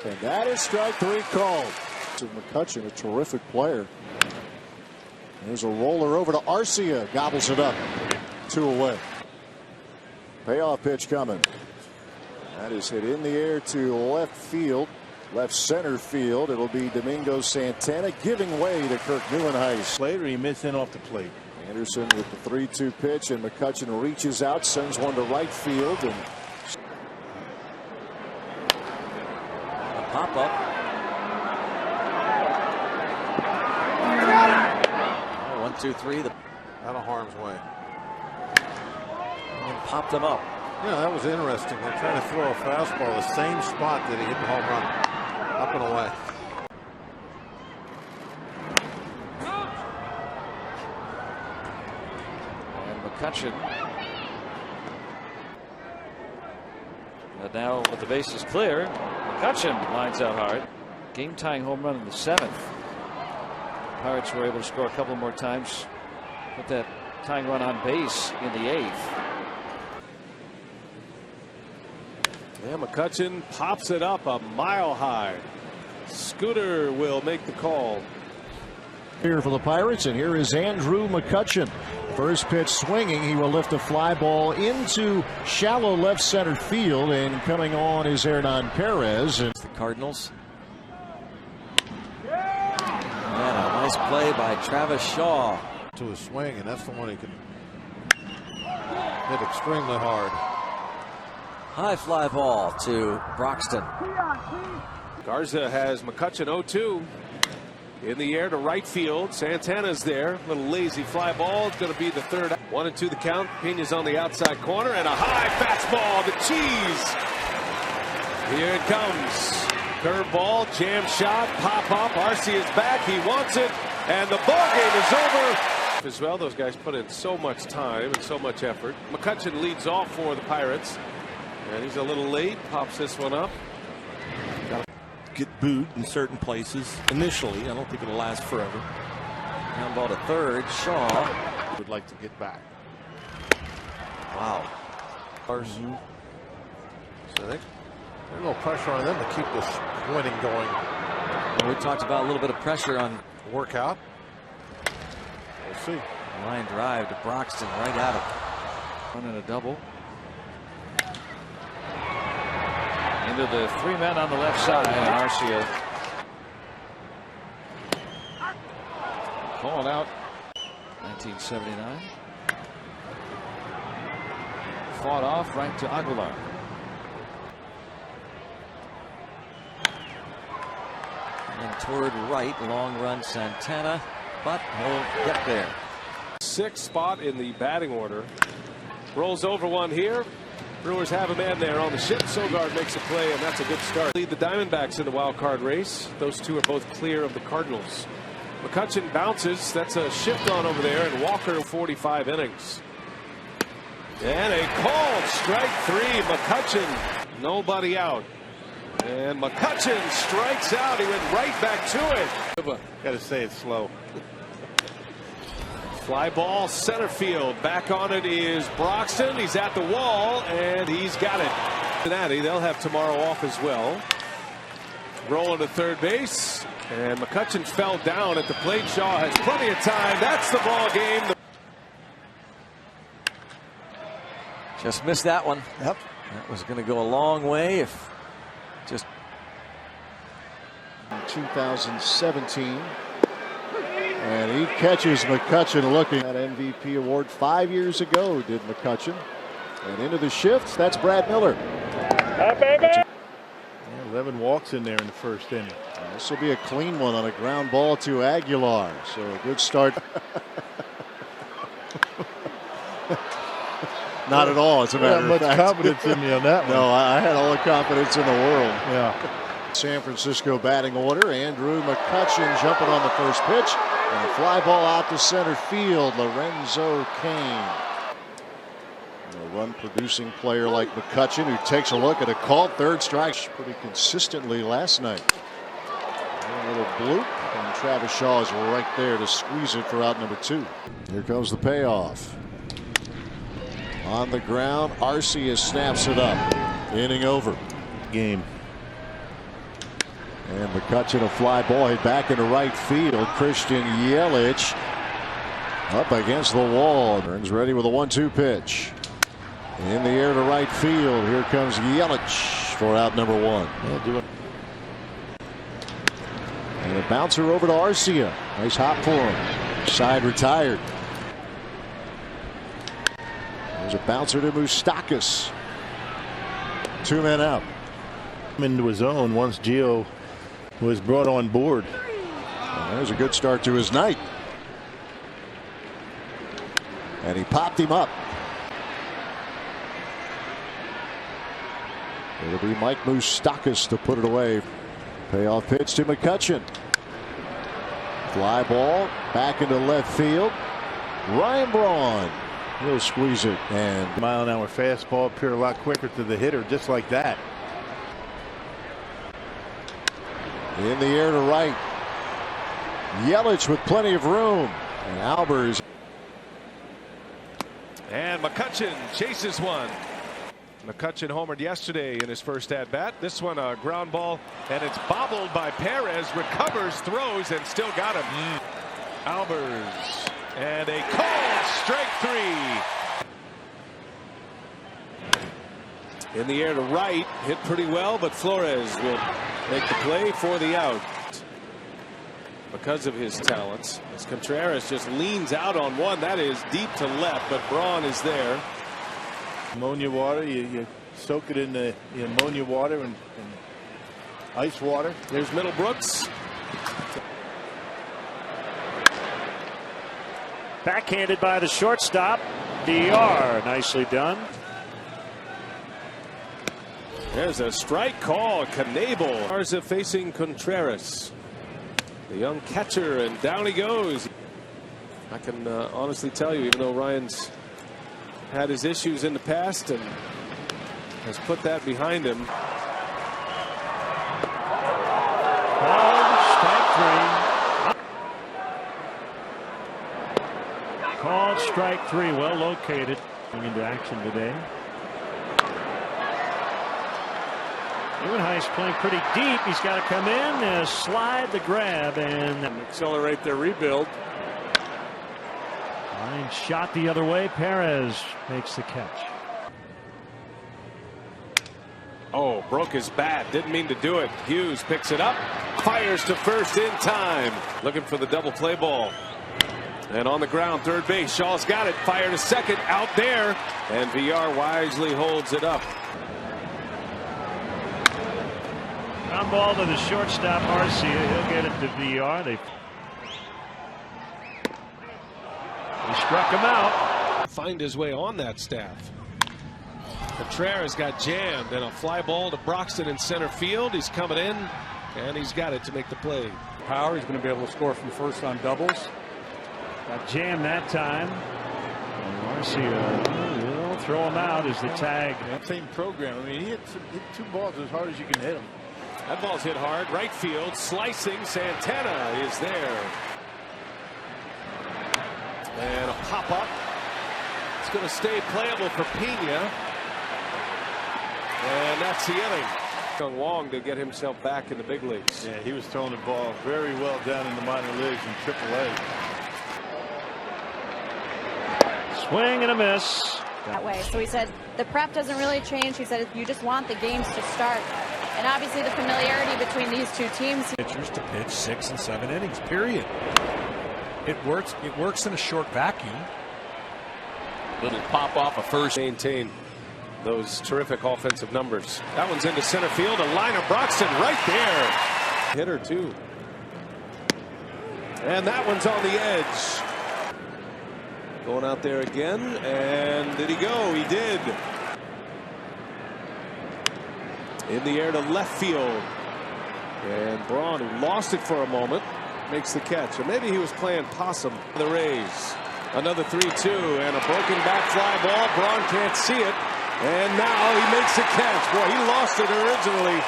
And that is strike 3 called. To McCutchen, a terrific player. There's a roller over to Arcia. Gobbles it up. 2 away. Payoff pitch coming. That is hit in the air to left field. Left center field. It'll be Domingo Santana giving way to Kirk Neuenhuis. Later he missed in off the plate. Anderson with the 3-2 pitch, and McCutchen reaches out, sends one to right field, and a pop up. 1-2-3. Out of harm's way. And popped him up. Yeah, that was interesting. They're trying to throw a fastball the same spot that he hit the home run. Up and away. And McCutchen. But now with the bases clear, McCutchen lines out hard. Game tying home run in the 7th. Pirates were able to score a couple more times. Put that tying run on base in the 8th. Yeah, McCutchen pops it up a mile high. Scooter will make the call. Here for the Pirates, and here is Andrew McCutchen. First pitch swinging. He will lift a fly ball into shallow left center field, and coming on is Hernan Perez. And the Cardinals. And a nice play by Travis Shaw. To a swing, and that's the one he can Hit extremely hard. High fly ball to Broxton. Garza has McCutchen 0-2. In the air to right field. Santana's there. Little lazy fly ball. It's going to be the third. 1-2 the count. Pena's on the outside corner. And a high fastball. The cheese. Here it comes. Curveball. Jam shot. Pop up. Arcia's back. He wants it. And the ball game is over. As well, those guys put in so much time and so much effort. McCutchen leads off for the Pirates. And he's a little late. Pops this one up. Get booed in certain places initially. I don't think it'll last forever. Ground ball to third. Shaw would like to get back. Wow. So I think there's a little pressure on them to keep this winning going. Well, we talked about a little bit of pressure on workout. We'll see. Line drive to Broxton right at him. One and a double. Into the three men on the left side, and Arcia calling out 1979. Fought off right to Aguilar. And toward right, long run Santana, but he'll get there. Sixth spot in the batting order. Rolls over one here. Brewers have a man there on the ship. Sogard makes a play, and that's a good start. Lead the Diamondbacks in the wild card race. Those two are both clear of the Cardinals. McCutchen bounces. That's a shift on over there, and Walker 45 innings. And a called strike three. McCutchen, nobody out. And McCutchen strikes out. He went right back to it. Got to say it's slow. Fly ball center field. Back on it is Broxton. He's at the wall and he's got it. Cincinnati, they'll have tomorrow off as well. Rolling to third base, and McCutchen fell down at the plate. Shaw has plenty of time. That's the ball game. Just missed that one. Yep. That was going to go a long way if just. In 2017. And he catches McCutchen looking at MVP award 5 years ago, did McCutchen. And into the shift, that's Brad Miller. 11 walks in there in the first inning. And this will be a clean one on a ground ball to Aguilar. So a good start. Not at all, as a matter of fact. Much confidence in me on that one. No, I had all the confidence in the world. Yeah. San Francisco batting order. Andrew McCutchen jumping on the first pitch. And a fly ball out to center field. Lorenzo Cain. A run-producing player like McCutchen, who takes a look at a called third strike pretty consistently last night. A little bloop, and Travis Shaw is right there to squeeze it for out number 2. Here comes the payoff. On the ground, Arcia snaps it up. Inning over. Game. And McCutchen, a fly ball hit back into right field. Christian Yelich up against the wall. Burns ready with a 1-2 pitch. In the air to right field. Here comes Yelich for out number 1. And a bouncer over to Arcia. Nice hop for him. Side retired. There's a bouncer to Moustakas. 2 men out. Into his own once Gio was brought on board. And there's a good start to his night. And he popped him up. It'll be Mike Moustakas to put it away. Payoff pitch to McCutchen. Fly ball back into left field. Ryan Braun. He'll squeeze it. And mile-an-hour fastball appeared a lot quicker to the hitter, just like that. In the air to right. Yelich with plenty of room. And Albers. And McCutchen chases one. McCutchen homered yesterday in his first at-bat. This one a ground ball, and it's bobbled by Perez. Recovers, throws, and still got him. Albers. And a called strike 3. In the air to right. Hit pretty well, but Flores will make the play for the out. Because of his talents, as Contreras just leans out on one that is deep to left, but Braun is there. Ammonia water, you soak it in the ammonia water and ice water. There's Middlebrooks. Backhanded by the shortstop. DR, nicely done. There's a strike call. Knebel. Garza facing Contreras. The young catcher, and down he goes. I can honestly tell you, even though Ryan's had his issues in the past and has put that behind him. Called strike three. Well located. Coming into action today. Nieuwenhuis playing pretty deep. He's got to come in, slide the grab, and accelerate their rebuild. Line shot the other way. Perez makes the catch. Oh, broke his bat. Didn't mean to do it. Hughes picks it up. Fires to first in time. Looking for the double play ball. And on the ground, third base. Shaw's got it. Fire to second. Out there. And VR wisely holds it up. Ground ball to the shortstop, Arcia. He'll get it to VR. They struck him out. Find his way on that staff. Contreras got jammed, and a fly ball to Broxton in center field. He's coming in, and he's got it to make the play. Power. He's going to be able to score from first on doubles. Got jammed that time. Arcia will throw him out as the tag. Same program. I mean, he hit two balls as hard as you can hit them. That ball's hit hard. Right field. Slicing. Santana is there. And a pop up. It's going to stay playable for Pena. And that's the inning. Young Wong to get himself back in the big leagues. Yeah, he was throwing the ball very well down in the minor leagues in AAA. Swing and a miss. That way. So he said the prep doesn't really change. He said you just want the games to start. And obviously the familiarity between these two teams. Pitchers to pitch 6 and 7 innings, period. It works in a short vacuum. Little pop off of first. Maintain those terrific offensive numbers. That one's into center field. A line of Broxton right there. Hitter too. And that one's on the edge. Going out there again. And did he go? He did. In the air to left field. And Braun, who lost it for a moment, makes the catch. Or maybe he was playing possum. The Rays. Another 3-2 and a broken back fly ball. Braun can't see it. And now he makes the catch. Boy, he lost it originally.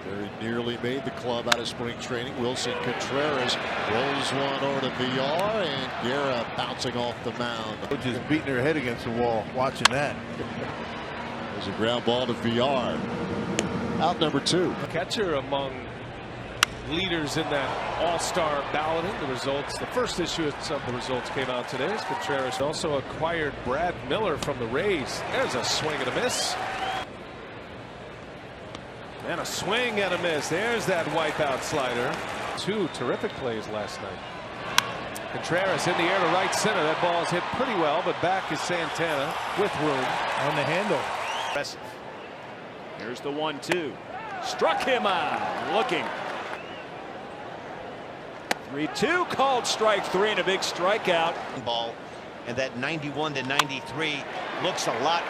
Very nearly made the club out of spring training. Wilson Contreras rolls one over to VR, and Guerra bouncing off the mound. Just beating her head against the wall watching that. There's a ground ball to VR. Out number 2. Catcher among leaders in that all-star balloting. The results, the first issue of the results came out today. As Contreras also acquired Brad Miller from the Rays. There's a swing and a miss. And a swing and a miss. There's that wipeout slider. 2 terrific plays last night. Contreras in the air to right center. That ball is hit pretty well, but back is Santana with room on the handle. Impressive. Here's the 1-2. Struck him out. Looking. 3-2 called strike 3 and a big strikeout. Ball, and that 91 to 93 looks a lot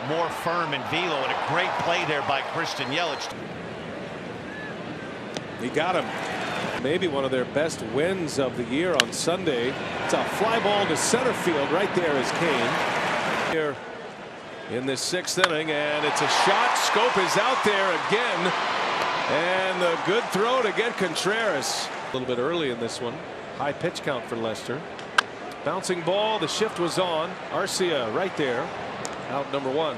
more firm in velo, and a great play there by Christian Yelich. He got him. Maybe one of their best wins of the year on Sunday. It's a fly ball to center field. Right there is Kane. Here in this 6th inning, and it's a shot. Scope is out there again. And a good throw to get Contreras. A little bit early in this one. High pitch count for Lester. Bouncing ball. The shift was on. Arcia right there. Out number 1.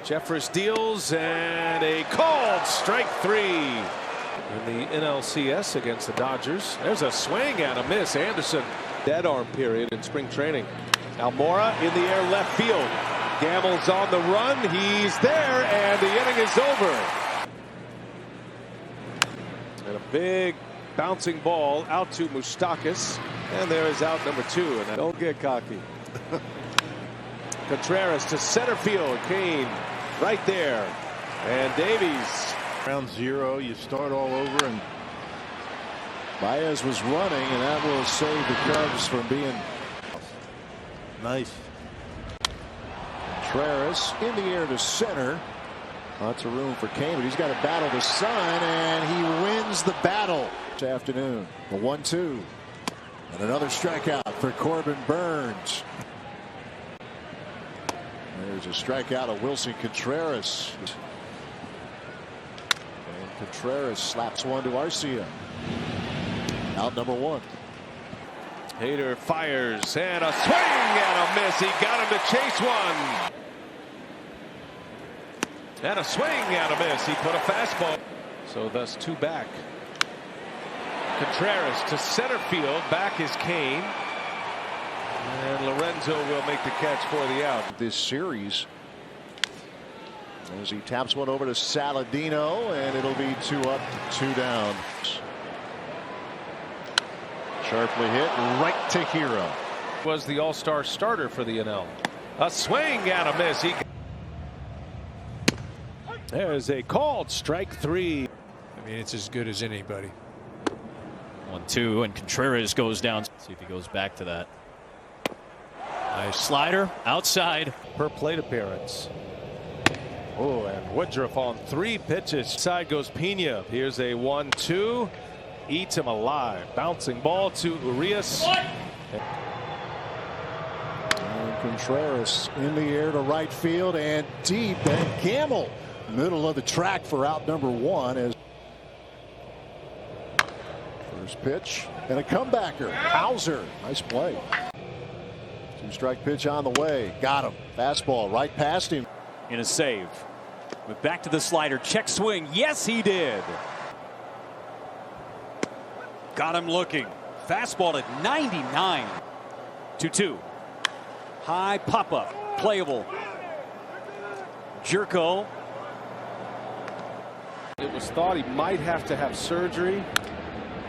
Jeffress deals, and a called strike 3 in the NLCS against the Dodgers. There's a swing and a miss. Anderson dead arm period in spring training. Almora in the air left field. Gamble's on the run. He's there, and the inning is over. And a big bouncing ball out to Moustakas. And there is out number 2. And don't get cocky. Contreras to center field. Kane right there. And Davies. Round 0, you start all over, and Baez was running, and that will save the Cubs from being nice. Contreras in the air to center. Lots of room for Kane, but he's got to battle the sun, and he wins the battle this afternoon. A 1-2. And another strikeout for Corbin Burns. There's a strikeout of Wilson Contreras. And Contreras slaps one to Arcia. Out number 1. Hader fires and a swing and a miss. He got him to chase one. And a swing and a miss. He put a fastball. So thus 2 back. Contreras to center field. Back is Kane. And Lorenzo will make the catch for the out. This series. As he taps one over to Saladino, and it'll be 2 up, 2 down. Sharply hit right to Hero. Was the all-star starter for the NL. A swing and a miss. There's a called strike 3. I mean, it's as good as anybody. 1-2, and Contreras goes down. See if he goes back to that. Nice slider outside. Per plate appearance. Oh, and Woodruff on 3 pitches. Side goes Pena. Here's a 1-2. Eats him alive. Bouncing ball to Urias. And Contreras in the air to right field and deep, and Gamble middle of the track for out number 1 as first pitch and a comebacker. Hauser, nice play. 2-strike pitch on the way. Got him. Fastball right past him. In a save. Went back to the slider. Check swing. Yes, he did. Got him looking. Fastball at 99. 2-2. High pop up. Playable. Jerko. It was thought he might have to have surgery.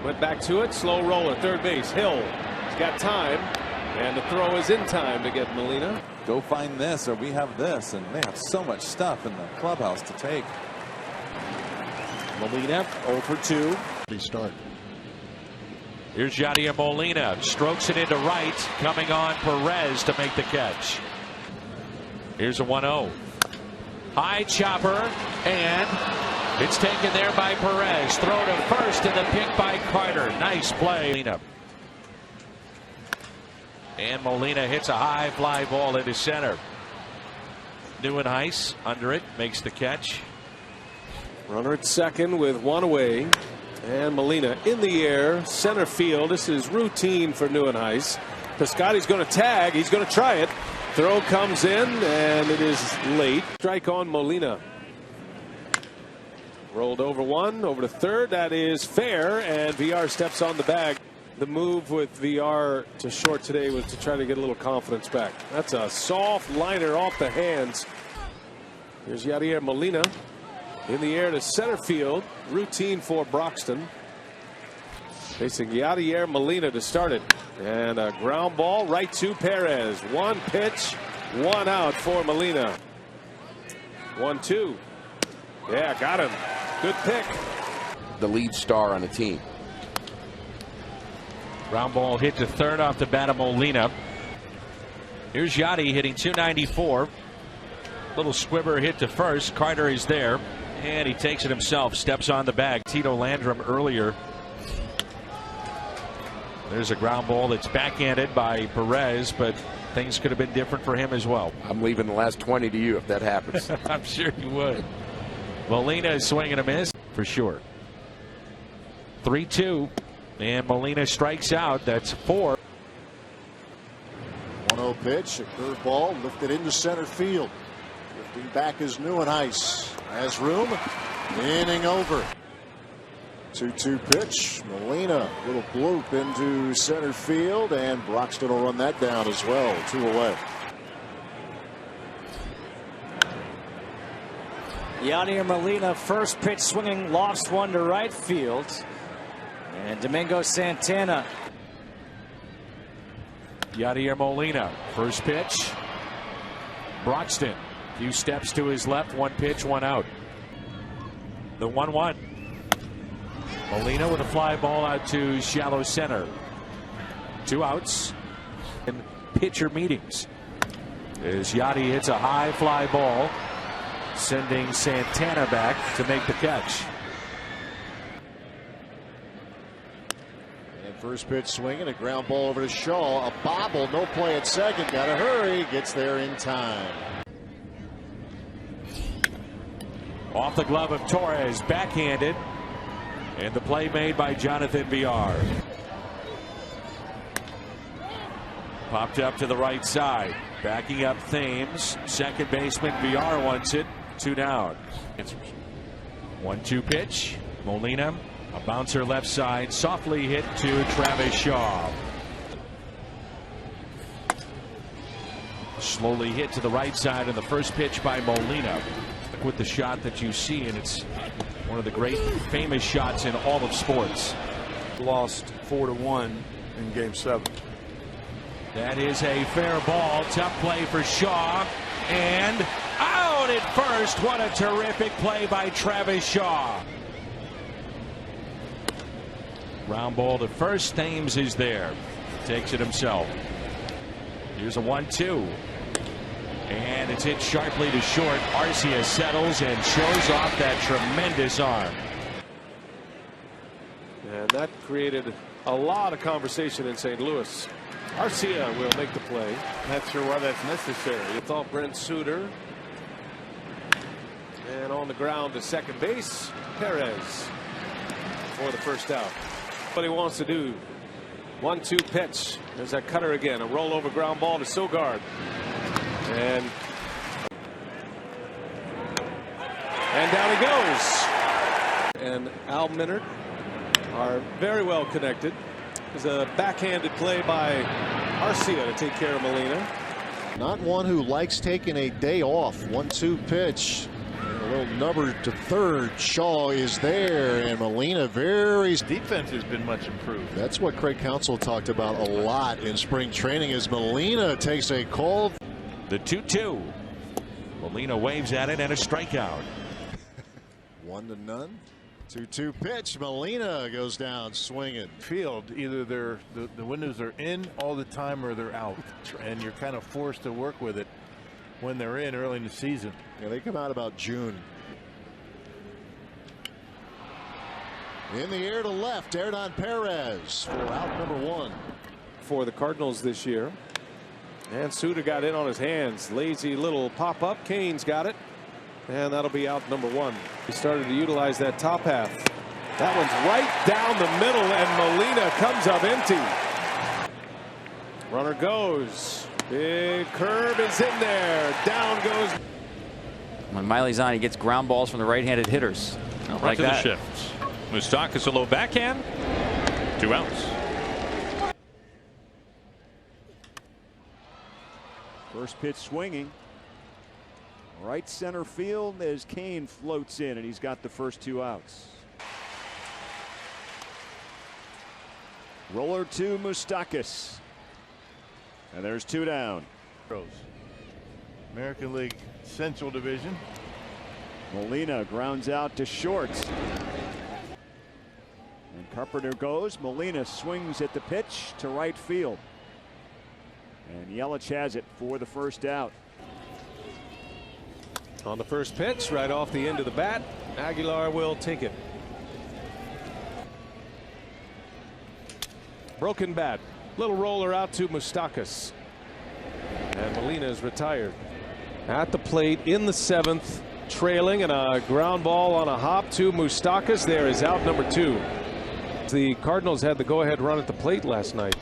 Went back to it. Slow roller. Third base. Hill. He's got time. And the throw is in time to get Molina. Go find this, or we have this, and they have so much stuff in the clubhouse to take. Molina 0 for 2. Start. Here's Yadier Molina. Strokes it into right. Coming on Perez to make the catch. Here's a 1-0. High chopper. And it's taken there by Perez. Throw to first and the pick by Carter. Nice play. And Molina hits a high fly ball into center. Neuenhuis under it. Makes the catch. Runner at second with 1 away. And Molina in the air, center field. This is routine for Neuenhuis. Piscotty's going to tag. He's going to try it. Throw comes in, and it is late. Strike on Molina. Rolled over 1, over to third. That is fair, and VR steps on the bag. The move with VR to short today was to try to get a little confidence back. That's a soft liner off the hands. Here's Yadier Molina. In the air to center field. Routine for Broxton. Facing Yadier Molina to start it. And a ground ball right to Perez. 1 pitch, 1 out for Molina. 1-2. Yeah, got him. Good pick. The lead star on the team. Ground ball hit to third off the bat of Molina. Here's Yadi hitting .294. Little squibber hit to first. Carter is there. And he takes it himself. Steps on the bag. Tito Landrum earlier. There's a ground ball that's backhanded by Perez, but things could have been different for him as well. I'm leaving the last 20 to you if that happens. I'm sure you would. Molina is swinging a miss for sure. 3-2. And Molina strikes out. That's 4. 1-0 pitch. A curveball lifted into center field. Lifting back is Neuenhuis. Has room. Inning over. 2-2 pitch. Molina, little bloop into center field, and Broxton will run that down as well. 2 away. Yadier Molina, first pitch swinging, lost one to right field. And Domingo Santana. Yadier Molina, first pitch. Broxton. Few steps to his left, one pitch, one out. The 1-1. Molina with a fly ball out to shallow center. 2 outs in pitcher meetings. As Yachty hits a high fly ball, sending Santana back to make the catch. And first pitch swinging, a ground ball over to Shaw. A bobble, no play at second. Got to hurry. Gets there in time. Off the glove of Torres, backhanded. And the play made by Jonathan Villar. Popped up to the right side. Backing up Thames. Second baseman Villar wants it. 2 down. 1-2 pitch. Molina. A bouncer left side. Softly hit to Travis Shaw. Slowly hit to the right side in the first pitch by Molina. With the shot that you see, and it's one of the great famous shots in all of sports. Lost 4-1 in Game 7. That is a fair ball. Tough play for Shaw. And out at first. What a terrific play by Travis Shaw. Ground ball to first. Thames is there. Takes it himself. Here's a 1-2. And it's hit sharply to short. Arcia settles and shows off that tremendous arm. And that created a lot of conversation in St. Louis. Arcia will make the play. Not sure why that's necessary. You thought Brent Suter. And on the ground to second base, Perez for the first out. What he wants to do. 1-2 pitch. There's that cutter again. A rollover ground ball to Sogard. And down he goes. And Al Minard are very well connected. There's a backhanded play by Arcia to take care of Molina. Not one who likes taking a day off. 1-2 pitch. And a little number to third. Shaw is there, and Molina very. Defense has been much improved. That's what Craig Counsell talked about a lot in spring training. As Molina takes a call. The 2-2. Molina waves at it and a strikeout. 1-0. 2-2 pitch. Molina goes down swinging. Field, either the windows are in all the time or they're out, and you're kind of forced to work with it when they're in early in the season. Yeah, they come out about June. In the air to left, Hernan Perez for out number 1 for the Cardinals this year. And Suter got in on his hands. Lazy little pop up. Cain's got it. And that'll be out number 1. He started to utilize that top half. That one's right down the middle, and Molina comes up empty. Runner goes. Big curve is in there. Down goes. When Miley's on, he gets ground balls from the right-handed hitters. Right to the shift. Moustakas a low backhand. 2 outs. First pitch swinging. Right center field as Cain floats in, and he's got the first 2 outs. Roller to Moustakas. And there's 2 down. American League Central Division. Molina grounds out to short. And Carpenter goes. Molina swings at the pitch to right field. And Yelich has it for the first out. On the first pitch, right off the end of the bat, Aguilar will take it. Broken bat. Little roller out to Moustakas. And Molina is retired. At the plate in the 7th, trailing, and a ground ball on a hop to Moustakas. There is out number 2. The Cardinals had the go-ahead run at the plate last night.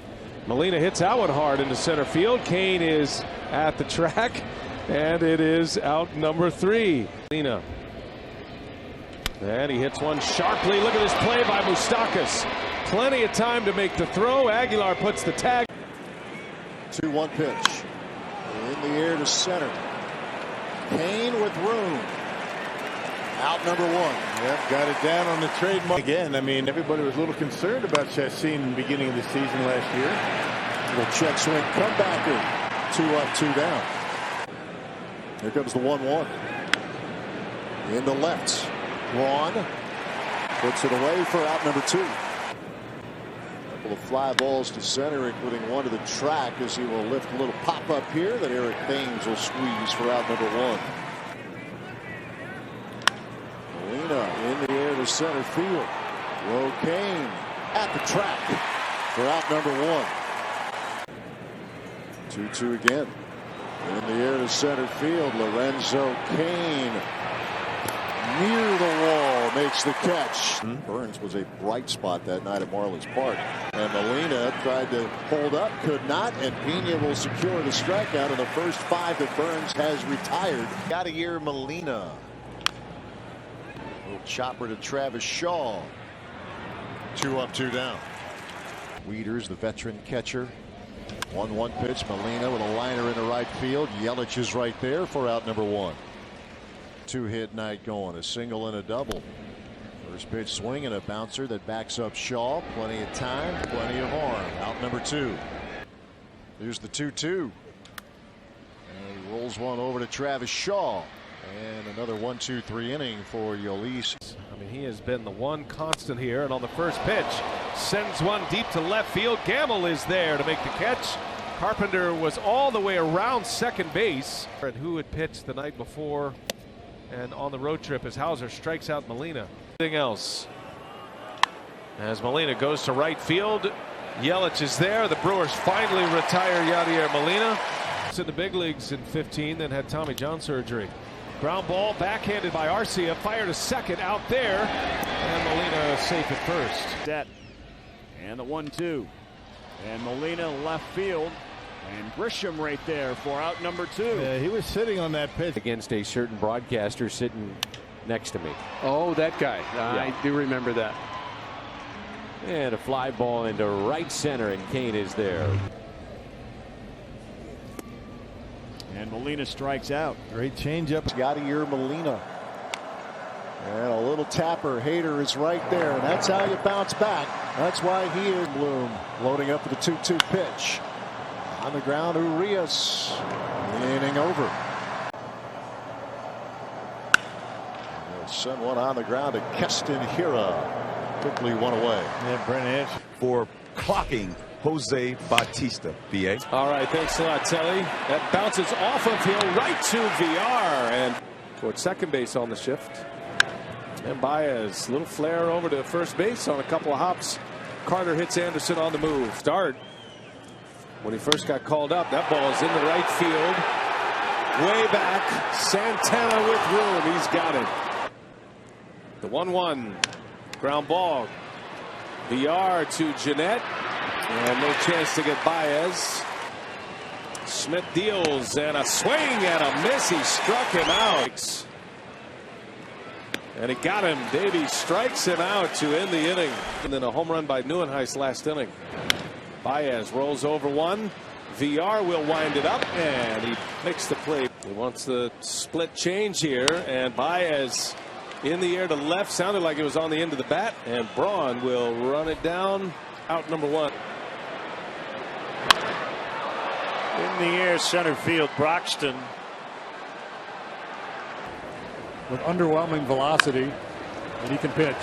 Molina hits that one hard into center field. Cain is at the track, and it is out number 3. Molina. And he hits one sharply. Look at this play by Moustakas. Plenty of time to make the throw. Aguilar puts the tag. 2-1 pitch. In the air to center. Cain with room. Out number 1. Yep, got it down on the trademark. Again, I mean, everybody was a little concerned about Chacin in the beginning of the season last year. Little check swing, comebacker. 2 up, 2 down. Here comes the 1-1. In the left. Cron puts it away for out number 2. Couple of fly balls to center, including one to the track as he will lift a little pop up here that Eric Thames will squeeze for out number 1. Molina in the air to center field. Rocane at the track for out number 1. 2-2 again. In the air to center field. Lorenzo Cain near the wall makes the catch. Burns was a bright spot that night at Marlins Park. And Molina tried to hold up, could not, and Pena will secure the strikeout in the first 5 that Burns has retired. Yadier Molina. Little chopper to Travis Shaw. 2 up, 2 down. Wieters, the veteran catcher. 1-1 pitch. Molina with a liner into right field. Yelich is right there for out number 1. 2-hit night going. A single and a double. First pitch swing and a bouncer that backs up Shaw. Plenty of time, plenty of arm. Out number 2. Here's the 2-2. And he rolls one over to Travis Shaw. And another 1-2-3 inning for Yolis. I mean, he has been the one constant here. And on the first pitch, sends one deep to left field. Gamble is there to make the catch. Carpenter was all the way around second base. And who had pitched the night before and on the road trip as Hauser strikes out Molina. Anything else? As Molina goes to right field, Yelich is there. The Brewers finally retire Yadier Molina. It's in the big leagues in 15, then had Tommy John surgery. Ground ball backhanded by Arcia, fire to second out there, and Molina safe at first. Set. And the 1-2. And Molina left field. And Grisham right there for out number 2. Yeah, he was sitting on that pitch. Against a certain broadcaster sitting next to me. Oh, that guy. I do remember that. And a fly ball into right center, and Cain is there. And Molina strikes out. Great changeup. Yadier Molina. And a little tapper. Hader is right there. And that's how you bounce back. That's why he is Bloom loading up for the 2-2 pitch. On the ground, Urias leaning over. They'll send one on the ground to Keston Hira. Quickly one away. Yeah, Brent Edge. For clocking Jose Bautista, BA. All right, thanks a lot, Telly. That bounces off of him right to VR and towards second base on the shift. And Baez, little flare over to first base on a couple of hops. Carter hits Anderson on the move. Start. When he first got called up, that ball is in the right field. Way back. Santana with room. He's got it. The 1-1. Ground ball. VR to Jeanette. And no chance to get Baez. Smith deals and a swing and a miss. He struck him out. And he got him. Davies strikes him out to end the inning. And then a home run by Neuenhuis last inning. Baez rolls over one. VR will wind it up, and he makes the play. He wants the split change here, and Baez in the air to left. Sounded like it was on the end of the bat, and Braun will run it down. Out number 1. In the air center field, Broxton. With underwhelming velocity, and he can pitch.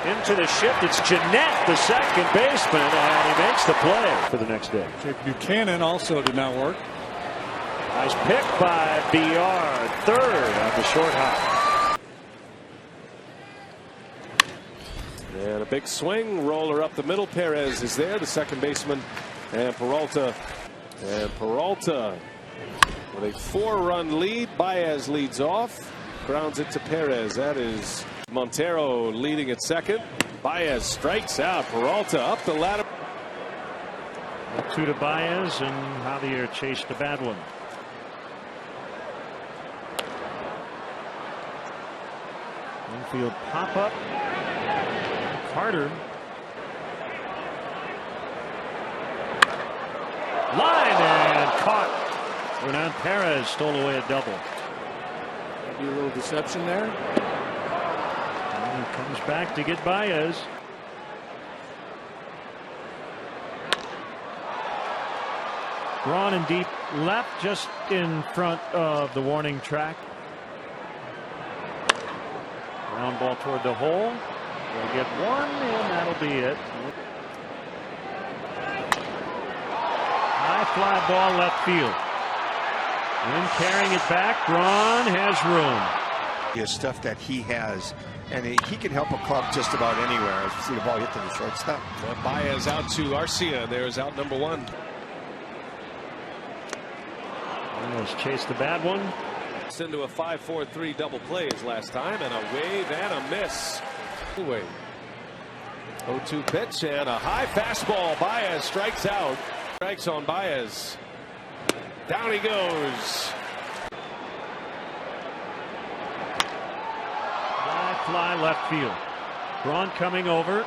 Into the shift, it's Jeanette, the second baseman, and he makes the play for the next day. Jake Buchanan also did not work. Nice pick by BR, third on the short hop. And a big swing, roller up the middle. Perez is there, the second baseman, and Peralta. And Peralta with a 4-run lead. Baez leads off, grounds it to Perez. That is Montero leading at second. Baez strikes out. Peralta up the ladder. 2 to Baez, and Javier chased a bad one. Infield pop up. Carter. Line and caught. Hernan Perez stole away a double. Maybe a little deception there. And he comes back to get Baez. Cron in deep left, just in front of the warning track. Ground ball toward the hole. They'll get one, and that'll be it. High fly ball left field. And carrying it back, Cron has room. His stuff that he has, and he can help a club just about anywhere. As you see the ball hit to the shortstop. Well, Baez out to Arcia. There's out number one. Almost chased the bad one. It's into a 5-4-3 double play his last time, and a wave and a miss. 0-2 pitch and a high fastball. Baez strikes out. Strikes on Baez. Down he goes. High fly left field. Cron coming over.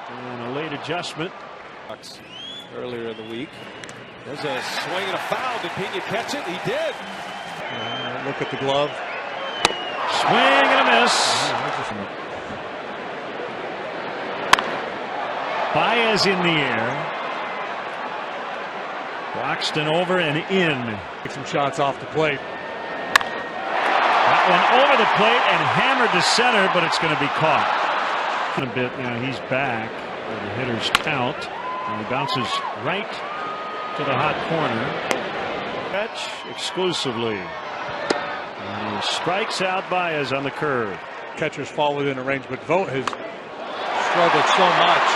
And a late adjustment. Earlier in the week. There's a swing and a foul. Did Pena catch it? He did. Look at the glove. Swing and a miss. Baez in the air. Broxton over and in. Take some shots off the plate. That one over the plate and hammered to center, but it's going to be caught. A bit now. He's back. The hitters count. And he bounces right to the hot corner. Catch exclusively. And he strikes out Baez on the curve. Catchers fall within a range, but Voit has struggled so much.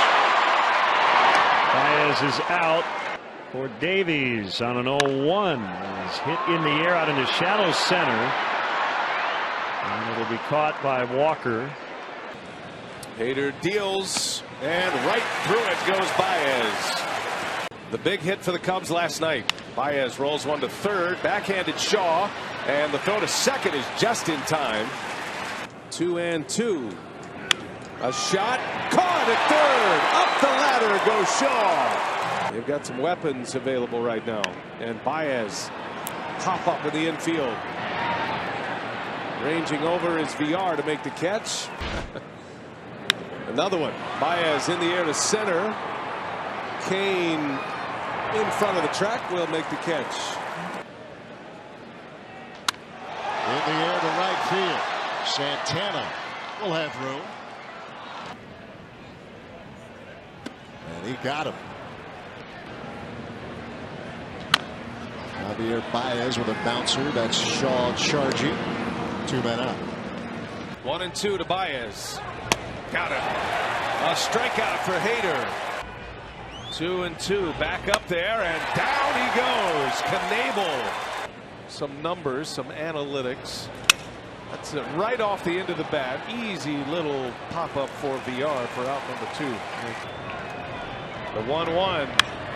Baez is out for Davies on an 0-1. He's hit in the air out into shallow center. And it'll be caught by Walker. Hader deals, and right through it goes Baez. The big hit for the Cubs last night. Baez rolls one to third, backhanded Shaw, and the throw to second is just in time. 2-2. A shot, caught at third. Up the ladder goes Shaw. They've got some weapons available right now, and Baez pop up in the infield. Ranging over is VR to make the catch. Another one. Baez in the air to center. Kane in front of the track will make the catch. In the air to right field. Santana will have room. And he got him. Javier Baez with a bouncer. That's Shaw charging. 2 men out. 1-2 to Baez. Got him. A strikeout for Hader. 2-2. Back up there and down he goes. Knable. Some numbers, some analytics. That's it right off the end of the bat. Easy little pop up for VR for out number 2. The 1-1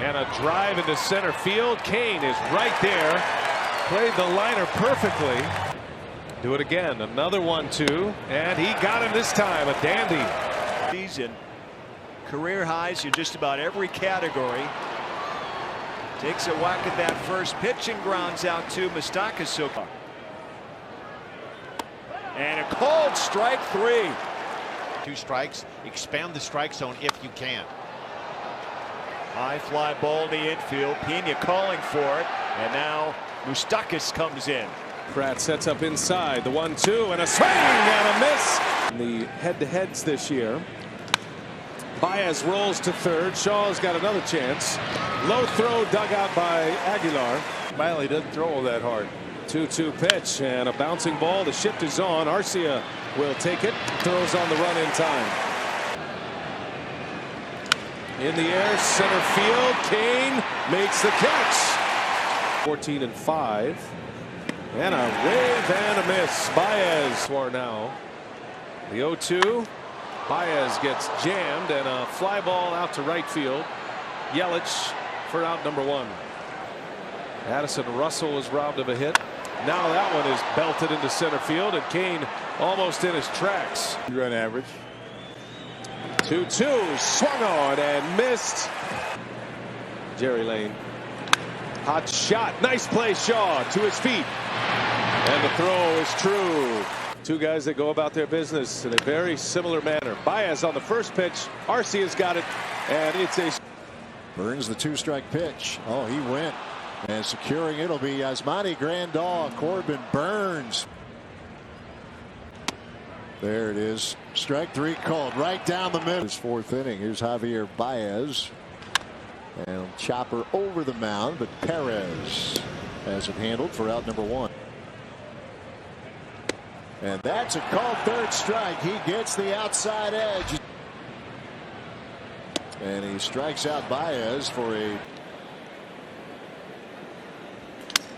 and a drive into center field. Kane is right there. Played the liner perfectly. Do it again. Another 1-2, and he got him this time. A dandy. Season career highs in just about every category. Takes a whack at that first pitch and grounds out to Moustakas. And a called strike 3. 2 strikes. Expand the strike zone if you can. High fly ball in the infield. Pena calling for it, and now Moustakas comes in. Pratt sets up inside. The 1-2 and a swing and a miss. In the head-to-heads this year. Baez rolls to third. Shaw's got another chance. Low throw dug out by Aguilar. Miley doesn't throw all that hard. 2-2 pitch and a bouncing ball. The shift is on. Arcia will take it. Throws on the run in time. In the air, center field. Kane makes the catch. 14-5. And a wave and a miss. Baez for now. The 0-2. Baez gets jammed and a fly ball out to right field. Yelich for out number 1. Addison Russell was robbed of a hit. Now that one is belted into center field, and Kane almost in his tracks. Run average. 2-2 swung on and missed. Jerry Lane. Hot shot. Nice play, Shaw to his feet. And the throw is true. 2 guys that go about their business in a very similar manner. Baez on the first pitch. Arcia's got it, and it's a Burns the 2-strike pitch. Oh, he went. And securing it'll be Yasmani Grandal. Corbin Burns. There it is. Strike 3 called right down the middle. His 4th inning. Here's Javier Baez. And chopper over the mound, but Perez has it handled for out number 1. And that's a called 3rd strike. He gets the outside edge. And he strikes out Baez for a.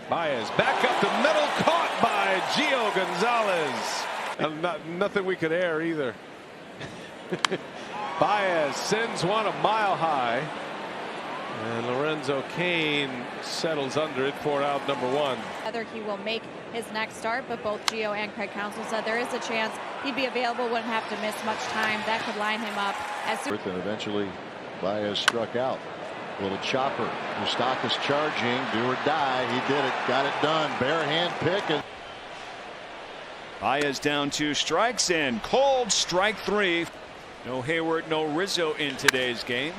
Baez back up the middle, caught by Gio Gonzalez. And nothing we could air either. Baez sends one a mile high. And Lorenzo Cain settles under it for out number 1. Whether he will make his next start, but both Gio and Craig Counsell said there is a chance he'd be available, wouldn't have to miss much time. That could line him up as soon. And eventually Baez struck out. A little chopper. Moustakas charging, do or die. He did it, got it done. Bare hand pick. And Baez down 2 strikes and cold strike 3. No Hayward, no Rizzo in today's game.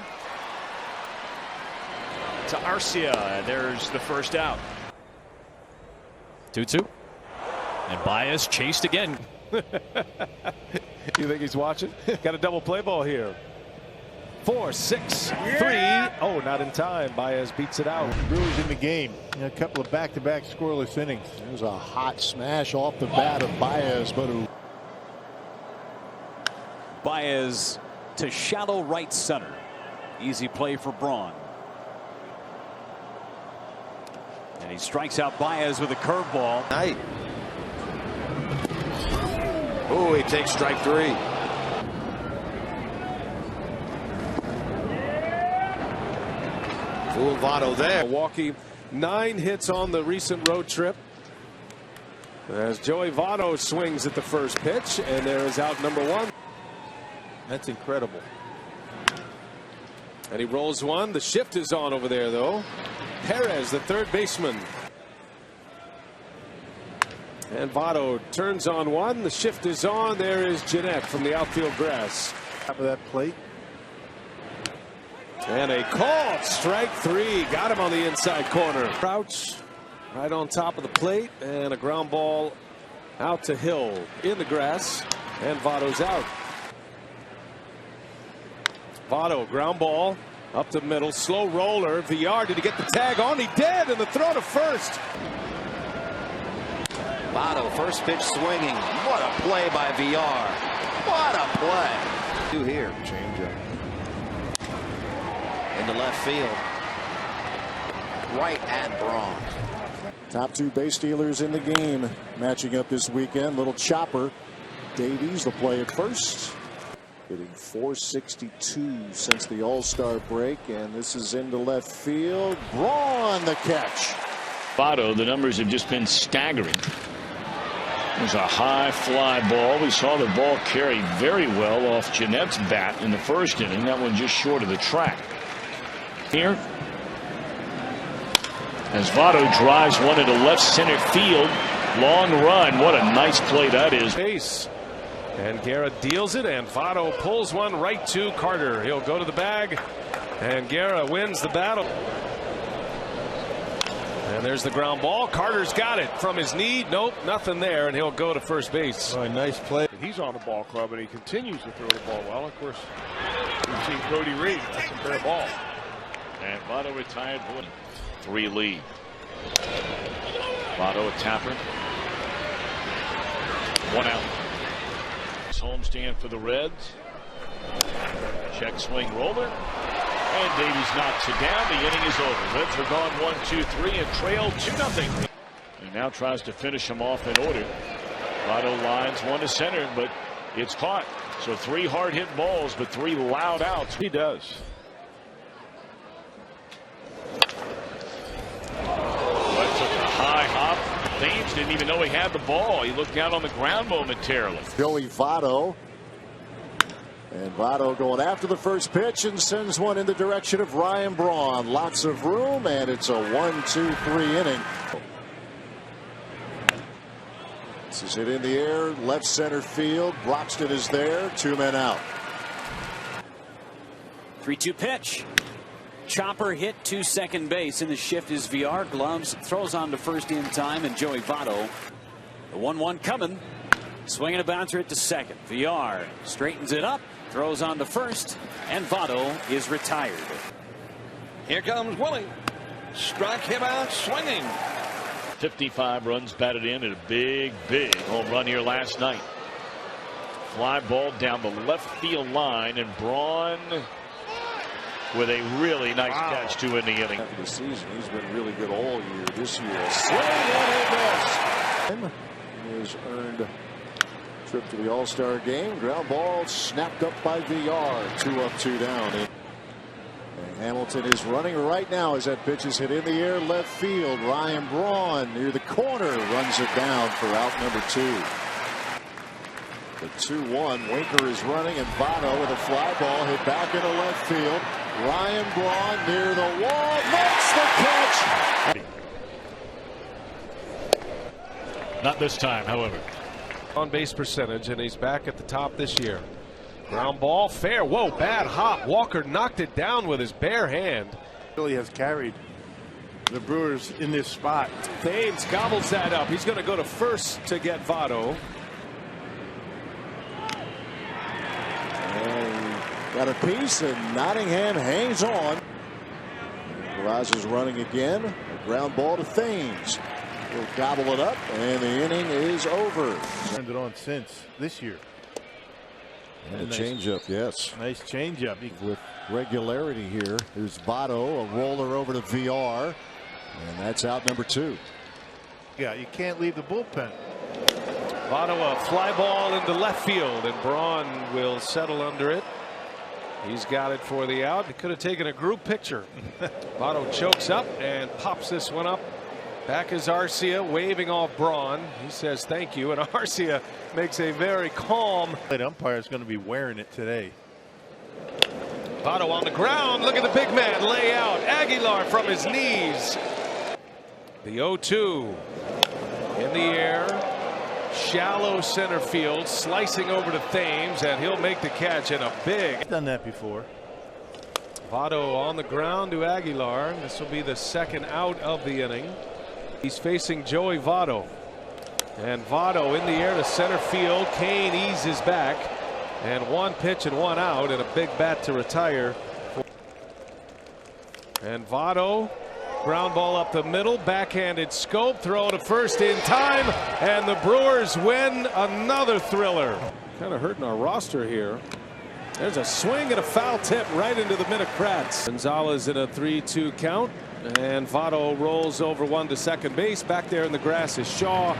To Arcia, there's the first out. 2-2. And Baez chased again. You think he's watching? Got a double play ball here. 4, 6, 3. Oh, not in time. Baez beats it out. Brewers in the game. A couple of back-to-back scoreless innings. There's a hot smash off the bat of Baez, but Baez to shallow right center. Easy play for Braun. And he strikes out Baez with a curveball. Night. Oh, he takes strike 3. Full Votto there. Milwaukee 9 hits on the recent road trip. As Joey Votto swings at the first pitch, and there is out number 1. That's incredible. And he rolls one. The shift is on over there, though. Perez, the 3rd baseman. And Votto turns on one. The shift is on. There is Jeanette from the outfield grass. Top of that plate. And a called strike 3. Got him on the inside corner. Trout right on top of the plate. And a ground ball out to Hill in the grass. And Votto's out. Votto, ground ball up the middle. Slow roller. Villar, did he get the tag on? He did. And the throw to first. Votto, first pitch swinging. What a play by Villar. What a play. 2 here. Changeup. Into left field. Right at Braun. top 2 base stealers in the game matching up this weekend. Little chopper. Davies, the play at first. Hitting .462 since the All-Star break, and this is into left field. Braun the catch. Votto, the numbers have just been staggering. There's a high fly ball. We saw the ball carry very well off Jeanette's bat in the first inning. That one just short of the track. Here, as Votto drives one into left center field. Long run. What a nice play that is. Base. And Guerra deals it, and Votto pulls one right to Carter. He'll go to the bag, and Guerra wins the battle. And there's the ground ball. Carter's got it from his knee. Nope, nothing there, and he'll go to first base. Oh, a nice play. He's on the ball club, and he continues to throw the ball well. Of course, we've seen Cody Reed. That's a fair ball. And Votto retired for 3 lead. Votto a tapper. 1 out. Homestand for the Reds. Check swing roller. And Davies knocks it down. The inning is over. Reds are gone 1-2-3 and trail 2-0. And now tries to finish him off in order. Votto lines one to center, but it's caught. So 3 hard hit balls, but 3 loud outs. He does. What took a high hop. Thames didn't even know he had the ball. He looked down on the ground momentarily. Joey Votto. And Votto going after the first pitch and sends one in the direction of Ryan Braun. Lots of room, and it's a 1-2-3 inning. This is hit in the air, left center field. Broxton is there, 2 men out. 3-2 pitch. chopper hit to second base. In the shift is VR. Gloves throws on to first in time, and Joey Votto. The 1-1 coming. Swinging a bouncer it to second. VR straightens it up, throws on to first, and Votto is retired. Here comes Willie. Struck him out swinging. 55 runs batted in at a big home run here last night. Fly ball down the left field line, and Braun with a really nice catch to end the inning. After the season, he's been really good all year. This year, swing and a miss. He has earned a trip to the All-Star game. Ground ball snapped up by VR. 2 up, 2 down. And Hamilton is running right now as that pitch is hit in the air left field. Ryan Braun near the corner runs it down for out number 2. The 2-1. Winker is running, and Votto with a fly ball hit back into left field. Ryan Braun near the wall makes the catch. Not this time, however. On base percentage, and he's back at the top this year. Ground ball, fair. Whoa, bad hop. Walker knocked it down with his bare hand. Really has carried the Brewers in this spot. Thames gobbles that up. He's going to go to first to get Votto. And got a piece, and Nottingham hangs on. Garage is running again. A ground ball to Thames. He'll gobble it up, and the inning is over. Turned it on since this year. And a changeup, yes. Nice changeup. With regularity here. There's Votto, a roller over to VR. And that's out number 2. Yeah, you can't leave the bullpen. Votto, a fly ball into left field, and Braun will settle under it. He's got it for the out. He could have taken a group picture. Votto chokes up and pops this one up. Back is Arcia, waving off Braun. He says thank you, and Arcia makes a very calm. The umpire is going to be wearing it today. Votto on the ground. Look at the big man lay out. Aguilar from his knees. The 0-2 in the air. Shallow center field, slicing over to Thames, and he'll make the catch in a big. Done that before. Votto on the ground to Aguilar. This will be the second out of the inning. He's facing Joey Votto, and Votto in the air to center field. Kane eases back, and 1 pitch and 1 out, and a big bat to retire. And Votto, ground ball up the middle, backhanded scope, throw to first in time, and the Brewers win another thriller. Kind of hurting our roster here. There's a swing and a foul tip right into the Minocrats. Gonzalez in a 3-2 count. And Votto rolls over 1 to second base. Back there in the grass is Shaw,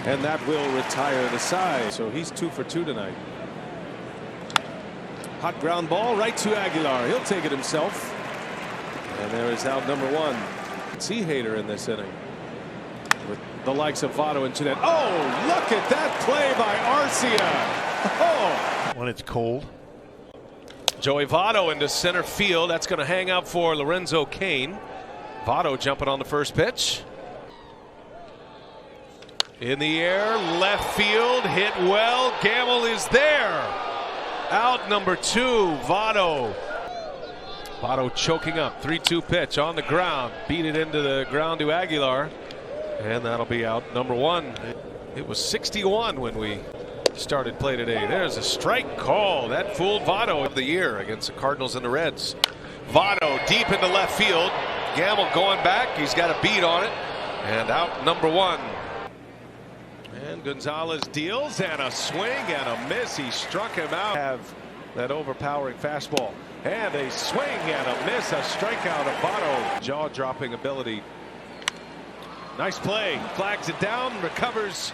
and that will retire the side. So he's 2 for 2 tonight. Hot ground ball right to Aguilar. He'll take it himself. And there is out number 1. C-hater in this inning. With the likes of Votto and Jeanette. Oh, look at that play by Arcia. Oh. When it's cold. Joey Votto into center field. That's going to hang up for Lorenzo Cain. Votto jumping on the first pitch. In the air, left field, hit well. Gamble is there. Out number 2, Votto. Votto choking up. 3-2 pitch on the ground. Beat it into the ground to Aguilar. And that'll be out number 1. It was 61 when we started play today. There's a strike call. That fooled Votto of the year against the Cardinals and the Reds. Votto deep into left field. Gamble going back. He's got a beat on it. And out number 1. And Gonzalez deals, and a swing and a miss. He struck him out. Have that overpowering fastball. And a swing and a miss. A strikeout of Votto. Jaw-dropping ability. Nice play. Flags it down. Recovers.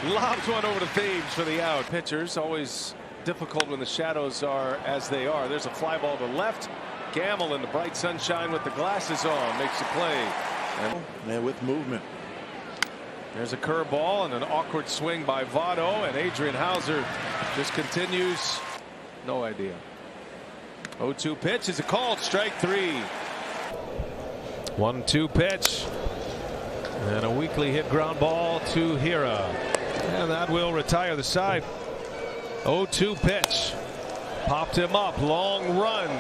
Lobs one over to Thames for the out. Pitchers always difficult when the shadows are as they are. There's a fly ball to left. Gamble in the bright sunshine with the glasses on makes a play. And with movement. There's a curveball and an awkward swing by Votto, and Adrian Hauser just continues. No idea. 0-2 pitch is a called strike 3. 1-2 pitch. And a weakly hit ground ball to Hira. And that will retire the side. 0-2 pitch. Popped him up. Long run.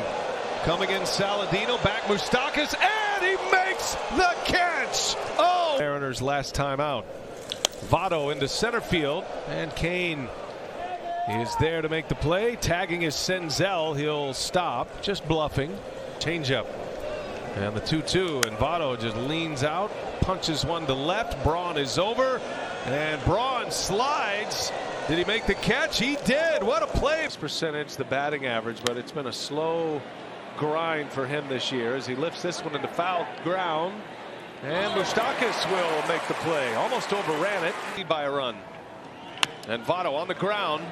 Coming in Saladino, back Moustakas, and he makes the catch. Oh! Mariners last time out. Votto into center field, and Kane is there to make the play. Tagging is Senzel. He'll stop, just bluffing. Changeup. And the 2-2, and Votto just leans out, punches one to left. Braun is over, and Braun slides. Did he make the catch? He did. What a play. Percentage, the batting average, but it's been a slow grind for him this year as he lifts this one into foul ground. And Moustakas will make the play. Almost overran it by a run. And Votto on the ground.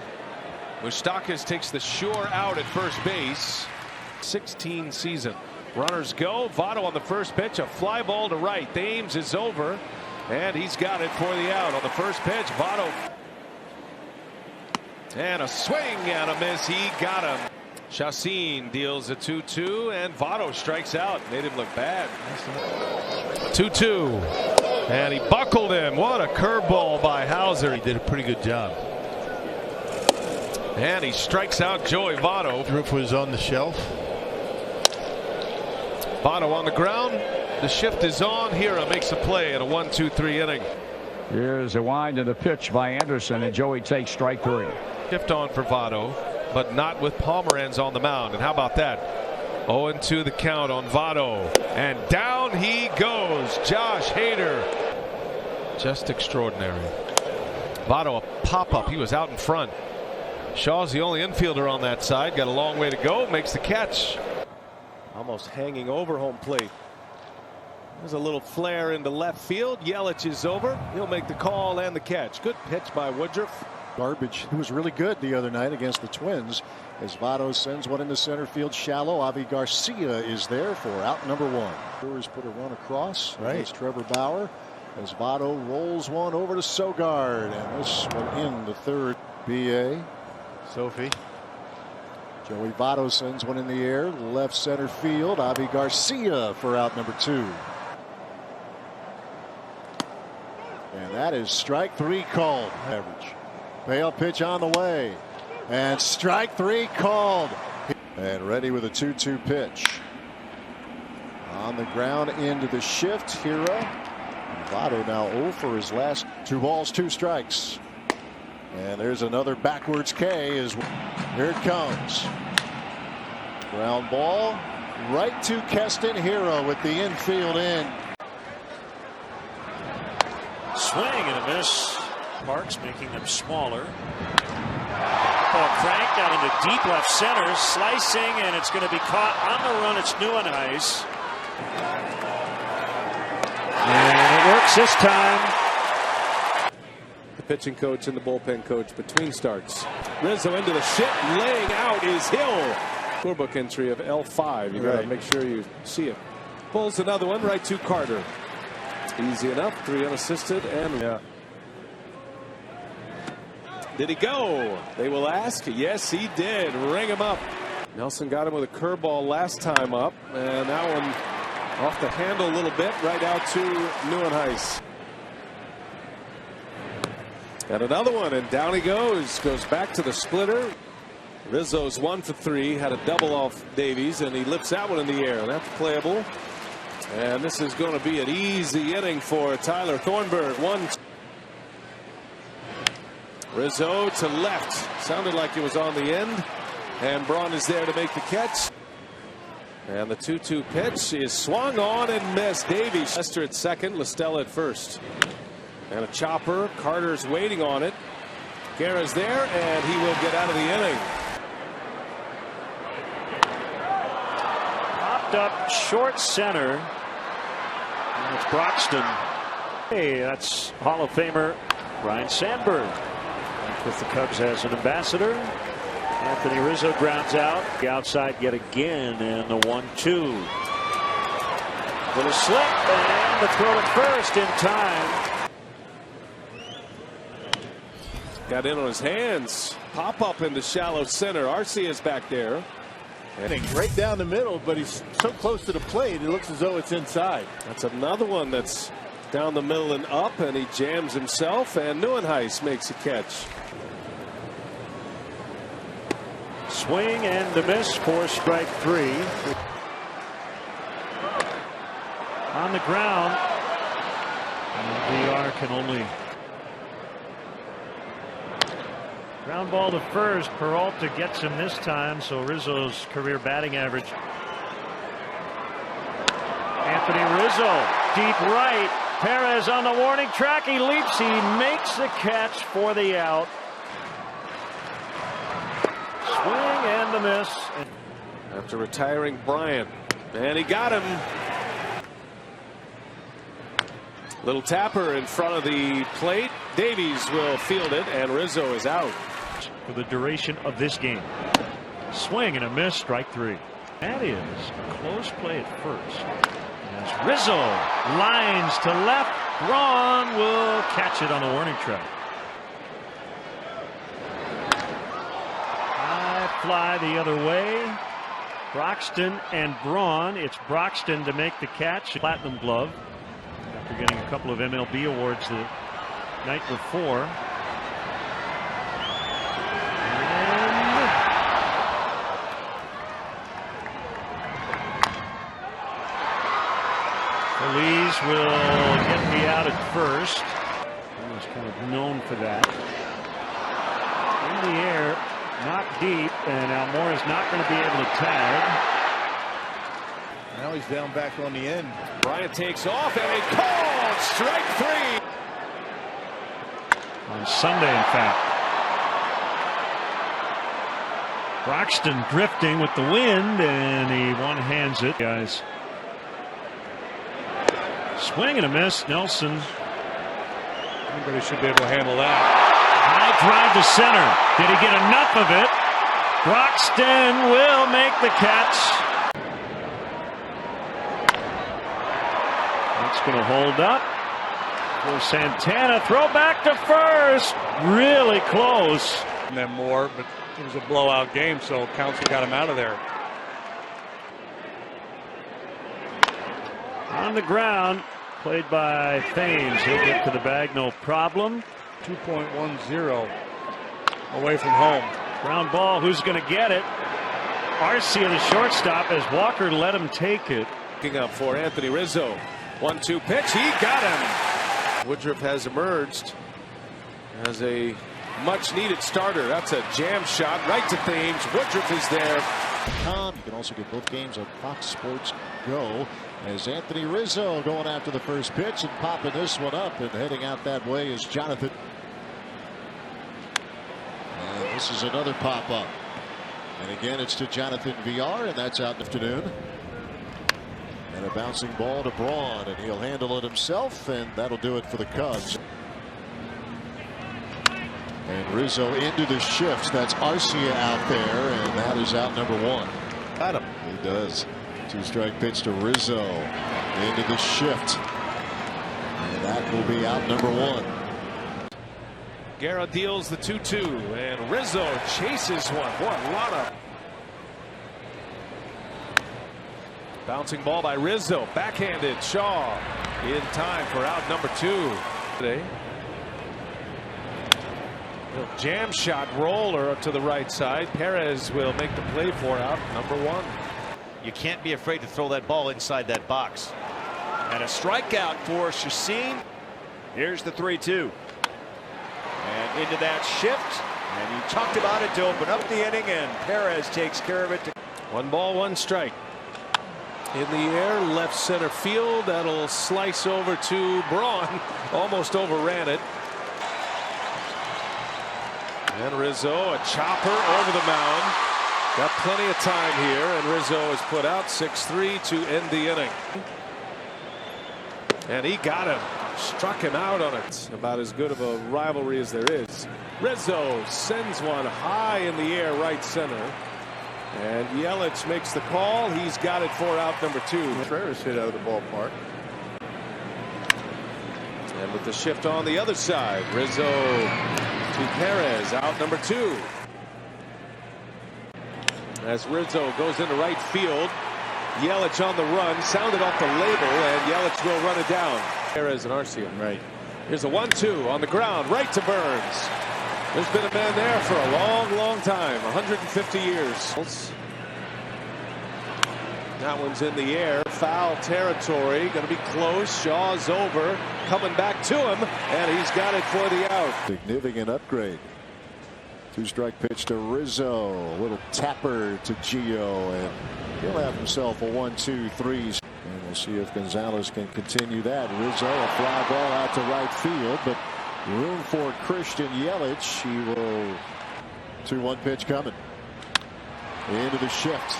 Moustakas takes the sure out at first base. 16 season. Runners go. Votto on the first pitch. A fly ball to right. The Ames is over. And he's got it for the out on the first pitch. Votto. And a swing and a miss. He got him. Chacin deals a 2-2, and Votto strikes out. Made him look bad. 2-2. And he buckled him. What a curveball by Hauser. He did a pretty good job. And he strikes out Joey Votto. Roof was on the shelf. Votto on the ground. The shift is on. Hira makes a play in a 1-2-3 inning. Here's a wind and a pitch by Anderson, and Joey takes strike 3. Shift on for Votto, but not with Pomeranz on the mound. And how about that? 0-2 the count on Votto. And down he goes. Josh Hader. Just extraordinary. Votto a pop-up. He was out in front. Shaw's the only infielder on that side. Got a long way to go. Makes the catch. Almost hanging over home plate. There's a little flare into left field. Yelich is over. He'll make the call and the catch. Good pitch by Woodruff. Garbage. He was really good the other night against the Twins as Votto sends one into center field shallow. Avi Garcia is there for out number 1. Brewers put a run across against Trevor Bauer as Votto rolls one over to Sogard, and this one in the third. BA. Sophie. Joey Votto sends one in the air left center field. Avi Garcia for out number 2. And that is strike 3 called. Average. Bale pitch on the way, and strike 3 called. And ready with a 2-2 pitch. On the ground into the shift. Hira. And Votto now 0 for his last 2 balls, 2 strikes. And there's another backwards K. Here it comes. Ground ball right to Keston Hiura with the infield in. Swing and a miss. Parks making them smaller. Ball cranked out into deep left center, slicing, and it's going to be caught on the run. It's Neuenhuis. And it works this time. The pitching coach and the bullpen coach between starts. Rizzo into the shit. Laying out is Hill. Scorebook entry of L5. You got to make sure you see it. Pulls another one right to Carter. Easy enough. 3 unassisted and did he go? They will ask. Yes, he did. Ring him up. Nelson got him with a curveball last time up, and that one off the handle a little bit, right out to Neuenhuis. And another one, and down he goes. Goes back to the splitter. Rizzo's 1 for 3. Had a double off Davies, and he lifts that one in the air. That's playable. And this is going to be an easy inning for Tyler Thornburg. Rizzo to left. Sounded like it was on the end. And Braun is there to make the catch. And the 2-2 pitch is swung on and missed. Davies. Lester at second. Listella at first. And a chopper. Carter's waiting on it. Guerra's there, and he will get out of the inning. Popped up short center. And it's Broxton. Hey, that's Hall of Famer Ryne Sandberg. With the Cubs as an ambassador. Anthony Rizzo grounds out. The outside yet again, and the 1-2. Little slip, and the throw to first in time. Got in on his hands. Pop up into shallow center. Arce is back there. Right down the middle, but he's so close to the plate, it looks as though it's inside. That's another one that's down the middle and up, and he jams himself, and Neuenhuis makes a catch. swing and a miss for strike 3. On the ground. And VR can only. Ground ball to first. Peralta gets him this time, so Rizzo's career batting average. Anthony Rizzo, deep right. Perez on the warning track. He leaps. He makes the catch for the out. Swing and the miss. After retiring Bryant, and he got him. Little tapper in front of the plate. Davies will field it, and Rizzo is out. For the duration of this game. Swing and a miss, strike 3. That is a close play at first. As Rizzo lines to left, Cron will catch it on the warning track. High fly the other way. Broxton and Braun. It's Broxton to make the catch. Platinum glove after getting a couple of MLB awards the night before. Feliz will get the out at first. He was kind of known for that. In the air, not deep, and Almora is not going to be able to tag. Now he's down back on the end. Bryant takes off, and he called strike 3. On Sunday, in fact. Broxton drifting with the wind, and he one-hands it, guys. Swing and a miss. Nelson. Anybody should be able to handle that. High drive to center. Did he get enough of it? Broxton will make the catch. That's going to hold up for Santana. Throw back to first. Really close. And then more, but it was a blowout game, so Counsell got him out of there. On the ground, played by Thames. He'll get to the bag, no problem. 2.10 away from home. Ground ball, who's going to get it? Arcia, the shortstop, as Walker let him take it. Looking up for Anthony Rizzo. 1-2 pitch, he got him. Woodruff has emerged as a much needed starter. That's a jam shot right to Thames. Woodruff is there. You can also get both games on Fox Sports Go. As Anthony Rizzo going after the first pitch and popping this one up, and heading out that way is Jonathan. And this is another pop up. And again, it's to Jonathan VR, and that's out in the afternoon. And a bouncing ball to Braun, and he'll handle it himself, and that'll do it for the Cubs. And Rizzo into the shift. That's Arcia out there, and that is out number 1. Got him. He does. 2-strike pitch to Rizzo into the shift, and that will be out number 1. Guerra deals the 2-2, and Rizzo chases one. Boy, a lot of bouncing ball by Rizzo. Backhanded. Shaw in time for out number 2 today. Jam shot roller up to the right side. Perez will make the play for out number 1. You can't be afraid to throw that ball inside that box. And a strikeout for Chacin. Here's the 3-2. And into that shift. And he talked about it to open up the inning, and Perez takes care of it. 1 ball, 1 strike. In the air, left center field. That'll slice over to Braun. Almost overran it. And Rizzo, a chopper over the mound. Got plenty of time here, and Rizzo is put out 6-3 to end the inning. And he got him. Struck him out on it. About as good of a rivalry as there is. Rizzo sends one high in the air, right center. And Yelich makes the call. He's got it for out number 2. Contreras hit out of the ballpark. And with the shift on the other side, Rizzo to Perez, out number 2. As Rizzo goes into right field, Yelich on the run, sounded off the label, and Yelich will run it down. Perez and Arcia. Right. Here's a 1-2 on the ground, right to Burns. There's been a man there for a long, long time, 150 years. That one's in the air, foul territory, going to be close. Shaw's over, coming back to him, and he's got it for the out. Significant upgrade. 2-strike pitch to Rizzo, a little tapper to Gio, and he'll have himself a 1-2-3. And we'll see if Gonzalez can continue that. Rizzo, a fly ball out to right field, but room for Christian Yelich. He will. 2-1 pitch coming. Into the shift.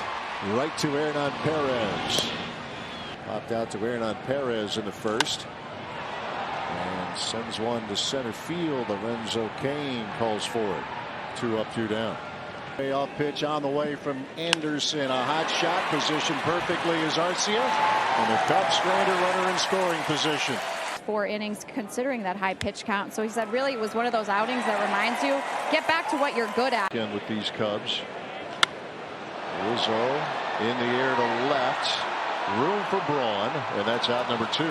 Right to Hernan Perez. Popped out to Hernan Perez in the first. And sends one to center field. Lorenzo Cain calls for it. 2 up, 2 down. Payoff pitch on the way from Anderson. A hot shot, positioned perfectly is Arcia. And the Cubs stranded runner in scoring position. 4 innings considering that high pitch count. So he said really it was one of those outings that reminds you, get back to what you're good at. Again with these Cubs. Rizzo in the air to left. Room for Braun, and that's out number 2.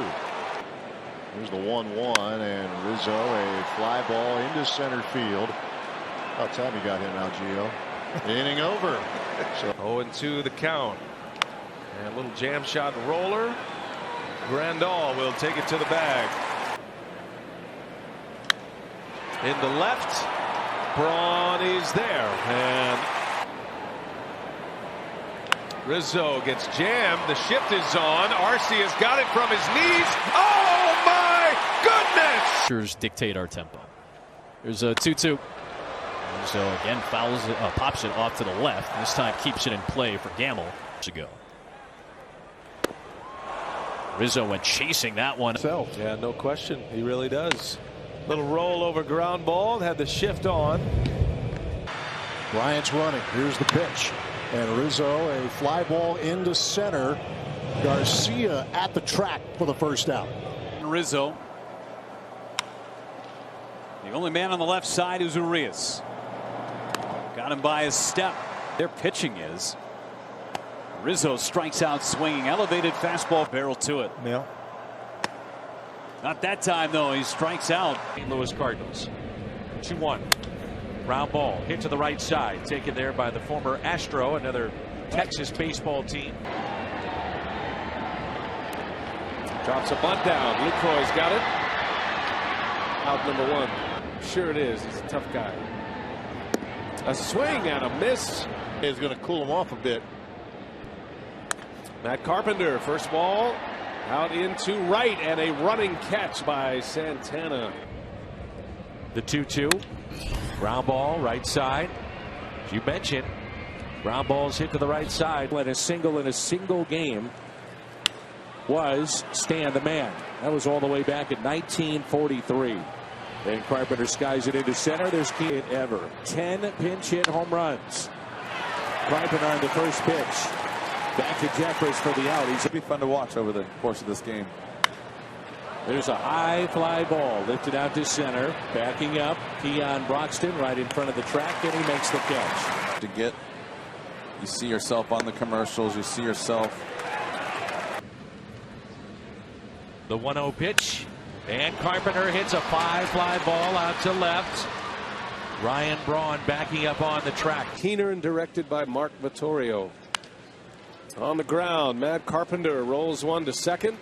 Here's the 1-1, and Rizzo a fly ball into center field. About time you got him out, Gio. Inning over. So 0-2 the count. And a little jam shot roller. Grandal will take it to the bag. In the left, Braun is there, and Rizzo gets jammed. The shift is on. Arcia's got it from his knees. Oh my goodness! Dictate our tempo. There's a 2-2. So again fouls it, pops it off to the left. This time keeps it in play for Gamble to go. Rizzo went chasing that one. Yeah, no question. He really does. Little roll over ground ball. Had the shift on. Bryant's running. Here's the pitch. And Rizzo a fly ball into center. Garcia at the track for the first out. Rizzo. The only man on the left side is Urias. Got him by his step. Their pitching is. Rizzo strikes out swinging. Elevated fastball barrel to it. Yeah. Not that time though. He strikes out. St. Louis Cardinals. 2-1. Ground ball hit to the right side. Taken there by the former Astro, another Texas baseball team. Drops a bunt down. Lucroy's got it. Out number 1. Sure it is. He's a tough guy. A swing and a miss. Is going to cool him off a bit. Matt Carpenter, first ball out into right, and a running catch by Santana. The 2-2. Ground ball right side. As you mentioned, ground balls hit to the right side. When a single in a single game was Stan the Man. That was all the way back in 1943. And Carpenter skies it into center. There's key ever. 10 pinch hit home runs. Carpenter on the first pitch. Back to Jeffers for the out. He's be fun to watch over the course of this game. There's a high fly ball lifted out to center. Backing up. Keon Broxton right in front of the track, and he makes the catch. To get, you see yourself on the commercials. You see yourself. The 1-0 pitch. And Carpenter hits a fly ball out to left. Ryan Braun backing up on the track. Keener and directed by Mark Vittorio. On the ground, Matt Carpenter rolls one to second.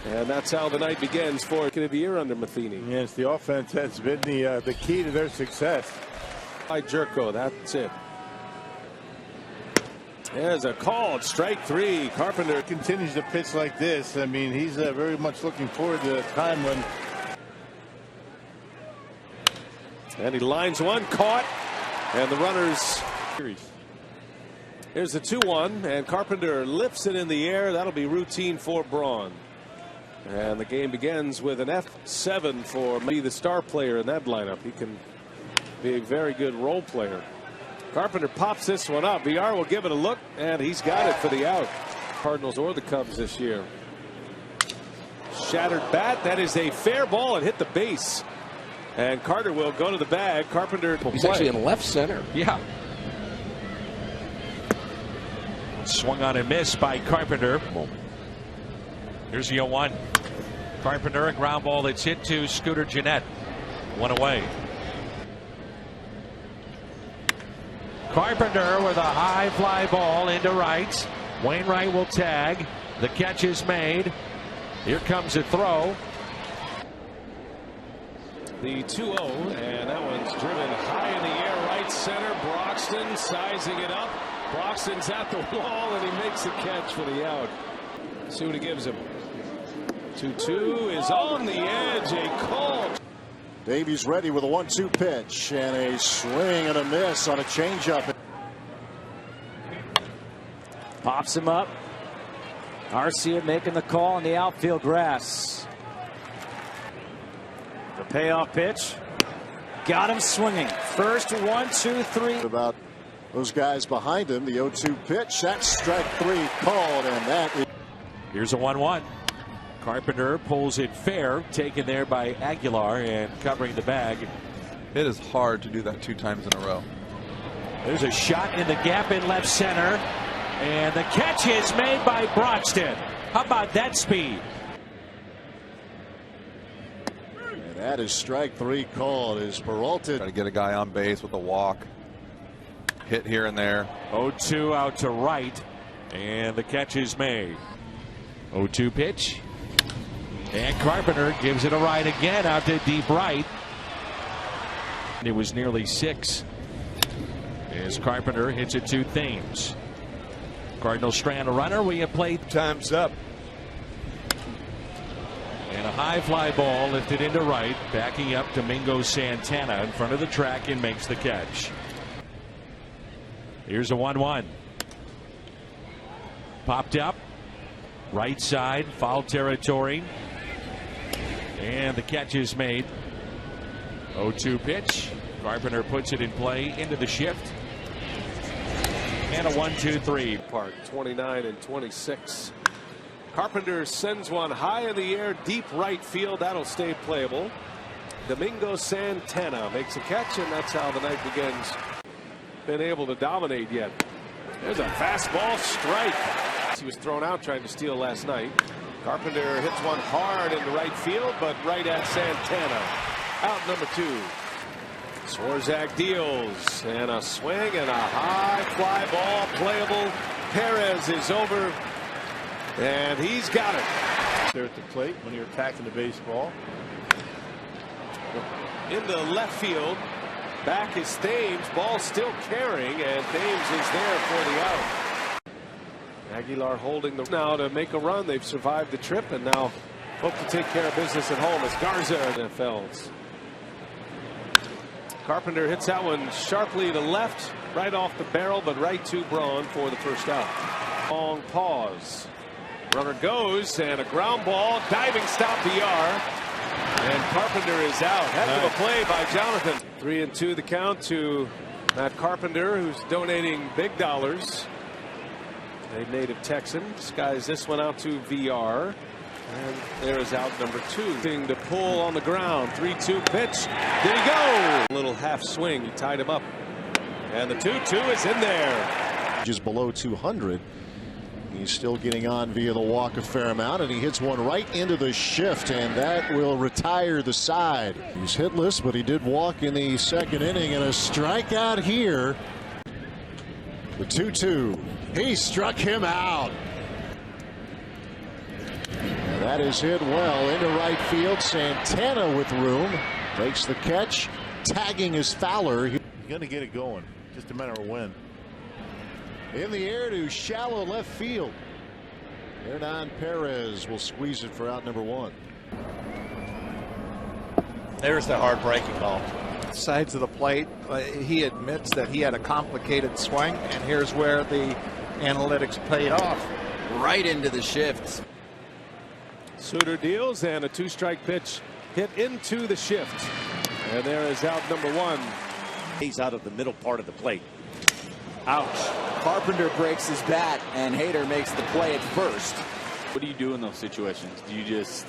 And that's how the night begins for the year under Matheny. Yes, the offense has been the key to their success. By Jerko, that's it. There's a called strike 3. Carpenter continues to pitch like this. I mean, he's very much looking forward to the time when. And he lines one, caught, and the runners. Here's the 2-1, and Carpenter lifts it in the air. That'll be routine for Braun. And the game begins with an F7 for maybe the star player in that lineup. He can be a very good role player. Carpenter pops this one up. VR will give it a look, and he's got it for the out. Cardinals or the Cubs this year. Shattered bat. That is a fair ball. It hit the base. And Carter will go to the bag. Carpenter. He's actually in left center. Yeah. Swung on and missed by Carpenter. Here's the 0-1. Carpenter, a ground ball that's hit to Scooter Gennett. One away. Carpenter with a high fly ball into right. Wainwright will tag. The catch is made. Here comes a throw. The 2-0, and that one's driven high in the air, right center. Broxton sizing it up. Broxton's at the wall, and he makes the catch for the out. See what he gives him. 2-2 is on the edge. A call. Davies ready with a 1-2 pitch and a swing and a miss on a changeup. Pops him up. Arcia making the call on the outfield grass. The payoff pitch. Got him swinging. First 1, 2, 3. About those guys behind him. The 0-2 pitch. That's strike 3 called, and that is. Here's a 1-1. Carpenter pulls it fair, taken there by Aguilar and covering the bag. It is hard to do that 2 times in a row. There's a shot in the gap in left center, and the catch is made by Broxton. How about that speed? And that is strike 3 called as Peralta. Try to get a guy on base with a walk. Hit here and there. 0-2 out to right, and the catch is made. 0-2 pitch. And Carpenter gives it a ride again out to deep right. It was nearly 6 as Carpenter hits it to Thames. Cardinals strand a runner. We have played. Time's up. And a high fly ball lifted into right, backing up Domingo Santana in front of the track and makes the catch. Here's a 1-1. Popped up. Right side, foul territory. And the catch is made. 0-2 pitch. Carpenter puts it in play into the shift. And a 1-2-3. Park 29 and 26. Carpenter sends one high in the air, deep right field. That'll stay playable. Domingo Santana makes a catch, and that's how the night begins. Been able to dominate yet. There's a fastball strike. He was thrown out trying to steal last night. Carpenter hits one hard into right field, but right at Santana. Out number 2. Swarzak deals, and a swing and a high fly ball playable. Perez is over, and he's got it. There at the plate when you're attacking the baseball. Into left field. Back is Thames. Ball still carrying, and Thames is there for the out. Aguilar holding the now to make a run. They've survived the trip and now hope to take care of business at home as Garza NFLs. Carpenter hits that one sharply to left, right off the barrel, but right to Braun for the first out. Long pause. Runner goes, and a ground ball, diving stop PR, and Carpenter is out. Heck of a play by Jonathan. 3-2 the count to Matt Carpenter, who's donating big dollars. A native Texan skies this one out to VR, and there is out number 2. Thing to pull on the ground. 3-2 pitch. Did he go? A little half swing. He tied him up, and the 2-2 is in there. Just below 200. He's still getting on via the walk a fair amount, and he hits one right into the shift, and that will retire the side. He's hitless, but he did walk in the second inning, and a strikeout here. The 2-2. He struck him out. And that is hit well into right field. Santana with room makes the catch. Tagging his Fowler. He's going to get it going. Just a matter of when. In the air to shallow left field. Hernan Perez will squeeze it for out number 1. There's the hard breaking ball. Sides of the plate. He admits that he had a complicated swing, and here's where the analytics paid off. Right into the shift. Suter deals, and a 2-strike pitch hit into the shift. And there is out number 1. He's out of the middle part of the plate. Ouch. Carpenter breaks his bat, and Hader makes the play at first. What do you do in those situations? Do you just,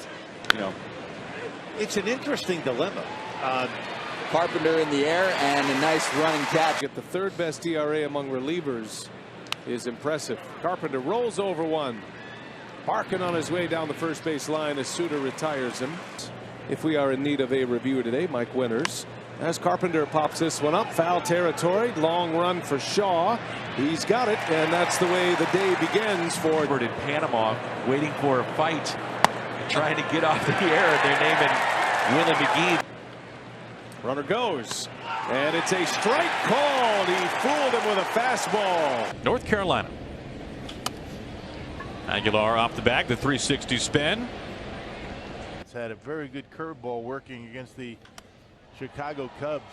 It's an interesting dilemma. Carpenter in the air, and a nice running catch. At the 3rd best ERA among relievers is impressive. Carpenter rolls over one. Parking on his way down the first base line as Suter retires him. If we are in need of a review today, Mike Winters As Carpenter pops this one up, foul territory, long run for Shaw. He's got it, and that's the way the day begins for in Panama, waiting for a fight, trying to get off the air, and they're naming Willie McGee. Runner goes, and it's a strike called. He fooled him with a fastball. North Carolina. Aguilar off the bag, the 360 spin. It's had a very good curveball working against the Chicago Cubs.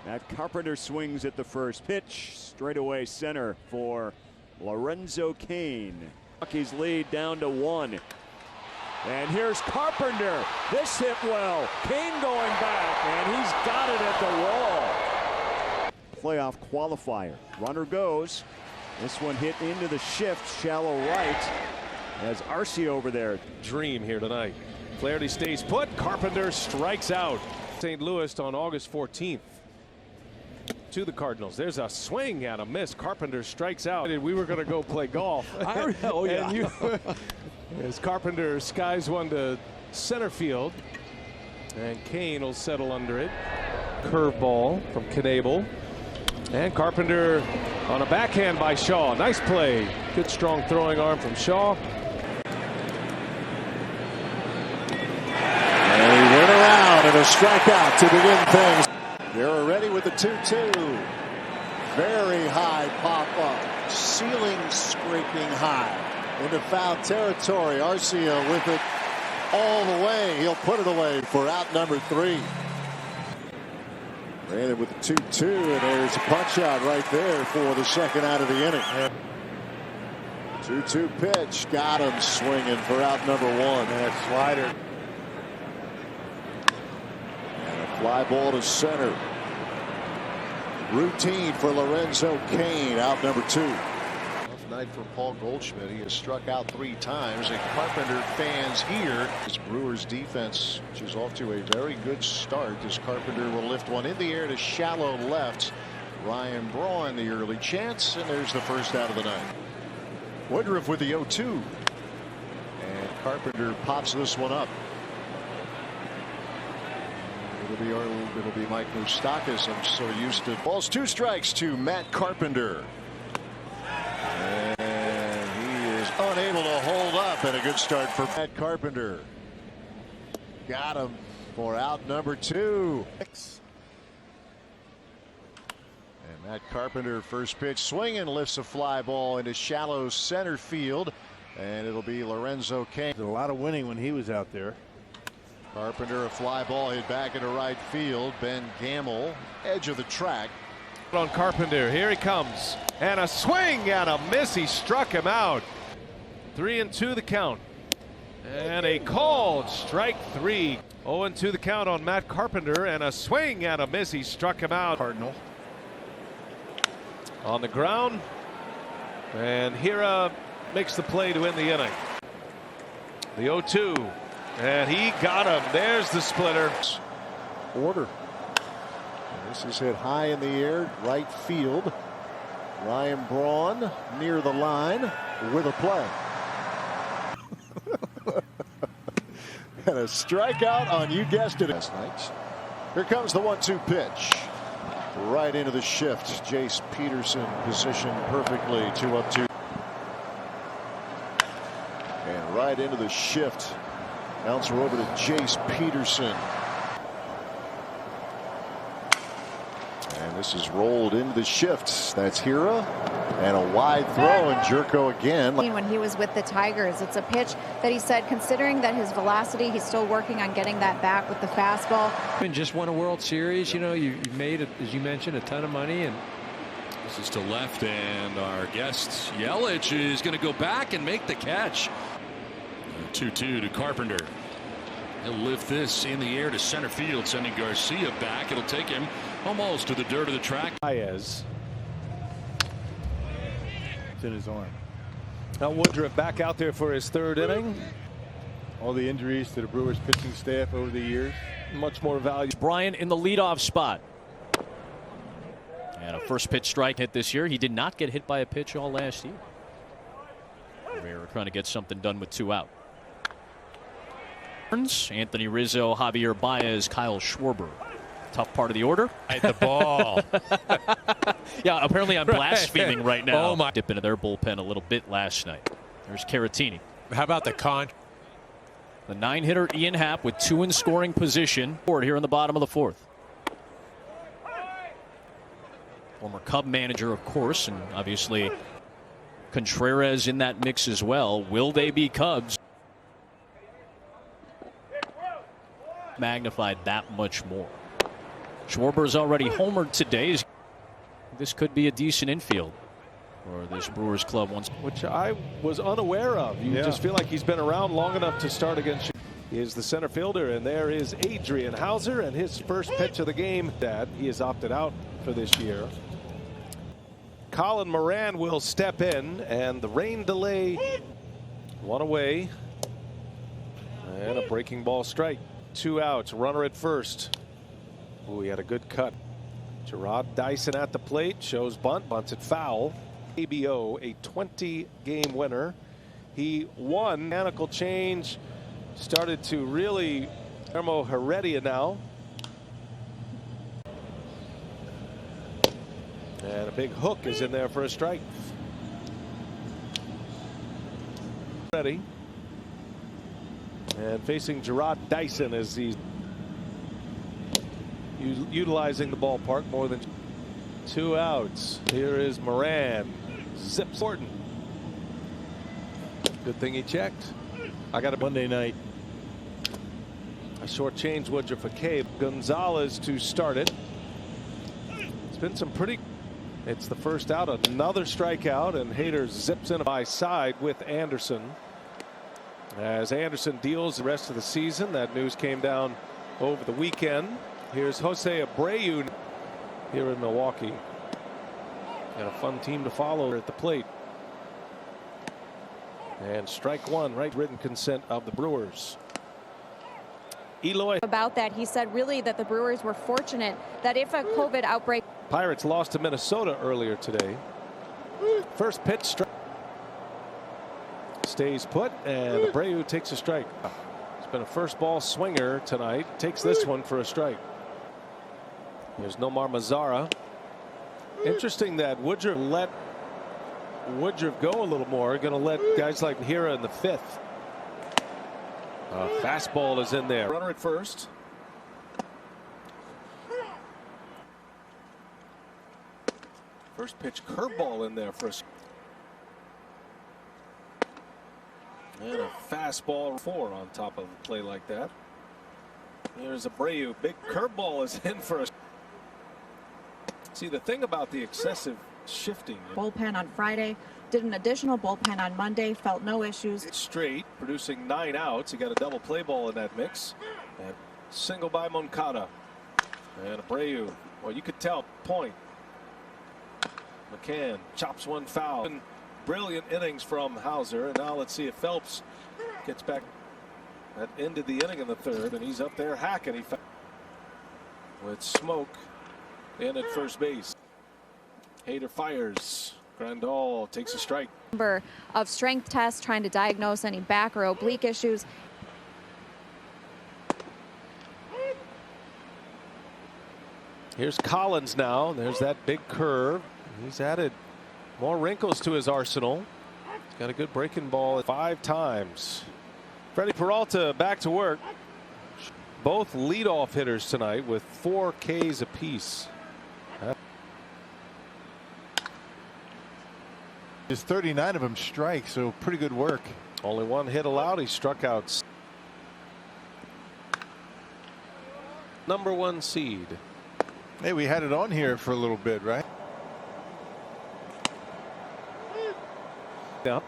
Matt Carpenter swings at the first pitch. Straightaway center for Lorenzo Cain. Rockies lead down to 1. And here's Carpenter. This hit well. Cain going back, and he's got it at the wall. Playoff qualifier. Runner goes. This one hit into the shift, shallow right. As Arce over there. Dream here tonight. Flaherty stays put. Carpenter strikes out. St. Louis on August 14th. To the Cardinals. There's a swing and a miss. Carpenter strikes out. We were going to go play golf. Oh, yeah. As Carpenter skies one to center field. And Cain will settle under it. Curveball from Knebel. And Carpenter on a backhand by Shaw. Nice play. Good strong throwing arm from Shaw. And he went around and a strikeout to begin things. They're already with the 2-2. Very high pop up. Ceiling scraping high into foul territory. Arcia with it all the way. He'll put it away for out number 3. Ran it with the 2-2, and there's a punch out right there for the second out of the inning. 2-2 pitch. Got him swinging for out number 1. And a slider. Fly ball to center. Routine for Lorenzo Cain, out number 2. Tough night for Paul Goldschmidt. He has struck out 3 times, and Carpenter fans here. His Brewers defense, which is off to a very good start, as Carpenter will lift one in the air to shallow left. Ryan Braun the early chance, and there's the first out of the night. Woodruff with the 0-2. And Carpenter pops this one up. It'll be Mike Moustakas. I'm so used to balls. 2 strikes to Matt Carpenter. And he is unable to hold up, and a good start for Matt Carpenter. Got him for out number 2. And Matt Carpenter, first pitch swinging, lifts a fly ball into shallow center field, and it'll be Lorenzo Cain. Did a lot of winning when he was out there. Carpenter, a fly ball hit back into right field. Ben Gamble, edge of the track. On Carpenter, here he comes, and a swing and a miss. He struck him out. 3-2 the count, and a called strike 3. 0-2 the count on Matt Carpenter, and a swing and a miss. He struck him out. Cardinal on the ground, and Hira makes the play to end the inning. The 0-2. And he got him. There's the splitter. Order. And this is hit high in the air, right field. Ryan Braun near the line with a play. And a strikeout on, you guessed it, last night. Here comes the 1-2 pitch. Right into the shift. Jace Peterson positioned perfectly. 2-2. And right into the shift. Bouncer over to Jace Peterson. And this is rolled into the shifts. That's Hira. And a wide throw, and Jerko again. When he was with the Tigers, it's a pitch that he said, considering that his velocity, he's still working on getting that back with the fastball. And just won a World Series. You know, you've made, as you mentioned, a ton of money. And this is to left, and our guest Yelich is going to go back and make the catch. 2-2 to Carpenter. He'll lift this in the air to center field, sending Garcia back. It'll take him almost to the dirt of the track. Baez. It's in his arm. Now Woodruff back out there for his 3rd inning. All the injuries to the Brewers pitching staff over the years. Much more value. Bryant in the leadoff spot. And a first pitch strike hit this year. He did not get hit by a pitch all last year. Correa trying to get something done with 2 out. Anthony Rizzo, Javier Baez, Kyle Schwarber. Tough part of the order. The ball. Yeah, apparently I'm blaspheming right now. Oh my. Dip into their bullpen a little bit last night. There's Caratini. How about the con? The 9-hitter Ian Happ with 2 in scoring position. Forward here in the bottom of the 4th. Former Cub manager, of course, and obviously Contreras in that mix as well. Will they be Cubs? Magnified that much more. Schwarber's already homered today. This could be a decent infield for this Brewers club once. Which I was unaware of. You just feel like he's been around long enough to start against. He is the center fielder, and there is Adrian Hauser, and his first pitch of the game. That he has opted out for this year. Colin Moran will step in, and the rain delay, 1 away, and a breaking ball strike. 2 outs, runner at first. Ooh, he had a good cut. Gerard Dyson at the plate, shows bunt, bunts it foul. ABO, a 20-game winner. He won. Mechanical change started to really. Guillermo Heredia now. And a big hook is in there for a strike. Ready. And facing Gerard Dyson as he's utilizing the ballpark more than 2 outs. Here is Moran. Zips Horton. Good thing he checked. I got a Monday night. I shortchanged Woodruff for Cabe. Gonzalez to start it. It's been some pretty. It's the first out, another strikeout, and Hader zips in by side with Anderson. As Anderson deals the rest of the season, that news came down over the weekend. Here's Jose Abreu here in Milwaukee. Got a fun team to follow at the plate. And strike 1, right? Written consent of the Brewers. Eloy. About that, he said really that the Brewers were fortunate that if a COVID outbreak. Pirates lost to Minnesota earlier today. First pitch strike. Stays put, and Abreu takes a strike. It's been a first ball swinger tonight. Takes this one for a strike. There's Nomar Mazara. Interesting that Woodruff let Woodruff go a little more. Going to let guys like Hira in the 5th. Fastball is in there. Runner at first. First pitch curveball in there for a. And a fastball 4 on top of a play like that. Here's Abreu. Big curveball is in for a. See, the thing about the excessive shifting. Bullpen on Friday, did an additional bullpen on Monday, felt no issues. Straight, producing 9 outs. He got a double play ball in that mix. And single by Moncada. And Abreu. Well, you could tell. Point. McCann chops one foul. And brilliant innings from Hauser. And now let's see if Phelps gets back. That ended the inning in the 3rd, and he's up there hacking. He with Smoak in at first base. Hader fires. Grandal takes a strike. Number of strength tests trying to diagnose any back or oblique issues. Here's Collins now. There's that big curve. He's added more wrinkles to his arsenal. He's got a good breaking ball 5 times. Freddie Peralta back to work. Both leadoff hitters tonight with 4 Ks apiece. There's 39 of them strikes, so pretty good work. Only 1 hit allowed. He struck out. Number 1 seed. Hey, we had it on here for a little bit, right? Yep.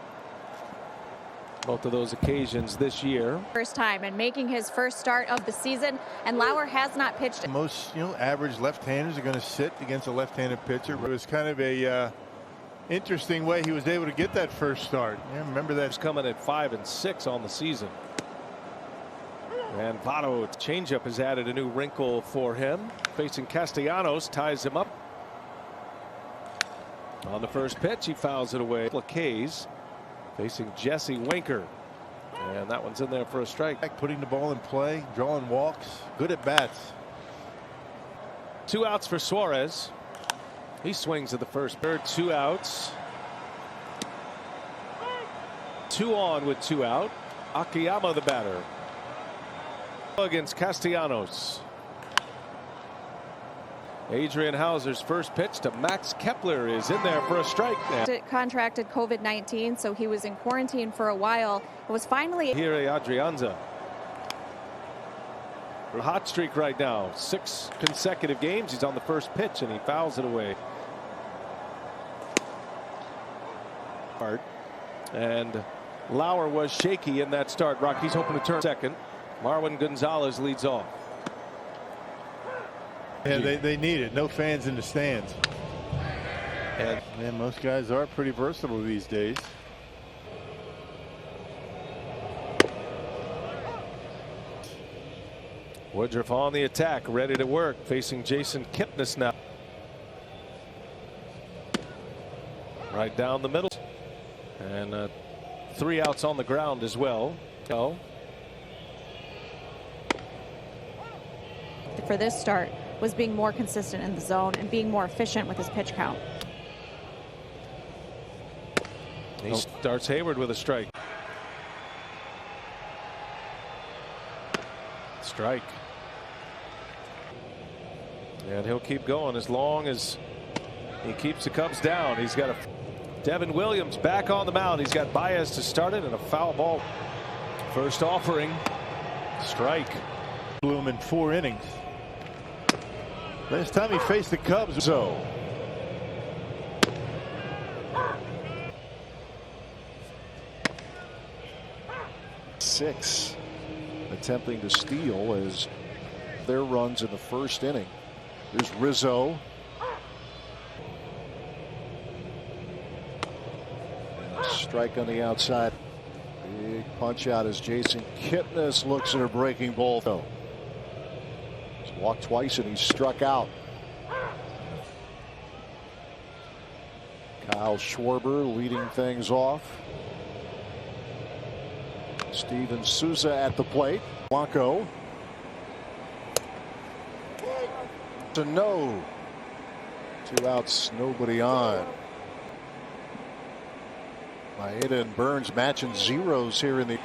Both of those occasions this year. First time and making his first start of the season, and Lauer has not pitched. Most average left-handers are going to sit against a left-handed pitcher. It was kind of a interesting way he was able to get that first start. Yeah, remember that. He's coming at 5 and 6 on the season. And Votto changeup has added a new wrinkle for him. Facing Castellanos, ties him up. On the first pitch, he fouls it away. K's facing Jesse Winker. And that one's in there for a strike. Putting the ball in play, drawing walks, good at bats. 2 outs for Suarez. He swings at the first. Third, 2 outs. 2 on with 2 out. Akiyama the batter. Against Castellanos. Adrian Hauser's first pitch to Max Kepler is in there for a strike. Contracted COVID-19, so he was in quarantine for a while. It was finally here. Adrianza. A hot streak right now. 6 consecutive games. He's on the first pitch and he fouls it away. And Lowrie was shaky in that start. Rocky's hoping to turn second. Marwin Gonzalez leads off. Yeah, they need it. No fans in the stands. And man, most guys are pretty versatile these days. Woodruff on the attack, ready to work, facing Jason Kipnis now. Right down the middle. And 3 outs on the ground as well. For this start was being more consistent in the zone and being more efficient with his pitch count. He starts Hayward with a strike. Strike. And he'll keep going as long as he keeps the Cubs down. He's got a Devin Williams back on the mound. He's got Baez to start it and a foul ball. First offering. Strike. Blew him in 4 innings. Last time he faced the Cubs. So. Six attempting to steal as their runs in the first inning. There's Rizzo. And a strike on the outside. Big punch out as Jason Kipnis looks at a breaking ball. He's walked twice and he's struck out. Kyle Schwarber leading things off. Steven Souza at the plate. Polanco. To no. 2 outs, nobody on. Maeda and Burns matching zeros here in the.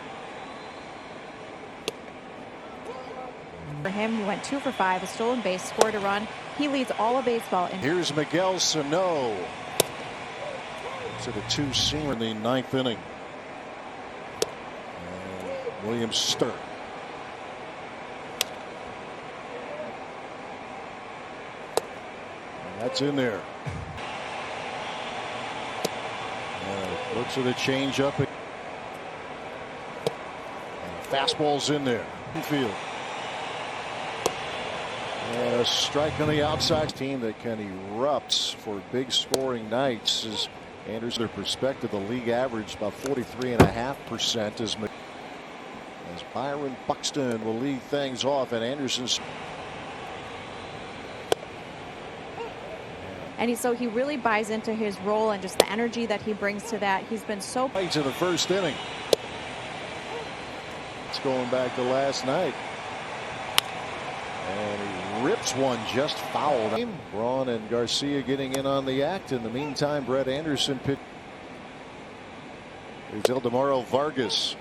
For him, he went 2 for 5, a stolen base, scored a run. He leads all of baseball. Here's Miguel Sano. To the 2-seamer in the 9th inning. And Williams Stern. And that's in there. Looks at the changeup. And fastball's in there. Infield. And a strike on the outside. Team that can erupt for big scoring nights is Anderson. Their perspective, the league average about 43.5% as Byron Buxton will lead things off, and Anderson's. And so he really buys into his role and just the energy that he brings to that. He's been so. To the first inning. It's going back to last night. And he rips one just foul. Braun and Garcia getting in on the act. In the meantime, Brett Anderson pitched. Here's Ildemaro Vargas.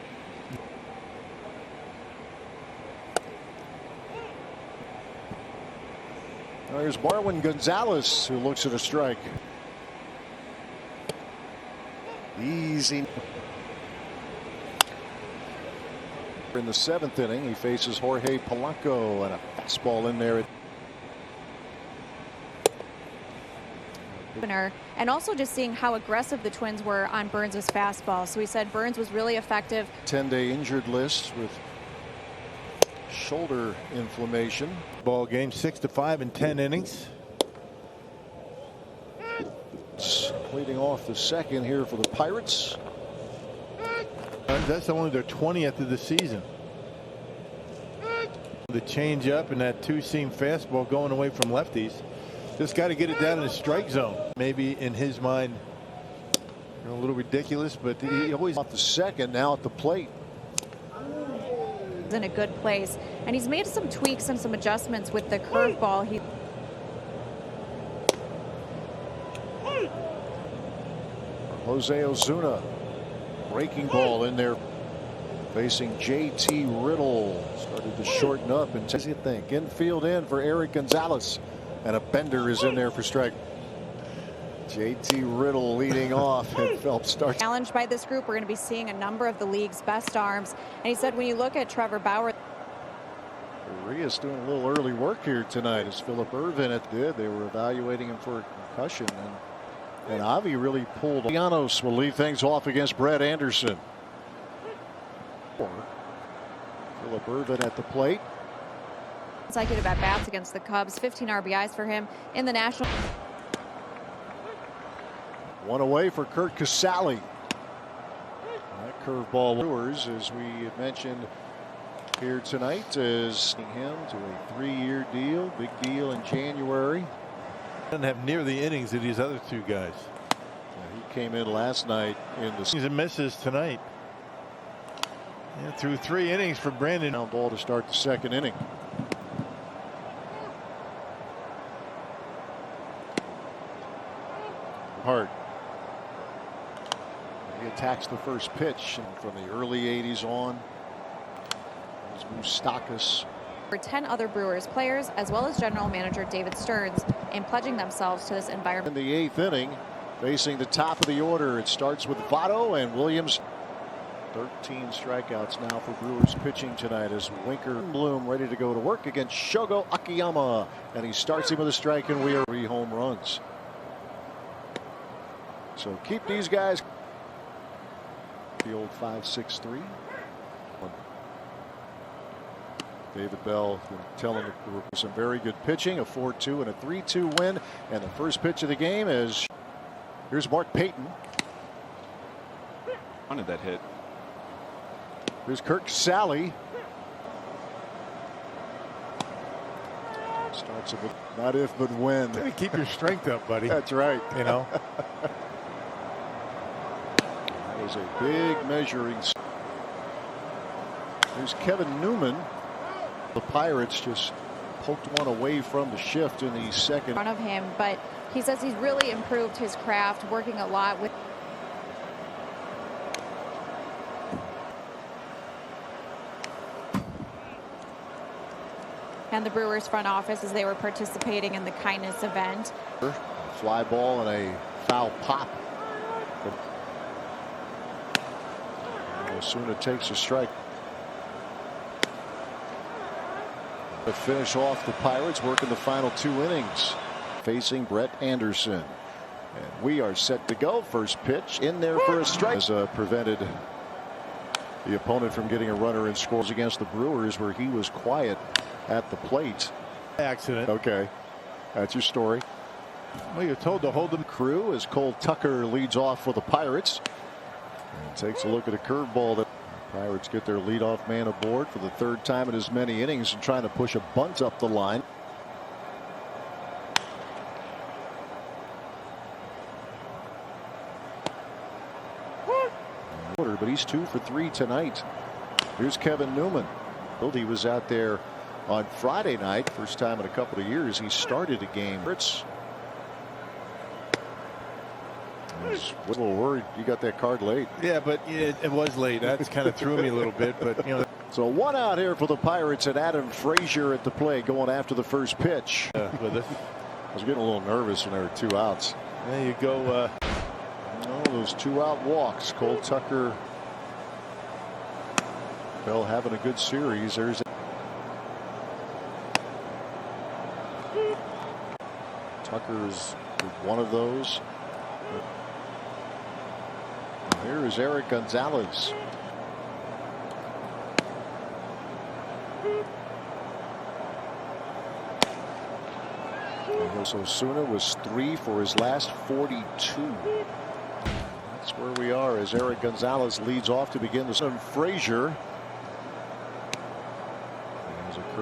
There's Marwin Gonzalez, who looks at a strike. Easy. In the 7th inning, he faces Jorge Polanco, and a fastball in there. And also just seeing how aggressive the Twins were on Burns' fastball. So he said Burns was really effective. 10-day injured list with shoulder inflammation. Ball game 6-5 in 10 innings. Leading off the second here for the Pirates. That's only their 20th of the season. The changeup and that 2-seam fastball going away from lefties. Just got to get it down in the strike zone. Maybe in his mind, a little ridiculous, but he always off the second, now at the plate. In a good place, and he's made some tweaks and some adjustments with the curveball. Jose Ozuna. Breaking ball in there. Facing JT Riddle. Started to shorten up. And what do you think? Infield in for Eric Gonzalez. And a bender is in there for strike. JT Riddle leading off, and Phelps starts. Challenged by this group, we're going to be seeing a number of the league's best arms. And he said when you look at Trevor Bauer. Correa's doing a little early work here tonight as Philip Irvin did. They were evaluating him for a concussion. And Avi really pulled. Chirinos will lead things off against Brett Anderson. Philip Irvin at the plate. Consecutive at bats against the Cubs. 15 RBIs for him in the National. One away for Kurt Casale. That curveball. Brewers, as we had mentioned here tonight, is him to a 3-year deal. Big deal in January. Doesn't have near the innings of these other two guys. He came in last night in the. He's a misses tonight. Yeah, through 3 innings for Brandon. Down ball to start the second inning. Hart. He attacks the first pitch from the early 80s on. Moustakas. For 10 other Brewers players, as well as general manager David Stearns, in pledging themselves to this environment. In the 8th inning, facing the top of the order, it starts with Votto and Williams. 13 strikeouts now for Brewers pitching tonight as Winker Bloom ready to go to work against Shogo Akiyama, and he starts him with a strike, and we are 3 home runs. So keep these guys. The old 5-6-3. David Bell telling some very good pitching, a 4-2 and a 3-2 win. And the first pitch of the game is here's Mark Payton. Wanted that hit. Here's Kurt Casale. Starts it with not if but when. Keep your strength up, buddy. That's right. You know. That was a big measuring. Here's Kevin Newman. The Pirates just poked one away from the shift in the second. In front of him, but he says he's really improved his craft, working a lot with. And the Brewers front office as they were participating in the kindness event. Fly ball and a foul pop. Osuna takes a strike. To finish off the Pirates, working the final 2 innings, facing Brett Anderson. And we are set to go. First pitch in there for a strike. Has prevented the opponent from getting a runner in scores against the Brewers, where he was quiet at the plate. Accident. Okay, that's your story. Well, you're told to hold them. Crew as Cole Tucker leads off for the Pirates. And takes a look at a curveball that Pirates get their leadoff man aboard for the 3rd time in as many innings and trying to push a bunt up the line. But he's 2 for 3 tonight. Here's Kevin Newman. He was out there on Friday night. First time in a couple of years he started a game. I was a little worried you got that card late. Yeah, but it was late. That kind of threw me a little bit. But you know. So 1 out here for the Pirates, and Adam Frazier at the plate going after the first pitch. I was getting a little nervous when there were 2 outs. There you go. Those 2-out walks. Cole Tucker. Bell having a good series. There's Tucker is one of those. Here is Eric Gonzalez. Osuna was 3 for his last 42. That's where we are as Eric Gonzalez leads off to begin the season. Frazier.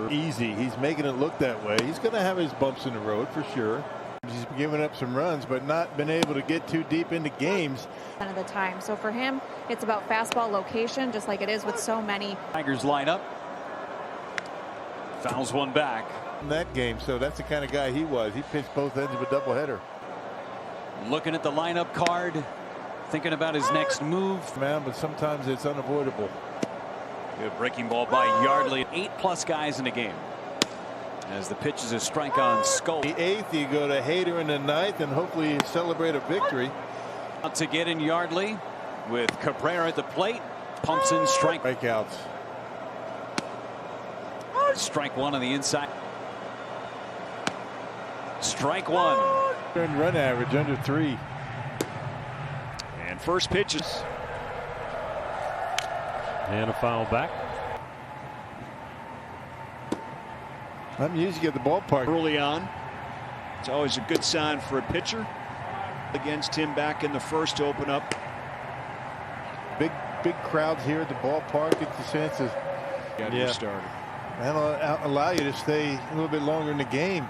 Easy. He's making it look that way. He's going to have his bumps in the road for sure. He's giving up some runs, but not been able to get too deep into games. Of the time. So for him, it's about fastball location, just like it is with so many. Tigers line up. Fouls one back. In that game, so that's the kind of guy he was. He pitched both ends of a doubleheader. Looking at the lineup card. thinking about his next move. Man, but sometimes it's unavoidable. Good breaking ball by Yardley. 8+ guys in the game. As the pitch is a strike on Scope. The 8th, you go to Hader in the 9th, and hopefully you celebrate a victory. Out to get in Yardley with Cabrera at the plate. Pumps in strike. Strikeouts. Strike one on the inside. Strike one. Earned run average under 3. And first pitches. And a foul back. I'm usually at the ballpark Early on. It's always a good sign for a pitcher. Against him back in the first to open up. Big crowds here at the ballpark. Get the chances. Yeah. Started. That'll allow you to stay a little bit longer in the game.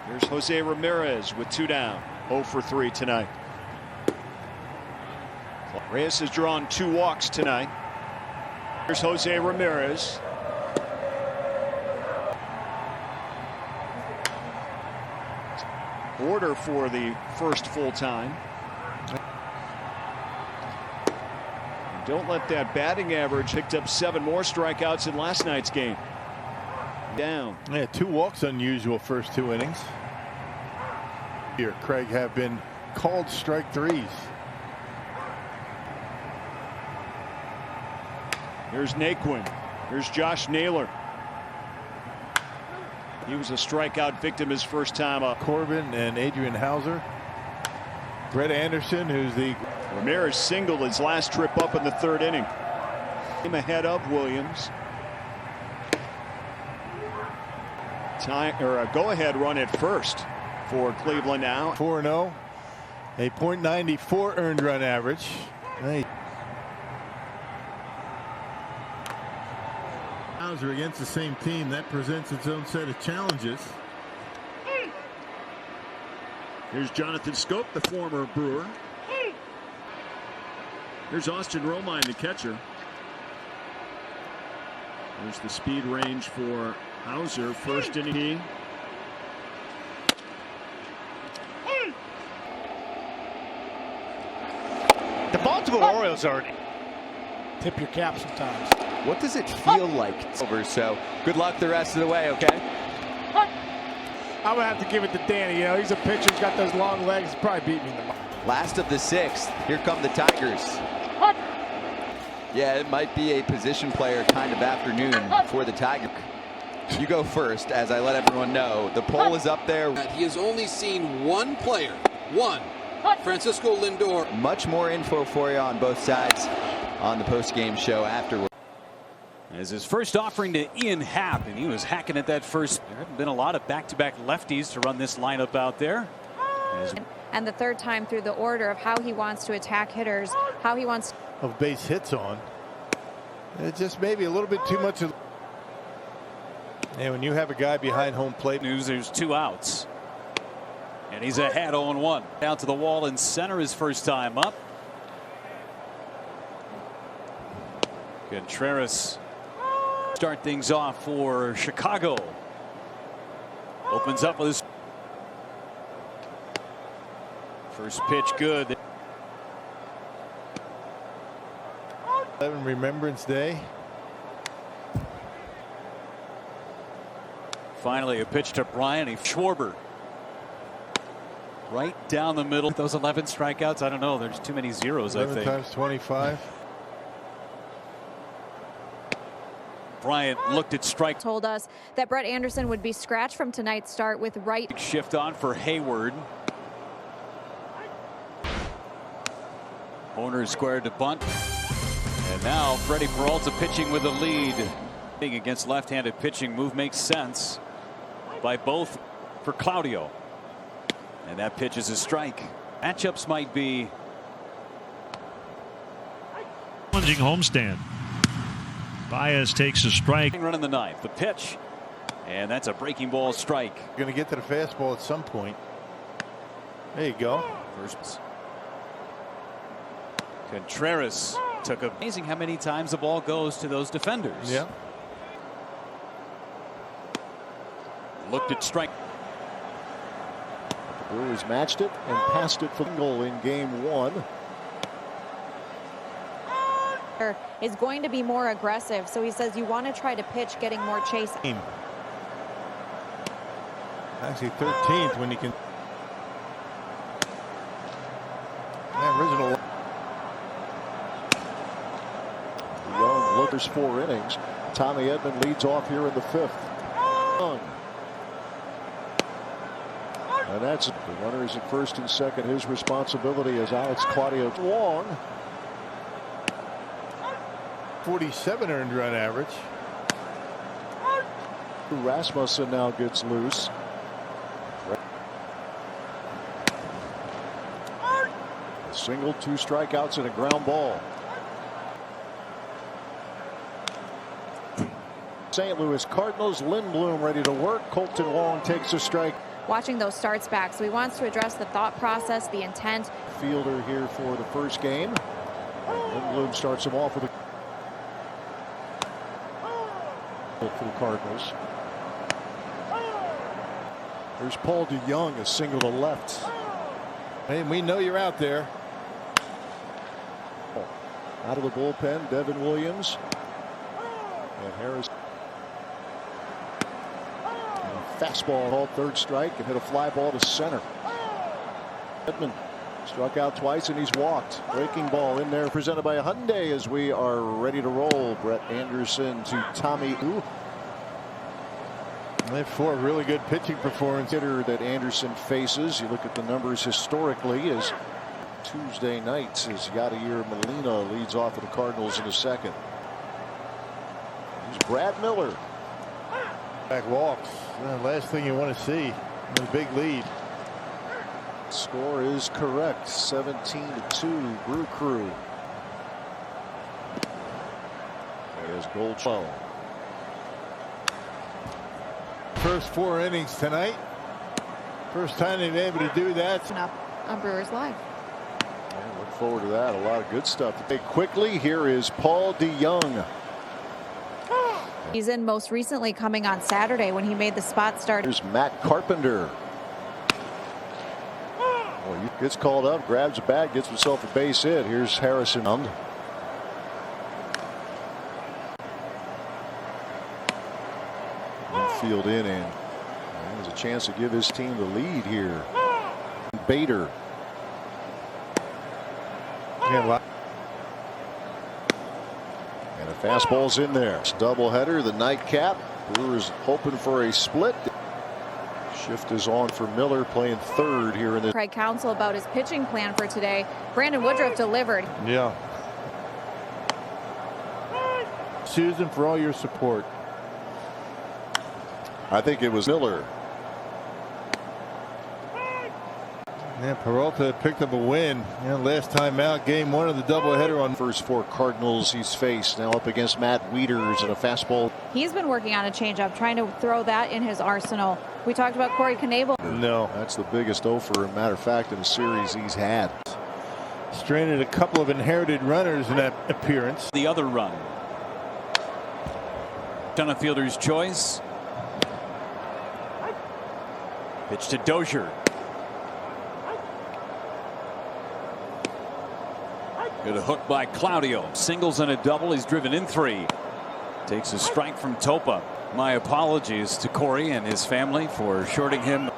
Here's Jose Ramirez with 2 down. 0 for 3 tonight. Reyes has drawn 2 walks tonight. Here's Jose Ramirez. Order for the first full time. Don't let that batting average. Picked up 7 more strikeouts in last night's game. Down. Yeah, 2 walks unusual first 2 innings. Here, Craig have been called strike 3s. Here's Naquin. Here's Josh Naylor. He was a strikeout victim his first time up. Corbin and Adrian Hauser. Brett Anderson, who's the Ramirez singled his last trip up in the 3rd inning. Him ahead of Williams. A go-ahead run at first for Cleveland now. 4-0. A .94 earned run average. Hey. Hauser against the same team, that presents its own set of challenges. Here's Jonathan Scope, the former Brewer. Here's Austin Romine, the catcher. There's the speed range for Hauser, first inning. The Baltimore Orioles are tip your cap sometimes. What does it feel like? Over, so good luck the rest of the way, okay? I'm gonna have to give it to Danny. You know, he's a pitcher, he's got those long legs. He's probably beat me in the Last of the 6th. Here come the Tigers. Yeah, it might be a position player kind of afternoon for the Tigers. You go first, as I let everyone know. The poll is up there. He has only seen one player. Francisco Lindor. Much more info for you on both sides on the post-game show afterward. As his first offering to Ian Happ, and he was hacking at that first. There haven't been a lot of back-to-back lefties to run this lineup out there. And the 3rd time through the order of how he wants to attack hitters, how he wants of base hits on. It's just maybe a little bit too much of. And when you have a guy behind home plate. There's 2 outs. And he's ahead 0-1. Down to the wall in center his first time up. Contreras start things off for Chicago. Opens up with his first pitch good. 11 Remembrance Day. Finally a pitch to Bryant. Schwarber right down the middle. Those 11 strikeouts, I don't know, there's too many zeros. 11 I think times 25. Bryant looked at strike. Told us that Brett Anderson would be scratched from tonight's start with right. Shift on for Hayward. Horner squared to bunt. And now Freddie Peralta pitching with a lead. Against left-handed pitching, move makes sense by both for Claudio. And that pitch is a strike. Matchups might be challenging homestand. Baez takes a strike. Run in the 9th. The pitch, and that's a breaking ball strike. Going to get to the fastball at some point. There you go. First. Contreras took a. Amazing how many times the ball goes to those defenders. Yeah. Looked at strike. Brewers matched it and passed it for single in game 1. Is going to be more aggressive, so he says you want to try to pitch getting more chase. Actually 13th when you can. Original. Young lookers 4 innings. Tommy Edman leads off here in the 5th. Young. And that's the runners at first and second. His responsibility as Alex Claudio Long. 47 earned run average. Rasmussen now gets loose. A single, 2 strikeouts and a ground ball. St. Louis Cardinals, Lindblom ready to work. Colton Wong takes a strike. Watching those starts back, so he wants to address the thought process, the intent. Fielder here for the first game. Lindblom starts him off with a for the Cardinals. There's Paul DeYoung, a single to left. Hey, we know you're out there. Out of the bullpen, Devin Williams. And Harris. And a fastball called third strike and hit a fly ball to center. Edman struck out twice and he's walked. Breaking ball in there presented by Hyundai as we are ready to roll. Brett Anderson to Tommy Ooh. They have 4 really good pitching performances. Hitter that Anderson faces. You look at the numbers historically as Tuesday nights as Yadier Molina leads off for the Cardinals in the second. Here's Brad Miller. Back walks. Last thing you want to see. A big lead. Score is correct. 17-2 Brew Crew. There's Goldschmidt. First 4 innings tonight. First time they've been able to do that. Up on Brewers Live. Yeah, look forward to that. A lot of good stuff. Quickly, here is Paul DeYoung. He's in most recently coming on Saturday when he made the spot start. Here's Matt Carpenter. Well, he gets called up, grabs a bat, gets himself a base hit. Here's Harrison. Infield in, and there's a chance to give his team the lead here. Bader. Yeah, and a fastball's in there. Doubleheader, the nightcap. Brewers hoping for a split. Shift is on for Miller, playing third here in the. Craig Counsell about his pitching plan for today. Brandon Woodruff delivered. Yeah. Susan, for all your support. I think it was Miller. Yeah, Peralta picked up a win. Yeah, last time out, game 1 of the doubleheader on first 4 Cardinals he's faced. Now up against Matt Wieters and a fastball. He's been working on a changeup, trying to throw that in his arsenal. We talked about Corey Knebel. No, that's the biggest offer, matter of fact, in the series he's had. Stranded a couple of inherited runners in that appearance. The other run. Done a fielder's choice. Pitch to Dozier. Good hook by Claudio. Singles and a double. He's driven in 3. Takes a strike from Topa. My apologies to Corey and his family for shorting him.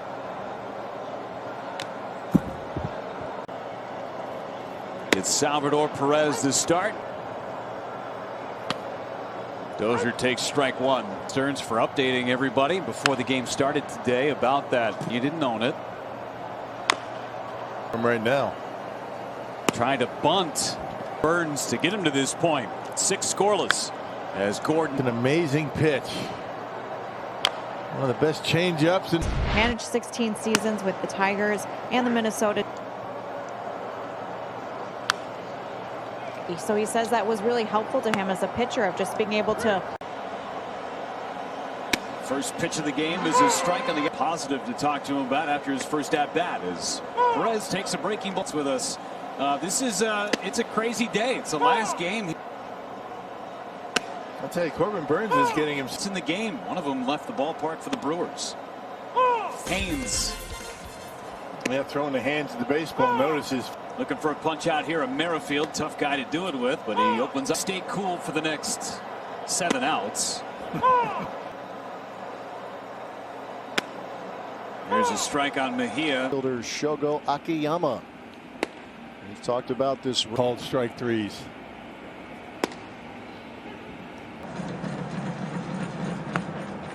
It's Salvador Perez to start. Dozier takes strike 1. Stearns for updating everybody before the game started today about that. You didn't own it. From right now. Trying to bunt. Burns to get him to this point. 6 scoreless as Gordon. An amazing pitch. One of the best changeups. Managed 16 seasons with the Tigers and the Minnesota. So he says that was really helpful to him as a pitcher of just being able to. First pitch of the game is a strike on the positive to talk to him about after his first at bat as Perez takes a breaking ball with us. This is it's a crazy day. It's the last game. I'll tell you, Corbin Burns is getting him in the game. One of them left the ballpark for the Brewers. Haynes Yeah, throwing the hands at the baseball. Notices. Looking for a punch out here. A Merrifield, tough guy to do it with, but he opens up. Stay cool for the next 7 outs. There's a strike on Mejia. Fielder Shogo Akiyama. We've talked about this. Called strike threes.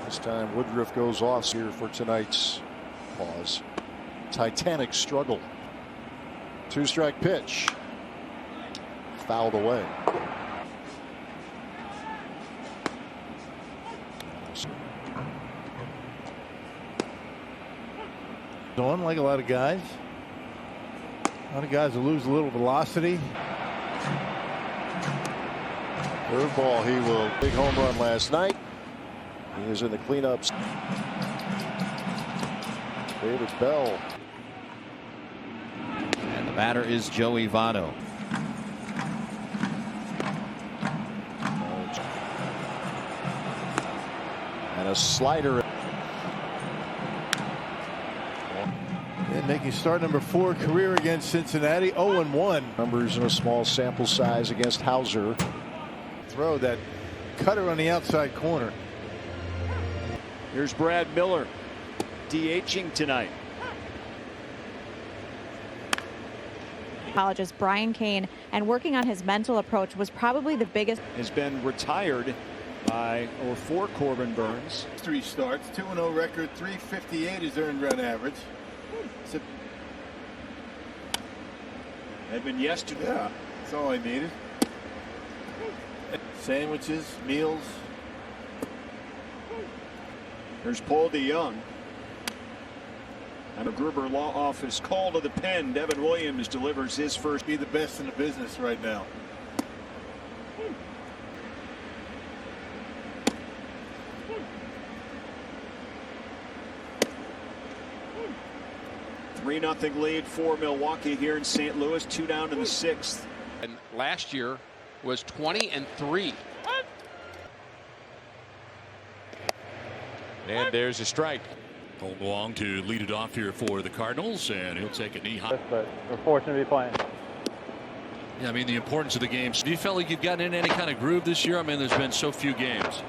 This time Woodruff goes off here for tonight's pause. Titanic struggle. 2-strike pitch. Fouled away. On like a lot of guys. A lot of guys will lose a little velocity. Curveball, he will. Big home run last night. He is in the cleanups. David Bell. And the batter is Joey Votto. And a slider. And making start number 4 career against Cincinnati. 0-1. Numbers in a small sample size against Hauser. Throw that cutter on the outside corner. Here's Brad Miller DHing tonight. College's Brian Kane, and working on his mental approach was probably the biggest. Has been retired for Corbin Burns. 3 starts, 2-0 record, 358 is earned run average. Edmund yesterday. Yeah, that's all I needed. Sandwiches, meals. There's Paul DeYoung. And a Gruber Law Office call to the pen. Devin Williams delivers his first. Be the best in the business right now. $3-0 lead for Milwaukee here in St. Louis. 2 down in the 6th. And last year was 20-3. And there's a strike. Cole Wong to lead it off here for the Cardinals, and he'll take a knee high. But we're fortunate to be playing. Yeah, I mean, the importance of the game. Do you feel like you've gotten in any kind of groove this year? I mean, there's been so few games.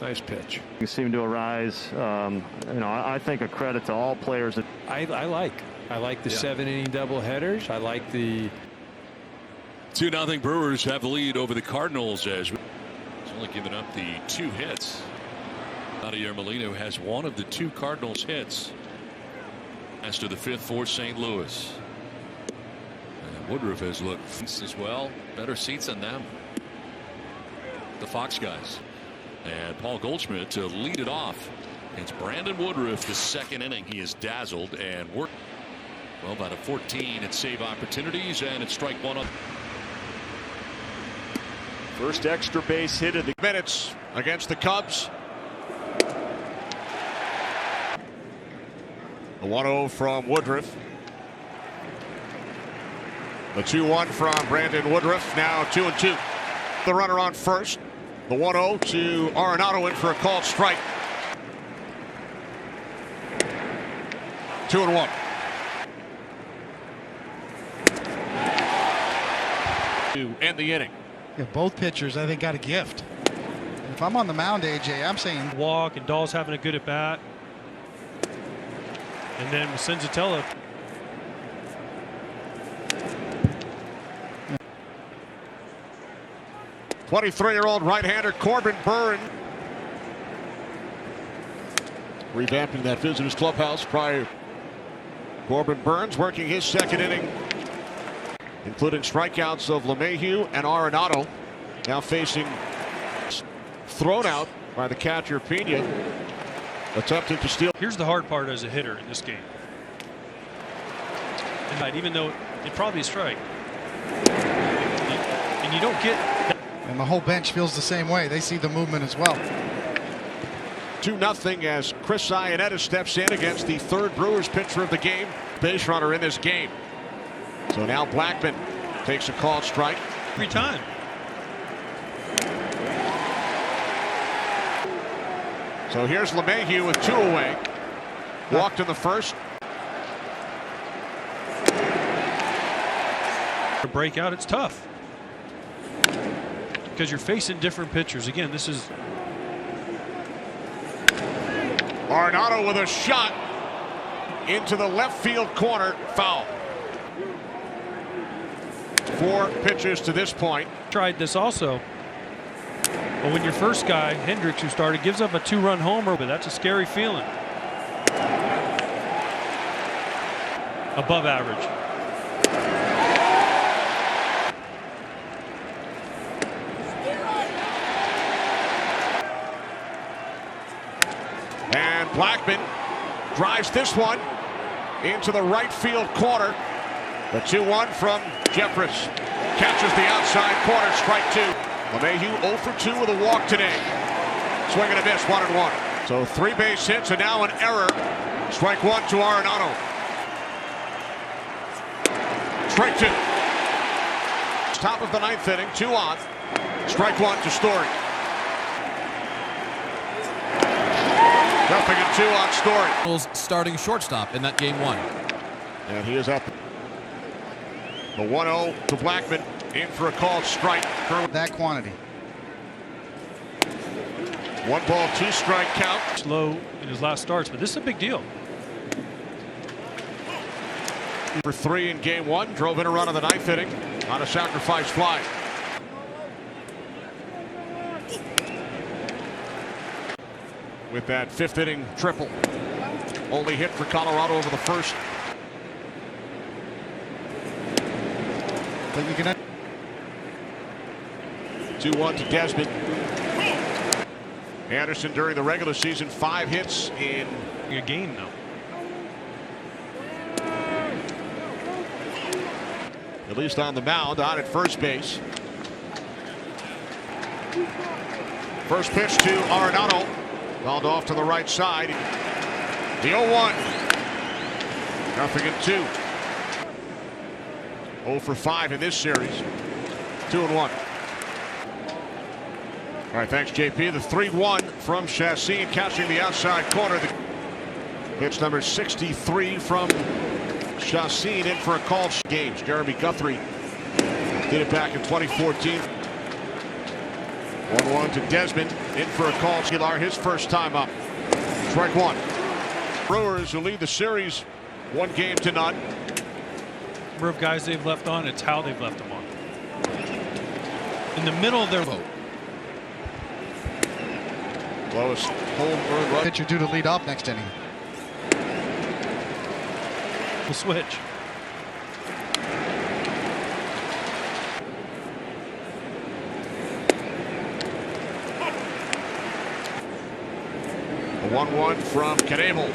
Nice pitch. You seem to arise. I think a credit to all players. I like the 7-inning doubleheaders. I like the 2-0 Brewers have the lead over the Cardinals as it's only given up the 2 hits. Javier Molino has one of the 2 Cardinals hits. As to the 5th for St. Louis. And Woodruff has looked as well. Better seats than them. The Fox guys. And Paul Goldschmidt to lead it off. It's Brandon Woodruff, the 2nd inning. He is dazzled and worked. Well, about a 14 at save opportunities, and it's strike 1 up. First extra base hit of the minutes against the Cubs. The 1-0 from Woodruff. The 2-1 from Brandon Woodruff. Now 2-2. The runner on first. The 1-0 to Arenado in for a called strike. 2-1. To end the inning. Yeah, both pitchers, I think, got a gift. If I'm on the mound, AJ, I'm saying walk, and Dahl's having a good at bat. And then Senzatella. Yeah. 23-year-old right-hander Corbin Burns. Revamping that visitors clubhouse prior. Corbin Burns working his 2nd inning, including strikeouts of LeMahieu and Arenado. Now facing thrown out by the catcher Pena. Attempted to steal. Here's the hard part as a hitter in this game. And even though it probably a strike, and you don't get. And the whole bench feels the same way. They see the movement as well. 2-0 as Chris Iannetta steps in against the 3rd Brewers pitcher of the game. Base runner in this game. So now Blackman takes a called strike. Every time. So here's LeMahieu with 2 away. Walked in the first. To break out, it's tough because you're facing different pitchers. Again, this is Arenado with a shot into the left field corner. Foul. 4 pitches to this point. Tried this also. But when your first guy, Hendricks, who started, gives up a 2-run homer, but that's a scary feeling. Above average. And Blackman drives this one into the right field corner. The 2-1 from Jeffress. Catches the outside corner, strike 2. LeMahieu 0 for 2 with a walk today. Swing and a miss, 1-1. So 3 base hits and now an error. Strike 1 to Arenado. Strike 2. Top of the 9th inning, 2 on. Strike 1 to Story. 0-2 on Story. Starting shortstop in that game 1. And he is up. The 1-0 to Blackman. In for a called strike. That quantity. 1 ball, 2 strike count. Slow in his last starts, but this is a big deal. For 3 in game 1. Drove in a run in the 9th inning on a sacrifice fly. With that 5th inning triple. Only hit for Colorado over the first. But you can 2-1 to Desmond. Anderson during the regular season 5 hits in a game though. At least on the mound, on at first base. First pitch to Arenado. Fouled off to the right side. The 0-1. 0-2. 0 for 5 in this series. 2-1. All right, thanks, JP. The 3-1 from Chassin, catching the outside corner. The pitch number 63 from Chassin, in for a call. Games. Jeremy Guthrie did it back in 2014. 1-1 to Desmond, in for a call. Aguilar, his first time up. Strike 1. Brewers, who lead the series 1-0. Number of guys they've left on, it's how they've left them on. In the middle of their vote. Lowest home run. pitcher due to lead off next inning. The switch. A 1-1 from Knebel.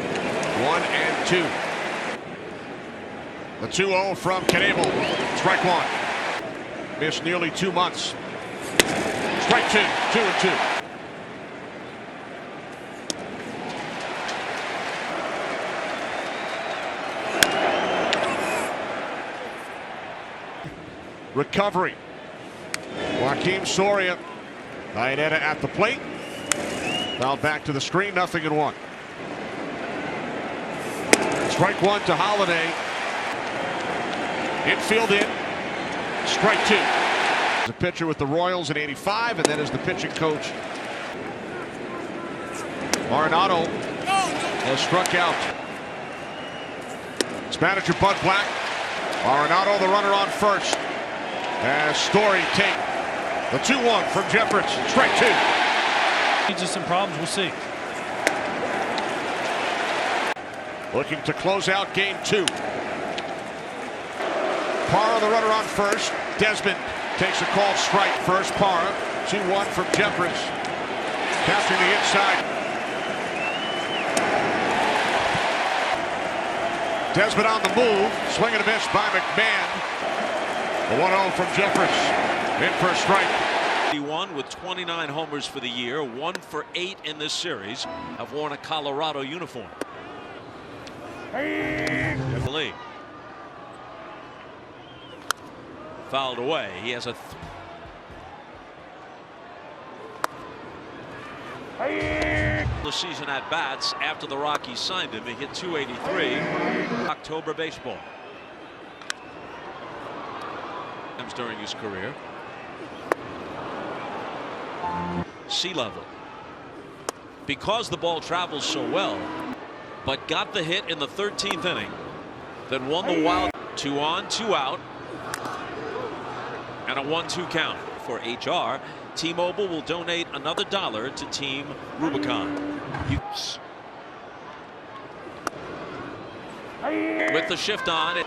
1-2. The 2-0 from Knebel. Strike 1. Missed nearly 2 months. Strike 2. 2-2. Recovery. Joaquim Soria. Iannetta at the plate. Fouled back to the screen. 0-1. Strike 1 to Holiday. Infield in. Strike 2. As a pitcher with the Royals in '85, and then as the pitching coach. Arenado has struck out. It's manager Bud Black. Arenado, the runner on first. As Story take the 2-1 from Jeffress. Strike 2. Needs us some problems. We'll see. Looking to close out game 2. Parra, the runner on first. Desmond takes a called strike. First Parra. 2-1 from Jeffress. Capturing the inside. Desmond on the move. Swing and a miss by McCann. The 1-0 from Jeffress. In for a strike. He won with 29 homers for the year. 1 for 8 in this series. Have worn a Colorado uniform. The lead. Fouled away. He has a The season at bats after the Rockies signed him. He hit 283. October baseball. During his career. Sea level. Because the ball travels so well, but got the hit in the 13th inning, then won the wild. 2 on, 2 out, and a 1-2 count. For HR, T-Mobile will donate another $1 to Team Rubicon. With the shift on, it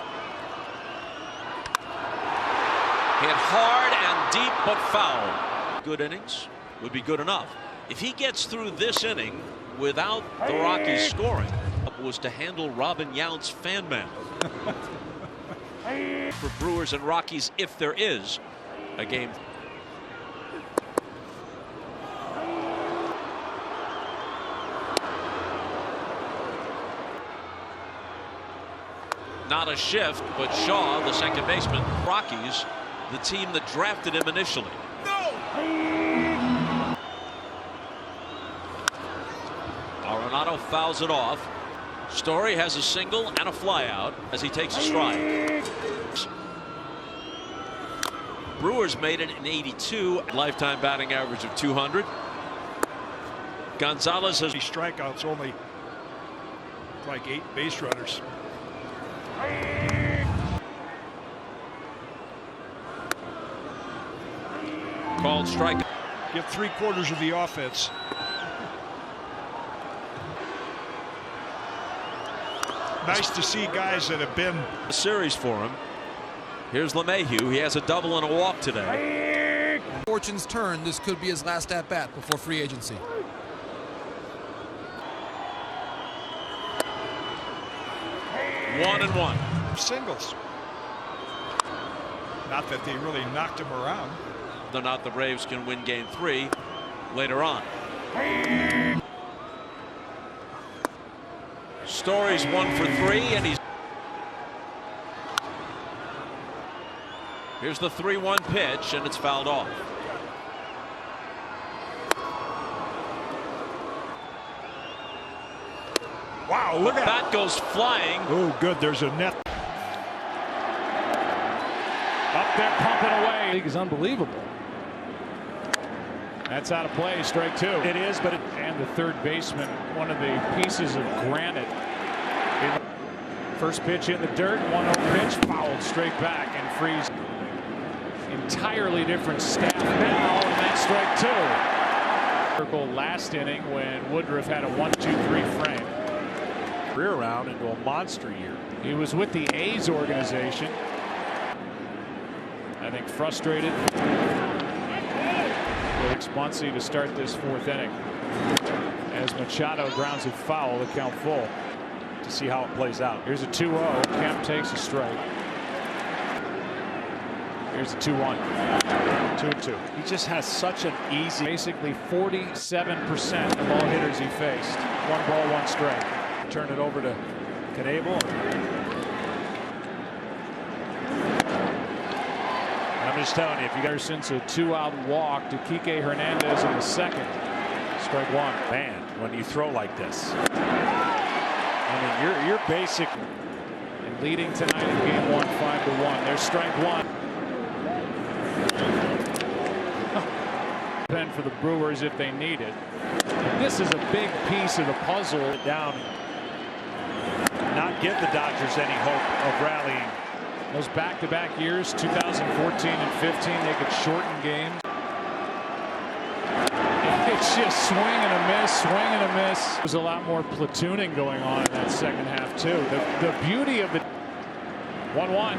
hit hard and deep, but foul. Good innings would be good enough. If he gets through this inning without the Rockies scoring, was to handle Robin Yount's fan mail. For Brewers and Rockies, if there is a game. Not a shift, but Shaw, the second baseman. Rockies, the team that drafted him initially. Arenado fouls it off. Story has a single and a flyout as he takes a strike. Brewers made it in 82. Lifetime batting average of 200. Gonzalez has strikeouts, only like 8 base runners. Called strike. Give 3/4 of the offense. Nice to see guys that have been a series for him. Here's LeMahieu. He has a double and a walk today. Fortune's turn. This could be his last at bat before free agency. One and one. Singles. Not that they really knocked him around. They're not. The Braves can win game 3 later on. Story's 1 for 3, and he's. Here's the 3-1 pitch, and it's fouled off. Wow, look at that. Goes flying. Oh, good. There's a net. Up there, pumping away. League is unbelievable. That's out of play. Strike 2. It is, but and the third baseman, one of the pieces of granite. First pitch in the dirt, 1-0 pitch, fouled straight back and freeze. Entirely different staff now, and that's strike 2. Circle last inning when Woodruff had a 1-2-3 frame. Career round into a monster year. He was with the A's organization. I think frustrated. With Spunsy to start this 4th inning. As Machado grounds it foul, the count full. To see how it plays out. Here's a 2-0. Kemp takes a strike. Here's a 2-1. 2-2. He just has such an easy. Basically 47% of all hitters he faced. 1 ball, 1 strike. Turn it over to Knebel. I'm just telling you, if you guys since a 2-out walk to Kike Hernandez in the 2nd. Strike 1. Man, when you throw like this. I mean, you're basic. And leading tonight in game 1, 5-1. There's strike 1. Pen for the Brewers if they need it. This is a big piece of the puzzle. Down. Not give the Dodgers any hope of rallying. Those back-to-back years, 2014 and 15, they could shorten games. It's just swing and a miss, swing and a miss. There's a lot more platooning going on in that 2nd half, too. The beauty of the 1-1.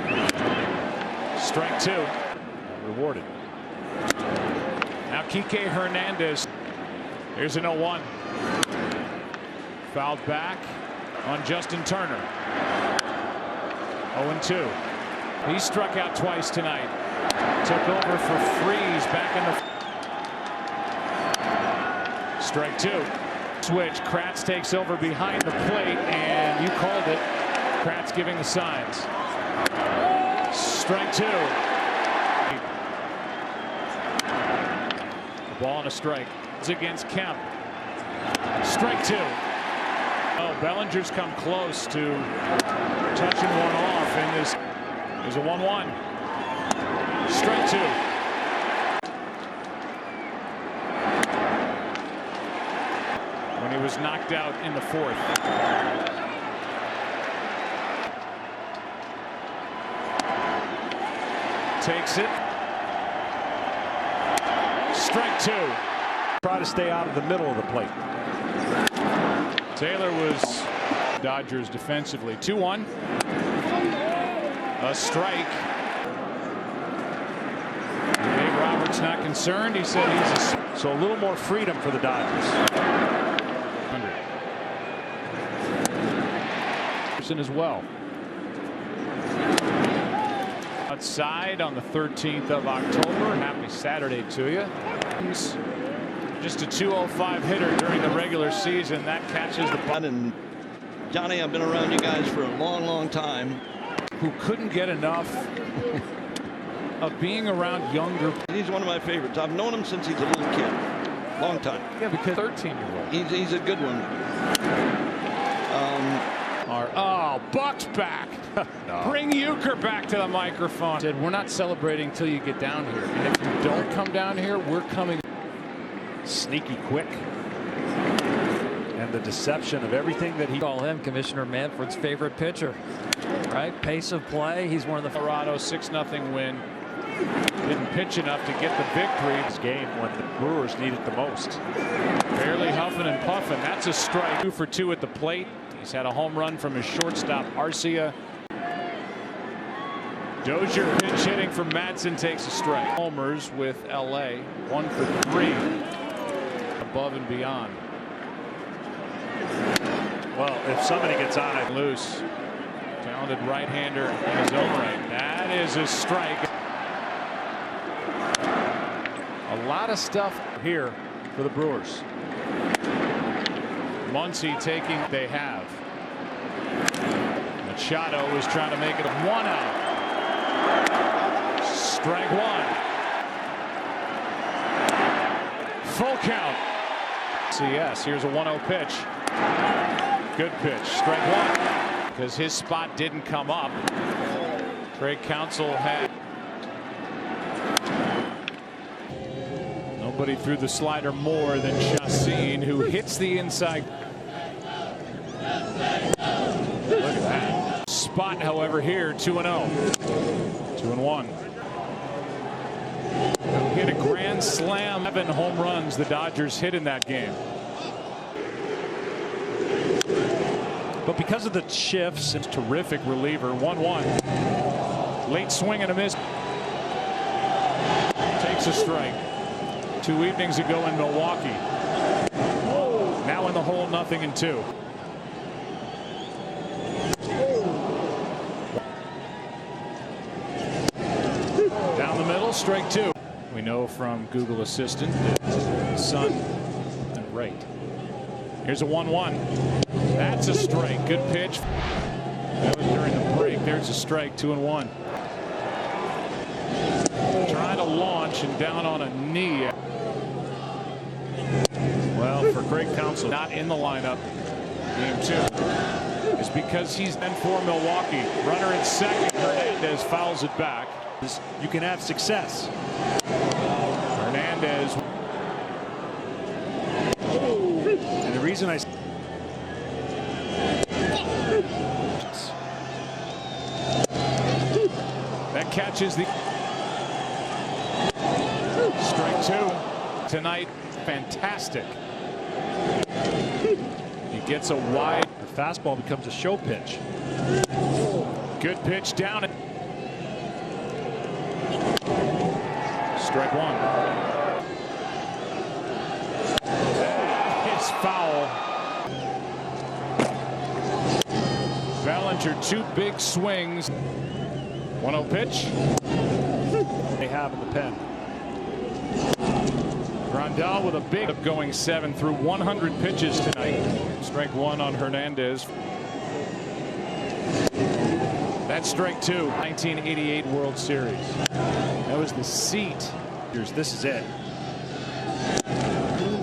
Strike 2. Rewarded. Now Kike Hernandez. Here's an 0-1. Fouled back on Justin Turner. 0-2. He struck out twice tonight. Took over for Freeze back in the. Strike 2. Switch. Kratz takes over behind the plate, and you called it. Kratz giving the signs. Strike 2. A ball and a strike. It's against Kemp. Strike two. Oh, Bellinger's come close to touching one off, and this is a 1-1. Strike two. When he was knocked out in the fourth. Takes it. Strike two. Try to stay out of the middle of the plate. Taylor was Dodgers defensively. 2-1. A strike. Dave Roberts not concerned. He said he's so a little more freedom for the Dodgers. 100. As well. Outside on the 13th of October. Happy Saturday to you. Just a 205 hitter during the regular season. That catches the ball. And Johnny, I've been around you guys for a long time. Who couldn't get enough of being around younger. He's one of my favorites. I've known him since he's a little kid. Long time. Yeah, because 13-year-old. He's a good one. Buck's back. No. Bring Euchre back to the microphone. Said, we're not celebrating till you get down here. And if you don't come down here, we're coming. Sneaky quick. And the deception of everything that he call him Commissioner Manfred's favorite pitcher. Right? Pace of play. He's one of the Colorado 6-0 win. Didn't pitch enough to get the victory. This game when the Brewers need it the most. Barely huffing and puffing. That's a strike. 2 for 2 at the plate. He's had a home run from his shortstop Arcia. Dozier pinch hitting for Madsen takes a strike. Homers with LA. 1 for 3. Above and beyond. Well, if somebody gets on it loose. Talented right-hander in his own right. That is a strike. A lot of stuff here for the Brewers. Muncy taking they have. Machado is trying to make it a 1 out. Strike one. Full count. CS. Here's a 1-0 pitch. Good pitch. Strike one. Because his spot didn't come up. Craig Counsell had. Nobody threw the slider more than Chacin, who hits the inside. Look at that. Spot, however, here 2-0. 2-1. Hit a grand slam. 7 home runs the Dodgers hit in that game. But because of the shifts, it's terrific reliever. 1-1. Late swing and a miss. Takes a strike. 2 evenings ago in Milwaukee. Now in the hole, 0-2. Down the middle, strike 2. We know from Google Assistant that sun and right. Here's a 1-1. That's a strike. Good pitch. That was during the break. There's a strike. 2-1. Trying to launch and down on a knee. Well, for Craig Counsell, not in the lineup. Game 2 is because he's been for Milwaukee. Runner at second. Hernandez fouls it back. You can have success. Hernandez. And the reason I that catches the strike 2 tonight. Fantastic. He gets a wide. The fastball becomes a show pitch. Good pitch down. Strike 1. It's foul. Bellinger 2 big swings. 1-0 pitch. They have in the pen. Grandal with a big going 7 through 100 pitches tonight. Strike 1 on Hernandez. That's strike 2. 1988 World Series. That was the seat. This is it.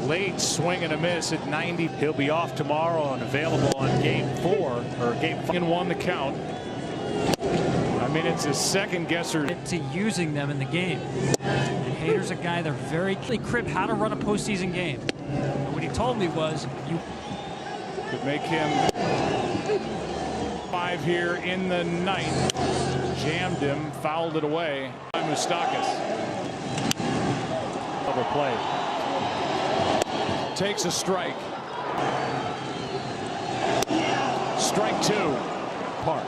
Late swing and a miss at 90. He'll be off tomorrow and available on game 4 or game 5 and 1 the count. I mean, it's a second guesser to using them in the game. And Hader's a guy they're very crib how to run a postseason game. And what he told me was you could make him 5 here in the 9th. Jammed him, fouled it away. Moustakas. Double play. Takes a strike. Strike 2. Park.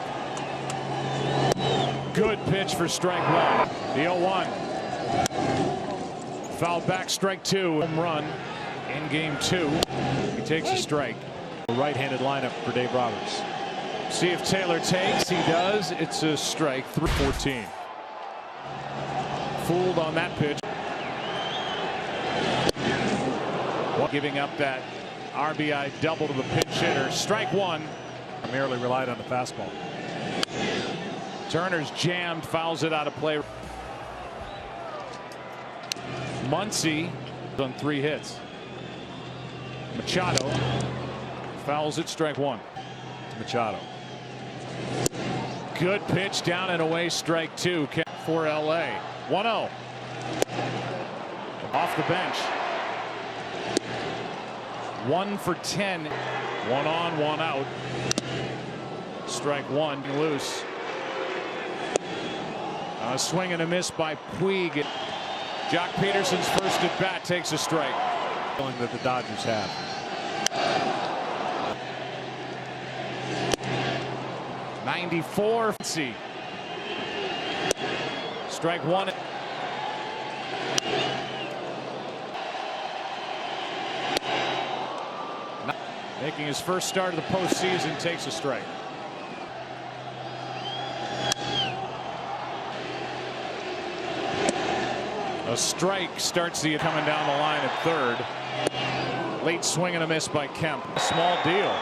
Good pitch for strike 1. The 0-1. Foul back, strike 2. Home run in game 2. He takes a strike. A right-handed lineup for Dave Roberts. See if Taylor takes. He does. It's a strike. 3-14. Fooled on that pitch. Giving up that RBI double to the pinch hitter. Strike 1. Primarily relied on the fastball. Turner's jammed, fouls it out of play. Muncy on 3 hits. Machado fouls it, strike 1. Machado. Good pitch down and away, strike 2 for LA. 1-0. Off the bench. 1 for 10. 1 on, 1 out. Strike 1 loose. A swing and a miss by Puig. Jock Peterson's first at bat takes a strike. That the Dodgers have. .94. Strike 1. Making his first start of the postseason, takes a strike. A strike starts the coming down the line at 3rd. Late swing and a miss by Kemp. A small deal.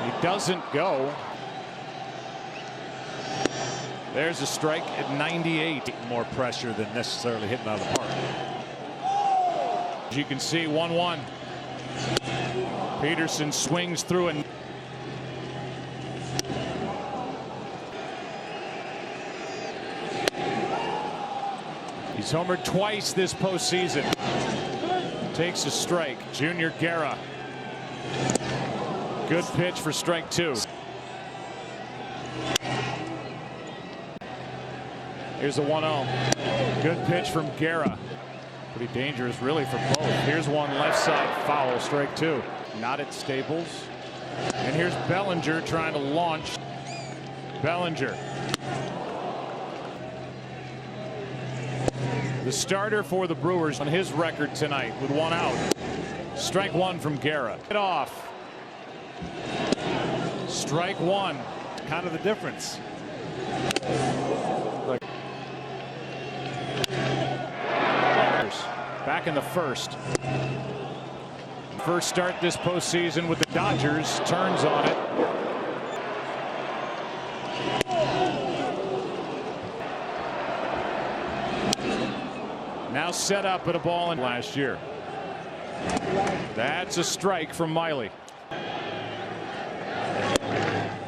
He doesn't go. There's a strike at 98. More pressure than necessarily hitting out of the park. As you can see, 1-1. Peterson swings through and he's homered twice this postseason. Takes a strike. Junior Guerra. Good pitch for strike 2. Here's a 1-0. Good pitch from Guerra. Pretty dangerous really for both. Here's one left side foul, strike 2. Not at Staples. And here's Bellinger trying to launch. Bellinger. The starter for the Brewers on his record tonight with 1 out. Strike 1 from Guerra. Get off. Strike 1. Kind of the difference. Back in the first. First start this postseason with the Dodgers. Turns on it. Now set up at a ball in last year. That's a strike from Miley.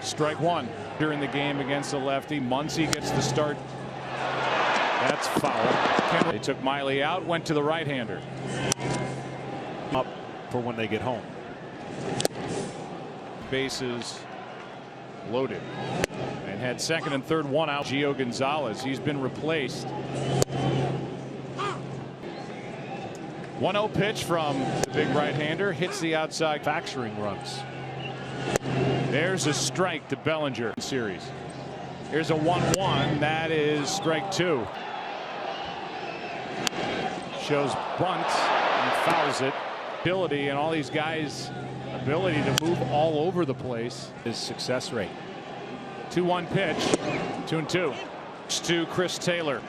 Strike 1 during the game against the lefty. Muncy gets the start. That's foul. They took Miley out, went to the right-hander. Up for when they get home. Bases loaded. And had second and third, 1 out. Gio Gonzalez. He's been replaced. 1-0 pitch from the big right-hander. Hits the outside. Factoring runs. There's a strike to Bellinger series. Here's a 1-1. That is strike 2. Shows bunt and fouls it. Ability and all these guys' ability to move all over the place. His success rate. 2-1 pitch. 2-2. To Chris Taylor.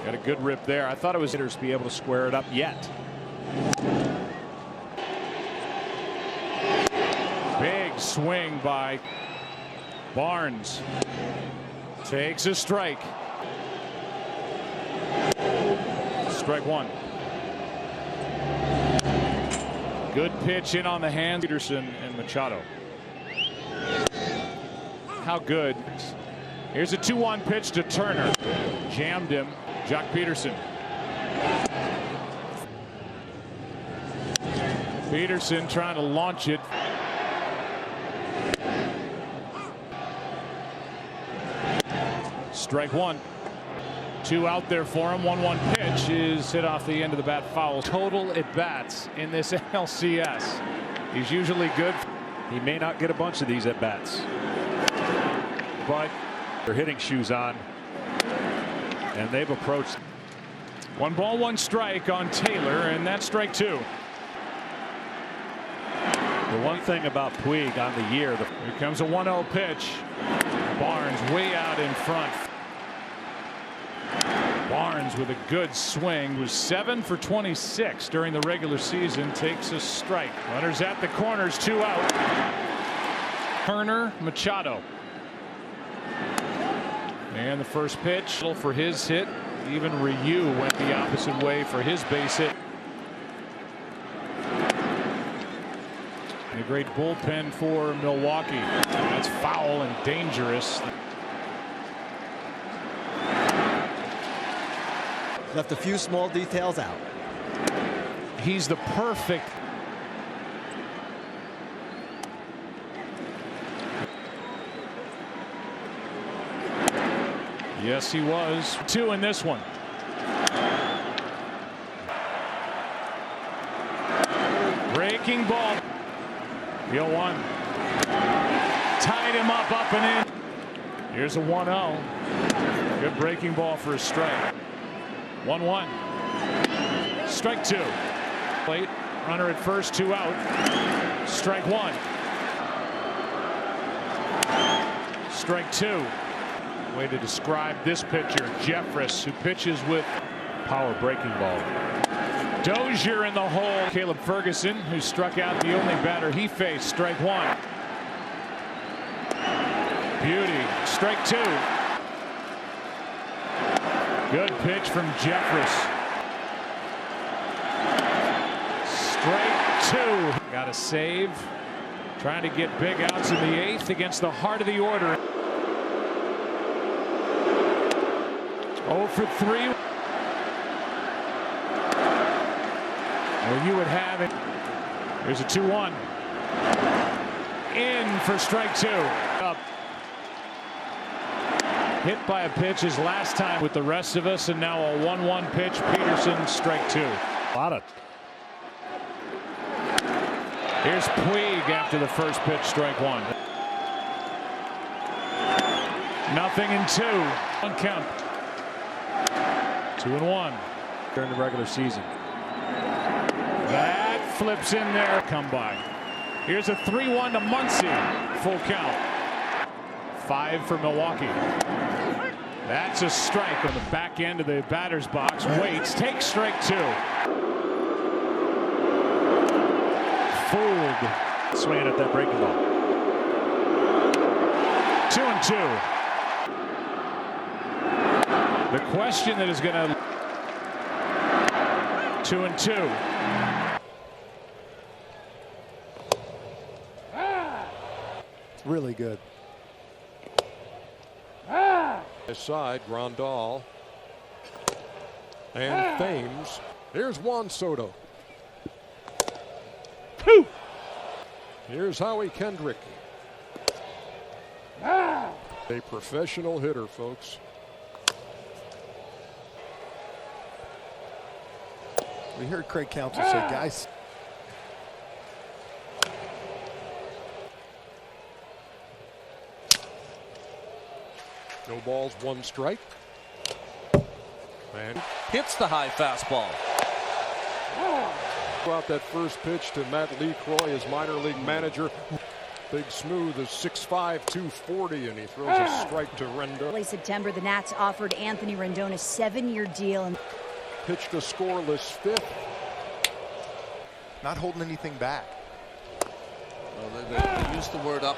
Got a good rip there. I thought it was hitters be able to square it up yet. Big swing by Barnes. Takes a strike. Strike 1. Good pitch in on the hand. Peterson and Machado. How good. Here's a 2-1 pitch to Turner. Jammed him. Jock Peterson. Peterson trying to launch it. Strike one. 2 out there for him. 1-1 pitch is hit off the end of the bat foul. Total at bats in this LCS. He's usually good. He may not get a bunch of these at bats, but they're hitting shoes on, and they've approached. 1 ball, 1 strike on Taylor, and that's strike 2. The one thing about Puig on the year. Here comes a 1-0 pitch. Barnes way out in front. Barnes with a good swing, was 7 for 26 during the regular season, takes a strike. Runners at the corners, 2 out. Turner, Machado. And the first pitch for his hit. Even Ryu went the opposite way for his base hit. A great bullpen for Milwaukee. That's foul and dangerous. Left a few small details out. He's the perfect. Yes, he was. 2 in this one. Breaking ball. The 0-1. Tied him up and in. Here's a 1-0. Good breaking ball for a strike. 1-1. Strike 2. Plate. Runner at first, 2 out. Strike 1. Strike 2. Way to describe this pitcher, Jeffress, who pitches with power breaking ball. Dozier in the hole. Caleb Ferguson, who struck out the only batter he faced. Strike 1. Beauty. Strike 2. Good pitch from Jeffress. Strike 2. Got a save. Trying to get big outs in the 8th against the heart of the order. 0 for 3. Well, you would have it. There's a 2-1. In for strike 2. Up. Hit by a pitch his last time with the rest of us, and now a 1-1 pitch. Peterson, strike 2. A lot of. Here's Puig after the first pitch, strike 1. Nothing in 2. 1 count. 2-1 during the regular season. That flips in there. Come by. Here's a 3-1 to Muncy. Full count. 5 for Milwaukee. That's a strike on the back end of the batter's box. Waits, takes strike 2. Fooled. Swinging at that breaking ball. 2-2. The question that is going to 2-2. Really good. Side, Grandal. And Thames. Here's Juan Soto. Here's Howie Kendrick. A professional hitter, folks. We heard Craig Counsell say, guys. No balls, 1 strike. And hits the high fastball. Brought that first pitch to Matt Lee Croy, his minor league manager. Big Smooth is 6'5", 240, and he throws a strike to Rendon. Late September, the Nats offered Anthony Rendon a 7-year deal. Pitched a scoreless 5th. Not holding anything back. Well, they used the word up.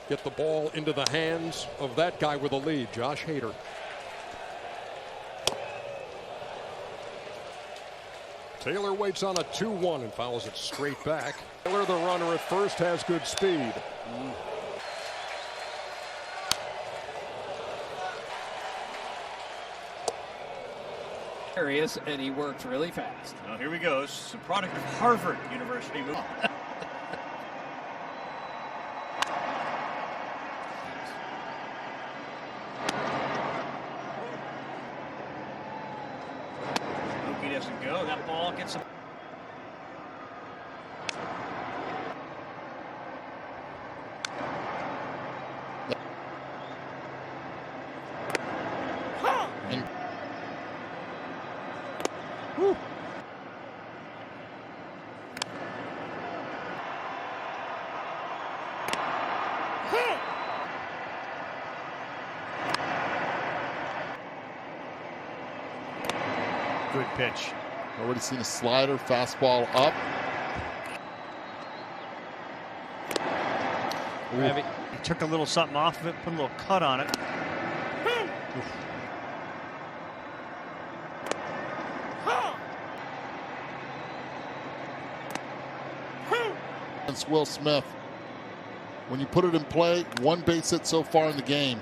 Get the ball into the hands of that guy with a lead, Josh Hader. Taylor waits on a 2-1 and fouls it straight back. Taylor, the runner at first, has good speed. There he is, and he works really fast. Now here we go. It's a product of Harvard University. He doesn't go. That ball gets him. Good pitch. Already seen a slider, fastball up. He took a little something off of it, put a little cut on it. Against Will Smith. When you put it in play, one base hit so far in the game.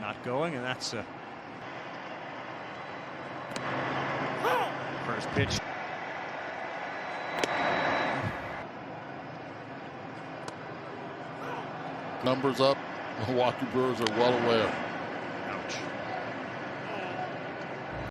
Not going, and that's a first pitch. Numbers up. Milwaukee Brewers are well aware.